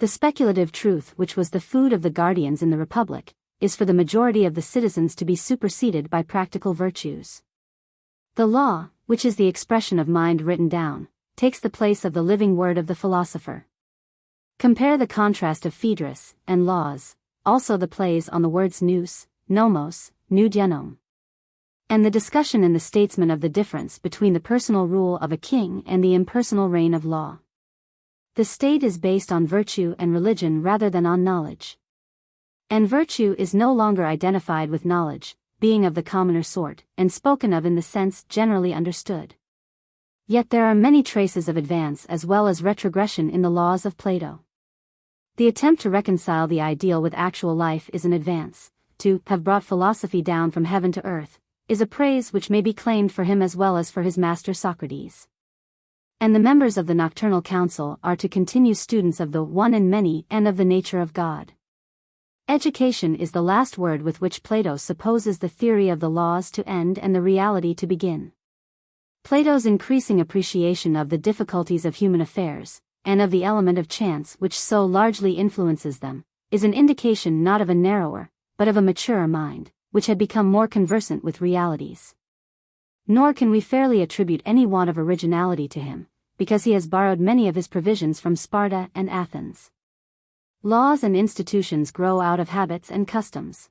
Speaker 1: The speculative truth which was the food of the guardians in the Republic, is for the majority of the citizens to be superseded by practical virtues. The law, which is the expression of mind written down, takes the place of the living word of the philosopher. Compare the contrast of Phaedrus and Laws, also the plays on the words nous, nomos, nous dienom. And the discussion in The Statesman of the difference between the personal rule of a king and the impersonal reign of law. The state is based on virtue and religion rather than on knowledge. And virtue is no longer identified with knowledge, being of the commoner sort, and spoken of in the sense generally understood. Yet there are many traces of advance as well as retrogression in the laws of Plato. The attempt to reconcile the ideal with actual life is an advance. To have brought philosophy down from heaven to earth is a praise which may be claimed for him as well as for his master Socrates. And the members of the Nocturnal Council are to continue students of the one and many and of the nature of God. Education is the last word with which Plato supposes the theory of the laws to end and the reality to begin. Plato's increasing appreciation of the difficulties of human affairs, and of the element of chance which so largely influences them, is an indication not of a narrower, but of a maturer mind, which had become more conversant with realities. Nor can we fairly attribute any want of originality to him, because he has borrowed many of his provisions from Sparta and Athens. Laws and institutions grow out of habits and customs.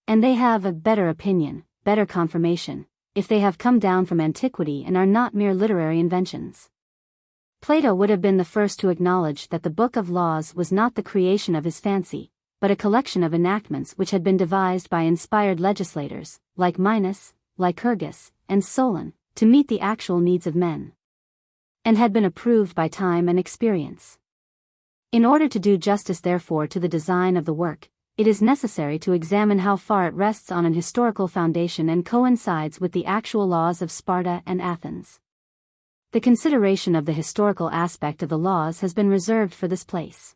Speaker 1: And they have a better opinion, better confirmation, if they have come down from antiquity and are not mere literary inventions. Plato would have been the first to acknowledge that the Book of Laws was not the creation of his fancy, but a collection of enactments which had been devised by inspired legislators, like Minos, Lycurgus, and Solon, to meet the actual needs of men, and had been approved by time and experience. In order to do justice therefore to the design of the work, it is necessary to examine how far it rests on an historical foundation and coincides with the actual laws of Sparta and Athens. The consideration of the historical aspect of the laws has been reserved for this place.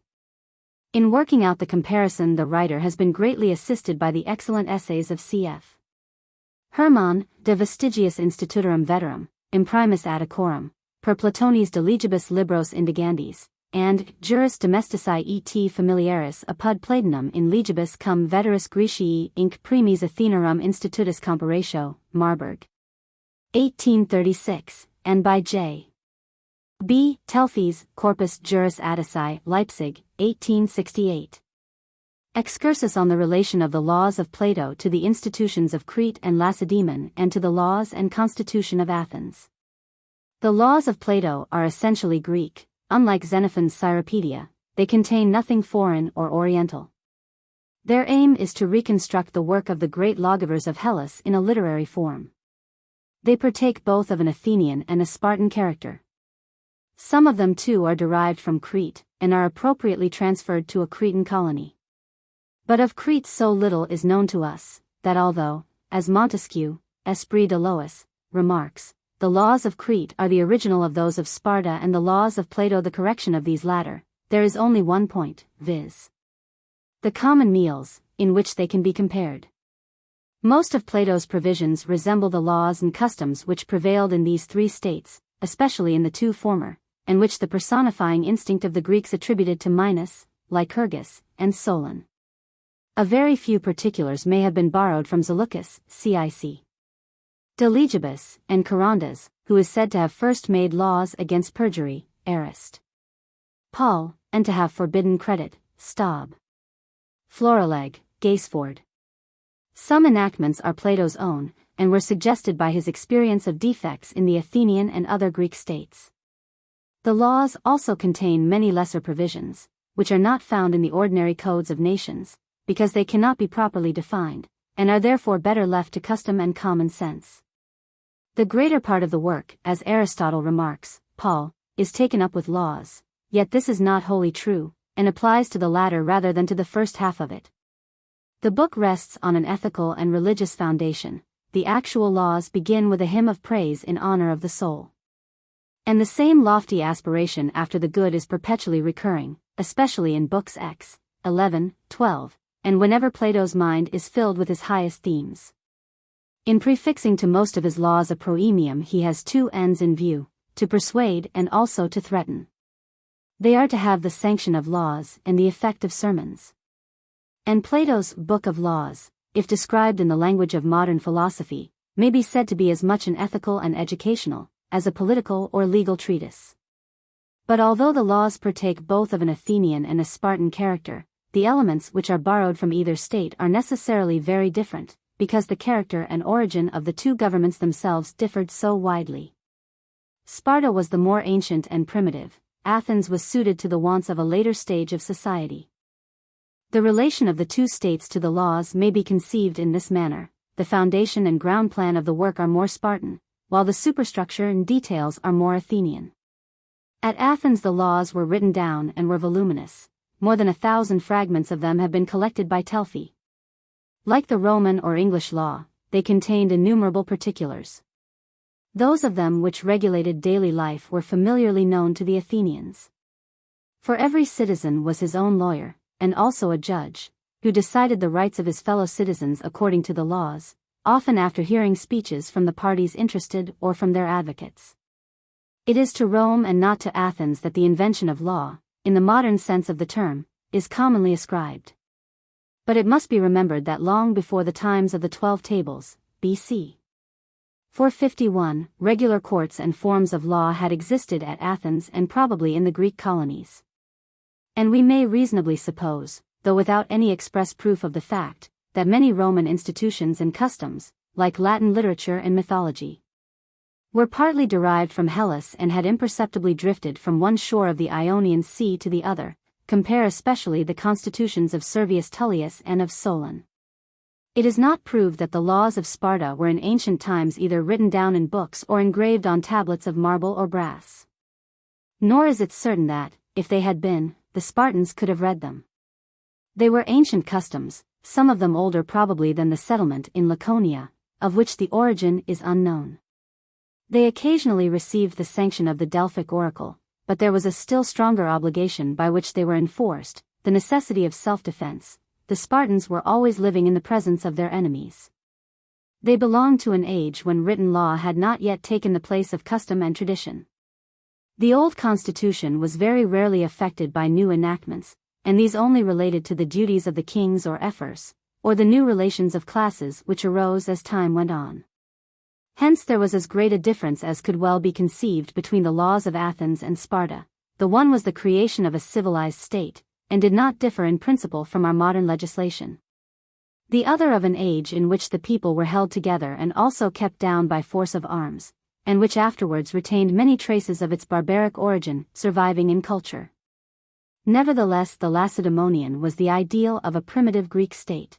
Speaker 1: In working out the comparison the writer has been greatly assisted by the excellent essays of C.F. Hermann, De Vestigiis Institutorum Veterum, Imprimis Atticorum, Per Platonis de Legibus Libros Indigandis, and Juris Domestici et Familiaris apud Platonum in Legibus cum Veteris Graecii inc Primis Athenarum Institutus Comparatio, Marburg. 1836, and by J. B. Telfes, Corpus Juris Attici, Leipzig, 1868. Excursus on the relation of the laws of Plato to the institutions of Crete and Lacedaemon and to the laws and constitution of Athens. The laws of Plato are essentially Greek. Unlike Xenophon's Cyropaedia, they contain nothing foreign or oriental. Their aim is to reconstruct the work of the great lawgivers of Hellas in a literary form. They partake both of an Athenian and a Spartan character. Some of them too are derived from Crete, and are appropriately transferred to a Cretan colony. But of Crete so little is known to us, that although, as Montesquieu, Esprit de Lois, remarks, the laws of Crete are the original of those of Sparta and the laws of Plato the correction of these latter, there is only one point, viz. the common meals, in which they can be compared. Most of Plato's provisions resemble the laws and customs which prevailed in these three states, especially in the two former, and which the personifying instinct of the Greeks attributed to Minos, Lycurgus, and Solon. A very few particulars may have been borrowed from Zaleucus, cic. De Legibus, and Charondas, who is said to have first made laws against perjury, Arist. Paul, and to have forbidden credit, Staub. Florileg, Gaisford. Some enactments are Plato's own, and were suggested by his experience of defects in the Athenian and other Greek states. The laws also contain many lesser provisions, which are not found in the ordinary codes of nations, because they cannot be properly defined, and are therefore better left to custom and common sense. The greater part of the work, as Aristotle remarks, Paul, is taken up with laws, yet this is not wholly true, and applies to the latter rather than to the first half of it. The book rests on an ethical and religious foundation. The actual laws begin with a hymn of praise in honor of the soul. And the same lofty aspiration after the good is perpetually recurring, especially in books X, 11, 12, and whenever Plato's mind is filled with his highest themes. In prefixing to most of his laws a proemium he has two ends in view, to persuade and also to threaten. They are to have the sanction of laws and the effect of sermons. And Plato's Book of Laws, if described in the language of modern philosophy, may be said to be as much an ethical and educational, as a political or legal treatise. But although the laws partake both of an Athenian and a Spartan character, the elements which are borrowed from either state are necessarily very different, because the character and origin of the two governments themselves differed so widely. Sparta was the more ancient and primitive, Athens was suited to the wants of a later stage of society. The relation of the two states to the laws may be conceived in this manner: the foundation and ground plan of the work are more Spartan, while the superstructure and details are more Athenian. At Athens the laws were written down and were voluminous. More than 1,000 fragments of them have been collected by Telfy. Like the Roman or English law, they contained innumerable particulars. Those of them which regulated daily life were familiarly known to the Athenians. For every citizen was his own lawyer, and also a judge, who decided the rights of his fellow citizens according to the laws, often after hearing speeches from the parties interested or from their advocates. It is to Rome and not to Athens that the invention of law, in the modern sense of the term, is commonly ascribed. But it must be remembered that long before the times of the 12 Tables, B.C. 451, regular courts and forms of law had existed at Athens and probably in the Greek colonies. And we may reasonably suppose, though without any express proof of the fact, that many Roman institutions and customs, like Latin literature and mythology, were partly derived from Hellas and had imperceptibly drifted from one shore of the Ionian Sea to the other. Compare especially the constitutions of Servius Tullius and of Solon. It is not proved that the laws of Sparta were in ancient times either written down in books or engraved on tablets of marble or brass. Nor is it certain that, if they had been, the Spartans could have read them. They were ancient customs, some of them older probably than the settlement in Laconia, of which the origin is unknown. They occasionally received the sanction of the Delphic oracle, but there was a still stronger obligation by which they were enforced, the necessity of self-defense. The Spartans were always living in the presence of their enemies. They belonged to an age when written law had not yet taken the place of custom and tradition. The old constitution was very rarely affected by new enactments, and these only related to the duties of the kings or ephors, or the new relations of classes which arose as time went on. Hence there was as great a difference as could well be conceived between the laws of Athens and Sparta. The one was the creation of a civilized state, and did not differ in principle from our modern legislation. The other of an age in which the people were held together and also kept down by force of arms, and which afterwards retained many traces of its barbaric origin surviving in culture. Nevertheless, the Lacedaemonian was the ideal of a primitive Greek state.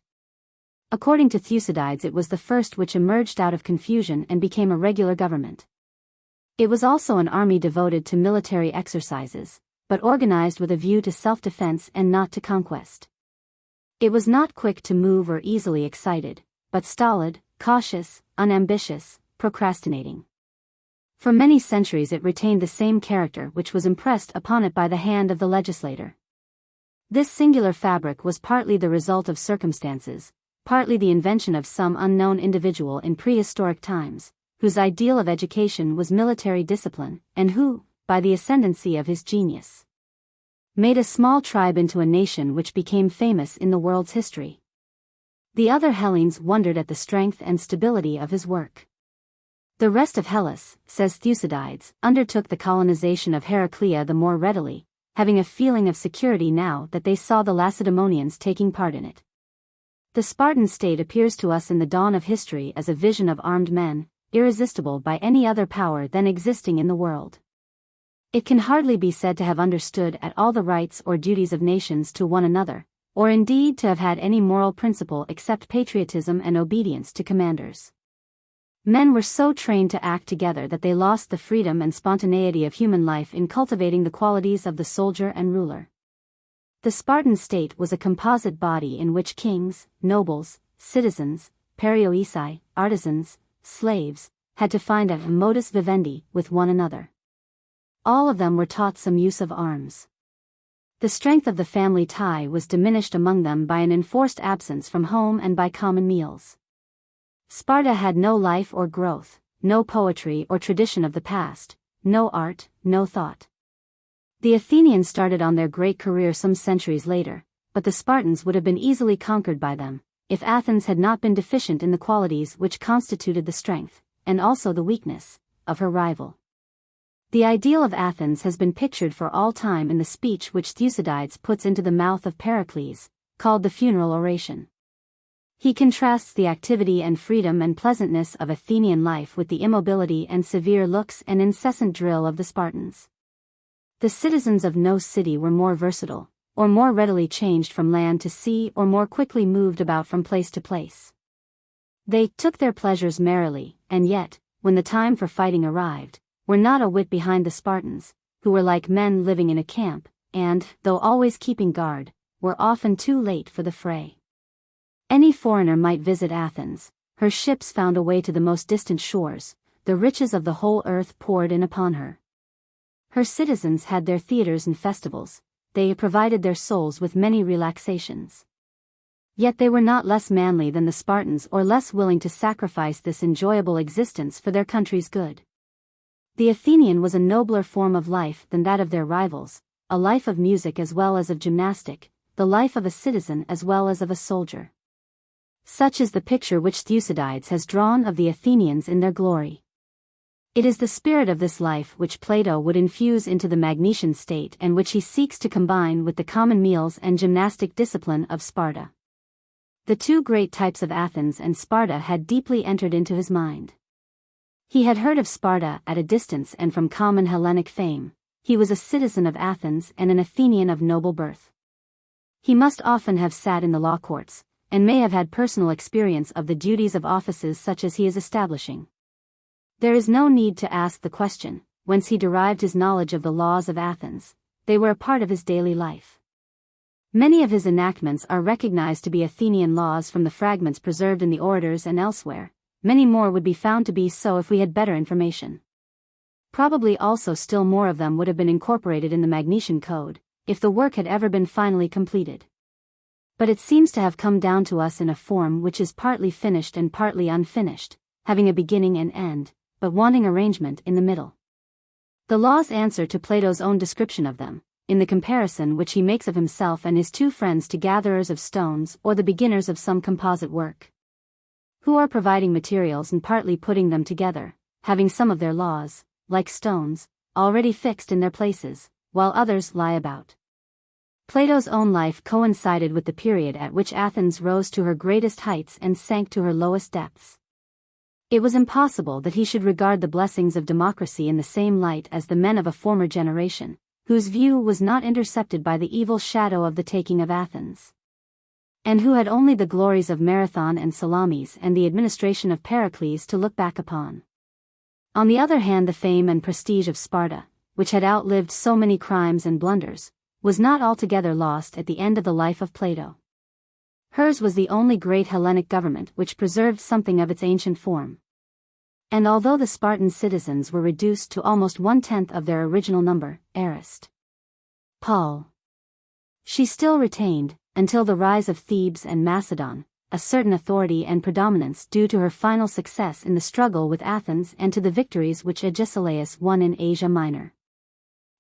Speaker 1: According to Thucydides, it was the first which emerged out of confusion and became a regular government. It was also an army devoted to military exercises, but organized with a view to self-defense and not to conquest. It was not quick to move or easily excited, but stolid, cautious, unambitious, procrastinating. For many centuries it retained the same character which was impressed upon it by the hand of the legislator. This singular fabric was partly the result of circumstances, partly the invention of some unknown individual in prehistoric times, whose ideal of education was military discipline, and who, by the ascendancy of his genius, made a small tribe into a nation which became famous in the world's history. The other Hellenes wondered at the strength and stability of his work. The rest of Hellas, says Thucydides, undertook the colonization of Heraclea the more readily, having a feeling of security now that they saw the Lacedaemonians taking part in it. The Spartan state appears to us in the dawn of history as a vision of armed men, irresistible by any other power then existing in the world. It can hardly be said to have understood at all the rights or duties of nations to one another, or indeed to have had any moral principle except patriotism and obedience to commanders. Men were so trained to act together that they lost the freedom and spontaneity of human life in cultivating the qualities of the soldier and ruler. The Spartan state was a composite body in which kings, nobles, citizens, perioeci, artisans, slaves, had to find a modus vivendi with one another. All of them were taught some use of arms. The strength of the family tie was diminished among them by an enforced absence from home and by common meals. Sparta had no life or growth, no poetry or tradition of the past, no art, no thought. The Athenians started on their great career some centuries later, but the Spartans would have been easily conquered by them, if Athens had not been deficient in the qualities which constituted the strength, and also the weakness, of her rival. The ideal of Athens has been pictured for all time in the speech which Thucydides puts into the mouth of Pericles, called the funeral oration. He contrasts the activity and freedom and pleasantness of Athenian life with the immobility and severe looks and incessant drill of the Spartans. The citizens of no city were more versatile, or more readily changed from land to sea, or more quickly moved about from place to place. They took their pleasures merrily, and yet, when the time for fighting arrived, were not a whit behind the Spartans, who were like men living in a camp, and, though always keeping guard, were often too late for the fray. Any foreigner might visit Athens, her ships found a way to the most distant shores, the riches of the whole earth poured in upon her. Her citizens had their theaters and festivals, they provided their souls with many relaxations. Yet they were not less manly than the Spartans or less willing to sacrifice this enjoyable existence for their country's good. The Athenian was a nobler form of life than that of their rivals, a life of music as well as of gymnastic, the life of a citizen as well as of a soldier. Such is the picture which Thucydides has drawn of the Athenians in their glory. It is the spirit of this life which Plato would infuse into the Magnesian state and which he seeks to combine with the common meals and gymnastic discipline of Sparta. The two great types of Athens and Sparta had deeply entered into his mind. He had heard of Sparta at a distance and from common Hellenic fame. He was a citizen of Athens and an Athenian of noble birth. He must often have sat in the law courts, and may have had personal experience of the duties of offices such as he is establishing. There is no need to ask the question, whence he derived his knowledge of the laws of Athens. They were a part of his daily life. Many of his enactments are recognized to be Athenian laws from the fragments preserved in the orators and elsewhere. Many more would be found to be so if we had better information. Probably also still more of them would have been incorporated in the Magnesian Code, if the work had ever been finally completed. But it seems to have come down to us in a form which is partly finished and partly unfinished, having a beginning and end, but wanting arrangement in the middle. The laws answer to Plato's own description of them, in the comparison which he makes of himself and his two friends to gatherers of stones or the beginners of some composite work, who are providing materials and partly putting them together, having some of their laws, like stones, already fixed in their places, while others lie about. Plato's own life coincided with the period at which Athens rose to her greatest heights and sank to her lowest depths. It was impossible that he should regard the blessings of democracy in the same light as the men of a former generation, whose view was not intercepted by the evil shadow of the taking of Athens, and who had only the glories of Marathon and Salamis and the administration of Pericles to look back upon. On the other hand, the fame and prestige of Sparta, which had outlived so many crimes and blunders, was not altogether lost at the end of the life of Plato. Hers was the only great Hellenic government which preserved something of its ancient form. And although the Spartan citizens were reduced to almost 1/10 of their original number, Paul, she still retained, until the rise of Thebes and Macedon, a certain authority and predominance due to her final success in the struggle with Athens and to the victories which Agesilaus won in Asia Minor.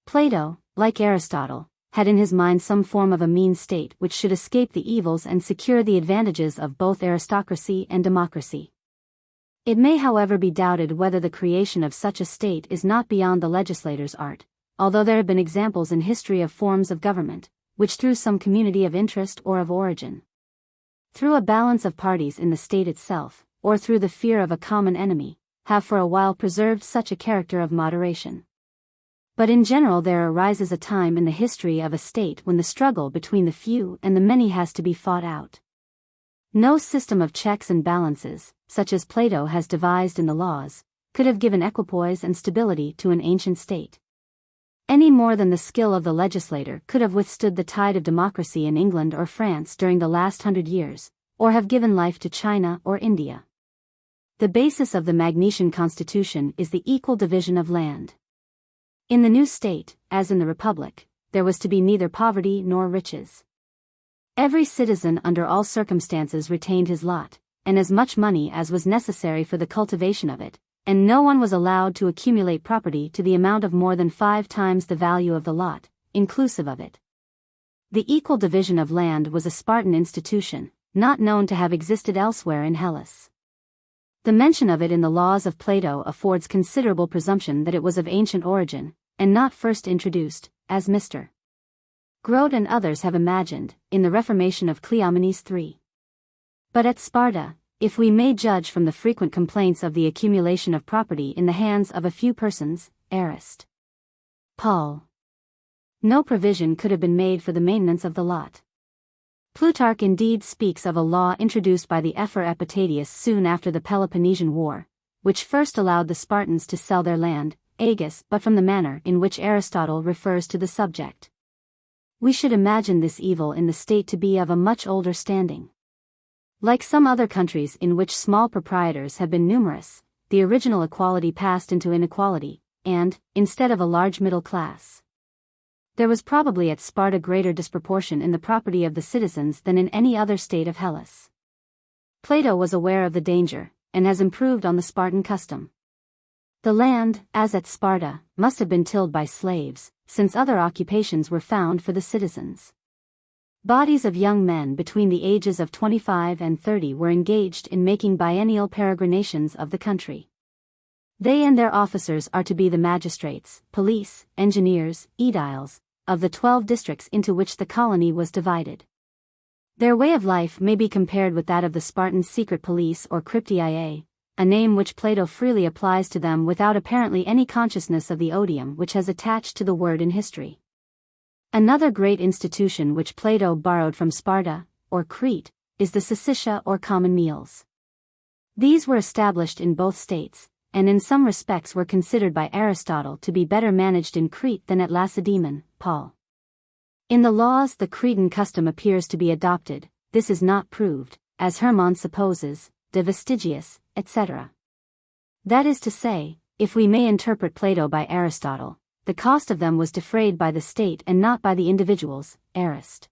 Speaker 1: Plato, like Aristotle, had in his mind some form of a mean state which should escape the evils and secure the advantages of both aristocracy and democracy. It may however be doubted whether the creation of such a state is not beyond the legislator's art, although there have been examples in history of forms of government, which through some community of interest or of origin, through a balance of parties in the state itself, or through the fear of a common enemy, have for a while preserved such a character of moderation. But in general there arises a time in the history of a state when the struggle between the few and the many has to be fought out. No system of checks and balances, such as Plato has devised in the Laws, could have given equipoise and stability to an ancient state, any more than the skill of the legislator could have withstood the tide of democracy in England or France during the last 100 years, or have given life to China or India. The basis of the Magnesian Constitution is the equal division of land. In the new state, as in the Republic, there was to be neither poverty nor riches. Every citizen under all circumstances retained his lot, and as much money as was necessary for the cultivation of it, and no one was allowed to accumulate property to the amount of more than 5 times the value of the lot, inclusive of it. The equal division of land was a Spartan institution, not known to have existed elsewhere in Hellas. The mention of it in the Laws of Plato affords considerable presumption that it was of ancient origin, and not first introduced, as Mr. Grote and others have imagined, in the Reformation of Cleomenes III. But at Sparta, if we may judge from the frequent complaints of the accumulation of property in the hands of a few persons, Arist. Paul. No provision could have been made for the maintenance of the lot. Plutarch indeed speaks of a law introduced by the Ephor Epitadius soon after the Peloponnesian War, which first allowed the Spartans to sell their land, aegis, but from the manner in which Aristotle refers to the subject, we should imagine this evil in the state to be of a much older standing. Like some other countries in which small proprietors have been numerous, the original equality passed into inequality, and, instead of a large middle class, there was probably at Sparta greater disproportion in the property of the citizens than in any other state of Hellas. Plato was aware of the danger, and has improved on the Spartan custom. The land, as at Sparta, must have been tilled by slaves, since other occupations were found for the citizens. Bodies of young men between the ages of 25 and 30 were engaged in making biennial peregrinations of the country. They and their officers are to be the magistrates, police, engineers, aediles, of the 12 districts into which the colony was divided. Their way of life may be compared with that of the Spartan secret police or cryptiae, a name which Plato freely applies to them without apparently any consciousness of the odium which has attached to the word in history. Another great institution which Plato borrowed from Sparta, or Crete, is the syssitia or common meals. These were established in both states, and in some respects were considered by Aristotle to be better managed in Crete than at Lacedaemon, Paul. In the Laws the Cretan custom appears to be adopted, this is not proved, as Hermann supposes, de vestigiis, etc. That is to say, if we may interpret Plato by Aristotle, the cost of them was defrayed by the state and not by the individuals, Arist.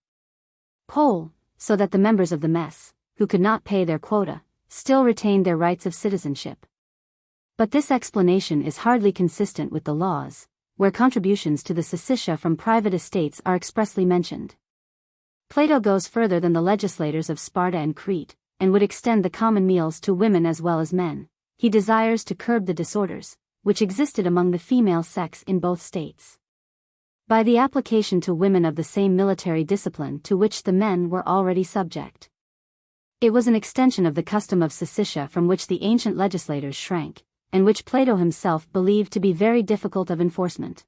Speaker 1: Pol, so that the members of the mess, who could not pay their quota, still retained their rights of citizenship. But this explanation is hardly consistent with the Laws, where contributions to the syssitia from private estates are expressly mentioned. Plato goes further than the legislators of Sparta and Crete, and would extend the common meals to women as well as men. He desires to curb the disorders, which existed among the female sex in both states, by the application to women of the same military discipline to which the men were already subject. It was an extension of the custom of syssitia from which the ancient legislators shrank, and which Plato himself believed to be very difficult of enforcement.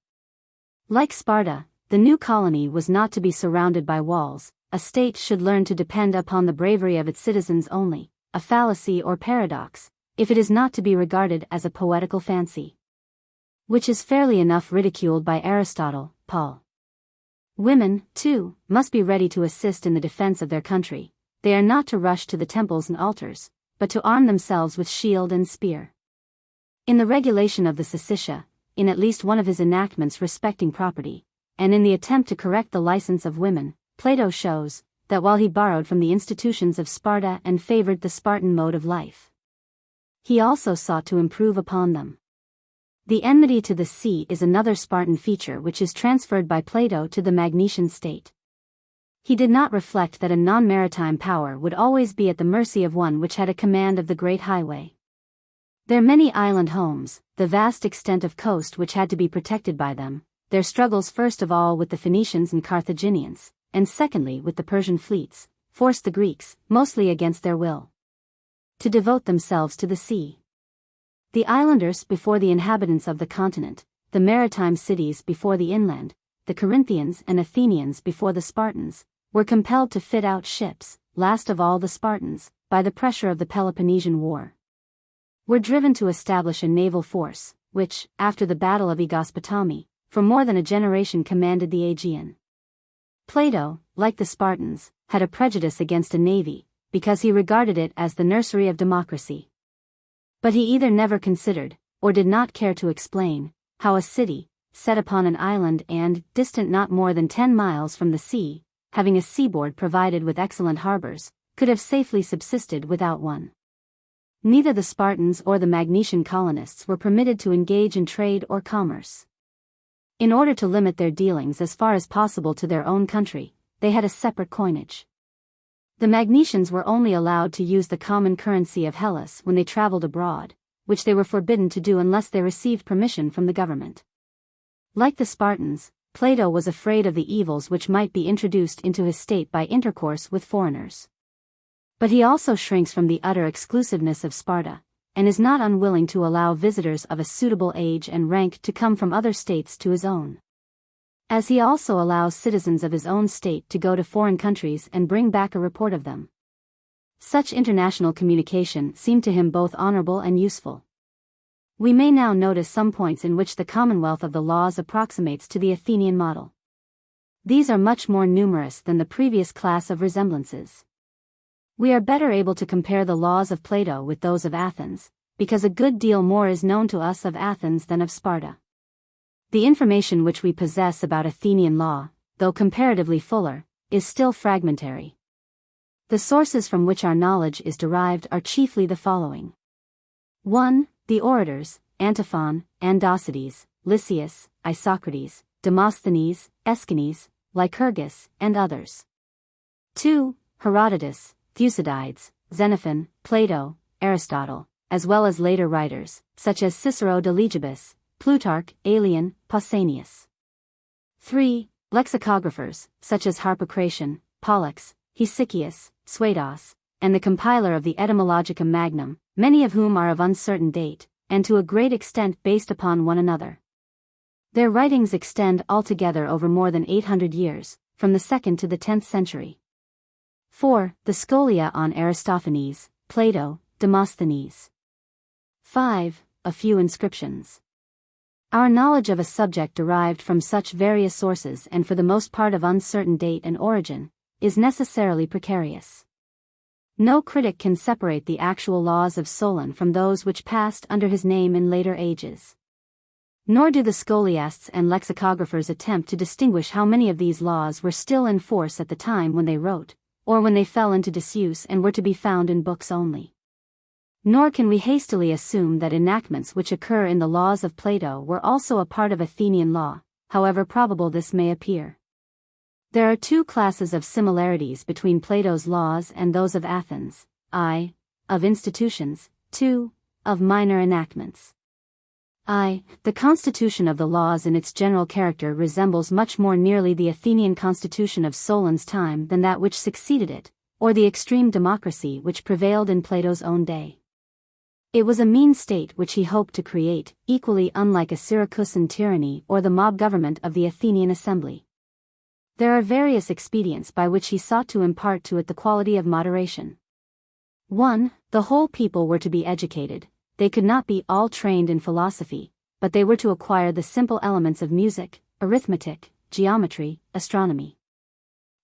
Speaker 1: Like Sparta, the new colony was not to be surrounded by walls. A state should learn to depend upon the bravery of its citizens only, a fallacy or paradox, if it is not to be regarded as a poetical fancy, which is fairly enough ridiculed by Aristotle, Paul. Women, too, must be ready to assist in the defense of their country. They are not to rush to the temples and altars, but to arm themselves with shield and spear. In the regulation of the syssitia, in at least one of his enactments respecting property, and in the attempt to correct the license of women, Plato shows that while he borrowed from the institutions of Sparta and favored the Spartan mode of life, he also sought to improve upon them. The enmity to the sea is another Spartan feature which is transferred by Plato to the Magnesian state. He did not reflect that a non-maritime power would always be at the mercy of one which had a command of the great highway. Their many island homes, the vast extent of coast which had to be protected by them, their struggles first of all with the Phoenicians and Carthaginians, and secondly with the Persian fleets, forced the Greeks, mostly against their will, to devote themselves to the sea. The islanders before the inhabitants of the continent, the maritime cities before the inland, the Corinthians and Athenians before the Spartans, were compelled to fit out ships, last of all the Spartans, by the pressure of the Peloponnesian War, were driven to establish a naval force, which, after the Battle of Aegospotami, for more than a generation commanded the Aegean. Plato, like the Spartans, had a prejudice against a navy, because he regarded it as the nursery of democracy. But he either never considered, or did not care to explain, how a city, set upon an island and distant not more than 10 miles from the sea, having a seaboard provided with excellent harbors, could have safely subsisted without one. Neither the Spartans or the Magnesian colonists were permitted to engage in trade or commerce. In order to limit their dealings as far as possible to their own country, they had a separate coinage. The Magnesians were only allowed to use the common currency of Hellas when they traveled abroad, which they were forbidden to do unless they received permission from the government. Like the Spartans, Plato was afraid of the evils which might be introduced into his state by intercourse with foreigners. But he also shrinks from the utter exclusiveness of Sparta, and is not unwilling to allow visitors of a suitable age and rank to come from other states to his own, as he also allows citizens of his own state to go to foreign countries and bring back a report of them. Such international communication seemed to him both honorable and useful. We may now notice some points in which the commonwealth of the laws approximates to the Athenian model. These are much more numerous than the previous class of resemblances. We are better able to compare the laws of Plato with those of Athens, because a good deal more is known to us of Athens than of Sparta. The information which we possess about Athenian law, though comparatively fuller, is still fragmentary. The sources from which our knowledge is derived are chiefly the following. 1. The orators, Antiphon, Andocides, Lysias, Isocrates, Demosthenes, Aeschines, Lycurgus, and others. 2. Herodotus, Thucydides, Xenophon, Plato, Aristotle, as well as later writers, such as Cicero de Legibus, Plutarch, Aelian, Pausanias. 3. Lexicographers, such as Harpocration, Pollux, Hesychius, Suidas, and the compiler of the Etymologicum Magnum, many of whom are of uncertain date, and to a great extent based upon one another. Their writings extend altogether over more than 800 years, from the 2nd to the 10th century. 4. The Scholia on Aristophanes, Plato, Demosthenes. 5. A few inscriptions. Our knowledge of a subject derived from such various sources and for the most part of uncertain date and origin, is necessarily precarious. No critic can separate the actual laws of Solon from those which passed under his name in later ages. Nor do the scholiasts and lexicographers attempt to distinguish how many of these laws were still in force at the time when they wrote, or when they fell into disuse and were to be found in books only. Nor can we hastily assume that enactments which occur in the laws of Plato were also a part of Athenian law, however probable this may appear. There are two classes of similarities between Plato's laws and those of Athens, I. Of institutions, 2. Of minor enactments. I. The constitution of the laws in its general character resembles much more nearly the Athenian constitution of Solon's time than that which succeeded it, or the extreme democracy which prevailed in Plato's own day. It was a mean state which he hoped to create, equally unlike a Syracusan tyranny or the mob government of the Athenian assembly. There are various expedients by which he sought to impart to it the quality of moderation. 1. The whole people were to be educated. They could not be all trained in philosophy, but they were to acquire the simple elements of music, arithmetic, geometry, astronomy.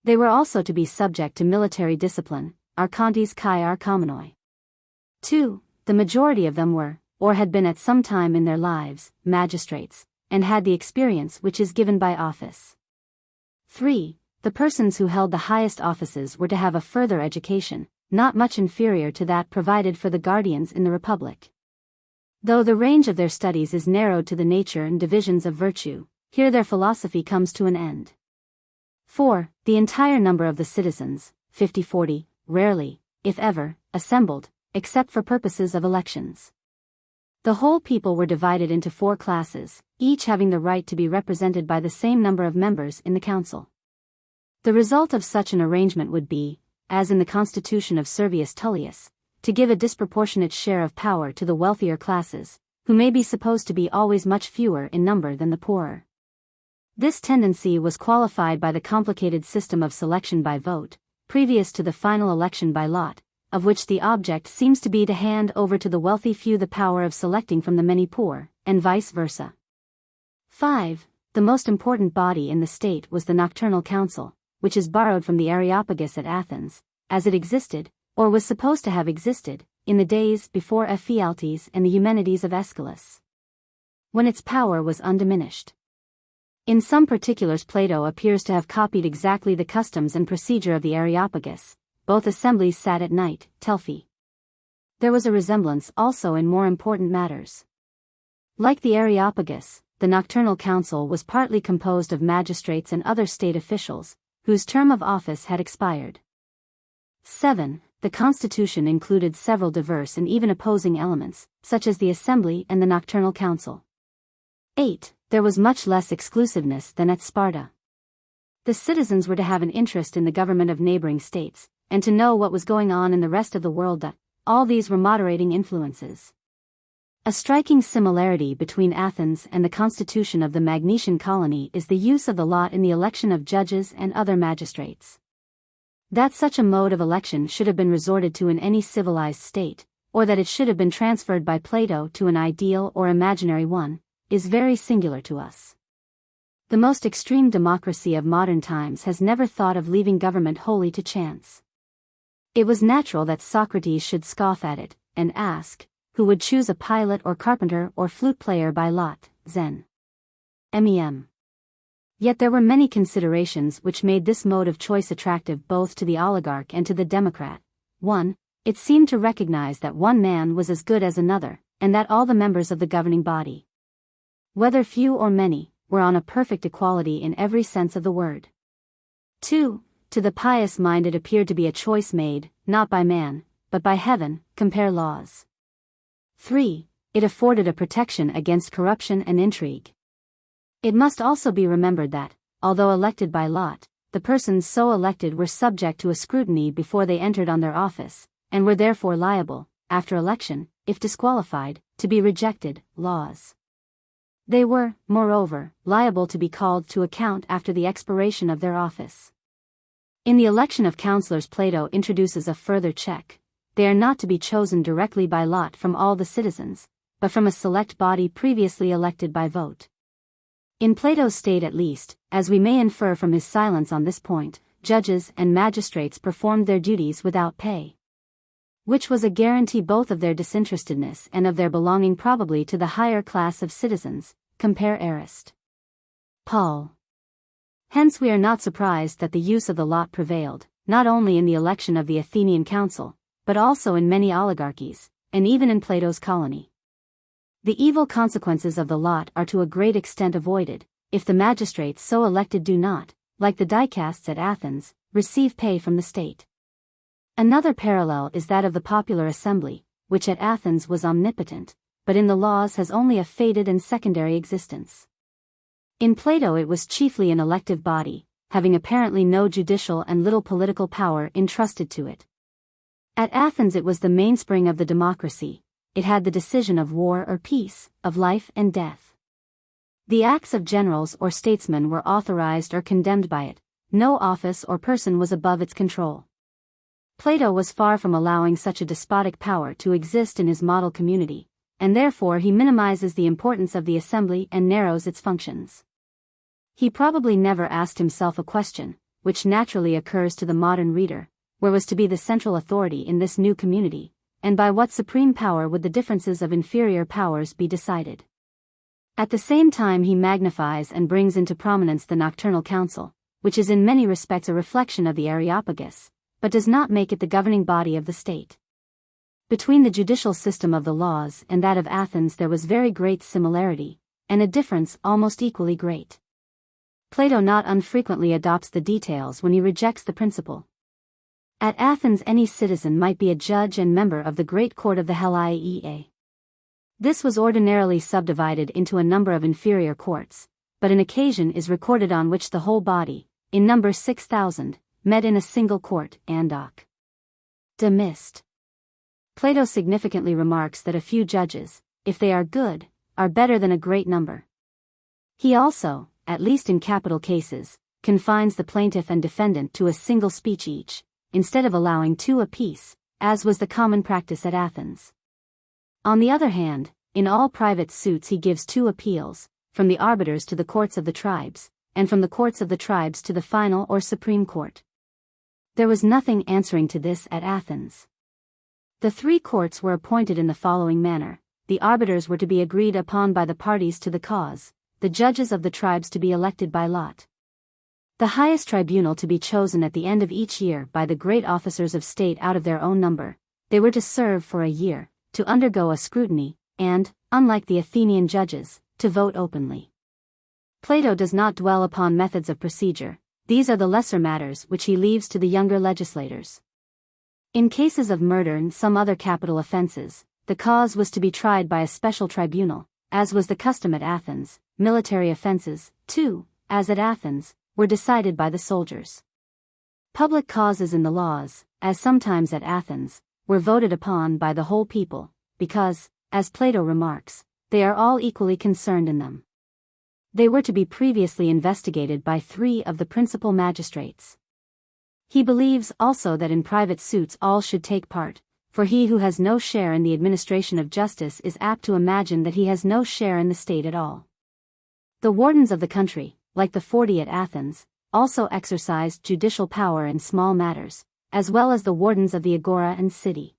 Speaker 1: They were also to be subject to military discipline, archontes kai archomenoi. 2. The majority of them were, or had been at some time in their lives, magistrates, and had the experience which is given by office. 3. The persons who held the highest offices were to have a further education, not much inferior to that provided for the guardians in the Republic. Though the range of their studies is narrowed to the nature and divisions of virtue, here their philosophy comes to an end. 4. The entire number of the citizens, 50-40, rarely, if ever, assembled, except for purposes of elections. The whole people were divided into 4 classes, each having the right to be represented by the same number of members in the council. The result of such an arrangement would be, as in the constitution of Servius Tullius, to give a disproportionate share of power to the wealthier classes, who may be supposed to be always much fewer in number than the poorer. This tendency was qualified by the complicated system of selection by vote, previous to the final election by lot, of which the object seems to be to hand over to the wealthy few the power of selecting from the many poor, and vice versa. 5. The most important body in the state was the Nocturnal Council, which is borrowed from the Areopagus at Athens, as it existed, or was supposed to have existed, in the days before Ephialtes and the Eumenides of Aeschylus, when its power was undiminished. In some particulars Plato appears to have copied exactly the customs and procedure of the Areopagus. Both assemblies sat at night, Telphi. There was a resemblance also in more important matters. Like the Areopagus, the Nocturnal Council was partly composed of magistrates and other state officials, whose term of office had expired. 7. The constitution included several diverse and even opposing elements, such as the assembly and the Nocturnal Council. 8. There was much less exclusiveness than at Sparta. The citizens were to have an interest in the government of neighboring states, and to know what was going on in the rest of the world. All these were moderating influences. A striking similarity between Athens and the constitution of the Magnesian colony is the use of the lot in the election of judges and other magistrates. That such a mode of election should have been resorted to in any civilized state, or that it should have been transferred by Plato to an ideal or imaginary one, is very singular to us. The most extreme democracy of modern times has never thought of leaving government wholly to chance. It was natural that Socrates should scoff at it, and ask, who would choose a pilot or carpenter or flute player by lot, Zen. Mem. Yet there were many considerations which made this mode of choice attractive both to the oligarch and to the democrat. 1. It seemed to recognize that one man was as good as another, and that all the members of the governing body, whether few or many, were on a perfect equality in every sense of the word. 2. To the pious mind it appeared to be a choice made, not by man, but by heaven, compare Laws. 3. It afforded a protection against corruption and intrigue. It must also be remembered that, although elected by lot, the persons so elected were subject to a scrutiny before they entered on their office, and were therefore liable, after election, if disqualified, to be rejected. Laws. They were, moreover, liable to be called to account after the expiration of their office. In the election of councillors Plato introduces a further check. They are not to be chosen directly by lot from all the citizens, but from a select body previously elected by vote. In Plato's state at least, as we may infer from his silence on this point, judges and magistrates performed their duties without pay, which was a guarantee both of their disinterestedness and of their belonging probably to the higher class of citizens, compare Arist. Paul. Hence we are not surprised that the use of the lot prevailed, not only in the election of the Athenian council, but also in many oligarchies, and even in Plato's colony. The evil consequences of the lot are to a great extent avoided, if the magistrates so elected do not, like the dicasts at Athens, receive pay from the state. Another parallel is that of the popular assembly, which at Athens was omnipotent, but in the Laws has only a faded and secondary existence. In Plato it was chiefly an elective body, having apparently no judicial and little political power entrusted to it. At Athens it was the mainspring of the democracy. It had the decision of war or peace, of life and death. The acts of generals or statesmen were authorized or condemned by it. No office or person was above its control. Plato was far from allowing such a despotic power to exist in his model community, and therefore he minimizes the importance of the assembly and narrows its functions. He probably never asked himself a question, which naturally occurs to the modern reader: where was to be the central authority in this new community, and by what supreme power would the differences of inferior powers be decided? At the same time he magnifies and brings into prominence the Nocturnal Council, which is in many respects a reflection of the Areopagus, but does not make it the governing body of the state. Between the judicial system of the laws and that of Athens there was very great similarity, and a difference almost equally great. Plato not unfrequently adopts the details when he rejects the principle. At Athens any citizen might be a judge and member of the great court of the Heliaea. This was ordinarily subdivided into a number of inferior courts, but an occasion is recorded on which the whole body, in number 6,000, met in a single court, andoc. Demist. Plato significantly remarks that a few judges, if they are good, are better than a great number. He also, at least in capital cases, confines the plaintiff and defendant to a single speech each, instead of allowing two apiece, as was the common practice at Athens. On the other hand, in all private suits he gives two appeals, from the arbiters to the courts of the tribes, and from the courts of the tribes to the final or supreme court. There was nothing answering to this at Athens. The three courts were appointed in the following manner: the arbiters were to be agreed upon by the parties to the cause, the judges of the tribes to be elected by lot. The highest tribunal to be chosen at the end of each year by the great officers of state out of their own number. They were to serve for a year, to undergo a scrutiny, and, unlike the Athenian judges, to vote openly. Plato does not dwell upon methods of procedure; these are the lesser matters which he leaves to the younger legislators. In cases of murder and some other capital offenses, the cause was to be tried by a special tribunal, as was the custom at Athens. Military offenses, too, as at Athens, were decided by the soldiers. Public causes in the laws, as sometimes at Athens, were voted upon by the whole people, because, as Plato remarks, they are all equally concerned in them. They were to be previously investigated by 3 of the principal magistrates. He believes also that in private suits all should take part, for he who has no share in the administration of justice is apt to imagine that he has no share in the state at all. The wardens of the country, like the 40 at Athens, also exercised judicial power in small matters, as well as the wardens of the agora and city.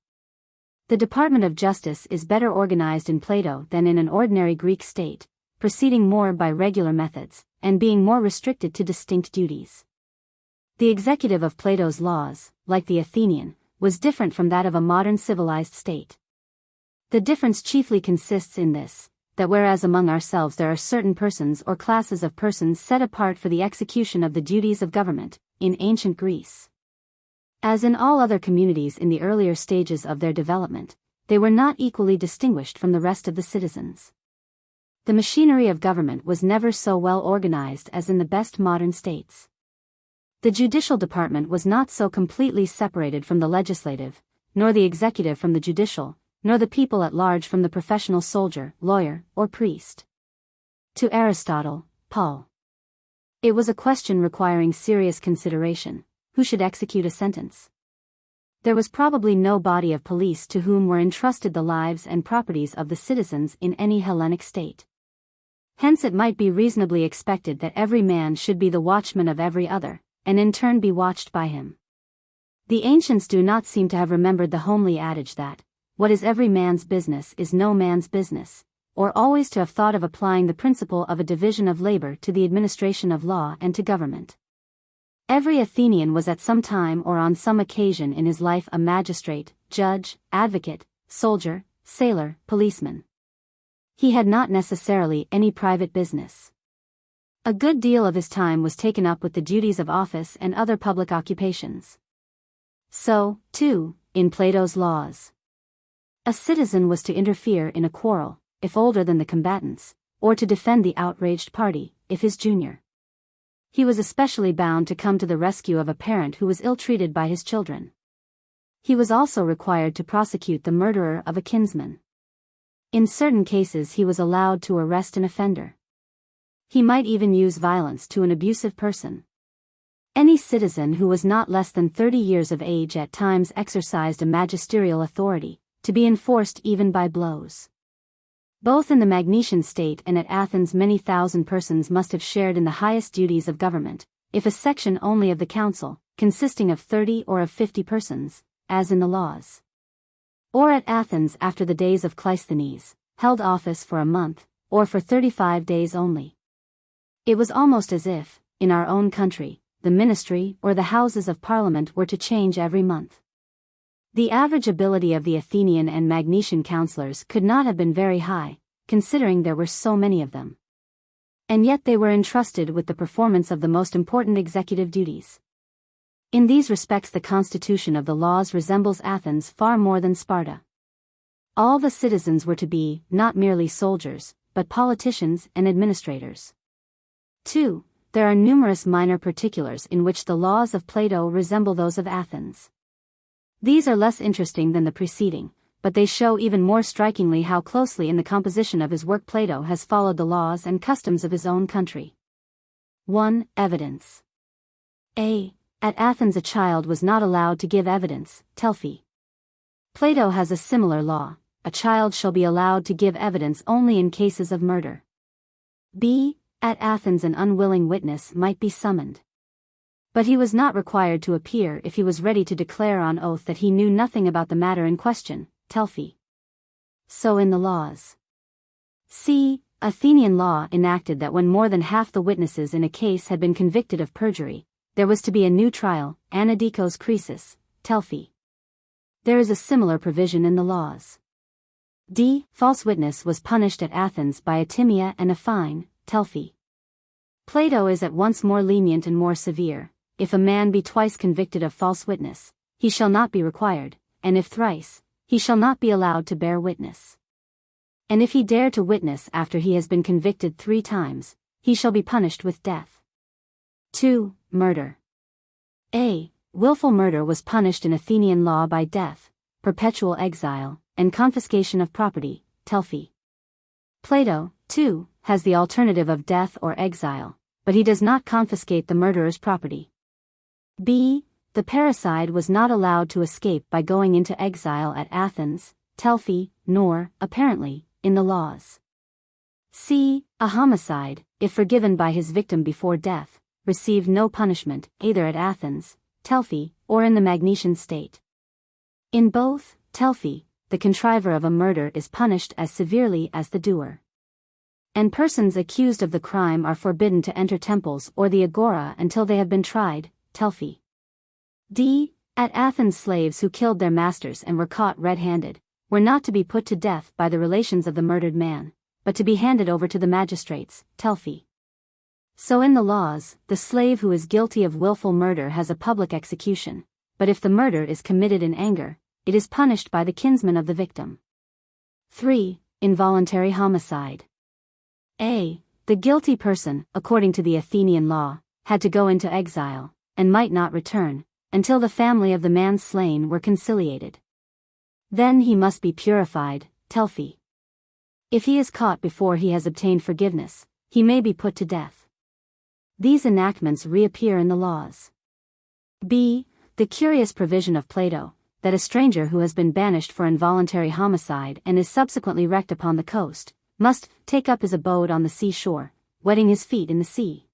Speaker 1: The Department of Justice is better organized in Plato than in an ordinary Greek state, proceeding more by regular methods, and being more restricted to distinct duties. The executive of Plato's laws, like the Athenian, was different from that of a modern civilized state. The difference chiefly consists in this, that whereas among ourselves there are certain persons or classes of persons set apart for the execution of the duties of government, in ancient Greece, as in all other communities in the earlier stages of their development, they were not equally distinguished from the rest of the citizens. The machinery of government was never so well organized as in the best modern states. The judicial department was not so completely separated from the legislative, nor the executive from the judicial, nor the people at large from the professional soldier, lawyer, or priest. To Aristotle, Paul. It was a question requiring serious consideration: who should execute a sentence? There was probably no body of police to whom were entrusted the lives and properties of the citizens in any Hellenic state. Hence it might be reasonably expected that every man should be the watchman of every other, and in turn be watched by him. The ancients do not seem to have remembered the homely adage that, "What is every man's business is no man's business," or always to have thought of applying the principle of a division of labor to the administration of law and to government. Every Athenian was at some time or on some occasion in his life a magistrate, judge, advocate, soldier, sailor, policeman. He had not necessarily any private business. A good deal of his time was taken up with the duties of office and other public occupations. So, too, in Plato's laws. A citizen was to interfere in a quarrel, if older than the combatants, or to defend the outraged party, if his junior. He was especially bound to come to the rescue of a parent who was ill-treated by his children. He was also required to prosecute the murderer of a kinsman. In certain cases he was allowed to arrest an offender. He might even use violence to an abusive person. Any citizen who was not less than 30 years of age at times exercised a magisterial authority, to be enforced even by blows. Both in the Magnesian state and at Athens many thousand persons must have shared in the highest duties of government, if a section only of the council, consisting of 30 or of 50 persons, as in the laws. Or at Athens after the days of Cleisthenes, held office for a month, or for 35 days only. It was almost as if, in our own country, the ministry or the houses of parliament were to change every month. The average ability of the Athenian and Magnesian counselors could not have been very high, considering there were so many of them. And yet they were entrusted with the performance of the most important executive duties. In these respects the constitution of the laws resembles Athens far more than Sparta. All the citizens were to be, not merely soldiers, but politicians and administrators. 2. There are numerous minor particulars in which the laws of Plato resemble those of Athens. These are less interesting than the preceding, but they show even more strikingly how closely in the composition of his work Plato has followed the laws and customs of his own country. 1. Evidence. At Athens a child was not allowed to give evidence, Telphi. Plato has a similar law: a child shall be allowed to give evidence only in cases of murder. B. At Athens an unwilling witness might be summoned. But he was not required to appear if he was ready to declare on oath that he knew nothing about the matter in question, Telphi. So in the laws. C. Athenian law enacted that when more than half the witnesses in a case had been convicted of perjury, there was to be a new trial, anadikos krisis, Telphi. There is a similar provision in the laws. D. False witness was punished at Athens by a timia and a fine, Telphi. Plato is at once more lenient and more severe. If a man be twice convicted of false witness, he shall not be required, and if thrice, he shall not be allowed to bear witness. And if he dare to witness after he has been convicted 3 times, he shall be punished with death. 2. Murder. A. Willful murder was punished in Athenian law by death, perpetual exile, and confiscation of property, Telphi. Plato, too, has the alternative of death or exile, but he does not confiscate the murderer's property. B. The parricide was not allowed to escape by going into exile at Athens, Telphi, nor, apparently, in the laws. C. A homicide, if forgiven by his victim before death, received no punishment, either at Athens, Telphi, or in the Magnesian state. In both, Telphi, the contriver of a murder is punished as severely as the doer. And persons accused of the crime are forbidden to enter temples or the agora until they have been tried, Telphi. D. At Athens slaves who killed their masters and were caught red-handed, were not to be put to death by the relations of the murdered man, but to be handed over to the magistrates, Telphi. So in the laws, the slave who is guilty of willful murder has a public execution, but if the murder is committed in anger, it is punished by the kinsman of the victim. 3. Involuntary homicide. A. The guilty person, according to the Athenian law, had to go into exile, and might not return, until the family of the man slain were conciliated. Then he must be purified, Telphi. If he is caught before he has obtained forgiveness, he may be put to death. These enactments reappear in the laws. B. The curious provision of Plato, that a stranger who has been banished for involuntary homicide and is subsequently wrecked upon the coast, must take up his abode on the sea-shore, wetting his feet in the sea,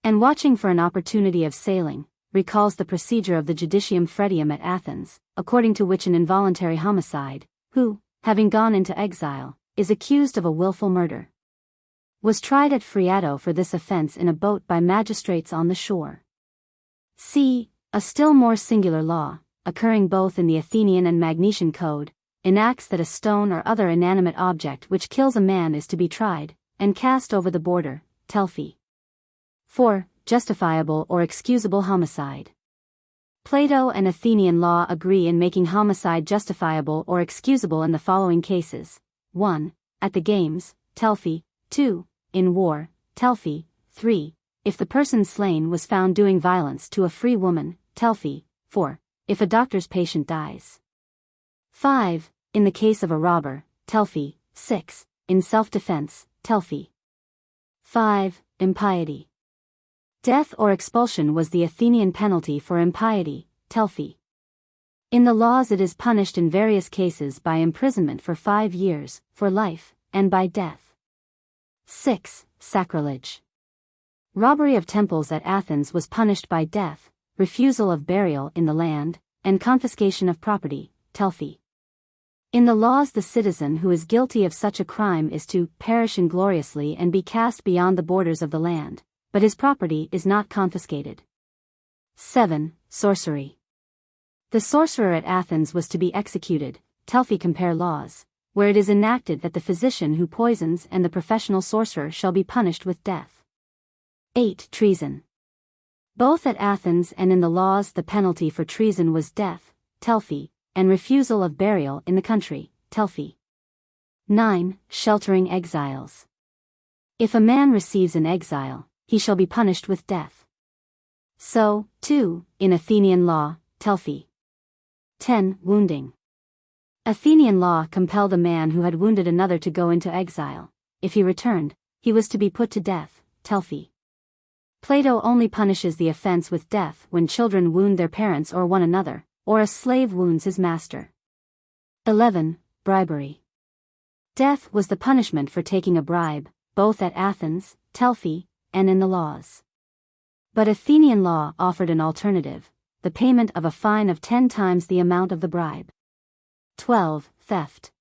Speaker 1: and watching for an opportunity of sailing, recalls the procedure of the Judicium Fredium at Athens, according to which an involuntary homicide, who, having gone into exile, is accused of a willful murder, was tried at Phreato for this offense in a boat by magistrates on the shore. C. A still more singular law, occurring both in the Athenian and Magnesian code, enacts that a stone or other inanimate object which kills a man is to be tried, and cast over the border, Telphi. 4. Justifiable or excusable homicide. Plato and Athenian law agree in making homicide justifiable or excusable in the following cases. 1. At the games, Telphi. 2. In war, Telphi. 3. If the person slain was found doing violence to a free woman, Telphi. 4. If a doctor's patient dies. 5. In the case of a robber, Telphi. 6. In self-defense, Telphi. 5. Impiety. Death or expulsion was the Athenian penalty for impiety, Telphi. In the laws it is punished in various cases by imprisonment for 5 years, for life, and by death. 6. Sacrilege. Robbery of temples at Athens was punished by death, refusal of burial in the land, and confiscation of property, Telphi. In the laws the citizen who is guilty of such a crime is to perish ingloriously and be cast beyond the borders of the land, but his property is not confiscated. 7. Sorcery. The sorcerer at Athens was to be executed, Telfy compare laws, where it is enacted that the physician who poisons and the professional sorcerer shall be punished with death. 8. Treason. Both at Athens and in the laws the penalty for treason was death, Telfy, and refusal of burial in the country, Telfy. 9. Sheltering exiles. If a man receives an exile, he shall be punished with death. So, too, in Athenian law, Telfy. 10. Wounding. Athenian law compelled a man who had wounded another to go into exile. If he returned, he was to be put to death, Telfy. Plato only punishes the offense with death when children wound their parents or one another, or a slave wounds his master. 11. Bribery. Death was the punishment for taking a bribe, both at Athens, Telfy, and in the laws. But Athenian law offered an alternative, the payment of a fine of 10 times the amount of the bribe. 12. Theft.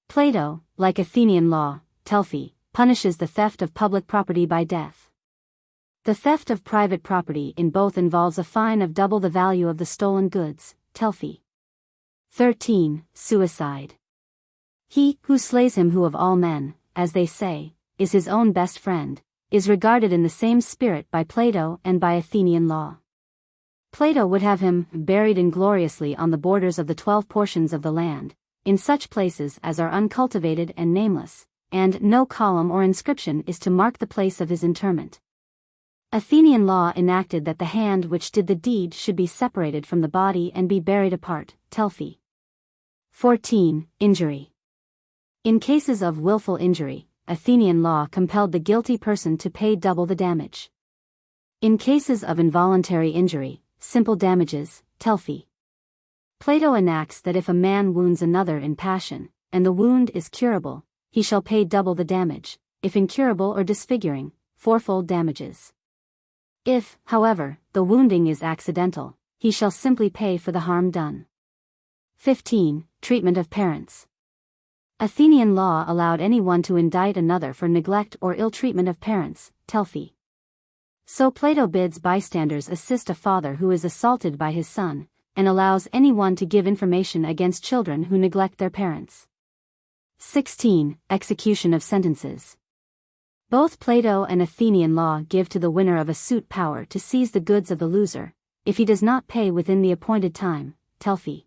Speaker 1: Plato, like Athenian law, Telfy, punishes the theft of public property by death. The theft of private property in both involves a fine of double the value of the stolen goods, Telfy. 13. Suicide. He who slays him who of all men, as they say, is his own best friend, is regarded in the same spirit by Plato and by Athenian law. Plato would have him buried ingloriously on the borders of the 12 portions of the land, in such places as are uncultivated and nameless, and no column or inscription is to mark the place of his interment. Athenian law enacted that the hand which did the deed should be separated from the body and be buried apart, Telfy. 14. Injury. In cases of willful injury, Athenian law compelled the guilty person to pay double the damage. In cases of involuntary injury, simple damages, Telfy. Plato enacts that if a man wounds another in passion, and the wound is curable, he shall pay double the damage, if incurable or disfiguring, fourfold damages. If, however, the wounding is accidental, he shall simply pay for the harm done. 15. Treatment of parents. Athenian law allowed anyone to indict another for neglect or ill treatment of parents, Telfy. So Plato bids bystanders assist a father who is assaulted by his son, and allows anyone to give information against children who neglect their parents. 16. Execution of sentences. Both Plato and Athenian law give to the winner of a suit power to seize the goods of the loser, if he does not pay within the appointed time, Telfy.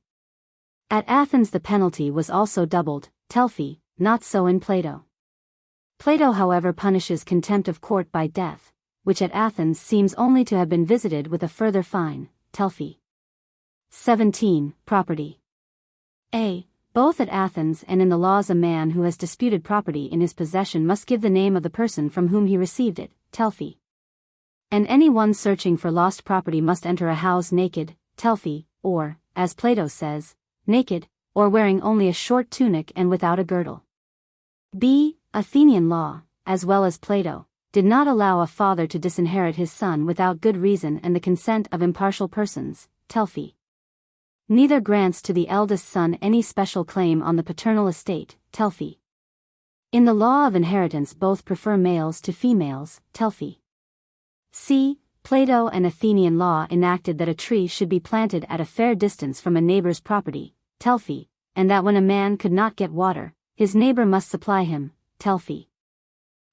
Speaker 1: At Athens the penalty was also doubled, Telfy, not so in Plato. Plato however punishes contempt of court by death, which at Athens seems only to have been visited with a further fine, Telfy. 17. Property. A. Both at Athens and in the laws a man who has disputed property in his possession must give the name of the person from whom he received it, Telfy. And anyone searching for lost property must enter a house naked, Telfy, or, as Plato says, naked, or wearing only a short tunic and without a girdle. B. Athenian law, as well as Plato, did not allow a father to disinherit his son without good reason and the consent of impartial persons, Telfy. Neither grants to the eldest son any special claim on the paternal estate, Telfy. In the law of inheritance both prefer males to females, Telfy. C. Plato and Athenian law enacted that a tree should be planted at a fair distance from a neighbor's property, Telfy, and that when a man could not get water, his neighbor must supply him, Telfy.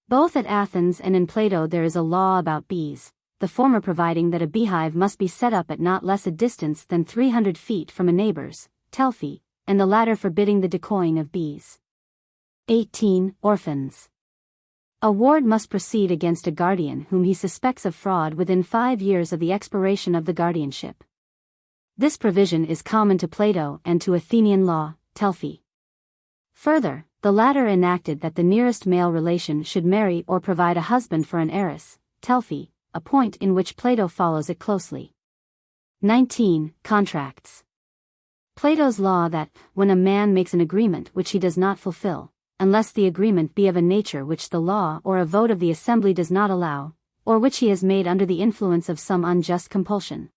Speaker 1: Both at Athens and in Plato there is a law about bees, the former providing that a beehive must be set up at not less a distance than 300 feet from a neighbor's, Telfy, and the latter forbidding the decoying of bees. 18. Orphans. A ward must proceed against a guardian whom he suspects of fraud within 5 years of the expiration of the guardianship. This provision is common to Plato and to Athenian law, Telfy. Further, the latter enacted that the nearest male relation should marry or provide a husband for an heiress, Telfy, a point in which Plato follows it closely. 19. Contracts. Plato's law that, when a man makes an agreement which he does not fulfill, unless the agreement be of a nature which the law or a vote of the assembly does not allow, or which he has made under the influence of some unjust compulsion,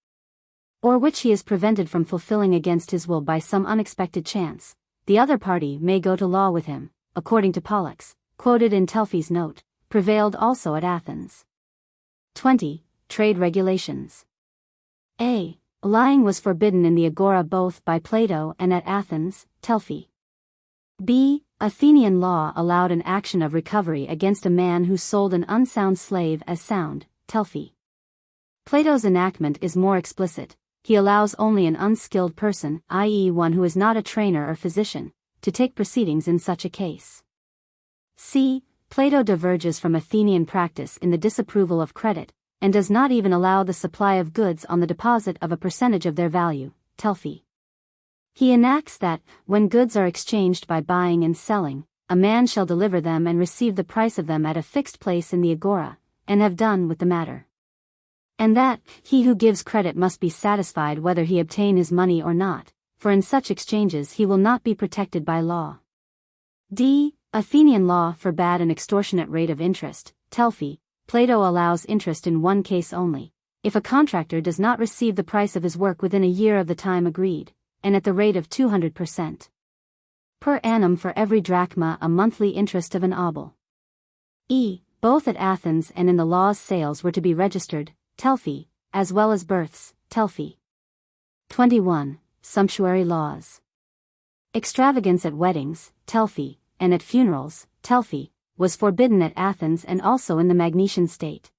Speaker 1: or which he is prevented from fulfilling against his will by some unexpected chance, the other party may go to law with him, according to Pollux, quoted in Telfy's note, prevailed also at Athens. 20. Trade regulations. A. Lying was forbidden in the Agora both by Plato and at Athens, Telphi. b. Athenian law allowed an action of recovery against a man who sold an unsound slave as sound, Telphi. Plato's enactment is more explicit. He allows only an unskilled person, i.e. one who is not a trainer or physician, to take proceedings in such a case. c. Plato diverges from Athenian practice in the disapproval of credit, and does not even allow the supply of goods on the deposit of a percentage of their value, Telphi. He enacts that, when goods are exchanged by buying and selling, a man shall deliver them and receive the price of them at a fixed place in the Agora, and have done with the matter. And that, he who gives credit must be satisfied whether he obtain his money or not, for in such exchanges he will not be protected by law. d. Athenian law forbade an extortionate rate of interest, Telphi. Plato allows interest in one case only, if a contractor does not receive the price of his work within a year of the time agreed, and at the rate of 200% per annum for every drachma, a monthly interest of an obol. Both at Athens and in the laws sales were to be registered, Telphi, as well as births, Telphi. 21. Sumptuary laws. Extravagance at weddings, Telphi, and at funerals, Telphi, was forbidden at Athens and also in the Magnesian state.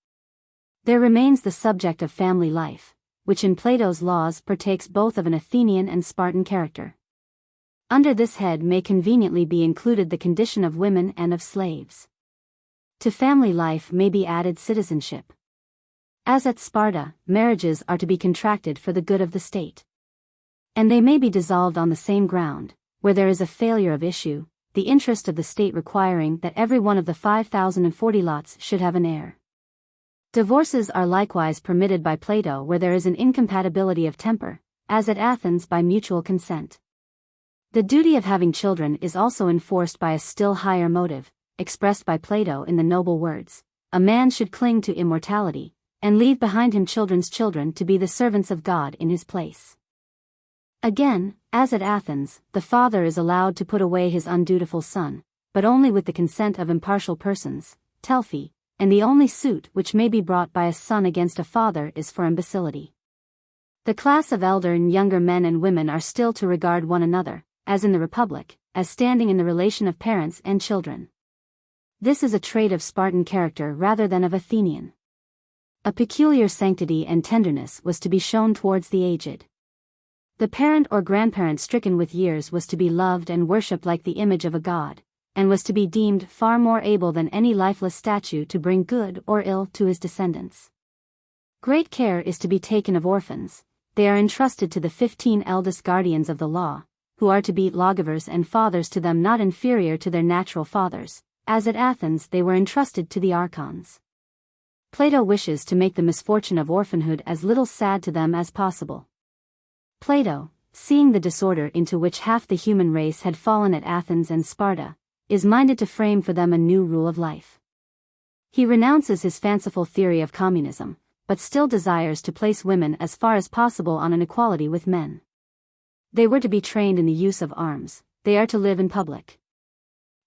Speaker 1: There remains the subject of family life, which in Plato's laws partakes both of an Athenian and Spartan character. Under this head may conveniently be included the condition of women and of slaves. To family life may be added citizenship. As at Sparta, marriages are to be contracted for the good of the state. And they may be dissolved on the same ground, where there is a failure of issue, the interest of the state requiring that every one of the 5,040 lots should have an heir. Divorces are likewise permitted by Plato where there is an incompatibility of temper, as at Athens by mutual consent. The duty of having children is also enforced by a still higher motive, expressed by Plato in the noble words, "A man should cling to immortality, and leave behind him children's children to be the servants of God in his place." Again, as at Athens, the father is allowed to put away his undutiful son, but only with the consent of impartial persons, Telphi, and the only suit which may be brought by a son against a father is for imbecility. The class of elder and younger men and women are still to regard one another, as in the Republic, as standing in the relation of parents and children. This is a trait of Spartan character rather than of Athenian. A peculiar sanctity and tenderness was to be shown towards the aged. The parent or grandparent stricken with years was to be loved and worshipped like the image of a god, and was to be deemed far more able than any lifeless statue to bring good or ill to his descendants. Great care is to be taken of orphans. They are entrusted to the 15 eldest guardians of the law, who are to be lawgivers and fathers to them not inferior to their natural fathers, as at Athens they were entrusted to the archons. Plato wishes to make the misfortune of orphanhood as little sad to them as possible. Plato, seeing the disorder into which half the human race had fallen at Athens and Sparta, is minded to frame for them a new rule of life. He renounces his fanciful theory of communism, but still desires to place women as far as possible on an equality with men. They were to be trained in the use of arms, they are to live in public.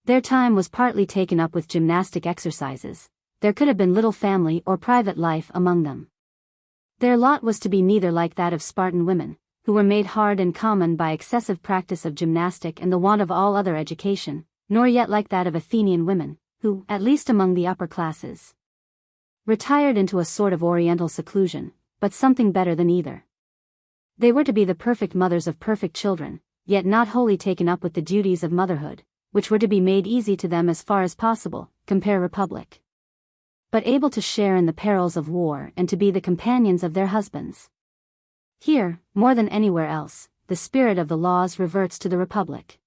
Speaker 1: Their time was partly taken up with gymnastic exercises, there could have been little family or private life among them. Their lot was to be neither like that of Spartan women, who were made hard and common by excessive practice of gymnastic and the want of all other education, nor yet like that of Athenian women, who, at least among the upper classes, retired into a sort of oriental seclusion, but something better than either. They were to be the perfect mothers of perfect children, yet not wholly taken up with the duties of motherhood, which were to be made easy to them as far as possible, compare Republic. But able to share in the perils of war and to be the companions of their husbands. Here, more than anywhere else, the spirit of the laws reverts to the Republic.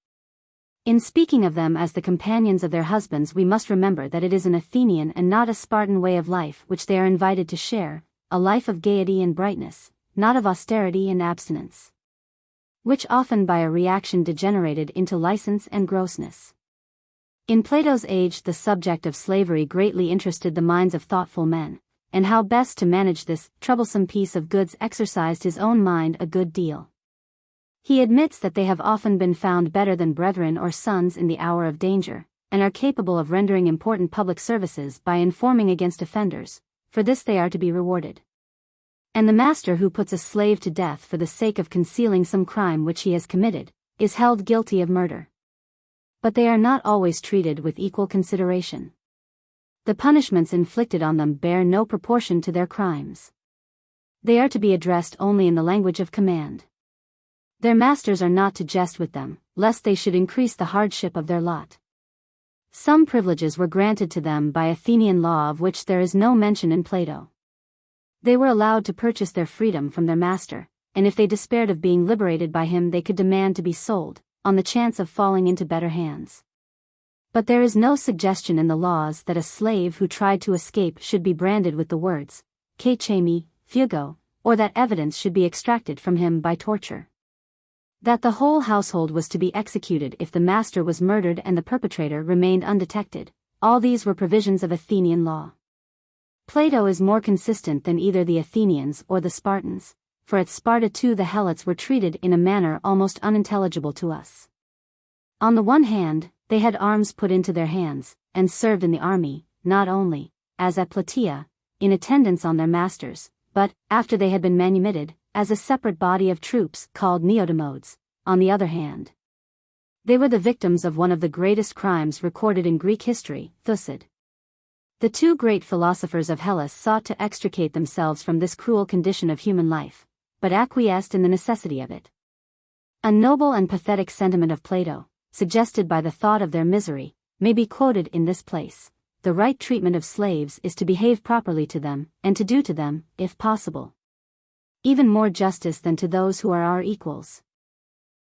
Speaker 1: In speaking of them as the companions of their husbands, we must remember that it is an Athenian and not a Spartan way of life which they are invited to share, a life of gaiety and brightness, not of austerity and abstinence, which often by a reaction degenerated into license and grossness. In Plato's age the subject of slavery greatly interested the minds of thoughtful men, and how best to manage this troublesome piece of goods exercised his own mind a good deal. He admits that they have often been found better than brethren or sons in the hour of danger, and are capable of rendering important public services by informing against offenders. For this they are to be rewarded. And the master who puts a slave to death for the sake of concealing some crime which he has committed, is held guilty of murder. But they are not always treated with equal consideration. The punishments inflicted on them bear no proportion to their crimes. They are to be addressed only in the language of command. Their masters are not to jest with them, lest they should increase the hardship of their lot. Some privileges were granted to them by Athenian law of which there is no mention in Plato. They were allowed to purchase their freedom from their master, and if they despaired of being liberated by him they could demand to be sold, on the chance of falling into better hands. But there is no suggestion in the laws that a slave who tried to escape should be branded with the words, "Kachemi, Fugo," or that evidence should be extracted from him by torture. That the whole household was to be executed if the master was murdered and the perpetrator remained undetected, all these were provisions of Athenian law. Plato is more consistent than either the Athenians or the Spartans, for at Sparta too the Helots were treated in a manner almost unintelligible to us. On the one hand, they had arms put into their hands, and served in the army, not only, as at Plataea, in attendance on their masters, but, after they had been manumitted, as a separate body of troops called neodamodes. On the other hand, they were the victims of one of the greatest crimes recorded in Greek history, thucid. The two great philosophers of Hellas sought to extricate themselves from this cruel condition of human life, but acquiesced in the necessity of it. A noble and pathetic sentiment of Plato, suggested by the thought of their misery, may be quoted in this place. The right treatment of slaves is to behave properly to them, and to do to them, if possible, even more justice than to those who are our equals.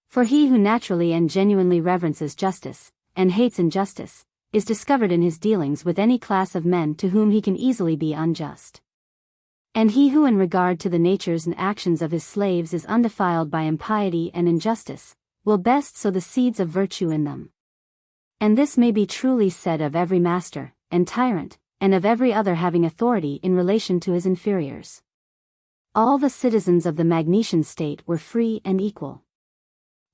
Speaker 1: For he who naturally and genuinely reverences justice, and hates injustice, is discovered in his dealings with any class of men to whom he can easily be unjust. And he who in regard to the natures and actions of his slaves is undefiled by impiety and injustice, will best sow the seeds of virtue in them. And this may be truly said of every master, and tyrant, and of every other having authority in relation to his inferiors. All the citizens of the Magnesian state were free and equal.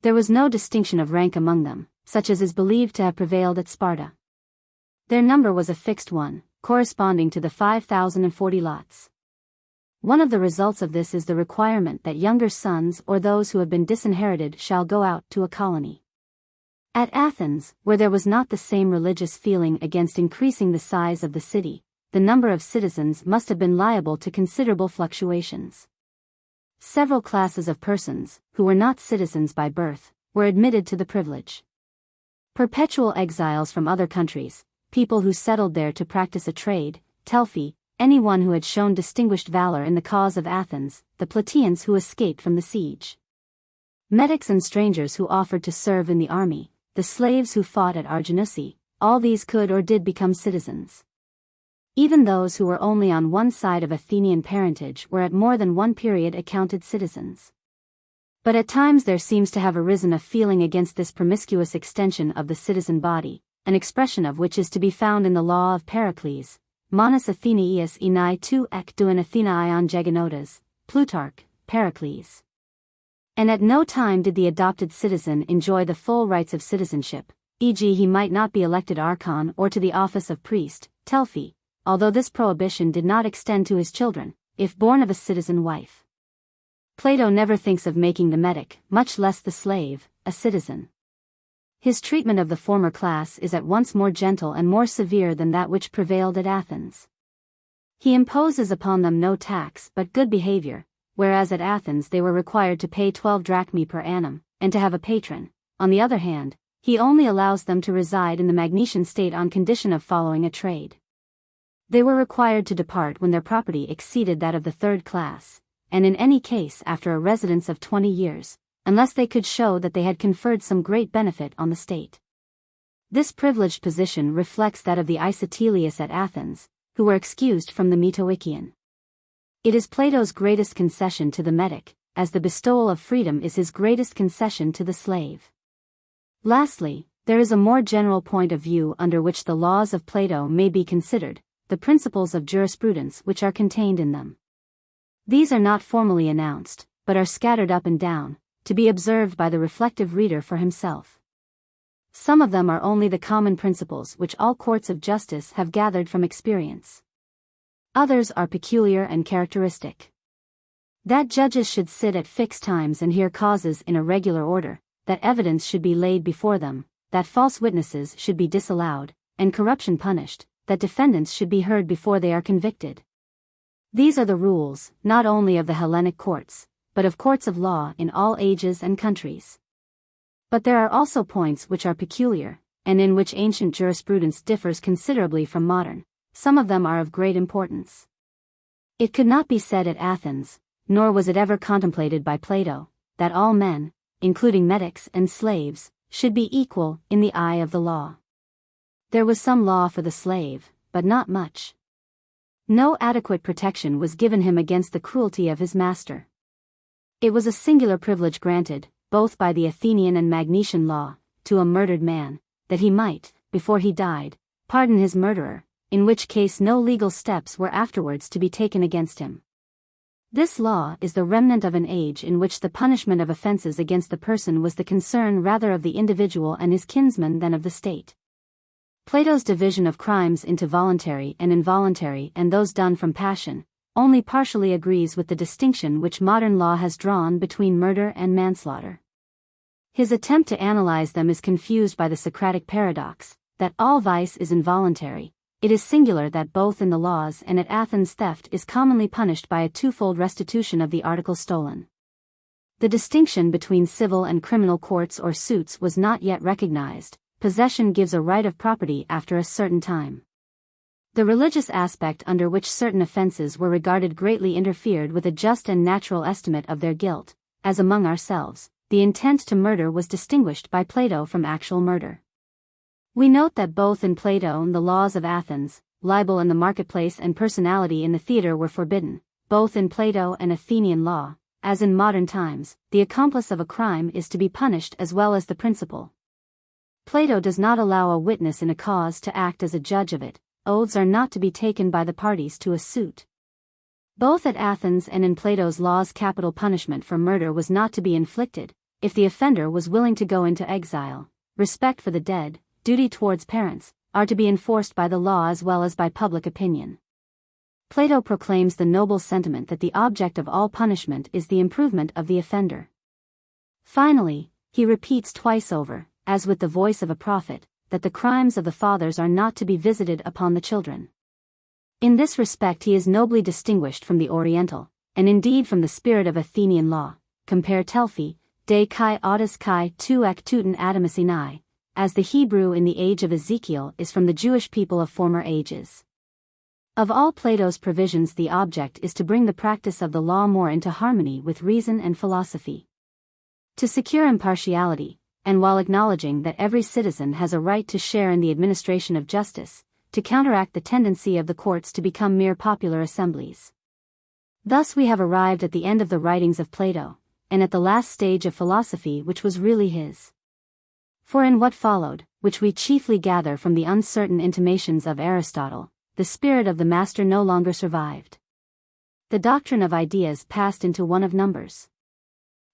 Speaker 1: There was no distinction of rank among them, such as is believed to have prevailed at Sparta. Their number was a fixed one, corresponding to the 5,040 lots. One of the results of this is the requirement that younger sons or those who have been disinherited shall go out to a colony. At Athens, where there was not the same religious feeling against increasing the size of the city, the number of citizens must have been liable to considerable fluctuations. Several classes of persons, who were not citizens by birth, were admitted to the privilege. Perpetual exiles from other countries, people who settled there to practice a trade, Telfi, anyone who had shown distinguished valor in the cause of Athens, the Plataeans who escaped from the siege, medics and strangers who offered to serve in the army, the slaves who fought at Arginusi, all these could or did become citizens. Even those who were only on one side of Athenian parentage were at more than one period accounted citizens. But at times there seems to have arisen a feeling against this promiscuous extension of the citizen body, an expression of which is to be found in the law of Pericles, Monas Athenias enai tu ek duin Athenae on Gegenotas, Plutarch, Pericles. And at no time did the adopted citizen enjoy the full rights of citizenship, e.g. he might not be elected archon or to the office of priest, Telfi, although this prohibition did not extend to his children, if born of a citizen wife. Plato never thinks of making the metic, much less the slave, a citizen. His treatment of the former class is at once more gentle and more severe than that which prevailed at Athens. He imposes upon them no tax but good behavior, whereas at Athens they were required to pay 12 drachmae per annum, and to have a patron. On the other hand, he only allows them to reside in the Magnesian state on condition of following a trade. They were required to depart when their property exceeded that of the third class, and in any case after a residence of 20 years, unless they could show that they had conferred some great benefit on the state. This privileged position reflects that of the Isotelius at Athens, who were excused from the Metoikion. It is Plato's greatest concession to the metic, as the bestowal of freedom is his greatest concession to the slave. Lastly, there is a more general point of view under which the laws of Plato may be considered, the principles of jurisprudence which are contained in them. These are not formally announced, but are scattered up and down, to be observed by the reflective reader for himself. Some of them are only the common principles which all courts of justice have gathered from experience. Others are peculiar and characteristic. That judges should sit at fixed times and hear causes in a regular order, that evidence should be laid before them, that false witnesses should be disallowed, and corruption punished, that defendants should be heard before they are convicted. These are the rules, not only of the Hellenic courts, but of courts of law in all ages and countries. But there are also points which are peculiar, and in which ancient jurisprudence differs considerably from modern. Some of them are of great importance. It could not be said at Athens, nor was it ever contemplated by Plato, that all men, including metics and slaves, should be equal in the eye of the law. There was some law for the slave, but not much. No adequate protection was given him against the cruelty of his master. It was a singular privilege granted, both by the Athenian and Magnesian law, to a murdered man, that he might, before he died, pardon his murderer, in which case no legal steps were afterwards to be taken against him. This law is the remnant of an age in which the punishment of offenses against the person was the concern rather of the individual and his kinsmen than of the state. Plato's division of crimes into voluntary and involuntary and those done from passion, only partially agrees with the distinction which modern law has drawn between murder and manslaughter. His attempt to analyze them is confused by the Socratic paradox, that all vice is involuntary. It is singular that both in the laws and at Athens theft is commonly punished by a twofold restitution of the article stolen. The distinction between civil and criminal courts or suits was not yet recognized. Possession gives a right of property after a certain time. The religious aspect under which certain offenses were regarded greatly interfered with a just and natural estimate of their guilt, as among ourselves, the intent to murder was distinguished by Plato from actual murder. We note that both in Plato and the laws of Athens, libel in the marketplace and personality in the theater were forbidden. Both in Plato and Athenian law, as in modern times, the accomplice of a crime is to be punished as well as the principal. Plato does not allow a witness in a cause to act as a judge of it. Oaths are not to be taken by the parties to a suit. Both at Athens and in Plato's laws capital punishment for murder was not to be inflicted, if the offender was willing to go into exile. Respect for the dead, duty towards parents, are to be enforced by the law as well as by public opinion. Plato proclaims the noble sentiment that the object of all punishment is the improvement of the offender. Finally, he repeats twice over, as with the voice of a prophet, that the crimes of the fathers are not to be visited upon the children. In this respect he is nobly distinguished from the Oriental, and indeed from the spirit of Athenian law. Compare Telphi, de kai autos kai tu ek tuten adamasini, as the Hebrew in the age of Ezekiel is from the Jewish people of former ages. Of all Plato's provisions, the object is to bring the practice of the law more into harmony with reason and philosophy. To secure impartiality, and while acknowledging that every citizen has a right to share in the administration of justice, to counteract the tendency of the courts to become mere popular assemblies. Thus we have arrived at the end of the writings of Plato, and at the last stage of philosophy which was really his. For in what followed, which we chiefly gather from the uncertain intimations of Aristotle, the spirit of the master no longer survived. The doctrine of ideas passed into one of numbers.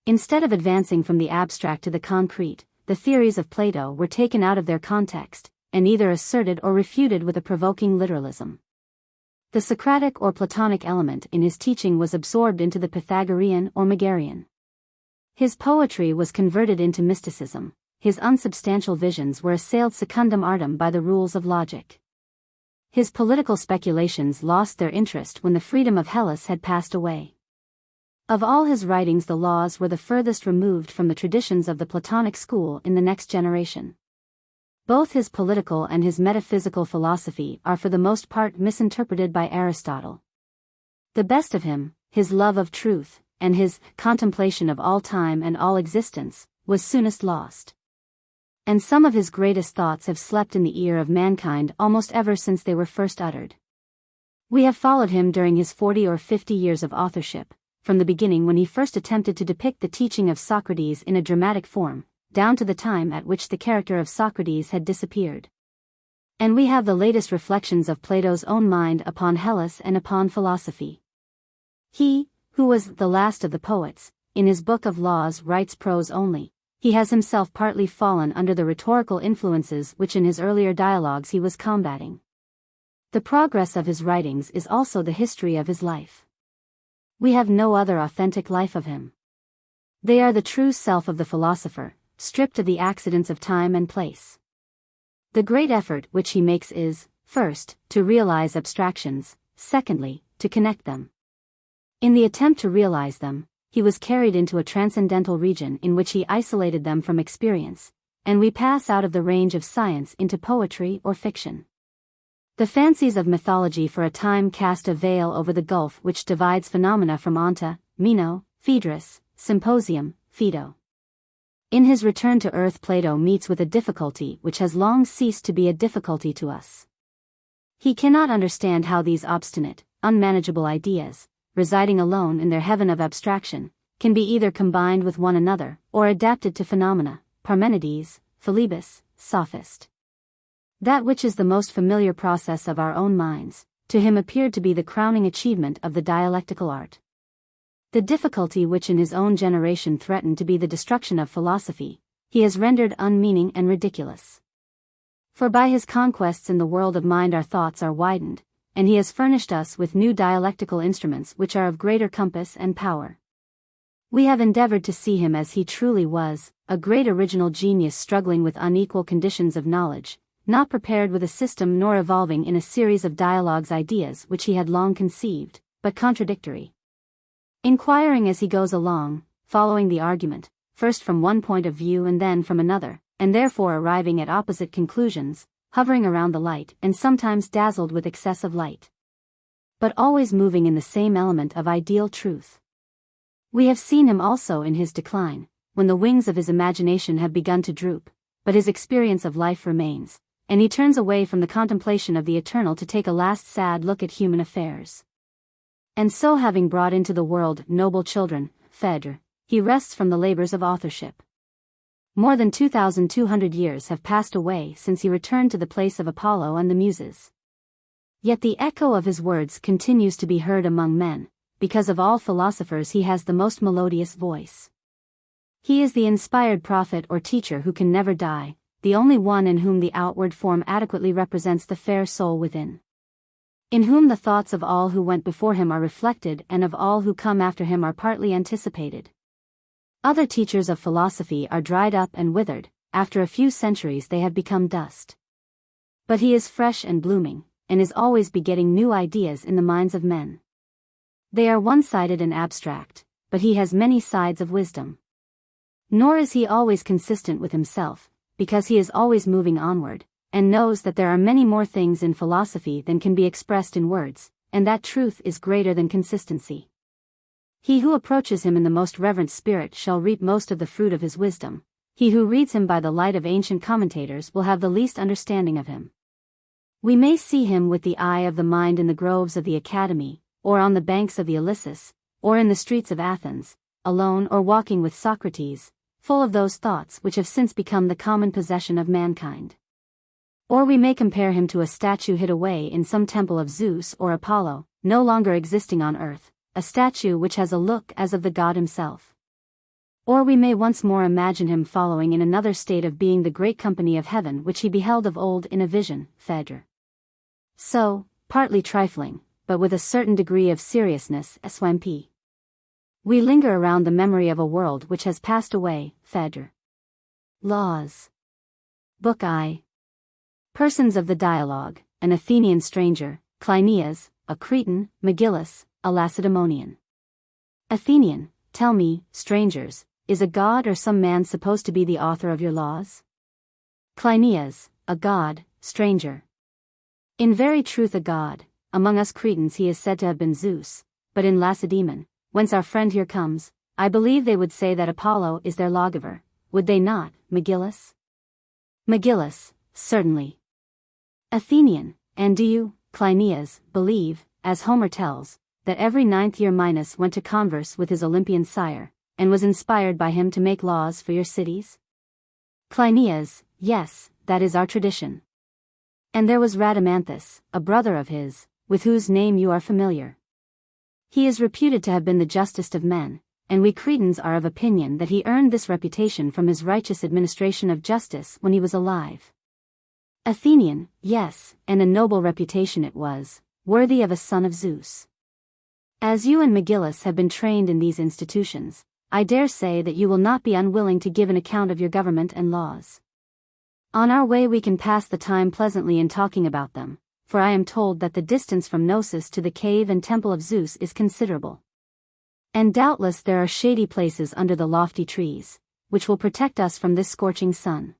Speaker 1: Instead of advancing from the abstract to the concrete, the theories of Plato were taken out of their context, and either asserted or refuted with a provoking literalism. The Socratic or Platonic element in his teaching was absorbed into the Pythagorean or Megarian. His poetry was converted into mysticism. His unsubstantial visions were assailed secundum artem by the rules of logic. His political speculations lost their interest when the freedom of Hellas had passed away. Of all his writings, the laws were the furthest removed from the traditions of the Platonic school in the next generation. Both his political and his metaphysical philosophy are for the most part misinterpreted by Aristotle. The best of him, his love of truth, and his contemplation of all time and all existence, was soonest lost. And some of his greatest thoughts have slept in the ear of mankind almost ever since they were first uttered. We have followed him during his 40 or 50 years of authorship, from the beginning when he first attempted to depict the teaching of Socrates in a dramatic form, down to the time at which the character of Socrates had disappeared. And we have the latest reflections of Plato's own mind upon Hellas and upon philosophy. He, who was the last of the poets, in his book of laws writes prose only. He has himself partly fallen under the rhetorical influences which in his earlier dialogues he was combating. The progress of his writings is also the history of his life. We have no other authentic life of him. They are the true self of the philosopher, stripped of the accidents of time and place. The great effort which he makes is, first, to realize abstractions, secondly, to connect them. In the attempt to realize them, he was carried into a transcendental region in which he isolated them from experience, and we pass out of the range of science into poetry or fiction. The fancies of mythology for a time cast a veil over the gulf which divides phenomena from onta, Meno, Phaedrus, Symposium, Phaedo. In his return to earth, Plato meets with a difficulty which has long ceased to be a difficulty to us. He cannot understand how these obstinate, unmanageable ideas, residing alone in their heaven of abstraction, can be either combined with one another, or adapted to phenomena. Parmenides, Philebus, Sophist. That which is the most familiar process of our own minds, to him appeared to be the crowning achievement of the dialectical art. The difficulty which in his own generation threatened to be the destruction of philosophy, he has rendered unmeaning and ridiculous. For by his conquests in the world of mind our thoughts are widened, and he has furnished us with new dialectical instruments which are of greater compass and power. We have endeavored to see him as he truly was, a great original genius struggling with unequal conditions of knowledge, not prepared with a system nor evolving in a series of dialogues ideas which he had long conceived, but contradictory. Inquiring as he goes along, following the argument, first from one point of view and then from another, and therefore arriving at opposite conclusions, hovering around the light and sometimes dazzled with excessive light. But always moving in the same element of ideal truth. We have seen him also in his decline, when the wings of his imagination have begun to droop, but his experience of life remains, and he turns away from the contemplation of the eternal to take a last sad look at human affairs. And so, having brought into the world noble children, Phaedr, he rests from the labors of authorship. More than 2,200 years have passed away since he returned to the place of Apollo and the Muses. Yet the echo of his words continues to be heard among men, because of all philosophers he has the most melodious voice. He is the inspired prophet or teacher who can never die, the only one in whom the outward form adequately represents the fair soul within. In whom the thoughts of all who went before him are reflected and of all who come after him are partly anticipated. Other teachers of philosophy are dried up and withered, after a few centuries they have become dust. But he is fresh and blooming, and is always begetting new ideas in the minds of men. They are one-sided and abstract, but he has many sides of wisdom. Nor is he always consistent with himself, because he is always moving onward, and knows that there are many more things in philosophy than can be expressed in words, and that truth is greater than consistency. He who approaches him in the most reverent spirit shall reap most of the fruit of his wisdom. He who reads him by the light of ancient commentators will have the least understanding of him. We may see him with the eye of the mind in the groves of the Academy, or on the banks of the Ilissus, or in the streets of Athens, alone or walking with Socrates, full of those thoughts which have since become the common possession of mankind. Or we may compare him to a statue hid away in some temple of Zeus or Apollo, no longer existing on earth, a statue which has a look as of the god himself. Or we may once more imagine him following in another state of being the great company of heaven which he beheld of old in a vision, Phaedr. So, partly trifling, but with a certain degree of seriousness, SWMP. We linger around the memory of a world which has passed away, Phaedr. Laws. Book I. Persons of the Dialogue, an Athenian stranger, Cleinias, a Cretan, Megillus, a Lacedaemonian. Athenian, tell me, strangers, is a god or some man supposed to be the author of your laws? Cleinias, a god, stranger. In very truth a god. Among us Cretans he is said to have been Zeus, but in Lacedaemon, whence our friend here comes, I believe they would say that Apollo is their lawgiver, would they not, Megillus? Megillus, certainly. Athenian, and do you, Cleinias, believe, as Homer tells, that every 9th year Minos went to converse with his Olympian sire, and was inspired by him to make laws for your cities? Cleinias, yes, that is our tradition. And there was Rhadamanthus, a brother of his, with whose name you are familiar. He is reputed to have been the justest of men, and we Cretans are of opinion that he earned this reputation from his righteous administration of justice when he was alive. Athenian, yes, and a noble reputation it was, worthy of a son of Zeus. As you and Megillus have been trained in these institutions, I dare say that you will not be unwilling to give an account of your government and laws. On our way we can pass the time pleasantly in talking about them, for I am told that the distance from Gnosis to the cave and temple of Zeus is considerable. And doubtless there are shady places under the lofty trees, which will protect us from this scorching sun.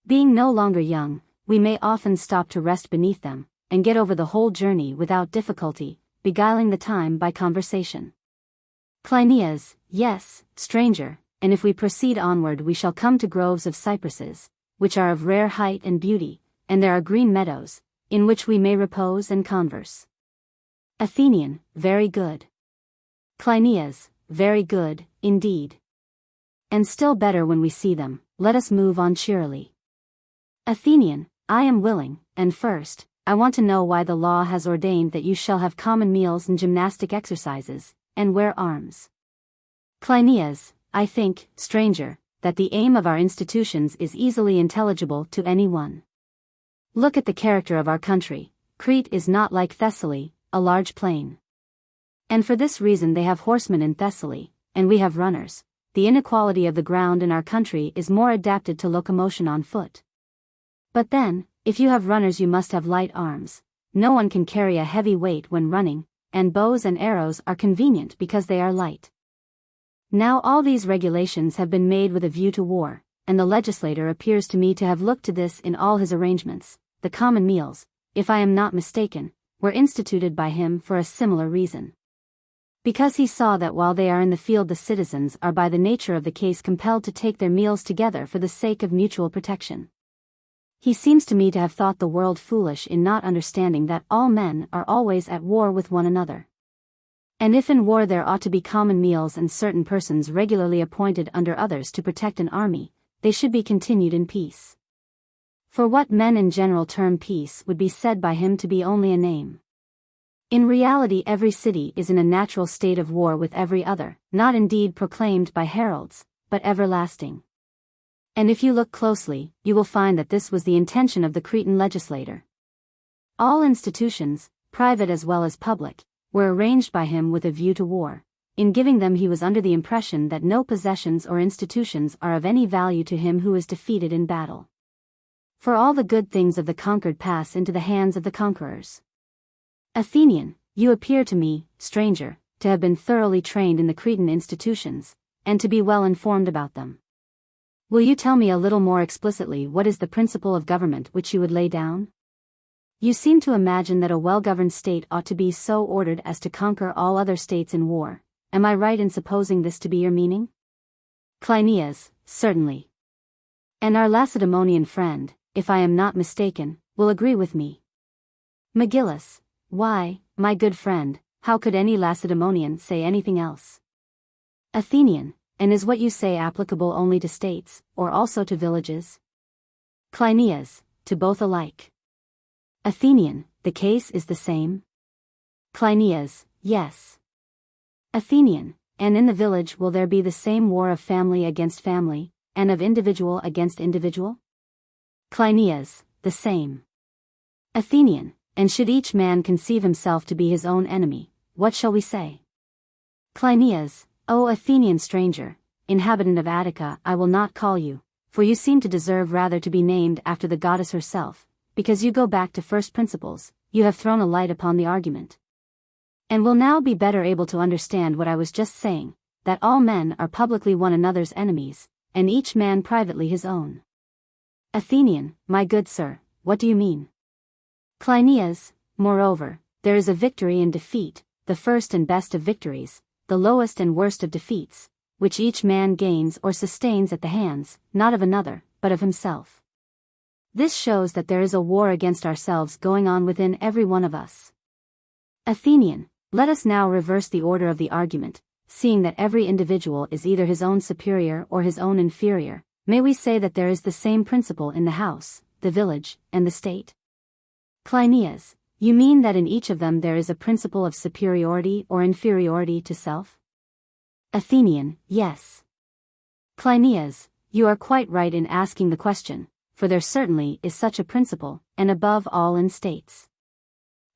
Speaker 1: Being no longer young, we may often stop to rest beneath them, and get over the whole journey without difficulty, beguiling the time by conversation. Cleinias, yes, stranger, and if we proceed onward we shall come to groves of cypresses, which are of rare height and beauty, and there are green meadows, in which we may repose and converse. Athenian, very good. Cleinias, very good, indeed. And still better when we see them, let us move on cheerily. Athenian, I am willing, and first, I want to know why the law has ordained that you shall have common meals and gymnastic exercises, and wear arms. Cleinias, I think, stranger, that the aim of our institutions is easily intelligible to any one. Look at the character of our country. Crete is not like Thessaly, a large plain. And for this reason they have horsemen in Thessaly, and we have runners. The inequality of the ground in our country is more adapted to locomotion on foot. But then, if you have runners you must have light arms. No one can carry a heavy weight when running, and bows and arrows are convenient because they are light. Now all these regulations have been made with a view to war, and the legislator appears to me to have looked to this in all his arrangements. The common meals, if I am not mistaken, were instituted by him for a similar reason. Because he saw that while they are in the field the citizens are by the nature of the case compelled to take their meals together for the sake of mutual protection. He seems to me to have thought the world foolish in not understanding that all men are always at war with one another. And if in war there ought to be common meals and certain persons regularly appointed under others to protect an army, they should be continued in peace. For what men in general term peace would be said by him to be only a name. In reality every city is in a natural state of war with every other, not indeed proclaimed by heralds, but everlasting. And if you look closely, you will find that this was the intention of the Cretan legislator. All institutions, private as well as public, were arranged by him with a view to war. In giving them he was under the impression that no possessions or institutions are of any value to him who is defeated in battle. For all the good things of the conquered pass into the hands of the conquerors. Athenian, you appear to me, stranger, to have been thoroughly trained in the Cretan institutions, and to be well informed about them. Will you tell me a little more explicitly what is the principle of government which you would lay down? You seem to imagine that a well-governed state ought to be so ordered as to conquer all other states in war. Am I right in supposing this to be your meaning? Cleinias, certainly. And our Lacedaemonian friend, if I am not mistaken, will agree with me. Megillus, why, my good friend, how could any Lacedaemonian say anything else? Athenian, and is what you say applicable only to states, or also to villages? Cleinias, to both alike. Athenian, the case is the same? Cleinias, yes. Athenian, and in the village will there be the same war of family against family, and of individual against individual? Cleinias, the same. Athenian, and should each man conceive himself to be his own enemy, what shall we say? Cleinias, O Athenian stranger, inhabitant of Attica, I will not call you, for you seem to deserve rather to be named after the goddess herself, because you go back to first principles, you have thrown a light upon the argument. And will now be better able to understand what I was just saying, that all men are publicly one another's enemies, and each man privately his own. Athenian, my good sir, what do you mean? Cleinias, moreover, there is a victory and defeat, the first and best of victories, the lowest and worst of defeats, which each man gains or sustains at the hands, not of another, but of himself. This shows that there is a war against ourselves going on within every one of us. Athenian, let us now reverse the order of the argument, seeing that every individual is either his own superior or his own inferior, may we say that there is the same principle in the house, the village, and the state? Cleinias, you mean that in each of them there is a principle of superiority or inferiority to self? Athenian, yes. Cleinias, you are quite right in asking the question, for there certainly is such a principle, and above all in states.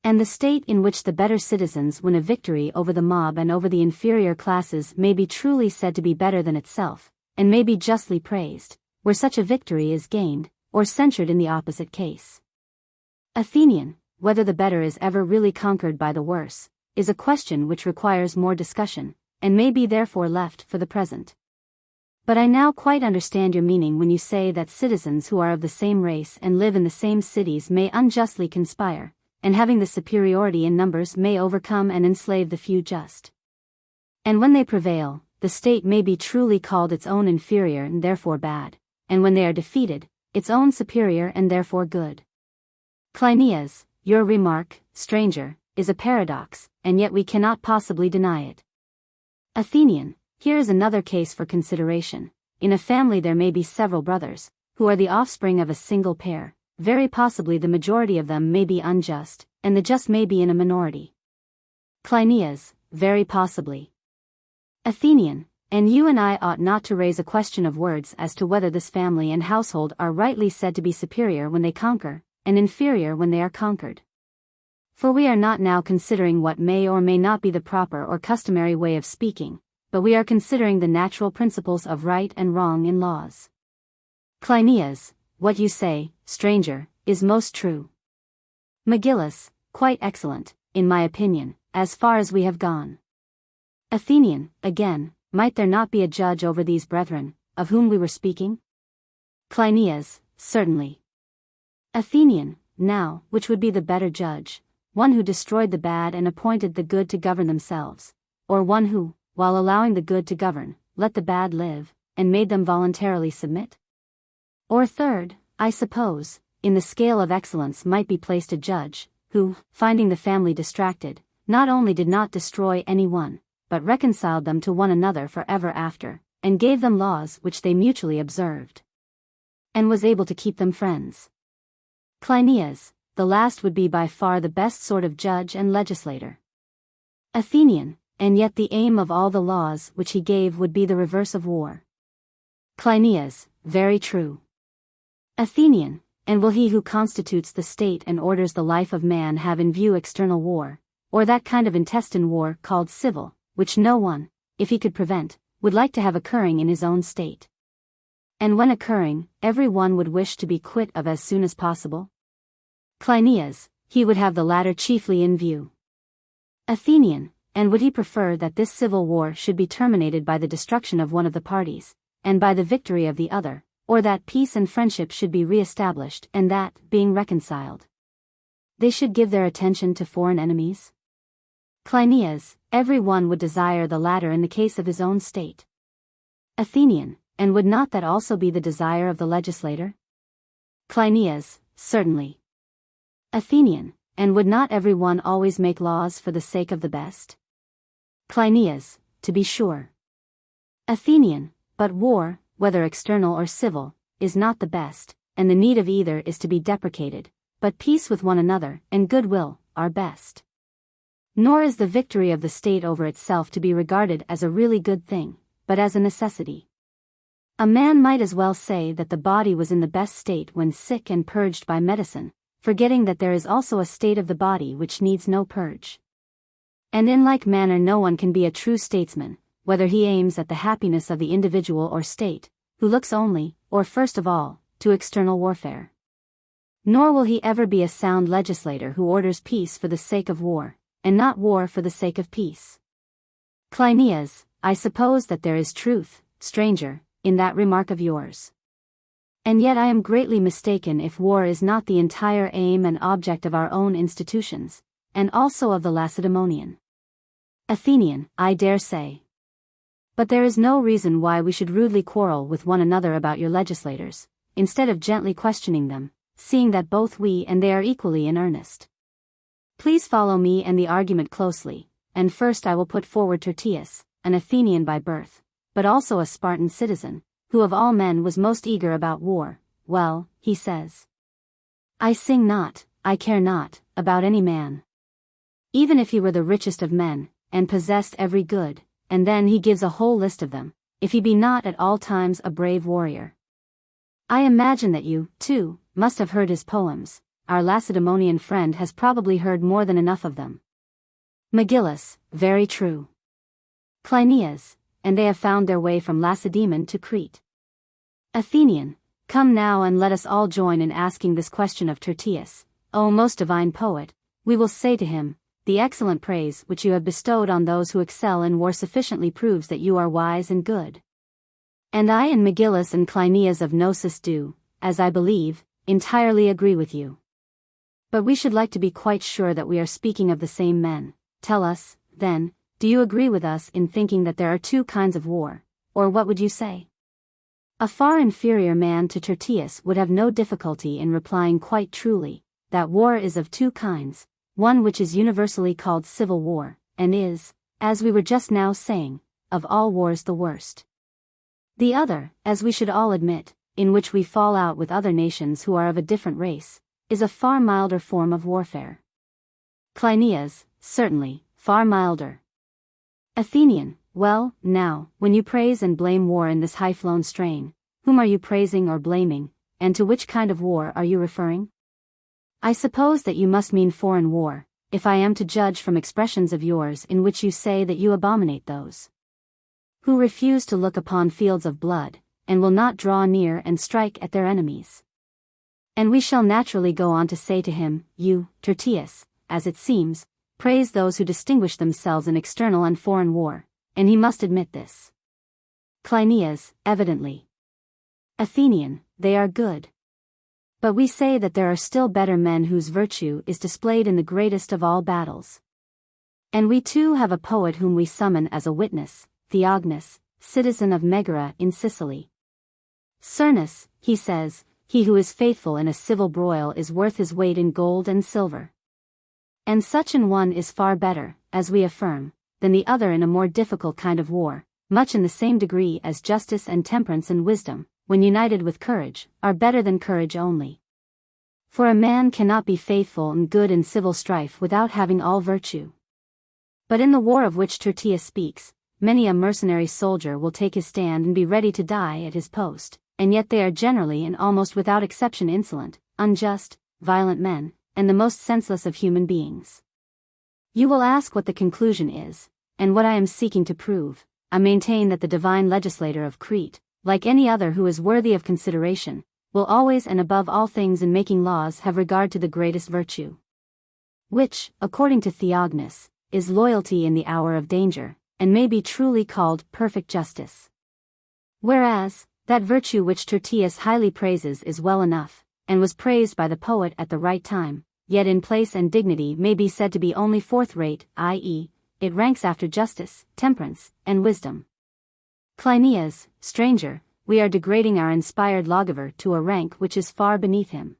Speaker 1: And the state in which the better citizens win a victory over the mob and over the inferior classes may be truly said to be better than itself, and may be justly praised, where such a victory is gained, or censured in the opposite case. Athenian, whether the better is ever really conquered by the worse, is a question which requires more discussion, and may be therefore left for the present. But I now quite understand your meaning when you say that citizens who are of the same race and live in the same cities may unjustly conspire, and having the superiority in numbers may overcome and enslave the few just. And when they prevail, the state may be truly called its own inferior and therefore bad, and when they are defeated, its own superior and therefore good. Cleinias, your remark, stranger, is a paradox, and yet we cannot possibly deny it. Athenian, here is another case for consideration. In a family there may be several brothers, who are the offspring of a single pair. Very possibly the majority of them may be unjust, and the just may be in a minority. Cleinias, very possibly. Athenian, and you and I ought not to raise a question of words as to whether this family and household are rightly said to be superior when they conquer, and inferior when they are conquered. For we are not now considering what may or may not be the proper or customary way of speaking, but we are considering the natural principles of right and wrong in laws. Cleinias, what you say, stranger, is most true. Megillus, quite excellent, in my opinion, as far as we have gone. Athenian, again, might there not be a judge over these brethren, of whom we were speaking? Cleinias, certainly. Athenian, now, which would be the better judge, one who destroyed the bad and appointed the good to govern themselves, or one who, while allowing the good to govern, let the bad live, and made them voluntarily submit? Or third, I suppose, in the scale of excellence might be placed a judge, who, finding the family distracted, not only did not destroy any one, but reconciled them to one another for ever after, and gave them laws which they mutually observed, and was able to keep them friends. Cleinias, the last would be by far the best sort of judge and legislator. Athenian, and yet the aim of all the laws which he gave would be the reverse of war. Cleinias, very true. Athenian, and will he who constitutes the state and orders the life of man have in view external war, or that kind of intestine war called civil, which no one, if he could prevent, would like to have occurring in his own state? And when occurring, every one would wish to be quit of as soon as possible? Cleinias, he would have the latter chiefly in view. Athenian, and would he prefer that this civil war should be terminated by the destruction of one of the parties, and by the victory of the other, or that peace and friendship should be re-established and that, being reconciled, they should give their attention to foreign enemies? Cleinias, every one would desire the latter in the case of his own state. Athenian, and would not that also be the desire of the legislator? Cleinias, certainly. Athenian, and would not every one always make laws for the sake of the best? Cleinias, to be sure. Athenian, but war, whether external or civil, is not the best, and the need of either is to be deprecated, but peace with one another and goodwill are best. Nor is the victory of the state over itself to be regarded as a really good thing, but as a necessity. A man might as well say that the body was in the best state when sick and purged by medicine, forgetting that there is also a state of the body which needs no purge. And in like manner no one can be a true statesman, whether he aims at the happiness of the individual or state, who looks only, or first of all, to external warfare. Nor will he ever be a sound legislator who orders peace for the sake of war, and not war for the sake of peace. Cleinias, I suppose that there is truth, stranger, in that remark of yours. And yet I am greatly mistaken if war is not the entire aim and object of our own institutions, and also of the Lacedaemonian. Athenian, I dare say. But there is no reason why we should rudely quarrel with one another about your legislators, instead of gently questioning them, seeing that both we and they are equally in earnest. Please follow me and the argument closely, and first I will put forward Tertius, an Athenian by birth, but also a Spartan citizen, who of all men was most eager about war. Well, he says, I sing not, I care not, about any man. Even if he were the richest of men, and possessed every good, and then he gives a whole list of them, if he be not at all times a brave warrior. I imagine that you, too, must have heard his poems, our Lacedaemonian friend has probably heard more than enough of them. Megillus, very true. Cleinias, and they have found their way from Lacedaemon to Crete. Athenian, come now and let us all join in asking this question of Tertius. O most divine poet, we will say to him, the excellent praise which you have bestowed on those who excel in war sufficiently proves that you are wise and good. And I and Megillus and Cleinias of Gnosis do, as I believe, entirely agree with you. But we should like to be quite sure that we are speaking of the same men. Tell us, then, do you agree with us in thinking that there are two kinds of war, or what would you say? A far inferior man to Tertius would have no difficulty in replying quite truly, that war is of two kinds, one which is universally called civil war, and is, as we were just now saying, of all wars the worst. The other, as we should all admit, in which we fall out with other nations who are of a different race, is a far milder form of warfare. Cleinias, certainly, far milder. Athenian, well, now, when you praise and blame war in this high-flown strain, whom are you praising or blaming, and to which kind of war are you referring? I suppose that you must mean foreign war, if I am to judge from expressions of yours in which you say that you abominate those who refuse to look upon fields of blood, and will not draw near and strike at their enemies. And we shall naturally go on to say to him, you, Tertius, as it seems, praise those who distinguish themselves in external and foreign war, and he must admit this. Cleinias, evidently. Athenian, they are good. But we say that there are still better men whose virtue is displayed in the greatest of all battles. And we too have a poet whom we summon as a witness, Theognis, citizen of Megara in Sicily. Cernus, he says, he who is faithful in a civil broil is worth his weight in gold and silver. And such an one is far better, as we affirm, than the other in a more difficult kind of war, much in the same degree as justice and temperance and wisdom, when united with courage, are better than courage only. For a man cannot be faithful and good in civil strife without having all virtue. But in the war of which Tertius speaks, many a mercenary soldier will take his stand and be ready to die at his post, and yet they are generally and almost without exception insolent, unjust, violent men, and the most senseless of human beings. You will ask what the conclusion is, and what I am seeking to prove. I maintain that the divine legislator of Crete, like any other who is worthy of consideration, will always and above all things in making laws have regard to the greatest virtue, which, according to Theognis, is loyalty in the hour of danger, and may be truly called perfect justice. Whereas, that virtue which Tertius highly praises is well enough, and was praised by the poet at the right time, yet in place and dignity may be said to be only fourth-rate, i.e., it ranks after justice, temperance, and wisdom. Cleinias, stranger, we are degrading our inspired lawgiver to a rank which is far beneath him.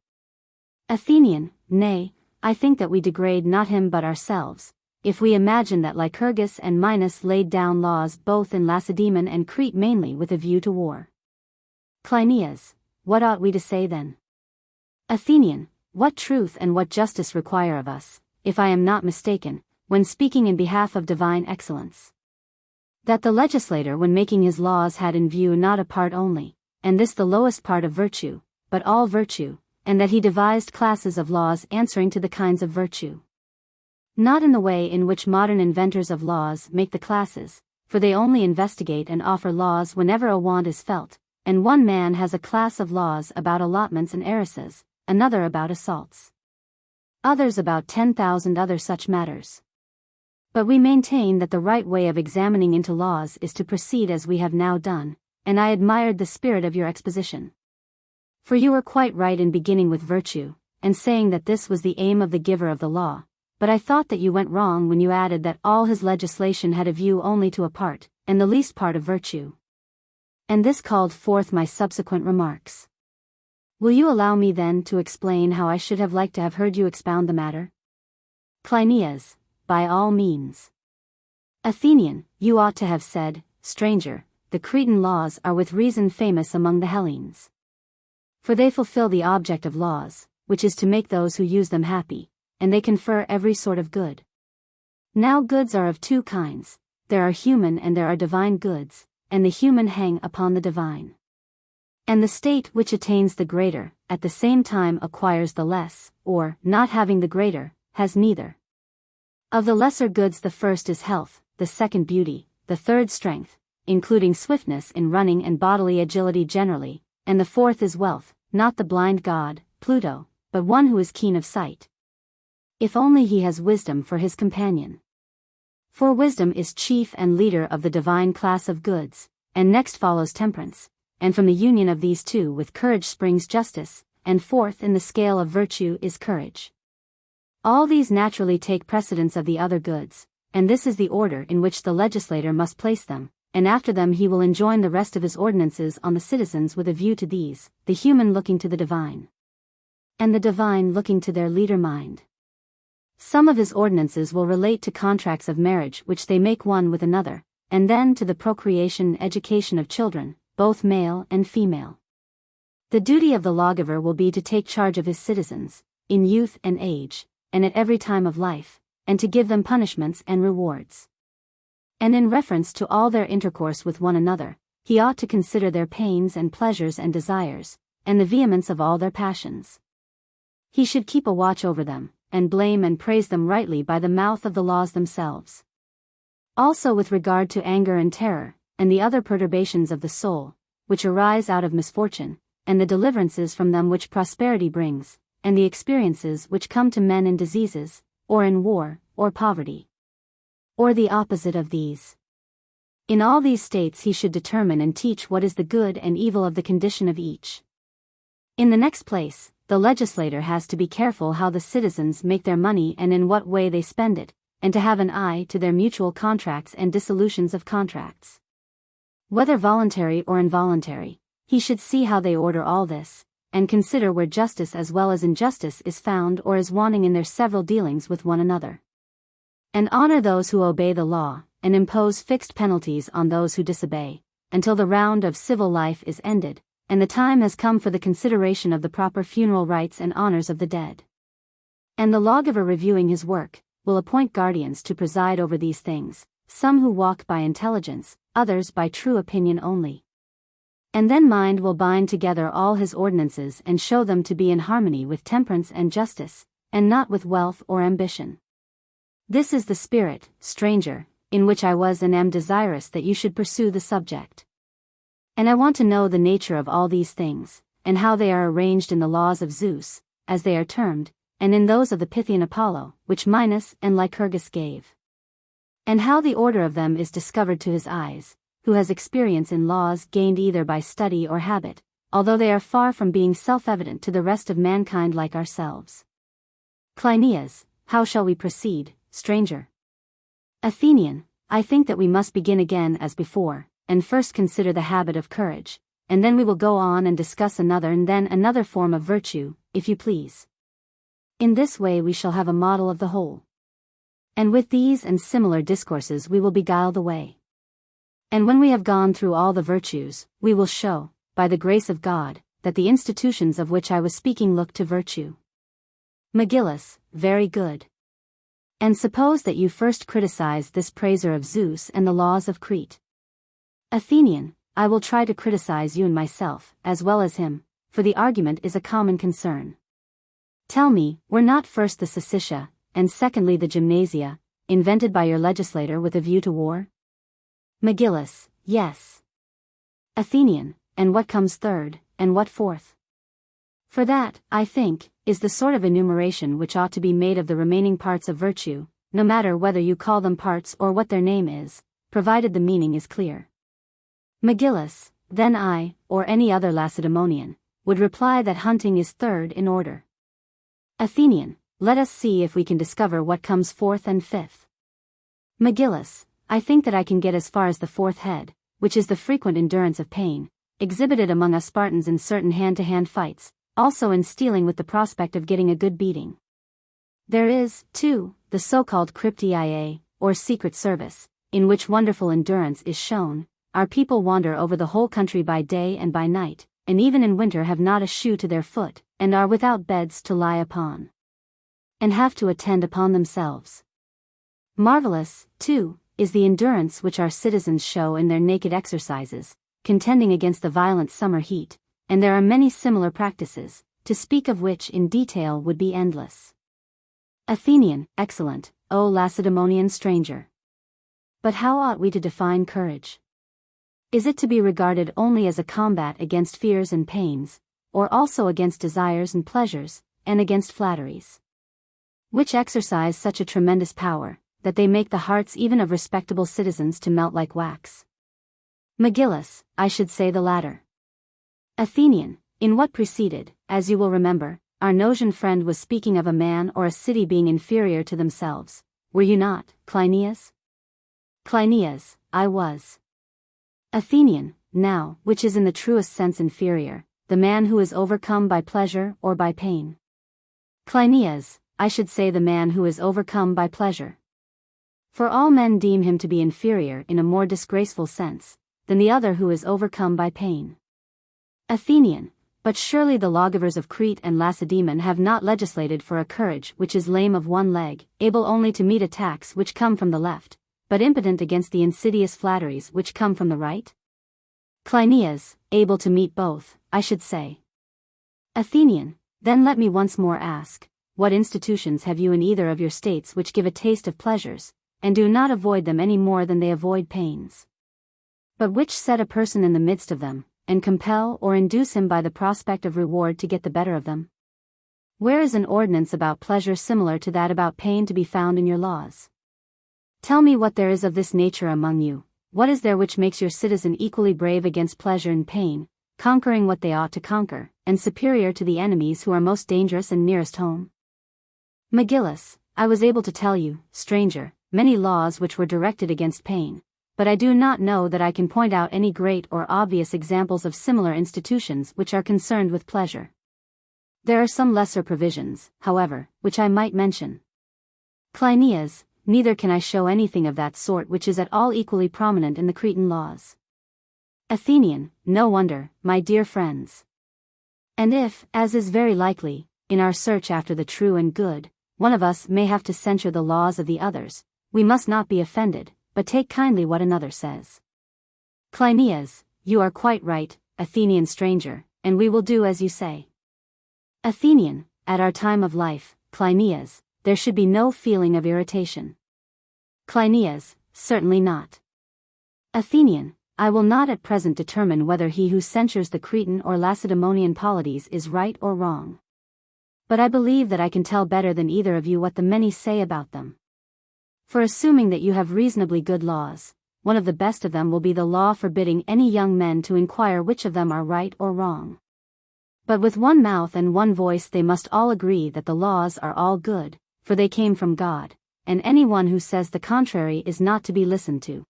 Speaker 1: Athenian, nay, I think that we degrade not him but ourselves, if we imagine that Lycurgus and Minos laid down laws both in Lacedaemon and Crete mainly with a view to war. Cleinias, what ought we to say then? Athenian, what truth and what justice require of us, if I am not mistaken, when speaking in behalf of divine excellence? That the legislator when making his laws had in view not a part only, and this the lowest part of virtue, but all virtue, and that he devised classes of laws answering to the kinds of virtue. Not in the way in which modern inventors of laws make the classes, for they only investigate and offer laws whenever a want is felt, and one man has a class of laws about allotments and heiresses, another about assaults, others about 10,000 other such matters. But we maintain that the right way of examining into laws is to proceed as we have now done, and I admired the spirit of your exposition. For you were quite right in beginning with virtue, and saying that this was the aim of the giver of the law, but I thought that you went wrong when you added that all his legislation had a view only to a part, and the least part of virtue. And this called forth my subsequent remarks. Will you allow me then to explain how I should have liked to have heard you expound the matter? Cleinias, by all means. Athenian, you ought to have said, stranger, the Cretan laws are with reason famous among the Hellenes. For they fulfill the object of laws, which is to make those who use them happy, and they confer every sort of good. Now goods are of two kinds, there are human and there are divine goods, and the human hang upon the divine. And the state which attains the greater, at the same time acquires the less, or, not having the greater, has neither. Of the lesser goods the first is health, the second beauty, the third strength, including swiftness in running and bodily agility generally, and the fourth is wealth, not the blind god, Pluto, but one who is keen of sight. If only he has wisdom for his companion. For wisdom is chief and leader of the divine class of goods, and next follows temperance, and from the union of these two with courage springs justice, and fourth in the scale of virtue is courage. All these naturally take precedence of the other goods, and this is the order in which the legislator must place them, and after them he will enjoin the rest of his ordinances on the citizens with a view to these, the human looking to the divine, and the divine looking to their leader mind. Some of his ordinances will relate to contracts of marriage which they make one with another, and then to the procreation and education of children, both male and female. The duty of the lawgiver will be to take charge of his citizens, in youth and age, and at every time of life, and to give them punishments and rewards. And in reference to all their intercourse with one another, he ought to consider their pains and pleasures and desires, and the vehemence of all their passions. He should keep a watch over them, and blame and praise them rightly by the mouth of the laws themselves. Also with regard to anger and terror, and the other perturbations of the soul, which arise out of misfortune, and the deliverances from them which prosperity brings, and the experiences which come to men in diseases, or in war, or poverty, or the opposite of these. In all these states he should determine and teach what is the good and evil of the condition of each. In the next place, the legislator has to be careful how the citizens make their money and in what way they spend it, and to have an eye to their mutual contracts and dissolutions of contracts. Whether voluntary or involuntary, he should see how they order all this, and consider where justice as well as injustice is found or is wanting in their several dealings with one another. And honor those who obey the law, and impose fixed penalties on those who disobey, until the round of civil life is ended, and the time has come for the consideration of the proper funeral rites and honors of the dead. And the lawgiver reviewing his work, will appoint guardians to preside over these things, some who walk by intelligence, others by true opinion only. And then mind will bind together all his ordinances and show them to be in harmony with temperance and justice, and not with wealth or ambition. This is the spirit, stranger, in which I was and am desirous that you should pursue the subject. And I want to know the nature of all these things, and how they are arranged in the laws of Zeus, as they are termed, and in those of the Pythian Apollo, which Minos and Lycurgus gave. And how the order of them is discovered to his eyes, who has experience in laws gained either by study or habit, although they are far from being self-evident to the rest of mankind like ourselves. Cleinias, how shall we proceed, stranger? Athenian, I think that we must begin again as before, and first consider the habit of courage, and then we will go on and discuss another and then another form of virtue, if you please. In this way we shall have a model of the whole. And with these and similar discourses we will beguile the way. And when we have gone through all the virtues, we will show, by the grace of God, that the institutions of which I was speaking look to virtue. Megillus, very good. And suppose that you first criticize this praiser of Zeus and the laws of Crete. Athenian, I will try to criticize you and myself, as well as him, for the argument is a common concern. Tell me, were not first the Syssitia, and secondly the Gymnasia, invented by your legislator with a view to war? Megillus, yes. Athenian, and what comes third, and what fourth? For that, I think, is the sort of enumeration which ought to be made of the remaining parts of virtue, no matter whether you call them parts or what their name is, provided the meaning is clear. Megillus, then I, or any other Lacedaemonian, would reply that hunting is third in order. Athenian, let us see if we can discover what comes fourth and fifth. Megillus, I think that I can get as far as the fourth head, which is the frequent endurance of pain, exhibited among us Spartans in certain hand-to-hand fights, also in stealing with the prospect of getting a good beating. There is, too, the so-called cryptia, or secret service, in which wonderful endurance is shown. Our people wander over the whole country by day and by night, and even in winter have not a shoe to their foot, and are without beds to lie upon, and have to attend upon themselves. Marvelous, too, is the endurance which our citizens show in their naked exercises, contending against the violent summer heat, and there are many similar practices, to speak of which in detail would be endless. Athenian, excellent, O Lacedaemonian stranger. But how ought we to define courage? Is it to be regarded only as a combat against fears and pains, or also against desires and pleasures, and against flatteries, which exercise such a tremendous power, that they make the hearts even of respectable citizens to melt like wax? Megillus, I should say the latter. Athenian, in what preceded, as you will remember, our Nosian friend was speaking of a man or a city being inferior to themselves, were you not, Cleinias? Cleinias, I was. Athenian, now, which is in the truest sense inferior, the man who is overcome by pleasure or by pain? Cleinias, I should say the man who is overcome by pleasure. For all men deem him to be inferior in a more disgraceful sense, than the other who is overcome by pain. Athenian, but surely the lawgivers of Crete and Lacedaemon have not legislated for a courage which is lame of one leg, able only to meet attacks which come from the left, but impotent against the insidious flatteries which come from the right? Cleinias, able to meet both, I should say. Athenian, then let me once more ask, what institutions have you in either of your states which give a taste of pleasures, and do not avoid them any more than they avoid pains, but which set a person in the midst of them, and compel or induce him by the prospect of reward to get the better of them? Where is an ordinance about pleasure similar to that about pain to be found in your laws? Tell me what there is of this nature among you. What is there which makes your citizen equally brave against pleasure and pain, conquering what they ought to conquer, and superior to the enemies who are most dangerous and nearest home? Megillus, I was able to tell you, stranger, many laws which were directed against pain, but I do not know that I can point out any great or obvious examples of similar institutions which are concerned with pleasure. There are some lesser provisions, however, which I might mention. Cleinias, neither can I show anything of that sort which is at all equally prominent in the Cretan laws. Athenian, no wonder, my dear friends. And if, as is very likely, in our search after the true and good, one of us may have to censure the laws of the others, we must not be offended, but take kindly what another says. Cleinias, you are quite right, Athenian stranger, and we will do as you say. Athenian, at our time of life, Cleinias, there should be no feeling of irritation. Cleinias, certainly not. Athenian, I will not at present determine whether he who censures the Cretan or Lacedaemonian polities is right or wrong. But I believe that I can tell better than either of you what the many say about them. For assuming that you have reasonably good laws, one of the best of them will be the law forbidding any young men to inquire which of them are right or wrong. But with one mouth and one voice they must all agree that the laws are all good, for they came from God, and anyone who says the contrary is not to be listened to.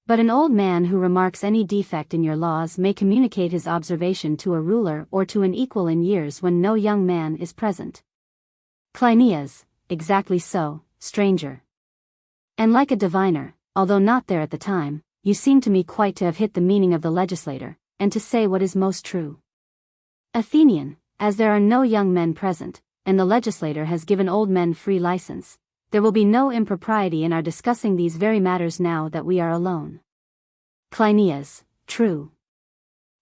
Speaker 1: But an old man who remarks any defect in your laws may communicate his observation to a ruler or to an equal in years when no young man is present. Cleinias, exactly so, stranger. And like a diviner, although not there at the time, you seem to me quite to have hit the meaning of the legislator, and to say what is most true. Athenian, as there are no young men present, and the legislator has given old men free license, there will be no impropriety in our discussing these very matters now that we are alone. Cleinias, true.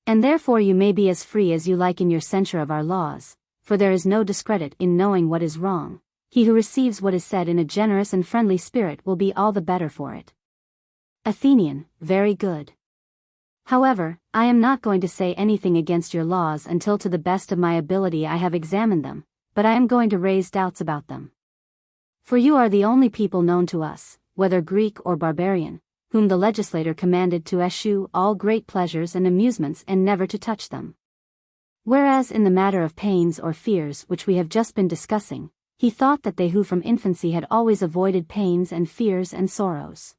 Speaker 1: And therefore you may be as free as you like in your censure of our laws, for there is no discredit in knowing what is wrong. He who receives what is said in a generous and friendly spirit will be all the better for it. Athenian, very good. However, I am not going to say anything against your laws until to the best of my ability I have examined them, but I am going to raise doubts about them. For you are the only people known to us, whether Greek or barbarian, whom the legislator commanded to eschew all great pleasures and amusements and never to touch them. Whereas in the matter of pains or fears which we have just been discussing, he thought that they who from infancy had always avoided pains and fears and sorrows,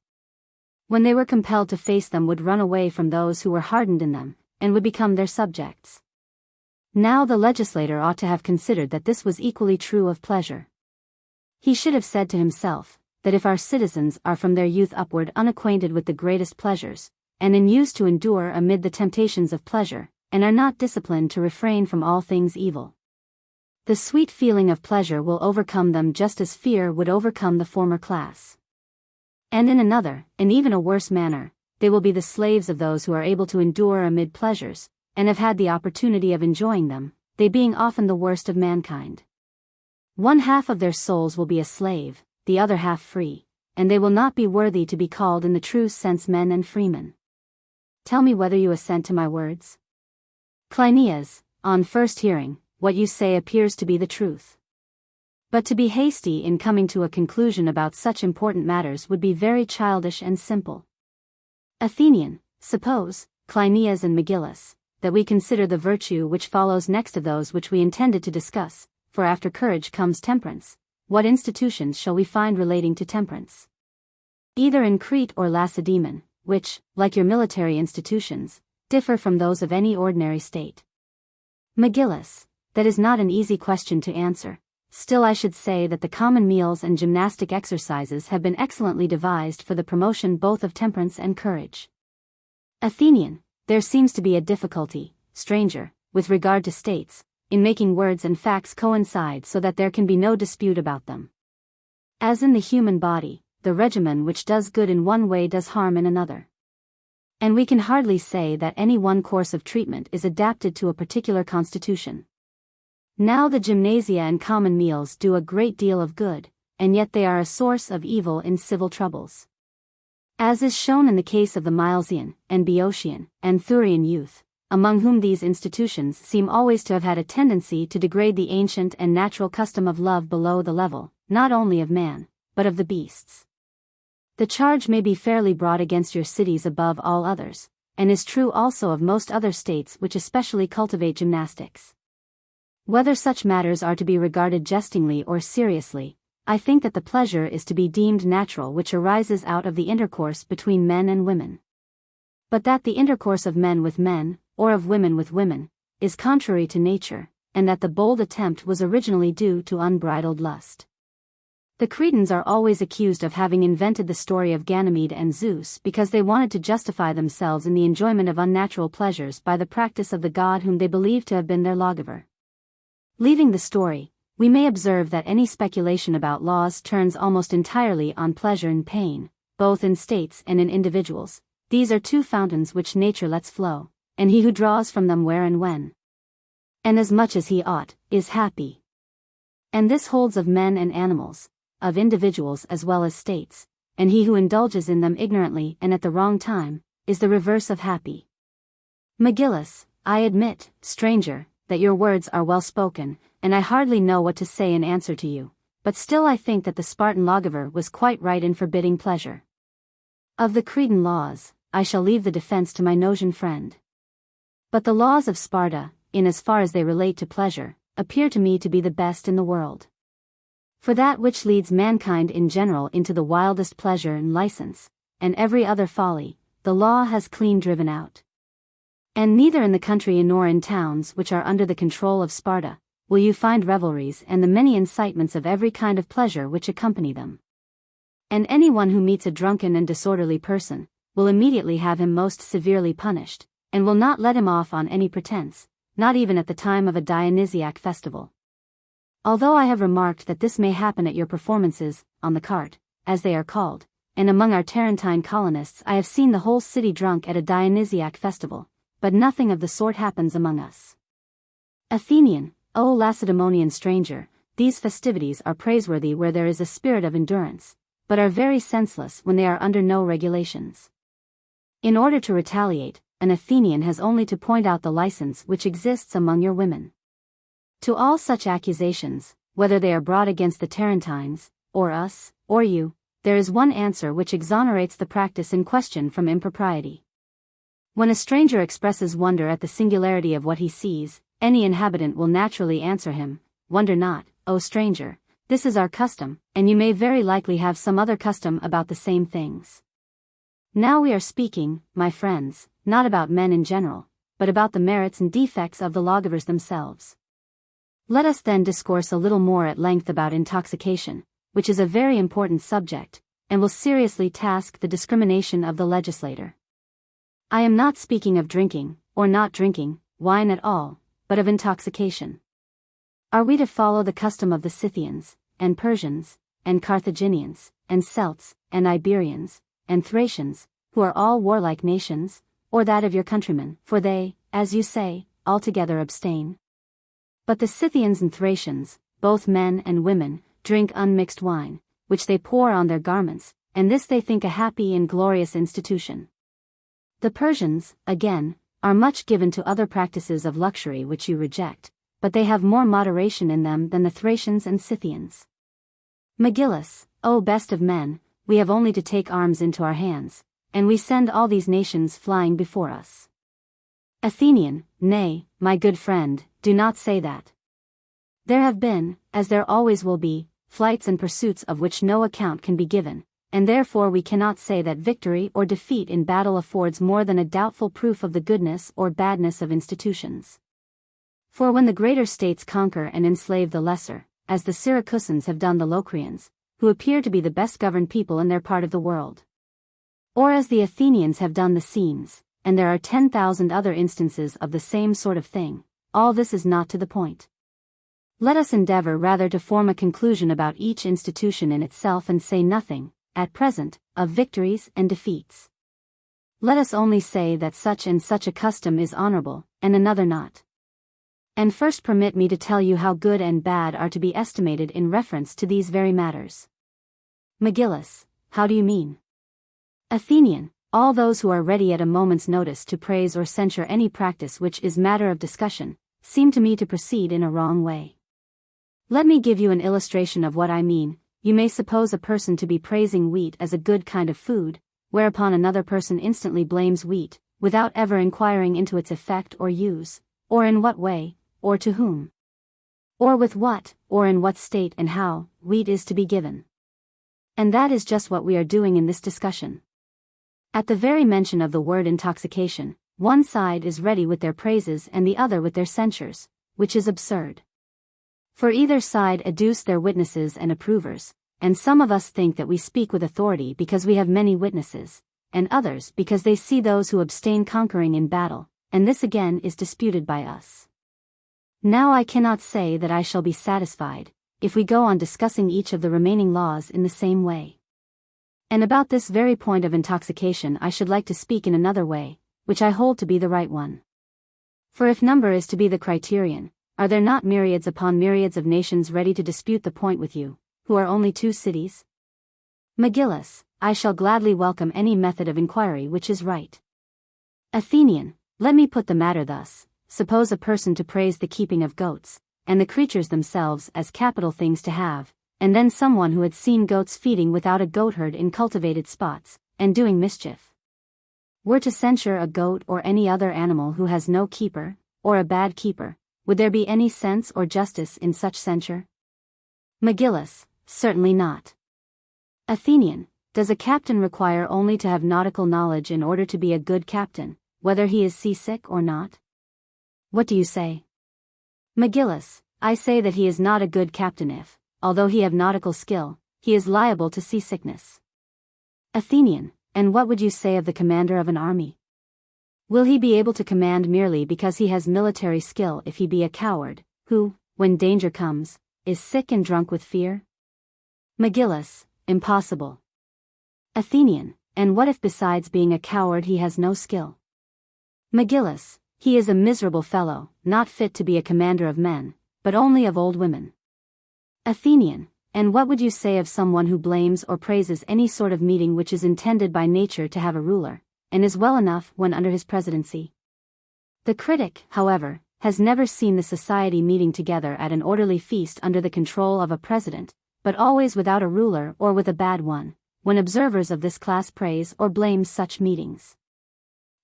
Speaker 1: when they were compelled to face them would run away from those who were hardened in them, and would become their subjects. Now the legislator ought to have considered that this was equally true of pleasure. He should have said to himself, that if our citizens are from their youth upward unacquainted with the greatest pleasures, and unused to endure amid the temptations of pleasure, and are not disciplined to refrain from all things evil, the sweet feeling of pleasure will overcome them just as fear would overcome the former class. And in another, and even a worse manner, they will be the slaves of those who are able to endure amid pleasures, and have had the opportunity of enjoying them, they being often the worst of mankind. One half of their souls will be a slave, the other half free, and they will not be worthy to be called in the true sense men and freemen. Tell me whether you assent to my words? Cleinias, on first hearing, what you say appears to be the truth. But to be hasty in coming to a conclusion about such important matters would be very childish and simple. Athenian, suppose, Cleinias and Megillus, that we consider the virtue which follows next of those which we intended to discuss, for after courage comes temperance. What institutions shall we find relating to temperance? Either in Crete or Lacedaemon, which, like your military institutions, differ from those of any ordinary state. Megillus, that is not an easy question to answer. Still I should say that the common meals and gymnastic exercises have been excellently devised for the promotion both of temperance and courage. Athenian, there seems to be a difficulty, stranger, with regard to states, in making words and facts coincide so that there can be no dispute about them. As in the human body, the regimen which does good in one way does harm in another. And we can hardly say that any one course of treatment is adapted to a particular constitution. Now the gymnasia and common meals do a great deal of good, and yet they are a source of evil in civil troubles. As is shown in the case of the Milesian, and Boeotian, and Thurian youth, among whom these institutions seem always to have had a tendency to degrade the ancient and natural custom of love below the level, not only of man, but of the beasts. The charge may be fairly brought against your cities above all others, and is true also of most other states which especially cultivate gymnastics. Whether such matters are to be regarded jestingly or seriously, I think that the pleasure is to be deemed natural which arises out of the intercourse between men and women. But that the intercourse of men with men, or of women with women, is contrary to nature, and that the bold attempt was originally due to unbridled lust. The Cretans are always accused of having invented the story of Ganymede and Zeus because they wanted to justify themselves in the enjoyment of unnatural pleasures by the practice of the god whom they believed to have been their lawgiver. Leaving the story, we may observe that any speculation about laws turns almost entirely on pleasure and pain, both in states and in individuals. These are two fountains which nature lets flow, and he who draws from them where and when, and as much as he ought, is happy. And this holds of men and animals, of individuals as well as states, and he who indulges in them ignorantly and at the wrong time, is the reverse of happy. Megillus, I admit, stranger, that your words are well spoken, and I hardly know what to say in answer to you, but still I think that the Spartan lawgiver was quite right in forbidding pleasure. Of the Cretan laws, I shall leave the defense to my Nosian friend. But the laws of Sparta, in as far as they relate to pleasure, appear to me to be the best in the world. For that which leads mankind in general into the wildest pleasure and license, and every other folly, the law has clean driven out. And neither in the country nor in towns which are under the control of Sparta, will you find revelries and the many incitements of every kind of pleasure which accompany them. And anyone who meets a drunken and disorderly person, will immediately have him most severely punished, and will not let him off on any pretense, not even at the time of a Dionysiac festival. Although I have remarked that this may happen at your performances, on the cart, as they are called, and among our Tarentine colonists I have seen the whole city drunk at a Dionysiac festival, but nothing of the sort happens among us. Athenian, O Lacedaemonian stranger, these festivities are praiseworthy where there is a spirit of endurance, but are very senseless when they are under no regulations. In order to retaliate, an Athenian has only to point out the license which exists among your women. To all such accusations, whether they are brought against the Tarentines, or us, or you, there is one answer which exonerates the practice in question from impropriety. When a stranger expresses wonder at the singularity of what he sees, any inhabitant will naturally answer him, Wonder not, O stranger, this is our custom, and you may very likely have some other custom about the same things. Now we are speaking, my friends, not about men in general, but about the merits and defects of the lawgivers themselves. Let us then discourse a little more at length about intoxication, which is a very important subject, and will seriously task the discrimination of the legislator. I am not speaking of drinking, or not drinking, wine at all, but of intoxication. Are we to follow the custom of the Scythians, and Persians, and Carthaginians, and Celts, and Iberians, and Thracians, who are all warlike nations, or that of your countrymen, for they, as you say, altogether abstain. But the Scythians and Thracians, both men and women, drink unmixed wine, which they pour on their garments, and this they think a happy and glorious institution. The Persians, again, are much given to other practices of luxury which you reject, but they have more moderation in them than the Thracians and Scythians. Megillus, O best of men, we have only to take arms into our hands, and we send all these nations flying before us. Athenian, nay, my good friend, do not say that. There have been, as there always will be, flights and pursuits of which no account can be given, and therefore we cannot say that victory or defeat in battle affords more than a doubtful proof of the goodness or badness of institutions. For when the greater states conquer and enslave the lesser, as the Syracusans have done the Locrians, who appear to be the best governed people in their part of the world, or as the Athenians have done the Scenes, and there are 10,000 other instances of the same sort of thing, all this is not to the point. Let us endeavor rather to form a conclusion about each institution in itself and say nothing, at present, of victories and defeats. Let us only say that such and such a custom is honorable, and another not. And first permit me to tell you how good and bad are to be estimated in reference to these very matters. Megillus, how do you mean? Athenian, all those who are ready at a moment's notice to praise or censure any practice which is matter of discussion, seem to me to proceed in a wrong way. Let me give you an illustration of what I mean. You may suppose a person to be praising wheat as a good kind of food, whereupon another person instantly blames wheat, without ever inquiring into its effect or use, or in what way, or to whom, or with what, or in what state and how, wheat is to be given. And that is just what we are doing in this discussion. At the very mention of the word intoxication, one side is ready with their praises and the other with their censures, which is absurd. For either side adduce their witnesses and approvers, and some of us think that we speak with authority because we have many witnesses, and others because they see those who abstain conquering in battle, and this again is disputed by us. Now I cannot say that I shall be satisfied, if we go on discussing each of the remaining laws in the same way. And about this very point of intoxication I should like to speak in another way, which I hold to be the right one. For if number is to be the criterion, are there not myriads upon myriads of nations ready to dispute the point with you, who are only 2 cities? Megillus, I shall gladly welcome any method of inquiry which is right. Athenian, let me put the matter thus. Suppose a person to praise the keeping of goats, and the creatures themselves as capital things to have, and then someone who had seen goats feeding without a goatherd in cultivated spots, and doing mischief, were to censure a goat or any other animal who has no keeper, or a bad keeper, would there be any sense or justice in such censure? Megillus, certainly not. Athenian, does a captain require only to have nautical knowledge in order to be a good captain, whether he is seasick or not? What do you say? Megillus, I say that he is not a good captain if, although he have nautical skill, he is liable to seasickness. Athenian, and what would you say of the commander of an army? Will he be able to command merely because he has military skill if he be a coward, who, when danger comes, is sick and drunk with fear? Megillus, impossible. Athenian, and what if besides being a coward he has no skill? Megillus, he is a miserable fellow, not fit to be a commander of men, but only of old women. Athenian, and what would you say of someone who blames or praises any sort of meeting which is intended by nature to have a ruler, and is well enough when under his presidency? The critic, however, has never seen the society meeting together at an orderly feast under the control of a president, but always without a ruler or with a bad one, when observers of this class praise or blame such meetings.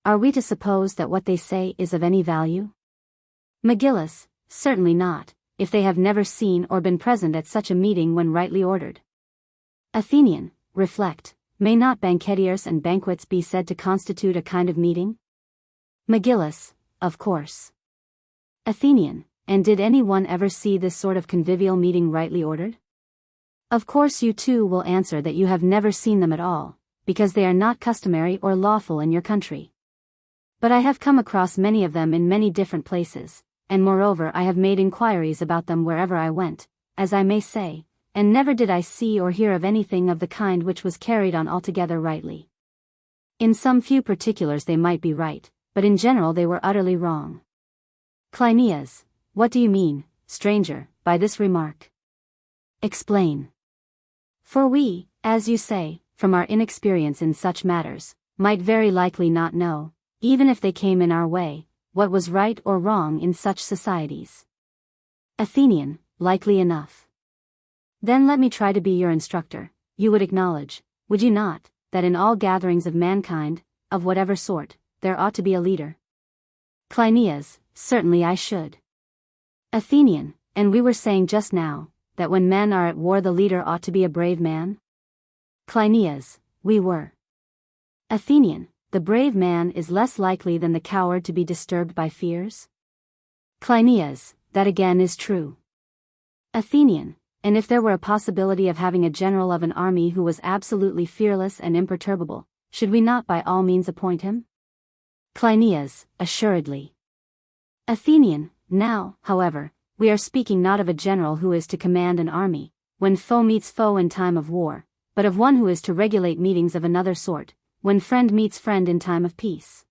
Speaker 1: Are we to suppose that what they say is of any value? Megillus, certainly not, if they have never seen or been present at such a meeting when rightly ordered. Athenian, reflect, may not banquetiers and banquets be said to constitute a kind of meeting? Megillus, of course. Athenian, and did any one ever see this sort of convivial meeting rightly ordered? Of course you too will answer that you have never seen them at all, because they are not customary or lawful in your country. But I have come across many of them in many different places, and moreover I have made inquiries about them wherever I went, as I may say, and never did I see or hear of anything of the kind which was carried on altogether rightly. In some few particulars they might be right, but in general they were utterly wrong. Cleinias, what do you mean, stranger, by this remark? Explain. For we, as you say, from our inexperience in such matters, might very likely not know, even if they came in our way, what was right or wrong in such societies. Athenian, likely enough. Then let me try to be your instructor. You would acknowledge, would you not, that in all gatherings of mankind, of whatever sort, there ought to be a leader? Cleinias, certainly I should. Athenian, and we were saying just now, that when men are at war the leader ought to be a brave man? Cleinias, we were. Athenian, the brave man is less likely than the coward to be disturbed by fears? Cleinias, that again is true. Athenian, and if there were a possibility of having a general of an army who was absolutely fearless and imperturbable, should we not by all means appoint him? Cleinias, assuredly. Athenian, now, however, we are speaking not of a general who is to command an army, when foe meets foe in time of war, but of one who is to regulate meetings of another sort, when friend meets friend in time of peace.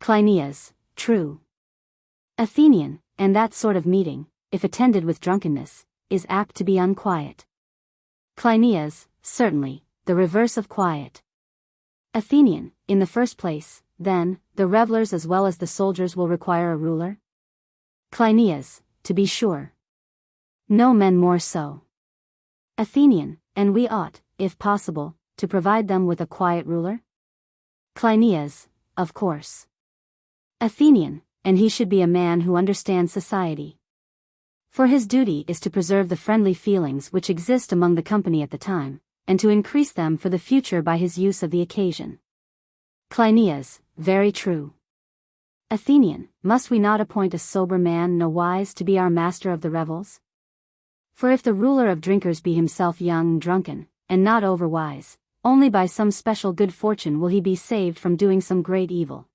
Speaker 1: Cleinias, true. Athenian, and that sort of meeting, if attended with drunkenness, is apt to be unquiet. Cleinias, certainly, the reverse of quiet. Athenian, in the first place, then, the revelers as well as the soldiers will require a ruler? Cleinias, to be sure. No men more so. Athenian, and we ought, if possible, to provide them with a quiet ruler? Cleinias, of course. Athenian, and he should be a man who understands society. For his duty is to preserve the friendly feelings which exist among the company at the time, and to increase them for the future by his use of the occasion. Cleinias, very true. Athenian, must we not appoint a sober man no wise to be our master of the revels? For if the ruler of drinkers be himself young and drunken, and not overwise, only by some special good fortune will he be saved from doing some great evil.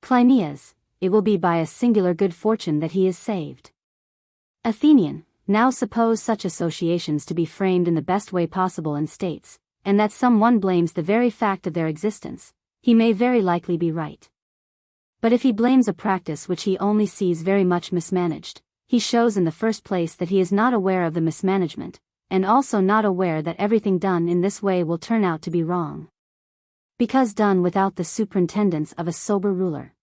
Speaker 1: Cleinias, it will be by a singular good fortune that he is saved. Athenian, now suppose such associations to be framed in the best way possible in states, and that some one blames the very fact of their existence, he may very likely be right. But if he blames a practice which he only sees very much mismanaged, he shows in the first place that he is not aware of the mismanagement, and also not aware that everything done in this way will turn out to be wrong. Because done without the superintendence of a sober ruler.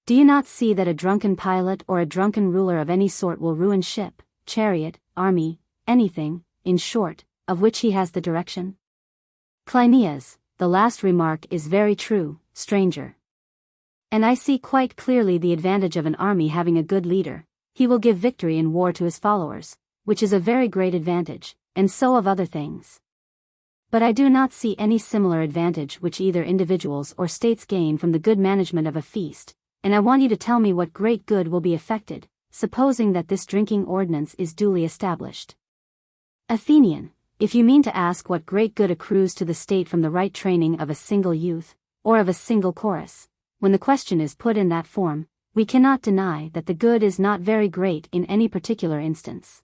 Speaker 1: Do you not see that a drunken pilot or a drunken ruler of any sort will ruin ship, chariot, army, anything, in short, of which he has the direction? Cleinias, the last remark is very true, stranger. And I see quite clearly the advantage of an army having a good leader. He will give victory in war to his followers, which is a very great advantage, and so of other things. But I do not see any similar advantage which either individuals or states gain from the good management of a feast, and I want you to tell me what great good will be effected, supposing that this drinking ordinance is duly established. Athenian, if you mean to ask what great good accrues to the state from the right training of a single youth, or of a single chorus, when the question is put in that form, we cannot deny that the good is not very great in any particular instance.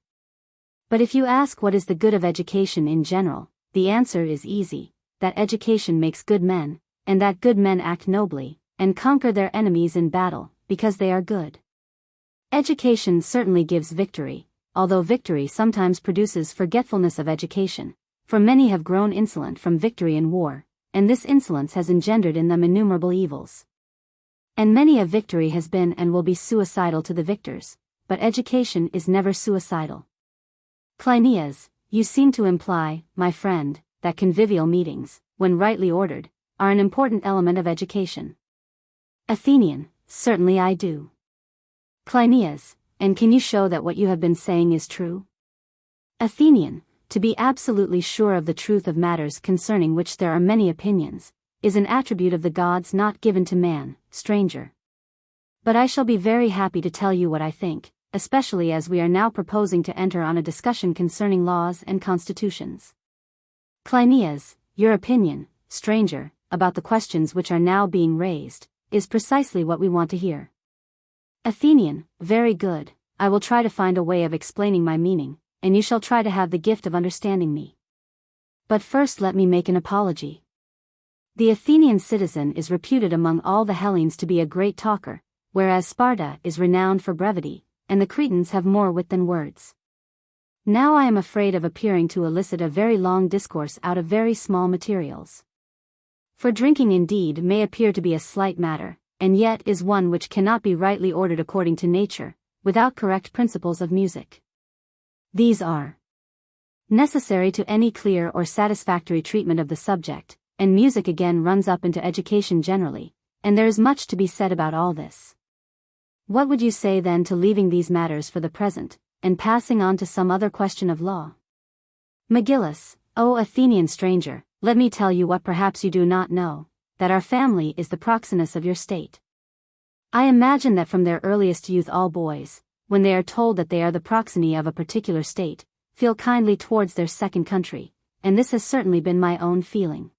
Speaker 1: But if you ask what is the good of education in general, the answer is easy, that education makes good men, and that good men act nobly, and conquer their enemies in battle, because they are good. Education certainly gives victory, although victory sometimes produces forgetfulness of education, for many have grown insolent from victory in war, and this insolence has engendered in them innumerable evils. And many a victory has been and will be suicidal to the victors, but education is never suicidal. Cleinias, you seem to imply, my friend, that convivial meetings, when rightly ordered, are an important element of education. Athenian, certainly I do. Cleinias, and can you show that what you have been saying is true? Athenian, to be absolutely sure of the truth of matters concerning which there are many opinions, is an attribute of the gods not given to man, stranger. But I shall be very happy to tell you what I think, especially as we are now proposing to enter on a discussion concerning laws and constitutions. Cleinias, your opinion, stranger, about the questions which are now being raised, is precisely what we want to hear. Athenian, very good, I will try to find a way of explaining my meaning, and you shall try to have the gift of understanding me. But first let me make an apology. The Athenian citizen is reputed among all the Hellenes to be a great talker, whereas Sparta is renowned for brevity, and the Cretans have more wit than words. Now I am afraid of appearing to elicit a very long discourse out of very small materials. For drinking indeed may appear to be a slight matter, and yet is one which cannot be rightly ordered according to nature, without correct principles of music. These are necessary to any clear or satisfactory treatment of the subject, and music again runs up into education generally, and there is much to be said about all this. What would you say then to leaving these matters for the present, and passing on to some other question of law? Megillus, O Athenian stranger, let me tell you what perhaps you do not know, that our family is the proxenus of your state. I imagine that from their earliest youth all boys, when they are told that they are the proxeny of a particular state, feel kindly towards their second country, and this has certainly been my own feeling.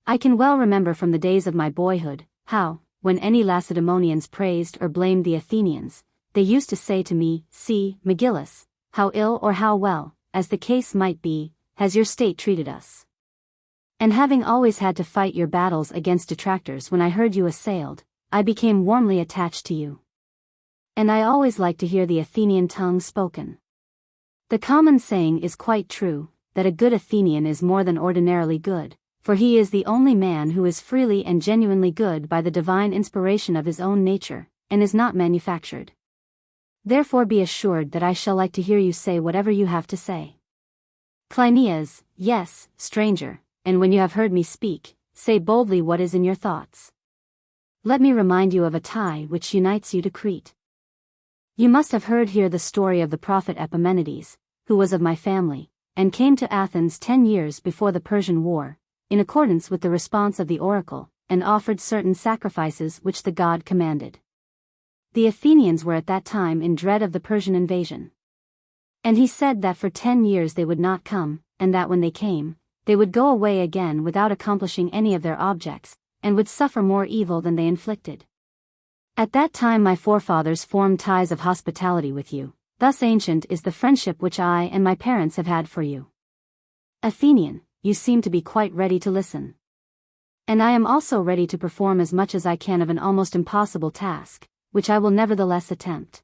Speaker 1: I can well remember from the days of my boyhood, how, when any Lacedaemonians praised or blamed the Athenians, they used to say to me, "See, Megillus, how ill or how well, as the case might be, has your state treated us." And having always had to fight your battles against detractors when I heard you assailed, I became warmly attached to you. And I always liked to hear the Athenian tongue spoken. The common saying is quite true, that a good Athenian is more than ordinarily good, for he is the only man who is freely and genuinely good by the divine inspiration of his own nature, and is not manufactured. Therefore be assured that I shall like to hear you say whatever you have to say. Cleinias, yes, stranger, and when you have heard me speak, say boldly what is in your thoughts. Let me remind you of a tie which unites you to Crete. You must have heard here the story of the prophet Epimenides, who was of my family, and came to Athens 10 years before the Persian War, in accordance with the response of the oracle, and offered certain sacrifices which the god commanded. The Athenians were at that time in dread of the Persian invasion. And he said that for 10 years they would not come, and that when they came, they would go away again without accomplishing any of their objects, and would suffer more evil than they inflicted. At that time my forefathers formed ties of hospitality with you, thus ancient is the friendship which I and my parents have had for you. Athenian, you seem to be quite ready to listen. And I am also ready to perform as much as I can of an almost impossible task, which I will nevertheless attempt.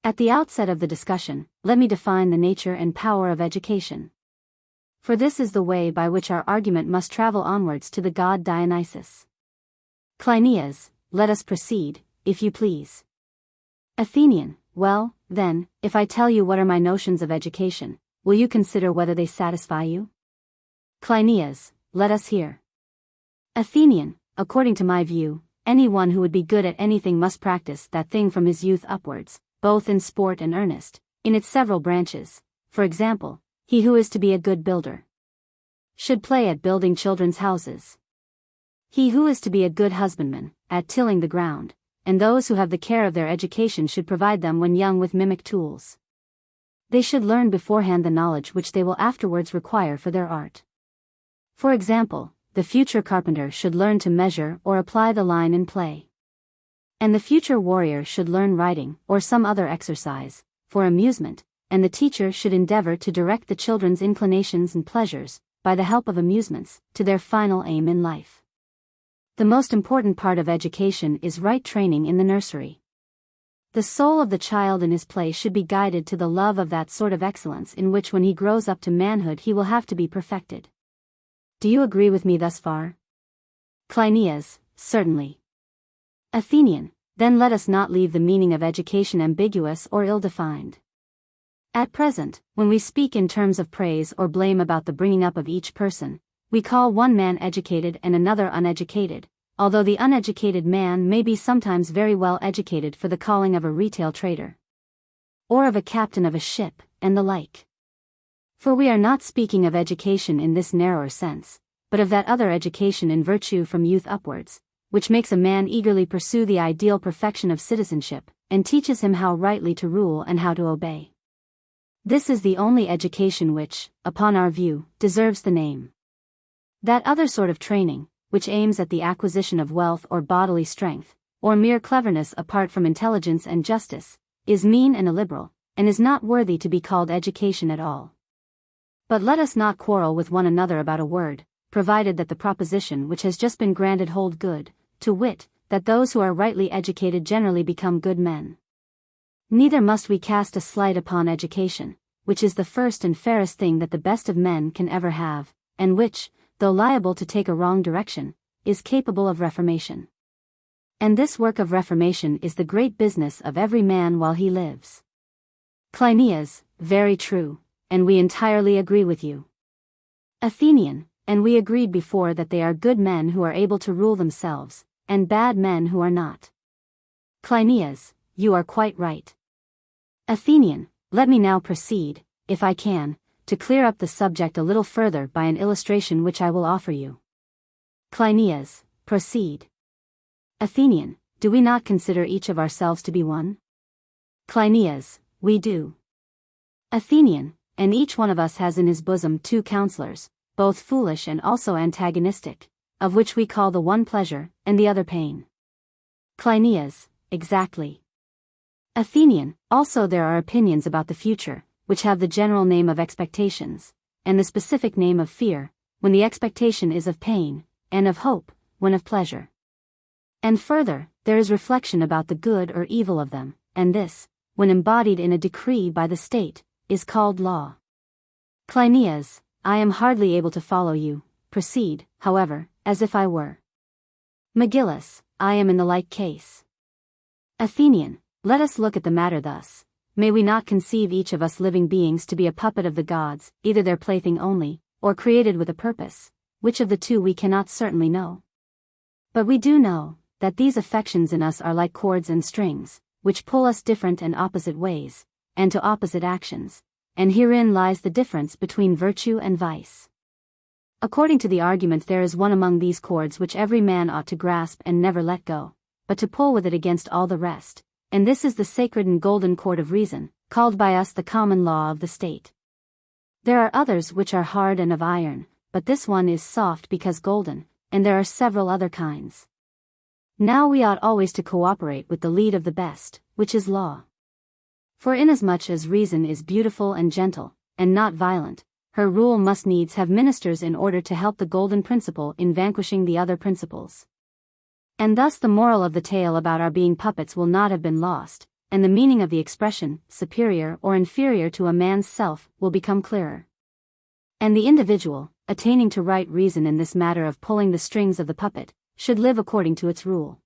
Speaker 1: At the outset of the discussion, let me define the nature and power of education. For this is the way by which our argument must travel onwards to the god Dionysus. Cleinias, let us proceed, if you please. Athenian, well, then, if I tell you what are my notions of education, will you consider whether they satisfy you? Cleinias, let us hear. Athenian, according to my view, anyone who would be good at anything must practice that thing from his youth upwards, both in sport and earnest, in its several branches. For example, he who is to be a good builder should play at building children's houses. He who is to be a good husbandman, at tilling the ground, and those who have the care of their education should provide them when young with mimic tools. They should learn beforehand the knowledge which they will afterwards require for their art. For example, the future carpenter should learn to measure or apply the line in play. And the future warrior should learn riding or some other exercise, for amusement, and the teacher should endeavor to direct the children's inclinations and pleasures, by the help of amusements, to their final aim in life. The most important part of education is right training in the nursery. The soul of the child in his play should be guided to the love of that sort of excellence in which when he grows up to manhood he will have to be perfected. Do you agree with me thus far? Cleinias, certainly. Athenian, then let us not leave the meaning of education ambiguous or ill-defined. At present, when we speak in terms of praise or blame about the bringing up of each person, we call one man educated and another uneducated, although the uneducated man may be sometimes very well educated for the calling of a retail trader, or of a captain of a ship, and the like. For we are not speaking of education in this narrower sense, but of that other education in virtue from youth upwards, which makes a man eagerly pursue the ideal perfection of citizenship, and teaches him how rightly to rule and how to obey. This is the only education which, upon our view, deserves the name. That other sort of training, which aims at the acquisition of wealth or bodily strength, or mere cleverness apart from intelligence and justice, is mean and illiberal, and is not worthy to be called education at all. But let us not quarrel with one another about a word, provided that the proposition which has just been granted hold good, to wit, that those who are rightly educated generally become good men. Neither must we cast a slight upon education, which is the first and fairest thing that the best of men can ever have, and which, though liable to take a wrong direction, is capable of reformation. And this work of reformation is the great business of every man while he lives. Cleinias, very true, and we entirely agree with you. Athenian, and we agreed before that they are good men who are able to rule themselves, and bad men who are not. Cleinias, you are quite right. Athenian, let me now proceed, if I can, to clear up the subject a little further by an illustration which I will offer you. Cleinias, proceed. Athenian, do we not consider each of ourselves to be one? Cleinias, we do. Athenian, and each one of us has in his bosom two counselors, both foolish and also antagonistic, of which we call the one pleasure, and the other pain. Cleinias, exactly. Athenian, also there are opinions about the future, which have the general name of expectations, and the specific name of fear, when the expectation is of pain, and of hope, when of pleasure. And further, there is reflection about the good or evil of them, and this, when embodied in a decree by the state, is called law. Cleinias, I am hardly able to follow you, proceed, however, as if I were. Megillus, I am in the like case. Athenian, let us look at the matter thus. May we not conceive each of us living beings to be a puppet of the gods, either their plaything only, or created with a purpose, which of the two we cannot certainly know. But we do know, that these affections in us are like cords and strings, which pull us different and opposite ways, and to opposite actions, and herein lies the difference between virtue and vice. According to the argument there is one among these cords which every man ought to grasp and never let go, but to pull with it against all the rest, and this is the sacred and golden cord of reason, called by us the common law of the state. There are others which are hard and of iron, but this one is soft because golden, and there are several other kinds. Now we ought always to cooperate with the lead of the best, which is law. For inasmuch as reason is beautiful and gentle, and not violent, her rule must needs have ministers in order to help the golden principle in vanquishing the other principles. And thus the moral of the tale about our being puppets will not have been lost, and the meaning of the expression, superior or inferior to a man's self, will become clearer. And the individual, attaining to right reason in this matter of pulling the strings of the puppet, should live according to its rule.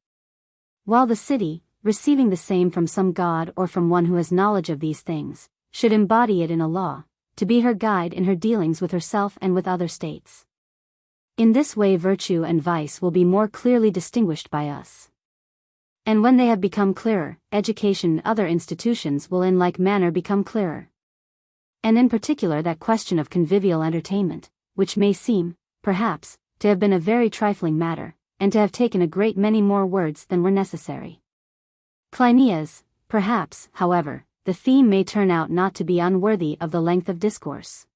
Speaker 1: While the city, receiving the same from some god or from one who has knowledge of these things, should embody it in a law, to be her guide in her dealings with herself and with other states. In this way virtue and vice will be more clearly distinguished by us. And when they have become clearer, education and other institutions will in like manner become clearer. And in particular that question of convivial entertainment, which may seem, perhaps, to have been a very trifling matter, and to have taken a great many more words than were necessary. Cleinias, perhaps, however, the theme may turn out not to be unworthy of the length of discourse.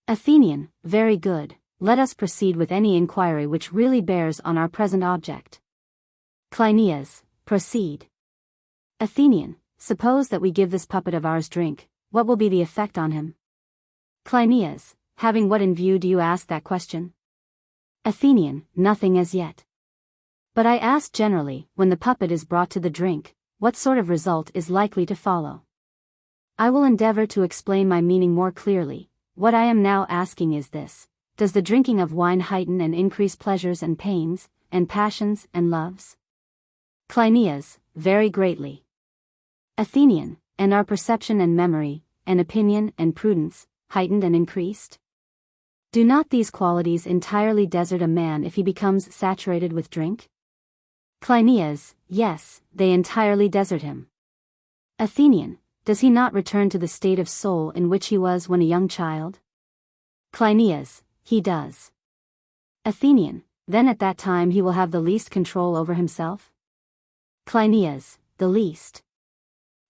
Speaker 1: Athenian, very good. Let us proceed with any inquiry which really bears on our present object. Cleinias, proceed. Athenian, suppose that we give this puppet of ours drink, what will be the effect on him? Cleinias, having what in view do you ask that question? Athenian, nothing as yet. But I ask generally, when the puppet is brought to the drink, what sort of result is likely to follow? I will endeavor to explain my meaning more clearly. What I am now asking is this. Does the drinking of wine heighten and increase pleasures and pains, and passions and loves? Cleinias, very greatly. Athenian, and are perception and memory, and opinion and prudence, heightened and increased? Do not these qualities entirely desert a man if he becomes saturated with drink? Cleinias, yes, they entirely desert him. Athenian, does he not return to the state of soul in which he was when a young child? Cleinias, he does. Athenian, then at that time he will have the least control over himself? Cleinias, the least.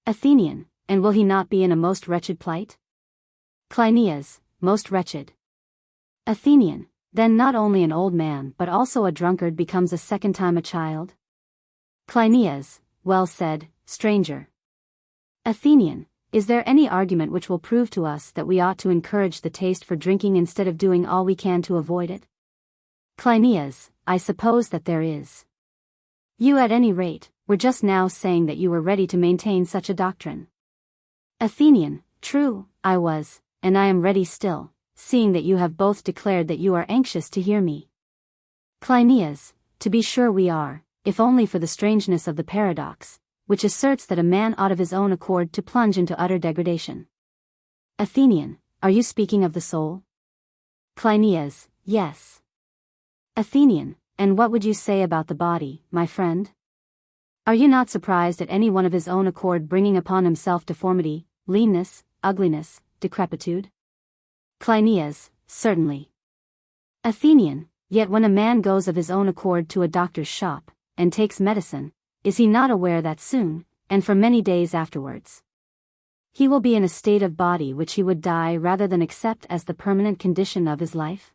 Speaker 1: Athenian, and will he not be in a most wretched plight? Cleinias, most wretched. Athenian, then not only an old man but also a drunkard becomes a second time a child? Cleinias, well said, stranger. Athenian, is there any argument which will prove to us that we ought to encourage the taste for drinking instead of doing all we can to avoid it? Cleinias, I suppose that there is. You at any rate, were just now saying that you were ready to maintain such a doctrine. Athenian, true, I was, and I am ready still, seeing that you have both declared that you are anxious to hear me. Cleinias, to be sure we are, if only for the strangeness of the paradox, which asserts that a man ought of his own accord to plunge into utter degradation. Athenian, are you speaking of the soul? Cleinias, yes. Athenian, and what would you say about the body, my friend? Are you not surprised at any one of his own accord bringing upon himself deformity, leanness, ugliness, decrepitude? Cleinias, certainly. Athenian, yet when a man goes of his own accord to a doctor's shop, and takes medicine, is he not aware that soon, and for many days afterwards, he will be in a state of body which he would die rather than accept as the permanent condition of his life?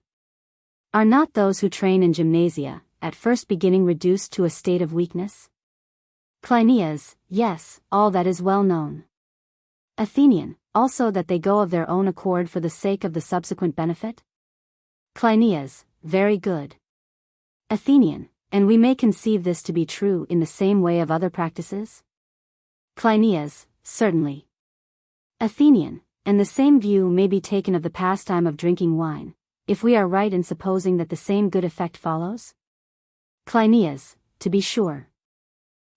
Speaker 1: Are not those who train in gymnasia, at first beginning reduced to a state of weakness? Cleinias, yes, all that is well known. Athenian, also that they go of their own accord for the sake of the subsequent benefit? Cleinias, very good. Athenian, and we may conceive this to be true in the same way of other practices? Cleinias, certainly. Athenian, and the same view may be taken of the pastime of drinking wine, if we are right in supposing that the same good effect follows? Cleinias, to be sure.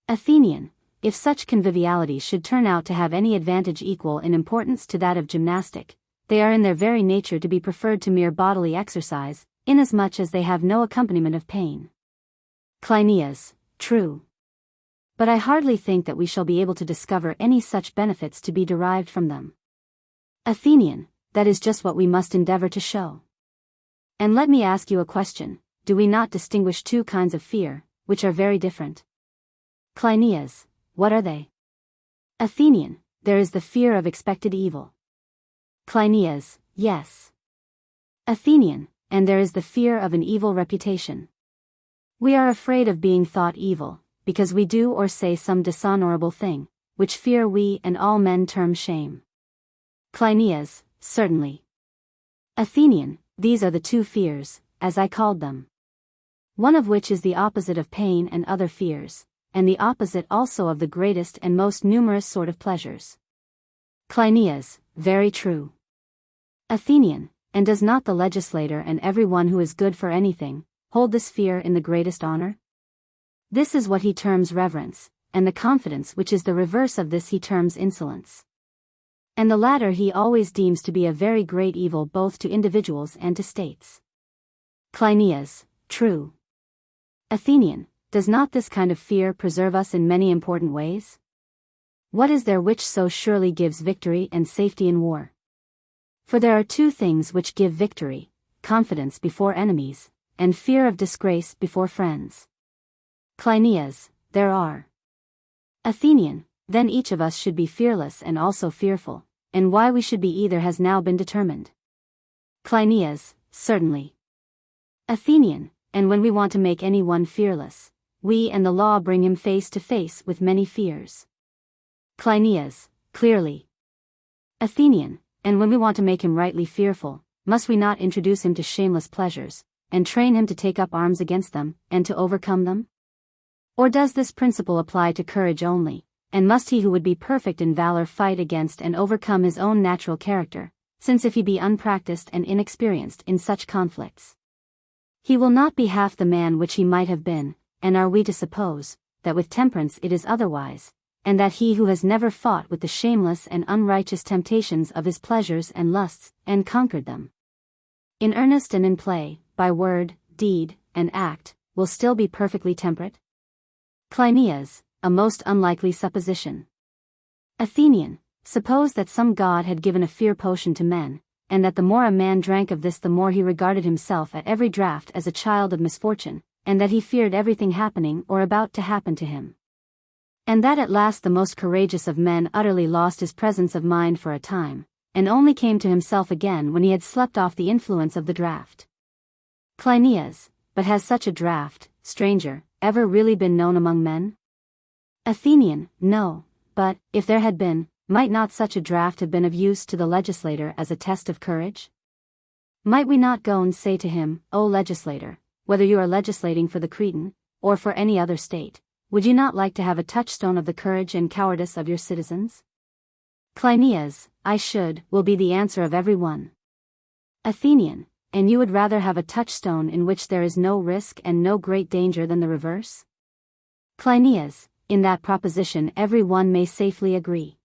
Speaker 1: Athenian, if such convivialities should turn out to have any advantage equal in importance to that of gymnastic, they are in their very nature to be preferred to mere bodily exercise, inasmuch as they have no accompaniment of pain. Cleinias, true. But I hardly think that we shall be able to discover any such benefits to be derived from them. Athenian, that is just what we must endeavor to show. And let me ask you a question, do we not distinguish two kinds of fear, which are very different? Cleinias, what are they? Athenian, there is the fear of expected evil. Cleinias, yes. Athenian, and there is the fear of an evil reputation. We are afraid of being thought evil, because we do or say some dishonorable thing, which fear we and all men term shame. Cleinias, certainly. Athenian, these are the two fears, as I called them. One of which is the opposite of pain and other fears, and the opposite also of the greatest and most numerous sort of pleasures. Cleinias, very true. Athenian, and does not the legislator and every one who is good for anything, hold this fear in the greatest honor? This is what he terms reverence, and the confidence which is the reverse of this he terms insolence. And the latter he always deems to be a very great evil both to individuals and to states. Cleinias, true. Athenian, does not this kind of fear preserve us in many important ways? What is there which so surely gives victory and safety in war? For there are two things which give victory, confidence before enemies, and fear of disgrace before friends. Cleinias, there are. Athenian, then each of us should be fearless and also fearful, and why we should be either has now been determined. Cleinias, certainly. Athenian, and when we want to make any one fearless, we and the law bring him face to face with many fears. Cleinias, clearly. Athenian, and when we want to make him rightly fearful, must we not introduce him to shameless pleasures, and train him to take up arms against them, and to overcome them? Or does this principle apply to courage only, and must he who would be perfect in valor fight against and overcome his own natural character, since if he be unpracticed and inexperienced in such conflicts, he will not be half the man which he might have been, and are we to suppose, that with temperance it is otherwise, and that he who has never fought with the shameless and unrighteous temptations of his pleasures and lusts, and conquered them, in earnest and in play, by word, deed, and act, will still be perfectly temperate? Cleinias, a most unlikely supposition. Athenian, suppose that some god had given a fear potion to men, and that the more a man drank of this the more he regarded himself at every draught as a child of misfortune, and that he feared everything happening or about to happen to him. And that at last the most courageous of men utterly lost his presence of mind for a time, and only came to himself again when he had slept off the influence of the draught. Cleinias, but has such a draught, stranger, ever really been known among men? Athenian, no, but, if there had been, might not such a draught have been of use to the legislator as a test of courage? Might we not go and say to him, O legislator, whether you are legislating for the Cretan, or for any other state, would you not like to have a touchstone of the courage and cowardice of your citizens? Cleinias, I should, will be the answer of every one. Athenian, and you would rather have a touchstone in which there is no risk and no great danger than the reverse? Cleinias, in that proposition every one may safely agree.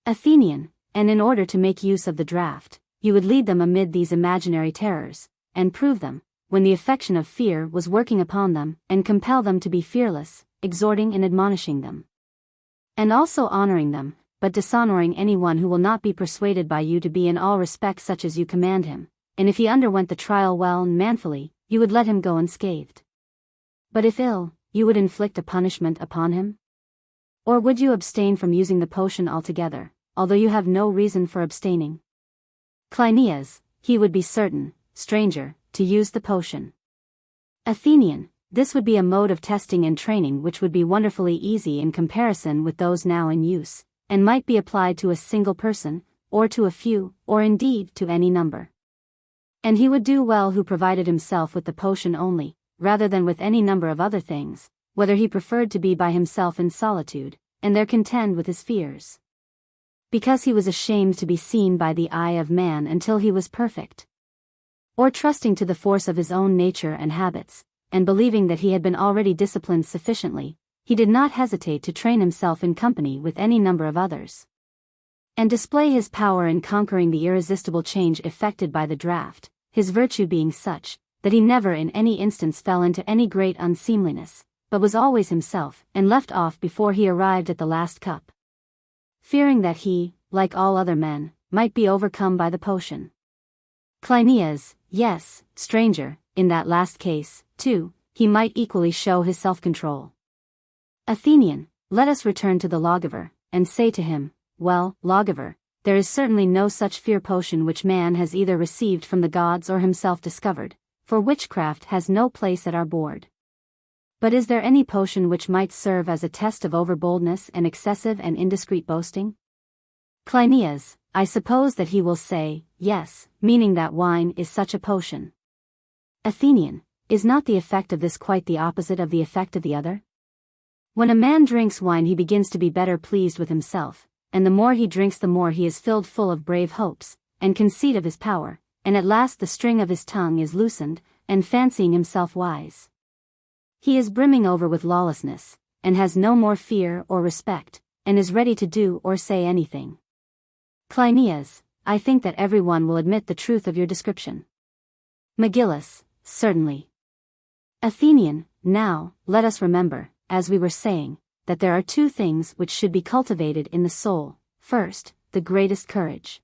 Speaker 1: Athenian, and in order to make use of the draft, you would lead them amid these imaginary terrors, and prove them, when the affection of fear was working upon them, and compel them to be fearless, exhorting and admonishing them. And also honoring them, but dishonoring anyone who will not be persuaded by you to be in all respects such as you command him, and if he underwent the trial well and manfully, you would let him go unscathed. But if ill, you would inflict a punishment upon him? Or would you abstain from using the potion altogether, although you have no reason for abstaining? Cleinias, he would be certain, stranger, to use the potion. Athenian, this would be a mode of testing and training which would be wonderfully easy in comparison with those now in use, and might be applied to a single person, or to a few, or indeed to any number. And he would do well who provided himself with the potion only, rather than with any number of other things, whether he preferred to be by himself in solitude, and there contend with his fears. Because he was ashamed to be seen by the eye of man until he was perfect. Or trusting to the force of his own nature and habits, and believing that he had been already disciplined sufficiently, he did not hesitate to train himself in company with any number of others, and display his power in conquering the irresistible change effected by the draft, his virtue being such, that he never in any instance fell into any great unseemliness, but was always himself, and left off before he arrived at the last cup, fearing that he, like all other men, might be overcome by the potion. Cleinias, yes, stranger, in that last case, too, he might equally show his self-control. Athenian, let us return to the lawgiver, and say to him, well, lawgiver, there is certainly no such fear potion which man has either received from the gods or himself discovered, for witchcraft has no place at our board. But is there any potion which might serve as a test of overboldness and excessive and indiscreet boasting? Cleinias, I suppose that he will say, yes, meaning that wine is such a potion. Athenian, is not the effect of this quite the opposite of the effect of the other? When a man drinks wine he begins to be better pleased with himself, and the more he drinks the more he is filled full of brave hopes, and conceit of his power, and at last the string of his tongue is loosened, and fancying himself wise, he is brimming over with lawlessness, and has no more fear or respect, and is ready to do or say anything. Cleinias, I think that every one will admit the truth of your description. Megillus, certainly. Athenian, now, let us remember, as we were saying, that there are two things which should be cultivated in the soul: first, the greatest courage.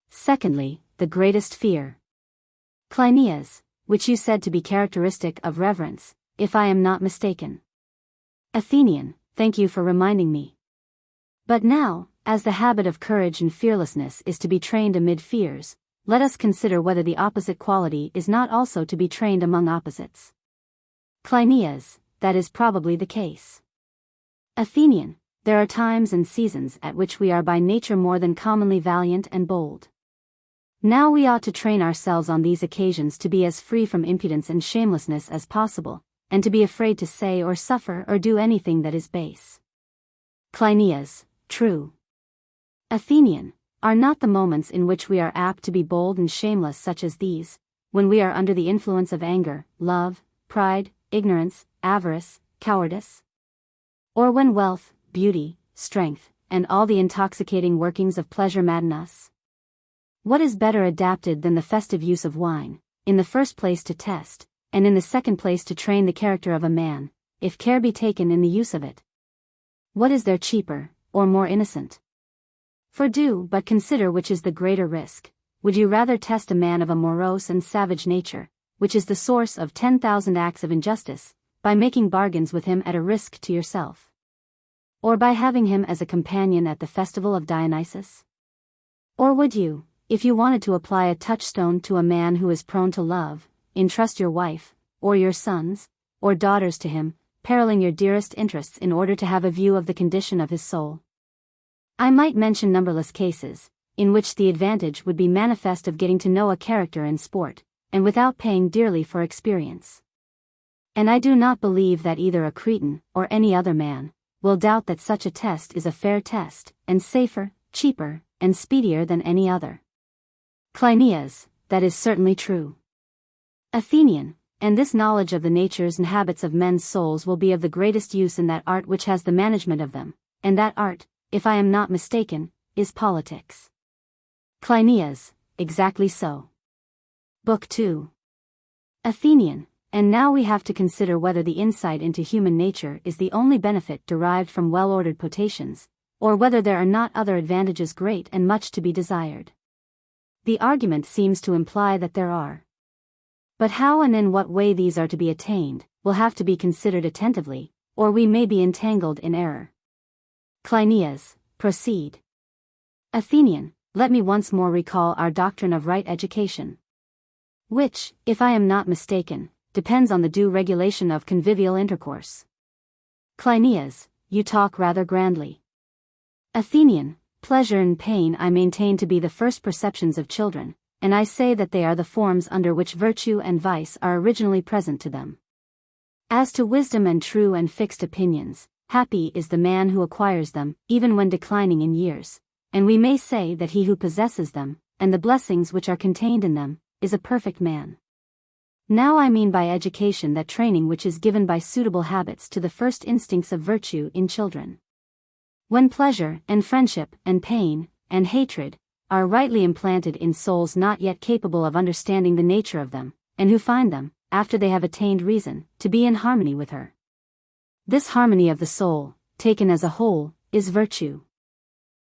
Speaker 1: Secondly, the greatest fear. Cleinias, which you said to be characteristic of reverence, if I am not mistaken. Athenian, thank you for reminding me. But now, as the habit of courage and fearlessness is to be trained amid fears, let us consider whether the opposite quality is not also to be trained among opposites. Cleinias, that is probably the case. Athenian, there are times and seasons at which we are by nature more than commonly valiant and bold. Now we ought to train ourselves on these occasions to be as free from impudence and shamelessness as possible, and to be afraid to say or suffer or do anything that is base. Cleinias, true. Athenian, are not the moments in which we are apt to be bold and shameless such as these, when we are under the influence of anger, love, pride, ignorance, avarice, cowardice? Or when wealth, beauty, strength, and all the intoxicating workings of pleasure madden us? What is better adapted than the festive use of wine, in the first place to test, and in the second place to train the character of a man, if care be taken in the use of it? What is there cheaper, or more innocent? For do but consider which is the greater risk. Would you rather test a man of a morose and savage nature, which is the source of 10,000 acts of injustice, by making bargains with him at a risk to yourself? Or by having him as a companion at the festival of Dionysus? Or would you, if you wanted to apply a touchstone to a man who is prone to love, entrust your wife, or your sons, or daughters to him, periling your dearest interests in order to have a view of the condition of his soul? I might mention numberless cases, in which the advantage would be manifest of getting to know a character in sport, and without paying dearly for experience. And I do not believe that either a Cretan, or any other man, will doubt that such a test is a fair test, and safer, cheaper, and speedier than any other. Cleinias, that is certainly true. Athenian, and this knowledge of the natures and habits of men's souls will be of the greatest use in that art which has the management of them, and that art, if I am not mistaken, is politics. Cleinias, exactly so. Book 2. Athenian, and now we have to consider whether the insight into human nature is the only benefit derived from well-ordered potations, or whether there are not other advantages great and much to be desired. The argument seems to imply that there are. But how and in what way these are to be attained, will have to be considered attentively, or we may be entangled in error. Cleinias, proceed. Athenian, let me once more recall our doctrine of right education, which, if I am not mistaken, depends on the due regulation of convivial intercourse. Cleinias, you talk rather grandly. Athenian, pleasure and pain I maintain to be the first perceptions of children, and I say that they are the forms under which virtue and vice are originally present to them. As to wisdom and true and fixed opinions, happy is the man who acquires them, even when declining in years, and we may say that he who possesses them, and the blessings which are contained in them, is a perfect man. Now I mean by education that training which is given by suitable habits to the first instincts of virtue in children. When pleasure, and friendship, and pain, and hatred, are rightly implanted in souls not yet capable of understanding the nature of them, and who find them, after they have attained reason, to be in harmony with her. This harmony of the soul, taken as a whole, is virtue.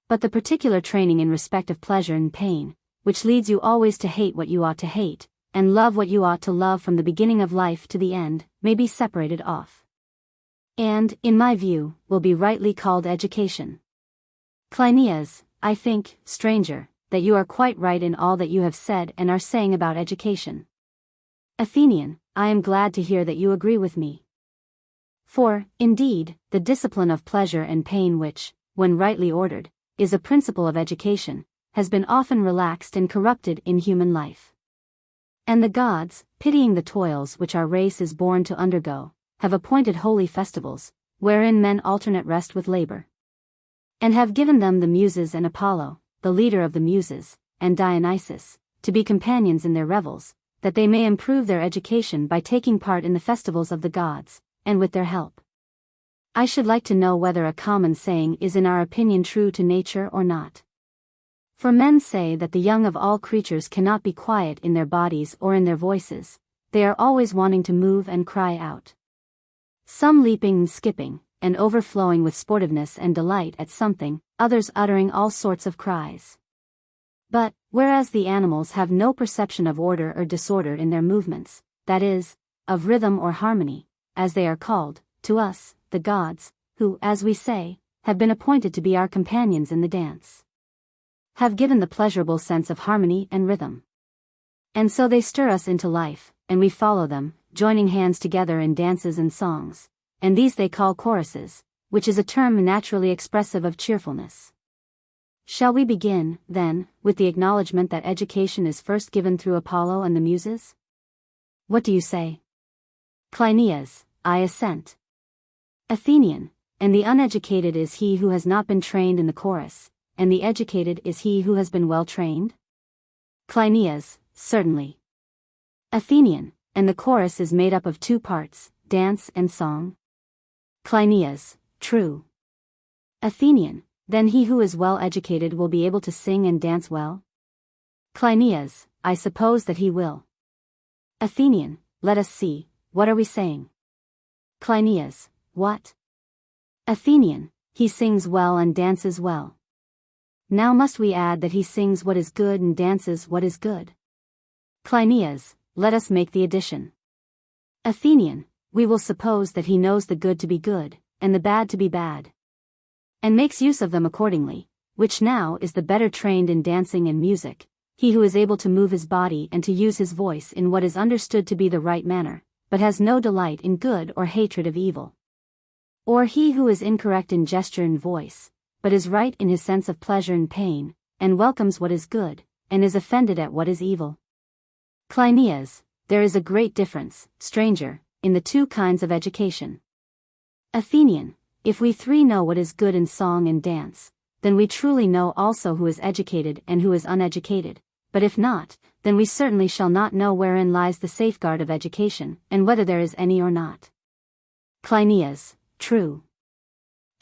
Speaker 1: But the particular training in respect of pleasure and pain, which leads you always to hate what you ought to hate, and love what you ought to love from the beginning of life to the end, may be separated off. And, in my view, will be rightly called education. Cleinias, I think, stranger, that you are quite right in all that you have said and are saying about education. Athenian, I am glad to hear that you agree with me. For, indeed, the discipline of pleasure and pain which, when rightly ordered, is a principle of education, has been often relaxed and corrupted in human life. And the gods, pitying the toils which our race is born to undergo, have appointed holy festivals, wherein men alternate rest with labor. And have given them the Muses and Apollo, the leader of the Muses, and Dionysus, to be companions in their revels, that they may improve their education by taking part in the festivals of the gods, and with their help. I should like to know whether a common saying is in our opinion true to nature or not. For men say that the young of all creatures cannot be quiet in their bodies or in their voices, they are always wanting to move and cry out. Some leaping and skipping, and overflowing with sportiveness and delight at something, others uttering all sorts of cries. But, whereas the animals have no perception of order or disorder in their movements, that is, of rhythm or harmony, as they are called, to us, the gods, who, as we say, have been appointed to be our companions in the dance, have given the pleasurable sense of harmony and rhythm. And so they stir us into life, and we follow them, joining hands together in dances and songs, and these they call choruses, which is a term naturally expressive of cheerfulness. Shall we begin, then, with the acknowledgement that education is first given through Apollo and the Muses? What do you say? Cleinias, I assent. Athenian, and the uneducated is he who has not been trained in the chorus, and the educated is he who has been well trained? Cleinias, certainly. Athenian, and the chorus is made up of two parts, dance and song? Cleinias, true. Athenian, then he who is well educated will be able to sing and dance well? Cleinias, I suppose that he will. Athenian, let us see, what are we saying? Cleinias, what? Athenian, he sings well and dances well. Now must we add that he sings what is good and dances what is good? Cleinias, let us make the addition. Athenian, we will suppose that he knows the good to be good, and the bad to be bad, and makes use of them accordingly, which now is the better trained in dancing and music, he who is able to move his body and to use his voice in what is understood to be the right manner, but has no delight in good or hatred of evil. Or he who is incorrect in gesture and voice, but is right in his sense of pleasure and pain, and welcomes what is good, and is offended at what is evil. Cleinias, there is a great difference, stranger, in the two kinds of education. Athenian, if we three know what is good in song and dance, then we truly know also who is educated and who is uneducated, but if not, then we certainly shall not know wherein lies the safeguard of education, and whether there is any or not. Cleinias, true.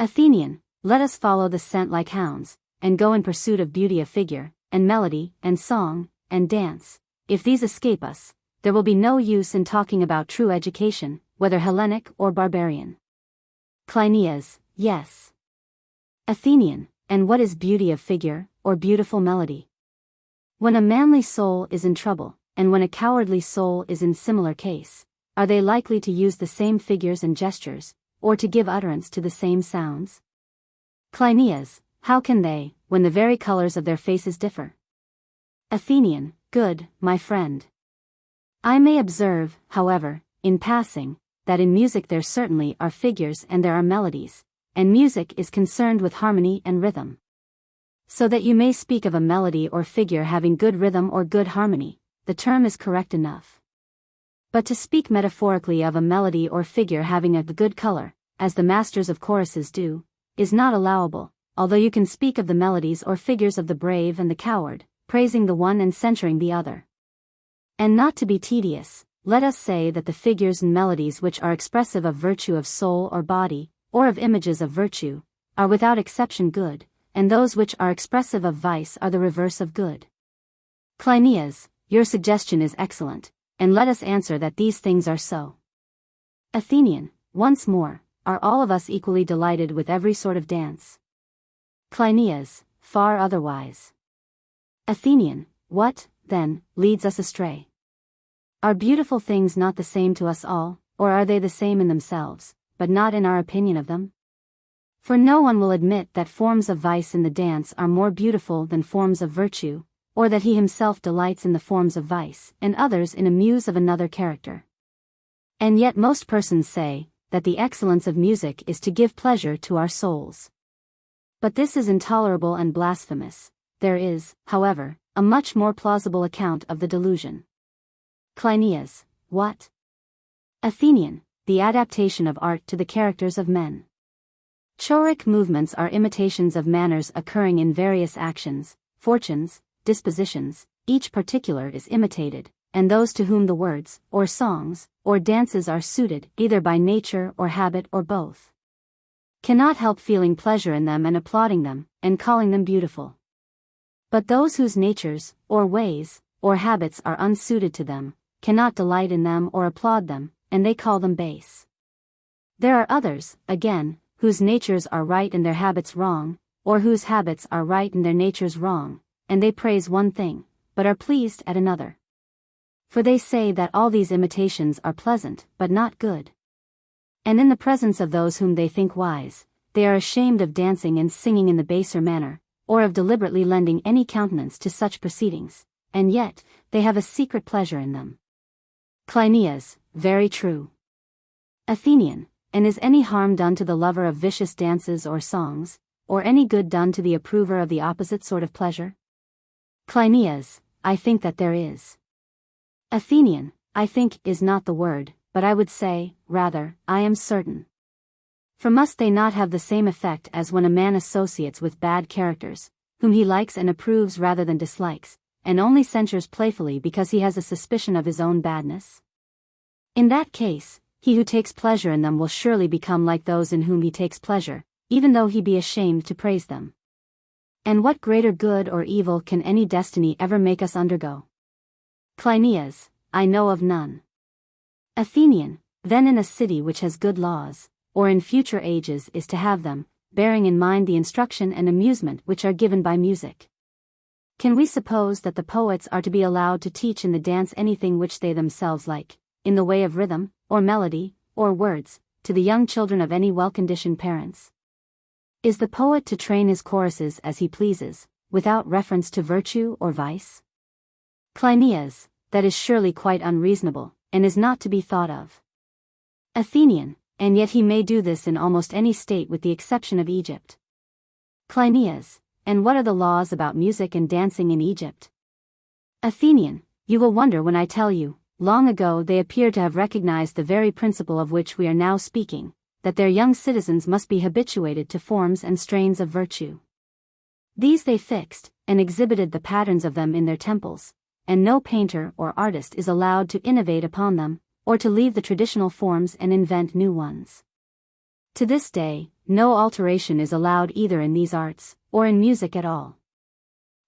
Speaker 1: Athenian, let us follow the scent like hounds, and go in pursuit of beauty of figure, and melody, and song, and dance. If these escape us, there will be no use in talking about true education, whether Hellenic or barbarian. Cleinias, yes. Athenian, and what is beauty of figure, or beautiful melody? When a manly soul is in trouble, and when a cowardly soul is in similar case, are they likely to use the same figures and gestures, or to give utterance to the same sounds? Cleinias, how can they, when the very colors of their faces differ? Athenian, good, my friend. I may observe, however, in passing, that in music there certainly are figures and there are melodies, and music is concerned with harmony and rhythm. So that you may speak of a melody or figure having good rhythm or good harmony, the term is correct enough. But to speak metaphorically of a melody or figure having a good color, as the masters of choruses do, is not allowable, although you can speak of the melodies or figures of the brave and the coward, praising the one and censuring the other. And not to be tedious, let us say that the figures and melodies which are expressive of virtue of soul or body, or of images of virtue, are without exception good, and those which are expressive of vice are the reverse of good. Cleinias, your suggestion is excellent, and let us answer that these things are so. Athenian, once more, are all of us equally delighted with every sort of dance? Cleinias, far otherwise. Athenian, what, then, leads us astray? Are beautiful things not the same to us all, or are they the same in themselves, but not in our opinion of them? For no one will admit that forms of vice in the dance are more beautiful than forms of virtue, or that he himself delights in the forms of vice, and others in a muse of another character. And yet most persons say, that the excellence of music is to give pleasure to our souls. But this is intolerable and blasphemous. There is, however, a much more plausible account of the delusion. Cleinias, what? Athenian, the adaptation of art to the characters of men. Choric movements are imitations of manners occurring in various actions, fortunes, dispositions, each particular is imitated, and those to whom the words, or songs, or dances are suited, either by nature or habit or both, cannot help feeling pleasure in them and applauding them, and calling them beautiful. But those whose natures, or ways, or habits are unsuited to them, cannot delight in them or applaud them, and they call them base. There are others, again, whose natures are right and their habits wrong, or whose habits are right and their natures wrong, and they praise one thing, but are pleased at another. For they say that all these imitations are pleasant, but not good. And in the presence of those whom they think wise, they are ashamed of dancing and singing in the baser manner, or of deliberately lending any countenance to such proceedings, and yet, they have a secret pleasure in them. Cleinias, very true. Athenian, and is any harm done to the lover of vicious dances or songs, or any good done to the approver of the opposite sort of pleasure? Cleinias, I think that there is. Athenian, I think is not the word, but I would say, rather, I am certain. For must they not have the same effect as when a man associates with bad characters, whom he likes and approves rather than dislikes, and only censures playfully because he has a suspicion of his own badness? In that case, he who takes pleasure in them will surely become like those in whom he takes pleasure, even though he be ashamed to praise them. And what greater good or evil can any destiny ever make us undergo? Cleinias, I know of none. Athenian, then in a city which has good laws, or in future ages is to have them, bearing in mind the instruction and amusement which are given by music, can we suppose that the poets are to be allowed to teach in the dance anything which they themselves like, in the way of rhythm, or melody, or words, to the young children of any well-conditioned parents? Is the poet to train his choruses as he pleases, without reference to virtue or vice? Cleinias, that is surely quite unreasonable, and is not to be thought of. Athenian, and yet he may do this in almost any state with the exception of Egypt. Cleinias, and what are the laws about music and dancing in Egypt? Athenian, You will wonder when I tell you, long ago they appear to have recognized the very principle of which we are now speaking, that their young citizens must be habituated to forms and strains of virtue. These they fixed, and exhibited the patterns of them in their temples, and no painter or artist is allowed to innovate upon them, or to leave the traditional forms and invent new ones. To this day, no alteration is allowed either in these arts, or in music at all.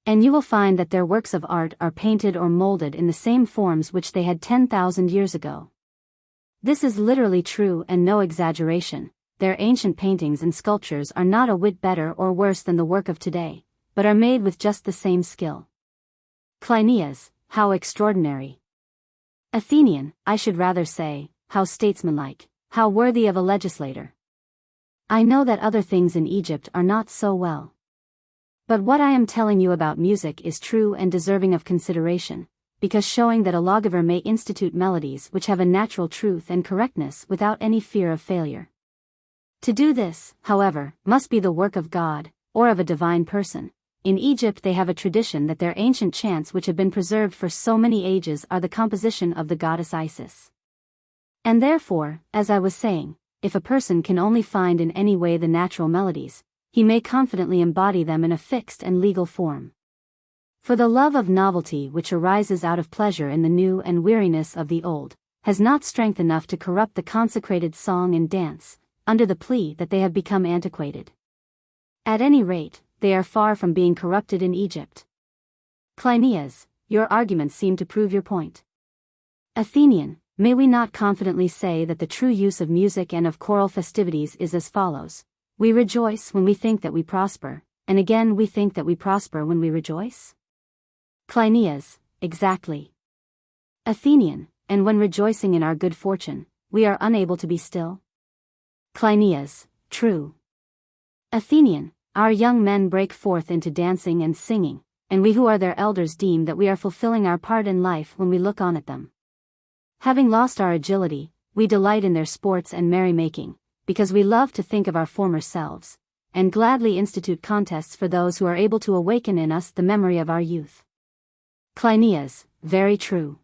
Speaker 1: And you will find that their works of art are painted or molded in the same forms which they had 10,000 years ago. This is literally true and no exaggeration. Their ancient paintings and sculptures are not a whit better or worse than the work of today, but are made with just the same skill. Cleinias, how extraordinary! Athenian, I should rather say, how statesmanlike, how worthy of a legislator. I know that other things in Egypt are not so well. But what I am telling you about music is true and deserving of consideration, because showing that a lawgiver may institute melodies which have a natural truth and correctness without any fear of failure. To do this, however, must be the work of God, or of a divine person. In Egypt they have a tradition that their ancient chants which have been preserved for so many ages are the composition of the goddess Isis. And therefore, as I was saying, if a person can only find in any way the natural melodies, he may confidently embody them in a fixed and legal form. For the love of novelty which arises out of pleasure in the new and weariness of the old, has not strength enough to corrupt the consecrated song and dance, under the plea that they have become antiquated. At any rate, they are far from being corrupted in Egypt. Cleinias, your arguments seem to prove your point. Athenian, may we not confidently say that the true use of music and of choral festivities is as follows? We rejoice when we think that we prosper, and again we think that we prosper when we rejoice? Cleinias, exactly. Athenian, and when rejoicing in our good fortune, we are unable to be still? Cleinias, true. Athenian, our young men break forth into dancing and singing, and we who are their elders deem that we are fulfilling our part in life when we look on at them. Having lost our agility, we delight in their sports and merrymaking, because we love to think of our former selves, and gladly institute contests for those who are able to awaken in us the memory of our youth. Cleinias, very true.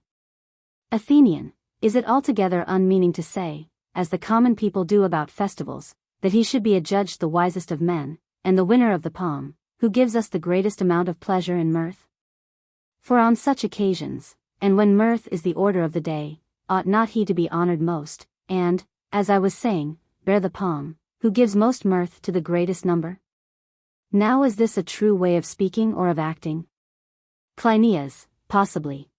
Speaker 1: Athenian, is it altogether unmeaning to say, as the common people do about festivals, that he should be adjudged the wisest of men, and the winner of the palm, who gives us the greatest amount of pleasure and mirth? For on such occasions, and when mirth is the order of the day, ought not he to be honored most, and, as I was saying, bear the palm, who gives most mirth to the greatest number? Now is this a true way of speaking or of acting? Cleinias, possibly.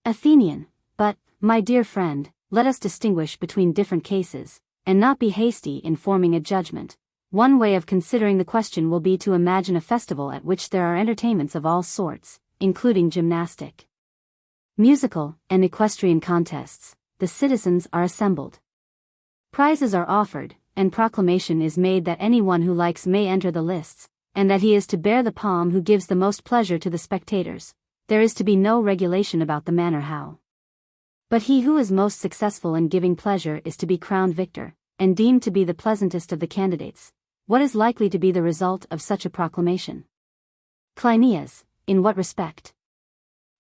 Speaker 1: Athenian, but, my dear friend, let us distinguish between different cases, and not be hasty in forming a judgment. One way of considering the question will be to imagine a festival at which there are entertainments of all sorts, including gymnastic, musical, and equestrian contests. The citizens are assembled. Prizes are offered, and proclamation is made that anyone who likes may enter the lists, and that he is to bear the palm who gives the most pleasure to the spectators. There is to be no regulation about the manner how. But he who is most successful in giving pleasure is to be crowned victor, and deemed to be the pleasantest of the candidates. What is likely to be the result of such a proclamation? Cleinias, in what respect?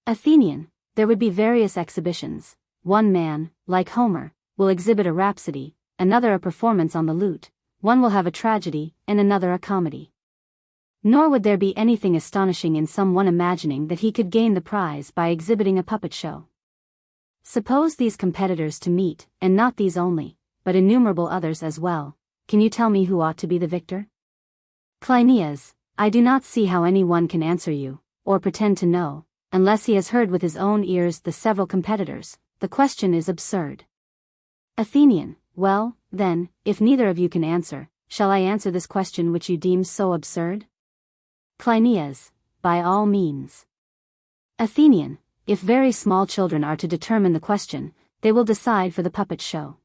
Speaker 1: Athenian, there would be various exhibitions. One man, like Homer, will exhibit a rhapsody, another a performance on the lute, one will have a tragedy, and another a comedy. Nor would there be anything astonishing in some one imagining that he could gain the prize by exhibiting a puppet show. Suppose these competitors to meet, and not these only, but innumerable others as well, can you tell me who ought to be the victor? Cleinias, I do not see how any one can answer you, or pretend to know, unless he has heard with his own ears the several competitors. The question is absurd. Athenian, well, then, if neither of you can answer, shall I answer this question which you deem so absurd? Cleinias, by all means. Athenian, if very small children are to determine the question, they will decide for the puppet show.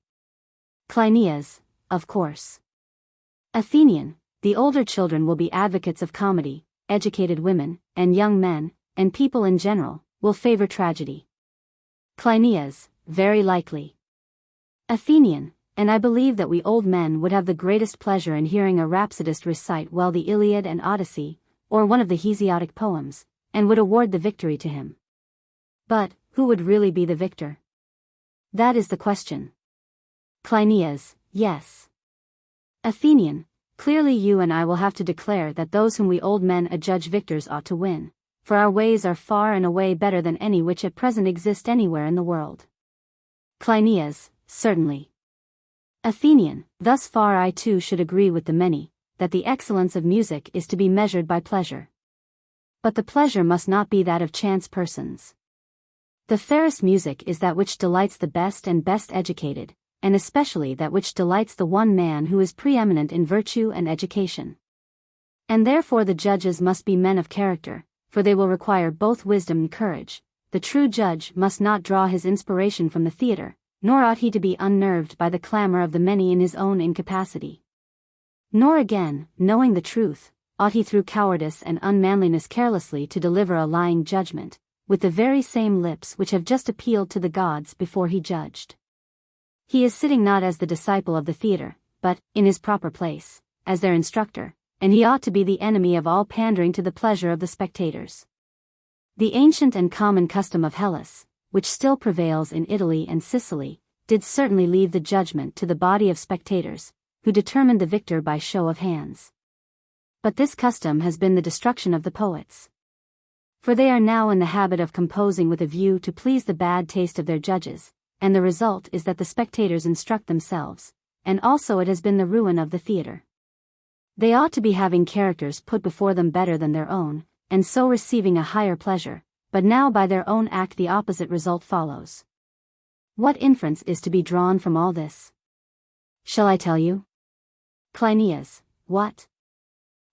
Speaker 1: Cleinias, of course. Athenian, the older children will be advocates of comedy, educated women, and young men, and people in general, will favor tragedy. Cleinias, very likely. Athenian, and I believe that we old men would have the greatest pleasure in hearing a rhapsodist recite well the Iliad and Odyssey, or one of the Hesiodic poems, and would award the victory to him. But, who would really be the victor? That is the question. Cleinias, yes. Athenian, clearly you and I will have to declare that those whom we old men adjudge victors ought to win, for our ways are far and away better than any which at present exist anywhere in the world. Cleinias, certainly. Athenian, thus far I too should agree with the many, that the excellence of music is to be measured by pleasure. But the pleasure must not be that of chance persons. The fairest music is that which delights the best and best educated, and especially that which delights the one man who is preeminent in virtue and education. And therefore the judges must be men of character, for they will require both wisdom and courage. The true judge must not draw his inspiration from the theater, nor ought he to be unnerved by the clamor of the many in his own incapacity. Nor again, knowing the truth, ought he through cowardice and unmanliness carelessly to deliver a lying judgment, with the very same lips which have just appealed to the gods before he judged. He is sitting not as the disciple of the theater, but, in his proper place, as their instructor, and he ought to be the enemy of all pandering to the pleasure of the spectators. The ancient and common custom of Hellas, which still prevails in Italy and Sicily, did certainly leave the judgment to the body of spectators, who determined the victor by show of hands. But this custom has been the destruction of the poets. For they are now in the habit of composing with a view to please the bad taste of their judges, and the result is that the spectators instruct themselves, and also it has been the ruin of the theater. They ought to be having characters put before them better than their own, and so receiving a higher pleasure, but now by their own act the opposite result follows. What inference is to be drawn from all this? Shall I tell you? Cleinias, what?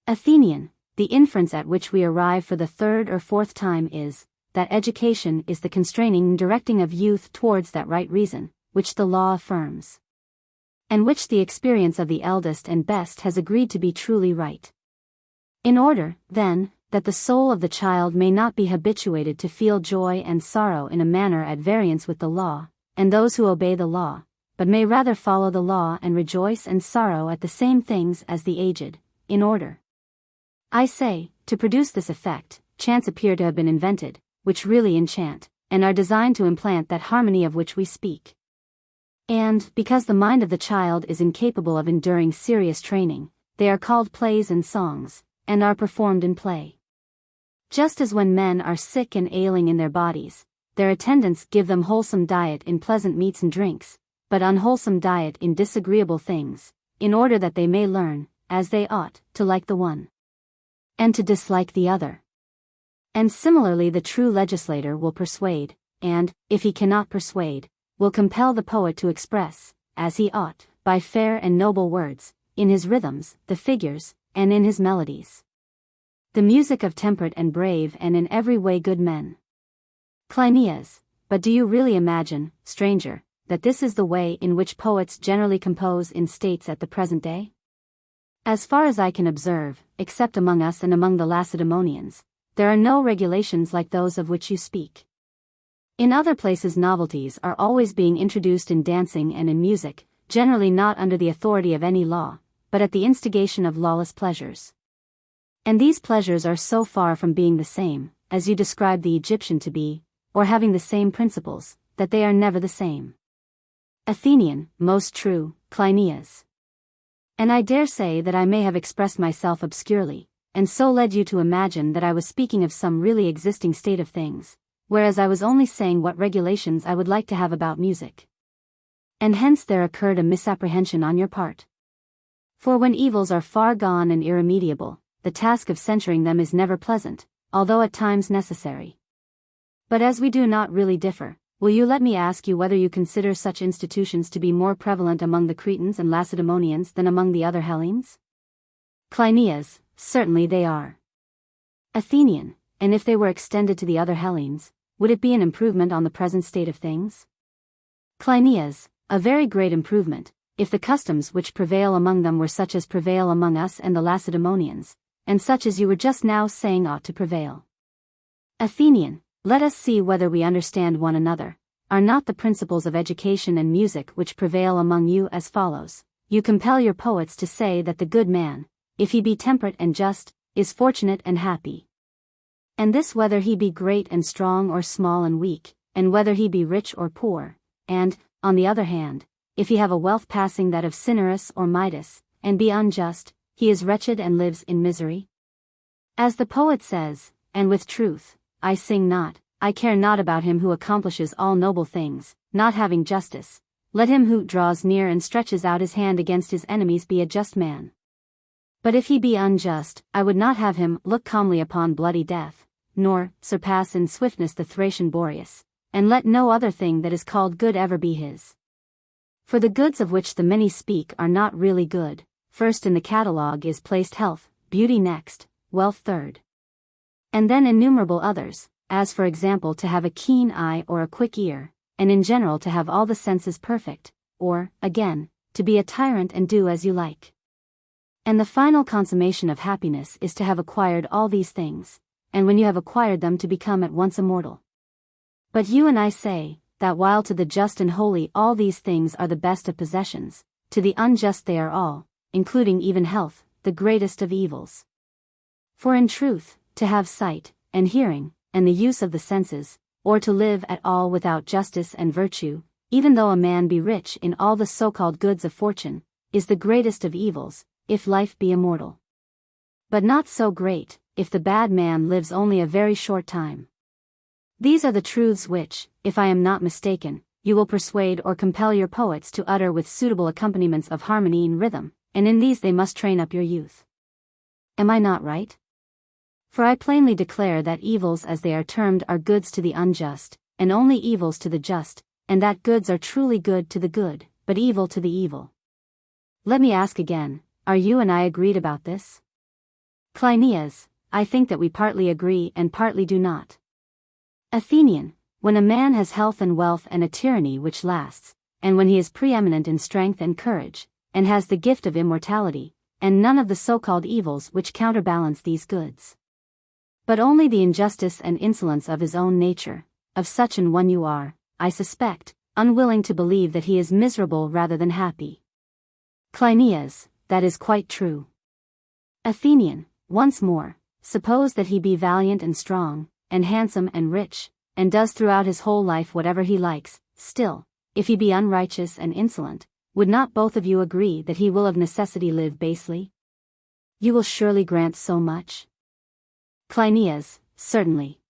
Speaker 1: Athenian, the inference at which we arrive for the third or fourth time is, that education is the constraining and directing of youth towards that right reason, which the law affirms, and which the experience of the eldest and best has agreed to be truly right. In order, then, that the soul of the child may not be habituated to feel joy and sorrow in a manner at variance with the law, and those who obey the law, but may rather follow the law and rejoice and sorrow at the same things as the aged, in order, I say, to produce this effect, chants appear to have been invented, which really enchant, and are designed to implant that harmony of which we speak. And, because the mind of the child is incapable of enduring serious training, they are called plays and songs, and are performed in play. Just as when men are sick and ailing in their bodies, their attendants give them wholesome diet in pleasant meats and drinks, but unwholesome diet in disagreeable things, in order that they may learn, as they ought, to like the one, and to dislike the other. And similarly the true legislator will persuade, and, if he cannot persuade, will compel the poet to express, as he ought, by fair and noble words, in his rhythms, the figures, and in his melodies, the music of temperate and brave and in every way good men. Cleinias, but do you really imagine, stranger, that this is the way in which poets generally compose in states at the present day? As far as I can observe, except among us and among the Lacedaemonians, there are no regulations like those of which you speak. In other places novelties are always being introduced in dancing and in music, generally not under the authority of any law, but at the instigation of lawless pleasures. And these pleasures are so far from being the same, as you describe the Egyptian to be, or having the same principles, that they are never the same. Athenian, most true, Cleinias. And I dare say that I may have expressed myself obscurely, and so led you to imagine that I was speaking of some really existing state of things, whereas I was only saying what regulations I would like to have about music. And hence there occurred a misapprehension on your part. For when evils are far gone and irremediable, the task of censuring them is never pleasant, although at times necessary. But as we do not really differ, will you let me ask you whether you consider such institutions to be more prevalent among the Cretans and Lacedaemonians than among the other Hellenes? Cleinias, certainly they are. Athenian, and if they were extended to the other Hellenes, would it be an improvement on the present state of things? Cleinias, a very great improvement, if the customs which prevail among them were such as prevail among us and the Lacedaemonians, and such as you were just now saying ought to prevail. Athenian, let us see whether we understand one another. Are not the principles of education and music which prevail among you as follows? You compel your poets to say that the good man, if he be temperate and just, is fortunate and happy. And this whether he be great and strong or small and weak, and whether he be rich or poor, and, on the other hand, if he have a wealth passing that of Cinyras or Midas, and be unjust, he is wretched and lives in misery. As the poet says, and with truth, I sing not, I care not about him who accomplishes all noble things, not having justice. Let him who draws near and stretches out his hand against his enemies be a just man. But if he be unjust, I would not have him look calmly upon bloody death, nor surpass in swiftness the Thracian Boreas, and let no other thing that is called good ever be his. For the goods of which the many speak are not really good. First in the catalogue is placed health, beauty next, wealth third. And then innumerable others, as for example to have a keen eye or a quick ear, and in general to have all the senses perfect, or, again, to be a tyrant and do as you like. And the final consummation of happiness is to have acquired all these things, and when you have acquired them to become at once immortal. But you and I say, that while to the just and holy all these things are the best of possessions, to the unjust they are all, including even health, the greatest of evils. For in truth, to have sight, and hearing, and the use of the senses, or to live at all without justice and virtue, even though a man be rich in all the so-called goods of fortune, is the greatest of evils, if life be immortal. But not so great, if the bad man lives only a very short time. These are the truths which, if I am not mistaken, you will persuade or compel your poets to utter with suitable accompaniments of harmony and rhythm, and in these they must train up your youth. Am I not right? For I plainly declare that evils as they are termed are goods to the unjust, and only evils to the just, and that goods are truly good to the good, but evil to the evil. Let me ask again, are you and I agreed about this? Cleinias, I think that we partly agree and partly do not. Athenian, when a man has health and wealth and a tyranny which lasts, and when he is preeminent in strength and courage, and has the gift of immortality, and none of the so-called evils which counterbalance these goods, but only the injustice and insolence of his own nature, of such an one you are, I suspect, unwilling to believe that he is miserable rather than happy. Cleinias, that is quite true. Athenian, once more, suppose that he be valiant and strong, and handsome and rich, and does throughout his whole life whatever he likes, still, if he be unrighteous and insolent, would not both of you agree that he will of necessity live basely? You will surely grant so much? Cleinias, certainly.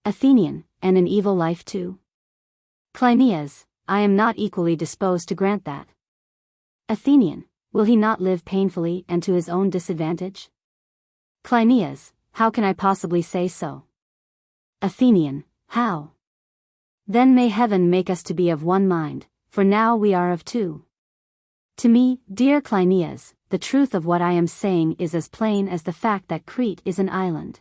Speaker 1: Athenian, and an evil life too? Cleinias, I am not equally disposed to grant that. Athenian, will he not live painfully and to his own disadvantage? Cleinias, how can I possibly say so? Athenian, how? Then may heaven make us to be of one mind, for now we are of two. To me, dear Cleinias, the truth of what I am saying is as plain as the fact that Crete is an island.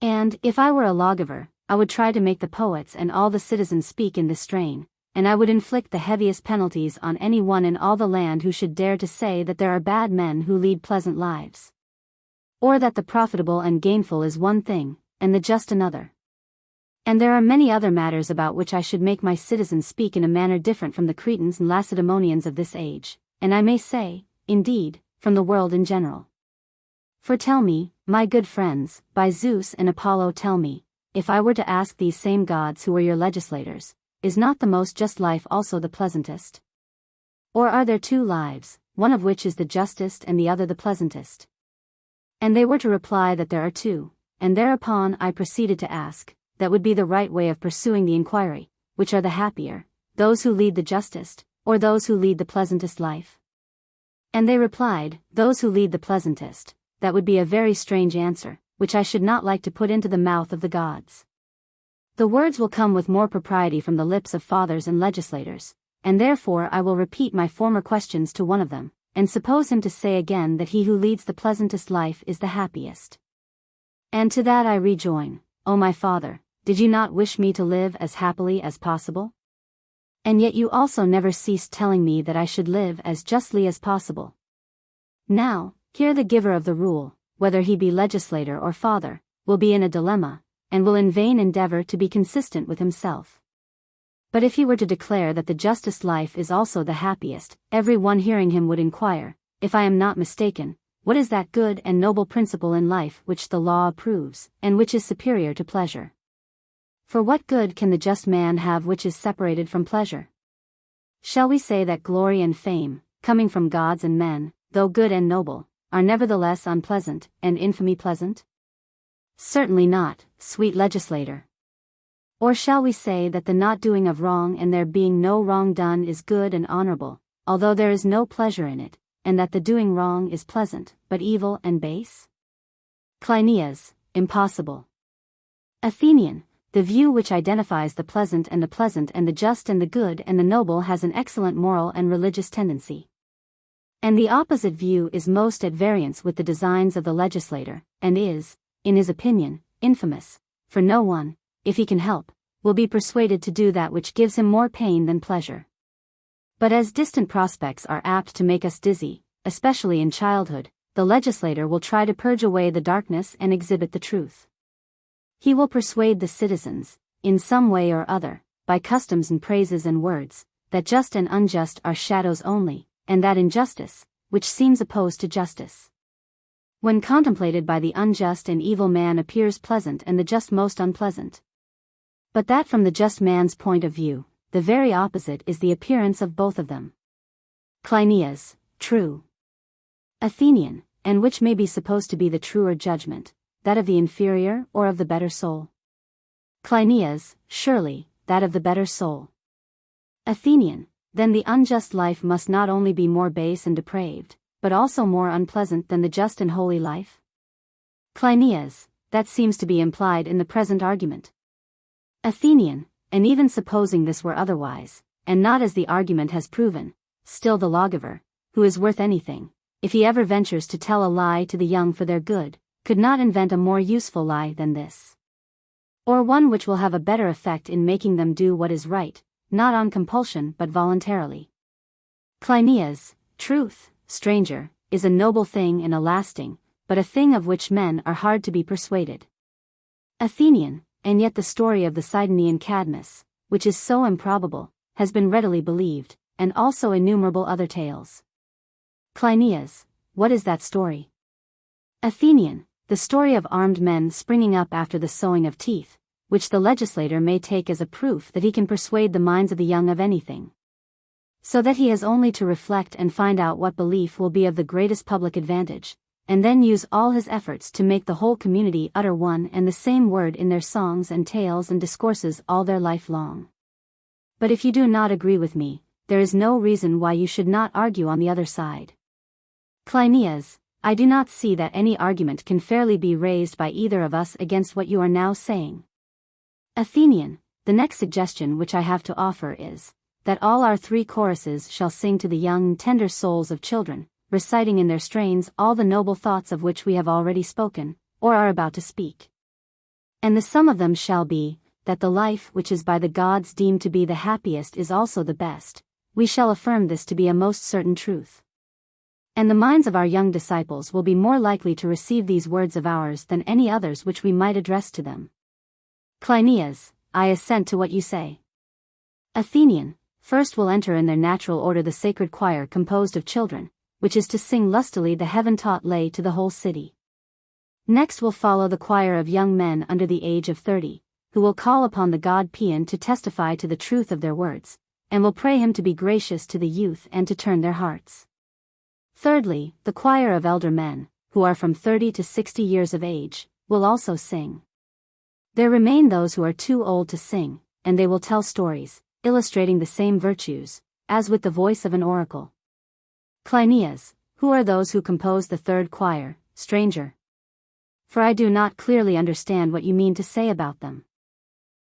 Speaker 1: And, if I were a lawgiver, I would try to make the poets and all the citizens speak in this strain, and I would inflict the heaviest penalties on any one in all the land who should dare to say that there are bad men who lead pleasant lives. Or that the profitable and gainful is one thing, and the just another. And there are many other matters about which I should make my citizens speak in a manner different from the Cretans and Lacedaemonians of this age, and I may say, indeed, from the world in general. For tell me, my good friends, by Zeus and Apollo tell me, if I were to ask these same gods who are your legislators, is not the most just life also the pleasantest? Or are there two lives, one of which is the justest and the other the pleasantest? And they were to reply that there are two, and thereupon I proceeded to ask, that would be the right way of pursuing the inquiry, which are the happier, those who lead the justest, or those who lead the pleasantest life? And they replied, those who lead the pleasantest. That would be a very strange answer, which I should not like to put into the mouth of the gods. The words will come with more propriety from the lips of fathers and legislators, and therefore I will repeat my former questions to one of them, and suppose him to say again that he who leads the pleasantest life is the happiest. And to that I rejoin, O my father, did you not wish me to live as happily as possible? And yet you also never ceased telling me that I should live as justly as possible. Now, here the giver of the rule, whether he be legislator or father, will be in a dilemma, and will in vain endeavor to be consistent with himself. But if he were to declare that the justest life is also the happiest, every one hearing him would inquire, if I am not mistaken, what is that good and noble principle in life which the law approves, and which is superior to pleasure? For what good can the just man have which is separated from pleasure? Shall we say that glory and fame, coming from gods and men, though good and noble, are nevertheless unpleasant, and infamy pleasant? Certainly not, sweet legislator. Or shall we say that the not doing of wrong and there being no wrong done is good and honorable, although there is no pleasure in it, and that the doing wrong is pleasant, but evil and base? Cleinias, impossible. Athenian, the view which identifies the pleasant and the just and the good and the noble has an excellent moral and religious tendency. And the opposite view is most at variance with the designs of the legislator, and is, in his opinion, infamous, for no one, if he can help, will be persuaded to do that which gives him more pain than pleasure. But as distant prospects are apt to make us dizzy, especially in childhood, the legislator will try to purge away the darkness and exhibit the truth. He will persuade the citizens, in some way or other, by customs and praises and words, that just and unjust are shadows only, and that injustice, which seems opposed to justice, when contemplated by the unjust and evil man, appears pleasant and the just most unpleasant. But that from the just man's point of view, the very opposite is the appearance of both of them. Cleinias, true. Athenian, and which may be supposed to be the truer judgment, that of the inferior or of the better soul? Cleinias, surely, that of the better soul. Athenian, then the unjust life must not only be more base and depraved, but also more unpleasant than the just and holy life? Cleinias, that seems to be implied in the present argument. Athenian, and even supposing this were otherwise, and not as the argument has proven, still the lawgiver, who is worth anything, if he ever ventures to tell a lie to the young for their good, could not invent a more useful lie than this. Or one which will have a better effect in making them do what is right, not on compulsion but voluntarily. Cleinias, truth, stranger, is a noble thing and a lasting, but a thing of which men are hard to be persuaded. Athenian, and yet the story of the Sidonian Cadmus, which is so improbable, has been readily believed, and also innumerable other tales. Cleinias, what is that story? Athenian, the story of armed men springing up after the sowing of teeth, which the legislator may take as a proof that he can persuade the minds of the young of anything. So that he has only to reflect and find out what belief will be of the greatest public advantage, and then use all his efforts to make the whole community utter one and the same word in their songs and tales and discourses all their life long. But if you do not agree with me, there is no reason why you should not argue on the other side. Cleinias, I do not see that any argument can fairly be raised by either of us against what you are now saying. Athenian, the next suggestion which I have to offer is, that all our three choruses shall sing to the young tender souls of children, reciting in their strains all the noble thoughts of which we have already spoken, or are about to speak. And the sum of them shall be, that the life which is by the gods deemed to be the happiest is also the best. We shall affirm this to be a most certain truth. And the minds of our young disciples will be more likely to receive these words of ours than any others which we might address to them. Cleinias, I assent to what you say. Athenian, first will enter in their natural order the sacred choir composed of children, which is to sing lustily the heaven-taught lay to the whole city. Next will follow the choir of young men under the age of 30, who will call upon the god Paean to testify to the truth of their words, and will pray him to be gracious to the youth and to turn their hearts. Thirdly, the choir of elder men, who are from 30 to 60 years of age, will also sing. There remain those who are too old to sing, and they will tell stories, illustrating the same virtues, as with the voice of an oracle. Cleinias, who are those who compose the third choir, stranger? For I do not clearly understand what you mean to say about them.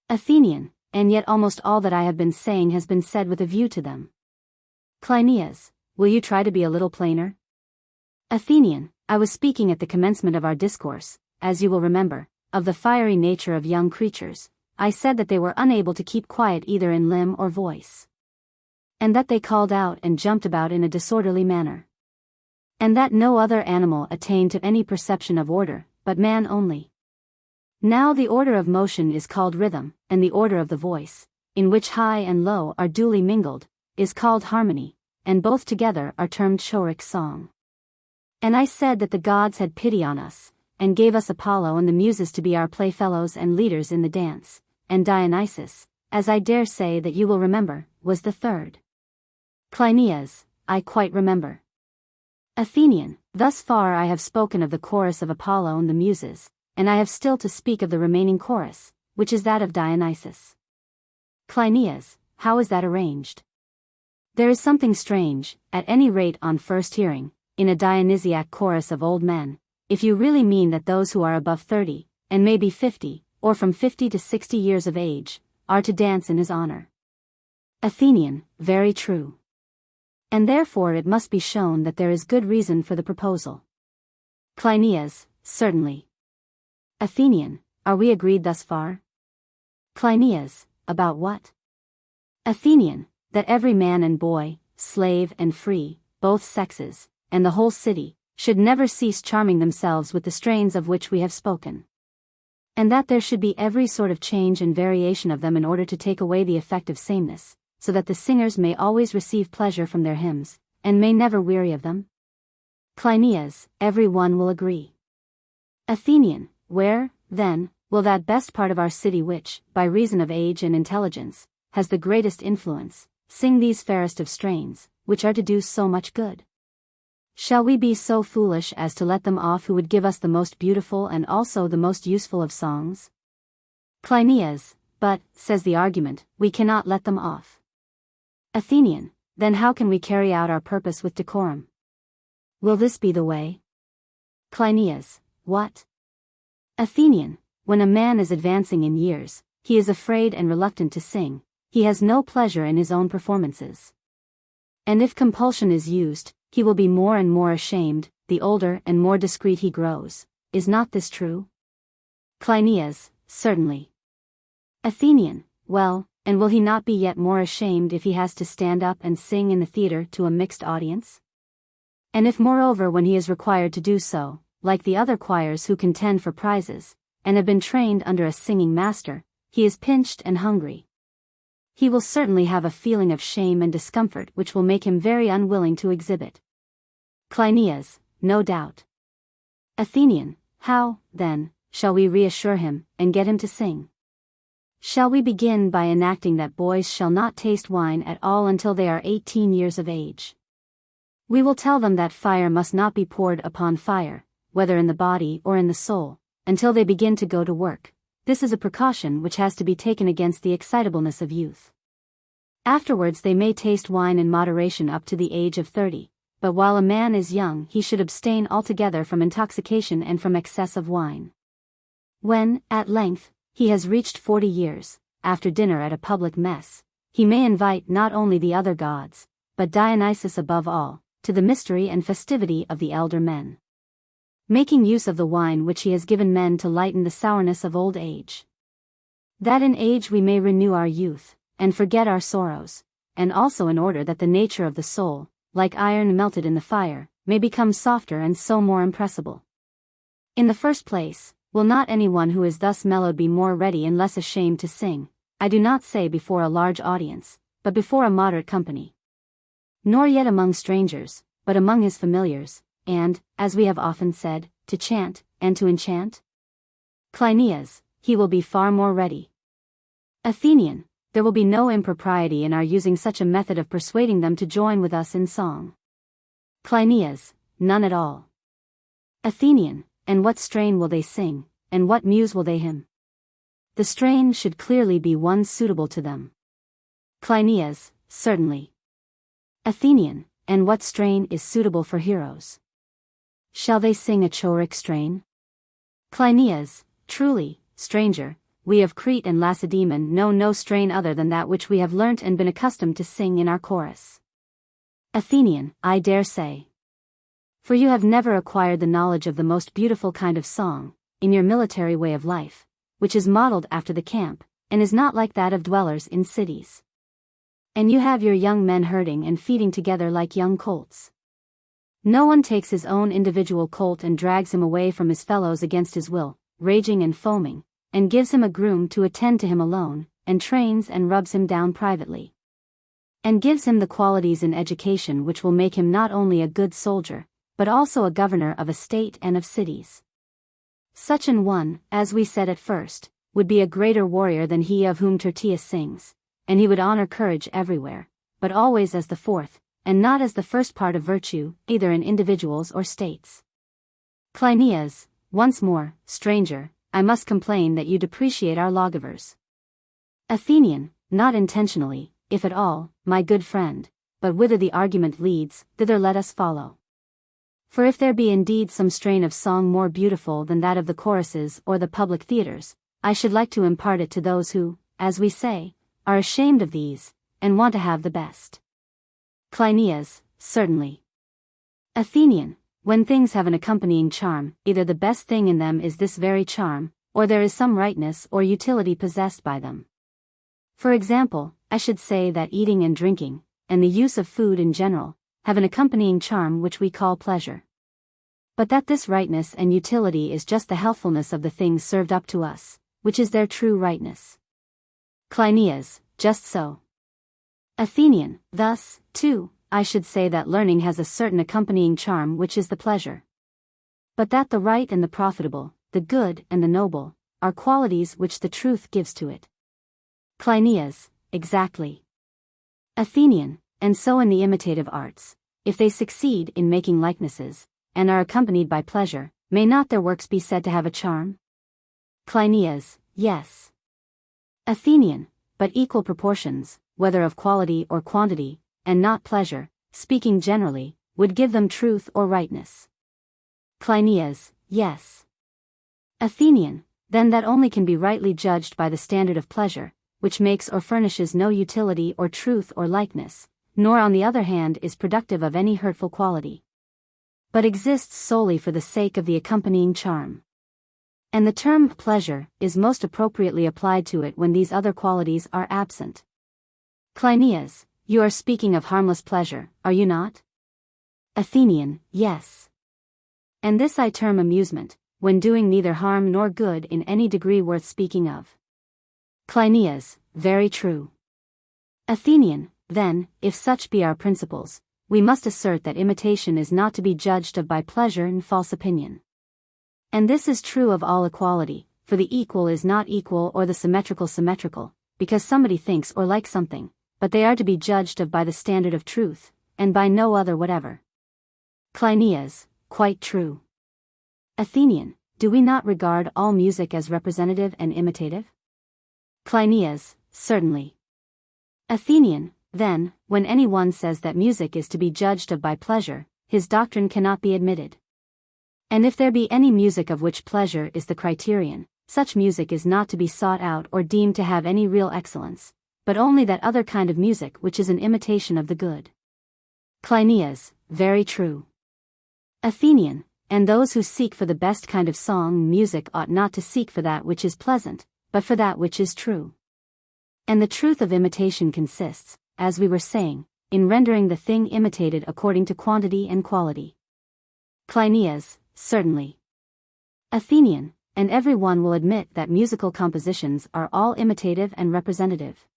Speaker 1: Athenian, and yet almost all that I have been saying has been said with a view to them. Cleinias, will you try to be a little plainer? Athenian, I was speaking at the commencement of our discourse, as you will remember, of the fiery nature of young creatures. I said that they were unable to keep quiet either in limb or voice, and that they called out and jumped about in a disorderly manner, and that no other animal attained to any perception of order, but man only. Now the order of motion is called rhythm, and the order of the voice, in which high and low are duly mingled, is called harmony, and both together are termed choric song. And I said that the gods had pity on us, and gave us Apollo and the Muses to be our playfellows and leaders in the dance, and Dionysus, as I dare say that you will remember, was the third. Cleinias, I quite remember. Athenian, thus far I have spoken of the chorus of Apollo and the Muses, and I have still to speak of the remaining chorus, which is that of Dionysus. Cleinias, how is that arranged? There is something strange, at any rate on first hearing, in a Dionysiac chorus of old men, if you really mean that those who are above 30, and maybe 50, or from 50 to 60 years of age, are to dance in his honor. Athenian, very true. And therefore it must be shown that there is good reason for the proposal. Cleinias, certainly. Athenian, are we agreed thus far? Cleinias, about what? Athenian, that every man and boy, slave and free, both sexes, and the whole city, should never cease charming themselves with the strains of which we have spoken. And that there should be every sort of change and variation of them in order to take away the effect of sameness, so that the singers may always receive pleasure from their hymns, and may never weary of them? Cleinias, every one will agree. Athenian, where, then, will that best part of our city which, by reason of age and intelligence, has the greatest influence, sing these fairest of strains, which are to do so much good? Shall we be so foolish as to let them off who would give us the most beautiful and also the most useful of songs? Cleinias, but, says the argument, we cannot let them off. Athenian, then how can we carry out our purpose with decorum? Will this be the way? Cleinias, what? Athenian, when a man is advancing in years, he is afraid and reluctant to sing, he has no pleasure in his own performances. And if compulsion is used, he will be more and more ashamed, the older and more discreet he grows. Is not this true? Cleinias, certainly. Athenian, well, and will he not be yet more ashamed if he has to stand up and sing in the theater to a mixed audience? And if moreover when he is required to do so, like the other choirs who contend for prizes, and have been trained under a singing master, he is pinched and hungry, he will certainly have a feeling of shame and discomfort which will make him very unwilling to exhibit. Cleinias, no doubt. Athenian, how, then, shall we reassure him, and get him to sing? Shall we begin by enacting that boys shall not taste wine at all until they are 18 years of age? We will tell them that fire must not be poured upon fire, whether in the body or in the soul, until they begin to go to work. This is a precaution which has to be taken against the excitableness of youth. Afterwards they may taste wine in moderation up to the age of 30, but while a man is young he should abstain altogether from intoxication and from excess of wine. When, at length, he has reached 40 years, after dinner at a public mess, he may invite not only the other gods, but Dionysus above all, to the mystery and festivity of the elder men, making use of the wine which he has given men to lighten the sourness of old age. That in age we may renew our youth, and forget our sorrows, and also in order that the nature of the soul, like iron melted in the fire, may become softer and so more impressible. In the first place, will not anyone who is thus mellowed be more ready and less ashamed to sing, I do not say before a large audience, but before a moderate company? Nor yet among strangers, but among his familiars, and, as we have often said, to chant, and to enchant? Cleinias, he will be far more ready. Athenian, there will be no impropriety in our using such a method of persuading them to join with us in song. Cleinias, none at all. Athenian, and what strain will they sing, and what muse will they hymn? The strain should clearly be one suitable to them. Cleinias, certainly. Athenian, and what strain is suitable for heroes? Shall they sing a choric strain? Cleinias, truly, stranger, we of Crete and Lacedaemon know no strain other than that which we have learnt and been accustomed to sing in our chorus. Athenian, I dare say. For you have never acquired the knowledge of the most beautiful kind of song, in your military way of life, which is modeled after the camp, and is not like that of dwellers in cities. And you have your young men herding and feeding together like young colts. No one takes his own individual colt and drags him away from his fellows against his will, raging and foaming, and gives him a groom to attend to him alone, and trains and rubs him down privately, and gives him the qualities in education which will make him not only a good soldier, but also a governor of a state and of cities. Such an one, as we said at first, would be a greater warrior than he of whom Tertius sings, and he would honor courage everywhere, but always as the fourth, and not as the first part of virtue, either in individuals or states. Cleinias, once more, stranger, I must complain that you depreciate our lawgivers. Athenian, not intentionally, if at all, my good friend, but whither the argument leads, thither let us follow. For if there be indeed some strain of song more beautiful than that of the choruses or the public theatres, I should like to impart it to those who, as we say, are ashamed of these, and want to have the best. Cleinias, certainly. Athenian, when things have an accompanying charm, either the best thing in them is this very charm, or there is some rightness or utility possessed by them. For example, I should say that eating and drinking, and the use of food in general, have an accompanying charm which we call pleasure. But that this rightness and utility is just the healthfulness of the things served up to us, which is their true rightness. Cleinias, just so. Athenian, thus, too, I should say that learning has a certain accompanying charm which is the pleasure. But that the right and the profitable, the good and the noble, are qualities which the truth gives to it. Cleinias, exactly. Athenian, and so in the imitative arts, if they succeed in making likenesses, and are accompanied by pleasure, may not their works be said to have a charm? Cleinias, yes. Athenian, but equal proportions, whether of quality or quantity, and not pleasure, speaking generally, would give them truth or rightness. Cleinias, yes. Athenian, then that only can be rightly judged by the standard of pleasure, which makes or furnishes no utility or truth or likeness, nor on the other hand is productive of any hurtful quality, but exists solely for the sake of the accompanying charm. And the term pleasure is most appropriately applied to it when these other qualities are absent. Cleinias, you are speaking of harmless pleasure, are you not? Athenian, yes. And this I term amusement, when doing neither harm nor good in any degree worth speaking of. Cleinias, very true. Athenian, then, if such be our principles, we must assert that imitation is not to be judged of by pleasure and false opinion. And this is true of all equality, for the equal is not equal or the symmetrical symmetrical, because somebody thinks or likes something, but they are to be judged of by the standard of truth, and by no other whatever. Cleinias, quite true. Athenian, do we not regard all music as representative and imitative? Cleinias, certainly. Athenian, then, when any one says that music is to be judged of by pleasure, his doctrine cannot be admitted. And if there be any music of which pleasure is the criterion, such music is not to be sought out or deemed to have any real excellence, but only that other kind of music which is an imitation of the good. Cleinias, very true. Athenian, and those who seek for the best kind of song music ought not to seek for that which is pleasant, but for that which is true. And the truth of imitation consists, as we were saying, in rendering the thing imitated according to quantity and quality. Cleinias, certainly. Athenian, and every one will admit that musical compositions are all imitative and representative.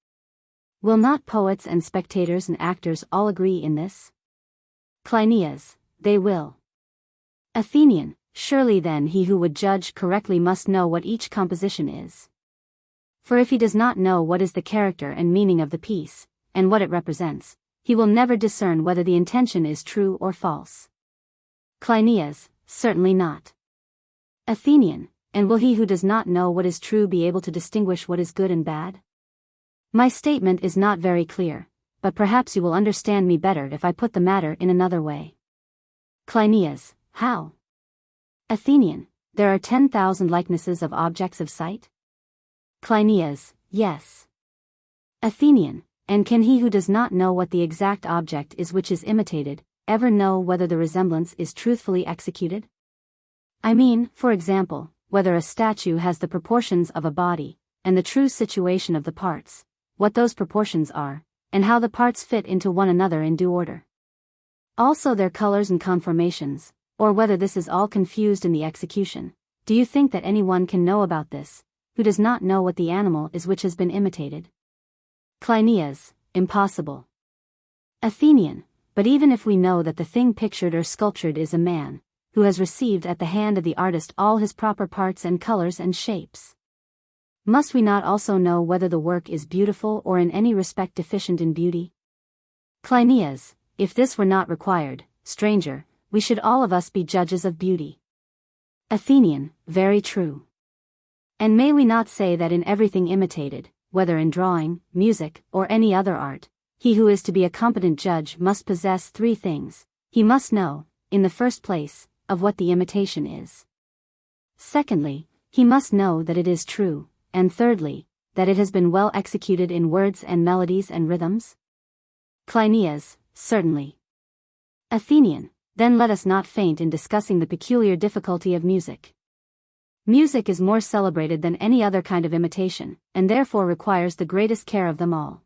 Speaker 1: Will not poets and spectators and actors all agree in this? Cleinias, they will. Athenian, surely then he who would judge correctly must know what each composition is. For if he does not know what is the character and meaning of the piece, and what it represents, he will never discern whether the intention is true or false. Cleinias, certainly not. Athenian, and will he who does not know what is true be able to distinguish what is good and bad? My statement is not very clear, but perhaps you will understand me better if I put the matter in another way. Cleinias, how? Athenian, there are 10,000 likenesses of objects of sight? Cleinias, yes. Athenian, and can he who does not know what the exact object is which is imitated, ever know whether the resemblance is truthfully executed? I mean, for example, whether a statue has the proportions of a body, and the true situation of the parts, what those proportions are, and how the parts fit into one another in due order. Also their colors and conformations, or whether this is all confused in the execution. Do you think that anyone can know about this, who does not know what the animal is which has been imitated? Cleinias, impossible. Athenian, but even if we know that the thing pictured or sculptured is a man, who has received at the hand of the artist all his proper parts and colors and shapes, must we not also know whether the work is beautiful or in any respect deficient in beauty? Cleinias, if this were not required, stranger, we should all of us be judges of beauty. Athenian, very true. And may we not say that in everything imitated, whether in drawing, music, or any other art, he who is to be a competent judge must possess three things. He must know, in the first place, of what the imitation is. Secondly, he must know that it is true, and thirdly, that it has been well executed in words and melodies and rhythms? Cleinias, certainly. Athenian, then let us not faint in discussing the peculiar difficulty of music. Music is more celebrated than any other kind of imitation, and therefore requires the greatest care of them all.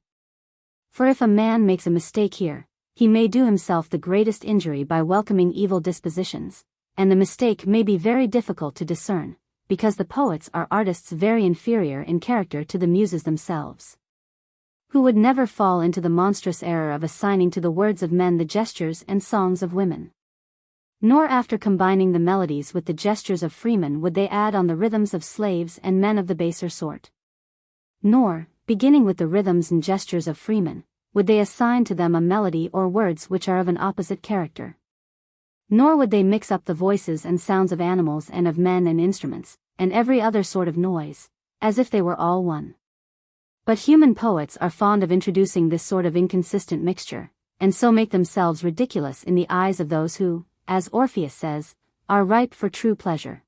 Speaker 1: For if a man makes a mistake here, he may do himself the greatest injury by welcoming evil dispositions, and the mistake may be very difficult to discern, because the poets are artists very inferior in character to the muses themselves, who would never fall into the monstrous error of assigning to the words of men the gestures and songs of women. Nor after combining the melodies with the gestures of freemen would they add on the rhythms of slaves and men of the baser sort. Nor, beginning with the rhythms and gestures of freemen, would they assign to them a melody or words which are of an opposite character. Nor would they mix up the voices and sounds of animals and of men and instruments, and every other sort of noise, as if they were all one. But human poets are fond of introducing this sort of inconsistent mixture, and so make themselves ridiculous in the eyes of those who, as Orpheus says, are ripe for true pleasure.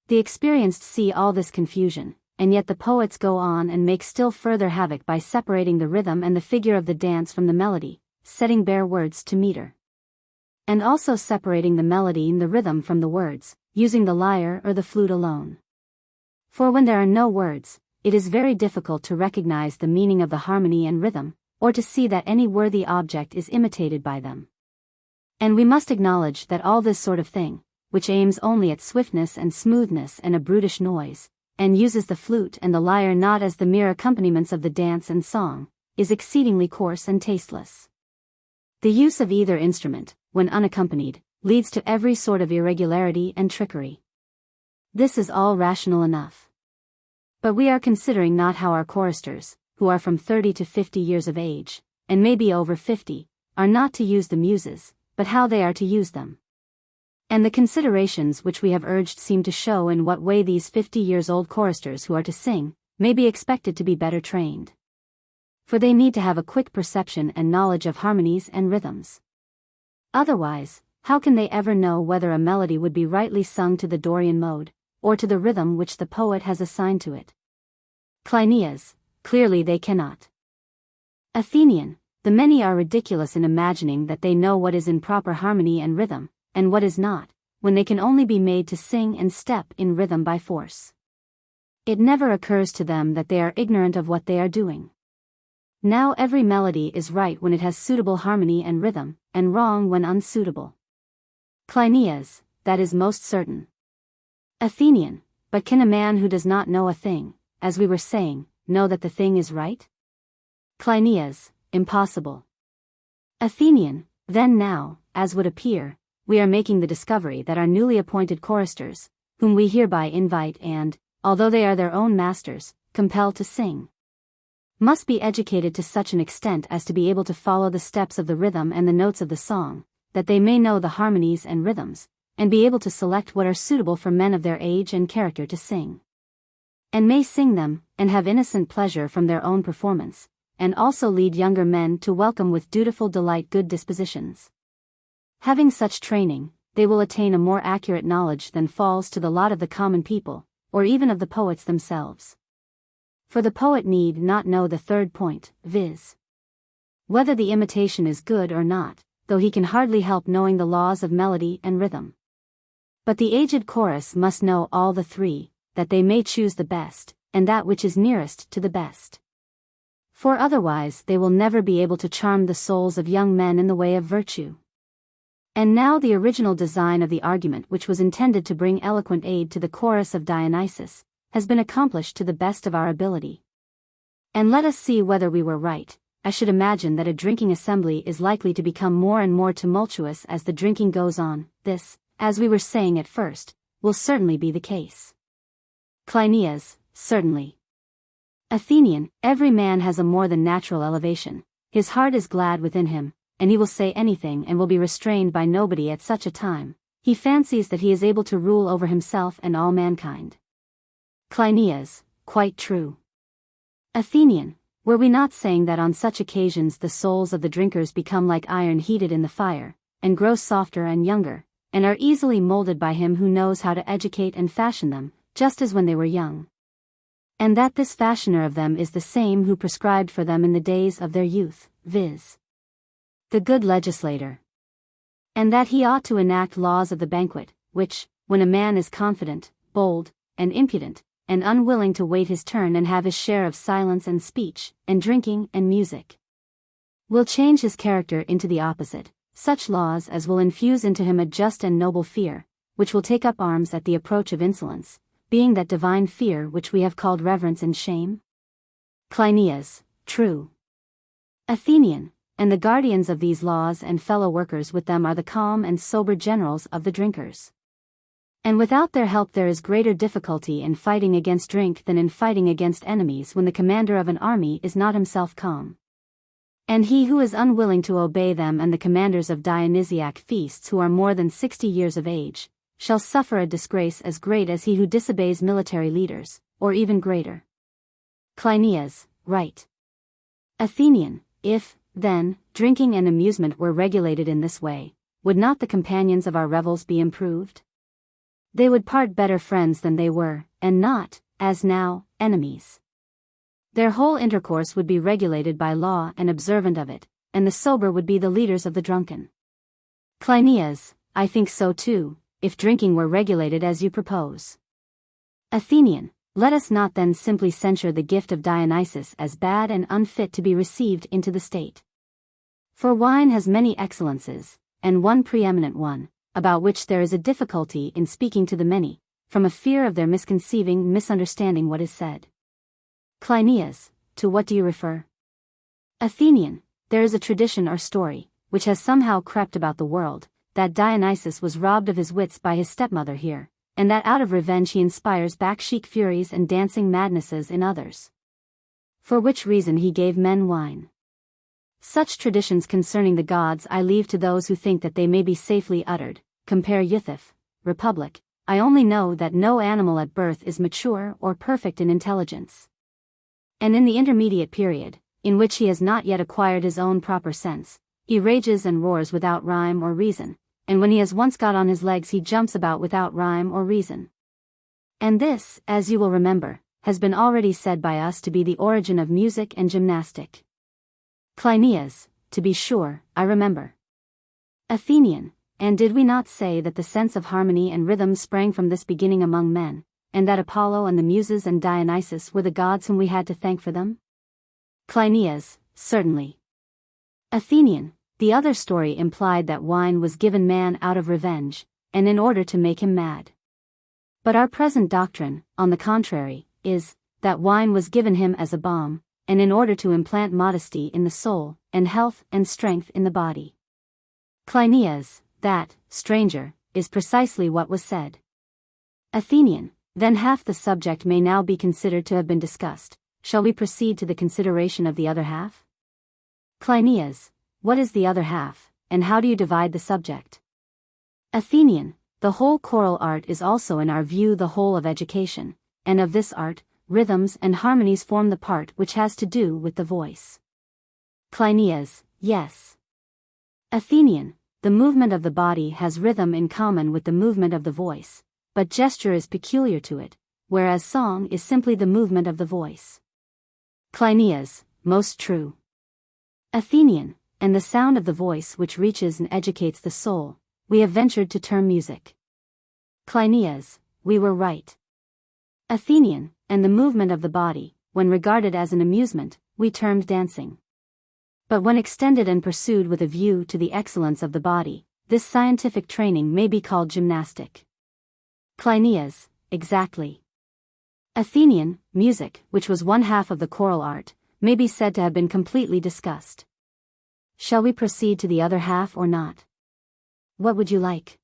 Speaker 1: The experienced see all this confusion, and yet the poets go on and make still further havoc by separating the rhythm and the figure of the dance from the melody, setting bare words to meter, and also separating the melody and the rhythm from the words, using the lyre or the flute alone. For when there are no words, it is very difficult to recognize the meaning of the harmony and rhythm, or to see that any worthy object is imitated by them. And we must acknowledge that all this sort of thing, which aims only at swiftness and smoothness and a brutish noise, and uses the flute and the lyre not as the mere accompaniments of the dance and song, is exceedingly coarse and tasteless. The use of either instrument, when unaccompanied, leads to every sort of irregularity and trickery. This is all rational enough. But we are considering not how our choristers, who are from 30 to 50 years of age, and maybe over 50, are not to use the muses, but how they are to use them. And the considerations which we have urged seem to show in what way these 50-years-old choristers who are to sing, may be expected to be better trained. For they need to have a quick perception and knowledge of harmonies and rhythms. Otherwise, how can they ever know whether a melody would be rightly sung to the Dorian mode, or to the rhythm which the poet has assigned to it? Cleinias, clearly they cannot. Athenian, the many are ridiculous in imagining that they know what is in proper harmony and rhythm, and what is not, when they can only be made to sing and step in rhythm by force. It never occurs to them that they are ignorant of what they are doing. Now every melody is right when it has suitable harmony and rhythm, and wrong when unsuitable. Cleinias, that is most certain. Athenian, but can a man who does not know a thing, as we were saying, know that the thing is right? Cleinias, impossible. Athenian, then now, as would appear, we are making the discovery that our newly appointed choristers, whom we hereby invite and, although they are their own masters, compel to sing, must be educated to such an extent as to be able to follow the steps of the rhythm and the notes of the song, that they may know the harmonies and rhythms, and be able to select what are suitable for men of their age and character to sing, and may sing them, and have innocent pleasure from their own performance, and also lead younger men to welcome with dutiful delight good dispositions. Having such training, they will attain a more accurate knowledge than falls to the lot of the common people, or even of the poets themselves. For the poet need not know the third point, viz., whether the imitation is good or not, though he can hardly help knowing the laws of melody and rhythm. But the aged chorus must know all the three, that they may choose the best, and that which is nearest to the best. For otherwise they will never be able to charm the souls of young men in the way of virtue. And now the original design of the argument which was intended to bring eloquent aid to the chorus of Dionysus, has been accomplished to the best of our ability. And let us see whether we were right, I should imagine that a drinking assembly is likely to become more and more tumultuous as the drinking goes on. This, as we were saying at first, will certainly be the case. Cleinias, certainly. Athenian, every man has a more than natural elevation. His heart is glad within him, and he will say anything and will be restrained by nobody at such a time. He fancies that he is able to rule over himself and all mankind. Cleinias, quite true. Athenian, were we not saying that on such occasions the souls of the drinkers become like iron heated in the fire, and grow softer and younger, and are easily molded by him who knows how to educate and fashion them, just as when they were young? And that this fashioner of them is the same who prescribed for them in the days of their youth, viz. the good legislator. And that he ought to enact laws of the banquet, which, when a man is confident, bold, and impudent, and unwilling to wait his turn and have his share of silence and speech, and drinking and music, will change his character into the opposite, such laws as will infuse into him a just and noble fear, which will take up arms at the approach of insolence, being that divine fear which we have called reverence and shame? Cleinias, true. Athenian, and the guardians of these laws and fellow workers with them are the calm and sober generals of the drinkers. And without their help there is greater difficulty in fighting against drink than in fighting against enemies when the commander of an army is not himself calm. And he who is unwilling to obey them and the commanders of Dionysiac feasts who are more than 60 years of age, shall suffer a disgrace as great as he who disobeys military leaders, or even greater. Cleinias, right. Athenian, if, then, drinking and amusement were regulated in this way, would not the companions of our revels be improved? They would part better friends than they were, and not, as now, enemies. Their whole intercourse would be regulated by law and observant of it, and the sober would be the leaders of the drunken. Cleinias, I think so too, if drinking were regulated as you propose. Athenian, let us not then simply censure the gift of Dionysus as bad and unfit to be received into the state. For wine has many excellences, and one preeminent one, about which there is a difficulty in speaking to the many, from a fear of their misunderstanding what is said. Cleinias, to what do you refer? Athenian, there is a tradition or story, which has somehow crept about the world, that Dionysus was robbed of his wits by his stepmother here, and that out of revenge he inspires backsheek furies and dancing madnesses in others. For which reason he gave men wine. Such traditions concerning the gods I leave to those who think that they may be safely uttered. Compare Euthyph, Republic. I only know that no animal at birth is mature or perfect in intelligence. And in the intermediate period, in which he has not yet acquired his own proper sense, he rages and roars without rhyme or reason, and when he has once got on his legs he jumps about without rhyme or reason. And this, as you will remember, has been already said by us to be the origin of music and gymnastic. Cleinias, to be sure, I remember. Athenian, and did we not say that the sense of harmony and rhythm sprang from this beginning among men, and that Apollo and the Muses and Dionysus were the gods whom we had to thank for them? Cleinias, certainly. Athenian, the other story implied that wine was given man out of revenge, and in order to make him mad. But our present doctrine, on the contrary, is, that wine was given him as a balm, and in order to implant modesty in the soul, and health and strength in the body. Cleinias, that, stranger, is precisely what was said. Athenian, then half the subject may now be considered to have been discussed. Shall we proceed to the consideration of the other half? Cleinias, what is the other half, and how do you divide the subject? Athenian, the whole choral art is also in our view the whole of education, and of this art, rhythms and harmonies form the part which has to do with the voice. Cleinias, yes. Athenian, the movement of the body has rhythm in common with the movement of the voice, but gesture is peculiar to it, whereas song is simply the movement of the voice. Cleinias, most true. Athenian, and the sound of the voice which reaches and educates the soul, we have ventured to term music. Cleinias, we were right. Athenian, and the movement of the body, when regarded as an amusement, we termed dancing. But when extended and pursued with a view to the excellence of the body, this scientific training may be called gymnastic. Cleinias, exactly. Athenian, music, which was one half of the choral art, may be said to have been completely discussed. Shall we proceed to the other half or not? What would you like?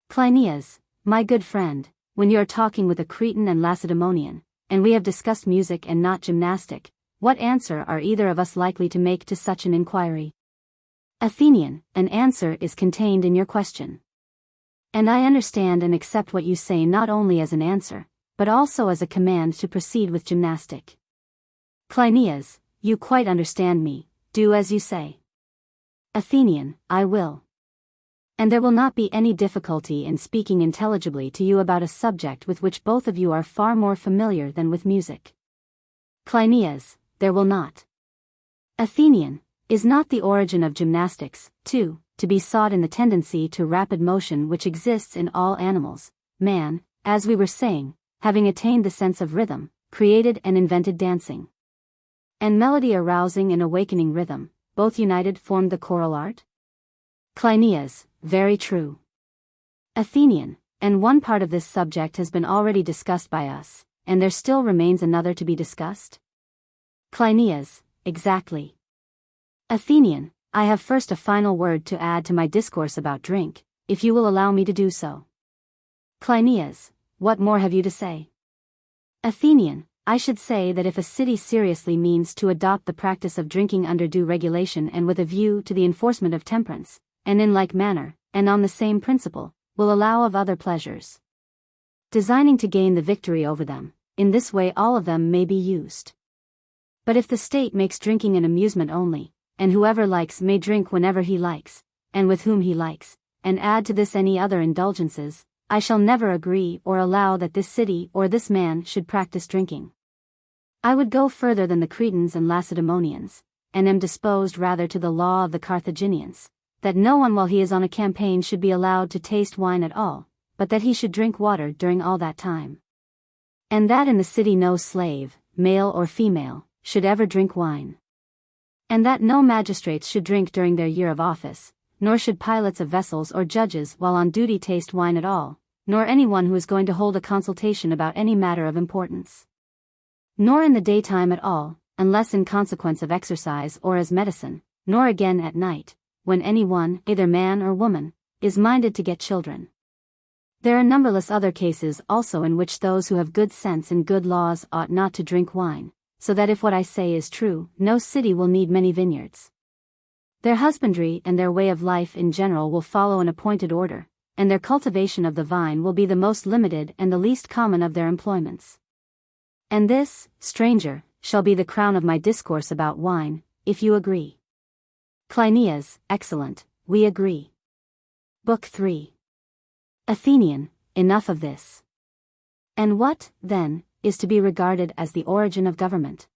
Speaker 1: Cleinias, my good friend, when you are talking with a Cretan and Lacedaemonian, and we have discussed music and not gymnastic, what answer are either of us likely to make to such an inquiry? Athenian, an answer is contained in your question. And I understand and accept what you say not only as an answer, but also as a command to proceed with gymnastic. Cleinias, you quite understand me, do as you say. Athenian, I will. And there will not be any difficulty in speaking intelligibly to you about a subject with which both of you are far more familiar than with music. Cleinias, there will not. Athenian, is not the origin of gymnastics, too, to be sought in the tendency to rapid motion which exists in all animals? Man, as we were saying, having attained the sense of rhythm, created and invented dancing. And melody arousing and awakening rhythm, both united formed the choral art? Cleinias, very true. Athenian, and one part of this subject has been already discussed by us, and there still remains another to be discussed? Cleinias, exactly. Athenian, I have first a final word to add to my discourse about drink, if you will allow me to do so. Cleinias, what more have you to say? Athenian, I should say that if a city seriously means to adopt the practice of drinking under due regulation and with a view to the enforcement of temperance, and in like manner, and on the same principle, will allow of other pleasures, designing to gain the victory over them, in this way all of them may be used. But if the state makes drinking an amusement only, and whoever likes may drink whenever he likes, and with whom he likes, and add to this any other indulgences, I shall never agree or allow that this city or this man should practice drinking. I would go further than the Cretans and Lacedaemonians, and am disposed rather to the law of the Carthaginians, that no one while he is on a campaign should be allowed to taste wine at all, but that he should drink water during all that time. And that in the city no slave, male or female, should ever drink wine. And that no magistrates should drink during their year of office, nor should pilots of vessels or judges while on duty taste wine at all, nor anyone who is going to hold a consultation about any matter of importance. Nor in the daytime at all, unless in consequence of exercise or as medicine, nor again at night, when any one, either man or woman, is minded to get children. There are numberless other cases also in which those who have good sense and good laws ought not to drink wine, so that if what I say is true, no city will need many vineyards. Their husbandry and their way of life in general will follow an appointed order, and their cultivation of the vine will be the most limited and the least common of their employments. And this, stranger, shall be the crown of my discourse about wine, if you agree. Cleinias, excellent, we agree. Book 3. Athenian, enough of this. And what, then, is to be regarded as the origin of government?